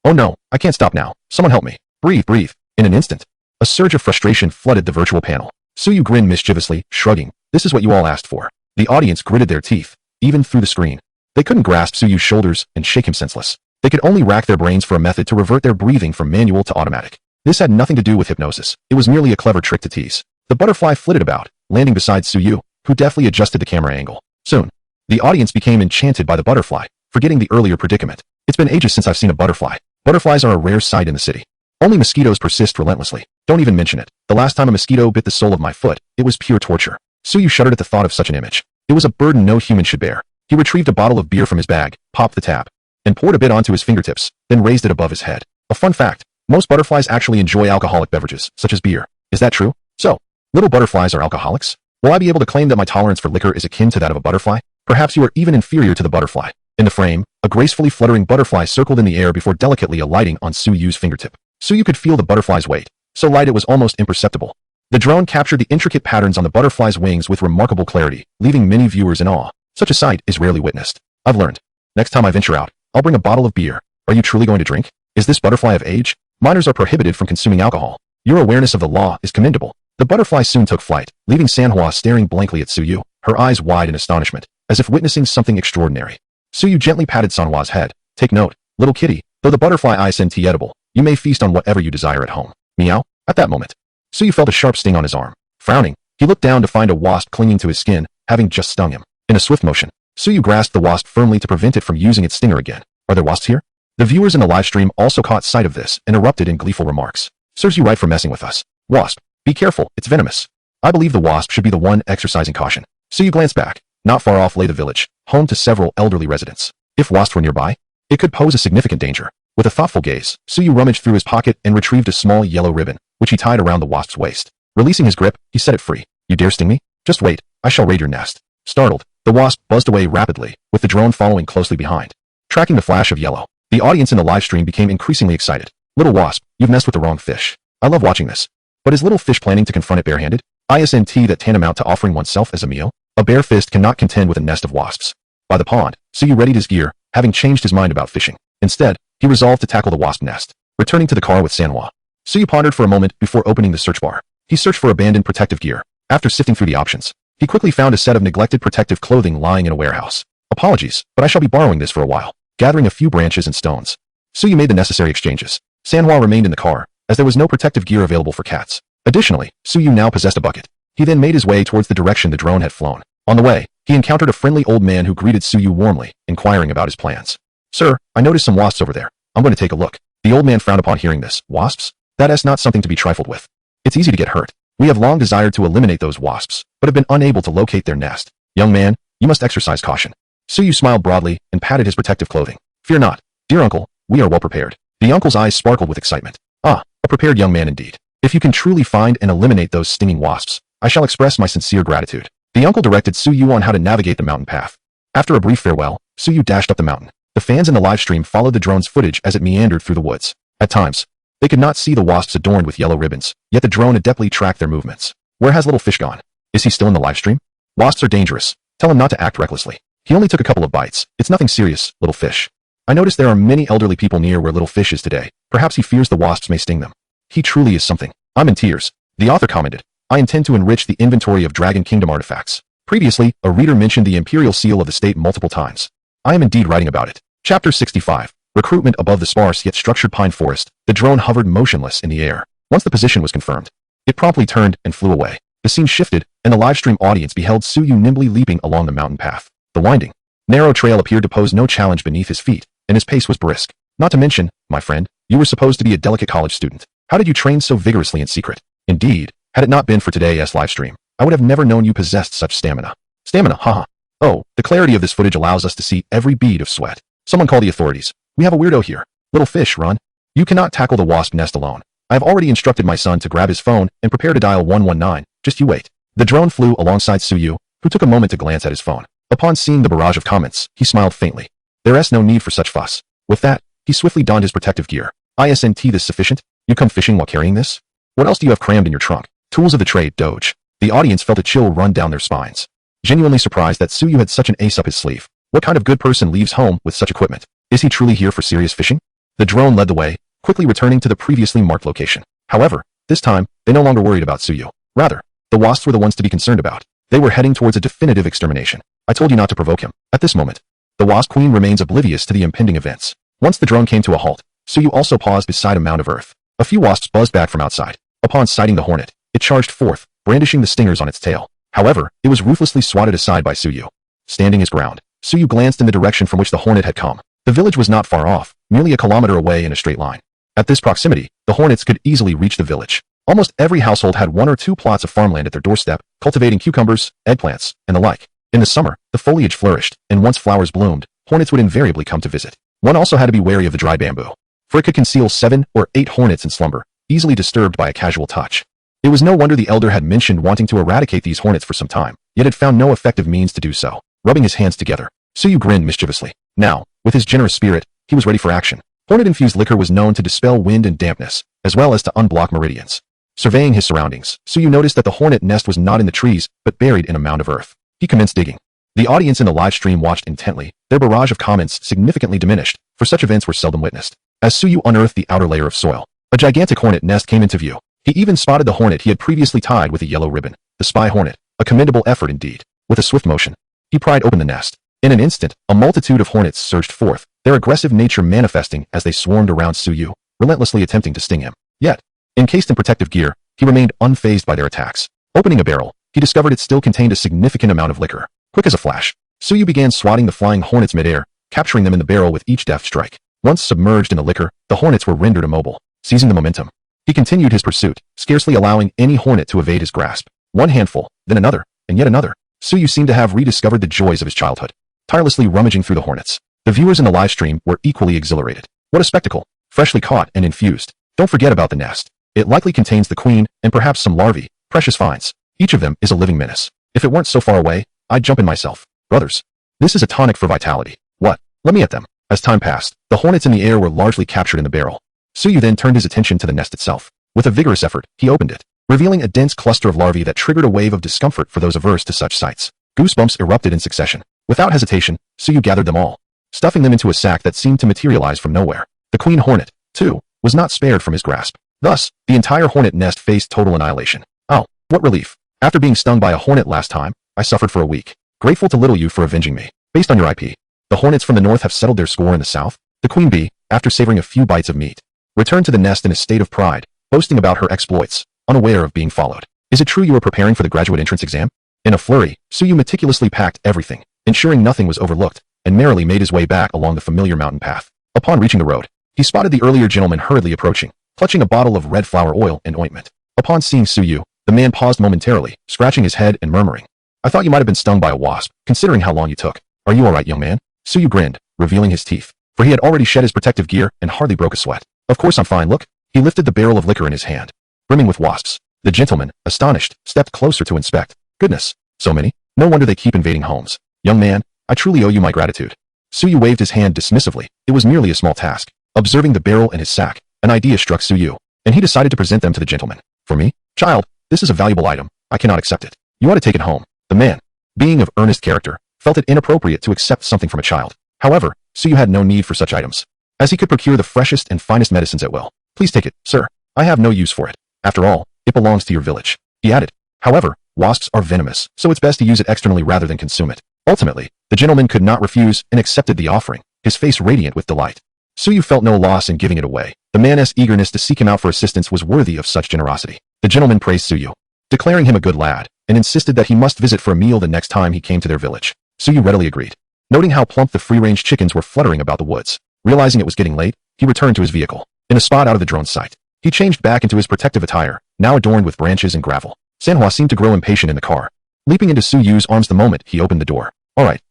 Oh no, I can't stop now. Someone help me. Breathe, breathe. In an instant, a surge of frustration flooded the virtual panel. Suyu grinned mischievously, shrugging. This is what you all asked for. The audience gritted their teeth, even through the screen. They couldn't grasp Suyu's shoulders and shake him senseless. They could only rack their brains for a method to revert their breathing from manual to automatic. This had nothing to do with hypnosis. It was merely a clever trick to tease. The butterfly flitted about, landing beside Suyu, who deftly adjusted the camera angle. Soon, the audience became enchanted by the butterfly, forgetting the earlier predicament. It's been ages since I've seen a butterfly. Butterflies are a rare sight in the city. Only mosquitoes persist relentlessly. Don't even mention it. The last time a mosquito bit the sole of my foot, it was pure torture. Suyu shuddered at the thought of such an image. It was a burden no human should bear. He retrieved a bottle of beer from his bag, popped the tap, and poured a bit onto his fingertips, then raised it above his head. A fun fact, most butterflies actually enjoy alcoholic beverages, such as beer. Is that true? So, little butterflies are alcoholics? Will I be able to claim that my tolerance for liquor is akin to that of a butterfly? Perhaps you are even inferior to the butterfly. In the frame, a gracefully fluttering butterfly circled in the air before delicately alighting on Suyu's fingertip. Suyu could feel the butterfly's weight, so light it was almost imperceptible. The drone captured the intricate patterns on the butterfly's wings with remarkable clarity, leaving many viewers in awe. Such a sight is rarely witnessed. I've learned. Next time I venture out, I'll bring a bottle of beer. Are you truly going to drink? Is this butterfly of age? Minors are prohibited from consuming alcohol. Your awareness of the law is commendable. The butterfly soon took flight, leaving Manhwa staring blankly at Suyu, her eyes wide in astonishment, as if witnessing something extraordinary. Suyu gently patted Manhwa's head. Take note, little kitty, though the butterfly isn't edible, you may feast on whatever you desire at home. Meow. At that moment, Suyu felt a sharp sting on his arm. Frowning, he looked down to find a wasp clinging to his skin, having just stung him. In a swift motion, Suyu grasped the wasp firmly to prevent it from using its stinger again. Are there wasps here? The viewers in the live stream also caught sight of this and erupted in gleeful remarks. Serves you right for messing with us. Wasp, be careful, it's venomous. I believe the wasp should be the one exercising caution. Suyu glanced back. Not far off lay the village, home to several elderly residents. If wasps were nearby, it could pose a significant danger. With a thoughtful gaze, Suyu rummaged through his pocket and retrieved a small yellow ribbon, which he tied around the wasp's waist. Releasing his grip, he set it free. You dare sting me? Just wait, I shall raid your nest. Startled, the wasp buzzed away rapidly, with the drone following closely behind. Tracking the flash of yellow, the audience in the live stream became increasingly excited. Little wasp, you've messed with the wrong fish. I love watching this. But is little fish planning to confront it barehanded? Isn't that tantamount to offering oneself as a meal? A bare fist cannot contend with a nest of wasps. By the pond, Suyu readied his gear, having changed his mind about fishing. Instead, he resolved to tackle the wasp nest. Returning to the car with Manhwa, Suyu pondered for a moment before opening the search bar. He searched for abandoned protective gear. After sifting through the options, he quickly found a set of neglected protective clothing lying in a warehouse. Apologies, but I shall be borrowing this for a while. Gathering a few branches and stones, Suyu made the necessary exchanges. Manhwa remained in the car, as there was no protective gear available for cats. Additionally, Suyu now possessed a bucket. He then made his way towards the direction the drone had flown. On the way, he encountered a friendly old man who greeted Suyu warmly, inquiring about his plans. Sir, I noticed some wasps over there. I'm going to take a look. The old man frowned upon hearing this. Wasps? That is not something to be trifled with. It's easy to get hurt. We have long desired to eliminate those wasps, but have been unable to locate their nest. Young man, you must exercise caution. Suyu smiled broadly and patted his protective clothing. Fear not, dear uncle, we are well prepared. The uncle's eyes sparkled with excitement. Ah, a prepared young man indeed. If you can truly find and eliminate those stinging wasps, I shall express my sincere gratitude. The uncle directed Suyu on how to navigate the mountain path. After a brief farewell, Suyu dashed up the mountain. The fans in the live stream followed the drone's footage as it meandered through the woods. At times, they could not see the wasps adorned with yellow ribbons, yet the drone adeptly tracked their movements. Where has little fish gone? Is he still in the live stream? Wasps are dangerous. Tell him not to act recklessly. He only took a couple of bites. It's nothing serious, little fish. I noticed there are many elderly people near where little fish is today. Perhaps he fears the wasps may sting them. He truly is something. I'm in tears. The author commented, I intend to enrich the inventory of Dragon Kingdom artifacts. Previously, a reader mentioned the imperial seal of the state multiple times. I am indeed writing about it. Chapter 65. Recruitment above the sparse yet structured pine forest. The drone hovered motionless in the air. Once the position was confirmed, it promptly turned and flew away. The scene shifted, and the livestream audience beheld Suyu nimbly leaping along the mountain path. The winding, narrow trail appeared to pose no challenge beneath his feet, and his pace was brisk. Not to mention, my friend, you were supposed to be a delicate college student. How did you train so vigorously in secret? Indeed, had it not been for today's livestream, I would have never known you possessed such stamina. Stamina, haha. Oh, the clarity of this footage allows us to see every bead of sweat. Someone call the authorities. We have a weirdo here. Little fish, run. You cannot tackle the wasp nest alone. I have already instructed my son to grab his phone and prepare to dial 119. Just you wait. The drone flew alongside Suyu, who took a moment to glance at his phone. Upon seeing the barrage of comments, he smiled faintly. There is no need for such fuss. With that, he swiftly donned his protective gear. Isn't this sufficient? You come fishing while carrying this? What else do you have crammed in your trunk? Tools of the trade, Doge. The audience felt a chill run down their spines. Genuinely surprised that Suyu had such an ace up his sleeve. What kind of good person leaves home with such equipment? Is he truly here for serious fishing? The drone led the way, quickly returning to the previously marked location. However, this time, they no longer worried about Suyu. Rather, the wasps were the ones to be concerned about. They were heading towards a definitive extermination. I told you not to provoke him. At this moment, the wasp queen remains oblivious to the impending events. Once the drone came to a halt, Suyu also paused beside a mound of earth. A few wasps buzzed back from outside. Upon sighting the hornet, it charged forth, brandishing the stingers on its tail. However, it was ruthlessly swatted aside by Suyu. Standing his ground, Suyu glanced in the direction from which the hornet had come. The village was not far off, merely a kilometer away in a straight line. At this proximity, the hornets could easily reach the village. Almost every household had 1 or 2 plots of farmland at their doorstep, cultivating cucumbers, eggplants, and the like. In the summer, the foliage flourished, and once flowers bloomed, hornets would invariably come to visit. One also had to be wary of the dry bamboo, for it could conceal 7 or 8 hornets in slumber, easily disturbed by a casual touch. It was no wonder the elder had mentioned wanting to eradicate these hornets for some time, yet had found no effective means to do so. Rubbing his hands together, Suyu grinned mischievously. Now, with his generous spirit, he was ready for action. Hornet-infused liquor was known to dispel wind and dampness, as well as to unblock meridians. Surveying his surroundings, Suyu noticed that the hornet nest was not in the trees, but buried in a mound of earth. He commenced digging. The audience in the live stream watched intently, their barrage of comments significantly diminished, for such events were seldom witnessed. As Suyu unearthed the outer layer of soil, a gigantic hornet nest came into view. He even spotted the hornet he had previously tied with a yellow ribbon. The spy hornet, a commendable effort indeed. With a swift motion, he pried open the nest. In an instant, a multitude of hornets surged forth, their aggressive nature manifesting as they swarmed around Suyu, relentlessly attempting to sting him. Yet, encased in protective gear, he remained unfazed by their attacks. Opening a barrel, he discovered it still contained a significant amount of liquor. Quick as a flash, Suyu began swatting the flying hornets midair, capturing them in the barrel with each deft strike. Once submerged in the liquor, the hornets were rendered immobile. Seizing the momentum, he continued his pursuit, scarcely allowing any hornet to evade his grasp. One handful, then another, and yet another. Suyu seemed to have rediscovered the joys of his childhood, tirelessly rummaging through the hornets. The viewers in the live stream were equally exhilarated. What a spectacle! Freshly caught and infused. Don't forget about the nest. It likely contains the queen and perhaps some larvae, precious finds. Each of them is a living menace. If it weren't so far away, I'd jump in myself. Brothers, this is a tonic for vitality. What? Let me at them. As time passed, the hornets in the air were largely captured in the barrel. Suyu then turned his attention to the nest itself. With a vigorous effort, he opened it, revealing a dense cluster of larvae that triggered a wave of discomfort for those averse to such sights. Goosebumps erupted in succession. Without hesitation, Suyu gathered them all, stuffing them into a sack that seemed to materialize from nowhere. The queen hornet, too, was not spared from his grasp. Thus, the entire hornet nest faced total annihilation. Oh, what relief. After being stung by a hornet last time, I suffered for a week. Grateful to little you for avenging me. Based on your IP, the hornets from the north have settled their score in the south. The queen bee, after savoring a few bites of meat, returned to the nest in a state of pride, boasting about her exploits, unaware of being followed. Is it true you are preparing for the graduate entrance exam? In a flurry, Suyu meticulously packed everything, ensuring nothing was overlooked, and merrily made his way back along the familiar mountain path. Upon reaching the road, he spotted the earlier gentleman hurriedly approaching, clutching a bottle of red flower oil and ointment. Upon seeing Suyu, the man paused momentarily, scratching his head and murmuring, "I thought you might have been stung by a wasp, considering how long you took. Are you all right, young man?" Suyu grinned, revealing his teeth, for he had already shed his protective gear and hardly broke a sweat. "Of course I'm fine, look." He lifted the barrel of liquor in his hand, brimming with wasps. The gentleman, astonished, stepped closer to inspect. "Goodness, so many? No wonder they keep invading homes. Young man, I truly owe you my gratitude." Suyu waved his hand dismissively. It was merely a small task. Observing the barrel and his sack, an idea struck Suyu, and he decided to present them to the gentleman. "For me, child, this is a valuable item. I cannot accept it. You ought to take it home." The man, being of earnest character, felt it inappropriate to accept something from a child. However, Suyu had no need for such items, as he could procure the freshest and finest medicines at will. "Please take it, sir. I have no use for it. After all, it belongs to your village," he added. "However, wasps are venomous, so it's best to use it externally rather than consume it." Ultimately, the gentleman could not refuse and accepted the offering, his face radiant with delight. Suyu felt no loss in giving it away. The man's eagerness to seek him out for assistance was worthy of such generosity. The gentleman praised Suyu, declaring him a good lad, and insisted that he must visit for a meal the next time he came to their village. Suyu readily agreed. Noting how plump the free-range chickens were fluttering about the woods, realizing it was getting late, he returned to his vehicle. In a spot out of the drone's sight, he changed back into his protective attire, now adorned with branches and gravel. Manhwa seemed to grow impatient in the car, leaping into Suyu's arms the moment he opened the door. All right,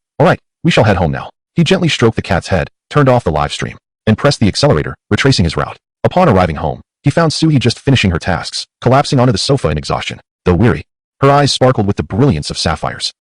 we shall head home now." He gently stroked the cat's head, turned off the live stream, and pressed the accelerator, retracing his route. Upon arriving home, he found Suyu just finishing her tasks, collapsing onto the sofa in exhaustion. Though weary, her eyes sparkled with the brilliance of sapphires.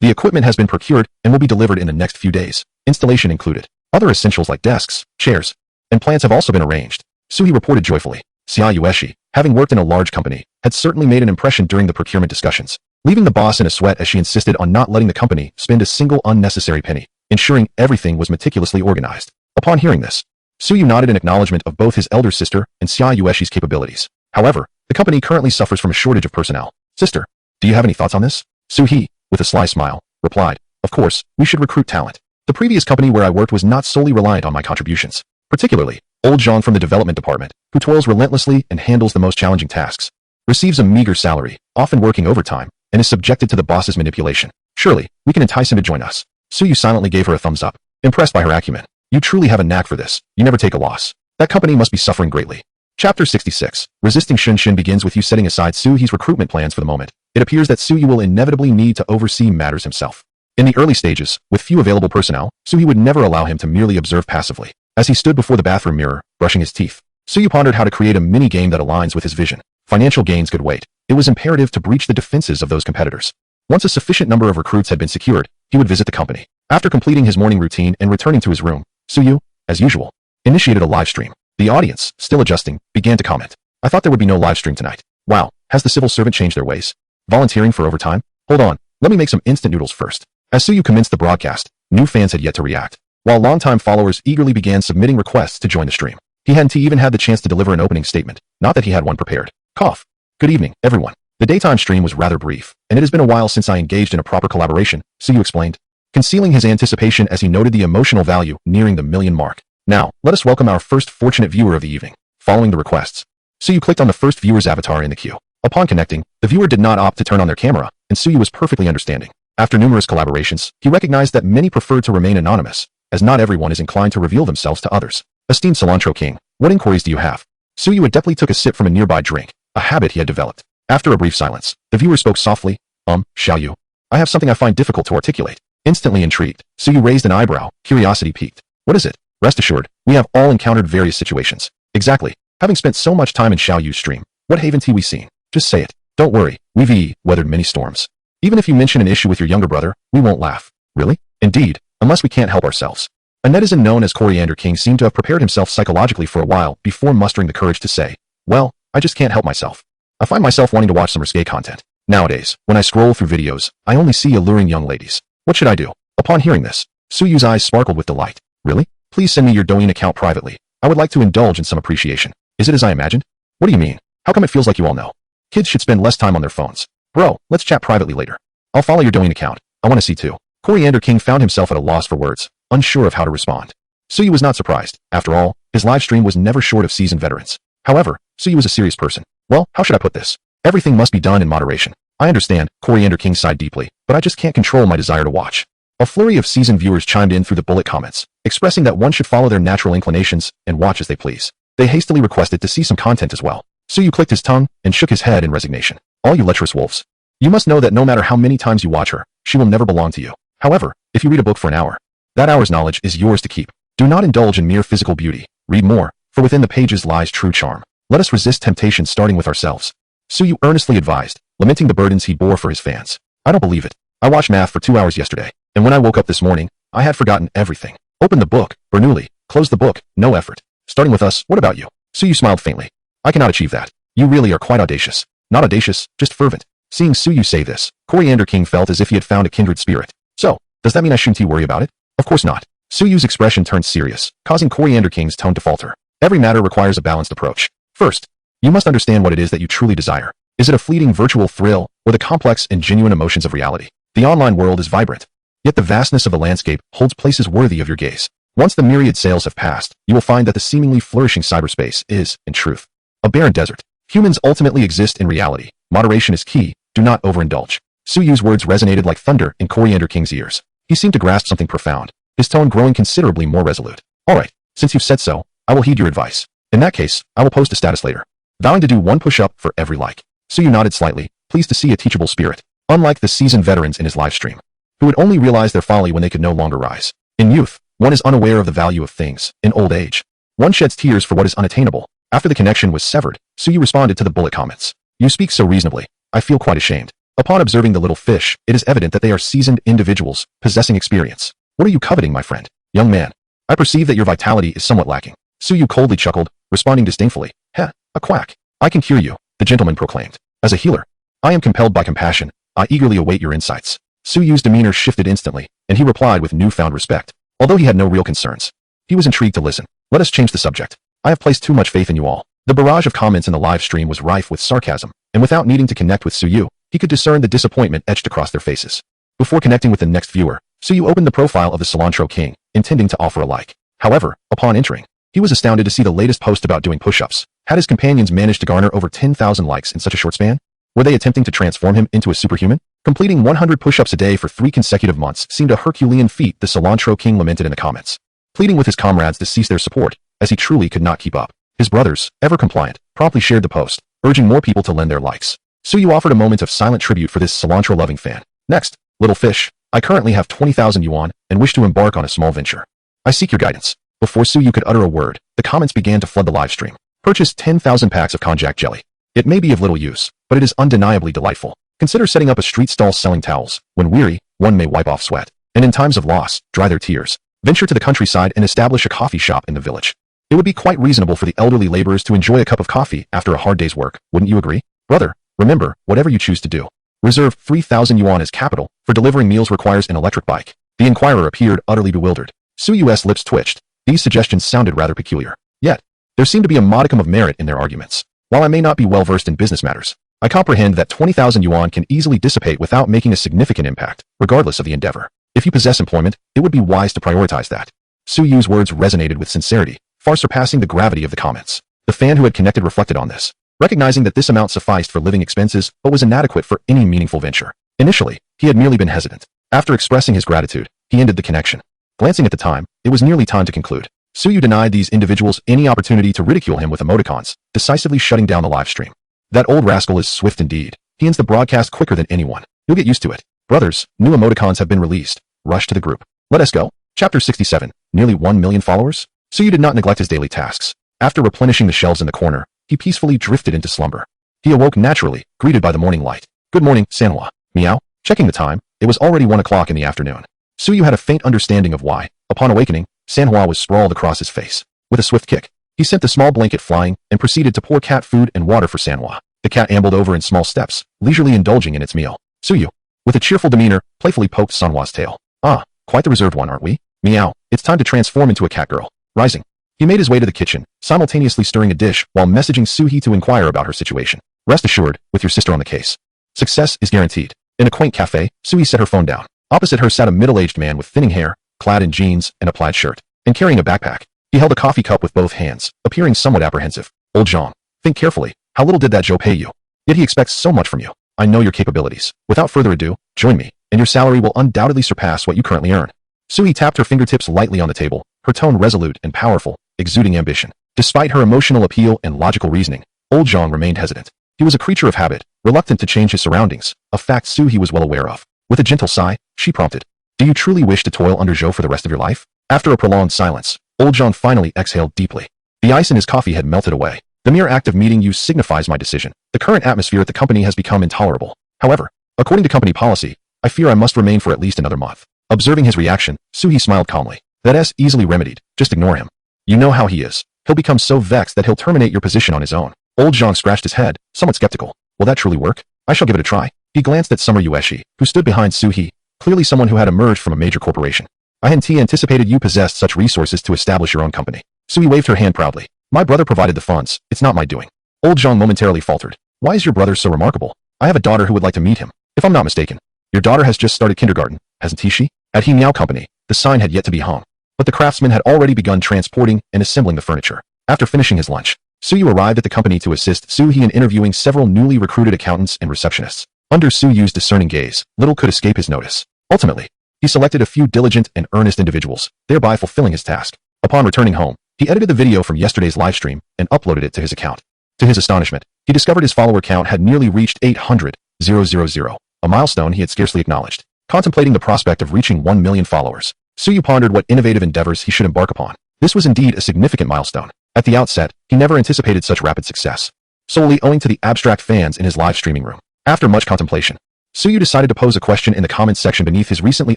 The equipment has been procured and will be delivered in the next few days, installation included. Other essentials like desks, chairs, and plants have also been arranged, Suyu reported joyfully. Suyu, having worked in a large company, had certainly made an impression during the procurement discussions, leaving the boss in a sweat as she insisted on not letting the company spend a single unnecessary penny, ensuring everything was meticulously organized. Upon hearing this, Suyu nodded in acknowledgement of both his elder sister and Suyu's capabilities. However, the company currently suffers from a shortage of personnel. "Sister, do you have any thoughts on this?" Suyu, with a sly smile, replied, "Of course, we should recruit talent. The previous company where I worked was not solely reliant on my contributions. Particularly, old Zhang from the development department, who toils relentlessly and handles the most challenging tasks, receives a meager salary, often working overtime, and is subjected to the boss's manipulation. Surely, we can entice him to join us." Suyu silently gave her a thumbs up, impressed by her acumen. "You truly have a knack for this. You never take a loss. That company must be suffering greatly." Chapter 66. Resisting Shunshin begins with you setting aside Suyu's recruitment plans for the moment. It appears that Suyu will inevitably need to oversee matters himself. In the early stages, with few available personnel, Suyu would never allow him to merely observe passively. As he stood before the bathroom mirror, brushing his teeth, Suyu pondered how to create a mini-game that aligns with his vision. Financial gains could wait. It was imperative to breach the defenses of those competitors. Once a sufficient number of recruits had been secured, he would visit the company. After completing his morning routine and returning to his room, Suyu, as usual, initiated a live stream. The audience, still adjusting, began to comment. "I thought there would be no live stream tonight. Wow, has the civil servant changed their ways? Volunteering for overtime? Hold on, let me make some instant noodles first." As Suyu commenced the broadcast, new fans had yet to react, while longtime followers eagerly began submitting requests to join the stream. He hadn't even had the chance to deliver an opening statement, not that he had one prepared. Cough. "Good evening, everyone. The daytime stream was rather brief, and it has been a while since I engaged in a proper collaboration," Suyu explained, concealing his anticipation as he noted the emotional value nearing the million mark. "Now, let us welcome our first fortunate viewer of the evening." Following the requests, Suyu clicked on the first viewer's avatar in the queue. Upon connecting, the viewer did not opt to turn on their camera, and Suyu was perfectly understanding. After numerous collaborations, he recognized that many preferred to remain anonymous, as not everyone is inclined to reveal themselves to others. "Esteemed Cilantro King, what inquiries do you have?" Suyu adeptly took a sip from a nearby drink, a habit he had developed. After a brief silence, the viewer spoke softly, Xiaoyu. "I have something I find difficult to articulate." Instantly intrigued, Suyu raised an eyebrow, curiosity piqued. "What is it?" "Rest assured, we have all encountered various situations." "Exactly. Having spent so much time in Xiaoyu's stream, what haven't we seen? Just say it. Don't worry, we've weathered many storms. Even if you mention an issue with your younger brother, we won't laugh." "Really?" "Indeed, unless we can't help ourselves." A netizen known as Coriander King seemed to have prepared himself psychologically for a while before mustering the courage to say, "Well, I just can't help myself. I find myself wanting to watch some risque content. Nowadays, when I scroll through videos, I only see alluring young ladies. What should I do?" Upon hearing this, Suyu's eyes sparkled with delight. "Really? Please send me your Douyin account privately. I would like to indulge in some appreciation." "Is it as I imagined?" "What do you mean? How come it feels like you all know? Kids should spend less time on their phones." "Bro, let's chat privately later. I'll follow your Douyin account. I want to see too." Coriander King found himself at a loss for words, unsure of how to respond. Suyu was not surprised. After all, his live stream was never short of seasoned veterans. However, Suyu was a serious person. "Well, how should I put this? Everything must be done in moderation. I understand," Coriander King sighed deeply, "but I just can't control my desire to watch." A flurry of seasoned viewers chimed in through the bullet comments, expressing that one should follow their natural inclinations and watch as they please. They hastily requested to see some content as well. Suyu clicked his tongue and shook his head in resignation. All you lecherous wolves. You must know that no matter how many times you watch her, she will never belong to you. However, if you read a book for an hour, that hour's knowledge is yours to keep. Do not indulge in mere physical beauty. Read more, for within the pages lies true charm. Let us resist temptation starting with ourselves. Suyu earnestly advised, lamenting the burdens he bore for his fans. I don't believe it. I watched math for 2 hours yesterday, and when I woke up this morning, I had forgotten everything. Open the book, Bernoulli. Close the book, no effort. Starting with us, what about you? Suyu smiled faintly. I cannot achieve that. You really are quite audacious. Not audacious, just fervent. Seeing Suyu say this, Coriander King felt as if he had found a kindred spirit. So, does that mean I shouldn't worry about it? Of course not. Suyu's expression turned serious, causing Coriander King's tone to falter. Every matter requires a balanced approach. First, you must understand what it is that you truly desire. Is it a fleeting virtual thrill, or the complex and genuine emotions of reality? The online world is vibrant, yet the vastness of the landscape holds places worthy of your gaze. Once the myriad sails have passed, you will find that the seemingly flourishing cyberspace is, in truth, a barren desert. Humans ultimately exist in reality. Moderation is key. Do not overindulge. Suyu's words resonated like thunder in Coriander King's ears. He seemed to grasp something profound, his tone growing considerably more resolute. All right, since you've said so, I will heed your advice. In that case, I will post a status later, vowing to do 1 push-up for every like. Suyu nodded slightly, pleased to see a teachable spirit, unlike the seasoned veterans in his live stream, who would only realize their folly when they could no longer rise. In youth, one is unaware of the value of things. In old age, one sheds tears for what is unattainable. After the connection was severed, Suyu responded to the bullet comments. You speak so reasonably. I feel quite ashamed. Upon observing the little fish, it is evident that they are seasoned individuals, possessing experience. What are you coveting, my friend? Young man, I perceive that your vitality is somewhat lacking. Suyu coldly chuckled, responding disdainfully. Heh, a quack. I can cure you, the gentleman proclaimed. As a healer, I am compelled by compassion. I eagerly await your insights. Suyu's demeanor shifted instantly, and he replied with newfound respect. Although he had no real concerns, he was intrigued to listen. Let us change the subject. I have placed too much faith in you all. The barrage of comments in the live stream was rife with sarcasm, and without needing to connect with Suyu, he could discern the disappointment etched across their faces. Before connecting with the next viewer, Suyu opened the profile of the Cilantro King, intending to offer a like. However, upon entering, he was astounded to see the latest post about doing push-ups. Had his companions managed to garner over 10,000 likes in such a short span? Were they attempting to transform him into a superhuman? Completing 100 push-ups a day for 3 consecutive months seemed a Herculean feat, the Cilantro King lamented in the comments, pleading with his comrades to cease their support, as he truly could not keep up. His brothers, ever compliant, promptly shared the post, urging more people to lend their likes. Suyu offered a moment of silent tribute for this cilantro-loving fan. Next, little fish, I currently have 20,000 yuan and wish to embark on a small venture. I seek your guidance. Before Suyu could utter a word, the comments began to flood the live stream. Purchase 10,000 packs of konjac jelly. It may be of little use, but it is undeniably delightful. Consider setting up a street stall selling towels. When weary, one may wipe off sweat, and in times of loss, dry their tears. Venture to the countryside and establish a coffee shop in the village. It would be quite reasonable for the elderly laborers to enjoy a cup of coffee after a hard day's work, wouldn't you agree? Brother, remember, whatever you choose to do, reserve 3,000 yuan as capital. For delivering meals requires an electric bike. The inquirer appeared utterly bewildered. Suyu's lips twitched. These suggestions sounded rather peculiar. Yet, there seemed to be a modicum of merit in their arguments. While I may not be well versed in business matters, I comprehend that 20,000 yuan can easily dissipate without making a significant impact, regardless of the endeavor. If you possess employment, it would be wise to prioritize that. Suyu's words resonated with sincerity, far surpassing the gravity of the comments. The fan who had connected reflected on this, recognizing that this amount sufficed for living expenses but was inadequate for any meaningful venture. Initially, he had merely been hesitant. After expressing his gratitude, he ended the connection. Glancing at the time, it was nearly time to conclude. Suyu denied these individuals any opportunity to ridicule him with emoticons, decisively shutting down the live stream. That old rascal is swift indeed. He ends the broadcast quicker than anyone. You'll get used to it. Brothers, new emoticons have been released. Rush to the group. Let us go. Chapter 67. Nearly 1 million followers? Suyu did not neglect his daily tasks. After replenishing the shelves in the corner, he peacefully drifted into slumber. He awoke naturally, greeted by the morning light. Good morning, Manhwa. Meow. Checking the time, it was already 1 o'clock in the afternoon. Suyu had a faint understanding of why. Upon awakening, Manhwa was sprawled across his face. With a swift kick, he sent the small blanket flying and proceeded to pour cat food and water for Manhwa. The cat ambled over in small steps, leisurely indulging in its meal. Suyu, with a cheerful demeanor, playfully poked Manhwa's tail. Ah, quite the reserved one, aren't we? Meow. It's time to transform into a cat girl. Rising, he made his way to the kitchen, simultaneously stirring a dish while messaging Suhi to inquire about her situation. Rest assured, with your sister on the case, success is guaranteed. In a quaint cafe, Suhi set her phone down. Opposite her sat a middle-aged man with thinning hair, clad in jeans and a plaid shirt, and carrying a backpack. He held a coffee cup with both hands, appearing somewhat apprehensive. Old Zhang, think carefully. How little did that Zhou pay you? Yet he expects so much from you. I know your capabilities. Without further ado, join me. and your salary will undoubtedly surpass what you currently earn. Suyu tapped her fingertips lightly on the table, her tone resolute and powerful, exuding ambition. Despite her emotional appeal and logical reasoning, old Zhang remained hesitant. He was a creature of habit, reluctant to change his surroundings, a fact Suyu was well aware of. With a gentle sigh, she prompted, "Do you truly wish to toil under Zhou for the rest of your life?" After a prolonged silence, old Zhang finally exhaled deeply. The ice in his coffee had melted away. "The mere act of meeting you signifies my decision. The current atmosphere at the company has become intolerable. However, according to company policy, I fear I must remain for at least another month." Observing his reaction, Suyu smiled calmly. "That's easily remedied. Just ignore him. You know how he is. He'll become so vexed that he'll terminate your position on his own." Old Zhang scratched his head, somewhat skeptical. "Will that truly work? I shall give it a try." He glanced at Summer Yueshi, who stood behind Suyu, clearly someone who had emerged from a major corporation. "I hadn't anticipated you possessed such resources to establish your own company." Suyu waved her hand proudly. "My brother provided the funds. It's not my doing." Old Zhang momentarily faltered. "Why is your brother so remarkable? I have a daughter who would like to meet him. If I'm not mistaken, your daughter has just started kindergarten, hasn't she?" At He Miao Company, the sign had yet to be hung, but the craftsman had already begun transporting and assembling the furniture. After finishing his lunch, Suyu arrived at the company to assist Suyu in interviewing several newly recruited accountants and receptionists. Under Suyu's discerning gaze, little could escape his notice. Ultimately, he selected a few diligent and earnest individuals, thereby fulfilling his task. Upon returning home, he edited the video from yesterday's livestream and uploaded it to his account. To his astonishment, he discovered his follower count had nearly reached 800,000, a milestone he had scarcely acknowledged. Contemplating the prospect of reaching 1 million followers, Suyu pondered what innovative endeavors he should embark upon. This was indeed a significant milestone. At the outset, he never anticipated such rapid success, solely owing to the abstract fans in his live streaming room. After much contemplation, Suyu decided to pose a question in the comments section beneath his recently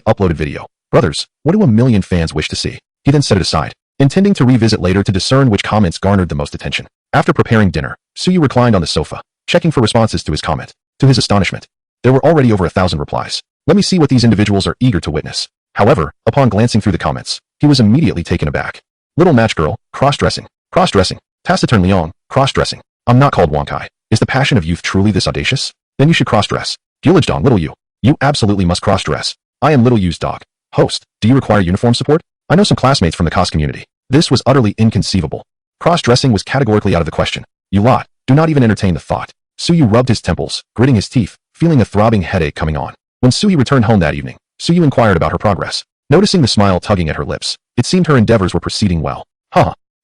uploaded video. "Brothers, what do 1 million fans wish to see?" He then set it aside, intending to revisit later to discern which comments garnered the most attention. After preparing dinner, Suyu reclined on the sofa, checking for responses to his comment. To his astonishment, there were already over 1,000 replies. Let me see what these individuals are eager to witness. However, upon glancing through the comments, he was immediately taken aback. "Little match girl, cross-dressing, taciturn Liang, cross-dressing. I'm not called Wonkai. Is the passion of youth truly this audacious? Then you should cross-dress. Gulajdong, little you. You absolutely must cross-dress. I am little you's dog. Host, do you require uniform support? I know some classmates from the COS community." This was utterly inconceivable. Cross-dressing was categorically out of the question. "You lot, do not even entertain the thought." Suyu rubbed his temples, gritting his teeth, feeling a throbbing headache coming on. When Suyu returned home that evening, Suyu inquired about her progress. Noticing the smile tugging at her lips, it seemed her endeavors were proceeding well.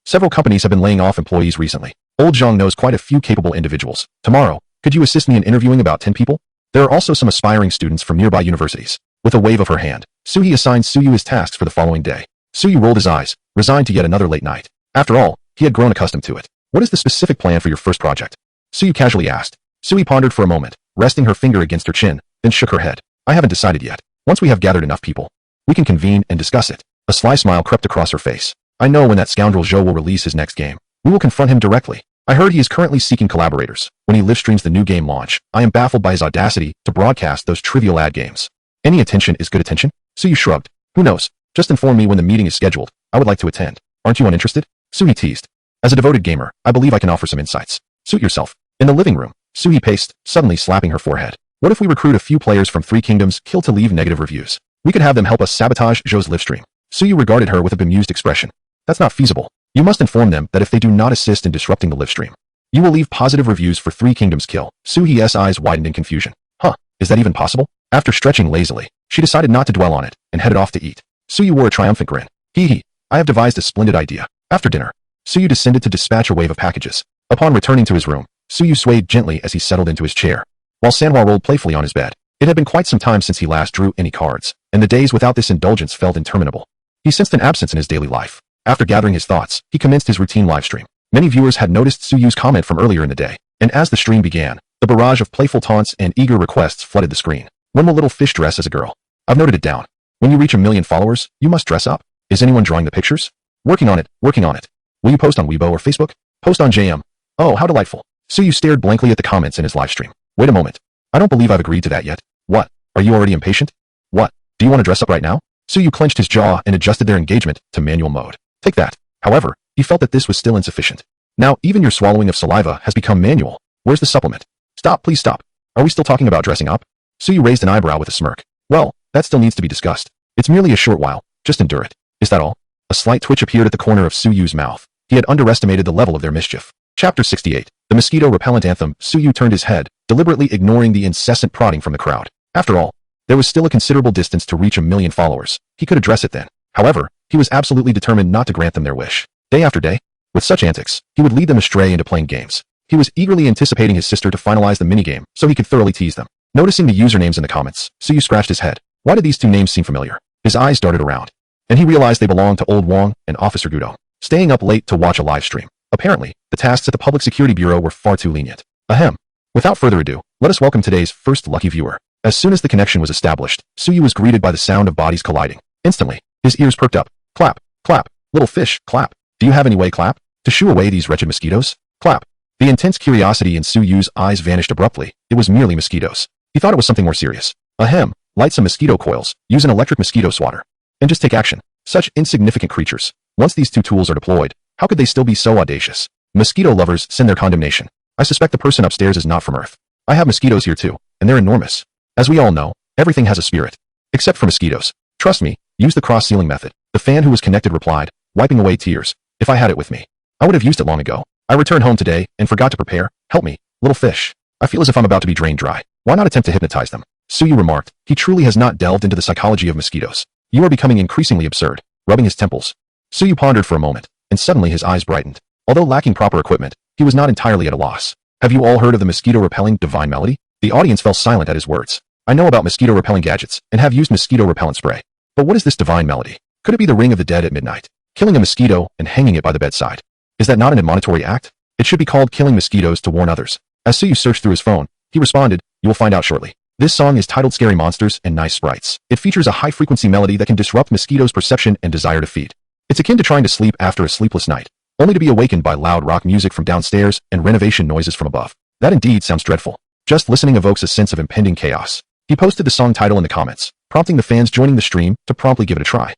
Several companies have been laying off employees recently. Old Zhang knows quite a few capable individuals. Tomorrow, could you assist me in interviewing about 10 people? There are also some aspiring students from nearby universities." With a wave of her hand, Suyu assigned Suyu his tasks for the following day. Suyu rolled his eyes, resigned to yet another late night. After all, he had grown accustomed to it. "What is the specific plan for your first project?" Suyu casually asked. Suyu pondered for a moment, resting her finger against her chin, then shook her head. "I haven't decided yet. Once we have gathered enough people, we can convene and discuss it." A sly smile crept across her face. "I know when that scoundrel Zhou will release his next game. We will confront him directly. I heard he is currently seeking collaborators. When he live streams the new game launch, I am baffled by his audacity to broadcast those trivial ad games. Any attention is good attention?" Suyu shrugged. "Who knows? Just inform me when the meeting is scheduled. I would like to attend. Aren't you uninterested?" Suyu teased. "As a devoted gamer, I believe I can offer some insights. Suit yourself." In the living room, Suyu paced, suddenly slapping her forehead. "What if we recruit a few players from 3 Kingdoms killed to leave negative reviews? We could have them help us sabotage Zhou's livestream." Suyu regarded her with a bemused expression. "That's not feasible. You must inform them that if they do not assist in disrupting the livestream, you will leave positive reviews for 3 Kingdoms kill." Suyu's eyes widened in confusion. Is that even possible? After stretching lazily, she decided not to dwell on it and headed off to eat. Suyu wore a triumphant grin. I have devised a splendid idea." After dinner, Suyu descended to dispatch a wave of packages. Upon returning to his room, Suyu swayed gently as he settled into his chair, while Manhwa rolled playfully on his bed. It had been quite some time since he last drew any cards, and the days without this indulgence felt interminable. He sensed an absence in his daily life. After gathering his thoughts, he commenced his routine livestream. Many viewers had noticed Suyu's comment from earlier in the day, and as the stream began, the barrage of playful taunts and eager requests flooded the screen. "When will little fish dress as a girl?" "I've noted it down. When you reach 1 million followers, you must dress up." "Is anyone drawing the pictures?" Working on it. "Will you post on Weibo or Facebook?" "Post on JM." "Oh, how delightful." Suyu stared blankly at the comments in his livestream. "Wait a moment. I don't believe I've agreed to that yet." "What? Are you already impatient?" "What? Do you want to dress up right now?" Suyu clenched his jaw and adjusted their engagement to manual mode. "Take that." However, he felt that this was still insufficient. "Now, even your swallowing of saliva has become manual. Where's the supplement?" "Stop, please stop. Are we still talking about dressing up?" Suyu raised an eyebrow with a smirk. "Well, that still needs to be discussed. It's merely a short while. Just endure it. Is that all?" A slight twitch appeared at the corner of Suyu's mouth. He had underestimated the level of their mischief. Chapter 68. The Mosquito Repellent Anthem. Suyu turned his head, deliberately ignoring the incessant prodding from the crowd. After all, There was still a considerable distance to reach 1 million followers. He could address it then. However, he was absolutely determined not to grant them their wish. Day after day, with such antics, he would lead them astray into playing games. He was eagerly anticipating his sister to finalize the minigame so he could thoroughly tease them. Noticing the usernames in the comments, Suyu scratched his head. Why did these two names seem familiar? His eyes darted around, and he realized they belonged to Old Wong and Officer Gudo. Staying up late to watch a live stream. Apparently, the tasks at the Public Security Bureau were far too lenient. Ahem. Without further ado, let us welcome today's first lucky viewer. As soon as the connection was established, Suyu was greeted by the sound of bodies colliding. Instantly, his ears perked up. Clap, clap, little fish, clap. Do you have any way, clap, to shoo away these wretched mosquitoes? Clap. The intense curiosity in Suyu's eyes vanished abruptly. It was merely mosquitoes. He thought it was something more serious. Ahem. Light some mosquito coils, use an electric mosquito swatter, and just take action. Such insignificant creatures. Once these two tools are deployed, how could they still be so audacious? Mosquito lovers send their condemnation. I suspect the person upstairs is not from Earth. I have mosquitoes here too, and they're enormous. As we all know, everything has a spirit. Except for mosquitoes. Trust me, use the cross-ceiling method. The fan who was connected replied, wiping away tears. If I had it with me, I would have used it long ago. I returned home today and forgot to prepare. Help me, little fish. I feel as if I'm about to be drained dry. Why not attempt to hypnotize them? Suyu remarked. He truly has not delved into the psychology of mosquitoes. You are becoming increasingly absurd. Rubbing his temples. Suyu pondered for a moment, and suddenly his eyes brightened. Although lacking proper equipment, he was not entirely at a loss. Have you all heard of the mosquito-repelling divine melody? The audience fell silent at his words. I know about mosquito-repelling gadgets, and have used mosquito-repellent spray. But what is this divine melody? Could it be the ring of the dead at midnight? Killing a mosquito and hanging it by the bedside. Is that not an admonitory act? It should be called killing mosquitoes to warn others. As Suyu searched through his phone, he responded, you will find out shortly. This song is titled Scary Monsters and Nice Sprites. It features a high-frequency melody that can disrupt mosquitoes' perception and desire to feed. It's akin to trying to sleep after a sleepless night, only to be awakened by loud rock music from downstairs and renovation noises from above. That indeed sounds dreadful. Just listening evokes a sense of impending chaos. He posted the song title in the comments, prompting the fans joining the stream to promptly give it a try.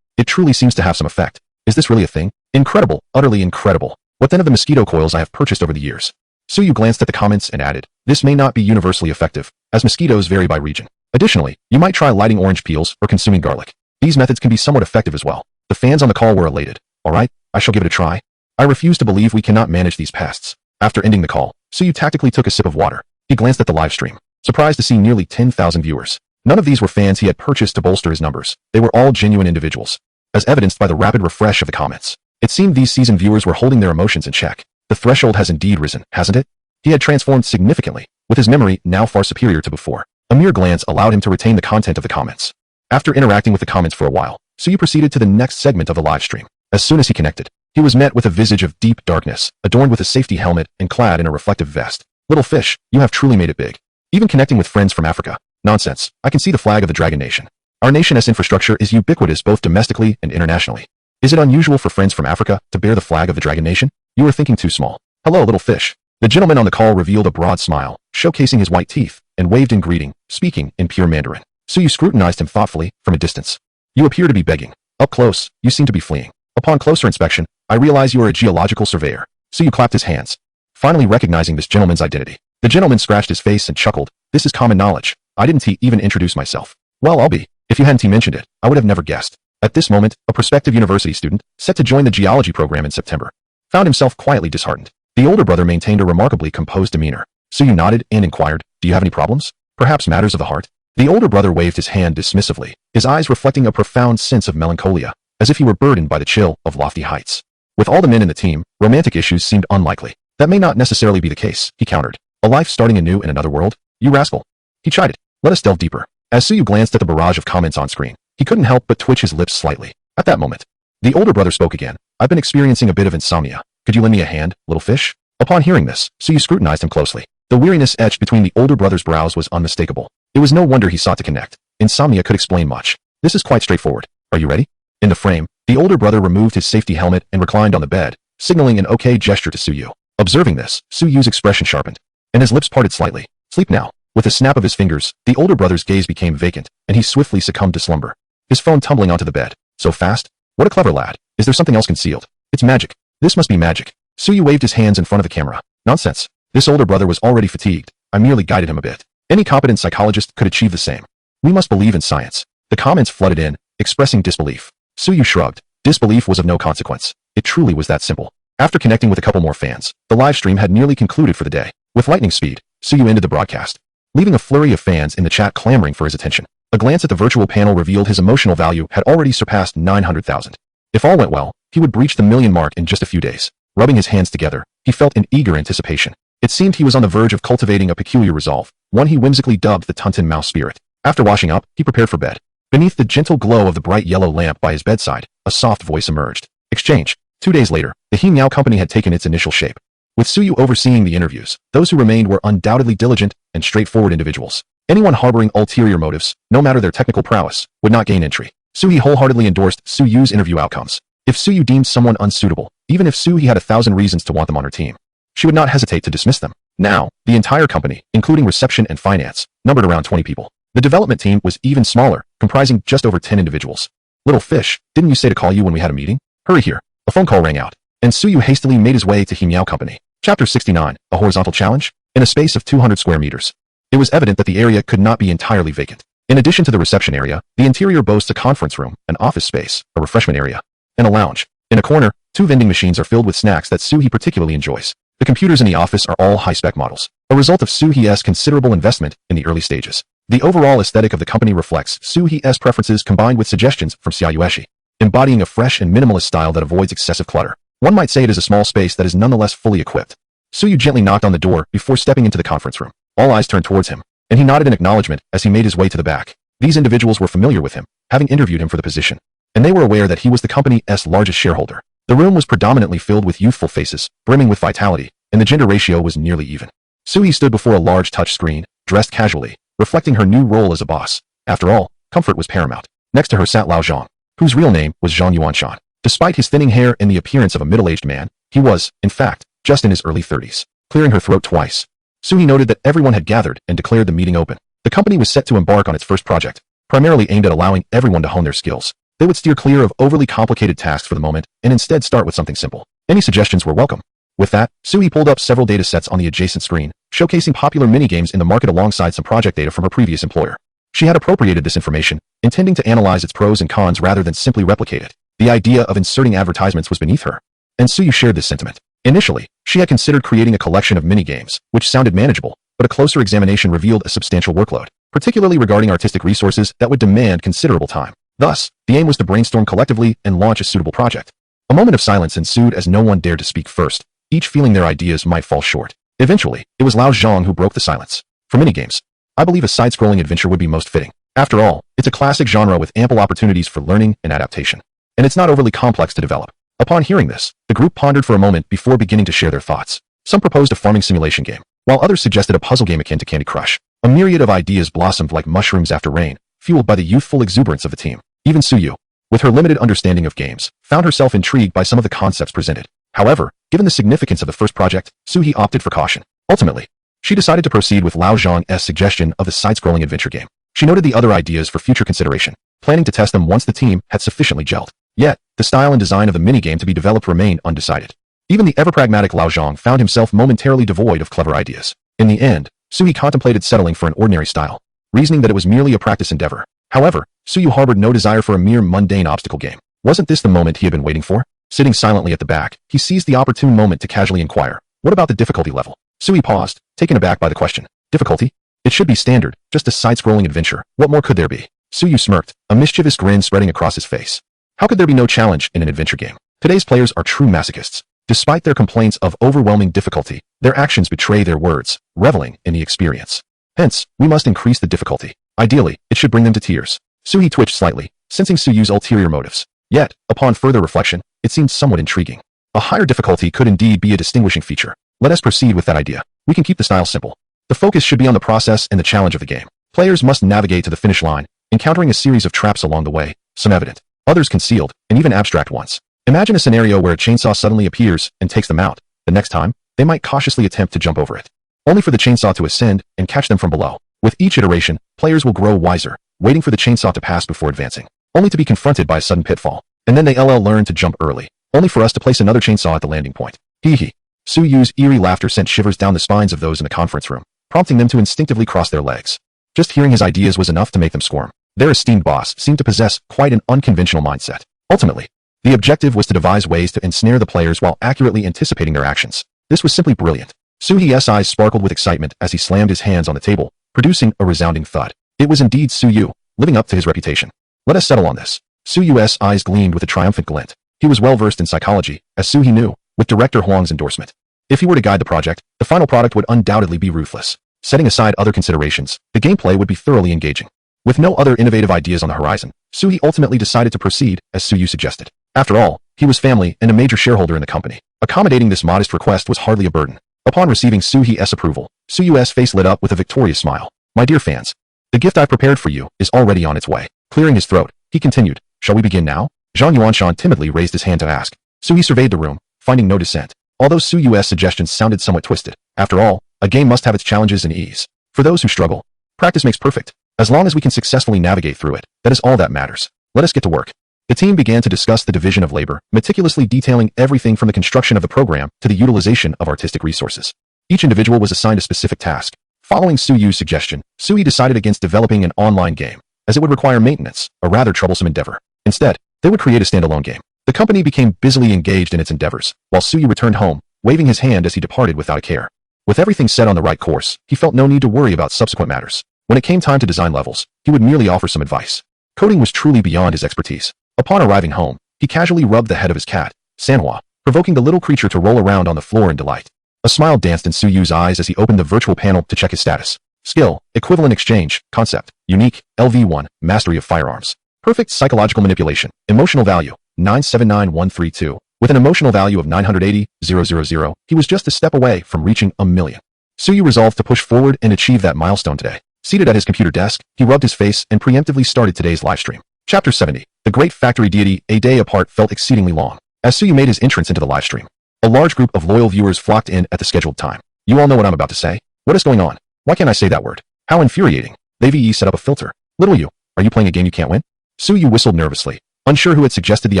It truly seems to have some effect. Is this really a thing? Incredible, utterly incredible. What then of the mosquito coils I have purchased over the years? Suyu glanced at the comments and added, this may not be universally effective, as mosquitoes vary by region. Additionally, you might try lighting orange peels or consuming garlic. These methods can be somewhat effective as well. The fans on the call were elated. Alright, I shall give it a try. I refuse to believe we cannot manage these pests. After ending the call, Suyu tactically took a sip of water. He glanced at the live stream, surprised to see nearly 10,000 viewers. None of these were fans he had purchased to bolster his numbers. They were all genuine individuals, as evidenced by the rapid refresh of the comments. It seemed these seasoned viewers were holding their emotions in check. The threshold has indeed risen, hasn't it? He had transformed significantly, with his memory now far superior to before. A mere glance allowed him to retain the content of the comments. After interacting with the comments for a while, Suyu proceeded to the next segment of the live stream. As soon as he connected, he was met with a visage of deep darkness, adorned with a safety helmet and clad in a reflective vest. Little fish, you have truly made it big. Even connecting with friends from Africa. Nonsense. I can see the flag of the Dragon Nation. Our nation's infrastructure is ubiquitous both domestically and internationally. Is it unusual for friends from Africa to bear the flag of the Dragon Nation? You are thinking too small. Hello, little fish. The gentleman on the call revealed a broad smile, showcasing his white teeth, and waved in greeting, speaking in pure Mandarin. Suyu scrutinized him thoughtfully from a distance. You appear to be begging. Up close, you seem to be fleeing. Upon closer inspection, I realize you are a geological surveyor. Suyu clapped his hands, finally recognizing this gentleman's identity. The gentleman scratched his face and chuckled. This is common knowledge. I didn't even introduce myself. Well, I'll be. If you hadn't mentioned it, I would have never guessed. At this moment, a prospective university student, set to join the geology program in September, found himself quietly disheartened. The older brother maintained a remarkably composed demeanor. Suyu nodded and inquired, do you have any problems? Perhaps matters of the heart? The older brother waved his hand dismissively, his eyes reflecting a profound sense of melancholia, as if he were burdened by the chill of lofty heights. With all the men in the team, romantic issues seemed unlikely. That may not necessarily be the case, he countered. A life starting anew in another world? You rascal. He chided. Let us delve deeper. As Suyu glanced at the barrage of comments on screen, he couldn't help but twitch his lips slightly. At that moment, the older brother spoke again. I've been experiencing a bit of insomnia. Could you lend me a hand, little fish? Upon hearing this, Suyu scrutinized him closely. The weariness etched between the older brother's brows was unmistakable. It was no wonder he sought to connect. Insomnia could explain much. This is quite straightforward. Are you ready? In the frame, the older brother removed his safety helmet and reclined on the bed, signaling an okay gesture to Suyu. Observing this, Suyu's expression sharpened, and his lips parted slightly. Sleep now. With a snap of his fingers, the older brother's gaze became vacant, and he swiftly succumbed to slumber. His phone tumbling onto the bed. So fast? What a clever lad. Is there something else concealed? It's magic. This must be magic. Suyu waved his hands in front of the camera. Nonsense. This older brother was already fatigued. I merely guided him a bit. Any competent psychologist could achieve the same. We must believe in science. The comments flooded in, expressing disbelief. Suyu shrugged. Disbelief was of no consequence. It truly was that simple. After connecting with a couple more fans, the live stream had nearly concluded for the day. With lightning speed, Suyu ended the broadcast. leaving a flurry of fans in the chat clamoring for his attention. A glance at the virtual panel revealed his emotional value had already surpassed 900,000. If all went well, he would breach the million mark in just a few days. Rubbing his hands together, he felt in eager anticipation. It seemed he was on the verge of cultivating a peculiar resolve, one he whimsically dubbed the Tunton Mouse spirit. After washing up, he prepared for bed. Beneath the gentle glow of the bright yellow lamp by his bedside, a soft voice emerged. Exchange. 2 days later, the He Meow company had taken its initial shape. With Suyu overseeing the interviews, those who remained were undoubtedly diligent and straightforward individuals. Anyone harboring ulterior motives, no matter their technical prowess, would not gain entry. Suyu wholeheartedly endorsed Suyu's interview outcomes. If Suyu deemed someone unsuitable, even if Suyu had 1,000 reasons to want them on her team, she would not hesitate to dismiss them. Now, the entire company, including reception and finance, numbered around 20 people. The development team was even smaller, comprising just over 10 individuals. Little fish, didn't you say to call you when we had a meeting? Hurry here. A phone call rang out, and Suyu hastily made his way to He Meow Company. Chapter 69, a horizontal challenge? In a space of 200 square meters. It was evident that the area could not be entirely vacant. In addition to the reception area, the interior boasts a conference room, an office space, a refreshment area, and a lounge. In a corner, 2 vending machines are filled with snacks that Suyu particularly enjoys. The computers in the office are all high-spec models, a result of Suyu's considerable investment in the early stages. The overall aesthetic of the company reflects Suyu's preferences combined with suggestions from Xiaoyueshi, embodying a fresh and minimalist style that avoids excessive clutter. One might say it is a small space that is nonetheless fully equipped. Suyu gently knocked on the door before stepping into the conference room. All eyes turned towards him, and he nodded in acknowledgement as he made his way to the back. These individuals were familiar with him, having interviewed him for the position, and they were aware that he was the company's largest shareholder. The room was predominantly filled with youthful faces, brimming with vitality, and the gender ratio was nearly even. Suyu stood before a large touch screen, dressed casually, reflecting her new role as a boss. After all, comfort was paramount. Next to her sat Lao Zhang, whose real name was Zhang Yuanshan. Despite his thinning hair and the appearance of a middle-aged man, he was, in fact, just in his early 30s. Clearing her throat twice, Suyu noted that everyone had gathered and declared the meeting open. The company was set to embark on its first project, primarily aimed at allowing everyone to hone their skills. They would steer clear of overly complicated tasks for the moment and instead start with something simple. Any suggestions were welcome. With that, Suyu pulled up several data sets on the adjacent screen, showcasing popular minigames in the market alongside some project data from her previous employer. She had appropriated this information, intending to analyze its pros and cons rather than simply replicate it. The idea of inserting advertisements was beneath her, and Suyu shared this sentiment. Initially, she had considered creating a collection of minigames, which sounded manageable, but a closer examination revealed a substantial workload, particularly regarding artistic resources that would demand considerable time. Thus, the aim was to brainstorm collectively and launch a suitable project. A moment of silence ensued as no one dared to speak first, each feeling their ideas might fall short. Eventually, it was Lao Zhang who broke the silence. For minigames, I believe a side-scrolling adventure would be most fitting. After all, it's a classic genre with ample opportunities for learning and adaptation, and it's not overly complex to develop. Upon hearing this, the group pondered for a moment before beginning to share their thoughts. Some proposed a farming simulation game, while others suggested a puzzle game akin to Candy Crush. A myriad of ideas blossomed like mushrooms after rain, fueled by the youthful exuberance of the team. Even Suyu, with her limited understanding of games, found herself intrigued by some of the concepts presented. However, given the significance of the first project, Suyu opted for caution. Ultimately, she decided to proceed with Lao Zhang's suggestion of the side-scrolling adventure game. She noted the other ideas for future consideration, planning to test them once the team had sufficiently gelled. Yet, the style and design of the minigame to be developed remained undecided. Even the ever-pragmatic Lao Zhang found himself momentarily devoid of clever ideas. In the end, Suyu contemplated settling for an ordinary style, reasoning that it was merely a practice endeavor. However, Suyu harbored no desire for a mere mundane obstacle game. Wasn't this the moment he had been waiting for? Sitting silently at the back, he seized the opportune moment to casually inquire, "What about the difficulty level?" Suyu paused, taken aback by the question. Difficulty? It should be standard, just a side-scrolling adventure. What more could there be? Suyu smirked, a mischievous grin spreading across his face. How could there be no challenge in an adventure game? Today's players are true masochists. Despite their complaints of overwhelming difficulty, their actions betray their words, reveling in the experience. Hence, we must increase the difficulty. Ideally, it should bring them to tears. Suyu twitched slightly, sensing Suyu's ulterior motives. Yet, upon further reflection, it seemed somewhat intriguing. A higher difficulty could indeed be a distinguishing feature. Let us proceed with that idea. We can keep the style simple. The focus should be on the process and the challenge of the game. Players must navigate to the finish line, encountering a series of traps along the way, some evident, others concealed, and even abstract ones. Imagine a scenario where a chainsaw suddenly appears and takes them out. The next time, they might cautiously attempt to jump over it, only for the chainsaw to ascend and catch them from below. With each iteration, players will grow wiser, waiting for the chainsaw to pass before advancing, only to be confronted by a sudden pitfall. And then they learn to jump early, only for us to place another chainsaw at the landing point. Hee hee. Suyu's eerie laughter sent shivers down the spines of those in the conference room, prompting them to instinctively cross their legs. Just hearing his ideas was enough to make them squirm. Their esteemed boss seemed to possess quite an unconventional mindset. Ultimately, the objective was to devise ways to ensnare the players while accurately anticipating their actions. This was simply brilliant. Suyu's eyes sparkled with excitement as he slammed his hands on the table, producing a resounding thud. It was indeed Suyu, living up to his reputation. Let us settle on this. Suyu's eyes gleamed with a triumphant glint. He was well versed in psychology, as Su he knew, with Director Huang's endorsement. If he were to guide the project, the final product would undoubtedly be ruthless. Setting aside other considerations, the gameplay would be thoroughly engaging. With no other innovative ideas on the horizon, Su ultimately decided to proceed, as Suyu suggested. After all, he was family and a major shareholder in the company. Accommodating this modest request was hardly a burden. Upon receiving Suyu's approval, Suyu's face lit up with a victorious smile. My dear fans, the gift I've prepared for you is already on its way. Clearing his throat, he continued, shall we begin now? Zhang Yuanshan timidly raised his hand to ask. Suyu surveyed the room, finding no dissent. Although Suyu's suggestions sounded somewhat twisted, after all, a game must have its challenges and ease. For those who struggle, practice makes perfect. As long as we can successfully navigate through it, that is all that matters. Let us get to work. The team began to discuss the division of labor, meticulously detailing everything from the construction of the program to the utilization of artistic resources. Each individual was assigned a specific task. Following Suyu's suggestion, Suyu decided against developing an online game, as it would require maintenance, a rather troublesome endeavor. Instead, they would create a standalone game. The company became busily engaged in its endeavors, while Suyu returned home, waving his hand as he departed without a care. With everything set on the right course, he felt no need to worry about subsequent matters. When it came time to design levels, he would merely offer some advice. Coding was truly beyond his expertise. Upon arriving home, he casually rubbed the head of his cat, Manhwa, provoking the little creature to roll around on the floor in delight. A smile danced in Suyu's eyes as he opened the virtual panel to check his status. Skill, equivalent exchange, concept, unique, LV1, mastery of firearms. Perfect psychological manipulation, emotional value, 979132. With an emotional value of 980,000, he was just a step away from reaching 1,000,000. Suyu resolved to push forward and achieve that milestone today. Seated at his computer desk, he rubbed his face and preemptively started today's livestream. Chapter 70. The Great Factory Deity. A day apart felt exceedingly long. As Suyu made his entrance into the livestream, a large group of loyal viewers flocked in at the scheduled time. You all know what I'm about to say. What is going on? Why can't I say that word? How infuriating. They set up a filter. Little you, are you playing a game you can't win? Suyu whistled nervously, unsure who had suggested the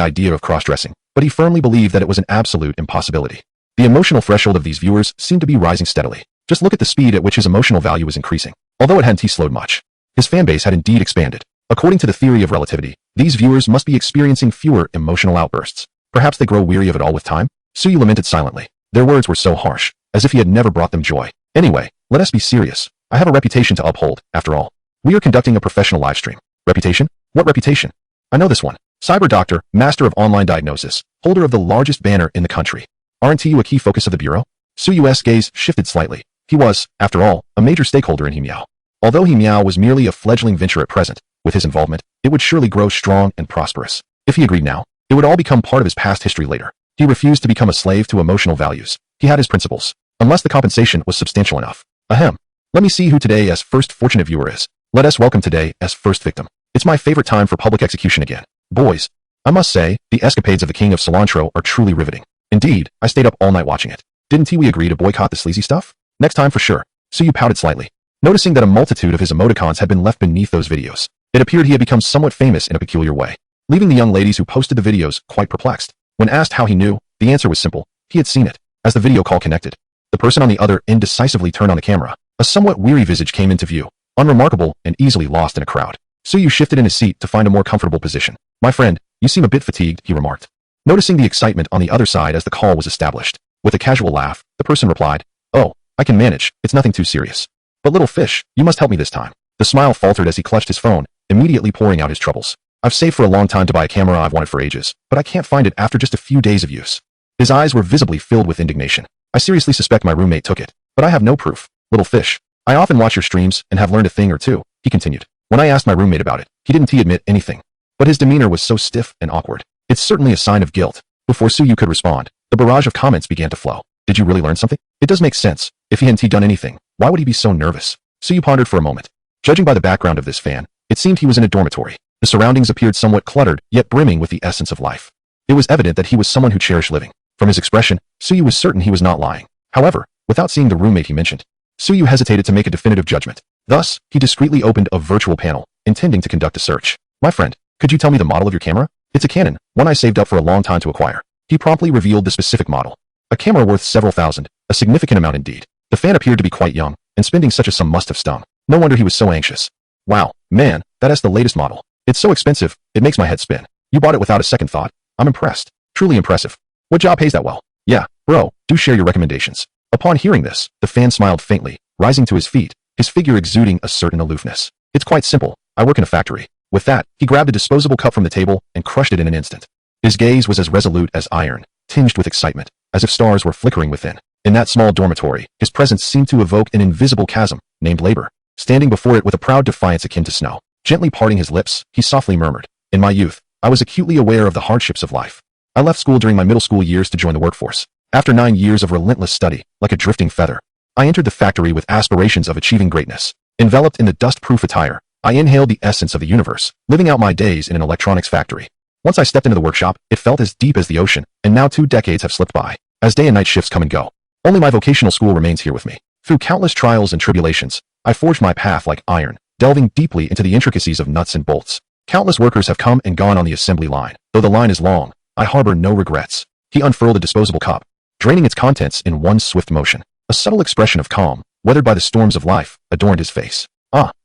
idea of cross-dressing, but he firmly believed that it was an absolute impossibility. The emotional threshold of these viewers seemed to be rising steadily. Just look at the speed at which his emotional value was increasing. Although it hadn't slowed much, his fanbase had indeed expanded. According to the theory of relativity, these viewers must be experiencing fewer emotional outbursts. Perhaps they grow weary of it all with time? Suyu lamented silently. Their words were so harsh, as if he had never brought them joy. Anyway, let us be serious. I have a reputation to uphold, after all. We are conducting a professional livestream. Reputation? What reputation? I know this one. Cyber Doctor, Master of Online Diagnosis, holder of the largest banner in the country. Aren't you a key focus of the Bureau? Suyu's gaze shifted slightly. He was, after all, a major stakeholder in Himiao. Although Himiao was merely a fledgling venture at present, with his involvement, it would surely grow strong and prosperous. If he agreed now, it would all become part of his past history later. He refused to become a slave to emotional values. He had his principles, unless the compensation was substantial enough. Ahem. Let me see who today's first fortunate viewer is. Let us welcome today's first victim. It's my favorite time for public execution again. Boys, I must say, the escapades of the King of Cilantro are truly riveting. Indeed, I stayed up all night watching it. Didn't we agree to boycott the sleazy stuff? Next time for sure. Suyu pouted slightly, noticing that a multitude of his emoticons had been left beneath those videos. It appeared he had become somewhat famous in a peculiar way, leaving the young ladies who posted the videos quite perplexed. When asked how he knew, the answer was simple. He had seen it. As the video call connected, the person on the other end decisively turned on the camera. A somewhat weary visage came into view, unremarkable and easily lost in a crowd. Suyu shifted in his seat to find a more comfortable position. My friend, you seem a bit fatigued, he remarked, noticing the excitement on the other side as the call was established. With a casual laugh, the person replied, Oh, I can manage, it's nothing too serious. But little fish, you must help me this time. The smile faltered as he clutched his phone, immediately pouring out his troubles. I've saved for a long time to buy a camera I've wanted for ages, but I can't find it after just a few days of use. His eyes were visibly filled with indignation. I seriously suspect my roommate took it, but I have no proof. Little fish, I often watch your streams and have learned a thing or two, he continued. When I asked my roommate about it, he didn't admit anything. But his demeanor was so stiff and awkward. It's certainly a sign of guilt. Before Suyu could respond, the barrage of comments began to flow. Did you really learn something? It does make sense. If he hadn't done anything, why would he be so nervous? Suyu pondered for a moment. Judging by the background of this fan, it seemed he was in a dormitory. The surroundings appeared somewhat cluttered, yet brimming with the essence of life. It was evident that he was someone who cherished living. From his expression, Suyu was certain he was not lying. However, without seeing the roommate he mentioned, Suyu hesitated to make a definitive judgment. Thus, he discreetly opened a virtual panel, intending to conduct a search. My friend, could you tell me the model of your camera? It's a Canon, one I saved up for a long time to acquire. He promptly revealed the specific model. A camera worth several thousand, a significant amount indeed. The fan appeared to be quite young, and spending such a sum must have stung. No wonder he was so anxious. Wow, man, that is the latest model. It's so expensive, it makes my head spin. You bought it without a second thought? I'm impressed. Truly impressive. What job pays that well? Yeah, bro, do share your recommendations. Upon hearing this, the fan smiled faintly, rising to his feet, his figure exuding a certain aloofness. It's quite simple. I work in a factory. With that, he grabbed a disposable cup from the table and crushed it in an instant. His gaze was as resolute as iron, tinged with excitement, as if stars were flickering within. In that small dormitory, his presence seemed to evoke an invisible chasm, named labor. Standing before it with a proud defiance akin to snow, gently parting his lips, he softly murmured, "In my youth, I was acutely aware of the hardships of life. I left school during my middle school years to join the workforce. After 9 years of relentless study, like a drifting feather, I entered the factory with aspirations of achieving greatness. Enveloped in the dust-proof attire, I inhaled the essence of the universe, living out my days in an electronics factory. Once I stepped into the workshop, it felt as deep as the ocean, and now 2 decades have slipped by, as day and night shifts come and go. Only my vocational school remains here with me. Through countless trials and tribulations, I forged my path like iron, delving deeply into the intricacies of nuts and bolts. Countless workers have come and gone on the assembly line. Though the line is long, I harbor no regrets." He unfurled a disposable cup, draining its contents in one swift motion. A subtle expression of calm, weathered by the storms of life, adorned his face.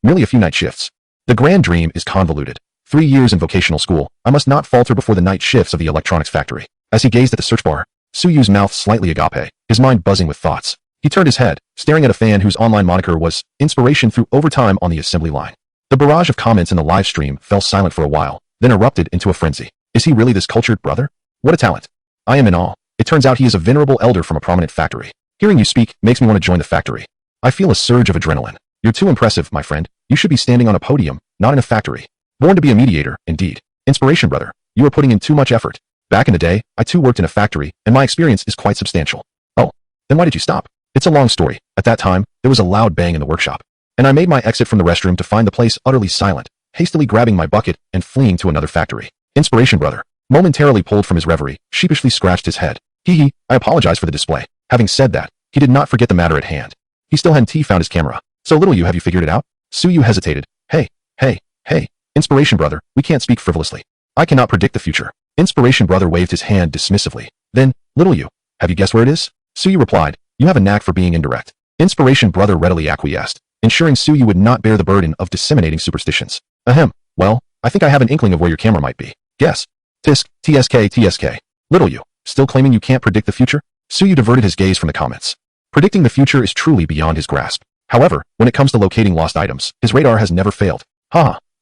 Merely a few night shifts. The grand dream is convoluted. 3 years in vocational school, I must not falter before the night shifts of the electronics factory. As he gazed at the search bar, Suyu's mouth slightly agape, his mind buzzing with thoughts. He turned his head, staring at a fan whose online moniker was "Inspiration Through Overtime on the Assembly Line." The barrage of comments in the live stream fell silent for a while, then erupted into a frenzy. Is he really this cultured brother? What a talent. I am in awe. It turns out he is a venerable elder from a prominent factory. Hearing you speak makes me want to join the factory. I feel a surge of adrenaline. You're too impressive, my friend. You should be standing on a podium, not in a factory. Born to be a mediator, indeed. Inspiration, brother. You are putting in too much effort. Back in the day, I too worked in a factory, and my experience is quite substantial. Oh, then why did you stop? It's a long story. At that time, there was a loud bang in the workshop, and I made my exit from the restroom to find the place utterly silent, hastily grabbing my bucket and fleeing to another factory. Inspiration, brother, momentarily pulled from his reverie, sheepishly scratched his head. Hee, I apologize for the display. Having said that, he did not forget the matter at hand. He still hadn't found his camera. So little you, have you figured it out? Suyu hesitated. Hey. Inspiration, brother, we can't speak frivolously. I cannot predict the future. Inspiration, brother, waved his hand dismissively. Then, little you, have you guessed where it is? Suyu replied, you have a knack for being indirect. Inspiration, brother, readily acquiesced, ensuring Suyu would not bear the burden of disseminating superstitions. Ahem, well, I think I have an inkling of where your camera might be. Guess. Tisk, TSK. Little you, still claiming you can't predict the future? Suyu diverted his gaze from the comments. Predicting the future is truly beyond his grasp. However, when it comes to locating lost items, his radar has never failed.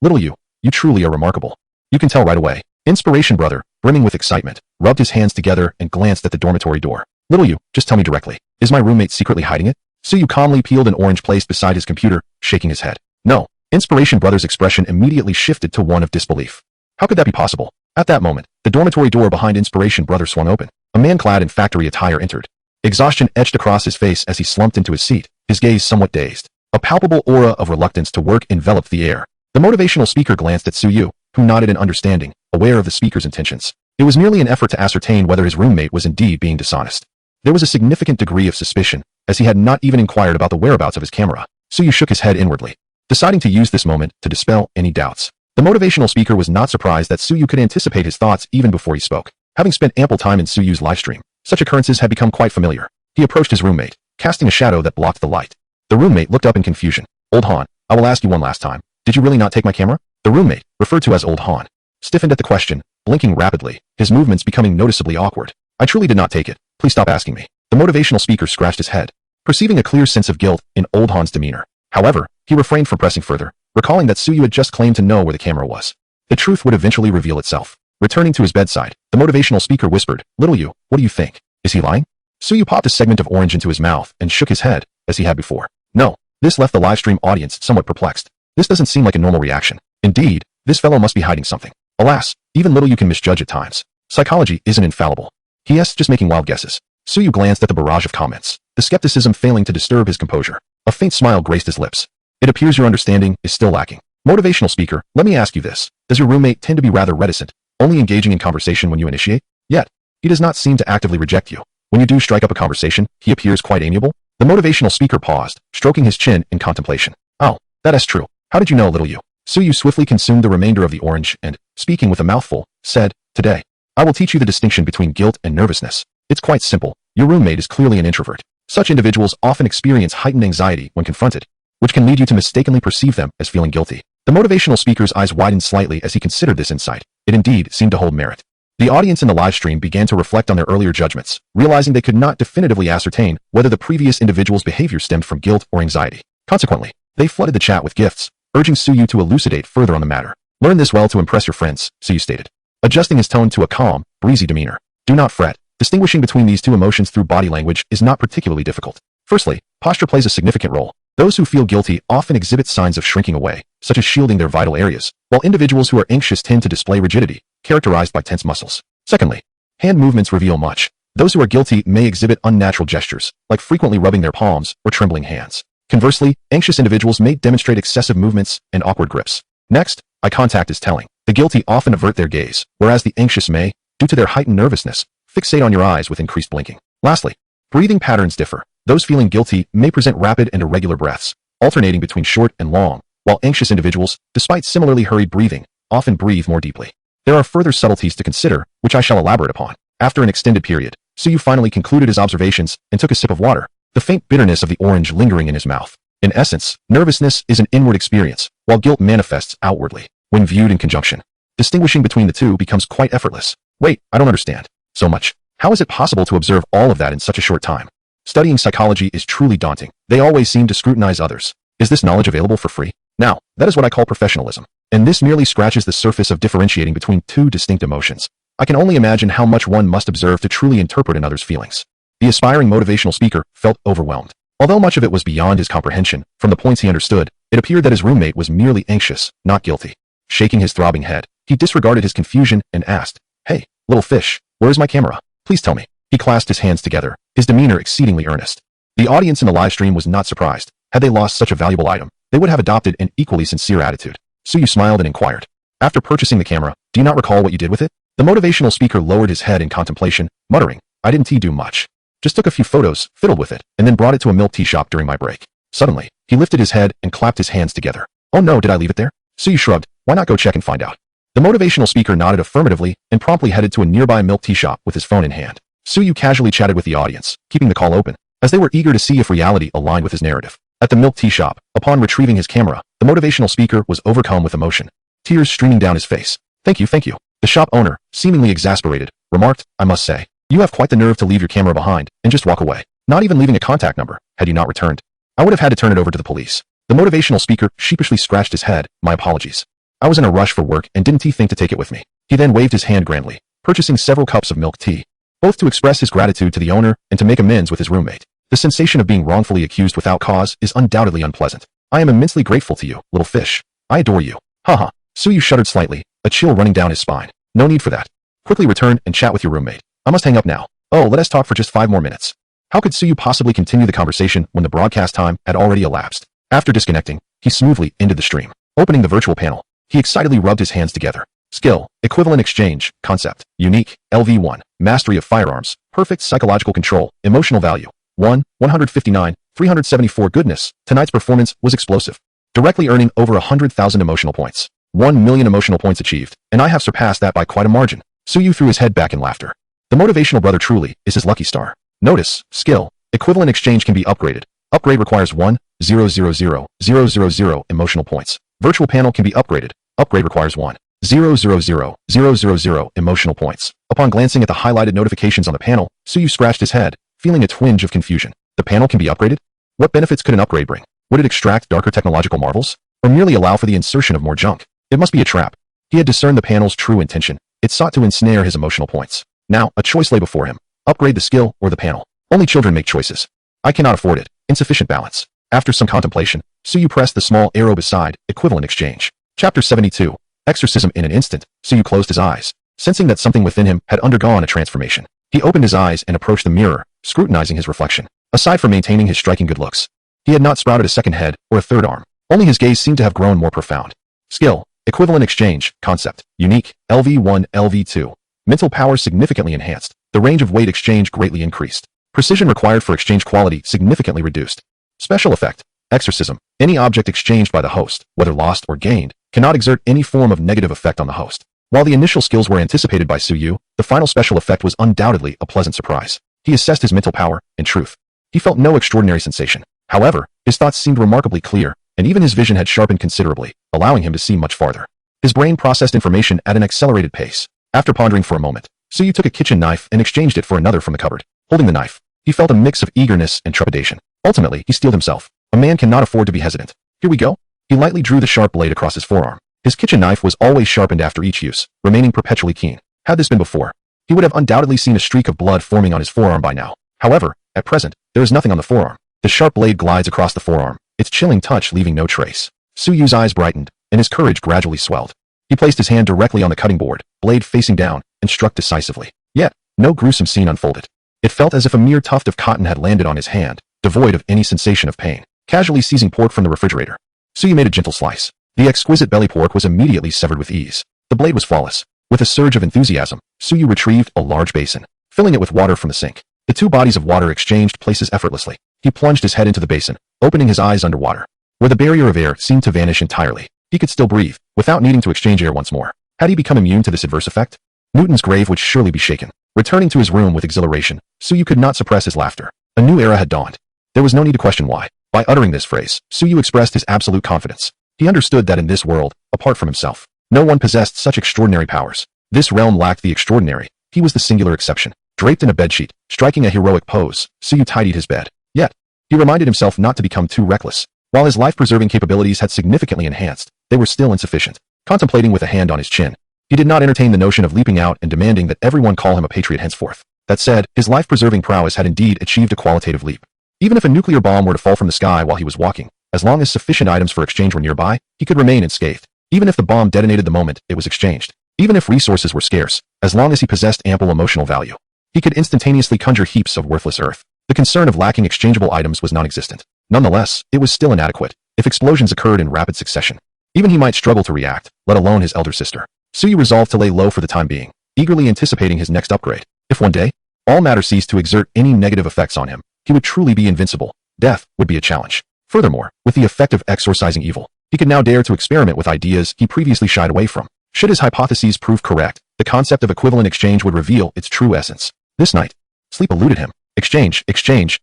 Little you truly are remarkable. You can tell right away. Inspiration, brother, brimming with excitement, rubbed his hands together and glanced at the dormitory door. Little you, just tell me directly. Is my roommate secretly hiding it? Suyu calmly peeled an orange placed beside his computer, shaking his head. No. Inspiration, brother's expression immediately shifted to one of disbelief. How could that be possible? At that moment, the dormitory door behind Inspiration, brother swung open. A man clad in factory attire entered. Exhaustion etched across his face as he slumped into his seat, his gaze somewhat dazed. A palpable aura of reluctance to work enveloped the air. The motivational speaker glanced at Suyu, who nodded in understanding, aware of the speaker's intentions. It was merely an effort to ascertain whether his roommate was indeed being dishonest. There was a significant degree of suspicion, as he had not even inquired about the whereabouts of his camera. Suyu shook his head inwardly, deciding to use this moment to dispel any doubts. The motivational speaker was not surprised that Suyu could anticipate his thoughts even before he spoke. Having spent ample time in Suyu's livestream, such occurrences had become quite familiar. He approached his roommate, casting a shadow that blocked the light. The roommate looked up in confusion. Old Han, I will ask you one last time. Did you really not take my camera? The roommate, referred to as Old Han, stiffened at the question, blinking rapidly, his movements becoming noticeably awkward. I truly did not take it. Please stop asking me. The motivational speaker scratched his head, perceiving a clear sense of guilt in Old Han's demeanor. However, he refrained from pressing further, recalling that Suyu had just claimed to know where the camera was. The truth would eventually reveal itself. Returning to his bedside, the motivational speaker whispered, Little you, what do you think? Is he lying? Suyu popped a segment of orange into his mouth and shook his head, as he had before. No. This left the livestream audience somewhat perplexed. This doesn't seem like a normal reaction. Indeed, this fellow must be hiding something. Alas, even little you can misjudge at times. Psychology isn't infallible. He.S. just making wild guesses. Suyu glanced at the barrage of comments, the skepticism failing to disturb his composure. A faint smile graced his lips. It appears your understanding is still lacking. Motivational speaker, let me ask you this. Does your roommate tend to be rather reticent, only engaging in conversation when you initiate? Yet, he does not seem to actively reject you. When you do strike up a conversation, he appears quite amiable. The motivational speaker paused, stroking his chin in contemplation. Oh, that is true. How did you know, little you? Suyu swiftly consumed the remainder of the orange and, speaking with a mouthful, said, Today, I will teach you the distinction between guilt and nervousness. It's quite simple. Your roommate is clearly an introvert. Such individuals often experience heightened anxiety when confronted, which can lead you to mistakenly perceive them as feeling guilty. The motivational speaker's eyes widened slightly as he considered this insight. It indeed seemed to hold merit. The audience in the live stream began to reflect on their earlier judgments, realizing they could not definitively ascertain whether the previous individual's behavior stemmed from guilt or anxiety. Consequently, they flooded the chat with gifts, urging Suyu to elucidate further on the matter. Learn this well to impress your friends, Suyu stated, adjusting his tone to a calm, breezy demeanor. Do not fret. Distinguishing between these two emotions through body language is not particularly difficult. Firstly, posture plays a significant role. Those who feel guilty often exhibit signs of shrinking away, such as shielding their vital areas, while individuals who are anxious tend to display rigidity, characterized by tense muscles. Secondly, hand movements reveal much. Those who are guilty may exhibit unnatural gestures, like frequently rubbing their palms or trembling hands. Conversely, anxious individuals may demonstrate excessive movements and awkward grips. Next, eye contact is telling. The guilty often avert their gaze, whereas the anxious may, due to their heightened nervousness, fixate on your eyes with increased blinking. Lastly, breathing patterns differ. Those feeling guilty may present rapid and irregular breaths, alternating between short and long, while anxious individuals, despite similarly hurried breathing, often breathe more deeply. There are further subtleties to consider, which I shall elaborate upon. After an extended period, Suyu finally concluded his observations and took a sip of water, the faint bitterness of the orange lingering in his mouth. In essence, nervousness is an inward experience, while guilt manifests outwardly. When viewed in conjunction, distinguishing between the two becomes quite effortless. Wait, I don't understand. So much. How is it possible to observe all of that in such a short time? Studying psychology is truly daunting. They always seem to scrutinize others. Is this knowledge available for free? Now, that is what I call professionalism. And this merely scratches the surface of differentiating between two distinct emotions. I can only imagine how much one must observe to truly interpret another's feelings. The aspiring motivational speaker felt overwhelmed. Although much of it was beyond his comprehension, from the points he understood, it appeared that his roommate was merely anxious, not guilty. Shaking his throbbing head, he disregarded his confusion and asked, "Hey, little fish, where is my camera? Please tell me." He clasped his hands together, his demeanor exceedingly earnest. The audience in the live stream was not surprised. Had they lost such a valuable item, they would have adopted an equally sincere attitude. Suyu smiled and inquired, "After purchasing the camera, do you not recall what you did with it?" The motivational speaker lowered his head in contemplation, muttering, "I didn't do much. Just took a few photos, fiddled with it, and then brought it to a milk tea shop during my break." Suddenly, he lifted his head and clapped his hands together. "Oh no, did I leave it there?" Suyu shrugged. "Why not go check and find out?" The motivational speaker nodded affirmatively and promptly headed to a nearby milk tea shop with his phone in hand. Suyu casually chatted with the audience, keeping the call open, as they were eager to see if reality aligned with his narrative. At the milk tea shop, upon retrieving his camera, the motivational speaker was overcome with emotion, tears streaming down his face. Thank you. The shop owner, seemingly exasperated, remarked, "I must say, you have quite the nerve to leave your camera behind and just walk away, not even leaving a contact number, had you not returned. I would have had to turn it over to the police." The motivational speaker sheepishly scratched his head. "My apologies. I was in a rush for work and didn't think to take it with me." He then waved his hand grandly, purchasing several cups of milk tea, both to express his gratitude to the owner and to make amends with his roommate. The sensation of being wrongfully accused without cause is undoubtedly unpleasant. "I am immensely grateful to you, little fish. I adore you." Haha. Suyu shuddered slightly, a chill running down his spine. "No need for that. Quickly return and chat with your roommate. I must hang up now. Oh, let us talk for just 5 more minutes." How could Suyu possibly continue the conversation when the broadcast time had already elapsed? After disconnecting, he smoothly ended the stream. Opening the virtual panel, he excitedly rubbed his hands together. Skill, equivalent exchange, concept, unique, LV1, mastery of firearms, perfect psychological control, emotional value, 1, 159, 374 goodness. Tonight's performance was explosive, directly earning over 100,000 emotional points. 1 million emotional points achieved, and I have surpassed that by quite a margin. Suyu threw his head back in laughter. The motivational brother truly is his lucky star. Notice, skill, equivalent exchange can be upgraded. Upgrade requires 1,000,000 emotional points. Virtual panel can be upgraded. Upgrade requires 1,000,000 emotional points. Upon glancing at the highlighted notifications on the panel, Suyu scratched his head, feeling a twinge of confusion. The panel can be upgraded? What benefits could an upgrade bring? Would it extract darker technological marvels? Or merely allow for the insertion of more junk? It must be a trap. He had discerned the panel's true intention. It sought to ensnare his emotional points. Now, a choice lay before him. Upgrade the skill or the panel. Only children make choices. I cannot afford it. Insufficient balance. After some contemplation, Suyu pressed the small arrow beside equivalent exchange. Chapter 72. Exorcism. In an instant, Suyu closed his eyes, sensing that something within him had undergone a transformation. He opened his eyes and approached the mirror, scrutinizing his reflection. Aside from maintaining his striking good looks, he had not sprouted a second head or a third arm. Only his gaze seemed to have grown more profound. Skill, equivalent exchange, concept, unique, LV1, LV2. Mental power significantly enhanced. The range of weight exchange greatly increased. Precision required for exchange quality significantly reduced. Special effect, exorcism. Any object exchanged by the host, whether lost or gained, cannot exert any form of negative effect on the host. While the initial skills were anticipated by Suyu, the final special effect was undoubtedly a pleasant surprise. He assessed his mental power, in truth. He felt no extraordinary sensation. However, his thoughts seemed remarkably clear, and even his vision had sharpened considerably, allowing him to see much farther. His brain processed information at an accelerated pace. After pondering for a moment, Suyu took a kitchen knife and exchanged it for another from the cupboard. Holding the knife, he felt a mix of eagerness and trepidation. Ultimately, he steeled himself. A man cannot afford to be hesitant. Here we go. He lightly drew the sharp blade across his forearm. His kitchen knife was always sharpened after each use, remaining perpetually keen. Had this been before, he would have undoubtedly seen a streak of blood forming on his forearm by now. However, at present, there is nothing on the forearm. The sharp blade glides across the forearm, its chilling touch leaving no trace. Suyu's eyes brightened, and his courage gradually swelled. He placed his hand directly on the cutting board, blade facing down, and struck decisively. Yet, no gruesome scene unfolded. It felt as if a mere tuft of cotton had landed on his hand, devoid of any sensation of pain. Casually seizing pork from the refrigerator, Suyu made a gentle slice. The exquisite belly pork was immediately severed with ease. The blade was flawless. With a surge of enthusiasm, Suyu retrieved a large basin, filling it with water from the sink. The two bodies of water exchanged places effortlessly. He plunged his head into the basin, opening his eyes underwater. Where the barrier of air seemed to vanish entirely, he could still breathe, without needing to exchange air once more. Had he become immune to this adverse effect? Newton's grave would surely be shaken. Returning to his room with exhilaration, Suyu could not suppress his laughter. A new era had dawned. There was no need to question why. By uttering this phrase, Suyu expressed his absolute confidence. He understood that in this world, apart from himself, no one possessed such extraordinary powers. This realm lacked the extraordinary. He was the singular exception. Draped in a bedsheet, striking a heroic pose, Suyu tidied his bed. Yet, he reminded himself not to become too reckless. While his life-preserving capabilities had significantly enhanced, they were still insufficient. Contemplating with a hand on his chin, he did not entertain the notion of leaping out and demanding that everyone call him a patriot henceforth. That said, his life-preserving prowess had indeed achieved a qualitative leap. Even if a nuclear bomb were to fall from the sky while he was walking, as long as sufficient items for exchange were nearby, he could remain unscathed. Even if the bomb detonated the moment it was exchanged, even if resources were scarce, as long as he possessed ample emotional value, he could instantaneously conjure heaps of worthless earth. The concern of lacking exchangeable items was non-existent. Nonetheless, it was still inadequate. If explosions occurred in rapid succession, even he might struggle to react, let alone his elder sister. Suyu resolved to lay low for the time being, eagerly anticipating his next upgrade. If one day, all matter ceased to exert any negative effects on him, he would truly be invincible. Death would be a challenge. Furthermore, with the effect of exorcising evil, he could now dare to experiment with ideas he previously shied away from. Should his hypotheses prove correct, the concept of equivalent exchange would reveal its true essence. This night, sleep eluded him. Exchange,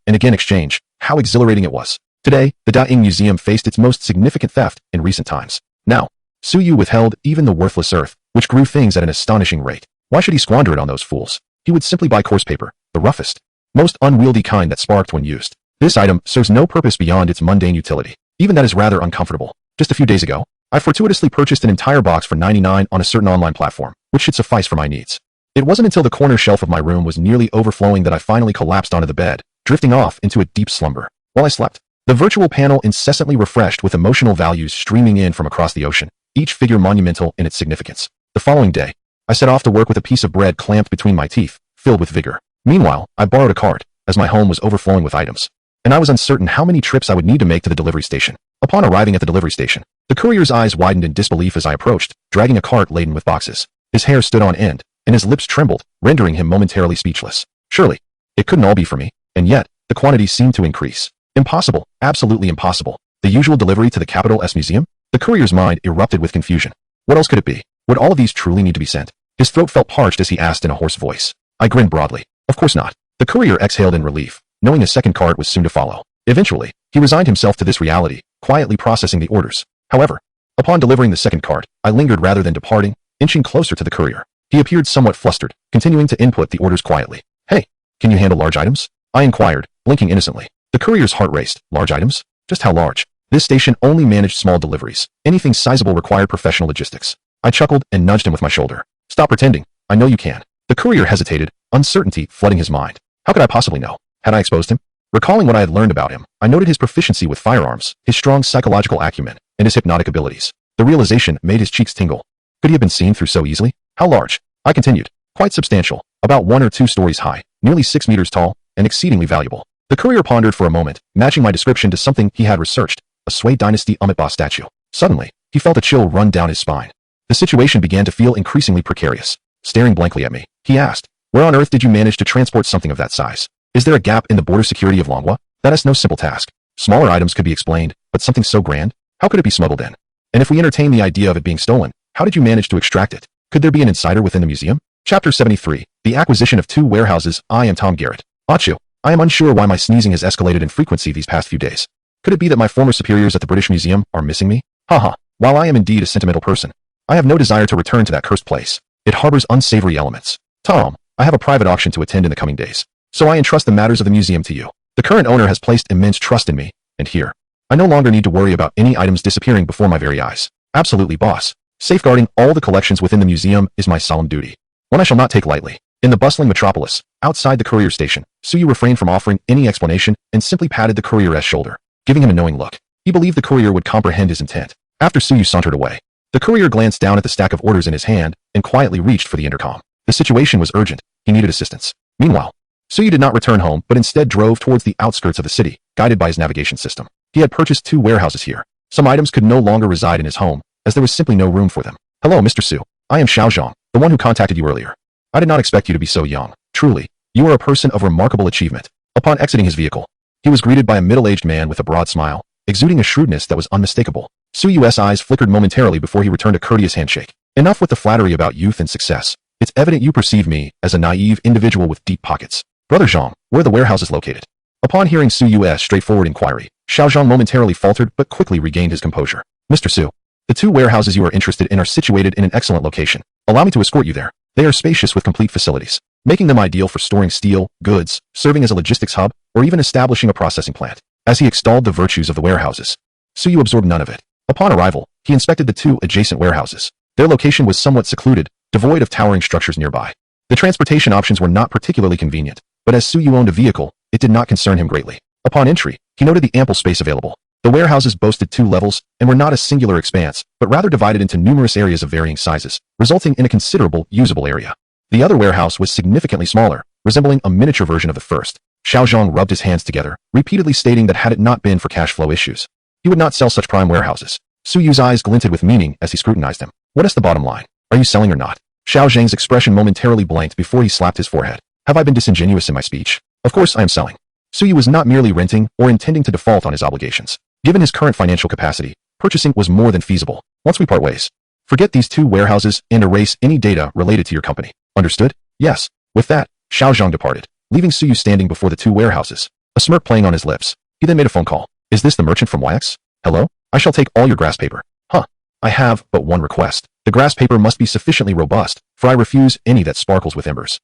and again exchange. How exhilarating it was. Today, the Daing Museum faced its most significant theft in recent times. Now, Suyu withheld even the worthless earth, which grew things at an astonishing rate. Why should he squander it on those fools? He would simply buy coarse paper, the roughest, most unwieldy kind that sparked when used. This item serves no purpose beyond its mundane utility. Even that is rather uncomfortable. Just a few days ago, I fortuitously purchased an entire box for $99 on a certain online platform, which should suffice for my needs. It wasn't until the corner shelf of my room was nearly overflowing that I finally collapsed onto the bed, drifting off into a deep slumber. While I slept, the virtual panel incessantly refreshed with emotional values streaming in from across the ocean, each figure monumental in its significance. The following day, I set off to work with a piece of bread clamped between my teeth, filled with vigor. Meanwhile, I borrowed a cart, as my home was overflowing with items, and I was uncertain how many trips I would need to make to the delivery station. Upon arriving at the delivery station, the courier's eyes widened in disbelief as I approached, dragging a cart laden with boxes. His hair stood on end, and his lips trembled, rendering him momentarily speechless. Surely, it couldn't all be for me, and yet, the quantity seemed to increase. Impossible, absolutely impossible. The usual delivery to the Capital S Museum? The courier's mind erupted with confusion. What else could it be? Would all of these truly need to be sent? His throat felt parched as he asked in a hoarse voice. I grinned broadly. Of course not. The courier exhaled in relief, knowing a second cart was soon to follow. Eventually, he resigned himself to this reality, quietly processing the orders. However, upon delivering the second cart, I lingered rather than departing, inching closer to the courier. He appeared somewhat flustered, continuing to input the orders quietly. Hey, can you handle large items? I inquired, blinking innocently. The courier's heart raced. Large items? Just how large? This station only managed small deliveries. Anything sizable required professional logistics. I chuckled and nudged him with my shoulder. Stop pretending. I know you can. The courier hesitated, uncertainty flooding his mind. How could I possibly know? Had I exposed him? Recalling what I had learned about him, I noted his proficiency with firearms, his strong psychological acumen, and his hypnotic abilities. The realization made his cheeks tingle. Could he have been seen through so easily? How large? I continued. Quite substantial. About 1 or 2 stories high, nearly 6 meters tall, and exceedingly valuable. The courier pondered for a moment, matching my description to something he had researched, a Sui Dynasty Amitabha statue. Suddenly, he felt a chill run down his spine. The situation began to feel increasingly precarious. Staring blankly at me, he asked, where on earth did you manage to transport something of that size? Is there a gap in the border security of Manhwa? That is no simple task. Smaller items could be explained, but something so grand? How could it be smuggled in? And if we entertain the idea of it being stolen, how did you manage to extract it? Could there be an insider within the museum? Chapter 73. The acquisition of 2 warehouses. I am Tom Garrett. Achu. I am unsure why my sneezing has escalated in frequency these past few days. Could it be that my former superiors at the British Museum are missing me? Haha. While I am indeed a sentimental person, I have no desire to return to that cursed place. It harbors unsavory elements. Tom, I have a private auction to attend in the coming days, so I entrust the matters of the museum to you. The current owner has placed immense trust in me, and here, I no longer need to worry about any items disappearing before my very eyes. Absolutely, boss. Safeguarding all the collections within the museum is my solemn duty. One I shall not take lightly. In the bustling metropolis, outside the courier station, Suyu refrained from offering any explanation and simply patted the courier's shoulder, giving him a knowing look. He believed the courier would comprehend his intent. After Suyu sauntered away, the courier glanced down at the stack of orders in his hand and quietly reached for the intercom. The situation was urgent. He needed assistance. Meanwhile, Suyu did not return home but instead drove towards the outskirts of the city, guided by his navigation system. He had purchased 2 warehouses here. Some items could no longer reside in his home, as there was simply no room for them. Hello, Mr. Su. I am Xiao Zhang, the one who contacted you earlier. I did not expect you to be so young. Truly, you are a person of remarkable achievement. Upon exiting his vehicle, he was greeted by a middle-aged man with a broad smile, exuding a shrewdness that was unmistakable. Suyu's eyes flickered momentarily before he returned a courteous handshake. Enough with the flattery about youth and success. It's evident you perceive me as a naive individual with deep pockets. Brother Zhang, where are the warehouses located? Upon hearing Suyu's straightforward inquiry, Xiao Zhang momentarily faltered but quickly regained his composure. Mr. Su, the 2 warehouses you are interested in are situated in an excellent location. Allow me to escort you there. They are spacious with complete facilities, making them ideal for storing steel, goods, serving as a logistics hub, or even establishing a processing plant. As he extolled the virtues of the warehouses, Suyu absorbed none of it. Upon arrival, he inspected the 2 adjacent warehouses. Their location was somewhat secluded, devoid of towering structures nearby. The transportation options were not particularly convenient, but as Suyu owned a vehicle, it did not concern him greatly. Upon entry, he noted the ample space available. The warehouses boasted 2 levels and were not a singular expanse, but rather divided into numerous areas of varying sizes, resulting in a considerable usable area. The other warehouse was significantly smaller, resembling a miniature version of the first. Xiao Zhang rubbed his hands together, repeatedly stating that had it not been for cash flow issues, he would not sell such prime warehouses. Suyu's eyes glinted with meaning as he scrutinized him. What is the bottom line? Are you selling or not? Xiao Zhang's expression momentarily blanked before he slapped his forehead. Have I been disingenuous in my speech? Of course I am selling. Suyu was not merely renting or intending to default on his obligations. Given his current financial capacity, purchasing was more than feasible. Once we part ways, forget these 2 warehouses and erase any data related to your company. Understood? Yes. With that, Xiao Zhang departed, leaving Suyu standing before the 2 warehouses, a smirk playing on his lips. He then made a phone call. Is this the merchant from YX? Hello? I shall take all your grass paper. Huh. I have but one request. The grass paper must be sufficiently robust, for I refuse any that sparkles with embers.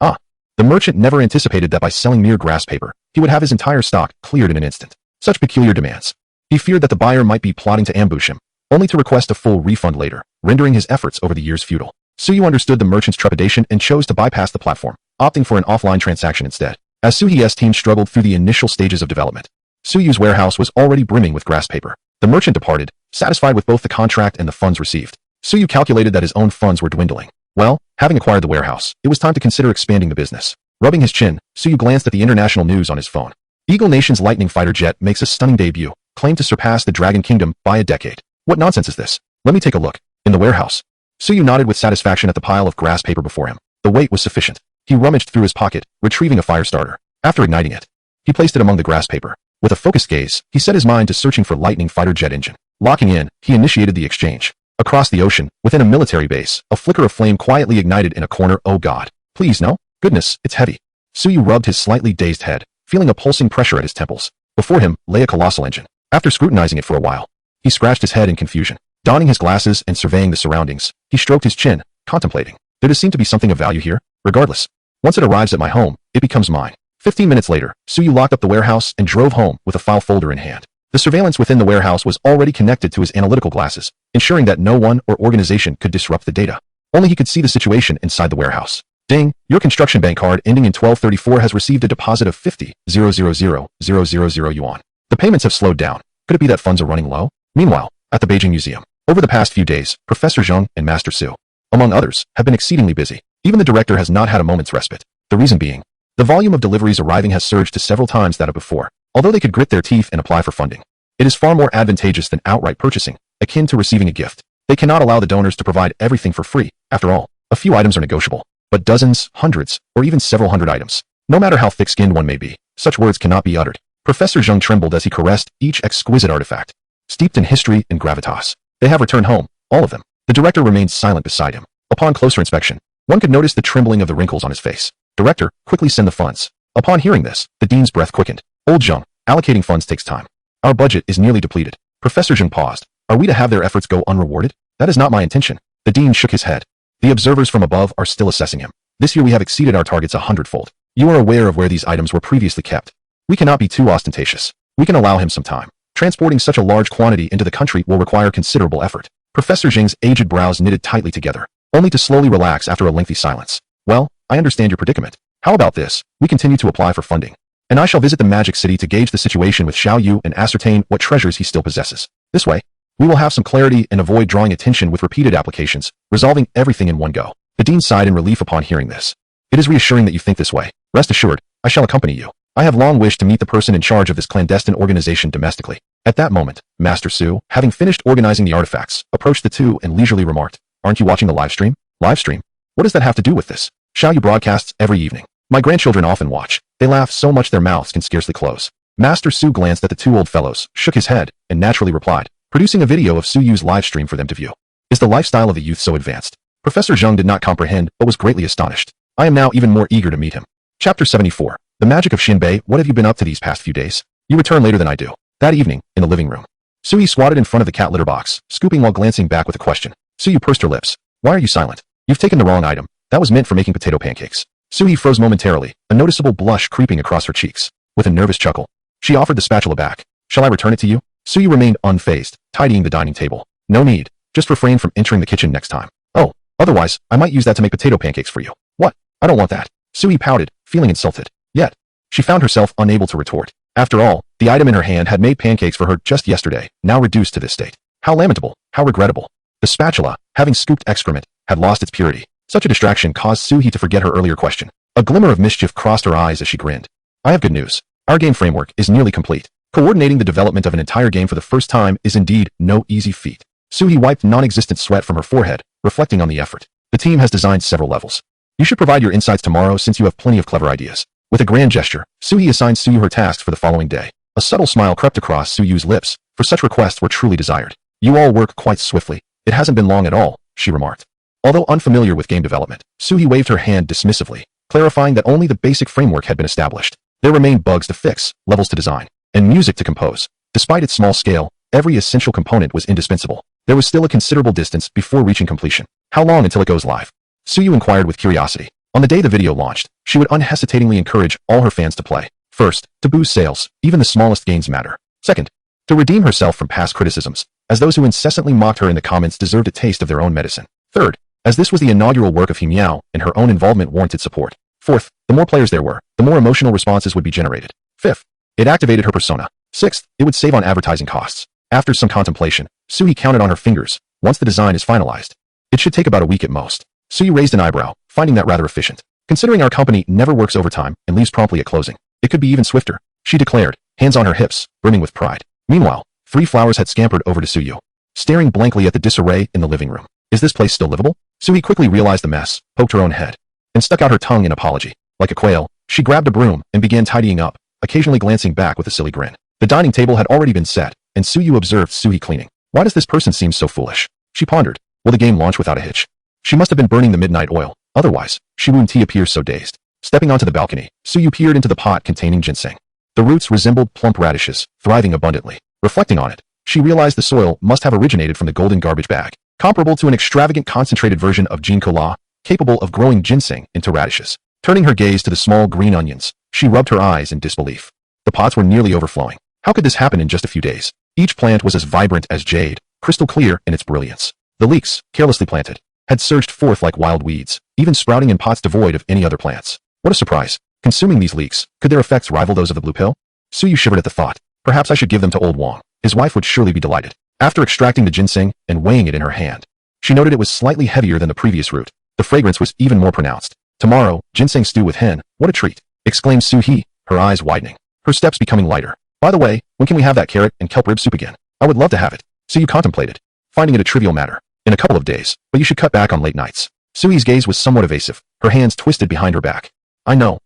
Ah. The merchant never anticipated that by selling mere grass paper, he would have his entire stock cleared in an instant. Such peculiar demands. He feared that the buyer might be plotting to ambush him, only to request a full refund later, rendering his efforts over the years futile. Suyu understood the merchant's trepidation and chose to bypass the platform, opting for an offline transaction instead. As Suhi's team struggled through the initial stages of development, Suyu's warehouse was already brimming with grass paper. The merchant departed, satisfied with both the contract and the funds received. Suyu calculated that his own funds were dwindling. Well, having acquired the warehouse, it was time to consider expanding the business. Rubbing his chin, Suyu glanced at the international news on his phone. Eagle Nation's Lightning fighter jet makes a stunning debut, claimed to surpass the Dragon Kingdom by a decade. What nonsense is this? Let me take a look. In the warehouse, Suyu nodded with satisfaction at the pile of grass paper before him. The weight was sufficient. He rummaged through his pocket, retrieving a fire starter. After igniting it, he placed it among the grass paper. With a focused gaze, he set his mind to searching for Lightning fighter jet engine. Locking in, he initiated the exchange. Across the ocean, within a military base, a flicker of flame quietly ignited in a corner. Oh God. Please no. Goodness, it's heavy. Suyu rubbed his slightly dazed head, feeling a pulsing pressure at his temples. Before him lay a colossal engine. After scrutinizing it for a while, he scratched his head in confusion. Donning his glasses and surveying the surroundings, he stroked his chin, contemplating. There does seem to be something of value here. Regardless, once it arrives at my home, it becomes mine. 15 minutes later, Suyu locked up the warehouse and drove home with a file folder in hand. The surveillance within the warehouse was already connected to his analytical glasses, ensuring that no one or organization could disrupt the data. Only he could see the situation inside the warehouse. Ding, your construction bank card ending in 1234 has received a deposit of 50,000,000 yuan. The payments have slowed down. Could it be that funds are running low? Meanwhile, at the Beijing Museum, over the past few days, Professor Zheng and Master Su, among others, have been exceedingly busy. Even the director has not had a moment's respite. The reason being, the volume of deliveries arriving has surged to several times that of before. Although they could grit their teeth and apply for funding, it is far more advantageous than outright purchasing, akin to receiving a gift. They cannot allow the donors to provide everything for free. After all, a few items are negotiable. But dozens, hundreds, or even several hundred items, no matter how thick-skinned one may be, such words cannot be uttered. Professor Zheng trembled as he caressed each exquisite artifact, steeped in history and gravitas. They have returned home, all of them. The director remained silent beside him. Upon closer inspection, one could notice the trembling of the wrinkles on his face. Director, quickly send the funds. Upon hearing this, the dean's breath quickened. Old Zheng, allocating funds takes time. Our budget is nearly depleted. Professor Zheng paused. Are we to have their efforts go unrewarded? That is not my intention. The dean shook his head. The observers from above are still assessing him. This year we have exceeded our targets 100-fold. You are aware of where these items were previously kept. We cannot be too ostentatious. We can allow him some time. Transporting such a large quantity into the country will require considerable effort. Professor Jing's aged brows knitted tightly together, only to slowly relax after a lengthy silence. Well, I understand your predicament. How about this? We continue to apply for funding, and I shall visit the Magic City to gauge the situation with Xiaoyu and ascertain what treasures he still possesses. This way, we will have some clarity and avoid drawing attention with repeated applications, resolving everything in one go. The dean sighed in relief upon hearing this. It is reassuring that you think this way. Rest assured, I shall accompany you. I have long wished to meet the person in charge of this clandestine organization domestically. At that moment, Master Su, having finished organizing the artifacts, approached the two and leisurely remarked, "Aren't you watching the live stream?" "Live stream? What does that have to do with this?" "Xiaoyu broadcasts every evening. My grandchildren often watch. They laugh so much their mouths can scarcely close." Master Su glanced at the two old fellows, shook his head, and naturally replied, "Producing a video of Suyu's live stream for them to view. Is the lifestyle of the youth so advanced?" Professor Zheng did not comprehend, but was greatly astonished. I am now even more eager to meet him. Chapter 74. The Magic of Shinbei. What have you been up to these past few days? You return later than I do. That evening, in the living room, Suyu squatted in front of the cat litter box, scooping while glancing back with a question. Suyu pursed her lips. "Why are you silent? You've taken the wrong item. That was meant for making potato pancakes." Suyu froze momentarily, a noticeable blush creeping across her cheeks. With a nervous chuckle, she offered the spatula back. "Shall I return it to you?" Suyu remained unfazed, tidying the dining table. "No need. Just refrain from entering the kitchen next time. Oh, otherwise, I might use that to make potato pancakes for you." "What? I don't want that." Suyu pouted, feeling insulted. Yet, she found herself unable to retort. After all, the item in her hand had made pancakes for her just yesterday, now reduced to this state. How lamentable, how regrettable. The spatula, having scooped excrement, had lost its purity. Such a distraction caused Suhi to forget her earlier question. A glimmer of mischief crossed her eyes as she grinned. "I have good news. Our game framework is nearly complete. Coordinating the development of an entire game for the first time is indeed no easy feat." Suhi wiped non-existent sweat from her forehead, reflecting on the effort. "The team has designed several levels. You should provide your insights tomorrow since you have plenty of clever ideas." With a grand gesture, Suhi assigned Suyu her tasks for the following day. A subtle smile crept across Suyu's lips, for such requests were truly desired. "You all work quite swiftly. It hasn't been long at all," she remarked. Although unfamiliar with game development, Suhi waved her hand dismissively, clarifying that only the basic framework had been established. There remained bugs to fix, levels to design, and music to compose. Despite its small scale, every essential component was indispensable. There was still a considerable distance before reaching completion. "How long until it goes live?" Suyu inquired with curiosity. On the day the video launched, she would unhesitatingly encourage all her fans to play. First, to boost sales, even the smallest gains matter. Second, to redeem herself from past criticisms, as those who incessantly mocked her in the comments deserved a taste of their own medicine. Third, as this was the inaugural work of He Miao, and her own involvement warranted support. Fourth, the more players there were, the more emotional responses would be generated. Fifth, it activated her persona. Sixth, it would save on advertising costs. After some contemplation, Suhi counted on her fingers. Once the design is finalized, it should take about a week at most. Suyu raised an eyebrow, finding that rather efficient. "Considering our company never works overtime and leaves promptly at closing, it could be even swifter," she declared, hands on her hips, brimming with pride. Meanwhile, Three Flowers had scampered over to Suyu, staring blankly at the disarray in the living room. "Is this place still livable?" Suhi quickly realized the mess, poked her own head, and stuck out her tongue in apology. Like a quail, she grabbed a broom and began tidying up, occasionally glancing back with a silly grin. The dining table had already been set, and Suyu observed Suhi cleaning. "Why does this person seem so foolish?" she pondered. "Will the game launch without a hitch?" She must have been burning the midnight oil. Otherwise, Shiwun Tea appears so dazed. Stepping onto the balcony, Suyu peered into the pot containing ginseng. The roots resembled plump radishes, thriving abundantly. Reflecting on it, she realized the soil must have originated from the golden garbage bag, comparable to an extravagant concentrated version of ginkgo, capable of growing ginseng into radishes. Turning her gaze to the small green onions, she rubbed her eyes in disbelief. The pots were nearly overflowing. How could this happen in just a few days? Each plant was as vibrant as jade, crystal clear in its brilliance. The leeks, carelessly planted, had surged forth like wild weeds, even sprouting in pots devoid of any other plants. What a surprise. Consuming these leeks, could their effects rival those of the blue pill? Suyu shivered at the thought. Perhaps I should give them to old Wang. His wife would surely be delighted. After extracting the ginseng and weighing it in her hand, she noted it was slightly heavier than the previous root. The fragrance was even more pronounced. "Tomorrow, ginseng stew with hen. What a treat!" exclaimed Suhi, her eyes widening, her steps becoming lighter. "By the way, when can we have that carrot and kelp rib soup again? I would love to have it." Suyu contemplated, finding it a trivial matter. "In a couple of days, but you should cut back on late nights." Sui's gaze was somewhat evasive, her hands twisted behind her back. I know,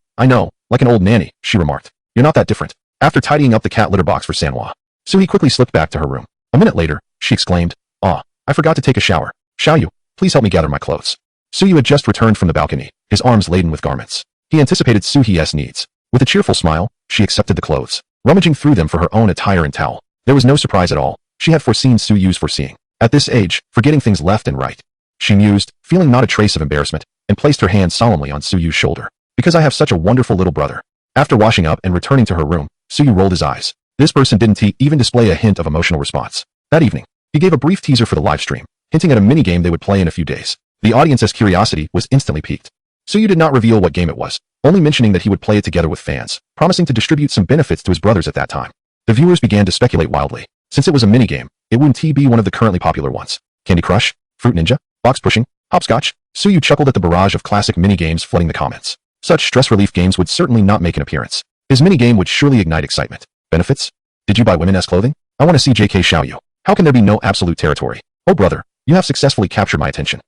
like an old nanny," she remarked. "You're not that different." After tidying up the cat litter box for Sanhwa, Suhi quickly slipped back to her room. A minute later, she exclaimed, I forgot to take a shower. Xiaoyu, please help me gather my clothes." Suyu had just returned from the balcony, his arms laden with garments. He anticipated Suhi's needs. With a cheerful smile, she accepted the clothes, rummaging through them for her own attire and towel. There was no surprise at all. She had foreseen Suyu's foreseeing. At this age, forgetting things left and right. She mused, feeling not a trace of embarrassment, and placed her hand solemnly on Suyu's shoulder. "Because I have such a wonderful little brother." After washing up and returning to her room, Suyu rolled his eyes. This person didn't even display a hint of emotional response. That evening, he gave a brief teaser for the live stream, hinting at a minigame they would play in a few days. The audience's curiosity was instantly piqued. Suyu did not reveal what game it was, only mentioning that he would play it together with fans, promising to distribute some benefits to his brothers at that time. The viewers began to speculate wildly. Since it was a minigame, it wouldn't be one of the currently popular ones. Candy Crush? Fruit Ninja? Box Pushing? Hopscotch? Suyu chuckled at the barrage of classic minigames flooding the comments. Such stress relief games would certainly not make an appearance. His minigame would surely ignite excitement. Benefits? Did you buy women's clothing? I want to see JK Xiaoyu. How can there be no absolute territory? Oh brother, you have successfully captured my attention.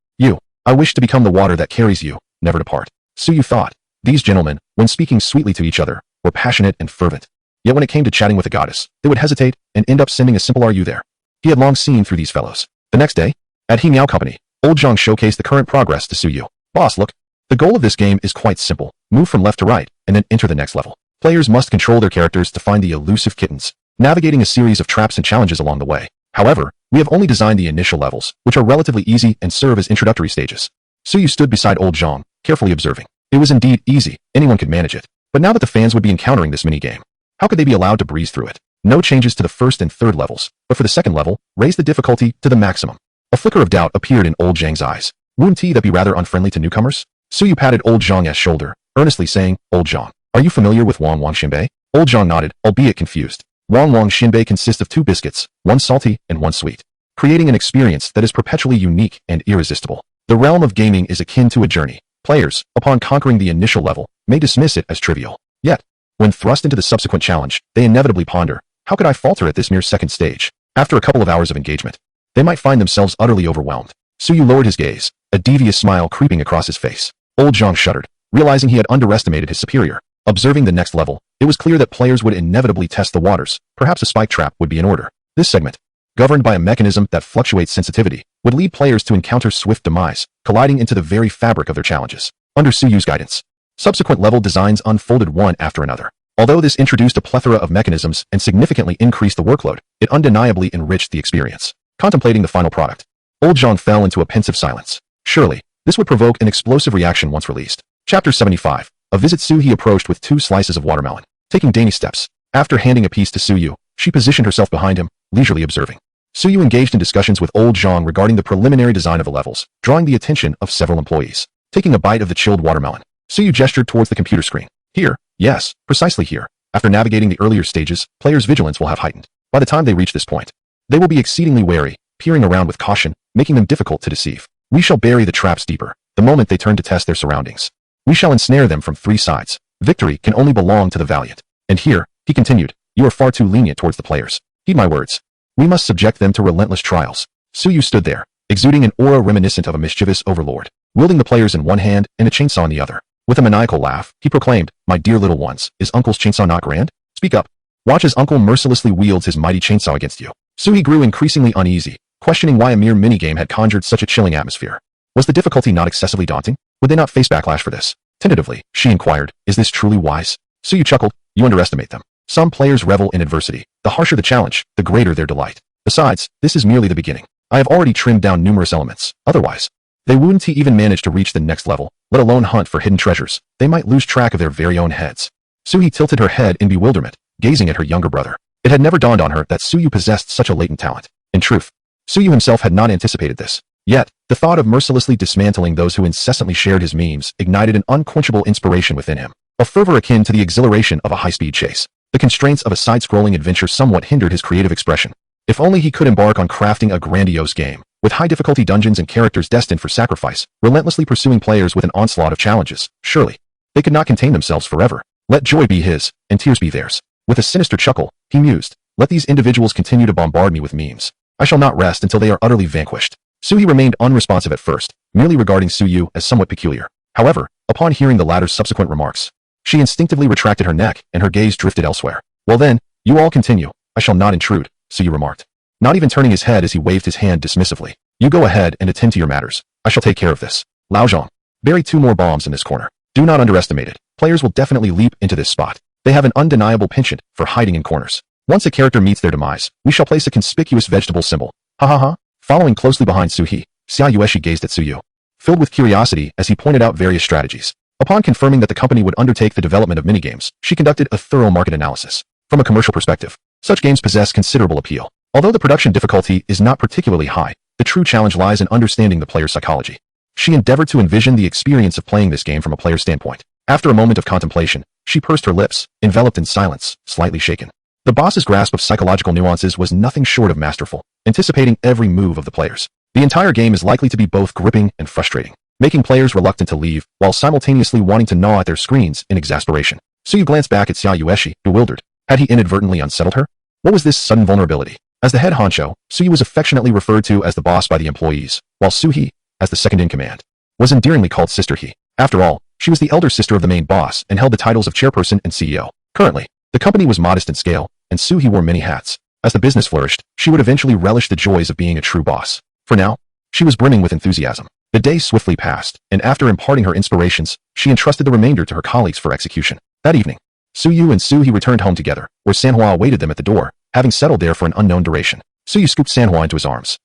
I wish to become the water that carries you, never depart. Suyu thought. These gentlemen, when speaking sweetly to each other, were passionate and fervent. Yet when it came to chatting with a goddess, they would hesitate and end up sending a simple "Are you there?" He had long seen through these fellows. The next day, at He Miao Company, Old Zhang showcased the current progress to Suyu. Boss, look. The goal of this game is quite simple. Move from left to right, and then enter the next level. Players must control their characters to find the elusive kittens, navigating a series of traps and challenges along the way. However, we have only designed the initial levels, which are relatively easy and serve as introductory stages. Suyu stood beside Old Zhang, carefully observing. It was indeed easy, anyone could manage it. But now that the fans would be encountering this mini-game, how could they be allowed to breeze through it? No changes to the first and third levels, but for the second level, raise the difficulty to the maximum. A flicker of doubt appeared in Old Zhang's eyes. Wouldn't that be rather unfriendly to newcomers? Suyu patted Old Zhang's shoulder, earnestly saying, Old Zhang, are you familiar with Wang Wang Shinbei? Old Zhang nodded, albeit confused. Wang Wang Shinbei consists of 2 biscuits, 1 salty and 1 sweet, creating an experience that is perpetually unique and irresistible. The realm of gaming is akin to a journey. Players, upon conquering the initial level, may dismiss it as trivial. Yet, when thrust into the subsequent challenge, they inevitably ponder, how could I falter at this mere second stage? After a couple of hours of engagement, they might find themselves utterly overwhelmed. Suyu lowered his gaze, a devious smile creeping across his face. Old Zhang shuddered, realizing he had underestimated his superior. Observing the next level, it was clear that players would inevitably test the waters. Perhaps a spike trap would be in order. This segment, governed by a mechanism that fluctuates sensitivity, would lead players to encounter swift demise, colliding into the very fabric of their challenges. Under Suyu's guidance, subsequent level designs unfolded one after another. Although this introduced a plethora of mechanisms and significantly increased the workload, it undeniably enriched the experience. Contemplating the final product, Old Zhang fell into a pensive silence. Surely, this would provoke an explosive reaction once released. Chapter 75. A visit. Suyu approached with 2 slices of watermelon, taking dainty steps. After handing a piece to Suyu, she positioned herself behind him, leisurely observing. Suyu engaged in discussions with Old Zhang regarding the preliminary design of the levels, drawing the attention of several employees. Taking a bite of the chilled watermelon, Suyu gestured towards the computer screen. Here, yes, precisely here. After navigating the earlier stages, players' vigilance will have heightened. By the time they reach this point, they will be exceedingly wary, peering around with caution, making them difficult to deceive. We shall bury the traps deeper, the moment they turn to test their surroundings. We shall ensnare them from 3 sides. Victory can only belong to the valiant. And here, he continued, you are far too lenient towards the players. Heed my words. We must subject them to relentless trials. Suyu stood there, exuding an aura reminiscent of a mischievous overlord, wielding the players in one hand and a chainsaw in the other. With a maniacal laugh, he proclaimed, my dear little ones, is Uncle's chainsaw not grand? Speak up. Watch as Uncle mercilessly wields his mighty chainsaw against you. Suyu grew increasingly uneasy, questioning why a mere minigame had conjured such a chilling atmosphere. Was the difficulty not excessively daunting? Would they not face backlash for this? Tentatively, she inquired, is this truly wise? Suyu chuckled, you underestimate them. Some players revel in adversity. The harsher the challenge, the greater their delight. Besides, this is merely the beginning. I have already trimmed down numerous elements. Otherwise, they wouldn't even manage to reach the next level, let alone hunt for hidden treasures. They might lose track of their very own heads. Suyu tilted her head in bewilderment, gazing at her younger brother. It had never dawned on her that Suyu possessed such a latent talent. In truth, Suyu himself had not anticipated this. Yet, the thought of mercilessly dismantling those who incessantly shared his memes ignited an unquenchable inspiration within him, a fervor akin to the exhilaration of a high-speed chase. The constraints of a side-scrolling adventure somewhat hindered his creative expression. If only he could embark on crafting a grandiose game, with high-difficulty dungeons and characters destined for sacrifice, relentlessly pursuing players with an onslaught of challenges. Surely, they could not contain themselves forever. Let joy be his, and tears be theirs. With a sinister chuckle, he mused, let these individuals continue to bombard me with memes. I shall not rest until they are utterly vanquished. Suyu remained unresponsive at first, merely regarding Suyu as somewhat peculiar. However, upon hearing the latter's subsequent remarks, she instinctively retracted her neck and her gaze drifted elsewhere. Well then, you all continue. I shall not intrude, Suyu remarked, not even turning his head as he waved his hand dismissively. You go ahead and attend to your matters. I shall take care of this. Lao Zhang, bury 2 more bombs in this corner. Do not underestimate it. Players will definitely leap into this spot. They have an undeniable penchant for hiding in corners. Once a character meets their demise, we shall place a conspicuous vegetable symbol. Ha ha ha. Following closely behind Suhi, Xia Yueshi gazed at Suyu, filled with curiosity as he pointed out various strategies. Upon confirming that the company would undertake the development of minigames, she conducted a thorough market analysis. From a commercial perspective, Such games possess considerable appeal. Although the production difficulty is not particularly high, the true challenge lies in understanding the player's psychology. She endeavored to envision the experience of playing this game from a player's standpoint. After a moment of contemplation, she pursed her lips, enveloped in silence, slightly shaken. The boss's grasp of psychological nuances was nothing short of masterful, anticipating every move of the players. The entire game is likely to be both gripping and frustrating, making players reluctant to leave, while simultaneously wanting to gnaw at their screens in exasperation. Suyu glanced back at Suyu, bewildered. Had he inadvertently unsettled her? What was this sudden vulnerability? As the head honcho, Suyu was affectionately referred to as the boss by the employees, while Suhi, as the second in command, was endearingly called Sister He. After all, she was the elder sister of the main boss and held the titles of chairperson and CEO. Currently, the company was modest in scale, and Suhi wore many hats. As the business flourished, she would eventually relish the joys of being a true boss. For now, she was brimming with enthusiasm. The day swiftly passed, and after imparting her inspirations, she entrusted the remainder to her colleagues for execution. That evening, Suyu and Suhi returned home together, where Sanhwa awaited them at the door, having settled there for an unknown duration. Suyu scooped Sanhwa into his arms.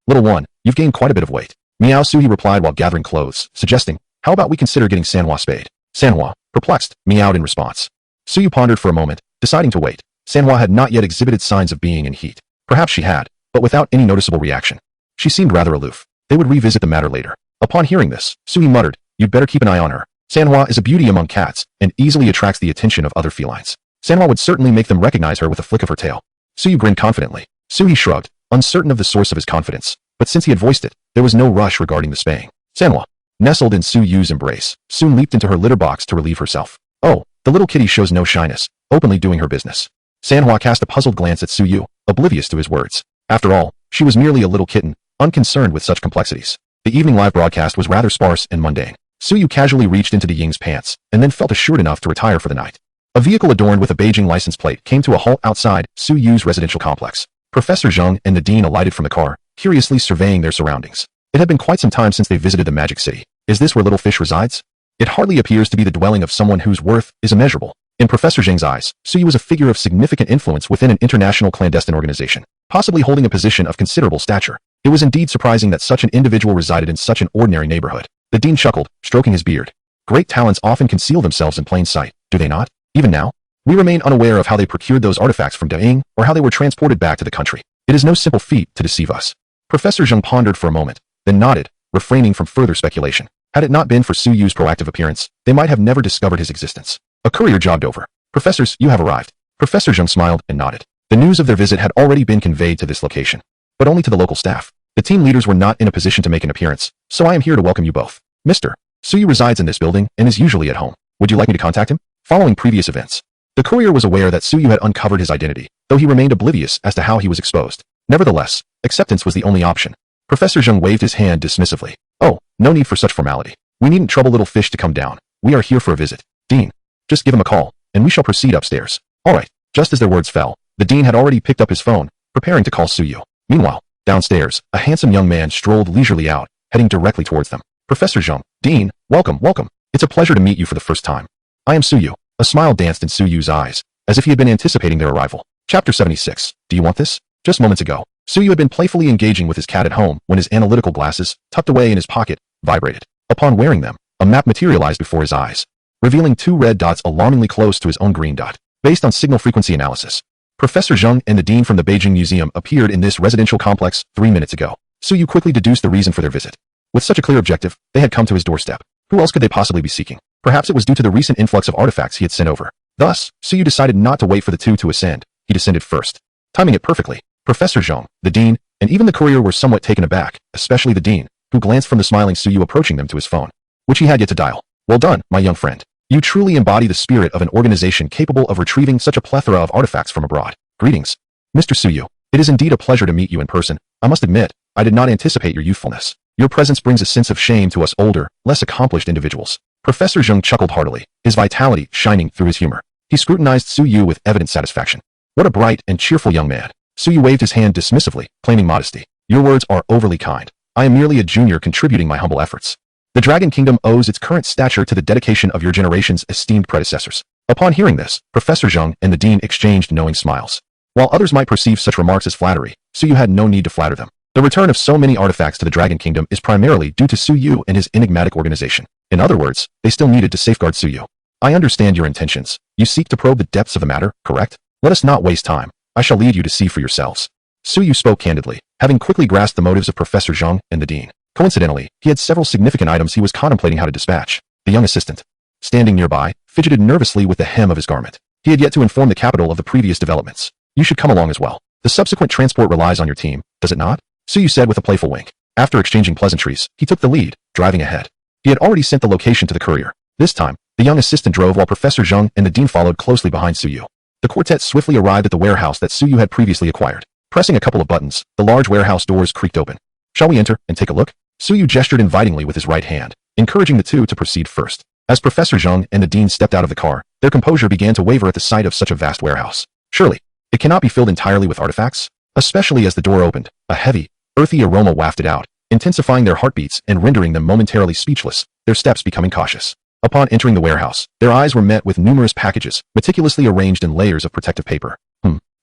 Little one, you've gained quite a bit of weight. Meow, Suhi replied while gathering clothes, suggesting, how about we consider getting Sanhwa spayed? Sanhwa, perplexed, meowed in response. Suyu pondered for a moment, deciding to wait. Sanhwa had not yet exhibited signs of being in heat. Perhaps she had, but without any noticeable reaction. She seemed rather aloof. They would revisit the matter later. Upon hearing this, Suhi muttered, you'd better keep an eye on her. Sanhwa is a beauty among cats, and easily attracts the attention of other felines. Sanhwa would certainly make them recognize her with a flick of her tail. Suyu grinned confidently. Suhi shrugged, uncertain of the source of his confidence, but since he had voiced it, there was no rush regarding the spaying. Sanhwa, nestled in Suyu's embrace, soon leaped into her litter box to relieve herself. Oh, the little kitty shows no shyness, openly doing her business. Sanhwa cast a puzzled glance at Suyu, oblivious to his words. After all, she was merely a little kitten, unconcerned with such complexities. The evening live broadcast was rather sparse and mundane. Suyu casually reached into the Ying's pants, and then felt assured enough to retire for the night. A vehicle adorned with a Beijing license plate came to a halt outside Suyu's residential complex. Professor Zheng and the dean alighted from the car, curiously surveying their surroundings. It had been quite some time since they visited the Magic City. Is this where Little Fish resides? It hardly appears to be the dwelling of someone whose worth is immeasurable. In Professor Zheng's eyes, Suyu was a figure of significant influence within an international clandestine organization, possibly holding a position of considerable stature. It was indeed surprising that such an individual resided in such an ordinary neighborhood. The dean chuckled, stroking his beard. Great talents often conceal themselves in plain sight, do they not? Even now? We remain unaware of how they procured those artifacts from Daing, or how they were transported back to the country. It is no simple feat to deceive us. Professor Zheng pondered for a moment, then nodded, refraining from further speculation. Had it not been for Suyu's proactive appearance, they might have never discovered his existence. A courier jogged over. Professors, you have arrived. Professor Zheng smiled and nodded. The news of their visit had already been conveyed to this location, but only to the local staff. The team leaders were not in a position to make an appearance, so I am here to welcome you both. Mr. Suyu resides in this building and is usually at home. Would you like me to contact him? Following previous events, the courier was aware that Suyu had uncovered his identity, though he remained oblivious as to how he was exposed. Nevertheless, acceptance was the only option. Professor Zheng waved his hand dismissively. Oh, no need for such formality. We needn't trouble Little Fish to come down. We are here for a visit. Dean, just give him a call, and we shall proceed upstairs. All right. Just as their words fell, the dean had already picked up his phone, preparing to call Suyu. Meanwhile, downstairs, a handsome young man strolled leisurely out, heading directly towards them. Professor Zheng, Dean, welcome, welcome. It's a pleasure to meet you for the first time. I am Suyu. A smile danced in Suyu's eyes, as if he had been anticipating their arrival. Chapter 76. Do you want this? Just moments ago, Suyu had been playfully engaging with his cat at home when his analytical glasses, tucked away in his pocket, vibrated. Upon wearing them, a map materialized before his eyes, revealing 2 red dots alarmingly close to his own green dot. Based on signal frequency analysis, Professor Zheng and the dean from the Beijing Museum appeared in this residential complex 3 minutes ago. Suyu quickly deduced the reason for their visit. With such a clear objective, they had come to his doorstep. Who else could they possibly be seeking? Perhaps it was due to the recent influx of artifacts he had sent over. Thus, Suyu decided not to wait for the two to ascend. He descended first. Timing it perfectly, Professor Zheng, the dean, and even the courier were somewhat taken aback, especially the dean, who glanced from the smiling Suyu approaching them to his phone, which he had yet to dial. Well done, my young friend. You truly embody the spirit of an organization capable of retrieving such a plethora of artifacts from abroad. Greetings. Mr. Suyu, it is indeed a pleasure to meet you in person. I must admit, I did not anticipate your youthfulness. Your presence brings a sense of shame to us older, less accomplished individuals. Professor Zheng chuckled heartily, his vitality shining through his humor. He scrutinized Suyu with evident satisfaction. What a bright and cheerful young man. Suyu waved his hand dismissively, claiming modesty. Your words are overly kind. I am merely a junior contributing my humble efforts. The Dragon Kingdom owes its current stature to the dedication of your generation's esteemed predecessors. Upon hearing this, Professor Zheng and the dean exchanged knowing smiles. While others might perceive such remarks as flattery, Suyu had no need to flatter them. The return of so many artifacts to the Dragon Kingdom is primarily due to Suyu and his enigmatic organization. In other words, they still needed to safeguard Suyu. I understand your intentions. You seek to probe the depths of the matter, correct? Let us not waste time. I shall lead you to see for yourselves. Suyu spoke candidly, having quickly grasped the motives of Professor Zhang and the dean. Coincidentally, he had several significant items he was contemplating how to dispatch. The young assistant, standing nearby, fidgeted nervously with the hem of his garment. He had yet to inform the capital of the previous developments. You should come along as well. The subsequent transport relies on your team, does it not? Suyu said with a playful wink. After exchanging pleasantries, he took the lead, driving ahead. He had already sent the location to the courier. This time, the young assistant drove while Professor Zhang and the dean followed closely behind Suyu. The quartet swiftly arrived at the warehouse that Suyu had previously acquired. Pressing a couple of buttons, the large warehouse doors creaked open. Shall we enter and take a look? Suyu gestured invitingly with his right hand, encouraging the two to proceed first. As Professor Zhang and the dean stepped out of the car, their composure began to waver at the sight of such a vast warehouse. Surely, it cannot be filled entirely with artifacts? Especially as the door opened, a heavy, earthy aroma wafted out, intensifying their heartbeats and rendering them momentarily speechless, their steps becoming cautious. Upon entering the warehouse, their eyes were met with numerous packages, meticulously arranged in layers of protective paper.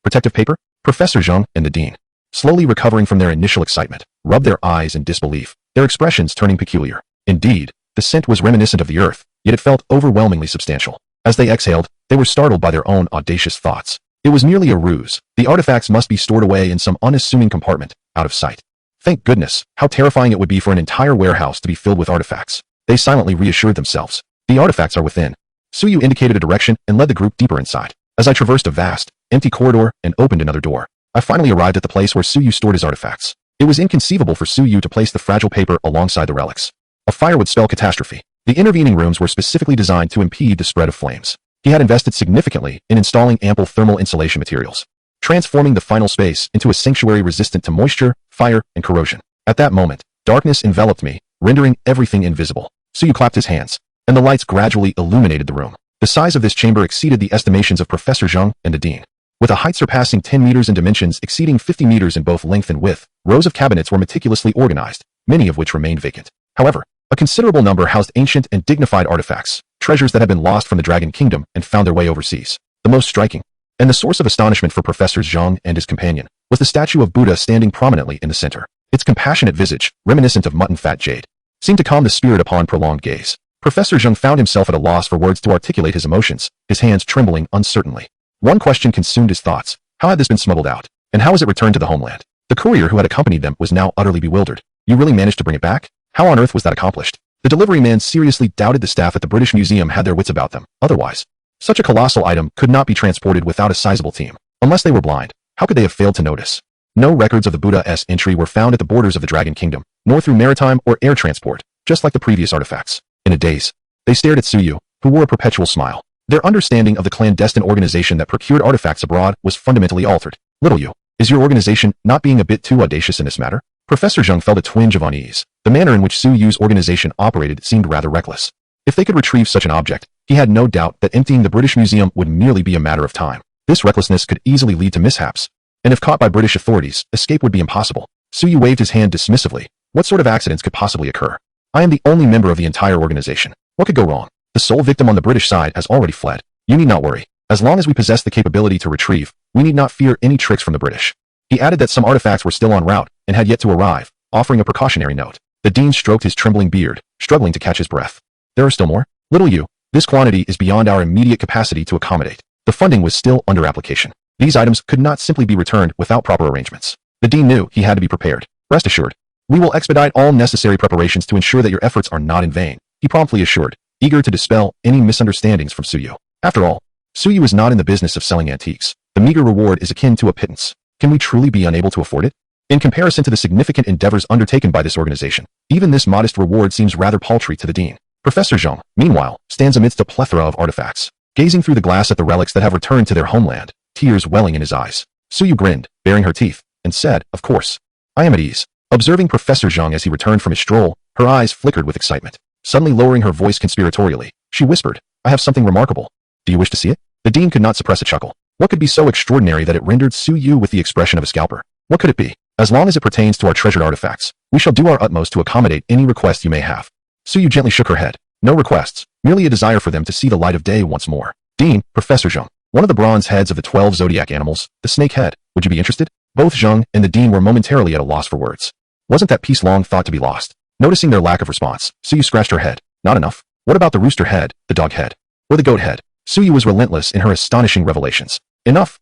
Protective paper? Professor Zhang and the dean, slowly recovering from their initial excitement, rubbed their eyes in disbelief, their expressions turning peculiar. Indeed, the scent was reminiscent of the earth, yet it felt overwhelmingly substantial. As they exhaled, they were startled by their own audacious thoughts. It was merely a ruse. The artifacts must be stored away in some unassuming compartment, out of sight. Thank goodness, how terrifying it would be for an entire warehouse to be filled with artifacts. They silently reassured themselves. The artifacts are within. Suyu indicated a direction and led the group deeper inside. As I traversed a vast, empty corridor and opened another door, I finally arrived at the place where Suyu stored his artifacts. It was inconceivable for Suyu to place the fragile paper alongside the relics. A fire would spell catastrophe. The intervening rooms were specifically designed to impede the spread of flames. He had invested significantly in installing ample thermal insulation materials, transforming the final space into a sanctuary resistant to moisture, fire, and corrosion. At that moment, darkness enveloped me, rendering everything invisible. Suyu clapped his hands, and the lights gradually illuminated the room. The size of this chamber exceeded the estimations of Professor Zhang and the dean. With a height surpassing 10 meters and dimensions exceeding 50 meters in both length and width, rows of cabinets were meticulously organized, many of which remained vacant. However, a considerable number housed ancient and dignified artifacts, treasures that had been lost from the Dragon Kingdom and found their way overseas. The most striking, and the source of astonishment for Professors Zhang and his companion, was the statue of Buddha standing prominently in the center. Its compassionate visage, reminiscent of mutton-fat jade, seemed to calm the spirit upon prolonged gaze. Professor Zhang found himself at a loss for words to articulate his emotions, his hands trembling uncertainly. One question consumed his thoughts. How had this been smuggled out? And how was it returned to the homeland? The courier who had accompanied them was now utterly bewildered. You really managed to bring it back? How on earth was that accomplished? The delivery man seriously doubted the staff at the British Museum had their wits about them. Otherwise, such a colossal item could not be transported without a sizable team. Unless they were blind, how could they have failed to notice? No records of the Buddha's entry were found at the borders of the Dragon Kingdom, nor through maritime or air transport, just like the previous artifacts. In a daze, they stared at Suyu, who wore a perpetual smile. Their understanding of the clandestine organization that procured artifacts abroad was fundamentally altered. Little you, is your organization not being a bit too audacious in this matter? Professor Zhang felt a twinge of unease. The manner in which Suyu's organization operated seemed rather reckless. If they could retrieve such an object, he had no doubt that emptying the British Museum would merely be a matter of time. This recklessness could easily lead to mishaps, and if caught by British authorities, escape would be impossible. Suyu waved his hand dismissively. What sort of accidents could possibly occur? I am the only member of the entire organization. What could go wrong? The sole victim on the British side has already fled. You need not worry. As long as we possess the capability to retrieve, we need not fear any tricks from the British. He added that some artifacts were still en route and had yet to arrive, offering a precautionary note. The dean stroked his trembling beard, struggling to catch his breath. There are still more? Little you, this quantity is beyond our immediate capacity to accommodate. The funding was still under application. These items could not simply be returned without proper arrangements. The dean knew he had to be prepared. Rest assured, we will expedite all necessary preparations to ensure that your efforts are not in vain, he promptly assured, eager to dispel any misunderstandings from Suyu. After all, Suyu is not in the business of selling antiques. The meager reward is akin to a pittance. Can we truly be unable to afford it? In comparison to the significant endeavors undertaken by this organization, even this modest reward seems rather paltry to the dean. Professor Zhang, meanwhile, stands amidst a plethora of artifacts, gazing through the glass at the relics that have returned to their homeland, tears welling in his eyes. Suyu grinned, baring her teeth, and said, of course, I am at ease. Observing Professor Zhang as he returned from his stroll, her eyes flickered with excitement. Suddenly lowering her voice conspiratorially, she whispered, I have something remarkable. Do you wish to see it? The dean could not suppress a chuckle. What could be so extraordinary that it rendered Suyu with the expression of a scalper? What could it be? As long as it pertains to our treasured artifacts, we shall do our utmost to accommodate any request you may have. Suyu gently shook her head. No requests, merely a desire for them to see the light of day once more. Dean, Professor Zhang, one of the bronze heads of the 12 zodiac animals, the snake head, would you be interested? Both Zhang and the dean were momentarily at a loss for words. Wasn't that piece long thought to be lost? Noticing their lack of response, Suyu scratched her head. Not enough. What about the rooster head, the dog head, or the goat head? Suyu was relentless in her astonishing revelations. Enough,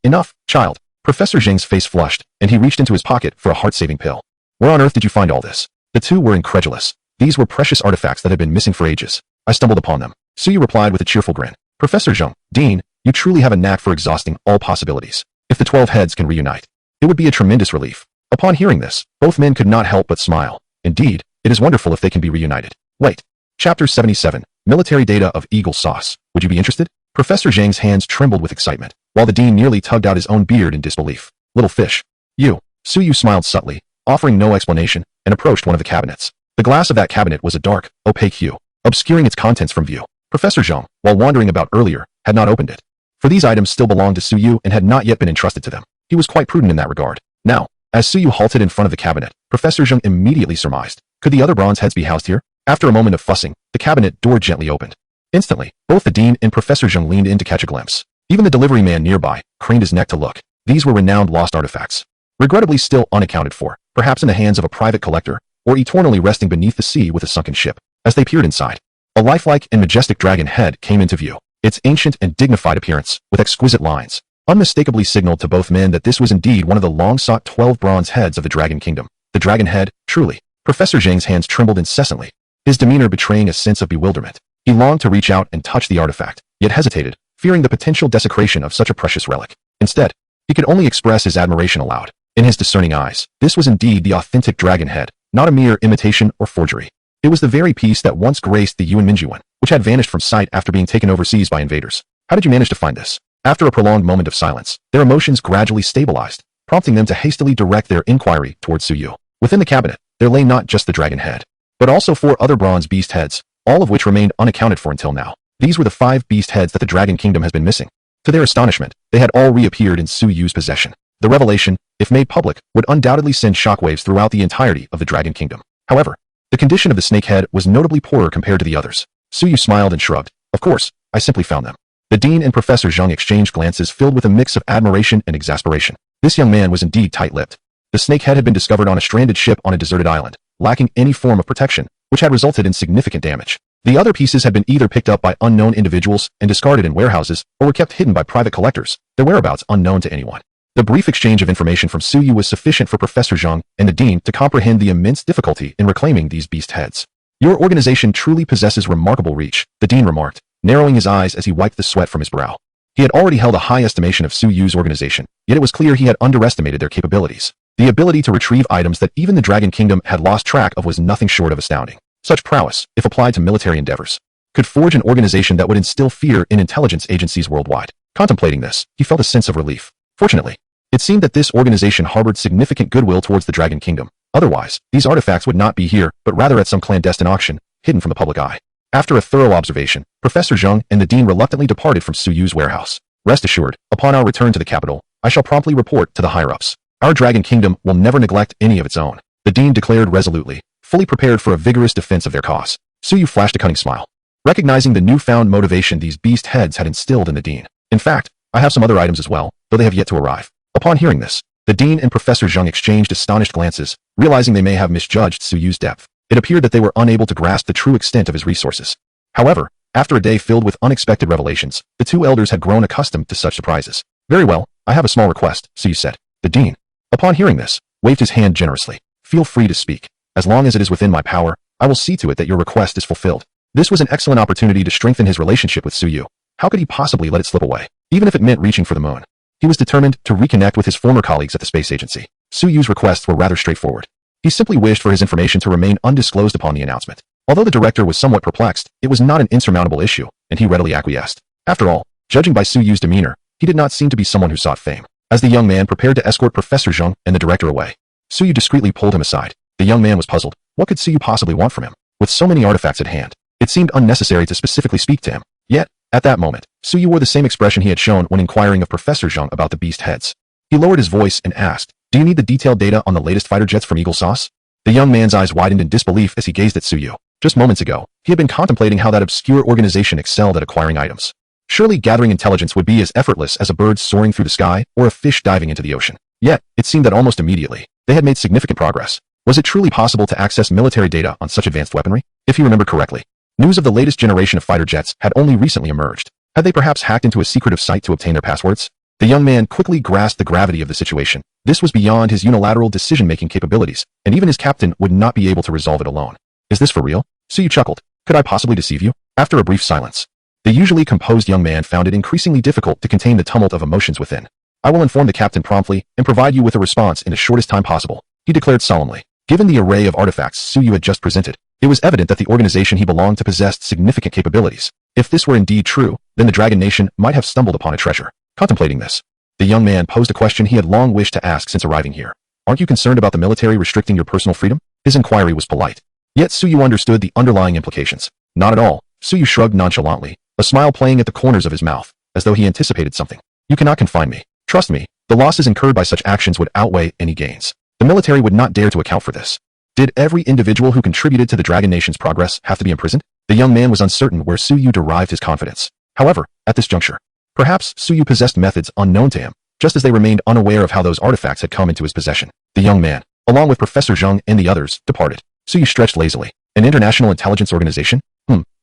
child. Professor Zheng's face flushed, and he reached into his pocket for a heart-saving pill. Where on earth did you find all this? The two were incredulous. These were precious artifacts that had been missing for ages. I stumbled upon them. Suyu replied with a cheerful grin. Professor Zheng, Dean, you truly have a knack for exhausting all possibilities. If the 12 heads can reunite, it would be a tremendous relief. Upon hearing this, both men could not help but smile. Indeed, it is wonderful if they can be reunited. Wait. Chapter 77. Military data of Eagle Sauce. Would you be interested? Professor Zhang's hands trembled with excitement, while the dean nearly tugged out his own beard in disbelief. Little fish. You. Suyu smiled subtly, offering no explanation, and approached one of the cabinets. The glass of that cabinet was a dark, opaque hue, obscuring its contents from view. Professor Zhang, while wandering about earlier, had not opened it. For these items still belonged to Suyu and had not yet been entrusted to them. He was quite prudent in that regard. Now, as Suyu halted in front of the cabinet, Professor Zhang immediately surmised, could the other bronze heads be housed here? After a moment of fussing, the cabinet door gently opened. Instantly, both the dean and Professor Zhang leaned in to catch a glimpse. Even the delivery man nearby craned his neck to look. These were renowned lost artifacts, regrettably still unaccounted for, perhaps in the hands of a private collector, or eternally resting beneath the sea with a sunken ship. As they peered inside, a lifelike and majestic dragon head came into view. Its ancient and dignified appearance, with exquisite lines, unmistakably signaled to both men that this was indeed one of the long-sought 12 bronze heads of the Dragon Kingdom. The dragon head, truly. Professor Zhang's hands trembled incessantly, his demeanor betraying a sense of bewilderment. He longed to reach out and touch the artifact, yet hesitated, fearing the potential desecration of such a precious relic. Instead, he could only express his admiration aloud. In his discerning eyes, this was indeed the authentic dragon head, not a mere imitation or forgery. It was the very piece that once graced the Yuan Minjuan, which had vanished from sight after being taken overseas by invaders. How did you manage to find this? After a prolonged moment of silence, their emotions gradually stabilized, prompting them to hastily direct their inquiry towards Suyu. Within the cabinet, there lay not just the dragon head, but also 4 other bronze beast heads, all of which remained unaccounted for until now. These were the 5 beast heads that the Dragon Kingdom has been missing. To their astonishment, they had all reappeared in Suyu's possession. The revelation, if made public, would undoubtedly send shockwaves throughout the entirety of the Dragon Kingdom. However, the condition of the snake head was notably poorer compared to the others. Suyu smiled and shrugged. Of course, I simply found them. The dean and Professor Zhang exchanged glances filled with a mix of admiration and exasperation. This young man was indeed tight-lipped. The snake head had been discovered on a stranded ship on a deserted island, lacking any form of protection, which had resulted in significant damage. The other pieces had been either picked up by unknown individuals and discarded in warehouses, or were kept hidden by private collectors, their whereabouts unknown to anyone. The brief exchange of information from Suyu was sufficient for Professor Zhang and the dean to comprehend the immense difficulty in reclaiming these beast heads. Your organization truly possesses remarkable reach, the dean remarked, narrowing his eyes as he wiped the sweat from his brow. He had already held a high estimation of Suyu's organization, yet it was clear he had underestimated their capabilities. The ability to retrieve items that even the Dragon Kingdom had lost track of was nothing short of astounding. Such prowess, if applied to military endeavors, could forge an organization that would instill fear in intelligence agencies worldwide. Contemplating this, he felt a sense of relief. Fortunately, it seemed that this organization harbored significant goodwill towards the Dragon Kingdom. Otherwise, these artifacts would not be here, but rather at some clandestine auction, hidden from the public eye. After a thorough observation, Professor Zhang and the dean reluctantly departed from Suyu's warehouse. Rest assured, upon our return to the capital, I shall promptly report to the higher-ups. Our Dragon Kingdom will never neglect any of its own, the dean declared resolutely, fully prepared for a vigorous defense of their cause. Suyu flashed a cunning smile, recognizing the newfound motivation these beast heads had instilled in the dean. In fact, I have some other items as well, though they have yet to arrive. Upon hearing this, the dean and Professor Zhang exchanged astonished glances, realizing they may have misjudged Suyu's depth. It appeared that they were unable to grasp the true extent of his resources. However, after a day filled with unexpected revelations, the two elders had grown accustomed to such surprises. Very well, I have a small request, Suyu said. The dean, upon hearing this, waved his hand generously. Feel free to speak. As long as it is within my power, I will see to it that your request is fulfilled. This was an excellent opportunity to strengthen his relationship with Suyu. How could he possibly let it slip away, even if it meant reaching for the moon? He was determined to reconnect with his former colleagues at the space agency. Suyu's requests were rather straightforward. He simply wished for his information to remain undisclosed upon the announcement. Although the director was somewhat perplexed, it was not an insurmountable issue, and he readily acquiesced. After all, judging by Suyu's demeanor, he did not seem to be someone who sought fame. As the young man prepared to escort Professor Zhang and the director away, Suyu discreetly pulled him aside. The young man was puzzled. What could Suyu possibly want from him? With so many artifacts at hand, it seemed unnecessary to specifically speak to him. Yet, at that moment, Suyu wore the same expression he had shown when inquiring of Professor Zhang about the beast heads. He lowered his voice and asked, "Do you need the detailed data on the latest fighter jets from Eagle Sauce?" The young man's eyes widened in disbelief as he gazed at Suyu. Just moments ago, he had been contemplating how that obscure organization excelled at acquiring items. Surely gathering intelligence would be as effortless as a bird soaring through the sky or a fish diving into the ocean. Yet, it seemed that almost immediately, they had made significant progress. Was it truly possible to access military data on such advanced weaponry? If he remembered correctly, news of the latest generation of fighter jets had only recently emerged. Had they perhaps hacked into a secretive site to obtain their passwords? The young man quickly grasped the gravity of the situation. This was beyond his unilateral decision-making capabilities, and even his captain would not be able to resolve it alone. Is this for real? Suyu chuckled. Could I possibly deceive you? After a brief silence, the usually composed young man found it increasingly difficult to contain the tumult of emotions within. I will inform the captain promptly and provide you with a response in the shortest time possible, he declared solemnly. Given the array of artifacts Suyu had just presented, it was evident that the organization he belonged to possessed significant capabilities. If this were indeed true, then the Dragon Nation might have stumbled upon a treasure. Contemplating this, the young man posed a question he had long wished to ask since arriving here. Aren't you concerned about the military restricting your personal freedom? His inquiry was polite. Yet Suyu understood the underlying implications. Not at all. Suyu shrugged nonchalantly, a smile playing at the corners of his mouth, as though he anticipated something. You cannot confine me. Trust me, the losses incurred by such actions would outweigh any gains. The military would not dare to account for this. Did every individual who contributed to the Dragon Nation's progress have to be imprisoned? The young man was uncertain where Suyu derived his confidence. However, at this juncture, perhaps Suyu possessed methods unknown to him, just as they remained unaware of how those artifacts had come into his possession. The young man, along with Professor Zheng and the others, departed. Suyu stretched lazily. An international intelligence organization?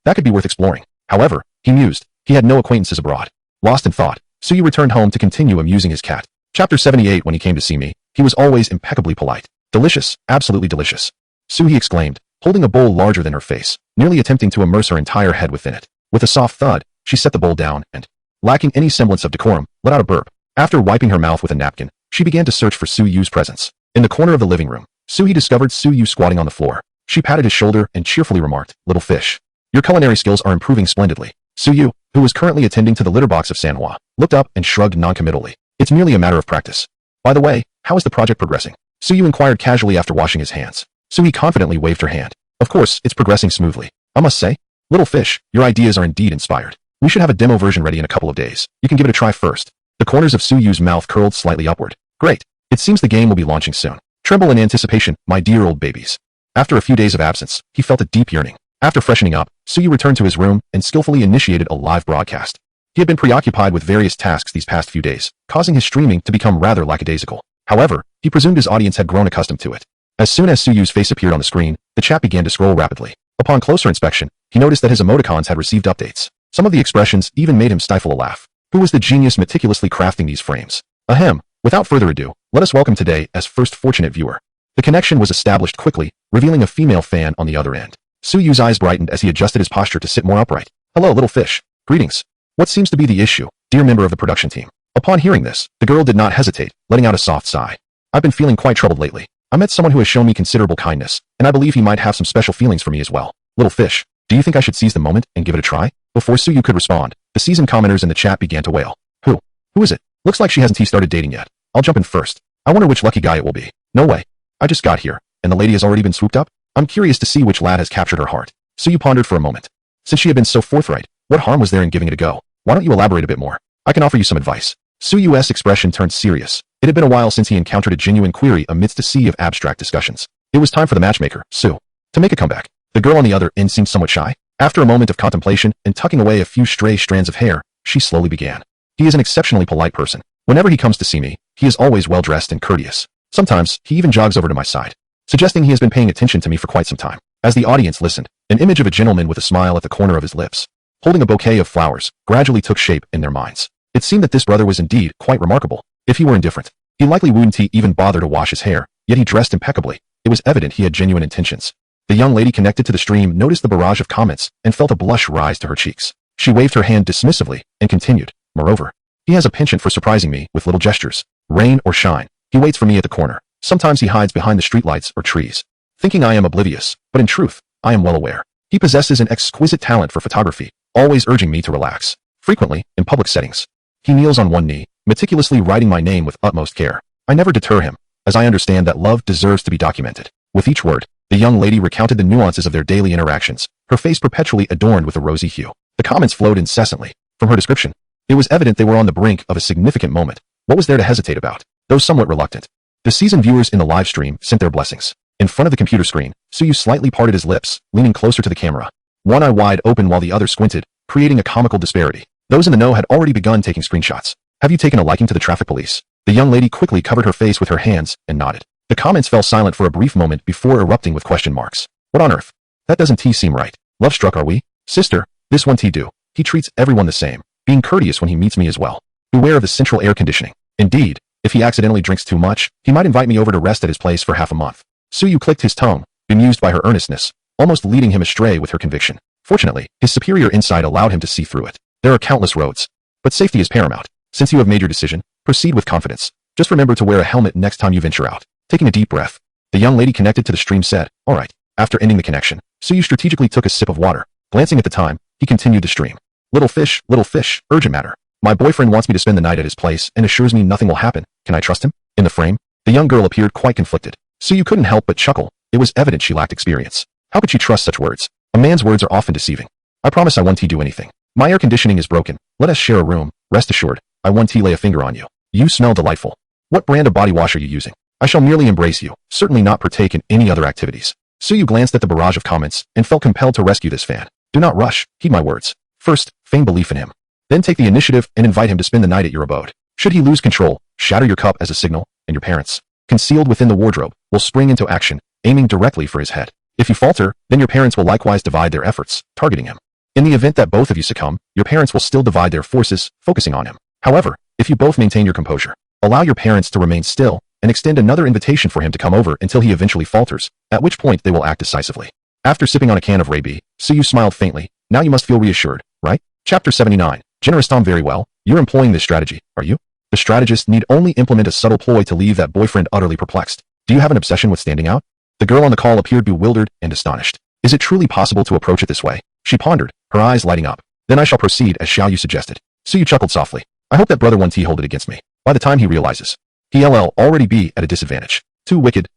That could be worth exploring. However, he mused, he had no acquaintances abroad. Lost in thought, Suyu returned home to continue amusing his cat. Chapter 78. When he came to see me, he was always impeccably polite. Delicious, absolutely delicious. Suyu exclaimed, holding a bowl larger than her face, nearly attempting to immerse her entire head within it. With a soft thud, she set the bowl down and, lacking any semblance of decorum, let out a burp. After wiping her mouth with a napkin, she began to search for Suyu's presence. In the corner of the living room, Suyu discovered Suyu squatting on the floor. She patted his shoulder and cheerfully remarked, "Little fish, your culinary skills are improving splendidly." Suyu, who was currently attending to the litter box of Manhwa, looked up and shrugged noncommittally. It's merely a matter of practice. By the way, how is the project progressing? Suyu inquired casually after washing his hands. Suyu confidently waved her hand. Of course, it's progressing smoothly. I must say, little fish, your ideas are indeed inspired. We should have a demo version ready in a couple of days. You can give it a try first. The corners of Suyu's mouth curled slightly upward. Great. It seems the game will be launching soon. Tremble in anticipation, my dear old babies. After a few days of absence, he felt a deep yearning. After freshening up, Suyu returned to his room and skillfully initiated a live broadcast. He had been preoccupied with various tasks these past few days, causing his streaming to become rather lackadaisical. However, he presumed his audience had grown accustomed to it. As soon as Suyu's face appeared on the screen, the chat began to scroll rapidly. Upon closer inspection, he noticed that his emoticons had received updates. Some of the expressions even made him stifle a laugh. Who was the genius meticulously crafting these frames? Ahem. Without further ado, let us welcome today as first fortunate viewer. The connection was established quickly, revealing a female fan on the other end. Suyu's eyes brightened as he adjusted his posture to sit more upright. Hello, little fish. Greetings. What seems to be the issue, dear member of the production team? Upon hearing this, the girl did not hesitate, letting out a soft sigh. I've been feeling quite troubled lately. I met someone who has shown me considerable kindness, and I believe he might have some special feelings for me as well. Little fish, do you think I should seize the moment and give it a try? Before Suyu could respond, the seasoned commenters in the chat began to wail. Who is it? Looks like she hasn't started dating yet. I'll jump in first. I wonder which lucky guy it will be. No way. I just got here, and the lady has already been swooped up? I'm curious to see which lad has captured her heart. Suyu pondered for a moment. Since she had been so forthright, what harm was there in giving it a go? Why don't you elaborate a bit more? I can offer you some advice. Suyu's expression turned serious. It had been a while since he encountered a genuine query amidst a sea of abstract discussions. It was time for the matchmaker, Su, to make a comeback. The girl on the other end seemed somewhat shy. After a moment of contemplation and tucking away a few stray strands of hair, she slowly began. He is an exceptionally polite person. Whenever he comes to see me, he is always well-dressed and courteous. Sometimes, he even jogs over to my side, suggesting he has been paying attention to me for quite some time. As the audience listened, an image of a gentleman with a smile at the corner of his lips, holding a bouquet of flowers, gradually took shape in their minds. It seemed that this brother was indeed quite remarkable. If he were indifferent, he likely wouldn't even bother to wash his hair, yet he dressed impeccably. It was evident he had genuine intentions. The young lady connected to the stream noticed the barrage of comments and felt a blush rise to her cheeks. She waved her hand dismissively and continued, moreover, he has a penchant for surprising me with little gestures. Rain or shine, he waits for me at the corner. Sometimes he hides behind the streetlights or trees, thinking I am oblivious, but in truth, I am well aware. He possesses an exquisite talent for photography, always urging me to relax. Frequently, in public settings, he kneels on one knee, meticulously writing my name with utmost care. I never deter him, as I understand that love deserves to be documented. With each word, the young lady recounted the nuances of their daily interactions, her face perpetually adorned with a rosy hue. The comments flowed incessantly. From her description, it was evident they were on the brink of a significant moment. What was there to hesitate about? Though somewhat reluctant, the seasoned viewers in the live stream sent their blessings. In front of the computer screen, Suyu slightly parted his lips, leaning closer to the camera. One eye wide open while the other squinted, creating a comical disparity. Those in the know had already begun taking screenshots. Have you taken a liking to the traffic police? The young lady quickly covered her face with her hands and nodded. The comments fell silent for a brief moment before erupting with question marks. What on earth? That doesn't seem right. Love struck are we? Sister, this one do. He treats everyone the same, being courteous when he meets me as well. beware of the central air conditioning. Indeed, if he accidentally drinks too much, he might invite me over to rest at his place for half a month. Suyu clicked his tongue, bemused by her earnestness, almost leading him astray with her conviction. Fortunately, his superior insight allowed him to see through it. There are countless roads, but safety is paramount. Since you have made your decision, proceed with confidence. Just remember to wear a helmet next time you venture out. Taking a deep breath, the young lady connected to the stream said, "All right." After ending the connection, Suyu strategically took a sip of water. Glancing at the time, he continued the stream. Little fish, urgent matter. My boyfriend wants me to spend the night at his place and assures me nothing will happen. Can I trust him? In the frame, the young girl appeared quite conflicted. Suyu couldn't help but chuckle. It was evident she lacked experience. How could she trust such words? A man's words are often deceiving. I promise I won't do anything. My air conditioning is broken. Let us share a room. Rest assured, I won't lay a finger on you. You smell delightful. What brand of body wash are you using? I shall merely embrace you, certainly not partake in any other activities. Suyu glanced at the barrage of comments and felt compelled to rescue this fan. Do not rush, heed my words. First, feign belief in him. Then take the initiative and invite him to spend the night at your abode. Should he lose control, shatter your cup as a signal, and your parents, concealed within the wardrobe, will spring into action, aiming directly for his head. If you falter, then your parents will likewise divide their efforts, targeting him. In the event that both of you succumb, your parents will still divide their forces, focusing on him. However, if you both maintain your composure, allow your parents to remain still, and extend another invitation for him to come over until he eventually falters, at which point they will act decisively. After sipping on a can of Ray-B, Suyu smiled faintly. Now you must feel reassured, right? Chapter 79. Generous Tom. Very well, you're employing this strategy, are you? The strategist need only implement a subtle ploy to leave that boyfriend utterly perplexed. Do you have an obsession with standing out? The girl on the call appeared bewildered and astonished. Is it truly possible to approach it this way? She pondered, her eyes lighting up. Then I shall proceed as Xiaoyu suggested. Suyu chuckled softly. I hope that brother 1T hold it against me. By the time he realizes, he'll already be at a disadvantage. Too wicked,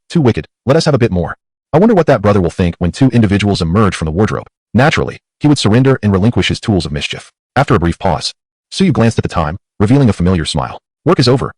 let us have a bit more. I wonder what that brother will think when two individuals emerge from the wardrobe. Naturally, he would surrender and relinquish his tools of mischief. After a brief pause, Suyu glanced at the time, revealing a familiar smile. Work is over.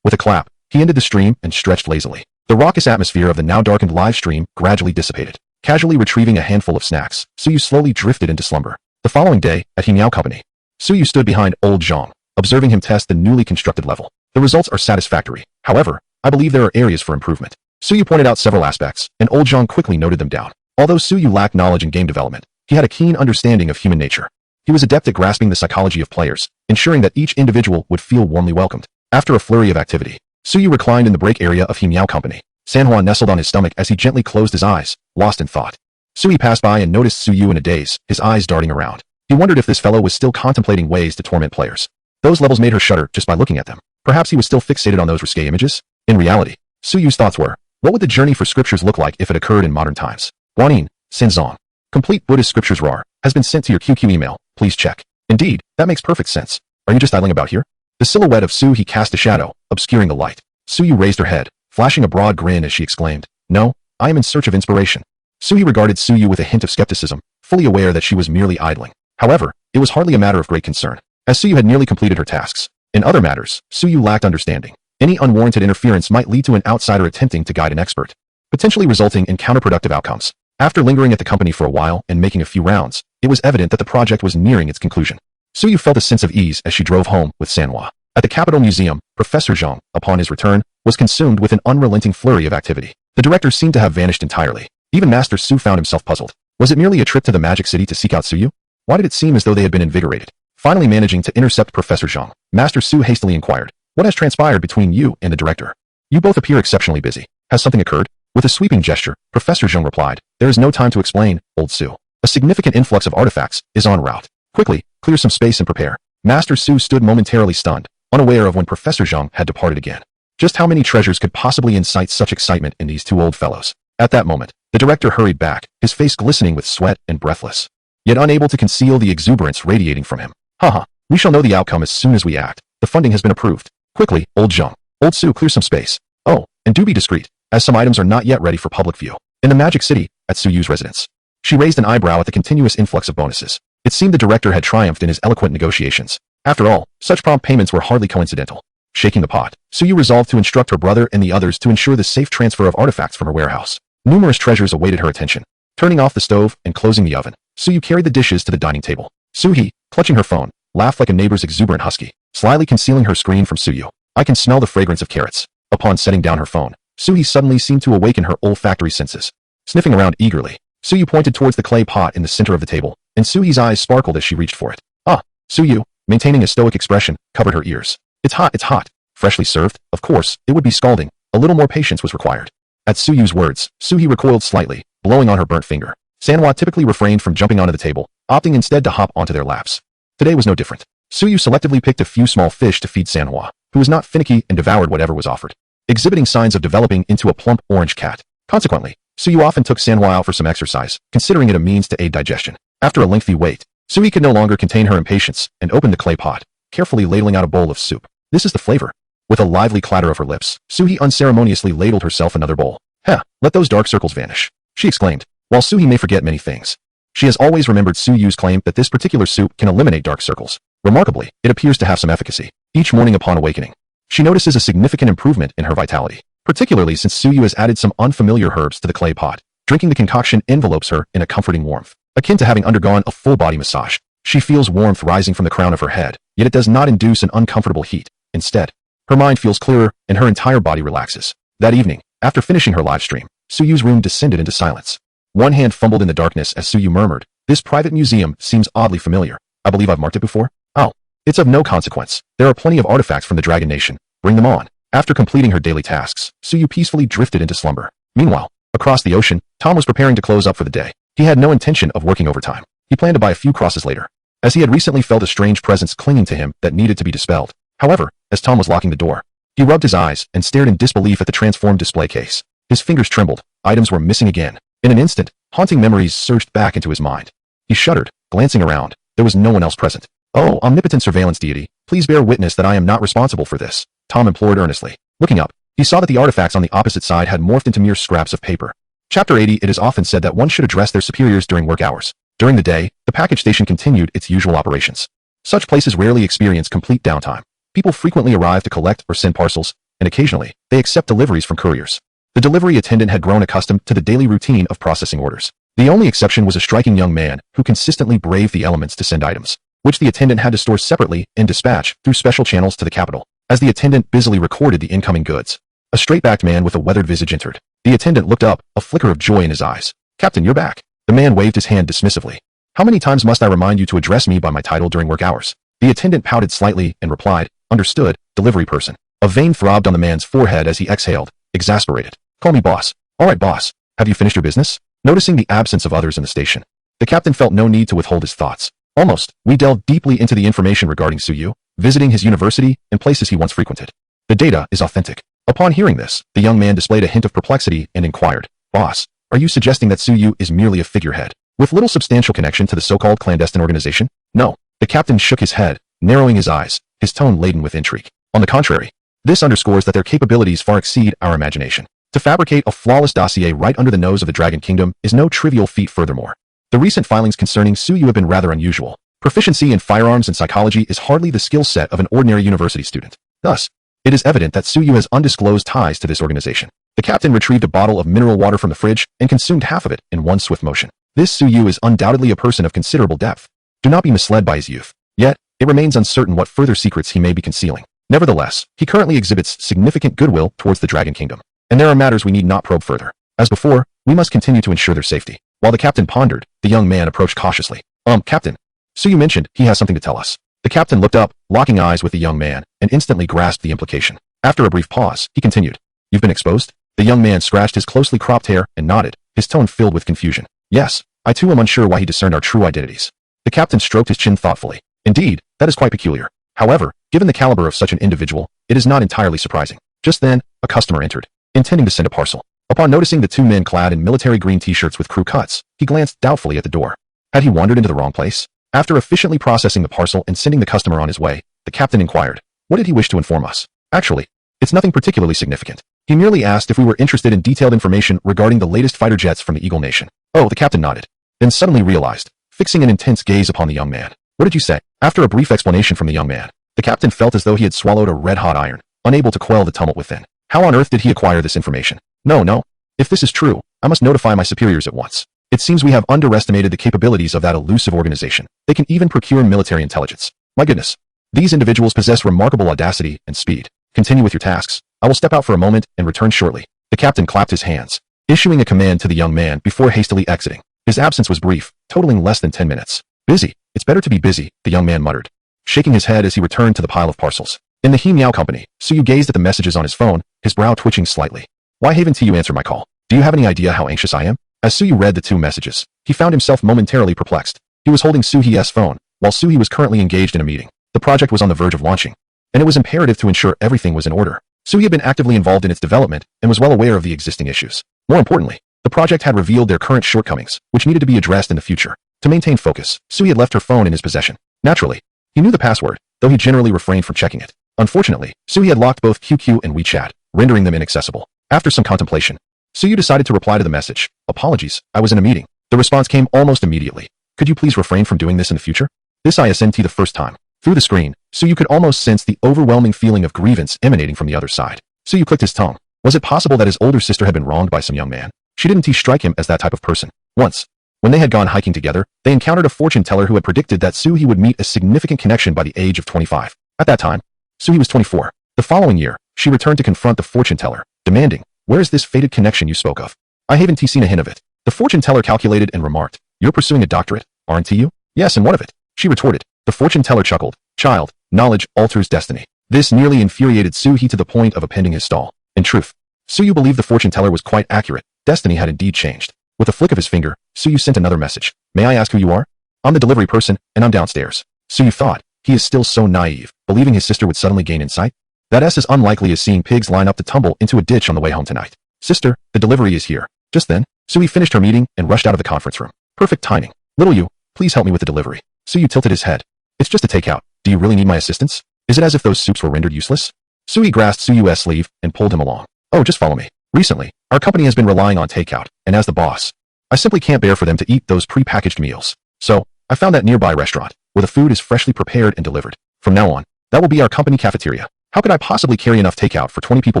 With a clap, he ended the stream and stretched lazily. The raucous atmosphere of the now darkened live stream gradually dissipated. Casually retrieving a handful of snacks, Suyu slowly drifted into slumber. The following day, at Himiao Company, Suyu stood behind old Zhang, observing him test the newly constructed level. The results are satisfactory. However, I believe there are areas for improvement. Suyu pointed out several aspects, and old Zhang quickly noted them down. Although Suyu lacked knowledge in game development, he had a keen understanding of human nature. He was adept at grasping the psychology of players, ensuring that each individual would feel warmly welcomed. After a flurry of activity, Suyu reclined in the break area of Himiao Company. Manhwa nestled on his stomach as he gently closed his eyes, lost in thought. Suyu passed by and noticed Suyu in a daze, his eyes darting around. He wondered if this fellow was still contemplating ways to torment players. Those levels made her shudder just by looking at them. Perhaps he was still fixated on those risque images? In reality, Suyu's thoughts were, what would the journey for scriptures look like if it occurred in modern times? Guanyin, Sinzong. Complete Buddhist scriptures RAR has been sent to your QQ email. Please check. Indeed, that makes perfect sense. Are you just idling about here? The silhouette of Suyu cast a shadow, obscuring the light. Suyu raised her head, flashing a broad grin as she exclaimed, No, I am in search of inspiration. Suyu regarded Suyu with a hint of skepticism, fully aware that she was merely idling. However, it was hardly a matter of great concern, as Suyu had nearly completed her tasks. In other matters, Suyu lacked understanding. Any unwarranted interference might lead to an outsider attempting to guide an expert, potentially resulting in counterproductive outcomes. After lingering at the company for a while and making a few rounds, it was evident that the project was nearing its conclusion. Suyu felt a sense of ease as she drove home with Manhwa. At the Capitol Museum, Professor Zhang, upon his return, was consumed with an unrelenting flurry of activity. The director seemed to have vanished entirely. Even Master Su found himself puzzled. Was it merely a trip to the Magic City to seek out Suyu? Why did it seem as though they had been invigorated? Finally managing to intercept Professor Zhang, Master Su hastily inquired, What has transpired between you and the director? You both appear exceptionally busy. Has something occurred? With a sweeping gesture, Professor Zhang replied, There is no time to explain, old Su. A significant influx of artifacts is en route. Quickly, clear some space and prepare. Master Su stood momentarily stunned, unaware of when Professor Zhang had departed again. Just how many treasures could possibly incite such excitement in these two old fellows? At that moment, the director hurried back, his face glistening with sweat and breathless, yet unable to conceal the exuberance radiating from him. Haha, we shall know the outcome as soon as we act. The funding has been approved. Quickly, old Zhang. Old Su, clear some space. Oh, and do be discreet, as some items are not yet ready for public view. In the Magic City, at Suyu's residence. She raised an eyebrow at the continuous influx of bonuses. It seemed the director had triumphed in his eloquent negotiations. After all, such prompt payments were hardly coincidental. Shaking the pot, Suyu resolved to instruct her brother and the others to ensure the safe transfer of artifacts from her warehouse. Numerous treasures awaited her attention. Turning off the stove and closing the oven, Suyu carried the dishes to the dining table. Suhee, clutching her phone, laughed like a neighbor's exuberant husky, slyly concealing her screen from Suyu. I can smell the fragrance of carrots. Upon setting down her phone, Suhee suddenly seemed to awaken her olfactory senses. Sniffing around eagerly, Suyu pointed towards the clay pot in the center of the table, and Suhee's eyes sparkled as she reached for it. Ah, Suyu, maintaining a stoic expression, covered her ears. It's hot, it's hot. Freshly served, of course, it would be scalding. A little more patience was required. At Suyu's words, Suhee recoiled slightly, blowing on her burnt finger. Sanhwa typically refrained from jumping onto the table, opting instead to hop onto their laps. Today was no different. Suyu selectively picked a few small fish to feed Sanhwa, who was not finicky and devoured whatever was offered, exhibiting signs of developing into a plump orange cat. Consequently, Suyu often took Sanhwa out for some exercise, considering it a means to aid digestion. After a lengthy wait, Suyu could no longer contain her impatience and opened the clay pot, carefully ladling out a bowl of soup. This is the flavor. With a lively clatter of her lips, Suhee unceremoniously ladled herself another bowl. Heh, let those dark circles vanish, she exclaimed. While Suhee may forget many things, she has always remembered Suyu's claim that this particular soup can eliminate dark circles. Remarkably, it appears to have some efficacy. Each morning upon awakening, she notices a significant improvement in her vitality, particularly since Suyu has added some unfamiliar herbs to the clay pot. Drinking the concoction envelopes her in a comforting warmth, akin to having undergone a full-body massage. She feels warmth rising from the crown of her head, yet it does not induce an uncomfortable heat. Instead, her mind feels clearer and her entire body relaxes. That evening, after finishing her live stream, Suyu's room descended into silence. One hand fumbled in the darkness as Suyu murmured, "This private museum seems oddly familiar. I believe I've marked it before? Oh, it's of no consequence. There are plenty of artifacts from the Dragon Nation. Bring them on." After completing her daily tasks, Suyu peacefully drifted into slumber. Meanwhile, across the ocean, Tom was preparing to close up for the day. He had no intention of working overtime. He planned to buy a few crosses later, as he had recently felt a strange presence clinging to him that needed to be dispelled. However, as Tom was locking the door, he rubbed his eyes and stared in disbelief at the transformed display case. His fingers trembled. Items were missing again. In an instant, haunting memories surged back into his mind. He shuddered, glancing around. There was no one else present. "Oh, omnipotent surveillance deity, please bear witness that I am not responsible for this," Tom implored earnestly. Looking up, he saw that the artifacts on the opposite side had morphed into mere scraps of paper. Chapter 80. It is often said that one should address their superiors during work hours. During the day, the package station continued its usual operations. Such places rarely experience complete downtime. People frequently arrive to collect or send parcels, and occasionally, they accept deliveries from couriers. The delivery attendant had grown accustomed to the daily routine of processing orders. The only exception was a striking young man who consistently braved the elements to send items, which the attendant had to store separately and dispatch through special channels to the capital. As the attendant busily recorded the incoming goods, a straight-backed man with a weathered visage entered. The attendant looked up, a flicker of joy in his eyes. "Captain, you're back." The man waved his hand dismissively. "How many times must I remind you to address me by my title during work hours?" The attendant pouted slightly and replied, "Understood, delivery person." A vein throbbed on the man's forehead as he exhaled, exasperated. "Call me boss." "All right, boss. Have you finished your business?" Noticing the absence of others in the station, the captain felt no need to withhold his thoughts. Almost, we delved deeply into the information regarding Suyu, visiting his university, and places he once frequented. The data is authentic. Upon hearing this, the young man displayed a hint of perplexity and inquired, "Boss, are you suggesting that Suyu is merely a figurehead, with little substantial connection to the so-called clandestine organization?" "No." The captain shook his head, narrowing his eyes, his tone laden with intrigue. "On the contrary, this underscores that their capabilities far exceed our imagination. To fabricate a flawless dossier right under the nose of the Dragon Kingdom is no trivial feat. Furthermore, the recent filings concerning Suyu have been rather unusual. Proficiency in firearms and psychology is hardly the skill set of an ordinary university student. Thus, it is evident that Suyu has undisclosed ties to this organization." The captain retrieved a bottle of mineral water from the fridge and consumed half of it in one swift motion. This Suyu is undoubtedly a person of considerable depth. Do not be misled by his youth. Yet, it remains uncertain what further secrets he may be concealing. Nevertheless, he currently exhibits significant goodwill towards the Dragon Kingdom, and there are matters we need not probe further. As before, we must continue to ensure their safety. While the captain pondered, the young man approached cautiously. Captain, Suyu mentioned he has something to tell us." The captain looked up, locking eyes with the young man, and instantly grasped the implication. After a brief pause, he continued, "You've been exposed?" The young man scratched his closely cropped hair and nodded, his tone filled with confusion. "Yes, I too am unsure why he discerned our true identities." The captain stroked his chin thoughtfully. "Indeed, that is quite peculiar. However, given the caliber of such an individual, it is not entirely surprising." Just then, a customer entered, intending to send a parcel. Upon noticing the two men clad in military green t-shirts with crew cuts, he glanced doubtfully at the door. Had he wandered into the wrong place? After efficiently processing the parcel and sending the customer on his way, the captain inquired, "What did he wish to inform us?" "Actually, it's nothing particularly significant. He merely asked if we were interested in detailed information regarding the latest fighter jets from the Eagle Nation." "Oh," the captain nodded, then suddenly realized, fixing an intense gaze upon the young man. "What did you say?" After a brief explanation from the young man, the captain felt as though he had swallowed a red-hot iron, unable to quell the tumult within. How on earth did he acquire this information? No. If this is true, I must notify my superiors at once. It seems we have underestimated the capabilities of that elusive organization. They can even procure military intelligence. My goodness. These individuals possess remarkable audacity and speed. Continue with your tasks. I will step out for a moment and return shortly." The captain clapped his hands, issuing a command to the young man before hastily exiting. His absence was brief, totaling less than 10 minutes. "Busy. It's better to be busy," the young man muttered. shaking his head as he returned to the pile of parcels. In the He Meow Company, Suyu gazed at the messages on his phone, his brow twitching slightly. Why haven't you answered my call? Do you have any idea how anxious I am? As Suyu read the two messages, he found himself momentarily perplexed. He was holding Suhi's phone, while Suhi was currently engaged in a meeting. The project was on the verge of launching, and it was imperative to ensure everything was in order. Suhi had been actively involved in its development and was well aware of the existing issues. More importantly, the project had revealed their current shortcomings, which needed to be addressed in the future. To maintain focus, Suhi had left her phone in his possession. Naturally, he knew the password, though he generally refrained from checking it. Unfortunately, Suhi had locked both QQ and WeChat, rendering them inaccessible. After some contemplation, Suyu decided to reply to the message. Apologies, I was in a meeting. The response came almost immediately. Could you please refrain from doing this in the future? This ISNT the first time. Through the screen, Suyu could almost sense the overwhelming feeling of grievance emanating from the other side. Suyu clicked his tongue. Was it possible that his older sister had been wronged by some young man? She didn't strike him as that type of person. Once, when they had gone hiking together, they encountered a fortune teller who had predicted that Suhi would meet a significant connection by the age of 25. At that time, Suhi was 24. The following year, she returned to confront the fortune teller, demanding, where is this fated connection you spoke of? I haven't seen a hint of it. The fortune teller calculated and remarked, you're pursuing a doctorate, aren't you? Yes, and what of it? She retorted. The fortune teller chuckled, child, knowledge alters destiny. This nearly infuriated Suhi to the point of appending his stall. In truth, Suyu believed the fortune teller was quite accurate. Destiny had indeed changed. With a flick of his finger, Suyu sent another message. May I ask who you are? I'm the delivery person, and I'm downstairs. Suyu thought, he is still so naive, believing his sister would suddenly gain insight. That's as unlikely as seeing pigs line up to tumble into a ditch on the way home tonight. Sister, the delivery is here. Just then, Suyu finished her meeting and rushed out of the conference room. Perfect timing. Little you, please help me with the delivery. Suyu tilted his head. It's just a takeout. Do you really need my assistance? Is it as if those soups were rendered useless? Suyu grasped Suyu's sleeve and pulled him along. Oh, just follow me. Recently, our company has been relying on takeout, and as the boss, I simply can't bear for them to eat those pre-packaged meals. So, I found that nearby restaurant, where the food is freshly prepared and delivered. From now on, that will be our company cafeteria. How could I possibly carry enough takeout for 20 people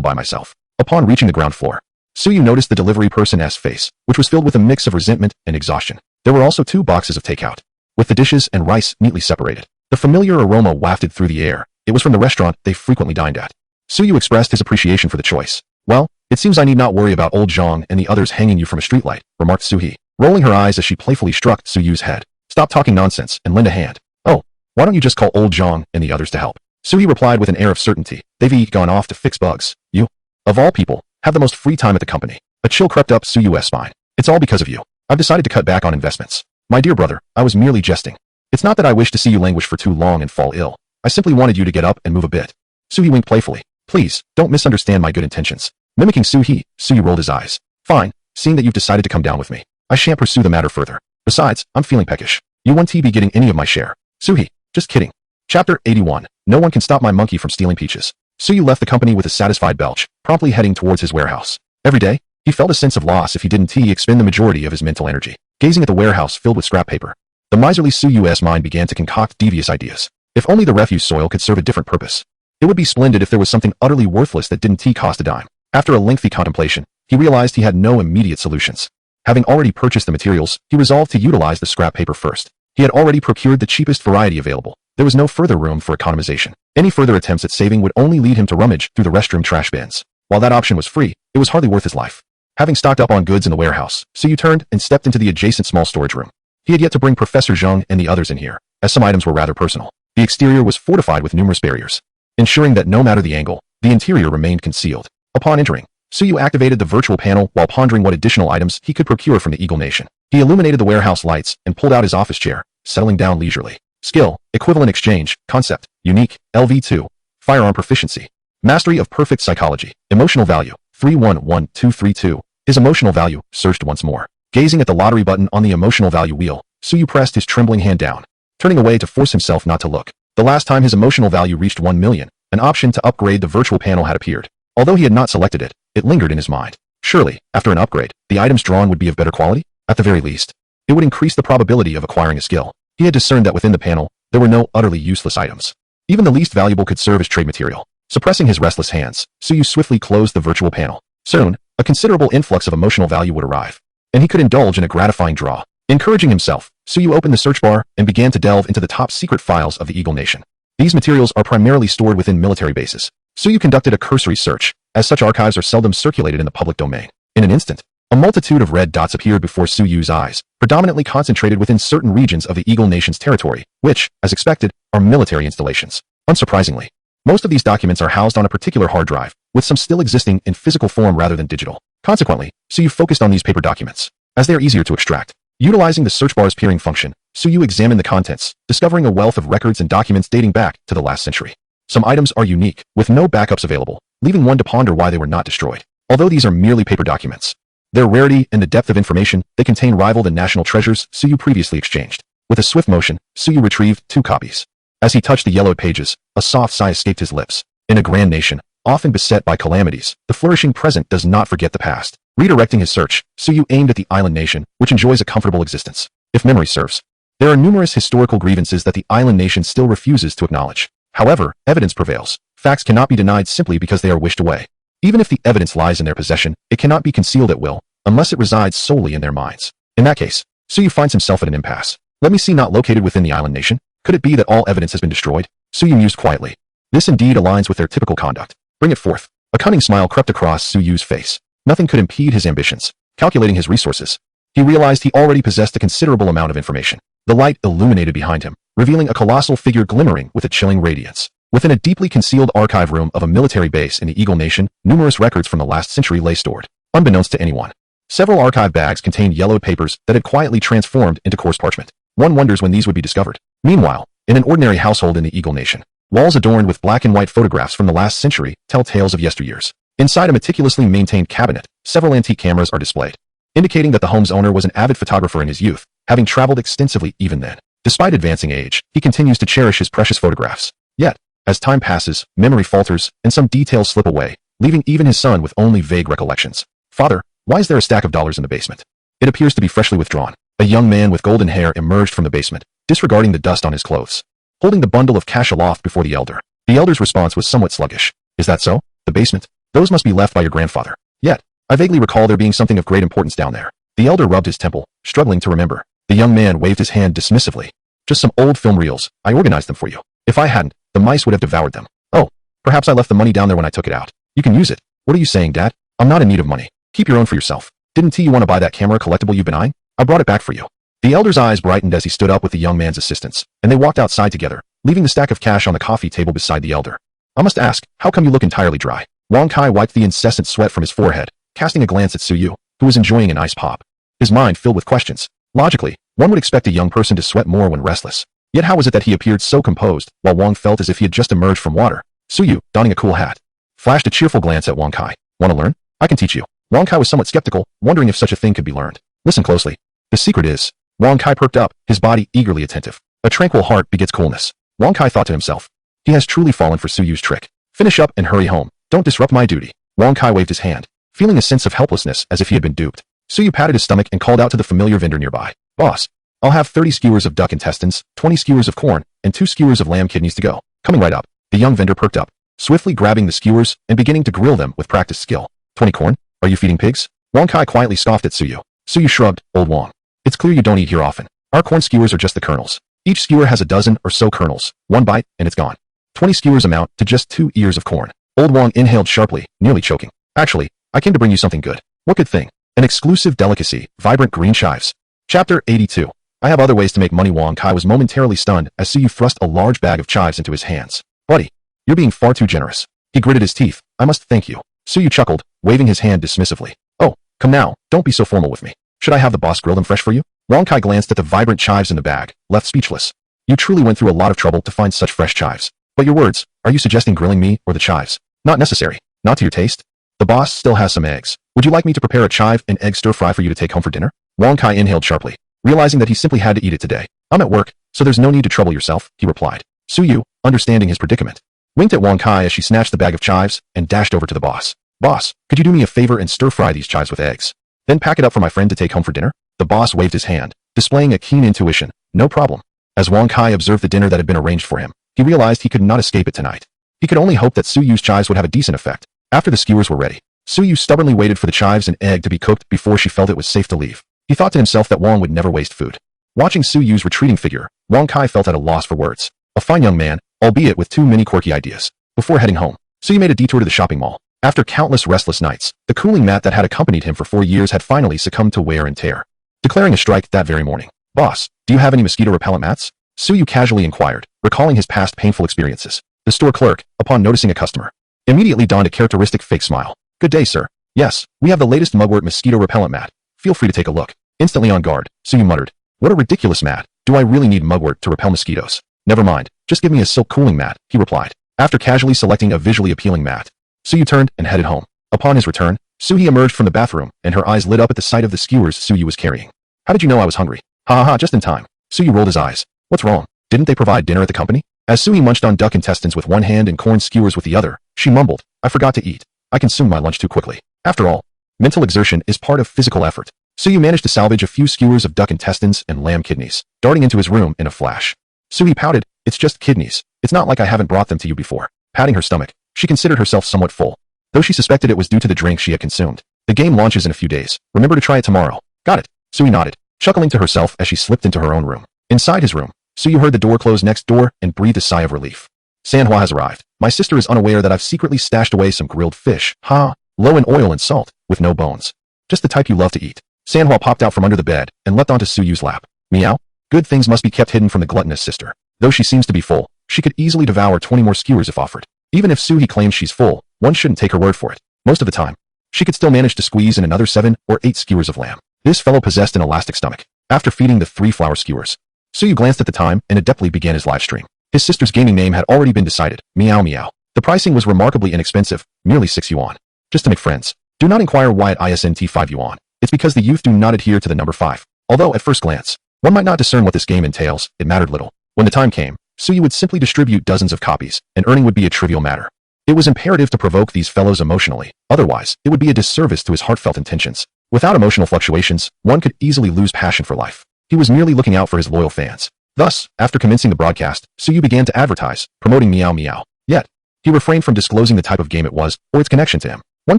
by myself? Upon reaching the ground floor, Suyu noticed the delivery person's face, which was filled with a mix of resentment and exhaustion. There were also 2 boxes of takeout, with the dishes and rice neatly separated. The familiar aroma wafted through the air. It was from the restaurant they frequently dined at. Suyu expressed his appreciation for the choice. Well, it seems I need not worry about old Zhang and the others hanging you from a streetlight, remarked Suhi, rolling her eyes as she playfully struck Suyu's head. Stop talking nonsense and lend a hand. Oh, why don't you just call old Zhang and the others to help? Suhi replied with an air of certainty. They've each gone off to fix bugs. You, of all people, have the most free time at the company. A chill crept up Suyu's spine. It's all because of you. I've decided to cut back on investments. My dear brother, I was merely jesting. It's not that I wish to see you languish for too long and fall ill. I simply wanted you to get up and move a bit. Suhi winked playfully. Please, don't misunderstand my good intentions. Mimicking Suhi, Suyu rolled his eyes. Fine, seeing that you've decided to come down with me, I shan't pursue the matter further. Besides, I'm feeling peckish. You won't be getting any of my share. Suhi, just kidding. Chapter 81. No one can stop my monkey from stealing peaches. Suyu left the company with a satisfied belch, promptly heading towards his warehouse. Every day, he felt a sense of loss if he didn't expend the majority of his mental energy, gazing at the warehouse filled with scrap paper. The miserly Suyu's mind began to concoct devious ideas. If only the refuse soil could serve a different purpose. It would be splendid if there was something utterly worthless that didn't cost a dime. After a lengthy contemplation, he realized he had no immediate solutions. Having already purchased the materials, he resolved to utilize the scrap paper first. He had already procured the cheapest variety available. There was no further room for economization. Any further attempts at saving would only lead him to rummage through the restroom trash bins. While that option was free, it was hardly worth his life. Having stocked up on goods in the warehouse, Suyu turned and stepped into the adjacent small storage room. He had yet to bring Professor Zheng and the others in here, as some items were rather personal. The exterior was fortified with numerous barriers, ensuring that no matter the angle, the interior remained concealed. Upon entering, Suyu activated the virtual panel while pondering what additional items he could procure from the Eagle Nation. He illuminated the warehouse lights and pulled out his office chair, settling down leisurely. Skill, equivalent exchange, concept, unique, LV2, firearm proficiency, mastery of perfect psychology, emotional value, 311232. His emotional value surged once more. Gazing at the lottery button on the emotional value wheel, Suyu pressed his trembling hand down, turning away to force himself not to look. The last time his emotional value reached 1 million, an option to upgrade the virtual panel had appeared. Although he had not selected it, it lingered in his mind. Surely, after an upgrade, the items drawn would be of better quality? At the very least, it would increase the probability of acquiring a skill. He had discerned that within the panel, there were no utterly useless items. Even the least valuable could serve as trade material. Suppressing his restless hands, Suyu swiftly closed the virtual panel. Soon, a considerable influx of emotional value would arrive, and he could indulge in a gratifying draw. Encouraging himself, Suyu opened the search bar and began to delve into the top secret files of the Eagle Nation. These materials are primarily stored within military bases. Suyu conducted a cursory search, as such archives are seldom circulated in the public domain. In an instant, a multitude of red dots appeared before Suyu's eyes, predominantly concentrated within certain regions of the Eagle Nation's territory, which, as expected, are military installations. Unsurprisingly, most of these documents are housed on a particular hard drive, with some still existing in physical form rather than digital. Consequently, Suyu focused on these paper documents, as they are easier to extract. Utilizing the search bar's peering function, Suyu examined the contents, discovering a wealth of records and documents dating back to the last century. Some items are unique, with no backups available, leaving one to ponder why they were not destroyed. Although these are merely paper documents, their rarity and the depth of information they contain rival the national treasures Suyu previously exchanged. With a swift motion, Suyu retrieved 2 copies. As he touched the yellowed pages, a soft sigh escaped his lips. In a grand nation, often beset by calamities, the flourishing present does not forget the past. Redirecting his search, Suyu aimed at the island nation, which enjoys a comfortable existence. If memory serves, there are numerous historical grievances that the island nation still refuses to acknowledge. However, evidence prevails. Facts cannot be denied simply because they are wished away. Even if the evidence lies in their possession, it cannot be concealed at will, unless it resides solely in their minds. In that case, Suyu finds himself at an impasse. Let me see, not located within the island nation. Could it be that all evidence has been destroyed? Suyu mused quietly. This indeed aligns with their typical conduct. Bring it forth. A cunning smile crept across Suyu's face. Nothing could impede his ambitions. Calculating his resources, he realized he already possessed a considerable amount of information. The light illuminated behind him, revealing a colossal figure glimmering with a chilling radiance. Within a deeply concealed archive room of a military base in the Eagle Nation, numerous records from the last century lay stored. Unbeknownst to anyone, several archive bags contained yellowed papers that had quietly transformed into coarse parchment. One wonders when these would be discovered. Meanwhile, in an ordinary household in the Eagle Nation, walls adorned with black and white photographs from the last century tell tales of yesteryears. Inside a meticulously maintained cabinet, several antique cameras are displayed, indicating that the home's owner was an avid photographer in his youth, having traveled extensively even then. Despite advancing age, he continues to cherish his precious photographs. Yet, as time passes, memory falters, and some details slip away, leaving even his son with only vague recollections. Father, why is there a stack of dollars in the basement? It appears to be freshly withdrawn. A young man with golden hair emerged from the basement, disregarding the dust on his clothes, holding the bundle of cash aloft before the elder. The elder's response was somewhat sluggish. Is that so? The basement? Those must be left by your grandfather. Yet, I vaguely recall there being something of great importance down there. The elder rubbed his temple, struggling to remember. The young man waved his hand dismissively. Just some old film reels. I organized them for you. If I hadn't, the mice would have devoured them. Oh, perhaps I left the money down there when I took it out. You can use it. What are you saying, Dad? I'm not in need of money. Keep your own for yourself. Didn't you want to buy that camera collectible you've been eyeing? I brought it back for you. The elder's eyes brightened as he stood up with the young man's assistance, and they walked outside together, leaving the stack of cash on the coffee table beside the elder. I must ask, how come you look entirely dry? Wang Kai wiped the incessant sweat from his forehead, casting a glance at Suyu, who was enjoying an ice pop. His mind filled with questions. Logically, one would expect a young person to sweat more when restless. Yet how was it that he appeared so composed, while Wang felt as if he had just emerged from water? Suyu, donning a cool hat, flashed a cheerful glance at Wang Kai. Want to learn? I can teach you. Wang Kai was somewhat skeptical, wondering if such a thing could be learned. Listen closely. The secret is... Wang Kai perked up, his body eagerly attentive. A tranquil heart begets coolness. Wang Kai thought to himself. He has truly fallen for Suyu's trick. Finish up and hurry home. Don't disrupt my duty. Wang Kai waved his hand, feeling a sense of helplessness as if he had been duped. Suyu patted his stomach and called out to the familiar vendor nearby. Boss, I'll have 30 skewers of duck intestines, 20 skewers of corn, and 2 skewers of lamb kidneys to go. Coming right up. The young vendor perked up, swiftly grabbing the skewers and beginning to grill them with practiced skill. 20 corn? Are you feeding pigs? Wang Kai quietly scoffed at Suyu. Suyu shrugged. Old Wang. It's clear you don't eat here often. Our corn skewers are just the kernels. Each skewer has a dozen or so kernels. One bite, and it's gone. 20 skewers amount to just 2 ears of corn. Old Wang inhaled sharply, nearly choking. Actually, I came to bring you something good. What good thing? An exclusive delicacy, vibrant green chives. Chapter 82. I have other ways to make money. Wang Kai was momentarily stunned as Suyu thrust a large bag of chives into his hands. Buddy, you're being far too generous. He gritted his teeth. I must thank you. Suyu chuckled, waving his hand dismissively. Oh, come now, don't be so formal with me. Should I have the boss grill them fresh for you? Wang Kai glanced at the vibrant chives in the bag, left speechless. You truly went through a lot of trouble to find such fresh chives. But your words, are you suggesting grilling me or the chives? Not necessary. Not to your taste. The boss still has some eggs. Would you like me to prepare a chive and egg stir fry for you to take home for dinner? Wang Kai inhaled sharply, realizing that he simply had to eat it today. I'm at work, so there's no need to trouble yourself, he replied. Suyu, understanding his predicament, winked at Wang Kai as she snatched the bag of chives and dashed over to the boss. Boss, could you do me a favor and stir fry these chives with eggs? Then pack it up for my friend to take home for dinner? The boss waved his hand, displaying a keen intuition. No problem. As Wang Kai observed the dinner that had been arranged for him, he realized he could not escape it tonight. He could only hope that Suyu's chives would have a decent effect. After the skewers were ready, Suyu stubbornly waited for the chives and egg to be cooked before she felt it was safe to leave. He thought to himself that Wang would never waste food. Watching Suyu's retreating figure, Wang Kai felt at a loss for words. A fine young man, albeit with too many quirky ideas. Before heading home, Suyu made a detour to the shopping mall. After countless restless nights, the cooling mat that had accompanied him for 4 years had finally succumbed to wear and tear. declaring a strike that very morning. Boss, do you have any mosquito repellent mats? Suyu casually inquired, recalling his past painful experiences. The store clerk, upon noticing a customer, immediately donned a characteristic fake smile. Good day, sir. Yes, we have the latest mugwort mosquito repellent mat. Feel free to take a look. Instantly on guard, Suyu muttered. What a ridiculous mat. Do I really need mugwort to repel mosquitoes? Never mind, just give me a silk cooling mat, he replied. After casually selecting a visually appealing mat, Suyu turned and headed home. Upon his return, Suyu emerged from the bathroom, and her eyes lit up at the sight of the skewers Suyu was carrying. How did you know I was hungry? Ha ha ha, just in time. Suyu rolled his eyes. What's wrong? Didn't they provide dinner at the company? As Suyu munched on duck intestines with one hand and corn skewers with the other, she mumbled, I forgot to eat. I consumed my lunch too quickly. After all, mental exertion is part of physical effort. Suyu managed to salvage a few skewers of duck intestines and lamb kidneys, darting into his room in a flash. Suyu pouted, it's just kidneys. It's not like I haven't brought them to you before. Patting her stomach, she considered herself somewhat full, though she suspected it was due to the drink she had consumed. The game launches in a few days. Remember to try it tomorrow. Got it. Suyu nodded, chuckling to herself as she slipped into her own room. Inside his room, Suyu heard the door close next door and breathed a sigh of relief. Manhwa has arrived. My sister is unaware that I've secretly stashed away some grilled fish. Ha! Low in oil and salt, with no bones. Just the type you love to eat. Manhwa popped out from under the bed and leapt onto Suyu's lap. Meow? Good things must be kept hidden from the gluttonous sister. Though she seems to be full, she could easily devour 20 more skewers if offered. Even if Suyu claims she's full, one shouldn't take her word for it. Most of the time, she could still manage to squeeze in another 7 or 8 skewers of lamb. This fellow possessed an elastic stomach. After feeding the 3 flour skewers, Suyu glanced at the time and adeptly began his live stream. His sister's gaming name had already been decided. Meow meow. The pricing was remarkably inexpensive, merely 6 yuan. Just to make friends. Do not inquire why at ISNT 5 yuan. It's because the youth do not adhere to the number 5. Although at first glance, one might not discern what this game entails, it mattered little. When the time came, Suyu would simply distribute dozens of copies, and earning would be a trivial matter. It was imperative to provoke these fellows emotionally, otherwise, it would be a disservice to his heartfelt intentions. Without emotional fluctuations, one could easily lose passion for life. He was merely looking out for his loyal fans. Thus, after commencing the broadcast, Suyu began to advertise, promoting Meow Meow. Yet, he refrained from disclosing the type of game it was, or its connection to him. One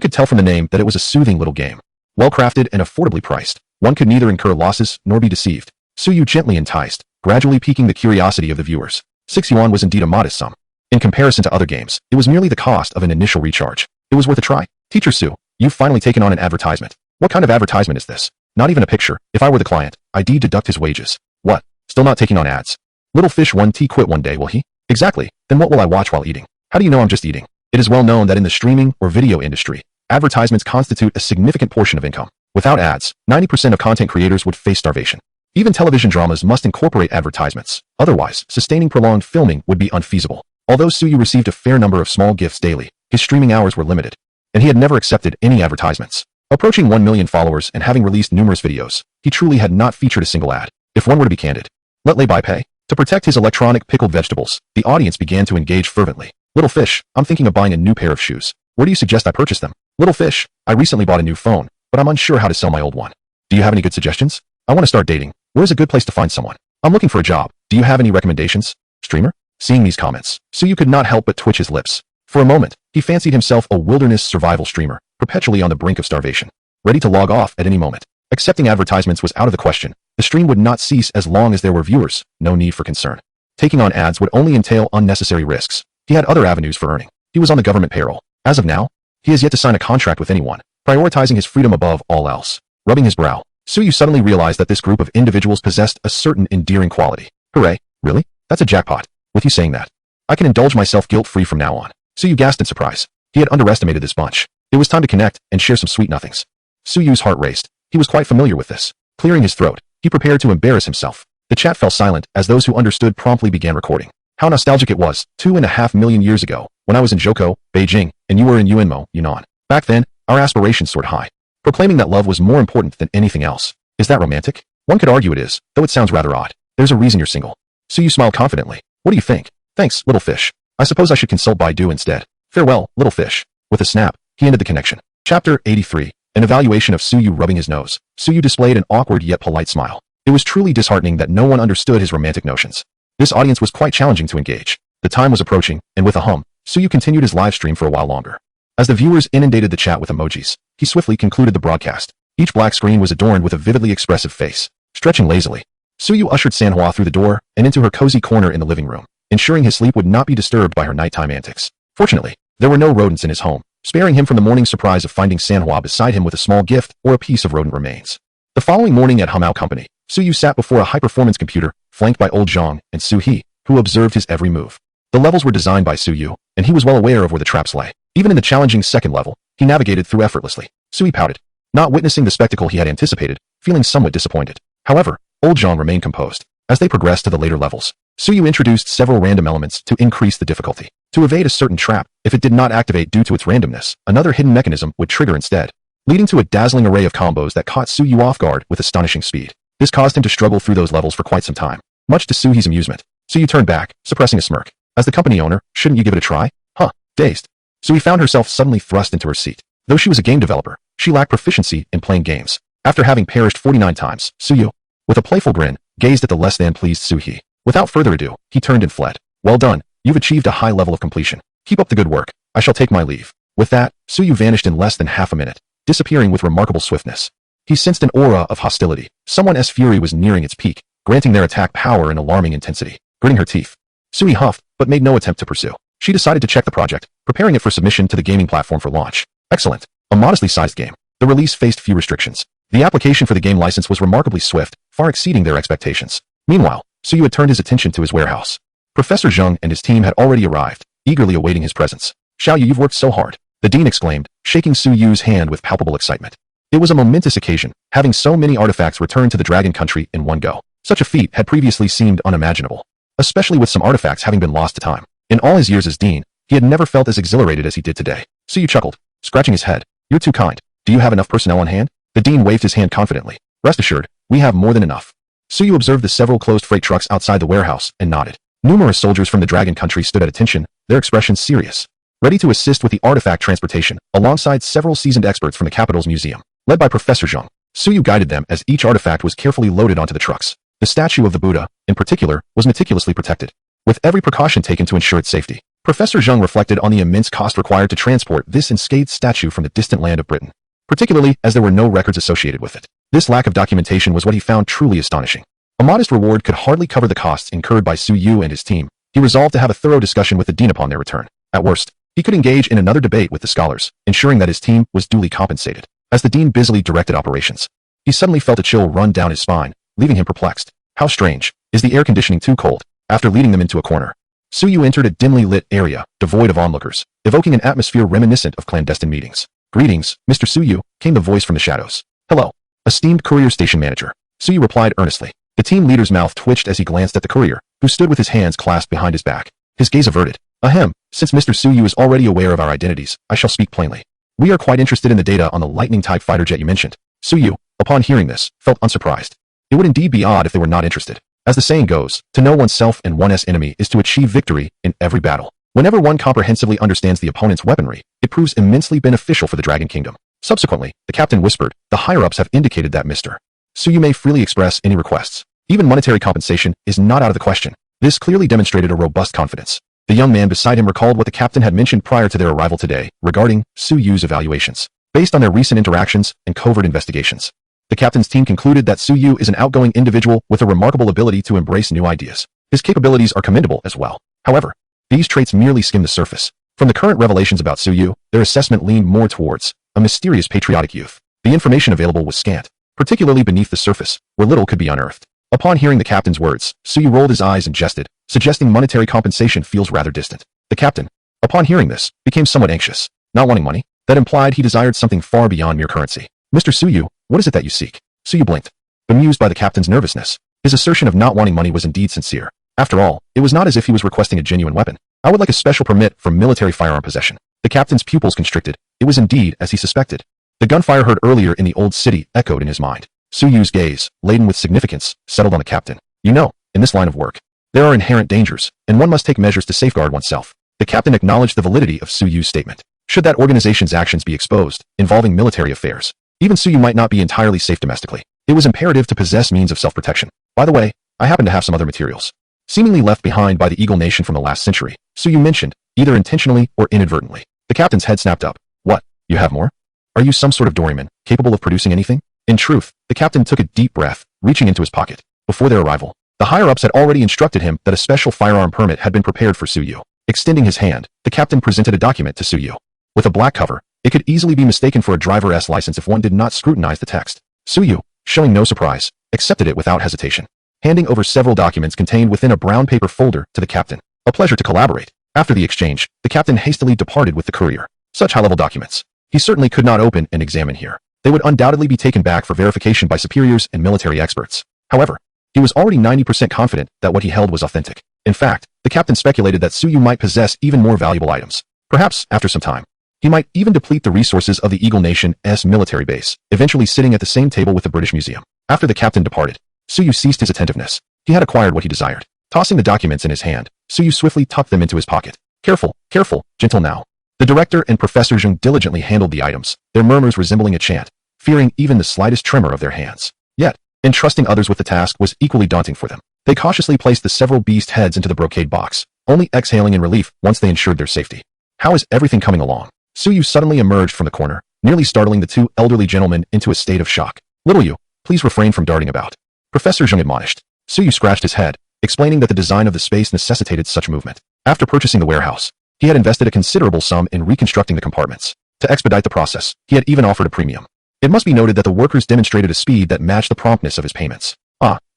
could tell from the name that it was a soothing little game. Well-crafted and affordably priced, one could neither incur losses nor be deceived. Suyu gently enticed, gradually piquing the curiosity of the viewers. 6 yuan was indeed a modest sum. In comparison to other games, it was merely the cost of an initial recharge. It was worth a try. Teacher Su, you've finally taken on an advertisement. What kind of advertisement is this? Not even a picture. If I were the client, I'd deduct his wages. What? Still not taking on ads? Little fish 1T quit one day, will he? Exactly. Then what will I watch while eating? How do you know I'm just eating? It is well known that in the streaming or video industry, advertisements constitute a significant portion of income. Without ads, 90% of content creators would face starvation. Even television dramas must incorporate advertisements. Otherwise, sustaining prolonged filming would be unfeasible. Although Suyu received a fair number of small gifts daily, his streaming hours were limited, and he had never accepted any advertisements. Approaching 1 million followers and having released numerous videos, he truly had not featured a single ad. If one were to be candid, let lay by pay. To protect his electronic pickled vegetables, the audience began to engage fervently. Little fish, I'm thinking of buying a new pair of shoes. Where do you suggest I purchase them? Little fish, I recently bought a new phone, but I'm unsure how to sell my old one. Do you have any good suggestions? I want to start dating. Where's a good place to find someone? I'm looking for a job. Do you have any recommendations? Streamer? Seeing these comments, Suyu could not help but twitch his lips. For a moment, he fancied himself a wilderness survival streamer, perpetually on the brink of starvation, ready to log off at any moment. Accepting advertisements was out of the question. The stream would not cease as long as there were viewers, no need for concern. Taking on ads would only entail unnecessary risks. He had other avenues for earning. He was on the government payroll. As of now, he has yet to sign a contract with anyone, prioritizing his freedom above all else. Rubbing his brow, Suyu suddenly realized that this group of individuals possessed a certain endearing quality. Hooray, really? That's a jackpot. With you saying that, I can indulge myself guilt-free from now on. Suyu gasped in surprise. He had underestimated this bunch. It was time to connect and share some sweet nothings. Suyu's heart raced. He was quite familiar with this. Clearing his throat, he prepared to embarrass himself. The chat fell silent as those who understood promptly began recording. How nostalgic it was, 2.5 million years ago, when I was in Zhoukou, Beijing, and you were in Yuanmo, Yunnan. Back then, our aspirations soared high, proclaiming that love was more important than anything else. Is that romantic? One could argue it is, though it sounds rather odd. There's a reason you're single. Suyu smiled confidently. What do you think? Thanks, little fish. I suppose I should consult Baidu instead. Farewell, little fish. With a snap, he ended the connection. Chapter 83. An evaluation of Suyu rubbing his nose. Suyu displayed an awkward yet polite smile. It was truly disheartening that no one understood his romantic notions. This audience was quite challenging to engage. The time was approaching, and with a hum, Suyu continued his live stream for a while longer. As the viewers inundated the chat with emojis, he swiftly concluded the broadcast. Each black screen was adorned with a vividly expressive face. Stretching lazily, Suyu ushered Manhwa through the door and into her cozy corner in the living room, ensuring his sleep would not be disturbed by her nighttime antics. Fortunately, there were no rodents in his home, sparing him from the morning surprise of finding Manhwa beside him with a small gift or a piece of rodent remains. The following morning at Hamao Company, Suyu sat before a high-performance computer, flanked by old Zhang and Su-hee, who observed his every move. The levels were designed by Suyu, and he was well aware of where the traps lay. Even in the challenging second level, he navigated through effortlessly. Sui pouted, not witnessing the spectacle he had anticipated, feeling somewhat disappointed. However, old Zhang remained composed. As they progressed to the later levels, Suyu introduced several random elements to increase the difficulty. To evade a certain trap, if it did not activate due to its randomness, another hidden mechanism would trigger instead, leading to a dazzling array of combos that caught Suyu off guard with astonishing speed. This caused him to struggle through those levels for quite some time. Much to Suhi's amusement, Suyu turned back, suppressing a smirk. As the company owner, shouldn't you give it a try? Huh? Dazed, Sui found herself suddenly thrust into her seat. Though she was a game developer, she lacked proficiency in playing games. After having perished 49 times, Suyu, with a playful grin, gazed at the less than pleased Su-hee. Without further ado, he turned and fled. Well done, you've achieved a high level of completion. Keep up the good work. I shall take my leave. With that, Suyu vanished in less than half a minute, disappearing with remarkable swiftness. He sensed an aura of hostility. Someone's fury was nearing its peak, granting their attack power and alarming intensity. Gritting her teeth, Sui huffed, but made no attempt to pursue. She decided to check the project, preparing it for submission to the gaming platform for launch. Excellent. A modestly sized game. The release faced few restrictions. The application for the game license was remarkably swift, far exceeding their expectations. Meanwhile, Suyu had turned his attention to his warehouse. Professor Zheng and his team had already arrived, eagerly awaiting his presence. Xiaoyu, you've worked so hard, the dean exclaimed, shaking Suyu's hand with palpable excitement. It was a momentous occasion, having so many artifacts returned to the Dragon Country in one go. Such a feat had previously seemed unimaginable, especially with some artifacts having been lost to time. In all his years as dean, he had never felt as exhilarated as he did today. Suyu chuckled, scratching his head. You're too kind. Do you have enough personnel on hand? The dean waved his hand confidently. Rest assured, we have more than enough. Suyu observed the several closed freight trucks outside the warehouse and nodded. Numerous soldiers from the Dragon Country stood at attention, their expressions serious, ready to assist with the artifact transportation, alongside several seasoned experts from the capital's museum. Led by Professor Zheng, Suyu guided them as each artifact was carefully loaded onto the trucks. The statue of the Buddha, in particular, was meticulously protected, with every precaution taken to ensure its safety. Professor Zheng reflected on the immense cost required to transport this unscathed statue from the distant land of Britain, particularly as there were no records associated with it. This lack of documentation was what he found truly astonishing. A modest reward could hardly cover the costs incurred by Suyu and his team. He resolved to have a thorough discussion with the dean upon their return. At worst, he could engage in another debate with the scholars, ensuring that his team was duly compensated. As the dean busily directed operations, he suddenly felt a chill run down his spine, leaving him perplexed. How strange. Is the air conditioning too cold? After leading them into a corner, Suyu entered a dimly lit area, devoid of onlookers, evoking an atmosphere reminiscent of clandestine meetings. Greetings, Mr. Suyu, came the voice from the shadows. Hello, esteemed courier station manager. Suyu replied earnestly. The team leader's mouth twitched as he glanced at the courier, who stood with his hands clasped behind his back. His gaze averted. Ahem, since Mr. Suyu is already aware of our identities, I shall speak plainly. We are quite interested in the data on the lightning-type fighter jet you mentioned. Suyu, upon hearing this, felt unsurprised. It would indeed be odd if they were not interested. As the saying goes, to know oneself and one's enemy is to achieve victory in every battle. Whenever one comprehensively understands the opponent's weaponry, it proves immensely beneficial for the Dragon Kingdom. Subsequently, the captain whispered, the higher-ups have indicated that Mr. Suyu may freely express any requests. Even monetary compensation is not out of the question. This clearly demonstrated a robust confidence. The young man beside him recalled what the captain had mentioned prior to their arrival today regarding Suyu's evaluations. Based on their recent interactions and covert investigations, the captain's team concluded that Suyu is an outgoing individual with a remarkable ability to embrace new ideas. His capabilities are commendable as well. However, these traits merely skim the surface. From the current revelations about Suyu, their assessment leaned more towards a mysterious patriotic youth. The information available was scant, particularly beneath the surface, where little could be unearthed. Upon hearing the captain's words, Suyu rolled his eyes and jested, suggesting monetary compensation feels rather distant. The captain, upon hearing this, became somewhat anxious. Not wanting money, that implied he desired something far beyond mere currency. Mr. Suyu, what is it that you seek? Suyu blinked, bemused by the captain's nervousness. His assertion of not wanting money was indeed sincere. After all, it was not as if he was requesting a genuine weapon. I would like a special permit for military firearm possession. The captain's pupils constricted. It was indeed as he suspected. The gunfire heard earlier in the old city echoed in his mind. Suyu's gaze, laden with significance, settled on the captain. You know, in this line of work, there are inherent dangers, and one must take measures to safeguard oneself. The captain acknowledged the validity of Suyu's statement. Should that organization's actions be exposed, involving military affairs, even Suyu might not be entirely safe domestically. It was imperative to possess means of self-protection. By the way, I happen to have some other materials, seemingly left behind by the Eagle Nation from the last century, Suyu mentioned, either intentionally or inadvertently. The captain's head snapped up. What? You have more? Are you some sort of doryman, capable of producing anything? In truth, the captain took a deep breath, reaching into his pocket. Before their arrival, the higher-ups had already instructed him that a special firearm permit had been prepared for Suyu. Extending his hand, the captain presented a document to Suyu. With a black cover, it could easily be mistaken for a driver's license if one did not scrutinize the text. Suyu, showing no surprise, accepted it without hesitation, handing over several documents contained within a brown paper folder to the captain. A pleasure to collaborate. After the exchange, the captain hastily departed with the courier. Such high-level documents he certainly could not open and examine here. They would undoubtedly be taken back for verification by superiors and military experts. However, he was already 90% confident that what he held was authentic. In fact, the captain speculated that Suyu might possess even more valuable items. Perhaps, after some time, he might even deplete the resources of the Eagle Nation's military base, eventually sitting at the same table with the British Museum. After the captain departed, Suyu ceased his attentiveness. He had acquired what he desired. Tossing the documents in his hand, Suyu swiftly tucked them into his pocket. Careful, careful, gentle now. The director and Professor Zheng diligently handled the items, their murmurs resembling a chant, fearing even the slightest tremor of their hands. Yet, entrusting others with the task was equally daunting for them. They cautiously placed the several beast heads into the brocade box, only exhaling in relief once they ensured their safety. How is everything coming along? Suyu suddenly emerged from the corner, nearly startling the two elderly gentlemen into a state of shock. Little you, please refrain from darting about. Professor Zheng admonished. Suyu scratched his head, explaining that the design of the space necessitated such movement. After purchasing the warehouse, he had invested a considerable sum in reconstructing the compartments. To expedite the process, he had even offered a premium. It must be noted that the workers demonstrated a speed that matched the promptness of his payments.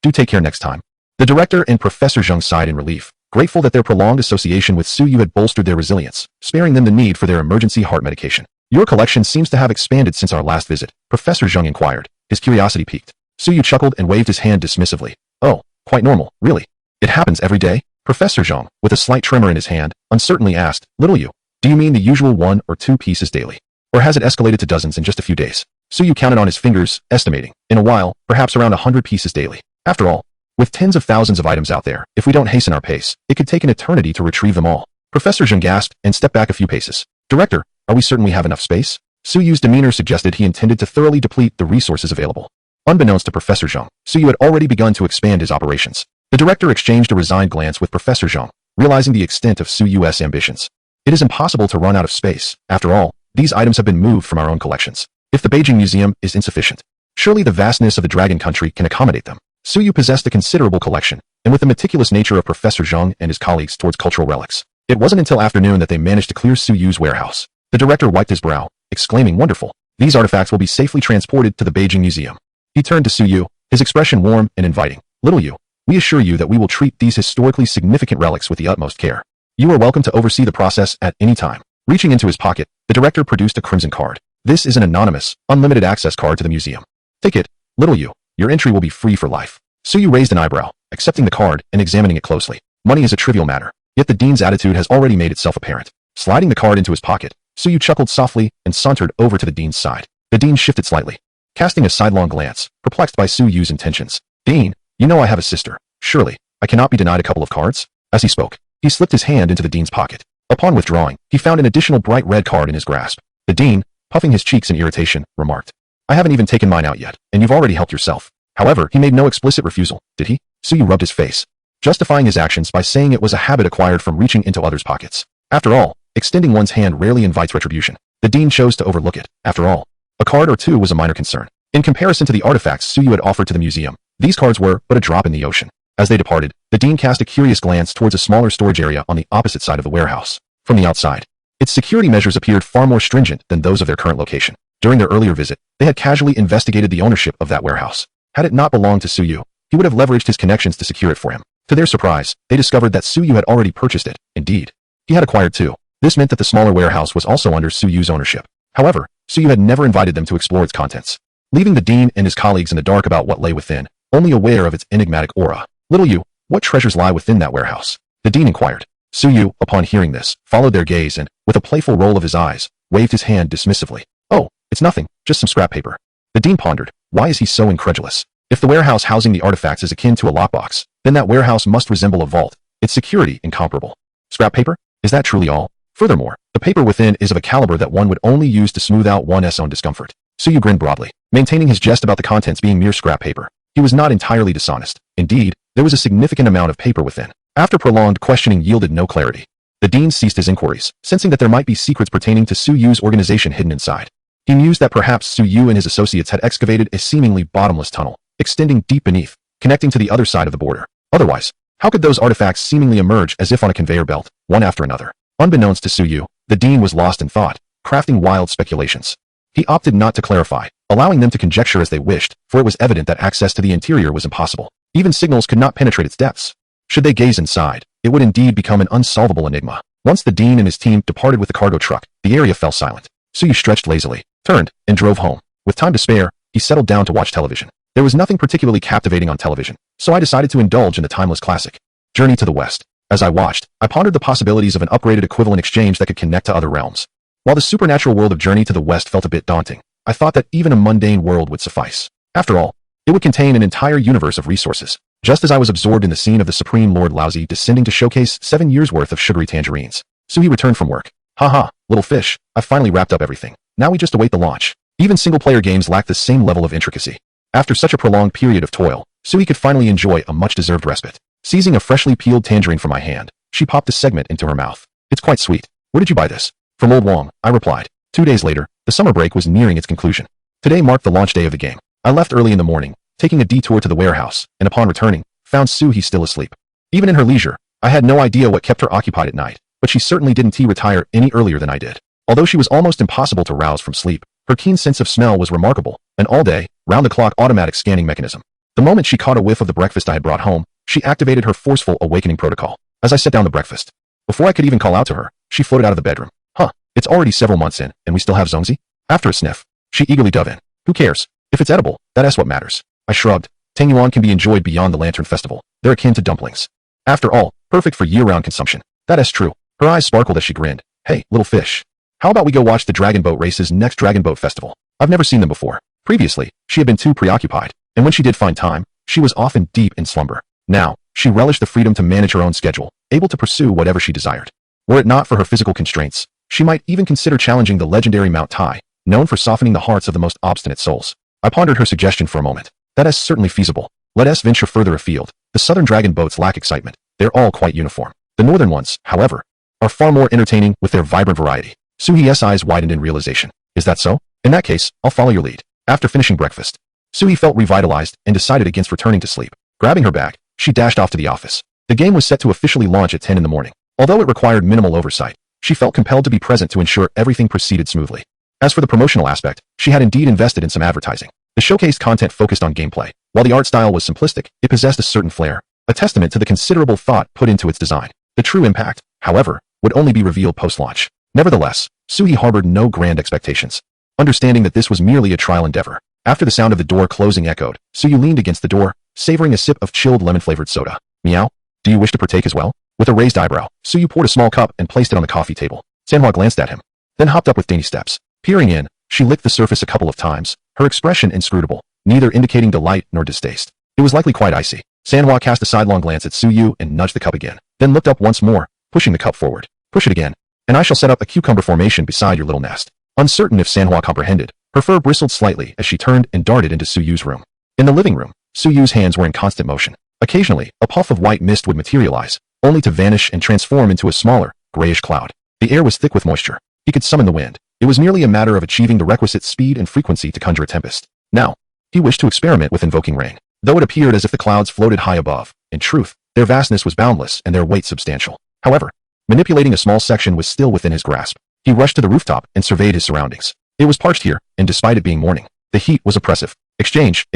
Do take care next time. The director and Professor Zheng sighed in relief, grateful that their prolonged association with Suyu had bolstered their resilience, sparing them the need for their emergency heart medication. Your collection seems to have expanded since our last visit, Professor Zheng inquired, his curiosity piqued. Suyu chuckled and waved his hand dismissively. Oh, quite normal, really. It happens every day? Professor Zheng, with a slight tremor in his hand, uncertainly asked, Little you, do you mean the usual 1 or 2 pieces daily? Or has it escalated to dozens in just a few days? Suyu counted on his fingers, estimating, in a while, perhaps around 100 pieces daily. After all, with tens of thousands of items out there, if we don't hasten our pace, it could take an eternity to retrieve them all. Professor Zheng gasped and stepped back a few paces. Director, are we certain we have enough space? Suyu's demeanor suggested he intended to thoroughly deplete the resources available. Unbeknownst to Professor Zheng, Suyu had already begun to expand his operations. The director exchanged a resigned glance with Professor Zheng, realizing the extent of Suyu's ambitions. It is impossible to run out of space. After all, these items have been moved from our own collections. If the Beijing Museum is insufficient, surely the vastness of the Dragon Country can accommodate them. Suyu possessed a considerable collection, and with the meticulous nature of Professor Zheng and his colleagues towards cultural relics, it wasn't until afternoon that they managed to clear Suyu's warehouse. The director wiped his brow, exclaiming, Wonderful. These artifacts will be safely transported to the Beijing Museum. He turned to Suyu, his expression warm and inviting. Little you, we assure you that we will treat these historically significant relics with the utmost care. You are welcome to oversee the process at any time. Reaching into his pocket, the director produced a crimson card. This is an anonymous, unlimited access card to the museum. Take it, little you. Your entry will be free for life. Suyu raised an eyebrow, accepting the card and examining it closely. Money is a trivial matter, yet the dean's attitude has already made itself apparent. Sliding the card into his pocket, Suyu chuckled softly and sauntered over to the dean's side. The dean shifted slightly, casting a sidelong glance, perplexed by Suyu's intentions. Dean, you know I have a sister. Surely, I cannot be denied a couple of cards? As he spoke, he slipped his hand into the dean's pocket. Upon withdrawing, he found an additional bright red card in his grasp. The dean, puffing his cheeks in irritation, remarked, I haven't even taken mine out yet, and you've already helped yourself. However, he made no explicit refusal, did he? Suyu rubbed his face, justifying his actions by saying it was a habit acquired from reaching into others' pockets. After all, extending one's hand rarely invites retribution. The dean chose to overlook it. After all, a card or two was a minor concern. In comparison to the artifacts Suyu had offered to the museum, these cards were but a drop in the ocean. As they departed, the dean cast a curious glance towards a smaller storage area on the opposite side of the warehouse. From the outside, its security measures appeared far more stringent than those of their current location. During their earlier visit, they had casually investigated the ownership of that warehouse. Had it not belonged to Suyu, he would have leveraged his connections to secure it for him. To their surprise, they discovered that Suyu had already purchased it. Indeed, he had acquired too. This meant that the smaller warehouse was also under Suyu's ownership. However, Suyu had never invited them to explore its contents, leaving the dean and his colleagues in the dark about what lay within, only aware of its enigmatic aura. Little you, what treasures lie within that warehouse? The dean inquired. Suyu, upon hearing this, followed their gaze and, with a playful roll of his eyes, waved his hand dismissively. Oh, it's nothing, just some scrap paper. The dean pondered, why is he so incredulous? If the warehouse housing the artifacts is akin to a lockbox, then that warehouse must resemble a vault, its security incomparable. Scrap paper? Is that truly all? Furthermore, the paper within is of a caliber that one would only use to smooth out one's own discomfort. Suyu grinned broadly, maintaining his jest about the contents being mere scrap paper. He was not entirely dishonest. Indeed, there was a significant amount of paper within. After prolonged questioning yielded no clarity, the dean ceased his inquiries, sensing that there might be secrets pertaining to Suyu's organization hidden inside. He mused that perhaps Suyu and his associates had excavated a seemingly bottomless tunnel, extending deep beneath, connecting to the other side of the border. Otherwise, how could those artifacts seemingly emerge as if on a conveyor belt, one after another? Unbeknownst to Suyu, the dean was lost in thought, crafting wild speculations. He opted not to clarify, allowing them to conjecture as they wished, for it was evident that access to the interior was impossible. Even signals could not penetrate its depths. Should they gaze inside, it would indeed become an unsolvable enigma. Once the dean and his team departed with the cargo truck, the area fell silent. Suyu stretched lazily, turned, and drove home. With time to spare, he settled down to watch television. There was nothing particularly captivating on television, so I decided to indulge in the timeless classic, Journey to the West. As I watched, I pondered the possibilities of an upgraded equivalent exchange that could connect to other realms. While the supernatural world of Journey to the West felt a bit daunting, I thought that even a mundane world would suffice. After all, it would contain an entire universe of resources. Just as I was absorbed in the scene of the Supreme Lord Lousy descending to showcase 7 years' worth of sugary tangerines, Suyu returned from work. Haha, little fish, I've finally wrapped up everything. Now we just await the launch. Even single-player games lack the same level of intricacy. After such a prolonged period of toil, Suyu could finally enjoy a much-deserved respite. Seizing a freshly peeled tangerine from my hand, she popped a segment into her mouth. It's quite sweet. Where did you buy this? From Old Wong, I replied. 2 days later, the summer break was nearing its conclusion. Today marked the launch day of the game. I left early in the morning, taking a detour to the warehouse, and upon returning, found Suyu still asleep. Even in her leisure, I had no idea what kept her occupied at night, but she certainly didn't retire any earlier than I did. Although she was almost impossible to rouse from sleep, her keen sense of smell was remarkable, an all-day, round-the-clock automatic scanning mechanism. The moment she caught a whiff of the breakfast I had brought home, she activated her forceful awakening protocol. As I set down the breakfast, before I could even call out to her, she floated out of the bedroom. Huh, it's already several months in, and we still have Zongzi? After a sniff, she eagerly dove in. Who cares? If it's edible, that's what matters. I shrugged. Tangyuan can be enjoyed beyond the Lantern Festival. They're akin to dumplings. After all, perfect for year-round consumption. That is true. Her eyes sparkled as she grinned. Hey, little fish. How about we go watch the Dragon Boat Race's next Dragon Boat Festival? I've never seen them before. Previously, she had been too preoccupied, and when she did find time, she was often deep in slumber. Now, she relished the freedom to manage her own schedule, able to pursue whatever she desired. Were it not for her physical constraints, she might even consider challenging the legendary Mount Tai, known for softening the hearts of the most obstinate souls. I pondered her suggestion for a moment. That is certainly feasible. Let us venture further afield. The southern dragon boats lack excitement. They're all quite uniform. The northern ones, however, are far more entertaining with their vibrant variety. Suyu's eyes widened in realization. Is that so? In that case, I'll follow your lead. After finishing breakfast, Suyu felt revitalized and decided against returning to sleep. Grabbing her bag, she dashed off to the office. The game was set to officially launch at 10 in the morning. Although it required minimal oversight, she felt compelled to be present to ensure everything proceeded smoothly. As for the promotional aspect, she had indeed invested in some advertising. The showcase content focused on gameplay. While the art style was simplistic, it possessed a certain flair, a testament to the considerable thought put into its design. The true impact, however, would only be revealed post-launch. Nevertheless, Suyu harbored no grand expectations. Understanding that this was merely a trial endeavor, after the sound of the door closing echoed, Suyu leaned against the door, savoring a sip of chilled lemon-flavored soda. Meow? Do you wish to partake as well? With a raised eyebrow, Suyu poured a small cup and placed it on the coffee table. Manhwa glanced at him, then hopped up with dainty steps. Peering in, she licked the surface a couple of times, her expression inscrutable, neither indicating delight nor distaste. It was likely quite icy. Manhwa cast a sidelong glance at Suyu and nudged the cup again, then looked up once more, pushing the cup forward. Push it again, and I shall set up a cucumber formation beside your little nest. Uncertain if Manhwa comprehended, her fur bristled slightly as she turned and darted into Suyu's room. In the living room, Suyu's hands were in constant motion. Occasionally, a puff of white mist would materialize, only to vanish and transform into a smaller, grayish cloud. The air was thick with moisture. He could summon the wind. It was merely a matter of achieving the requisite speed and frequency to conjure a tempest. Now, he wished to experiment with invoking rain. Though it appeared as if the clouds floated high above, in truth, their vastness was boundless and their weight substantial. However, manipulating a small section was still within his grasp. He rushed to the rooftop and surveyed his surroundings. It was parched here, and despite it being morning, the heat was oppressive. Exchange,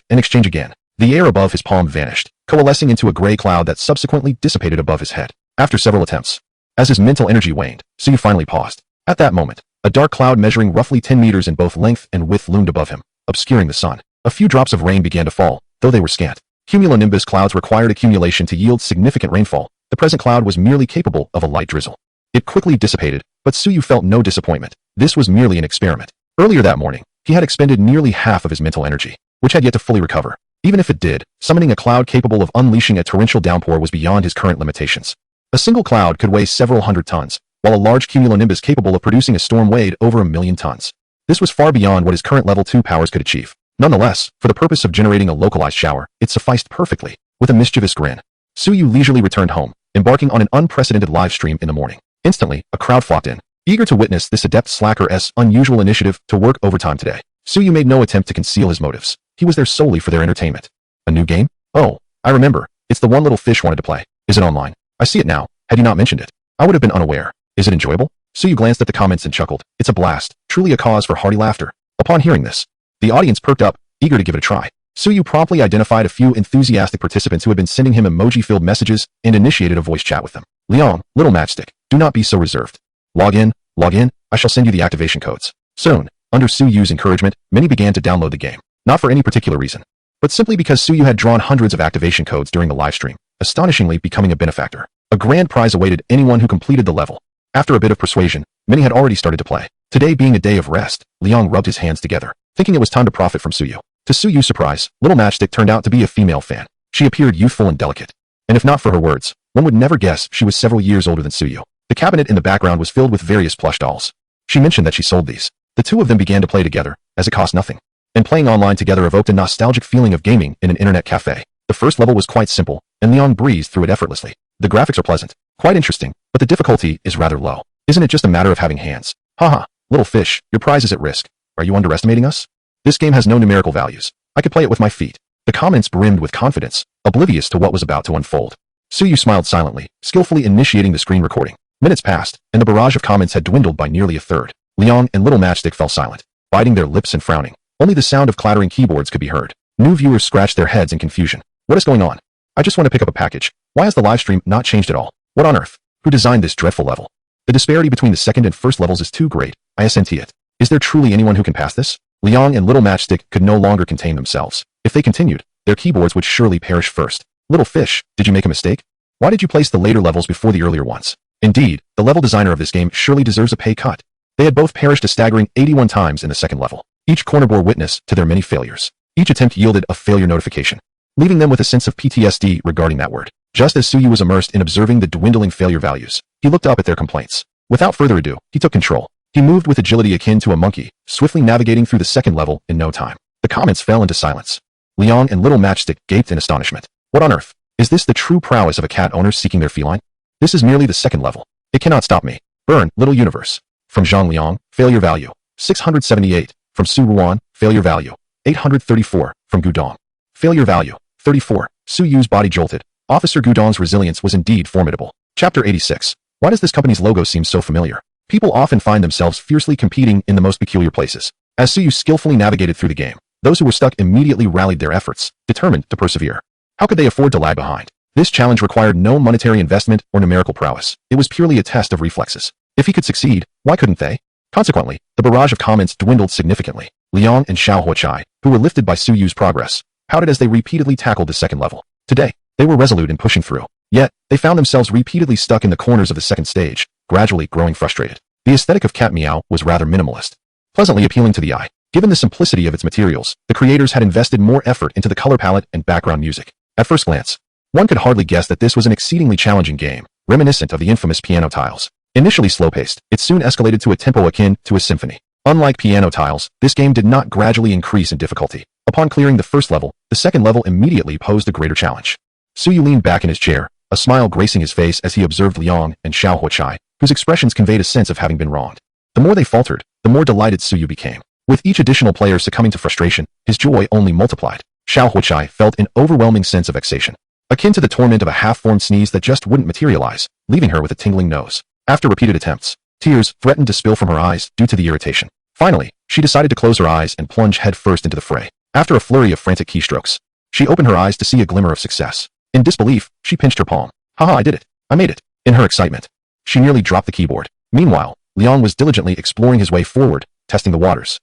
and exchange again. The air above his palm vanished, coalescing into a gray cloud that subsequently dissipated above his head. After several attempts, as his mental energy waned, Suyu finally paused. At that moment, a dark cloud measuring roughly 10 meters in both length and width loomed above him, obscuring the sun. A few drops of rain began to fall, though they were scant. Cumulonimbus clouds required accumulation to yield significant rainfall. The present cloud was merely capable of a light drizzle. It quickly dissipated, but Suyu felt no disappointment. This was merely an experiment. Earlier that morning, he had expended nearly half of his mental energy, which had yet to fully recover. Even if it did, summoning a cloud capable of unleashing a torrential downpour was beyond his current limitations. A single cloud could weigh several hundred tons, while a large cumulonimbus capable of producing a storm weighed over 1,000,000 tons. This was far beyond what his current level 2 powers could achieve. Nonetheless, for the purpose of generating a localized shower, it sufficed perfectly. With a mischievous grin, Suyu leisurely returned home, embarking on an unprecedented live stream in the morning. Instantly, a crowd flocked in, eager to witness this adept slacker's unusual initiative to work overtime today. Suyu made no attempt to conceal his motives. He was there solely for their entertainment. A new game? Oh, I remember. It's the one little fish wanted to play. Is it online? I see it now. Had you not mentioned it, I would have been unaware. Is it enjoyable? Suyu glanced at the comments and chuckled. It's a blast, truly a cause for hearty laughter. Upon hearing this, The audience perked up, eager to give it a try. Suyu promptly identified a few enthusiastic participants who had been sending him emoji-filled messages and initiated a voice chat with them. Liang, little matchstick, do not be so reserved. Log in, I shall send you the activation codes. Soon, under Suyu's encouragement, many began to download the game. Not for any particular reason, but simply because Suyu had drawn hundreds of activation codes during the live stream, astonishingly becoming a benefactor. A grand prize awaited anyone who completed the level. After a bit of persuasion, many had already started to play. Today being a day of rest, Liang rubbed his hands together, thinking it was time to profit from Suyu. To Suyu's surprise, little matchstick turned out to be a female fan. She appeared youthful and delicate. And if not for her words, one would never guess she was several years older than Suyu. The cabinet in the background was filled with various plush dolls. She mentioned that she sold these. The two of them began to play together, as it cost nothing. And playing online together evoked a nostalgic feeling of gaming in an internet cafe. The first level was quite simple, and Liang breezed through it effortlessly. The graphics are pleasant, quite interesting, but the difficulty is rather low. Isn't it just a matter of having hands? Haha, little fish, your prize is at risk. Are you underestimating us? This game has no numerical values. I could play it with my feet. The comments brimmed with confidence, oblivious to what was about to unfold. Suyu smiled silently, skillfully initiating the screen recording. Minutes passed, and the barrage of comments had dwindled by nearly a third. Liang and little matchstick fell silent, biting their lips and frowning. Only the sound of clattering keyboards could be heard. New viewers scratched their heads in confusion. What is going on? I just want to pick up a package. Why has the live stream not changed at all? What on earth? Who designed this dreadful level? The disparity between the second and first levels is too great. I assent it. Is there truly anyone who can pass this? Liang and little matchstick could no longer contain themselves. If they continued, their keyboards would surely perish first. Little fish, did you make a mistake? Why did you place the later levels before the earlier ones? Indeed, the level designer of this game surely deserves a pay cut. They had both perished a staggering 81 times in the second level. Each corner bore witness to their many failures. Each attempt yielded a failure notification, leaving them with a sense of PTSD regarding that word. Just as Suyu was immersed in observing the dwindling failure values, he looked up at their complaints. Without further ado, he took control. He moved with agility akin to a monkey, swiftly navigating through the second level in no time. The comments fell into silence. Liang and little matchstick gaped in astonishment. What on earth? Is this the true prowess of a cat owner seeking their feline? This is merely the second level. It cannot stop me. Burn, little universe. From Zhang Liang, failure value, 678. From Su Ruan, failure value, 834. From Gudong. Failure value, 34. Suyu's body jolted. Officer Gudong's resilience was indeed formidable. Chapter 86. Why does this company's logo seem so familiar? People often find themselves fiercely competing in the most peculiar places. As Suyu skillfully navigated through the game, those who were stuck immediately rallied their efforts, determined to persevere. How could they afford to lag behind? This challenge required no monetary investment or numerical prowess. It was purely a test of reflexes. If he could succeed, why couldn't they? Consequently, the barrage of comments dwindled significantly. Liang and Xiao Huochai, who were lifted by Suyu's progress, pouted as they repeatedly tackled the second level. Today, they were resolute in pushing through. Yet, they found themselves repeatedly stuck in the corners of the second stage, gradually growing frustrated. The aesthetic of Cat Meow was rather minimalist, pleasantly appealing to the eye. Given the simplicity of its materials, the creators had invested more effort into the color palette and background music. At first glance, one could hardly guess that this was an exceedingly challenging game, reminiscent of the infamous piano tiles. Initially slow-paced, it soon escalated to a tempo akin to a symphony. Unlike piano tiles, this game did not gradually increase in difficulty. Upon clearing the first level, the second level immediately posed a greater challenge. Suyu leaned back in his chair, a smile gracing his face as he observed Liang and Xiao Huochai, whose expressions conveyed a sense of having been wronged. The more they faltered, the more delighted Suyu became. With each additional player succumbing to frustration, his joy only multiplied. Xiao Huochai felt an overwhelming sense of vexation, akin to the torment of a half-formed sneeze that just wouldn't materialize, leaving her with a tingling nose. After repeated attempts, tears threatened to spill from her eyes due to the irritation. Finally, she decided to close her eyes and plunge headfirst into the fray. After a flurry of frantic keystrokes, she opened her eyes to see a glimmer of success. In disbelief, she pinched her palm. Haha, I did it. I made it. In her excitement, she nearly dropped the keyboard. Meanwhile, Liang was diligently exploring his way forward, testing the waters.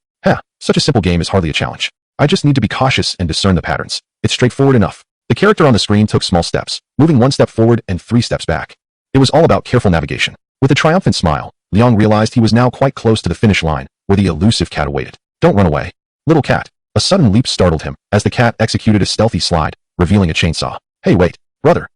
Such a simple game is hardly a challenge. I just need to be cautious and discern the patterns. It's straightforward enough. The character on the screen took small steps, moving 1 step forward and 3 steps back. It was all about careful navigation. With a triumphant smile, Liang realized he was now quite close to the finish line, where the elusive cat awaited. Don't run away. Little cat. A sudden leap startled him, as the cat executed a stealthy slide, revealing a chainsaw. Hey wait, brother,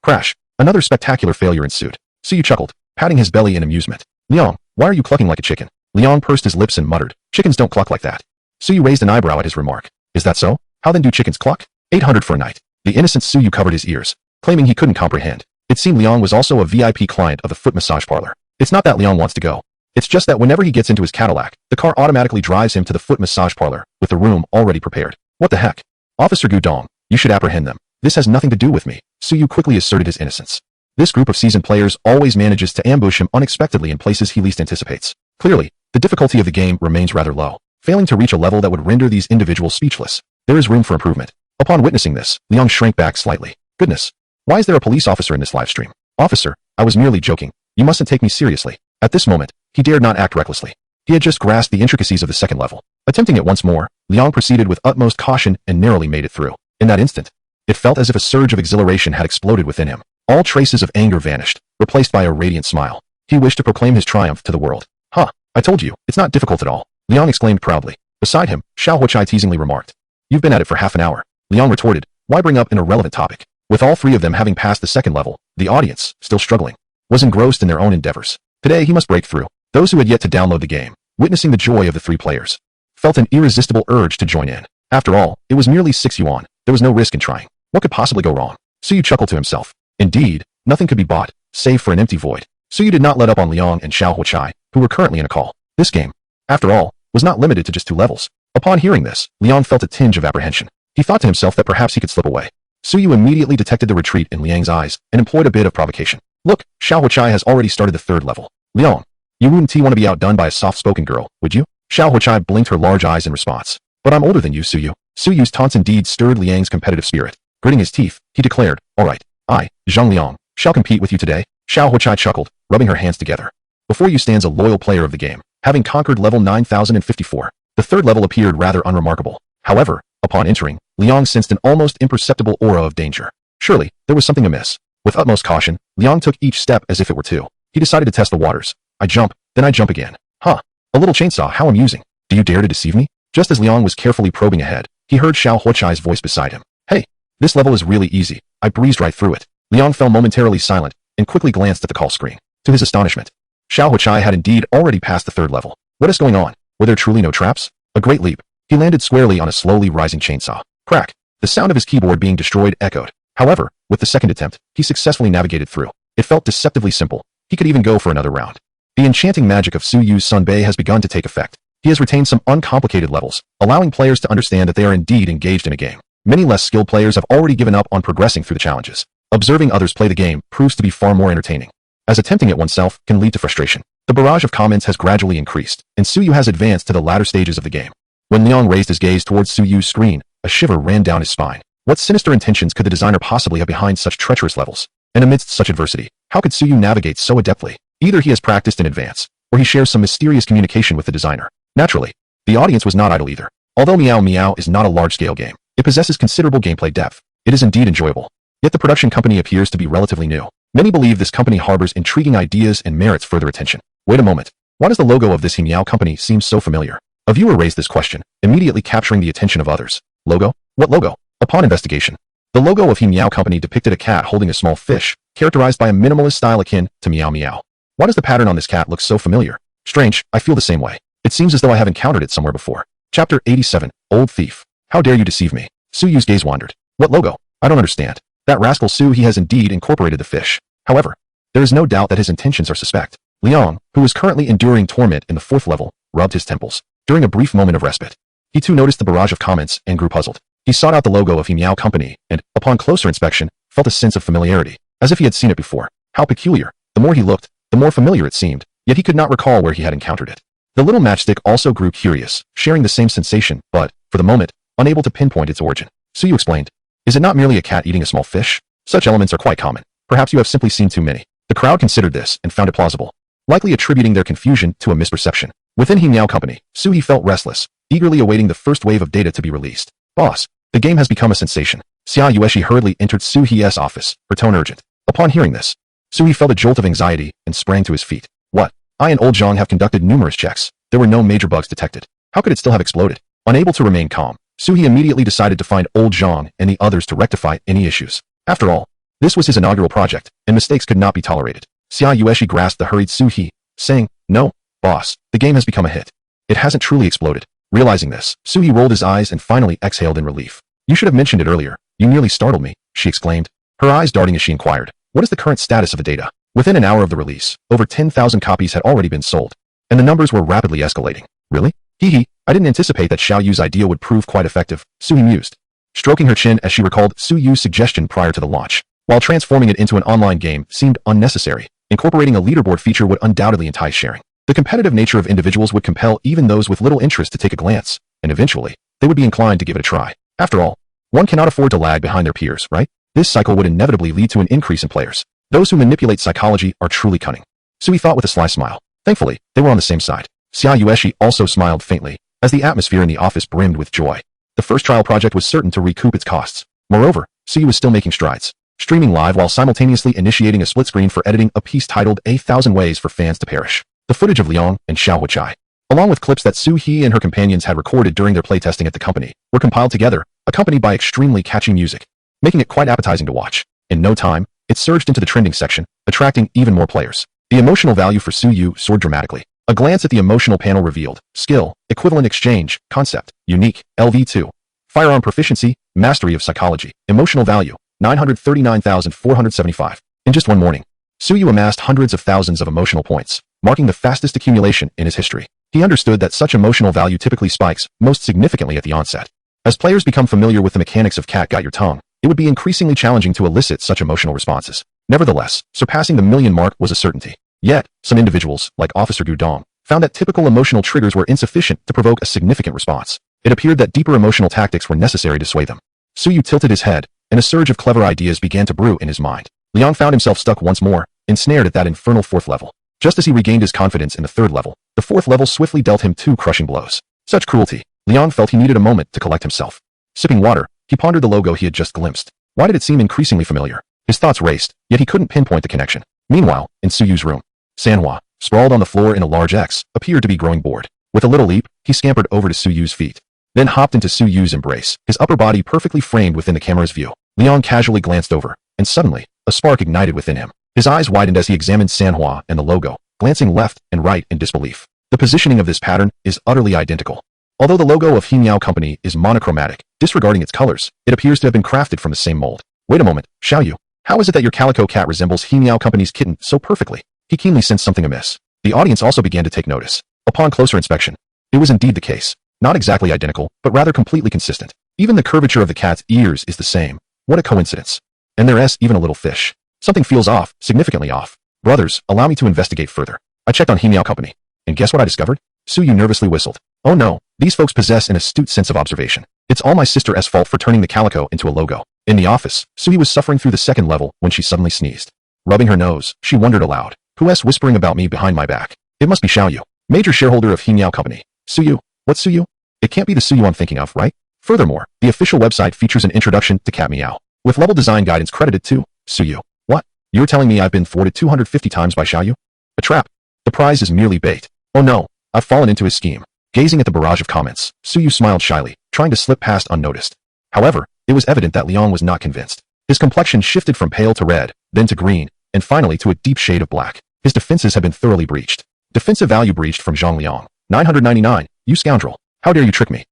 crash. Another spectacular failure ensued. Suyu chuckled, patting his belly in amusement. Liang, why are you clucking like a chicken? Liang pursed his lips and muttered, chickens don't cluck like that. Suyu raised an eyebrow at his remark. Is that so? How then do chickens cluck? 800 for a night. The innocent Suyu covered his ears, claiming he couldn't comprehend. It seemed Liang was also a VIP client of the foot massage parlor. It's not that Liang wants to go. It's just that whenever he gets into his Cadillac, the car automatically drives him to the foot massage parlor, with the room already prepared. What the heck? Officer Gudong, you should apprehend them. This has nothing to do with me. Suyu quickly asserted his innocence. This group of seasoned players always manages to ambush him unexpectedly in places he least anticipates. Clearly, the difficulty of the game remains rather low. failing to reach a level that would render these individuals speechless. There is room for improvement. Upon witnessing this, Liang shrank back slightly. Goodness. Why is there a police officer in this live stream? Officer, I was merely joking. You mustn't take me seriously. At this moment, he dared not act recklessly. He had just grasped the intricacies of the second level. Attempting it once more, Liang proceeded with utmost caution and narrowly made it through. In that instant, it felt as if a surge of exhilaration had exploded within him. All traces of anger vanished, replaced by a radiant smile. He wished to proclaim his triumph to the world. Huh, I told you, it's not difficult at all, Liang exclaimed proudly. Beside him, Xiao Huachai teasingly remarked. You've been at it for half an hour. Liang retorted, why bring up an irrelevant topic? With all three of them having passed the second level, the audience, still struggling, was engrossed in their own endeavors. Today he must break through. Those who had yet to download the game, witnessing the joy of the three players, felt an irresistible urge to join in. After all, it was merely 6 yuan. There was no risk in trying. What could possibly go wrong? Suyu chuckled to himself. Indeed, nothing could be bought, save for an empty void. Suyu did not let up on Liang and Xiao Huachai, who were currently in a call. This game, after all, was not limited to just 2 levels. Upon hearing this, Liang felt a tinge of apprehension. He thought to himself that perhaps he could slip away. Suyu immediately detected the retreat in Liang's eyes and employed a bit of provocation. Look, Xiao Huachai has already started the 3rd level. Liang, you wouldn't want to be outdone by a soft-spoken girl, would you? Xiao Huachai blinked her large eyes in response. But I'm older than you, Suyu. Suyu's taunts indeed stirred Liang's competitive spirit. Gritting his teeth, he declared, all right, I, Zhang Liang, shall compete with you today. Xiao Huachai chuckled, rubbing her hands together. Before you stands a loyal player of the game, having conquered level 9054. The 3rd level appeared rather unremarkable. However, upon entering, Liang sensed an almost imperceptible aura of danger. Surely, there was something amiss. With utmost caution, Liang took each step as if it were 2. He decided to test the waters. I jump, then I jump again. Huh. A little chainsaw, how amusing. Do you dare to deceive me? Just as Liang was carefully probing ahead, he heard Xiao Huachai's voice beside him. Hey, this level is really easy. I breezed right through it. Liang fell momentarily silent and quickly glanced at the call screen. To his astonishment, Xiao Huachai had indeed already passed the 3rd level. What is going on? Were there truly no traps? A great leap. He landed squarely on a slowly rising chainsaw. Crack. The sound of his keyboard being destroyed echoed. However, with the 2nd attempt, he successfully navigated through. It felt deceptively simple. He could even go for another round. The enchanting magic of Suyu's Sunbei has begun to take effect. He has retained some uncomplicated levels, allowing players to understand that they are indeed engaged in a game. Many less skilled players have already given up on progressing through the challenges. Observing others play the game proves to be far more entertaining, as attempting it oneself can lead to frustration. The barrage of comments has gradually increased, and Suyu has advanced to the latter stages of the game. When Liang raised his gaze towards Suyu's screen, a shiver ran down his spine. What sinister intentions could the designer possibly have behind such treacherous levels? And amidst such adversity, how could Suyu navigate so adeptly? Either he has practiced in advance, or he shares some mysterious communication with the designer. Naturally, the audience was not idle either. Although Meow Meow is not a large-scale game, it possesses considerable gameplay depth. It is indeed enjoyable. Yet the production company appears to be relatively new. Many believe this company harbors intriguing ideas and merits further attention. Wait a moment. Why does the logo of this Meow company seem so familiar? A viewer raised this question, immediately capturing the attention of others. Logo? What logo? Upon investigation, the logo of Meow company depicted a cat holding a small fish, characterized by a minimalist style akin to Meow Meow. Why does the pattern on this cat look so familiar? Strange, I feel the same way. It seems as though I have encountered it somewhere before. Chapter 87, Old Thief. How dare you deceive me? Suyu's gaze wandered. What logo? I don't understand. That rascal Su, he has indeed incorporated the fish. However, there is no doubt that his intentions are suspect. Liang, who was currently enduring torment in the 4th level, rubbed his temples. During a brief moment of respite, he too noticed the barrage of comments and grew puzzled. He sought out the logo of Meow company and, upon closer inspection, felt a sense of familiarity, as if he had seen it before. How peculiar. The more he looked, the more familiar it seemed, yet he could not recall where he had encountered it. The little matchstick also grew curious, sharing the same sensation, but, for the moment, unable to pinpoint its origin. Suyu explained, is it not merely a cat eating a small fish? Such elements are quite common. Perhaps you have simply seen too many. The crowd considered this and found it plausible, likely attributing their confusion to a misperception. Within Meow company, Suyu felt restless, eagerly awaiting the first wave of data to be released. Boss, the game has become a sensation. Xia Yueshi hurriedly entered Su He's office, her tone urgent. Upon hearing this, Su He felt a jolt of anxiety and sprang to his feet. What? I and Old Zhang have conducted numerous checks. There were no major bugs detected. How could it still have exploded? Unable to remain calm, Su He immediately decided to find Old Zhang and the others to rectify any issues. After all, this was his inaugural project, and mistakes could not be tolerated. Xia Yueshi grasped the hurried Su He, saying, no, boss, the game has become a hit. It hasn't truly exploded. Realizing this, Su He rolled his eyes and finally exhaled in relief. You should have mentioned it earlier. You nearly startled me, she exclaimed, her eyes darting as she inquired, what is the current status of the data? Within an hour of the release, over 10,000 copies had already been sold, and the numbers were rapidly escalating. Really? Hee, I didn't anticipate that Xiao Yu's idea would prove quite effective, Su He mused, stroking her chin as she recalled Su Yu's suggestion prior to the launch. While transforming it into an online game seemed unnecessary, incorporating a leaderboard feature would undoubtedly entice sharing. The competitive nature of individuals would compel even those with little interest to take a glance, and eventually, they would be inclined to give it a try. After all, one cannot afford to lag behind their peers, right? This cycle would inevitably lead to an increase in players. Those who manipulate psychology are truly cunning. Suyu thought with a sly smile. Thankfully, they were on the same side. Xia Yueshi also smiled faintly, as the atmosphere in the office brimmed with joy. The first trial project was certain to recoup its costs. Moreover, Suyu was still making strides, streaming live while simultaneously initiating a split screen for editing a piece titled A Thousand Ways for Fans to Perish. The footage of Liang and Xiao Huichai, along with clips that Su He and her companions had recorded during their playtesting at the company, were compiled together, accompanied by extremely catchy music, making it quite appetizing to watch. In no time, it surged into the trending section, attracting even more players. The emotional value for Suyu soared dramatically. A glance at the emotional panel revealed skill, equivalent exchange, concept, unique, LV2, firearm proficiency, mastery of psychology, emotional value, 939,475. In just one morning, Suyu amassed hundreds of thousands of emotional points, marking the fastest accumulation in his history. He understood that such emotional value typically spikes most significantly at the onset. As players become familiar with the mechanics of Cat Got Your Tongue, it would be increasingly challenging to elicit such emotional responses. Nevertheless, surpassing the million mark was a certainty. Yet, some individuals, like Officer Gudong, found that typical emotional triggers were insufficient to provoke a significant response. It appeared that deeper emotional tactics were necessary to sway them. Suyu tilted his head, and a surge of clever ideas began to brew in his mind. Liang found himself stuck once more, ensnared at that infernal fourth level. Just as he regained his confidence in the third level, the fourth level swiftly dealt him two crushing blows. Such cruelty. Liang felt he needed a moment to collect himself. Sipping water, he pondered the logo he had just glimpsed. Why did it seem increasingly familiar? His thoughts raced, yet he couldn't pinpoint the connection. Meanwhile, in Suyu's room, Manhwa, sprawled on the floor in a large X, appeared to be growing bored. With a little leap, he scampered over to Suyu's feet, then hopped into Suyu's embrace, his upper body perfectly framed within the camera's view. Liang casually glanced over, and suddenly, a spark ignited within him. His eyes widened as he examined Manhwa and the logo, glancing left and right in disbelief. The positioning of this pattern is utterly identical. Although the logo of Himiao Company is monochromatic, disregarding its colors, it appears to have been crafted from the same mold. Wait a moment, Xiaoyu. How is it that your calico cat resembles Himiao Company's kitten so perfectly? He keenly sensed something amiss. The audience also began to take notice. Upon closer inspection, it was indeed the case. Not exactly identical, but rather completely consistent. Even the curvature of the cat's ears is the same. What a coincidence. And there's even a little fish. Something feels off, significantly off. Brothers, allow me to investigate further. I checked on Himiao Company. And guess what I discovered? Suyu nervously whistled. Oh no, these folks possess an astute sense of observation. It's all my sister's fault for turning the calico into a logo. In the office, Suyu was suffering through the second level when she suddenly sneezed. Rubbing her nose, she wondered aloud. Who's whispering about me behind my back? It must be Xiaoyu, major shareholder of Himiao Company. Suyu? What's Suyu? It can't be the Suyu I'm thinking of, right? Furthermore, the official website features an introduction to Cat Meow, with level design guidance credited to Suyu. What? You're telling me I've been thwarted 250 times by Xiaoyu? A trap. The prize is merely bait. Oh no, I've fallen into his scheme. Gazing at the barrage of comments, Suyu smiled shyly, trying to slip past unnoticed. However, it was evident that Liang was not convinced. His complexion shifted from pale to red, then to green, and finally to a deep shade of black. His defenses had been thoroughly breached. Defensive value breached from Zhang Liang. 999, you scoundrel. How dare you trick me?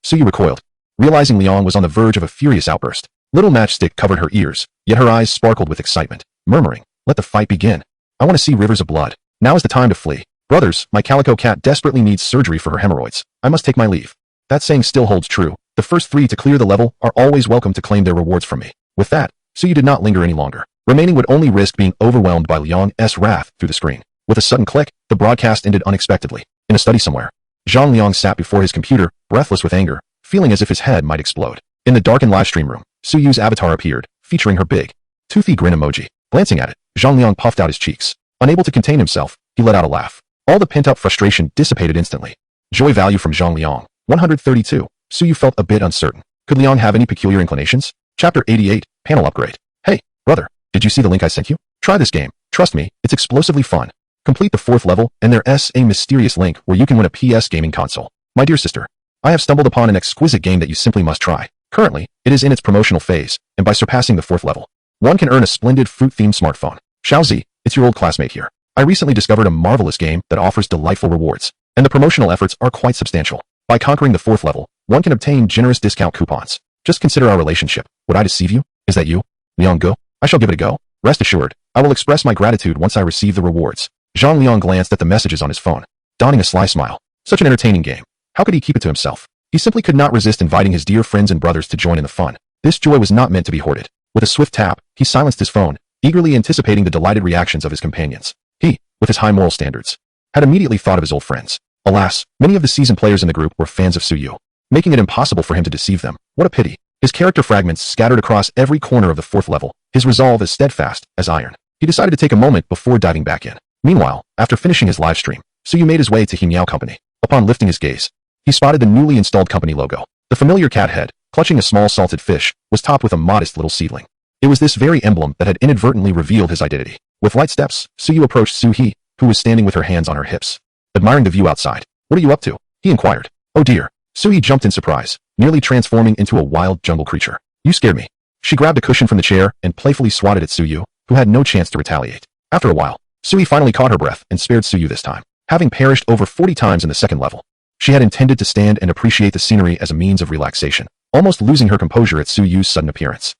Suyu recoiled, realizing Liang was on the verge of a furious outburst. Little matchstick covered her ears, yet her eyes sparkled with excitement, murmuring, let the fight begin. I want to see rivers of blood. Now is the time to flee. Brothers, my calico cat desperately needs surgery for her hemorrhoids. I must take my leave. That saying still holds true. The first three to clear the level are always welcome to claim their rewards from me. With that, Suyu did not linger any longer. Remaining would only risk being overwhelmed by Liang's wrath through the screen. With a sudden click, the broadcast ended unexpectedly. In a study somewhere, Zhang Liang sat before his computer, breathless with anger, feeling as if his head might explode. In the darkened livestream room, Suyu's avatar appeared, featuring her big, toothy grin emoji. Glancing at it, Zhang Liang puffed out his cheeks. Unable to contain himself, he let out a laugh. All the pent-up frustration dissipated instantly. Joy value from Zhang Liang, 132. Suyu felt a bit uncertain. Could Liang have any peculiar inclinations? Chapter 88, Panel Upgrade. Hey, brother, did you see the link I sent you? Try this game. Trust me, it's explosively fun. Complete the fourth level, and there's a mysterious link where you can win a PS gaming console. My dear sister, I have stumbled upon an exquisite game that you simply must try. Currently, it is in its promotional phase, and by surpassing the fourth level, one can earn a splendid fruit-themed smartphone. Xiaozi, it's your old classmate here. I recently discovered a marvelous game that offers delightful rewards, and the promotional efforts are quite substantial. By conquering the fourth level, one can obtain generous discount coupons. Just consider our relationship. Would I deceive you? Is that you? Liang Go? I shall give it a go. Rest assured, I will express my gratitude once I receive the rewards. Zhang Liang glanced at the messages on his phone, donning a sly smile. Such an entertaining game. How could he keep it to himself? He simply could not resist inviting his dear friends and brothers to join in the fun. This joy was not meant to be hoarded. With a swift tap, he silenced his phone, eagerly anticipating the delighted reactions of his companions. He, with his high moral standards, had immediately thought of his old friends. Alas, many of the seasoned players in the group were fans of Suyu, making it impossible for him to deceive them. What a pity. His character fragments scattered across every corner of the 4th level, his resolve as steadfast as iron. He decided to take a moment before diving back in. Meanwhile, after finishing his live stream, Suyu made his way to Himiao Company. Upon lifting his gaze, he spotted the newly installed company logo. The familiar cat head, clutching a small salted fish, was topped with a modest little seedling. It was this very emblem that had inadvertently revealed his identity. With light steps, Suyu approached Su-hee, who was standing with her hands on her hips, admiring the view outside. "What are you up to?" he inquired. "Oh dear." Su-hee jumped in surprise, nearly transforming into a wild jungle creature. "You scared me." She grabbed a cushion from the chair and playfully swatted at Suyu, who had no chance to retaliate. After a while, Su-hee finally caught her breath and spared Suyu this time. Having perished over 40 times in the 2nd level, she had intended to stand and appreciate the scenery as a means of relaxation, almost losing her composure at Suyu's sudden appearance.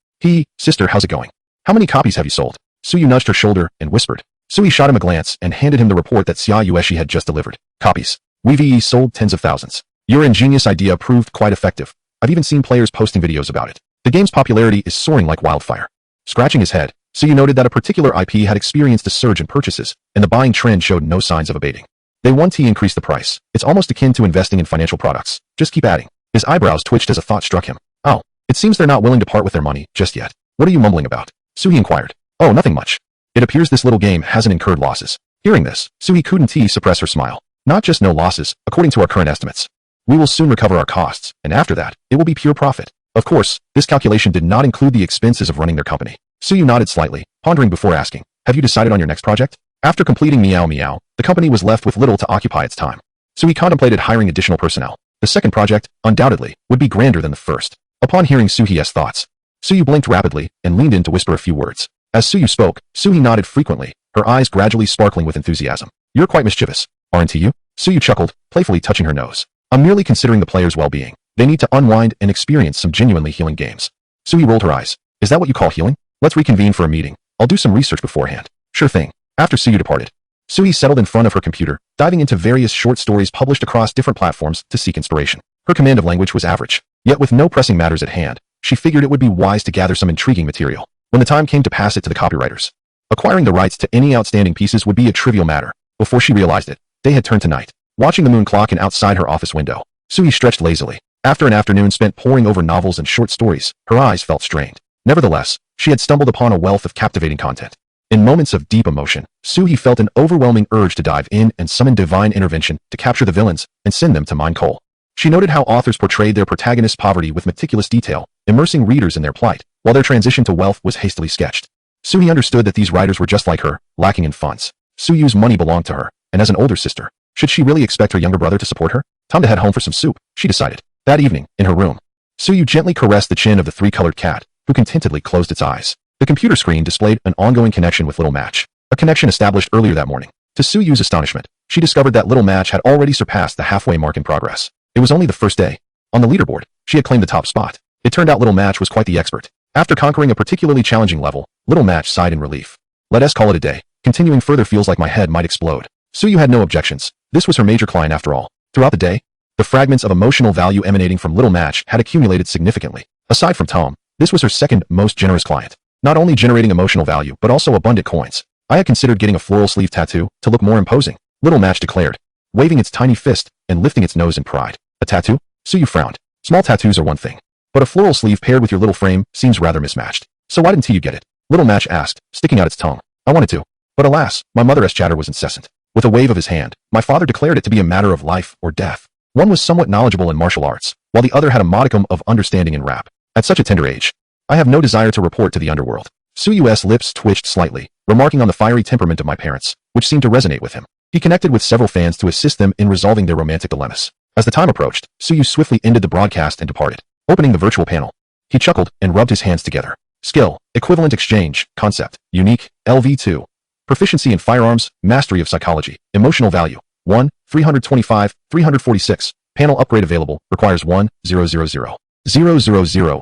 "Sister, how's it going? How many copies have you sold?" Suyu nudged her shoulder and whispered. Sui shot him a glance and handed him the report that Xia Yueshi had just delivered. "Copies. We've sold tens of thousands. Your ingenious idea proved quite effective. I've even seen players posting videos about it. The game's popularity is soaring like wildfire." Scratching his head, Suyu noted that a particular IP had experienced a surge in purchases, and the buying trend showed no signs of abating. They 1T increased the price. It's almost akin to investing in financial products. Just keep adding. His eyebrows twitched as a thought struck him. "Oh, it seems they're not willing to part with their money just yet. What are you mumbling about?" Suhi inquired. "Oh, nothing much. It appears this little game hasn't incurred losses." Hearing this, Suhi couldn't suppress her smile. "Not just no losses, according to our current estimates. We will soon recover our costs, and after that, it will be pure profit." Of course, this calculation did not include the expenses of running their company. Suyu nodded slightly, pondering before asking, "Have you decided on your next project?" After completing Meow Meow, the company was left with little to occupy its time. Suyu contemplated hiring additional personnel. The second project, undoubtedly, would be grander than the first. Upon hearing Suhi's thoughts, Suyu blinked rapidly and leaned in to whisper a few words. As Suyu spoke, Suhi nodded frequently, her eyes gradually sparkling with enthusiasm. "You're quite mischievous, aren't you?" Suyu chuckled, playfully touching her nose. "I'm merely considering the players' well-being. They need to unwind and experience some genuinely healing games." Suhi rolled her eyes. "Is that what you call healing? Let's reconvene for a meeting. I'll do some research beforehand." "Sure thing." After Suyu departed, Suhi settled in front of her computer, diving into various short stories published across different platforms to seek inspiration. Her command of language was average, yet with no pressing matters at hand, she figured it would be wise to gather some intriguing material. When the time came to pass it to the copywriters, acquiring the rights to any outstanding pieces would be a trivial matter. Before she realized it, day had turned to night. Watching the moon clock in outside her office window, Suhi stretched lazily. After an afternoon spent poring over novels and short stories, her eyes felt strained. Nevertheless, she had stumbled upon a wealth of captivating content. In moments of deep emotion, Suhi felt an overwhelming urge to dive in and summon divine intervention to capture the villains and send them to mine coal. She noted how authors portrayed their protagonists' poverty with meticulous detail, immersing readers in their plight, while their transition to wealth was hastily sketched. Suhi understood that these writers were just like her, lacking in funds. Suyu's money belonged to her, and as an older sister, should she really expect her younger brother to support her? Time to head home for some soup, she decided. That evening, in her room, Suyu gently caressed the chin of the three-colored cat, who contentedly closed its eyes. The computer screen displayed an ongoing connection with Little Match, a connection established earlier that morning. To Suyu's astonishment, she discovered that Little Match had already surpassed the halfway mark in progress. It was only the first day. On the leaderboard, she had claimed the top spot. It turned out Little Match was quite the expert. After conquering a particularly challenging level, Little Match sighed in relief. "Let us call it a day. Continuing further feels like my head might explode." Suyu had no objections. This was her major client after all. Throughout the day, the fragments of emotional value emanating from Little Match had accumulated significantly. Aside from Tom, this was her second most generous client. Not only generating emotional value, but also abundant coins. "I had considered getting a floral sleeve tattoo to look more imposing," Little Match declared, waving its tiny fist and lifting its nose in pride. "A tattoo?" Suyu frowned. "Small tattoos are one thing, but a floral sleeve paired with your little frame seems rather mismatched. So why didn't you get it?" Little Match asked, sticking out its tongue. "I wanted to. But alas, my mother's chatter was incessant." With a wave of his hand, my father declared it to be a matter of life or death. One was somewhat knowledgeable in martial arts, while the other had a modicum of understanding in rap. At such a tender age, I have no desire to report to the underworld. Suyu's lips twitched slightly, remarking on the fiery temperament of my parents, which seemed to resonate with him. He connected with several fans to assist them in resolving their romantic dilemmas. As the time approached, Suyu swiftly ended the broadcast and departed. Opening the virtual panel, he chuckled and rubbed his hands together. Skill, equivalent exchange, concept, unique, LV2. Proficiency in firearms, mastery of psychology, emotional value, 1, 325, 346. Panel upgrade available, requires 1, 000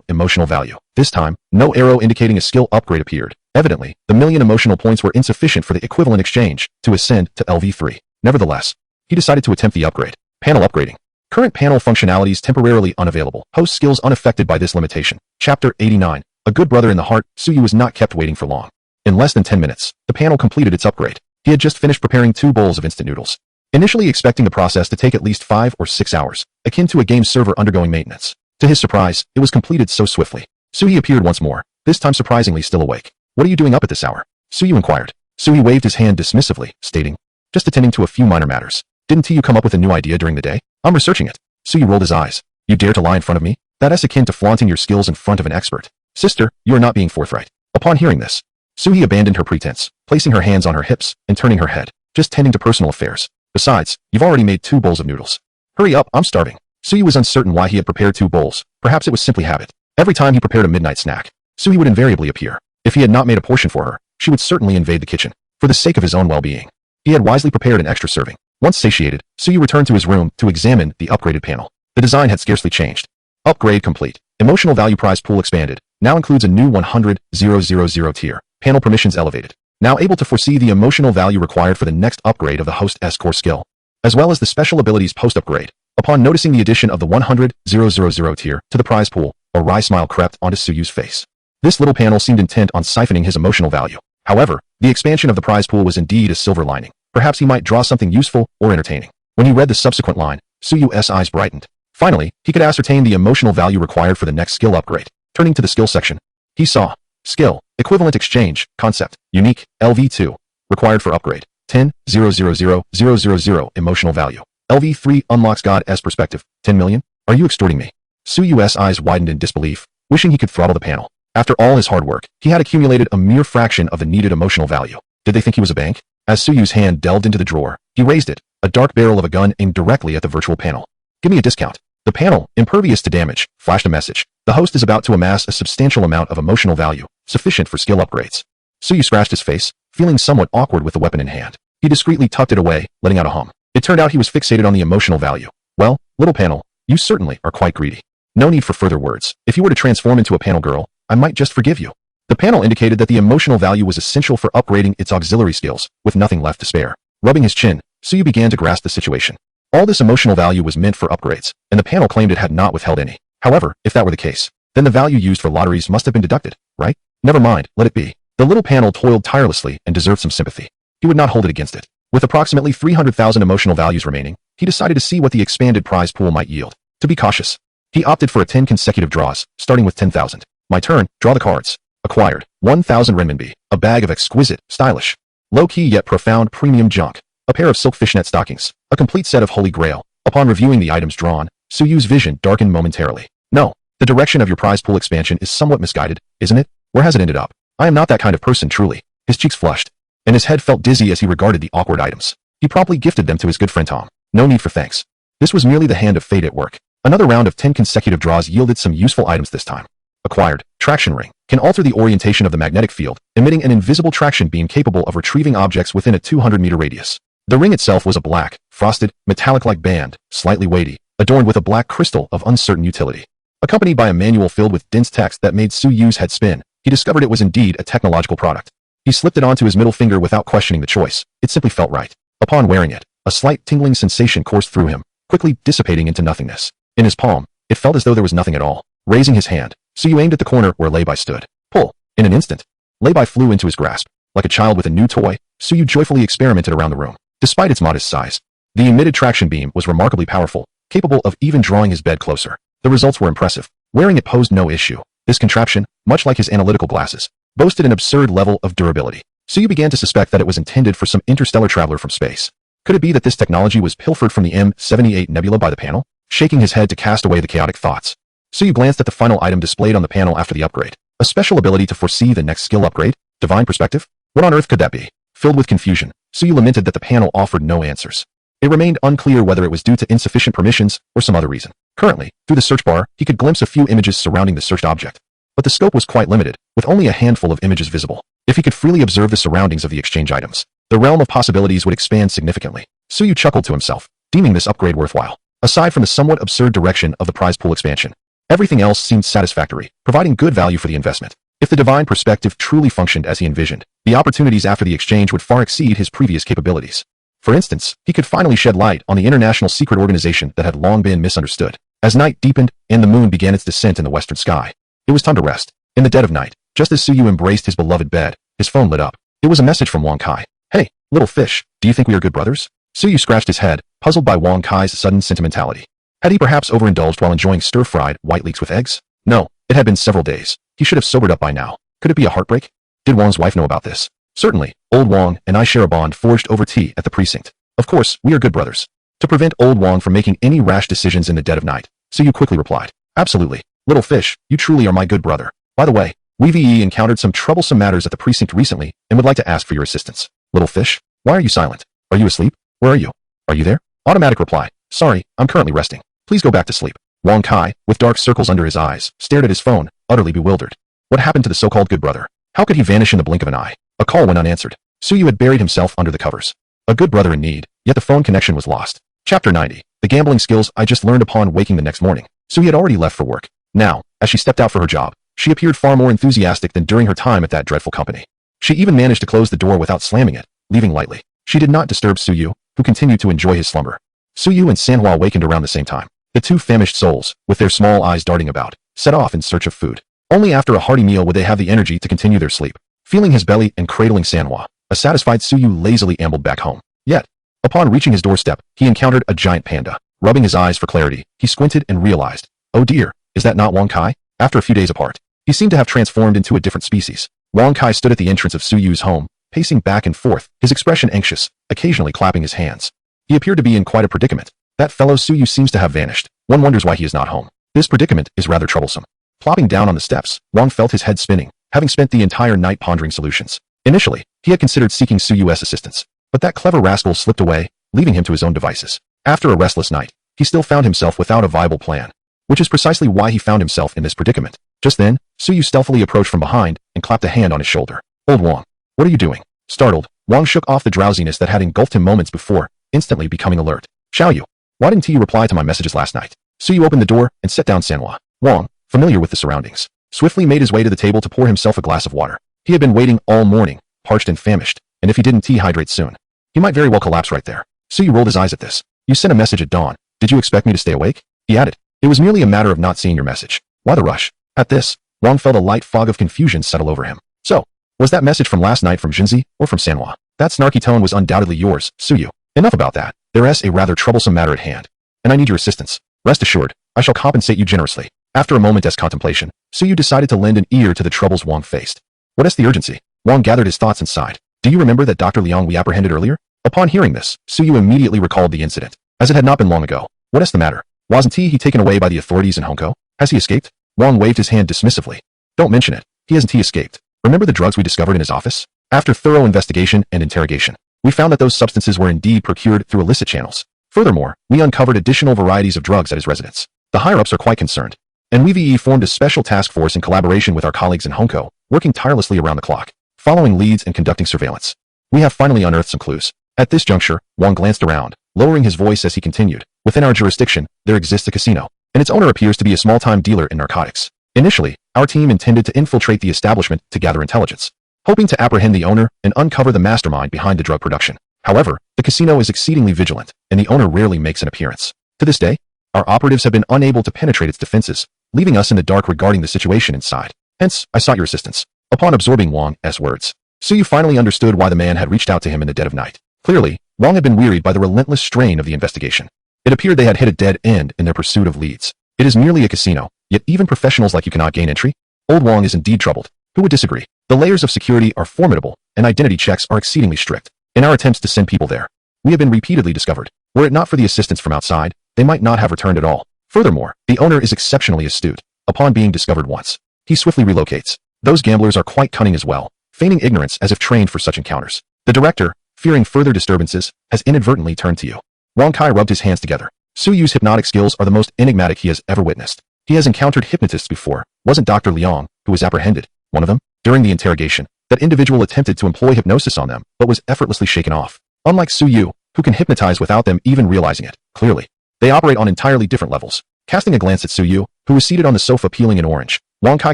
emotional value. This time, no arrow indicating a skill upgrade appeared. Evidently, the million emotional points were insufficient for the equivalent exchange to ascend to LV3. Nevertheless, he decided to attempt the upgrade. Panel upgrading. Current panel functionalities temporarily unavailable. Host skills unaffected by this limitation. Chapter 89. A good brother in the heart. Suyu was not kept waiting for long. In less than 10 minutes, the panel completed its upgrade. He had just finished preparing 2 bowls of instant noodles. initially expecting the process to take at least 5 or 6 hours, akin to a game server undergoing maintenance. To his surprise, it was completed so swiftly. Suyu appeared once more, this time surprisingly still awake. "What are you doing up at this hour?" Suyu inquired. Suyu waved his hand dismissively, stating, "Just attending to a few minor matters. Didn't you come up with a new idea during the day?" "I'm researching it." Suyu rolled his eyes. "You dare to lie in front of me? That's akin to flaunting your skills in front of an expert. Sister, you are not being forthright." Upon hearing this, Suyu abandoned her pretense, placing her hands on her hips and turning her head, "Just tending to personal affairs. Besides, you've already made 2 bowls of noodles. Hurry up, I'm starving." Suyu was uncertain why he had prepared 2 bowls. Perhaps it was simply habit. Every time he prepared a midnight snack, Suyu would invariably appear. If he had not made a portion for her, she would certainly invade the kitchen. For the sake of his own well-being, he had wisely prepared an extra serving. Once satiated, Suyu returned to his room to examine the upgraded panel. The design had scarcely changed. Upgrade complete. Emotional value prize pool expanded. Now includes a new 100,000 tier. Panel permissions elevated. Now able to foresee the emotional value required for the next upgrade of the host's core skill, as well as the special abilities post-upgrade. Upon noticing the addition of the 100,000 tier to the prize pool, a wry smile crept onto Suyu's face. This little panel seemed intent on siphoning his emotional value. However, the expansion of the prize pool was indeed a silver lining. Perhaps he might draw something useful or entertaining. When he read the subsequent line, Suyu's eyes brightened. Finally, he could ascertain the emotional value required for the next skill upgrade. Turning to the skill section, he saw skill, equivalent exchange, concept, unique, LV2, required for upgrade, 10,000,000 emotional value. LV3 unlocks God's perspective, 10 million? Are you extorting me? Suyu's eyes widened in disbelief, wishing he could throttle the panel. After all his hard work, he had accumulated a mere fraction of the needed emotional value. Did they think he was a bank? As Suyu's hand delved into the drawer, he raised it, a dark barrel of a gun aimed directly at the virtual panel. "Give me a discount." The panel, impervious to damage, flashed a message. The host is about to amass a substantial amount of emotional value, sufficient for skill upgrades. Suyu scratched his face, feeling somewhat awkward with the weapon in hand. He discreetly tucked it away, letting out a hum. It turned out he was fixated on the emotional value. "Well, little panel, you certainly are quite greedy. No need for further words. If you were to transform into a panel girl, I might just forgive you." The panel indicated that the emotional value was essential for upgrading its auxiliary skills, with nothing left to spare. Rubbing his chin, Suyu began to grasp the situation. All this emotional value was meant for upgrades, and the panel claimed it had not withheld any. However, if that were the case, then the value used for lotteries must have been deducted, right? Never mind, let it be. The little panel toiled tirelessly and deserved some sympathy. He would not hold it against it. With approximately 300,000 emotional values remaining, he decided to see what the expanded prize pool might yield. To be cautious, he opted for 10 consecutive draws, starting with 10,000. "My turn, draw the cards." Acquired, 1,000 renminbi, a bag of exquisite, stylish, low-key yet profound premium junk, a pair of silk fishnet stockings, a complete set of Holy Grail. Upon reviewing the items drawn, Suyu's vision darkened momentarily. "No, the direction of your prize pool expansion is somewhat misguided, isn't it? Where has it ended up? I am not that kind of person, truly." His cheeks flushed, and his head felt dizzy as he regarded the awkward items. He promptly gifted them to his good friend Tom. No need for thanks. This was merely the hand of fate at work. Another round of 10 consecutive draws yielded some useful items this time. Acquired, traction ring, can alter the orientation of the magnetic field, emitting an invisible traction beam capable of retrieving objects within a 200-meter radius. The ring itself was a black, frosted, metallic-like band, slightly weighty, adorned with a black crystal of uncertain utility. Accompanied by a manual filled with dense text that made Suyu's head spin, he discovered it was indeed a technological product. He slipped it onto his middle finger without questioning the choice. It simply felt right. Upon wearing it, a slight tingling sensation coursed through him, quickly dissipating into nothingness. In his palm, it felt as though there was nothing at all. Raising his hand, Suyu aimed at the corner where Lei Bai stood. Pull. In an instant, Lei Bai flew into his grasp. Like a child with a new toy, Suyu joyfully experimented around the room. Despite its modest size, the emitted traction beam was remarkably powerful, capable of even drawing his bed closer. The results were impressive. Wearing it posed no issue. This contraption, much like his analytical glasses, boasted an absurd level of durability. Suyu began to suspect that it was intended for some interstellar traveler from space. Could it be that this technology was pilfered from the M78 nebula by the panel? Shaking his head to cast away the chaotic thoughts, Suyu glanced at the final item displayed on the panel after the upgrade. A special ability to foresee the next skill upgrade? Divine perspective? What on earth could that be? Filled with confusion, Suyu lamented that the panel offered no answers. It remained unclear whether it was due to insufficient permissions or some other reason. Currently, through the search bar, he could glimpse a few images surrounding the searched object. But the scope was quite limited, with only a handful of images visible. If he could freely observe the surroundings of the exchange items, the realm of possibilities would expand significantly. Suyu chuckled to himself, deeming this upgrade worthwhile. Aside from the somewhat absurd direction of the prize pool expansion, everything else seemed satisfactory, providing good value for the investment. If the divine perspective truly functioned as he envisioned, the opportunities after the exchange would far exceed his previous capabilities. For instance, he could finally shed light on the international secret organization that had long been misunderstood. As night deepened and the moon began its descent in the western sky, it was time to rest. In the dead of night, just as Suyu embraced his beloved bed, his phone lit up. It was a message from Wang Kai. "Hey, little fish, do you think we are good brothers?" Suyu scratched his head, puzzled by Wang Kai's sudden sentimentality. Had he perhaps overindulged while enjoying stir-fried white leeks with eggs? No, it had been several days. He should have sobered up by now. Could it be a heartbreak? Did Wang's wife know about this? Certainly, old Wang and I share a bond forged over tea at the precinct. Of course, we are good brothers. To prevent old Wang from making any rash decisions in the dead of night, Suyu quickly replied, absolutely. Little fish, you truly are my good brother. By the way, we encountered some troublesome matters at the precinct recently and would like to ask for your assistance. Little fish, why are you silent? Are you asleep? Where are you? Are you there? Automatic reply, sorry, I'm currently resting. Please go back to sleep. Wang Kai, with dark circles under his eyes, stared at his phone, utterly bewildered. What happened to the so-called good brother? How could he vanish in the blink of an eye? A call went unanswered. Suyu had buried himself under the covers. A good brother in need, yet the phone connection was lost. Chapter 90. The gambling skills I just learned upon waking the next morning. Suyu had already left for work. Now, as she stepped out for her job, she appeared far more enthusiastic than during her time at that dreadful company. She even managed to close the door without slamming it, leaving lightly. She did not disturb Suyu, who continued to enjoy his slumber. Suyu and Manhwa awakened around the same time. The two famished souls, with their small eyes darting about, set off in search of food. Only after a hearty meal would they have the energy to continue their sleep. Feeling his belly and cradling Manhwa, a satisfied Suyu lazily ambled back home. Yet, upon reaching his doorstep, he encountered a giant panda. Rubbing his eyes for clarity, he squinted and realized, oh dear, is that not Wang Kai? After a few days apart, he seemed to have transformed into a different species. Wang Kai stood at the entrance of Suyu's home, pacing back and forth, his expression anxious, occasionally clapping his hands. He appeared to be in quite a predicament. That fellow Suyu seems to have vanished. One wonders why he is not home. This predicament is rather troublesome. Plopping down on the steps, Wang felt his head spinning, having spent the entire night pondering solutions. Initially, he had considered seeking Suyu's assistance, but that clever rascal slipped away, leaving him to his own devices. After a restless night, he still found himself without a viable plan, which is precisely why he found himself in this predicament. Just then, Suyu stealthily approached from behind and clapped a hand on his shoulder. Old Wang, what are you doing? Startled, Wang shook off the drowsiness that had engulfed him moments before, instantly becoming alert. Xiaoyu, why didn't you reply to my messages last night? Suyu opened the door and set down Manhwa. Wang, familiar with the surroundings, swiftly made his way to the table to pour himself a glass of water. He had been waiting all morning, parched and famished, and if he didn't dehydrate soon, he might very well collapse right there. Suyu rolled his eyes at this. You sent a message at dawn. Did you expect me to stay awake? He added. It was merely a matter of not seeing your message. Why the rush? At this, Wang felt a light fog of confusion settle over him. So, was that message from last night from Jinzi or from Manhwa? That snarky tone was undoubtedly yours, Suyu. Enough about that. There is a rather troublesome matter at hand, and I need your assistance. Rest assured, I shall compensate you generously. After a moment's contemplation, Suyu decided to lend an ear to the troubles Wang faced. What is the urgency? Wang gathered his thoughts and sighed. Do you remember that Dr. Liang we apprehended earlier? Upon hearing this, Suyu immediately recalled the incident, as it had not been long ago. What is the matter? Wasn't he taken away by the authorities in Hongkou? Has he escaped? Wang waved his hand dismissively. Don't mention it. He hasn't escaped. Remember the drugs we discovered in his office? After thorough investigation and interrogation, we found that those substances were indeed procured through illicit channels. Furthermore, we uncovered additional varieties of drugs at his residence. The higher-ups are quite concerned, and we formed a special task force in collaboration with our colleagues in Hongkou, working tirelessly around the clock, following leads and conducting surveillance. We have finally unearthed some clues. At this juncture, Wang glanced around, lowering his voice as he continued. Within our jurisdiction, there exists a casino, and its owner appears to be a small-time dealer in narcotics. Initially, our team intended to infiltrate the establishment to gather intelligence, hoping to apprehend the owner and uncover the mastermind behind the drug production. However, the casino is exceedingly vigilant, and the owner rarely makes an appearance. To this day, our operatives have been unable to penetrate its defenses, leaving us in the dark regarding the situation inside. Hence, I sought your assistance. Upon absorbing Wang's words, Suyu finally understood why the man had reached out to him in the dead of night. Clearly, Wang had been wearied by the relentless strain of the investigation. It appeared they had hit a dead end in their pursuit of leads. It is merely a casino, yet even professionals like you cannot gain entry? Old Wang is indeed troubled. Who would disagree? The layers of security are formidable, and identity checks are exceedingly strict. In our attempts to send people there, we have been repeatedly discovered. Were it not for the assistance from outside, they might not have returned at all. Furthermore, the owner is exceptionally astute. Upon being discovered once, he swiftly relocates. Those gamblers are quite cunning as well, feigning ignorance as if trained for such encounters. The director, fearing further disturbances, has inadvertently turned to you. Wang Kai rubbed his hands together. Suyu's hypnotic skills are the most enigmatic he has ever witnessed. He has encountered hypnotists before. Wasn't Dr. Liang, who was apprehended, one of them? During the interrogation, that individual attempted to employ hypnosis on them, but was effortlessly shaken off. Unlike Suyu, who can hypnotize without them even realizing it, clearly, they operate on entirely different levels. Casting a glance at Suyu, who was seated on the sofa peeling an orange, Wang Kai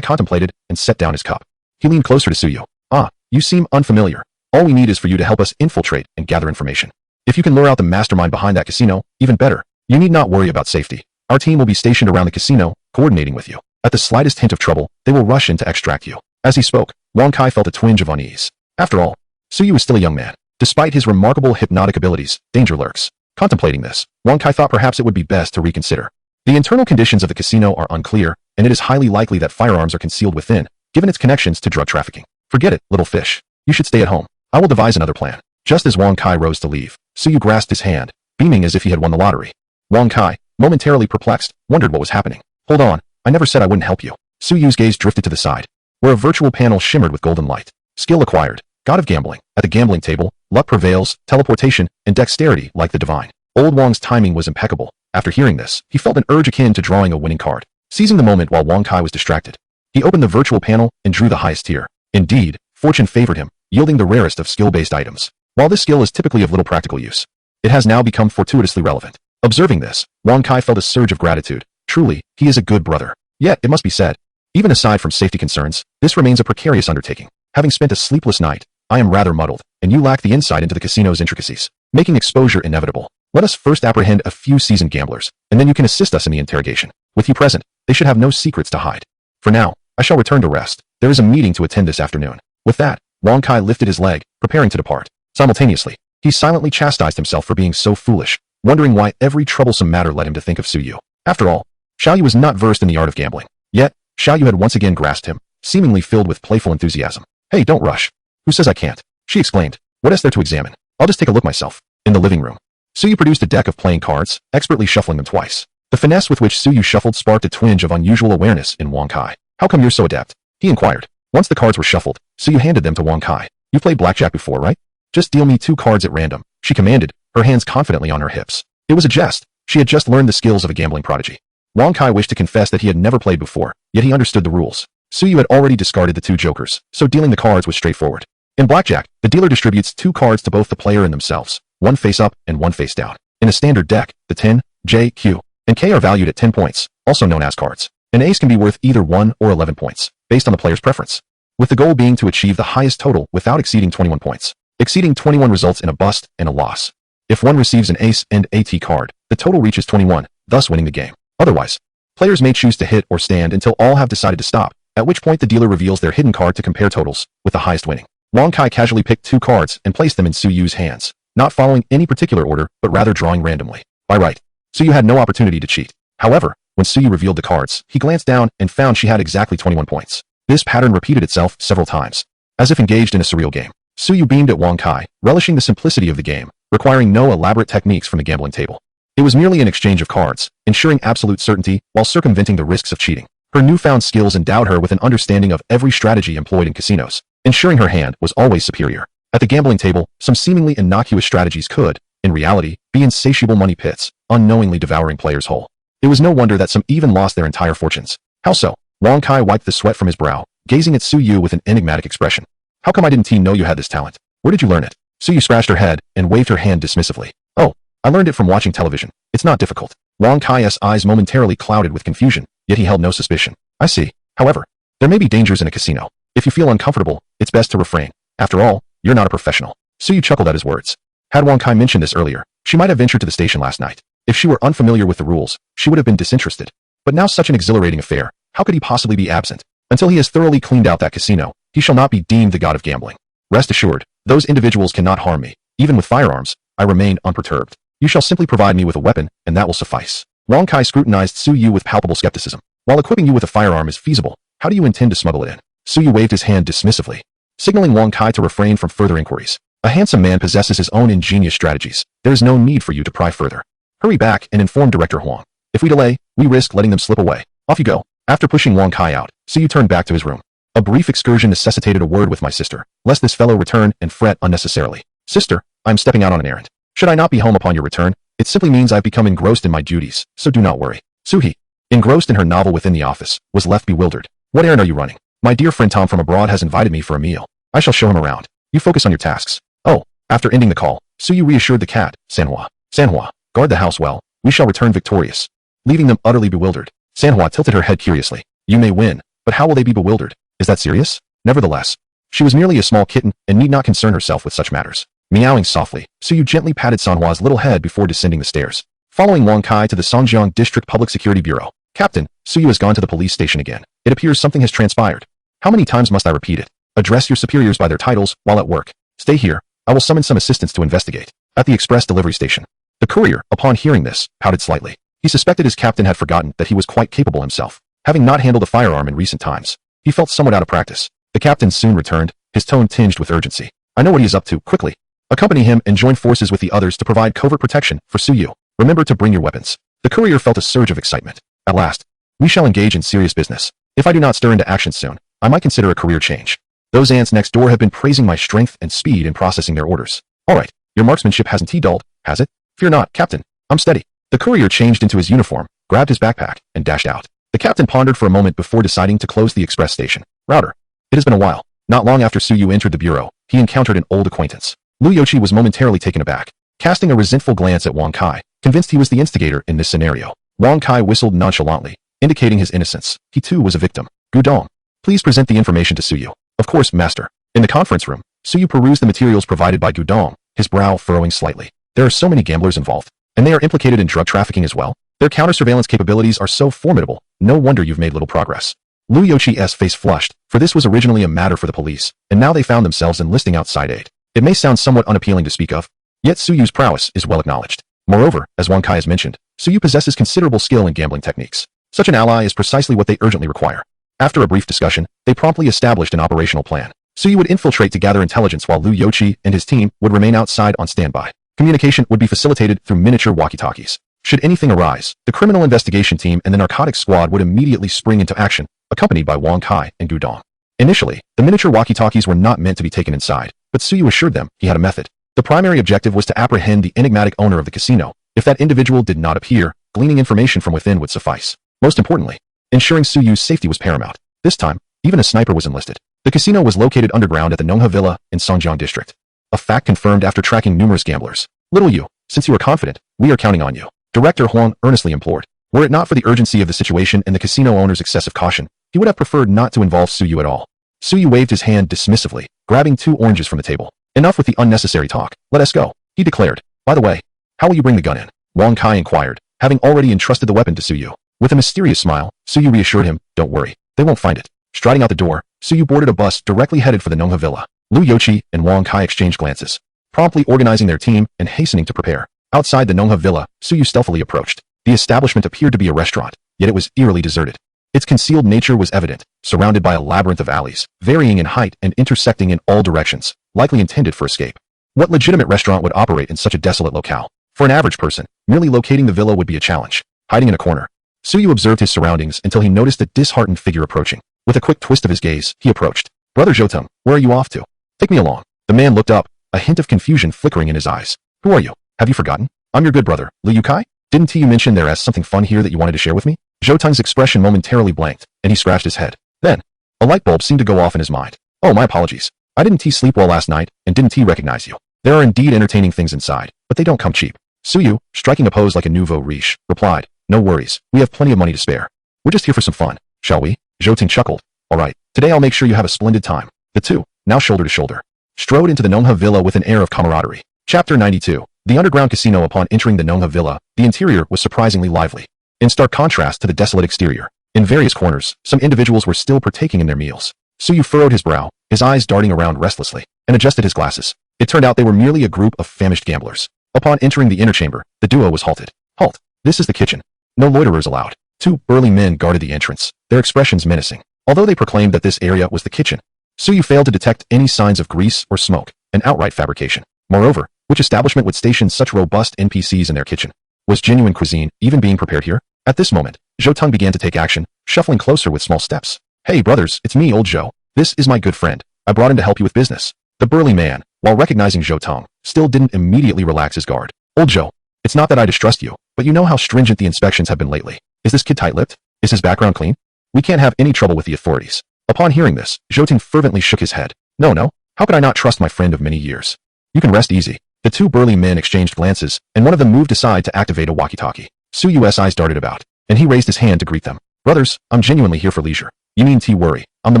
contemplated and set down his cup. He leaned closer to Suyu. Ah, you seem unfamiliar. All we need is for you to help us infiltrate and gather information. If you can lure out the mastermind behind that casino, even better. You need not worry about safety. Our team will be stationed around the casino, coordinating with you. At the slightest hint of trouble, they will rush in to extract you. As he spoke, Wang Kai felt a twinge of unease. After all, Suyu was still a young man, Despite his remarkable hypnotic abilities, danger lurks. Contemplating this, Wang Kai thought perhaps it would be best to reconsider. The internal conditions of the casino are unclear, and it is highly likely that firearms are concealed within, given its connections to drug trafficking. Forget it, little fish. You should stay at home. I will devise another plan. Just as Wang Kai rose to leave, Suyu grasped his hand, beaming as if he had won the lottery. Wang Kai, momentarily perplexed, wondered what was happening. Hold on, I never said I wouldn't help you. Suyu's gaze drifted to the side, where a virtual panel shimmered with golden light. Skill acquired. God of gambling. At the gambling table, luck prevails, teleportation, and dexterity like the divine. Old Wang's timing was impeccable. After hearing this, he felt an urge akin to drawing a winning card. Seizing the moment while Wang Kai was distracted, he opened the virtual panel and drew the highest tier. Indeed, fortune favored him, yielding the rarest of skill-based items. While this skill is typically of little practical use, it has now become fortuitously relevant. Observing this, Wang Kai felt a surge of gratitude. Truly, he is a good brother. Yet, it must be said, even aside from safety concerns, this remains a precarious undertaking. Having spent a sleepless night, I am rather muddled, and you lack the insight into the casino's intricacies, making exposure inevitable. Let us first apprehend a few seasoned gamblers, and then you can assist us in the interrogation. With you present, they should have no secrets to hide. For now, I shall return to rest. There is a meeting to attend this afternoon. With that, Wang Kai lifted his leg, preparing to depart. Simultaneously, he silently chastised himself for being so foolish, wondering why every troublesome matter led him to think of Suyu. After all, Xiaoyu was not versed in the art of gambling. Yet, Xiaoyu had once again grasped him, seemingly filled with playful enthusiasm. Hey, don't rush. Who says I can't? She exclaimed. What is there to examine? I'll just take a look myself. In the living room, Suyu produced a deck of playing cards, expertly shuffling them twice. The finesse with which Suyu shuffled sparked a twinge of unusual awareness in Wang Kai. How come you're so adept? He inquired. Once the cards were shuffled, Suyu handed them to Wang Kai. You played blackjack before, right? Just deal me 2 cards at random, she commanded, her hands confidently on her hips. It was a jest. She had just learned the skills of a gambling prodigy. Wang Kai wished to confess that he had never played before, yet he understood the rules. Suyu had already discarded the 2 jokers, so dealing the cards was straightforward. In blackjack, the dealer distributes 2 cards to both the player and themselves, one face up and one face down. In a standard deck, the 10, J, Q, and K are valued at 10 points, also known as cards. An ace can be worth either 1 or 11 points, based on the player's preference, with the goal being to achieve the highest total without exceeding 21 points. Exceeding 21 results in a bust and a loss. If one receives an ace and AT card, the total reaches 21, thus winning the game. Otherwise, players may choose to hit or stand until all have decided to stop, at which point the dealer reveals their hidden card to compare totals, with the highest winning. Wang Kai casually picked 2 cards and placed them in Suyu's hands, not following any particular order, but rather drawing randomly. By right, Suyu had no opportunity to cheat. However, when Suyu revealed the cards, he glanced down and found she had exactly 21 points. This pattern repeated itself several times, as if engaged in a surreal game. Suyu beamed at Wang Kai, relishing the simplicity of the game, requiring no elaborate techniques from the gambling table. It was merely an exchange of cards, ensuring absolute certainty while circumventing the risks of cheating. Her newfound skills endowed her with an understanding of every strategy employed in casinos, ensuring her hand was always superior. At the gambling table, some seemingly innocuous strategies could, in reality, be insatiable money pits, unknowingly devouring players whole. It was no wonder that some even lost their entire fortunes. How so? Wang Kai wiped the sweat from his brow, gazing at Suyu with an enigmatic expression. How come I didn't know you had this talent? Where did you learn it? Suyu scratched her head and waved her hand dismissively. Oh, I learned it from watching television. It's not difficult. Wang Kai's eyes momentarily clouded with confusion, yet he held no suspicion. I see. However, there may be dangers in a casino. If you feel uncomfortable, it's best to refrain. After all, you're not a professional. Suyu chuckled at his words. Had Wang Kai mentioned this earlier, she might have ventured to the station last night. If she were unfamiliar with the rules, she would have been disinterested. But now such an exhilarating affair, how could he possibly be absent? Until he has thoroughly cleaned out that casino, he shall not be deemed the god of gambling. Rest assured, those individuals cannot harm me. Even with firearms, I remain unperturbed. You shall simply provide me with a weapon, and that will suffice. Wang Kai scrutinized Suyu with palpable skepticism. While equipping you with a firearm is feasible, how do you intend to smuggle it in? Suyu waved his hand dismissively, signaling Wang Kai to refrain from further inquiries. A handsome man possesses his own ingenious strategies. There is no need for you to pry further. Hurry back and inform Director Huang. If we delay, we risk letting them slip away. Off you go. After pushing Wang Kai out, Suyu turned back to his room. A brief excursion necessitated a word with my sister, lest this fellow return and fret unnecessarily. Sister, I am stepping out on an errand. Should I not be home upon your return, it simply means I've become engrossed in my duties, so do not worry. Suhi, engrossed in her novel within the office, was left bewildered. What errand are you running? My dear friend Tom from abroad has invited me for a meal. I shall show him around. You focus on your tasks. Oh, after ending the call, Suyu reassured the cat, Sanhua. Sanhua, guard the house well. We shall return victorious. Leaving them utterly bewildered, Sanhua tilted her head curiously. You may win, but how will they be bewildered? Is that serious? Nevertheless, she was merely a small kitten and need not concern herself with such matters. Meowing softly, Suyu gently patted Sanhua's little head before descending the stairs. Following Wang Kai to the Songjiang District Public Security Bureau. Captain, Suyu has gone to the police station again. It appears something has transpired. How many times must I repeat it? Address your superiors by their titles while at work. Stay here, I will summon some assistants to investigate. At the express delivery station, the courier, upon hearing this, pouted slightly. He suspected his captain had forgotten that he was quite capable himself, having not handled a firearm in recent times. He felt somewhat out of practice. The captain soon returned, his tone tinged with urgency. I know what he is up to, quickly. Accompany him and join forces with the others to provide covert protection for Suyu. Remember to bring your weapons. The courier felt a surge of excitement. At last, we shall engage in serious business. If I do not stir into action soon, I might consider a career change. Those ants next door have been praising my strength and speed in processing their orders. All right, your marksmanship hasn't dulled, has it? Fear not, Captain. I'm steady. The courier changed into his uniform, grabbed his backpack, and dashed out. The captain pondered for a moment before deciding to close the express station. Router. It has been a while. Not long after Suyu entered the bureau, he encountered an old acquaintance. Lu Youqi was momentarily taken aback, casting a resentful glance at Wang Kai, convinced he was the instigator in this scenario. Wang Kai whistled nonchalantly, indicating his innocence. He too was a victim. Gudong. Please present the information to Suyu. Of course, master. In the conference room, Suyu perused the materials provided by Gudong, his brow furrowing slightly. There are so many gamblers involved, and they are implicated in drug trafficking as well. Their counter-surveillance capabilities are so formidable, no wonder you've made little progress. Lu Youqi's face flushed, for this was originally a matter for the police, and now they found themselves enlisting outside aid. It may sound somewhat unappealing to speak of, yet Suyu's prowess is well acknowledged. Moreover, as Wang Kai has mentioned, Suyu possesses considerable skill in gambling techniques. Such an ally is precisely what they urgently require. After a brief discussion, they promptly established an operational plan. Suyu would infiltrate to gather intelligence while Lu Youqi and his team would remain outside on standby. Communication would be facilitated through miniature walkie-talkies. Should anything arise, the criminal investigation team and the narcotics squad would immediately spring into action, accompanied by Wang Kai and Gudong. Initially, the miniature walkie-talkies were not meant to be taken inside, but Suyu assured them he had a method. The primary objective was to apprehend the enigmatic owner of the casino. If that individual did not appear, gleaning information from within would suffice. Most importantly, ensuring Suyu's safety was paramount. This time, even a sniper was enlisted. The casino was located underground at the Nongha Villa in Songjiang district. A fact confirmed after tracking numerous gamblers. Little Yu, since you are confident, we are counting on you. Director Huang earnestly implored. Were it not for the urgency of the situation and the casino owner's excessive caution, he would have preferred not to involve Suyu at all. Suyu waved his hand dismissively, grabbing 2 oranges from the table. Enough with the unnecessary talk. Let us go, he declared. By the way, how will you bring the gun in? Wang Kai inquired, having already entrusted the weapon to Suyu. With a mysterious smile, Suyu reassured him, don't worry, they won't find it. Striding out the door, Suyu boarded a bus directly headed for the Nongha Villa. Lu Youqi and Wang Kai exchanged glances, promptly organizing their team and hastening to prepare. Outside the Nongha Villa, Suyu stealthily approached. The establishment appeared to be a restaurant, yet it was eerily deserted. Its concealed nature was evident, surrounded by a labyrinth of alleys, varying in height and intersecting in all directions, likely intended for escape. What legitimate restaurant would operate in such a desolate locale? For an average person, merely locating the villa would be a challenge. Hiding in a corner, Suyu observed his surroundings until he noticed a disheartened figure approaching. With a quick twist of his gaze, he approached. Brother Zhotong, where are you off to? Take me along. The man looked up, a hint of confusion flickering in his eyes. Who are you? Have you forgotten? I'm your good brother, Liu Kai? Didn't you mention there is something fun here that you wanted to share with me? Zhotong's expression momentarily blanked, and he scratched his head. Then, a light bulb seemed to go off in his mind. Oh, my apologies. I didn't sleep well last night, and didn't recognize you. There are indeed entertaining things inside, but they don't come cheap. Suyu, striking a pose like a nouveau riche, replied, no worries, we have plenty of money to spare. We're just here for some fun, shall we? Zhotong chuckled. All right, today I'll make sure you have a splendid time. The two, now shoulder to shoulder, strode into the Nongha Villa with an air of camaraderie. Chapter 92. The underground casino. Upon entering the Nongha Villa, the interior was surprisingly lively. In stark contrast to the desolate exterior, in various corners, some individuals were still partaking in their meals. Suyu furrowed his brow, his eyes darting around restlessly, and adjusted his glasses. It turned out they were merely a group of famished gamblers. Upon entering the inner chamber, the duo was halted. Halt. This is the kitchen. No loiterers allowed. 2 burly men guarded the entrance, their expressions menacing. Although they proclaimed that this area was the kitchen, Suyu failed to detect any signs of grease or smoke, an outright fabrication. Moreover, which establishment would station such robust NPCs in their kitchen? Was genuine cuisine even being prepared here? At this moment, Zhotong began to take action, shuffling closer with small steps. Hey brothers, it's me, old Zhou. This is my good friend. I brought him to help you with business. The burly man, while recognizing Zhotong, still didn't immediately relax his guard. Old Zhou, it's not that I distrust you, but you know how stringent the inspections have been lately. Is this kid tight-lipped? Is his background clean? We can't have any trouble with the authorities. Upon hearing this, Zhotong fervently shook his head. No, how could I not trust my friend of many years? You can rest easy. The 2 burly men exchanged glances, and one of them moved aside to activate a walkie-talkie. Suyu's eyes darted about, and he raised his hand to greet them. Brothers, I'm genuinely here for leisure. You needn't worry, I'm the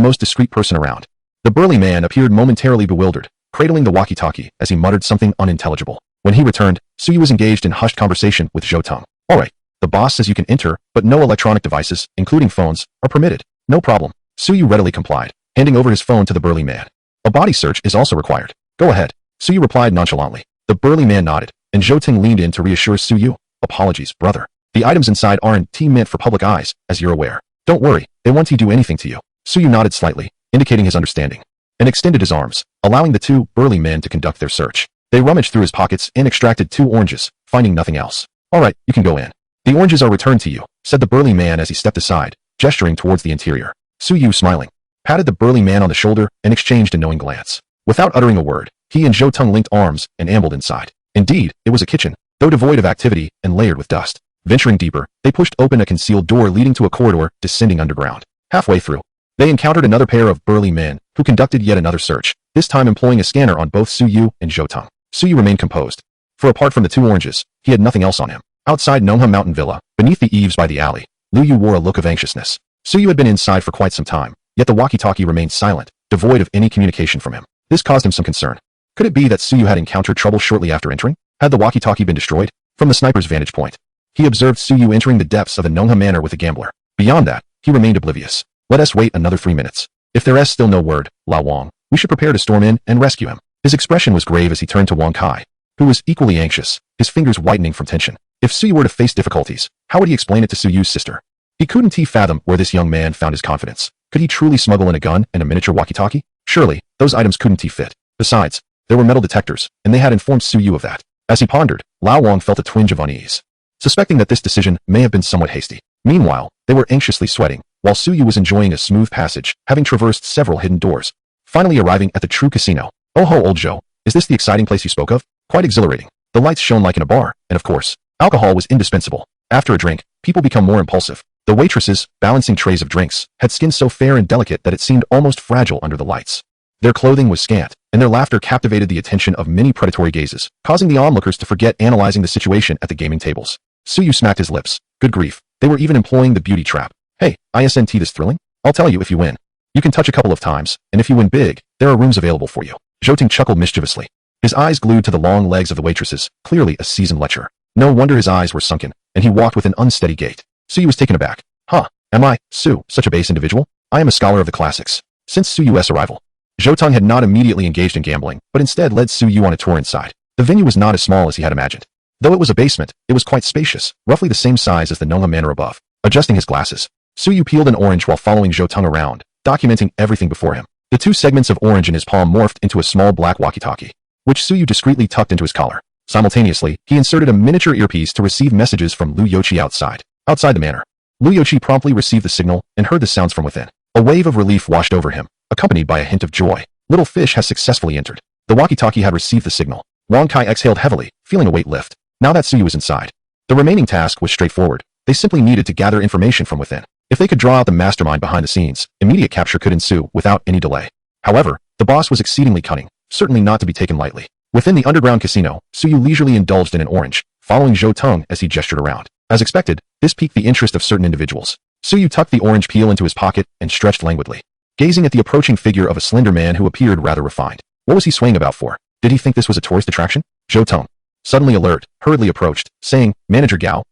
most discreet person around. The burly man appeared momentarily bewildered, cradling the walkie-talkie as he muttered something unintelligible. When he returned, Suyu was engaged in hushed conversation with Zhotong. All right, the boss says you can enter, but no electronic devices, including phones, are permitted. No problem. Suyu readily complied, handing over his phone to the burly man. A body search is also required. Go ahead. Suyu replied nonchalantly. The burly man nodded, and Zhou leaned in to reassure Suyu. Apologies, brother. The items inside aren't meant for public eyes, as you're aware. Don't worry, they won't do anything to you. Suyu nodded slightly, indicating his understanding, and extended his arms, allowing the two burly men to conduct their search. They rummaged through his pockets and extracted 2 oranges, finding nothing else. All right, you can go in. The oranges are returned to you, said the burly man as he stepped aside, gesturing towards the interior. Suyu, smiling, patted the burly man on the shoulder and exchanged a knowing glance. Without uttering a word, he and Zhou linked arms and ambled inside. Indeed, it was a kitchen, though devoid of activity and layered with dust. Venturing deeper, they pushed open a concealed door leading to a corridor descending underground. Halfway through, they encountered another pair of burly men who conducted yet another search, this time employing a scanner on both Suyu and Zhou. Suyu remained composed, for apart from the 2 oranges, he had nothing else on him. Outside Nonghua Mountain Villa, beneath the eaves by the alley, Luyu wore a look of anxiousness. Suyu had been inside for quite some time, yet the walkie-talkie remained silent, devoid of any communication from him. This caused him some concern. Could it be that Suyu had encountered trouble shortly after entering? Had the walkie-talkie been destroyed? From the sniper's vantage point, he observed Suyu entering the depths of the Nonghua Manor with a gambler. Beyond that, he remained oblivious. Let us wait another 3 minutes. If there is still no word, Lao Wang, we should prepare to storm in and rescue him. His expression was grave as he turned to Wang Kai, who was equally anxious, his fingers whitening from tension. If Suyu were to face difficulties, how would he explain it to Suyu's sister? He couldn't fathom where this young man found his confidence. Could he truly smuggle in a gun and a miniature walkie-talkie? Surely, those items couldn't fit. Besides, there were metal detectors, and they had informed Suyu of that. As he pondered, Lao Wang felt a twinge of unease, suspecting that this decision may have been somewhat hasty. Meanwhile, they were anxiously sweating, while Suyu was enjoying a smooth passage, having traversed several hidden doors. Finally arriving at the true casino. Oh ho, old Zhou, is this the exciting place you spoke of? Quite exhilarating. The lights shone like in a bar, and of course, alcohol was indispensable. After a drink, people become more impulsive. The waitresses, balancing trays of drinks, had skin so fair and delicate that it seemed almost fragile under the lights. Their clothing was scant, and their laughter captivated the attention of many predatory gazes, causing the onlookers to forget analyzing the situation at the gaming tables. Suyu smacked his lips. Good grief, they were even employing the beauty trap. Hey, isn't this thrilling? I'll tell you if you win. You can touch a couple of times, and if you win big, there are rooms available for you. Zhou chuckled mischievously, his eyes glued to the long legs of the waitresses, clearly a seasoned lecher. No wonder his eyes were sunken, and he walked with an unsteady gait. Suyu was taken aback. Huh, am I, Su, such a base individual? I am a scholar of the classics. Since Suyu's arrival, Zhou had not immediately engaged in gambling, but instead led Suyu on a tour inside. The venue was not as small as he had imagined. Though it was a basement, it was quite spacious, roughly the same size as the Nonghua Manor above. Adjusting his glasses, Suyu peeled an orange while following Zhou around, documenting everything before him. The 2 segments of orange in his palm morphed into a small black walkie-talkie, which Suyu discreetly tucked into his collar. Simultaneously, he inserted a miniature earpiece to receive messages from Lu Youqi outside. Outside the manor, Lu Youqi promptly received the signal and heard the sounds from within. A wave of relief washed over him, accompanied by a hint of joy. Little fish has successfully entered. The walkie-talkie had received the signal. Wang Kai exhaled heavily, feeling a weight lift. Now that Suyu was inside, the remaining task was straightforward. They simply needed to gather information from within. If they could draw out the mastermind behind the scenes, immediate capture could ensue without any delay. However, the boss was exceedingly cunning, certainly not to be taken lightly. Within the underground casino, Suyu leisurely indulged in an orange, following Zhou as he gestured around. As expected, this piqued the interest of certain individuals. Suyu tucked the orange peel into his pocket and stretched languidly, gazing at the approaching figure of a slender man who appeared rather refined. What was he swaying about for? Did he think this was a tourist attraction? Zhou, suddenly alert, hurriedly approached, saying, Manager Gao,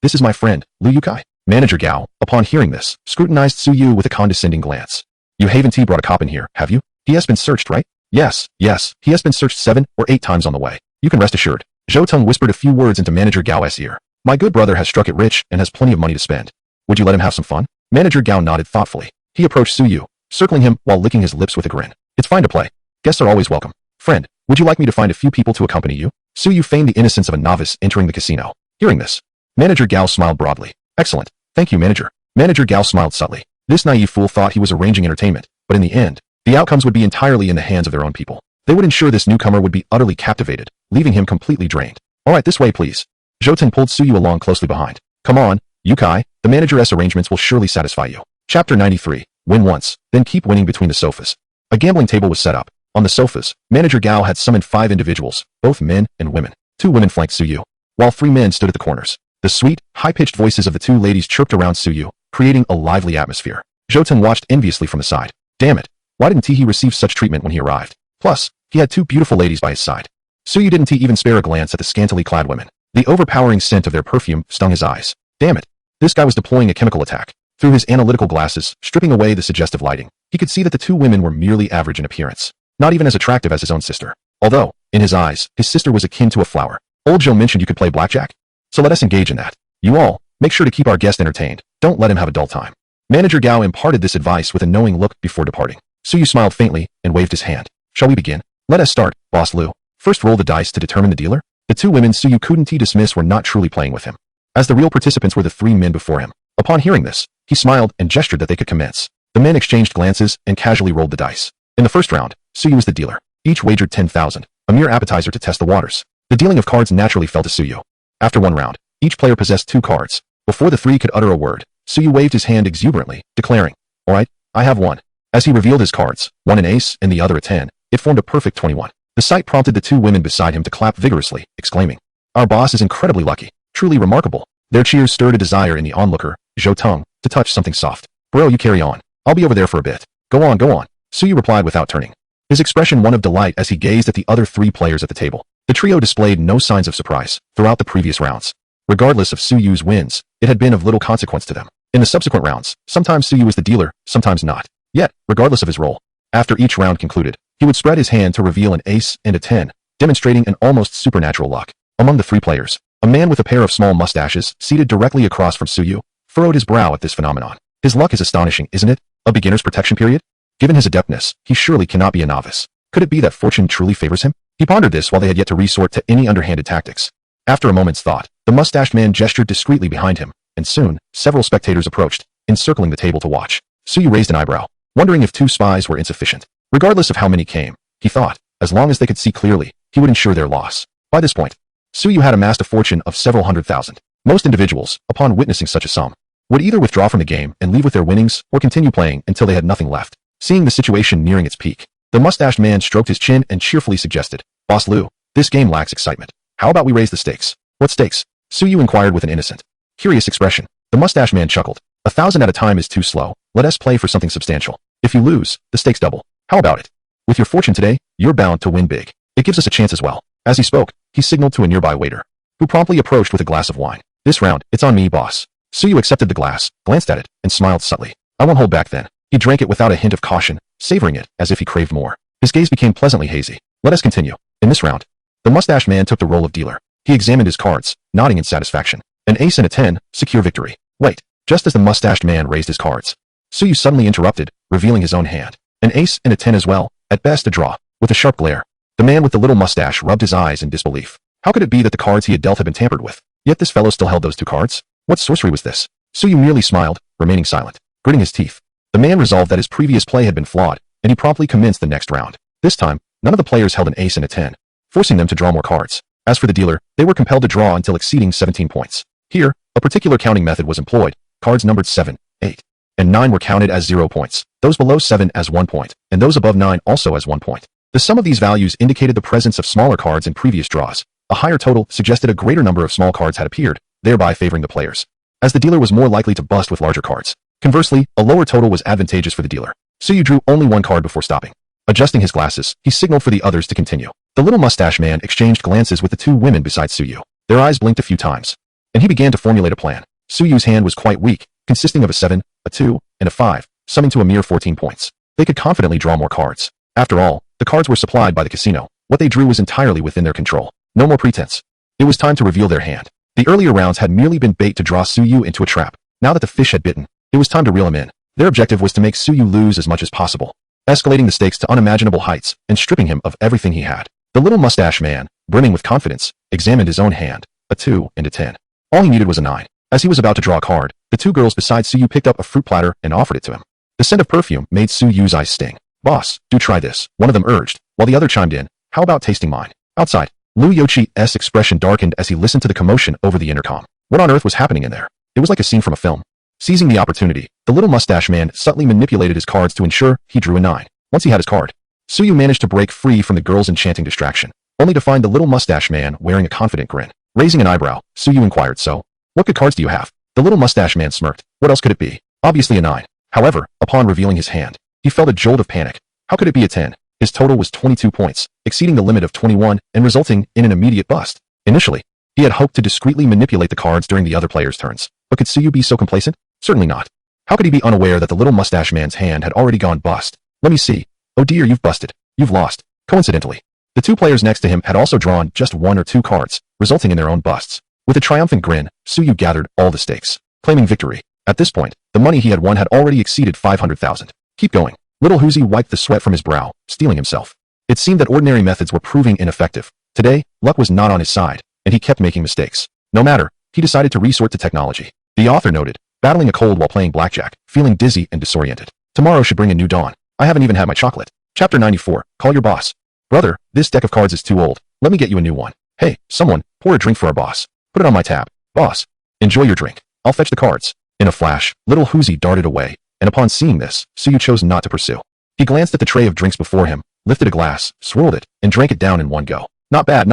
this is my friend, Lu Yukai. Manager Gao, upon hearing this, scrutinized Suyu with a condescending glance. You haven't brought a cop in here, have you? He has been searched, right? Yes, he has been searched 7 or 8 times on the way. You can rest assured. Zhou whispered a few words into Manager Gao's ear. My good brother has struck it rich and has plenty of money to spend. Would you let him have some fun? Manager Gao nodded thoughtfully. He approached Suyu, circling him while licking his lips with a grin. It's fine to play. Guests are always welcome. Friend, would you like me to find a few people to accompany you? Suyu feigned the innocence of a novice entering the casino. Hearing this, Manager Gao smiled broadly. Excellent. Thank you, Manager. Manager Gao smiled subtly. This naive fool thought he was arranging entertainment, but in the end, the outcomes would be entirely in the hands of their own people. They would ensure this newcomer would be utterly captivated, leaving him completely drained. All right, this way, please. Zhou pulled Suyu along closely behind. Come on, Yukai, the manager's arrangements will surely satisfy you. Chapter 93. Win once, then keep winning between the sofas. A gambling table was set up. On the sofas, Manager Gao had summoned 5 individuals, both men and women. 2 women flanked Suyu, while 3 men stood at the corners. The sweet, high-pitched voices of the 2 ladies chirped around Suyu, creating a lively atmosphere. Zhou watched enviously from the side. Damn it, why didn't he receive such treatment when he arrived? Plus, he had 2 beautiful ladies by his side. Suyu didn't even spare a glance at the scantily clad women. The overpowering scent of their perfume stung his eyes. Damn it, this guy was deploying a chemical attack. Through his analytical glasses, stripping away the suggestive lighting, he could see that the 2 women were merely average in appearance, not even as attractive as his own sister. Although, in his eyes, his sister was akin to a flower. Old Joe mentioned you could play blackjack? So let us engage in that. You all, make sure to keep our guest entertained. Don't let him have a dull time. Manager Gao imparted this advice with a knowing look before departing. Suyu smiled faintly and waved his hand. Shall we begin? Let us start, Boss Liu. First roll the dice to determine the dealer. The two women Suyu couldn't dismiss were not truly playing with him, as the real participants were the three men before him. Upon hearing this, he smiled and gestured that they could commence. The men exchanged glances and casually rolled the dice. In the first round, Suyu was the dealer. Each wagered 10,000, a mere appetizer to test the waters. The dealing of cards naturally fell to Suyu. After one round, each player possessed 2 cards. Before the three could utter a word, Suyu waved his hand exuberantly, declaring, "All right, I have one." As he revealed his cards, one an ace and the other a 10, it formed a perfect 21. The sight prompted the two women beside him to clap vigorously, exclaiming, "Our boss is incredibly lucky, truly remarkable." Their cheers stirred a desire in the onlooker, Zhou Teng, to touch something soft. "Bro, you carry on. I'll be over there for a bit." Go on, go on," Suyu replied without turning, his expression one of delight as he gazed at the other 3 players at the table. The trio displayed no signs of surprise throughout the previous rounds. Regardless of Suyu's wins, it had been of little consequence to them. In the subsequent rounds, sometimes Suyu was the dealer, sometimes not. Yet, regardless of his role, after each round concluded, he would spread his hand to reveal an ace and a 10, demonstrating an almost supernatural luck. Among the 3 players, a man with a pair of small mustaches, seated directly across from Suyu, furrowed his brow at this phenomenon. His luck is astonishing, isn't it? A beginner's protection period? Given his adeptness, he surely cannot be a novice. Could it be that fortune truly favors him? He pondered this while they had yet to resort to any underhanded tactics. After a moment's thought, the mustached man gestured discreetly behind him, and soon, several spectators approached, encircling the table to watch. Suyu raised an eyebrow, wondering if 2 spies were insufficient. Regardless of how many came, he thought, as long as they could see clearly, he would ensure their loss. By this point, Suyu had amassed a fortune of several 100,000. Most individuals, upon witnessing such a sum, would either withdraw from the game and leave with their winnings or continue playing until they had nothing left. Seeing the situation nearing its peak, the mustached man stroked his chin and cheerfully suggested, "Boss Liu, this game lacks excitement. How about we raise the stakes?" "What stakes?" Suyu inquired with an innocent, curious expression. The mustached man chuckled. 1,000 at a time is too slow. Let us play for something substantial. If you lose, the stakes double. How about it? With your fortune today, you're bound to win big. It gives us a chance as well." As he spoke, he signaled to a nearby waiter, who promptly approached with a glass of wine. "This round, it's on me, boss." Suyu accepted the glass, glanced at it, and smiled subtly. "I won't hold back then." He drank it without a hint of caution, savoring it as if he craved more. His gaze became pleasantly hazy. "Let us continue." In this round, the mustached man took the role of dealer. He examined his cards, nodding in satisfaction. An ace and a 10, secure victory. Wait. Just as the mustached man raised his cards, Suyu suddenly interrupted, revealing his own hand. An ace and a 10 as well, at best a draw. With a sharp glare, the man with the little mustache rubbed his eyes in disbelief. How could it be that the cards he had dealt had been tampered with? Yet this fellow still held those 2 cards? What sorcery was this? Suyu merely smiled, remaining silent, gritting his teeth. The man resolved that his previous play had been flawed, and he promptly commenced the next round. This time, none of the players held an ace and a 10, forcing them to draw more cards. As for the dealer, they were compelled to draw until exceeding 17 points. Here, a particular counting method was employed. Cards numbered 7, 8, and 9 were counted as 0 points, those below 7 as 1 point, and those above 9 also as 1 point. The sum of these values indicated the presence of smaller cards in previous draws. A higher total suggested a greater number of small cards had appeared, thereby favoring the players, as the dealer was more likely to bust with larger cards. Conversely, a lower total was advantageous for the dealer. Suyu drew only 1 card before stopping. Adjusting his glasses, he signaled for the others to continue. The little mustache man exchanged glances with the 2 women beside Suyu. Their eyes blinked a few times, and he began to formulate a plan. Suyu's hand was quite weak, consisting of a 7, a 2, and a 5, summing to a mere 14 points. They could confidently draw more cards. After all, the cards were supplied by the casino. What they drew was entirely within their control. No more pretense. It was time to reveal their hand. The earlier rounds had merely been bait to draw Suyu into a trap. Now that the fish had bitten, it was time to reel him in. Their objective was to make Suyu lose as much as possible, escalating the stakes to unimaginable heights and stripping him of everything he had. The little mustache man, brimming with confidence, examined his own hand, a 2 and a 10. All he needed was a 9. As he was about to draw a card, the 2 girls beside Suyu picked up a fruit platter and offered it to him. The scent of perfume made Suyu's eyes sting. "Boss, do try this," one of them urged, while the other chimed in, "How about tasting mine?" Outside, Liu Yochi's expression darkened as he listened to the commotion over the intercom. What on earth was happening in there? It was like a scene from a film. Seizing the opportunity, the little mustache man subtly manipulated his cards to ensure he drew a 9. Once he had his card, Suyu managed to break free from the girl's enchanting distraction, only to find the little mustache man wearing a confident grin. Raising an eyebrow, Suyu inquired, "So, what good cards do you have?" The little mustache man smirked. What else could it be? Obviously a 9. However, upon revealing his hand, he felt a jolt of panic. How could it be a 10? His total was 22 points, exceeding the limit of 21 and resulting in an immediate bust. Initially, he had hoped to discreetly manipulate the cards during the other players' turns, but could Suyu be so complacent? Certainly not. How could he be unaware that the little mustache man's hand had already gone bust? "Let me see. Oh dear, you've busted. You've lost." Coincidentally, The two players next to him had also drawn just one or two cards, resulting in their own busts. With a triumphant grin, Suyu gathered all the stakes, claiming victory. At this point, the money he had won had already exceeded 500,000. Keep going. Little Huzi wiped the sweat from his brow, steeling himself. It seemed that ordinary methods were proving ineffective. Today, luck was not on his side, and he kept making mistakes. No matter, he decided to resort to technology. The author noted, battling a cold while playing blackjack, feeling dizzy and disoriented. Tomorrow should bring a new dawn. I haven't even had my chocolate. Chapter 94, Call your boss. Brother, this deck of cards is too old. Let me get you a new one. Hey, someone, pour a drink for our boss. Put it on my tab. Boss, enjoy your drink. I'll fetch the cards. In a flash, little Huzi darted away, and upon seeing this, Suyu chose not to pursue. He glanced at the tray of drinks before him, lifted a glass, swirled it, and drank it down in one go. Not bad,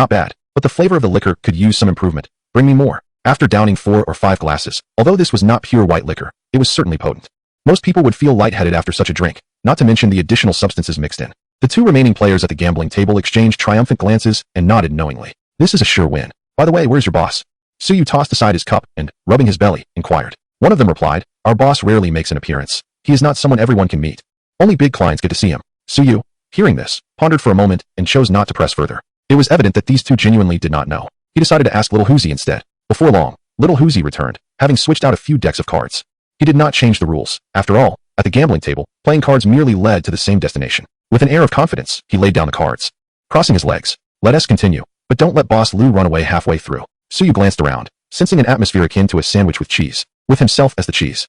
but the flavor of the liquor could use some improvement. Bring me more. After downing 4 or 5 glasses, although this was not pure white liquor, it was certainly potent. Most people would feel lightheaded after such a drink, not to mention the additional substances mixed in. The two remaining players at the gambling table exchanged triumphant glances and nodded knowingly. This is a sure win. By the way, where's your boss? Suyu tossed aside his cup and, rubbing his belly, inquired. One of them replied, our boss rarely makes an appearance. He is not someone everyone can meet. Only big clients get to see him. Suyu, hearing this, pondered for a moment and chose not to press further. It was evident that these two genuinely did not know. He decided to ask little Huzi instead. Before long, little Huzi returned, having switched out a few decks of cards. He did not change the rules. After all, at the gambling table, playing cards merely led to the same destination. With an air of confidence, he laid down the cards. Crossing his legs, let us continue, but don't let Boss Lu run away halfway through. Suyu glanced around, sensing an atmosphere akin to a sandwich with cheese, with himself as the cheese.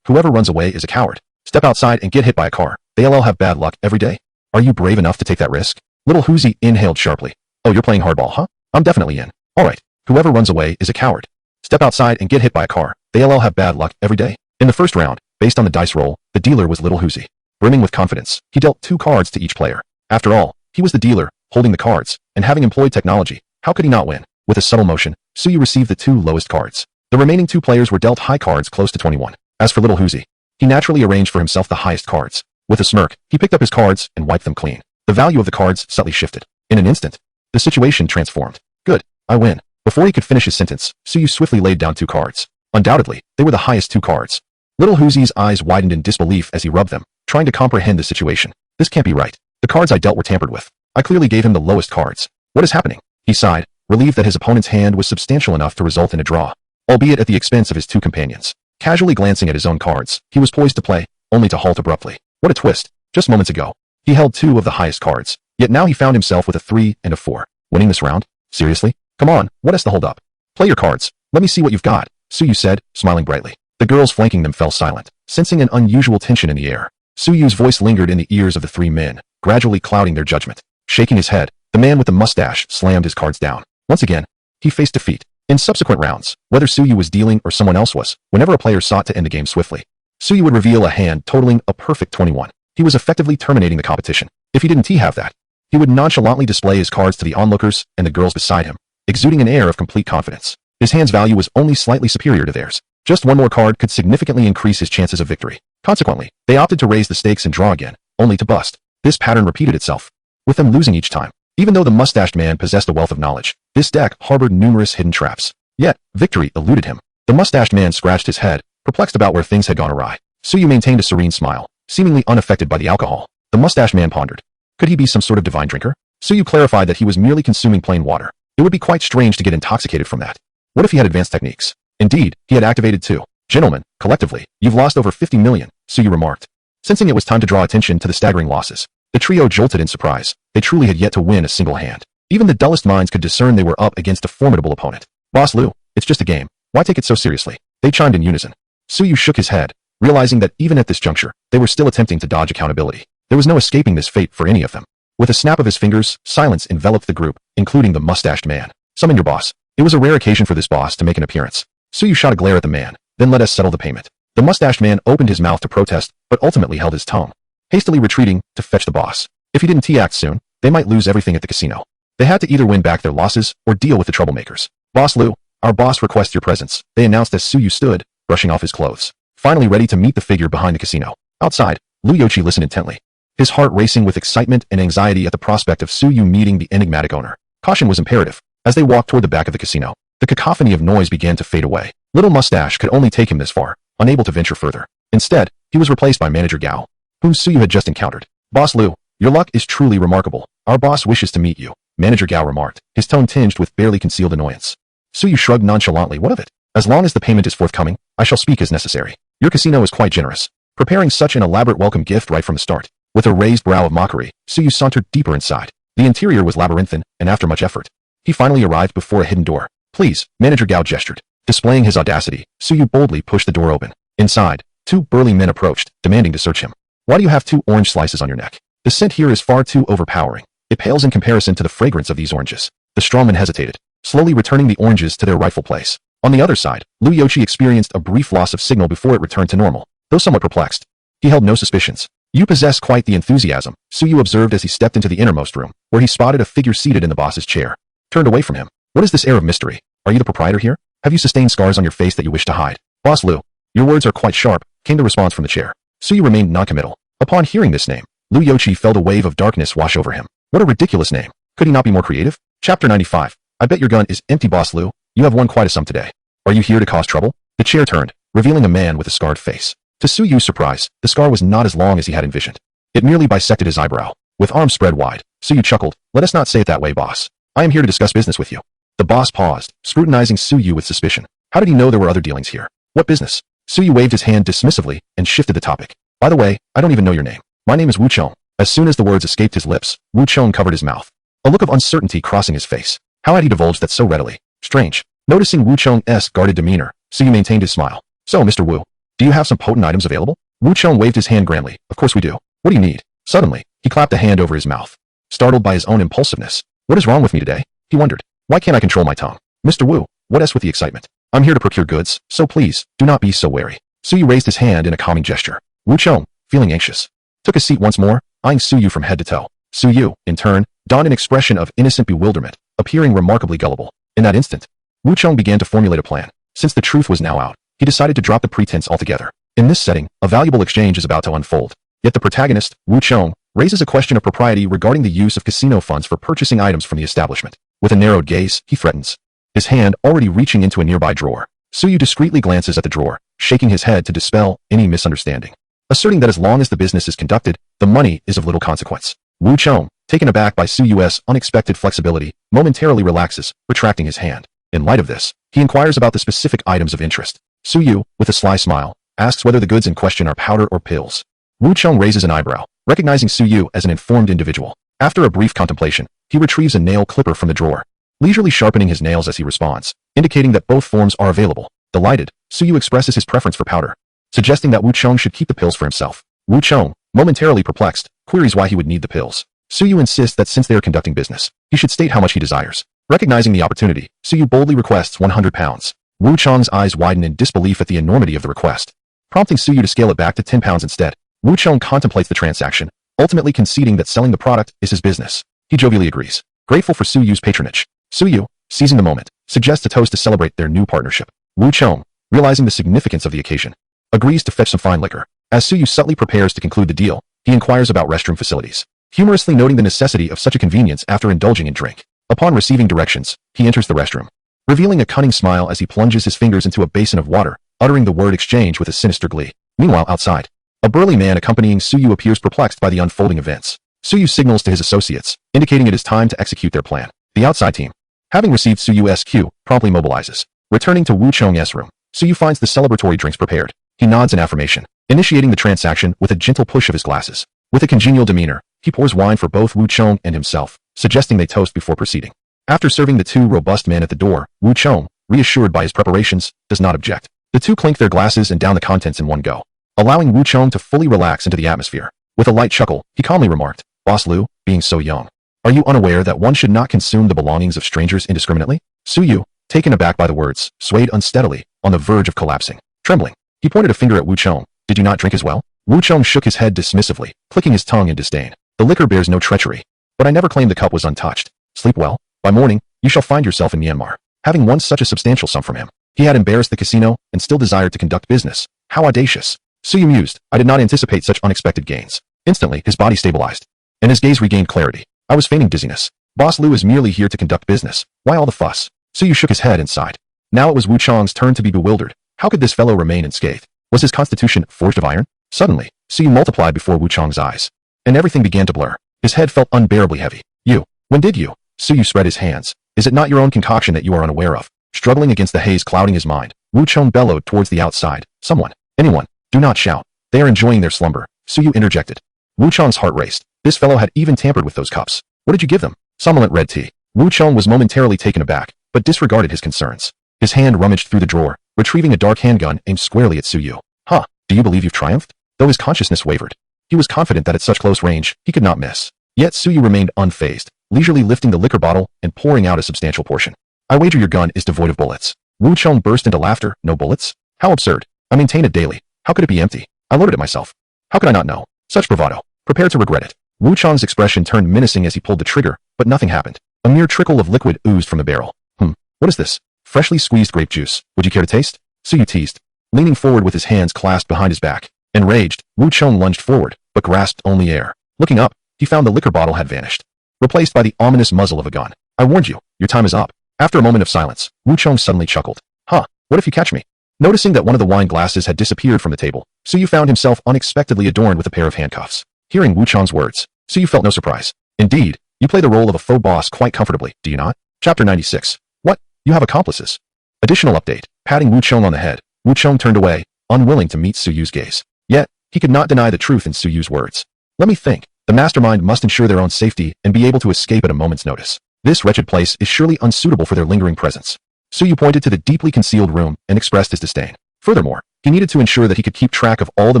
Whoever runs away is a coward. Step outside and get hit by a car. They'll have bad luck every day. Are you brave enough to take that risk? Little Huzi inhaled sharply. Oh, you're playing hardball, huh? I'm definitely in. Alright, whoever runs away is a coward. Step outside and get hit by a car. They'll have bad luck every day. In the first round, based on the dice roll, the dealer was little Huzi. Brimming with confidence, he dealt 2 cards to each player. After all, he was the dealer, holding the cards, and having employed technology. How could he not win? With a subtle motion, Suyu received the 2 lowest cards. The remaining 2 players were dealt high cards close to 21. As for little Huzi, he naturally arranged for himself the highest cards. With a smirk, he picked up his cards and wiped them clean. The value of the cards subtly shifted. In an instant, the situation transformed. Good, I win. Before he could finish his sentence, Suyu swiftly laid down 2 cards. Undoubtedly, they were the highest 2 cards. Little Huzi's eyes widened in disbelief as he rubbed them, trying to comprehend the situation. This can't be right. The cards I dealt were tampered with. I clearly gave him the lowest cards. What is happening? He sighed, relieved that his opponent's hand was substantial enough to result in a draw, albeit at the expense of his 2 companions. Casually glancing at his own cards, he was poised to play, only to halt abruptly. What a twist. Just moments ago, he held 2 of the highest cards, yet now he found himself with a 3 and a 4. Winning this round? Seriously? Come on, what has to hold up? Play your cards. Let me see what you've got, Suyu said, smiling brightly. The girls flanking them fell silent, sensing an unusual tension in the air. Suyu's voice lingered in the ears of the 3 men, gradually clouding their judgment. Shaking his head, the man with the mustache slammed his cards down. Once again, he faced defeat. In subsequent rounds, whether Suyu was dealing or someone else was, whenever a player sought to end the game swiftly, Suyu would reveal a hand totaling a perfect 21. He was effectively terminating the competition. If he didn't have that, he would nonchalantly display his cards to the onlookers and the girls beside him, exuding an air of complete confidence. His hand's value was only slightly superior to theirs. Just one more card could significantly increase his chances of victory. Consequently, they opted to raise the stakes and draw again, only to bust. This pattern repeated itself, with them losing each time. Even though the mustached man possessed a wealth of knowledge, this deck harbored numerous hidden traps. Yet, victory eluded him. The mustached man scratched his head, perplexed about where things had gone awry. Suyu maintained a serene smile, seemingly unaffected by the alcohol. The mustached man pondered. Could he be some sort of divine drinker? Suyu clarified that he was merely consuming plain water. It would be quite strange to get intoxicated from that. What if he had advanced techniques? Indeed, he had activated 2. Gentlemen, collectively, you've lost over 50 million, Suyu remarked. Sensing it was time to draw attention to the staggering losses, the trio jolted in surprise. They truly had yet to win a single hand. Even the dullest minds could discern they were up against a formidable opponent. Boss Lu, it's just a game. Why take it so seriously? They chimed in unison. Suyu shook his head, realizing that even at this juncture, they were still attempting to dodge accountability. There was no escaping this fate for any of them. With a snap of his fingers, silence enveloped the group, including the mustached man. Summon your boss. It was a rare occasion for this boss to make an appearance. Suyu shot a glare at the man, then let us settle the payment. The mustached man opened his mouth to protest, but ultimately held his tongue, hastily retreating to fetch the boss. If he didn't act soon, they might lose everything at the casino. They had to either win back their losses or deal with the troublemakers. Boss Lu, our boss requests your presence, they announced as Suyu stood, brushing off his clothes, finally ready to meet the figure behind the casino. Outside, Lu Yochi listened intently, his heart racing with excitement and anxiety at the prospect of Suyu meeting the enigmatic owner. Caution was imperative. As they walked toward the back of the casino, the cacophony of noise began to fade away. Little Mustache could only take him this far, unable to venture further. Instead, he was replaced by Manager Gao, whom Suyu had just encountered. Boss Lu, Your luck is truly remarkable. Our boss wishes to meet you, Manager Gao remarked, his tone tinged with barely concealed annoyance. Suyu shrugged nonchalantly. What of it? As long as the payment is forthcoming, I shall speak as necessary. Your casino is quite generous, preparing such an elaborate welcome gift right from the start. With a raised brow of mockery, Suyu sauntered deeper inside. The interior was labyrinthine, and after much effort, he finally arrived before a hidden door. Please, Manager Gao gestured. Displaying his audacity, Suyu boldly pushed the door open. Inside, two burly men approached, demanding to search him. Why do you have 2 orange slices on your neck? The scent here is far too overpowering. It pales in comparison to the fragrance of these oranges. The strongman hesitated, slowly returning the oranges to their rightful place. On the other side, Lu Yochi experienced a brief loss of signal before it returned to normal, though somewhat perplexed. He held no suspicions. You possess quite the enthusiasm, Suyu observed as he stepped into the innermost room, where he spotted a figure seated in the boss's chair. Turned away from him. What is this air of mystery? Are you the proprietor here? Have you sustained scars on your face that you wish to hide? Boss Lu, your words are quite sharp, came the response from the chair. Suyu remained noncommittal. Upon hearing this name, Lu Yochi felt a wave of darkness wash over him. What a ridiculous name. Could he not be more creative? Chapter 95. I bet your gun is empty, Boss Lu. You have won quite a sum today. Are you here to cause trouble? The chair turned, revealing a man with a scarred face. To Suyu's surprise, the scar was not as long as he had envisioned. It merely bisected his eyebrow. With arms spread wide, Suyu chuckled. Let us not say it that way, boss. I am here to discuss business with you. The boss paused, scrutinizing Suyu with suspicion. How did he know there were other dealings here? What business? Suyu waved his hand dismissively and shifted the topic. By the way, I don't even know your name. My name is Wu Chong. As soon as the words escaped his lips, Wu Chong covered his mouth, a look of uncertainty crossing his face. How had he divulged that so readily? Strange. Noticing Wu Chong's guarded demeanor, Suyu maintained his smile. So, Mr. Wu, do you have some potent items available? Wu Chong waved his hand grandly. Of course we do. What do you need? Suddenly, he clapped a hand over his mouth, startled by his own impulsiveness. What is wrong with me today? He wondered. Why can't I control my tongue? Mr. Wu, what else with the excitement? I'm here to procure goods, so please, do not be so wary. Suyu raised his hand in a calming gesture. Wu Chong, feeling anxious, took a seat once more, eyeing Suyu from head to toe. Suyu, in turn, donned an expression of innocent bewilderment, appearing remarkably gullible. In that instant, Wu Chong began to formulate a plan. Since the truth was now out, he decided to drop the pretense altogether. In this setting, a valuable exchange is about to unfold. Yet the protagonist, Wu Chong, raises a question of propriety regarding the use of casino funds for purchasing items from the establishment. With a narrowed gaze, he threatens, his hand already reaching into a nearby drawer. Suyu discreetly glances at the drawer, shaking his head to dispel any misunderstanding, asserting that as long as the business is conducted, the money is of little consequence. Wu Chong, taken aback by Suyu's unexpected flexibility, momentarily relaxes, retracting his hand. In light of this, he inquires about the specific items of interest. Suyu, with a sly smile, asks whether the goods in question are powder or pills. Wu Chong raises an eyebrow, recognizing Suyu as an informed individual. After a brief contemplation, he retrieves a nail clipper from the drawer, leisurely sharpening his nails as he responds, indicating that both forms are available. Delighted, Suyu expresses his preference for powder, suggesting that Wu Chong should keep the pills for himself. Wu Chong, momentarily perplexed, queries why he would need the pills. Suyu insists that since they are conducting business, he should state how much he desires. Recognizing the opportunity, Suyu boldly requests 100 pounds. Wu Chong's eyes widen in disbelief at the enormity of the request, prompting Suyu to scale it back to 10 pounds instead. Wu Chong contemplates the transaction, ultimately conceding that selling the product is his business. He jovially agrees, grateful for Suyu's patronage. Suyu, seizing the moment, suggests a toast to celebrate their new partnership. Wu Chong, realizing the significance of the occasion, agrees to fetch some fine liquor. As Suyu subtly prepares to conclude the deal, he inquires about restroom facilities, humorously noting the necessity of such a convenience after indulging in drink. Upon receiving directions, he enters the restroom, revealing a cunning smile as he plunges his fingers into a basin of water, uttering the word exchange with a sinister glee. Meanwhile, outside, a burly man accompanying Suyu appears perplexed by the unfolding events. Suyu signals to his associates, indicating it is time to execute their plan. The outside team, having received Suyu's cue, promptly mobilizes. Returning to Wu Chong's room, Suyu finds the celebratory drinks prepared. He nods in affirmation, initiating the transaction with a gentle push of his glasses. With a congenial demeanor, he pours wine for both Wu Chong and himself, suggesting they toast before proceeding. After serving the two robust men at the door, Wu Chong, reassured by his preparations, does not object. The two clink their glasses and down the contents in one go, allowing Wu Chong to fully relax into the atmosphere. With a light chuckle, he calmly remarked, Boss Lu, being so young, are you unaware that one should not consume the belongings of strangers indiscriminately? Suyu, taken aback by the words, swayed unsteadily, on the verge of collapsing. Trembling, he pointed a finger at Wu Chong. Did you not drink as well? Wu Chong shook his head dismissively, clicking his tongue in disdain. The liquor bears no treachery, but I never claimed the cup was untouched. Sleep well. By morning, you shall find yourself in Myanmar, having won such a substantial sum from him. He had embarrassed the casino and still desired to conduct business. How audacious. Suyu mused, I did not anticipate such unexpected gains. Instantly, his body stabilized, and his gaze regained clarity. I was feigning dizziness. Boss Lu is merely here to conduct business. Why all the fuss? Suyu shook his head and sighed. Now it was Wu Chong's turn to be bewildered. How could this fellow remain unscathed? Was his constitution forged of iron? Suddenly, Suyu multiplied before Wu Chong's eyes, and everything began to blur. His head felt unbearably heavy. You. When did you? Suyu spread his hands. Is it not your own concoction that you are unaware of? Struggling against the haze clouding his mind, Wu Chong bellowed towards the outside. Someone. Anyone. Do not shout. They are enjoying their slumber. Suyu interjected. Wu Chong's heart raced. This fellow had even tampered with those cups. What did you give them? Somnolent red tea. Wu Chong was momentarily taken aback, but disregarded his concerns. His hand rummaged through the drawer, retrieving a dark handgun aimed squarely at Suyu. Huh, do you believe you've triumphed? Though his consciousness wavered. He was confident that at such close range, he could not miss. Yet Suyu remained unfazed, leisurely lifting the liquor bottle and pouring out a substantial portion. I wager your gun is devoid of bullets. Wu Chong burst into laughter. No bullets? How absurd. I maintain it daily. How could it be empty? I loaded it myself. How could I not know? Such bravado. Prepare to regret it. Wu Chong's expression turned menacing as he pulled the trigger, but nothing happened. A mere trickle of liquid oozed from the barrel. What is this? Freshly squeezed grape juice. Would you care to taste? Suyu teased. Leaning forward with his hands clasped behind his back. Enraged, Wu Chong lunged forward, but grasped only air. Looking up, he found the liquor bottle had vanished, replaced by the ominous muzzle of a gun. I warned you, your time is up. After a moment of silence, Wu Chong suddenly chuckled. Huh, what if you catch me? Noticing that one of the wine glasses had disappeared from the table, Suyu found himself unexpectedly adorned with a pair of handcuffs. Hearing Wu Chong's words, Suyu felt no surprise. Indeed, you play the role of a faux boss quite comfortably, do you not? Chapter 96. What? You have accomplices. Additional update. Patting Wu Chong on the head, Wu Chong turned away, unwilling to meet Suyu's gaze. Yet, he could not deny the truth in Suyu's words. Let me think. The mastermind must ensure their own safety and be able to escape at a moment's notice. This wretched place is surely unsuitable for their lingering presence. Suyu pointed to the deeply concealed room and expressed his disdain. Furthermore, he needed to ensure that he could keep track of all the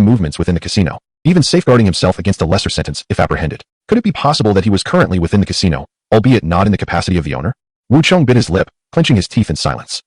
movements within the casino, even safeguarding himself against a lesser sentence if apprehended. Could it be possible that he was currently within the casino, albeit not in the capacity of the owner? Wu Chong bit his lip, clenching his teeth in silence.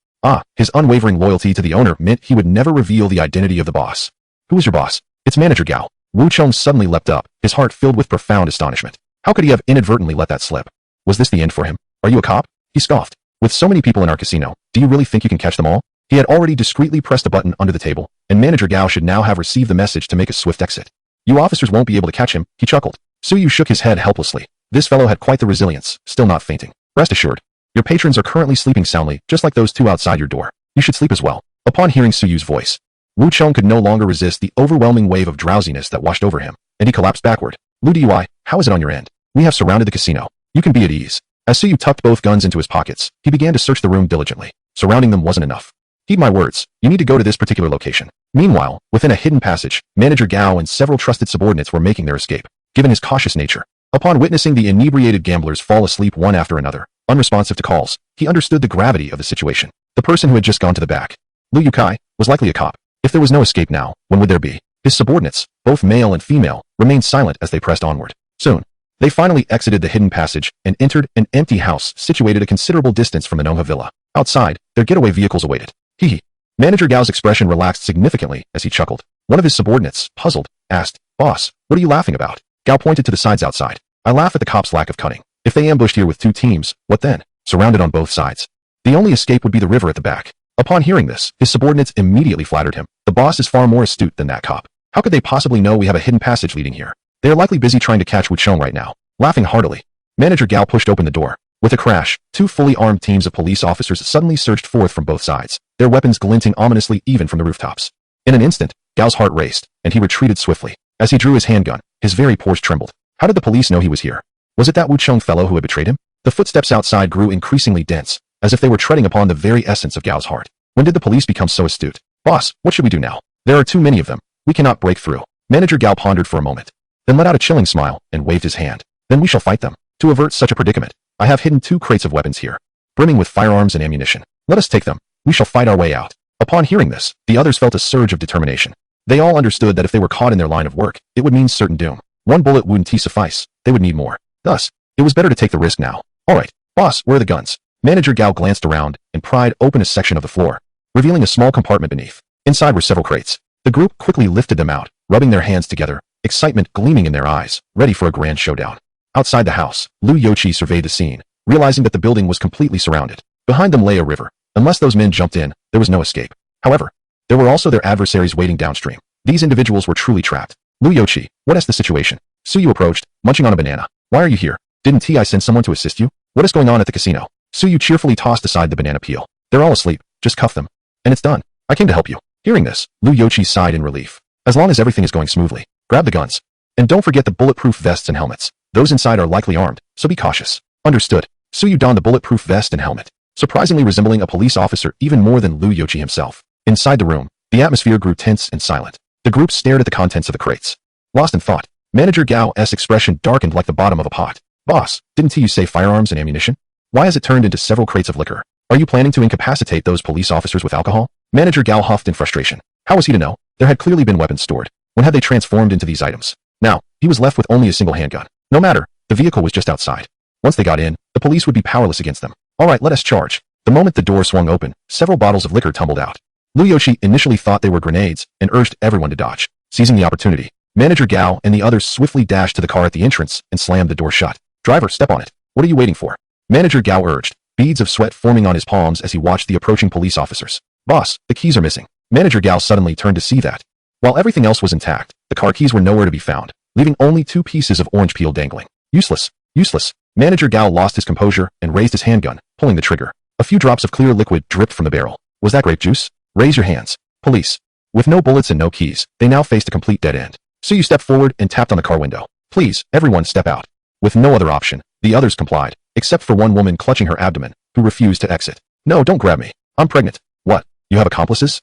His unwavering loyalty to the owner meant he would never reveal the identity of the boss. Who is your boss? It's Manager Gao. Wu Chong suddenly leapt up, his heart filled with profound astonishment. How could he have inadvertently let that slip? Was this the end for him? Are you a cop? He scoffed. With so many people in our casino, do you really think you can catch them all? He had already discreetly pressed a button under the table, and Manager Gao should now have received the message to make a swift exit. You officers won't be able to catch him, he chuckled. Suyu shook his head helplessly. This fellow had quite the resilience, still not fainting. Rest assured. Your patrons are currently sleeping soundly, just like those two outside your door. You should sleep as well. Upon hearing Suyu's voice, Wu Chong could no longer resist the overwhelming wave of drowsiness that washed over him, and he collapsed backward. Lu Dui, how is it on your end? We have surrounded the casino. You can be at ease. As Suyu tucked both guns into his pockets, he began to search the room diligently. Surrounding them wasn't enough. Heed my words, you need to go to this particular location. Meanwhile, within a hidden passage, Manager Gao and several trusted subordinates were making their escape. Given his cautious nature, upon witnessing the inebriated gamblers fall asleep one after another, unresponsive to calls, he understood the gravity of the situation. The person who had just gone to the back, Lu Yukai, was likely a cop. If there was no escape now, when would there be? His subordinates, both male and female, remained silent as they pressed onward. Soon, they finally exited the hidden passage and entered an empty house situated a considerable distance from the Manhwa villa. Outside, their getaway vehicles awaited. Hee. Manager Gao's expression relaxed significantly as he chuckled. One of his subordinates, puzzled, asked, Boss, what are you laughing about? Gao pointed to the sides outside. I laugh at the cops' lack of cunning. If they ambushed here with two teams, what then? Surrounded on both sides. The only escape would be the river at the back. Upon hearing this, his subordinates immediately flattered him. The boss is far more astute than that cop. How could they possibly know we have a hidden passage leading here? They are likely busy trying to catch Wu Chong right now. Laughing heartily, Manager Gao pushed open the door. With a crash, two fully armed teams of police officers suddenly surged forth from both sides, their weapons glinting ominously even from the rooftops. In an instant, Gao's heart raced, and he retreated swiftly. As he drew his handgun, his very pores trembled. How did the police know he was here? Was it that Wu Chong fellow who had betrayed him? The footsteps outside grew increasingly dense, as if they were treading upon the very essence of Gao's heart. When did the police become so astute? Boss, what should we do now? There are too many of them. We cannot break through. Manager Gao pondered for a moment, then let out a chilling smile and waved his hand. Then we shall fight them. To avert such a predicament, I have hidden 2 crates of weapons here, brimming with firearms and ammunition. Let us take them. We shall fight our way out. Upon hearing this, the others felt a surge of determination. They all understood that if they were caught in their line of work, it would mean certain doom. 1 bullet wouldn't suffice. They would need more. Thus, it was better to take the risk now. All right, boss, where are the guns? Manager Gao glanced around and pried open a section of the floor, revealing a small compartment beneath. Inside were several crates. The group quickly lifted them out, rubbing their hands together, excitement gleaming in their eyes, ready for a grand showdown. Outside the house, Lu Yochi surveyed the scene, realizing that the building was completely surrounded. Behind them lay a river. Unless those men jumped in, there was no escape. However, there were also their adversaries waiting downstream. These individuals were truly trapped. Lu Yochi, what is the situation? Suyu approached, munching on a banana. Why are you here? Didn't Ti send someone to assist you? What is going on at the casino? Suyu cheerfully tossed aside the banana peel. They're all asleep. Just cuff them. And it's done. I came to help you. Hearing this, Lu Yochi sighed in relief. As long as everything is going smoothly, grab the guns. And don't forget the bulletproof vests and helmets. Those inside are likely armed, so be cautious. Understood. Suyu donned the bulletproof vest and helmet, surprisingly resembling a police officer even more than Lu Yochi himself. Inside the room, the atmosphere grew tense and silent. The group stared at the contents of the crates. Lost in thought, Manager Gao's expression darkened like the bottom of a pot. Boss, didn't you say firearms and ammunition? Why has it turned into several crates of liquor? Are you planning to incapacitate those police officers with alcohol? Manager Gao huffed in frustration. How was he to know? There had clearly been weapons stored. When had they transformed into these items? Now, he was left with only a single handgun. No matter, the vehicle was just outside. Once they got in, the police would be powerless against them. Alright, let us charge. The moment the door swung open, several bottles of liquor tumbled out. Lu Yoshi initially thought they were grenades and urged everyone to dodge. Seizing the opportunity, Manager Gao and the others swiftly dashed to the car at the entrance and slammed the door shut. Driver, step on it. What are you waiting for? Manager Gao urged, beads of sweat forming on his palms as he watched the approaching police officers. Boss, the keys are missing. Manager Gao suddenly turned to see that. While everything else was intact, the car keys were nowhere to be found, leaving only 2 pieces of orange peel dangling. Useless. Useless. Manager Gao lost his composure and raised his handgun, pulling the trigger. A few drops of clear liquid dripped from the barrel. Was that grape juice? Raise your hands. Police. With no bullets and no keys, they now faced a complete dead end. Suyu stepped forward and tapped on the car window. Please, everyone step out. With no other option, the others complied, except for one woman clutching her abdomen, who refused to exit. No, don't grab me. I'm pregnant. What? You have accomplices?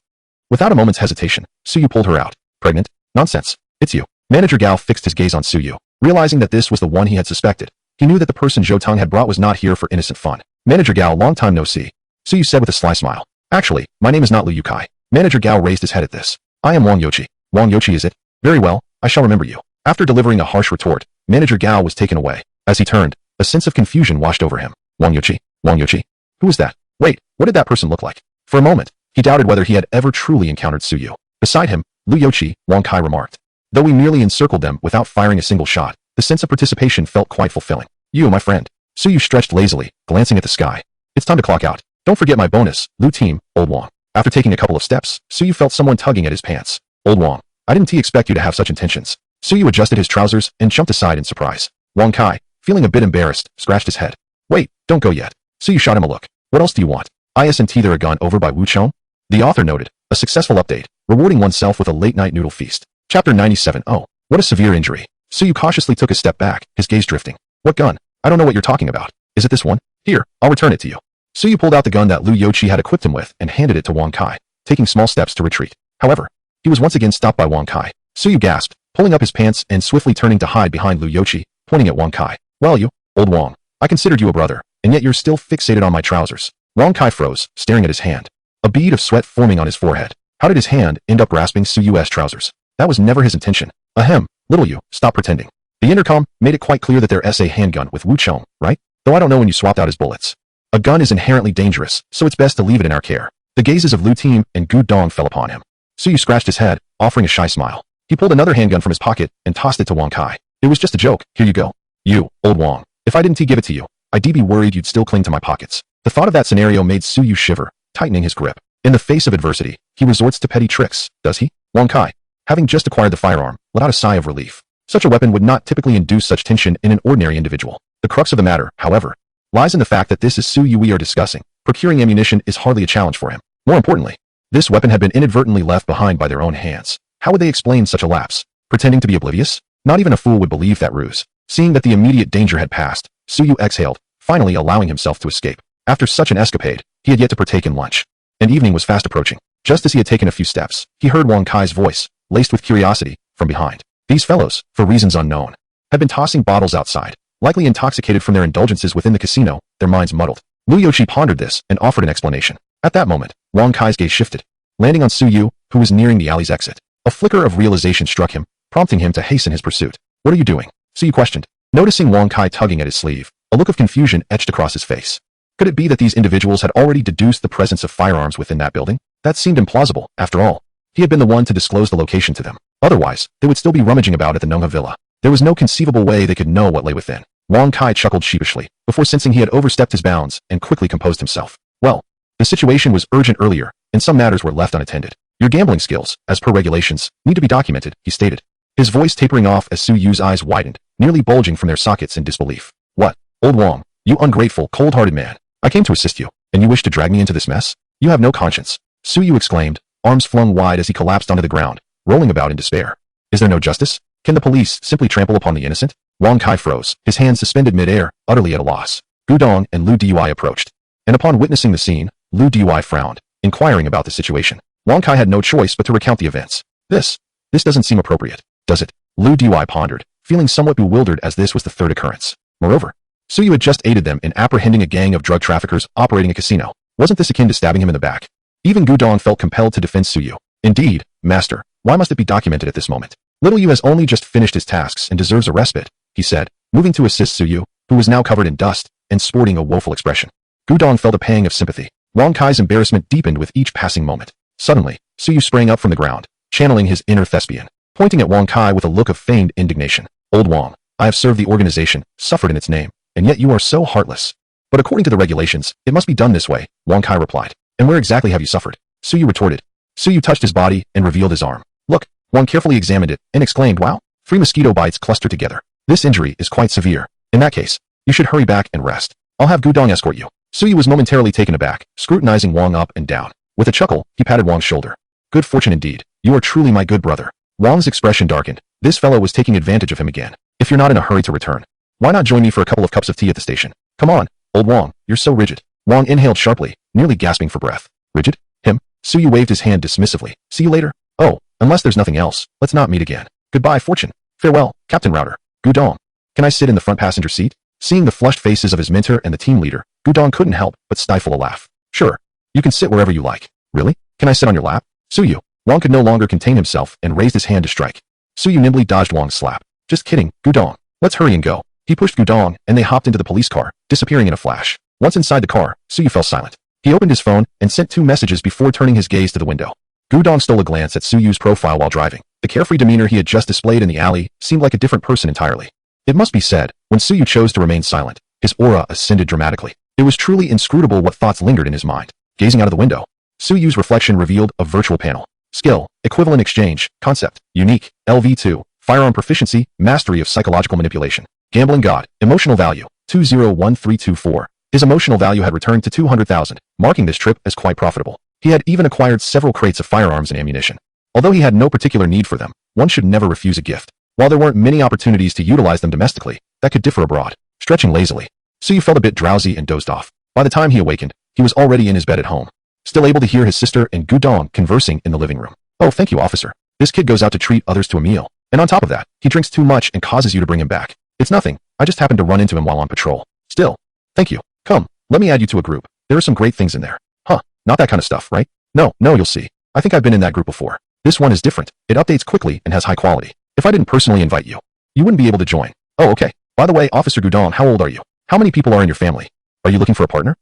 Without a moment's hesitation, Suyu pulled her out. Pregnant? Nonsense. It's you. Manager Gao fixed his gaze on Suyu, realizing that this was the one he had suspected. He knew that the person Zhou Tong had brought was not here for innocent fun. Manager Gao, long time no see. Suyu said with a sly smile. Actually, my name is not Liu Yukai. Manager Gao raised his head at this. I am Wang Yochi. Wang Yochi is it? Very well, I shall remember you. After delivering a harsh retort, Manager Gao was taken away. As he turned, a sense of confusion washed over him. Wang Yochi? Wang Yochi? Who was that? Wait, what did that person look like? For a moment, he doubted whether he had ever truly encountered Suyu. Beside him, Lu Yochi, Wang Kai remarked. Though we merely encircled them without firing a single shot, the sense of participation felt quite fulfilling. You, my friend. Suyu stretched lazily, glancing at the sky. It's time to clock out. Don't forget my bonus, Lu Team, Old Wang. After taking a couple of steps, Suyu felt someone tugging at his pants. Old Wang, I didn't expect you to have such intentions. Suyu adjusted his trousers and jumped aside in surprise. Wang Kai, feeling a bit embarrassed, scratched his head. Wait, don't go yet. Suyu shot him a look. What else do you want? Isn't there a gun over by Wu Chong? The author noted, a successful update, rewarding oneself with a late-night noodle feast. Chapter 97. Oh, what a severe injury. Suyu cautiously took a step back, his gaze drifting. What gun? I don't know what you're talking about. Is it this one? Here, I'll return it to you. Suyu pulled out the gun that Lu Yochi had equipped him with and handed it to Wang Kai, taking small steps to retreat. However, he was once again stopped by Wang Kai. Suyu gasped, pulling up his pants and swiftly turning to hide behind Lu Yochi, pointing at Wang Kai. Well, you, old Wang, I considered you a brother, and yet you're still fixated on my trousers. Wang Kai froze, staring at his hand. A bead of sweat forming on his forehead. How did his hand end up grasping Suyu's trousers? That was never his intention. Ahem, little you, stop pretending. The intercom made it quite clear that there's a handgun with Wu Chong, right? Though I don't know when you swapped out his bullets. A gun is inherently dangerous, so it's best to leave it in our care. The gazes of Lu Team and Gu Dong fell upon him. Suyu scratched his head, offering a shy smile. He pulled another handgun from his pocket and tossed it to Wang Kai. It was just a joke, here you go. You, old Wang, if I didn't give it to you, I'd be worried you'd still cling to my pockets. The thought of that scenario made Suyu shiver, tightening his grip. In the face of adversity, he resorts to petty tricks, does he? Wang Kai, having just acquired the firearm, let out a sigh of relief. Such a weapon would not typically induce such tension in an ordinary individual. The crux of the matter, however, lies in the fact that this is Suyu we are discussing. Procuring ammunition is hardly a challenge for him. More importantly, this weapon had been inadvertently left behind by their own hands. How would they explain such a lapse? Pretending to be oblivious? Not even a fool would believe that ruse. Seeing that the immediate danger had passed, Suyu exhaled, finally allowing himself to escape. After such an escapade, he had yet to partake in lunch. And evening was fast approaching. Just as he had taken a few steps, he heard Wang Kai's voice, laced with curiosity, from behind. These fellows, for reasons unknown, had been tossing bottles outside, likely intoxicated from their indulgences within the casino, their minds muddled. Lu Yochi pondered this and offered an explanation. At that moment, Wang Kai's gaze shifted, landing on Suyu, who was nearing the alley's exit. A flicker of realization struck him, prompting him to hasten his pursuit. What are you doing? Suyu questioned. Noticing Wang Kai tugging at his sleeve, a look of confusion etched across his face. Could it be that these individuals had already deduced the presence of firearms within that building? That seemed implausible, after all. He had been the one to disclose the location to them. Otherwise, they would still be rummaging about at the Nongha villa. There was no conceivable way they could know what lay within. Wang Kai chuckled sheepishly, before sensing he had overstepped his bounds, and quickly composed himself. Well, the situation was urgent earlier, and some matters were left unattended. Your gambling skills, as per regulations, need to be documented, he stated. His voice tapering off as Suyu's eyes widened, nearly bulging from their sockets in disbelief. What? Old Wang, you ungrateful, cold-hearted man. I came to assist you, and you wish to drag me into this mess? You have no conscience. Suyu exclaimed, arms flung wide as he collapsed onto the ground, rolling about in despair. Is there no justice? Can the police simply trample upon the innocent? Wang Kai froze, his hands suspended mid-air, utterly at a loss. Gudong and Lu Dy approached. And upon witnessing the scene, Lu Dy frowned, inquiring about the situation. Wang Kai had no choice but to recount the events. This doesn't seem appropriate, does it? Lu Dy pondered, feeling somewhat bewildered as this was the third occurrence. Moreover, Suyu had just aided them in apprehending a gang of drug traffickers operating a casino. Wasn't this akin to stabbing him in the back? Even Gudong felt compelled to defend Suyu. Indeed, master, why must it be documented at this moment? Little Yu has only just finished his tasks and deserves a respite, he said, moving to assist Suyu, who was now covered in dust and sporting a woeful expression. Gudong felt a pang of sympathy. Wang Kai's embarrassment deepened with each passing moment. Suddenly, Suyu sprang up from the ground, channeling his inner thespian, pointing at Wang Kai with a look of feigned indignation. Old Wang, I have served the organization, suffered in its name, and yet you are so heartless. But according to the regulations, it must be done this way, Wang Kai replied. And where exactly have you suffered? Suyu retorted. Suyu touched his body and revealed his arm. Look, Wang carefully examined it and exclaimed, wow, 3 mosquito bites clustered together. This injury is quite severe. In that case, you should hurry back and rest. I'll have Gudong escort you. Suyu was momentarily taken aback, scrutinizing Wang up and down. With a chuckle, he patted Wang's shoulder. Good fortune indeed. You are truly my good brother. Wang's expression darkened. This fellow was taking advantage of him again. If you're not in a hurry to return, why not join me for a couple of cups of tea at the station? Come on, old Wang, you're so rigid. Wang inhaled sharply, nearly gasping for breath. Rigid? Him? Suyu waved his hand dismissively. See you later. Oh, unless there's nothing else, let's not meet again. Goodbye, fortune. Farewell, Captain Router. Gudong. Can I sit in the front passenger seat? Seeing the flushed faces of his mentor and the team leader, Gudong couldn't help but stifle a laugh. Sure. You can sit wherever you like. Really? Can I sit on your lap? Suyu. Wang could no longer contain himself and raised his hand to strike. Suyu nimbly dodged Wang's slap. Just kidding, Gudong. Let's hurry and go. He pushed Gudong and they hopped into the police car, disappearing in a flash. Once inside the car, Suyu fell silent. He opened his phone and sent 2 messages before turning his gaze to the window. Gudong stole a glance at Suyu's profile while driving. The carefree demeanor he had just displayed in the alley seemed like a different person entirely. It must be said, when Suyu chose to remain silent, his aura ascended dramatically. It was truly inscrutable what thoughts lingered in his mind. Gazing out of the window, Suyu's reflection revealed a virtual panel. Skill, equivalent exchange, concept, unique, LV2, firearm proficiency, mastery of psychological manipulation. Gambling god, emotional value, 201324. His emotional value had returned to 200,000, marking this trip as quite profitable. He had even acquired several crates of firearms and ammunition. Although he had no particular need for them, one should never refuse a gift. While there weren't many opportunities to utilize them domestically, that could differ abroad. Stretching lazily, Suyu felt a bit drowsy and dozed off. By the time he awakened, he was already in his bed at home, still able to hear his sister and Gudong conversing in the living room. Oh, thank you, officer. This kid goes out to treat others to a meal. And on top of that, he drinks too much and causes you to bring him back. It's nothing. I just happened to run into him while on patrol. Still. Thank you. Come, let me add you to a group. There are some great things in there. Huh, not that kind of stuff, right? No, you'll see. I think I've been in that group before. This one is different. It updates quickly and has high quality. If I didn't personally invite you, you wouldn't be able to join. Oh, okay. By the way, Officer Gudong, how old are you? How many people are in your family? Are you looking for a partner?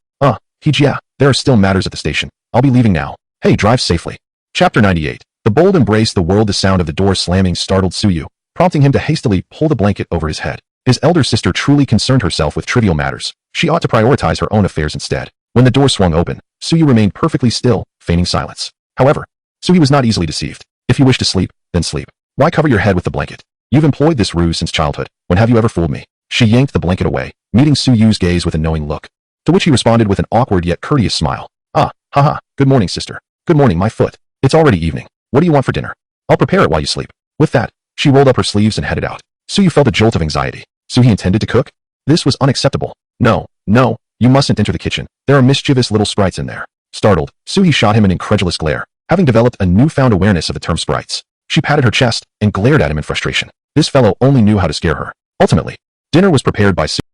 Yeah, there are still matters at the station. I'll be leaving now. Hey, drive safely. Chapter 98. The bold embrace the world. The sound of the door slamming startled Suyu, prompting him to hastily pull the blanket over his head. His elder sister truly concerned herself with trivial matters. She ought to prioritize her own affairs instead. When the door swung open, Suyu remained perfectly still, feigning silence. However, Suyu was not easily deceived. If you wish to sleep, then sleep. Why cover your head with the blanket? You've employed this ruse since childhood. When have you ever fooled me? She yanked the blanket away, meeting Suyu's gaze with a knowing look, to which he responded with an awkward yet courteous smile. Haha, good morning, sister. Good morning, my foot. It's already evening. What do you want for dinner? I'll prepare it while you sleep. With that, she rolled up her sleeves and headed out. Suyu felt a jolt of anxiety. So he intended to cook? This was unacceptable. No, you mustn't enter the kitchen. There are mischievous little sprites in there. Startled, Suyu shot him an incredulous glare, having developed a newfound awareness of the term sprites. She patted her chest and glared at him in frustration. This fellow only knew how to scare her. Ultimately, dinner was prepared by Suyu.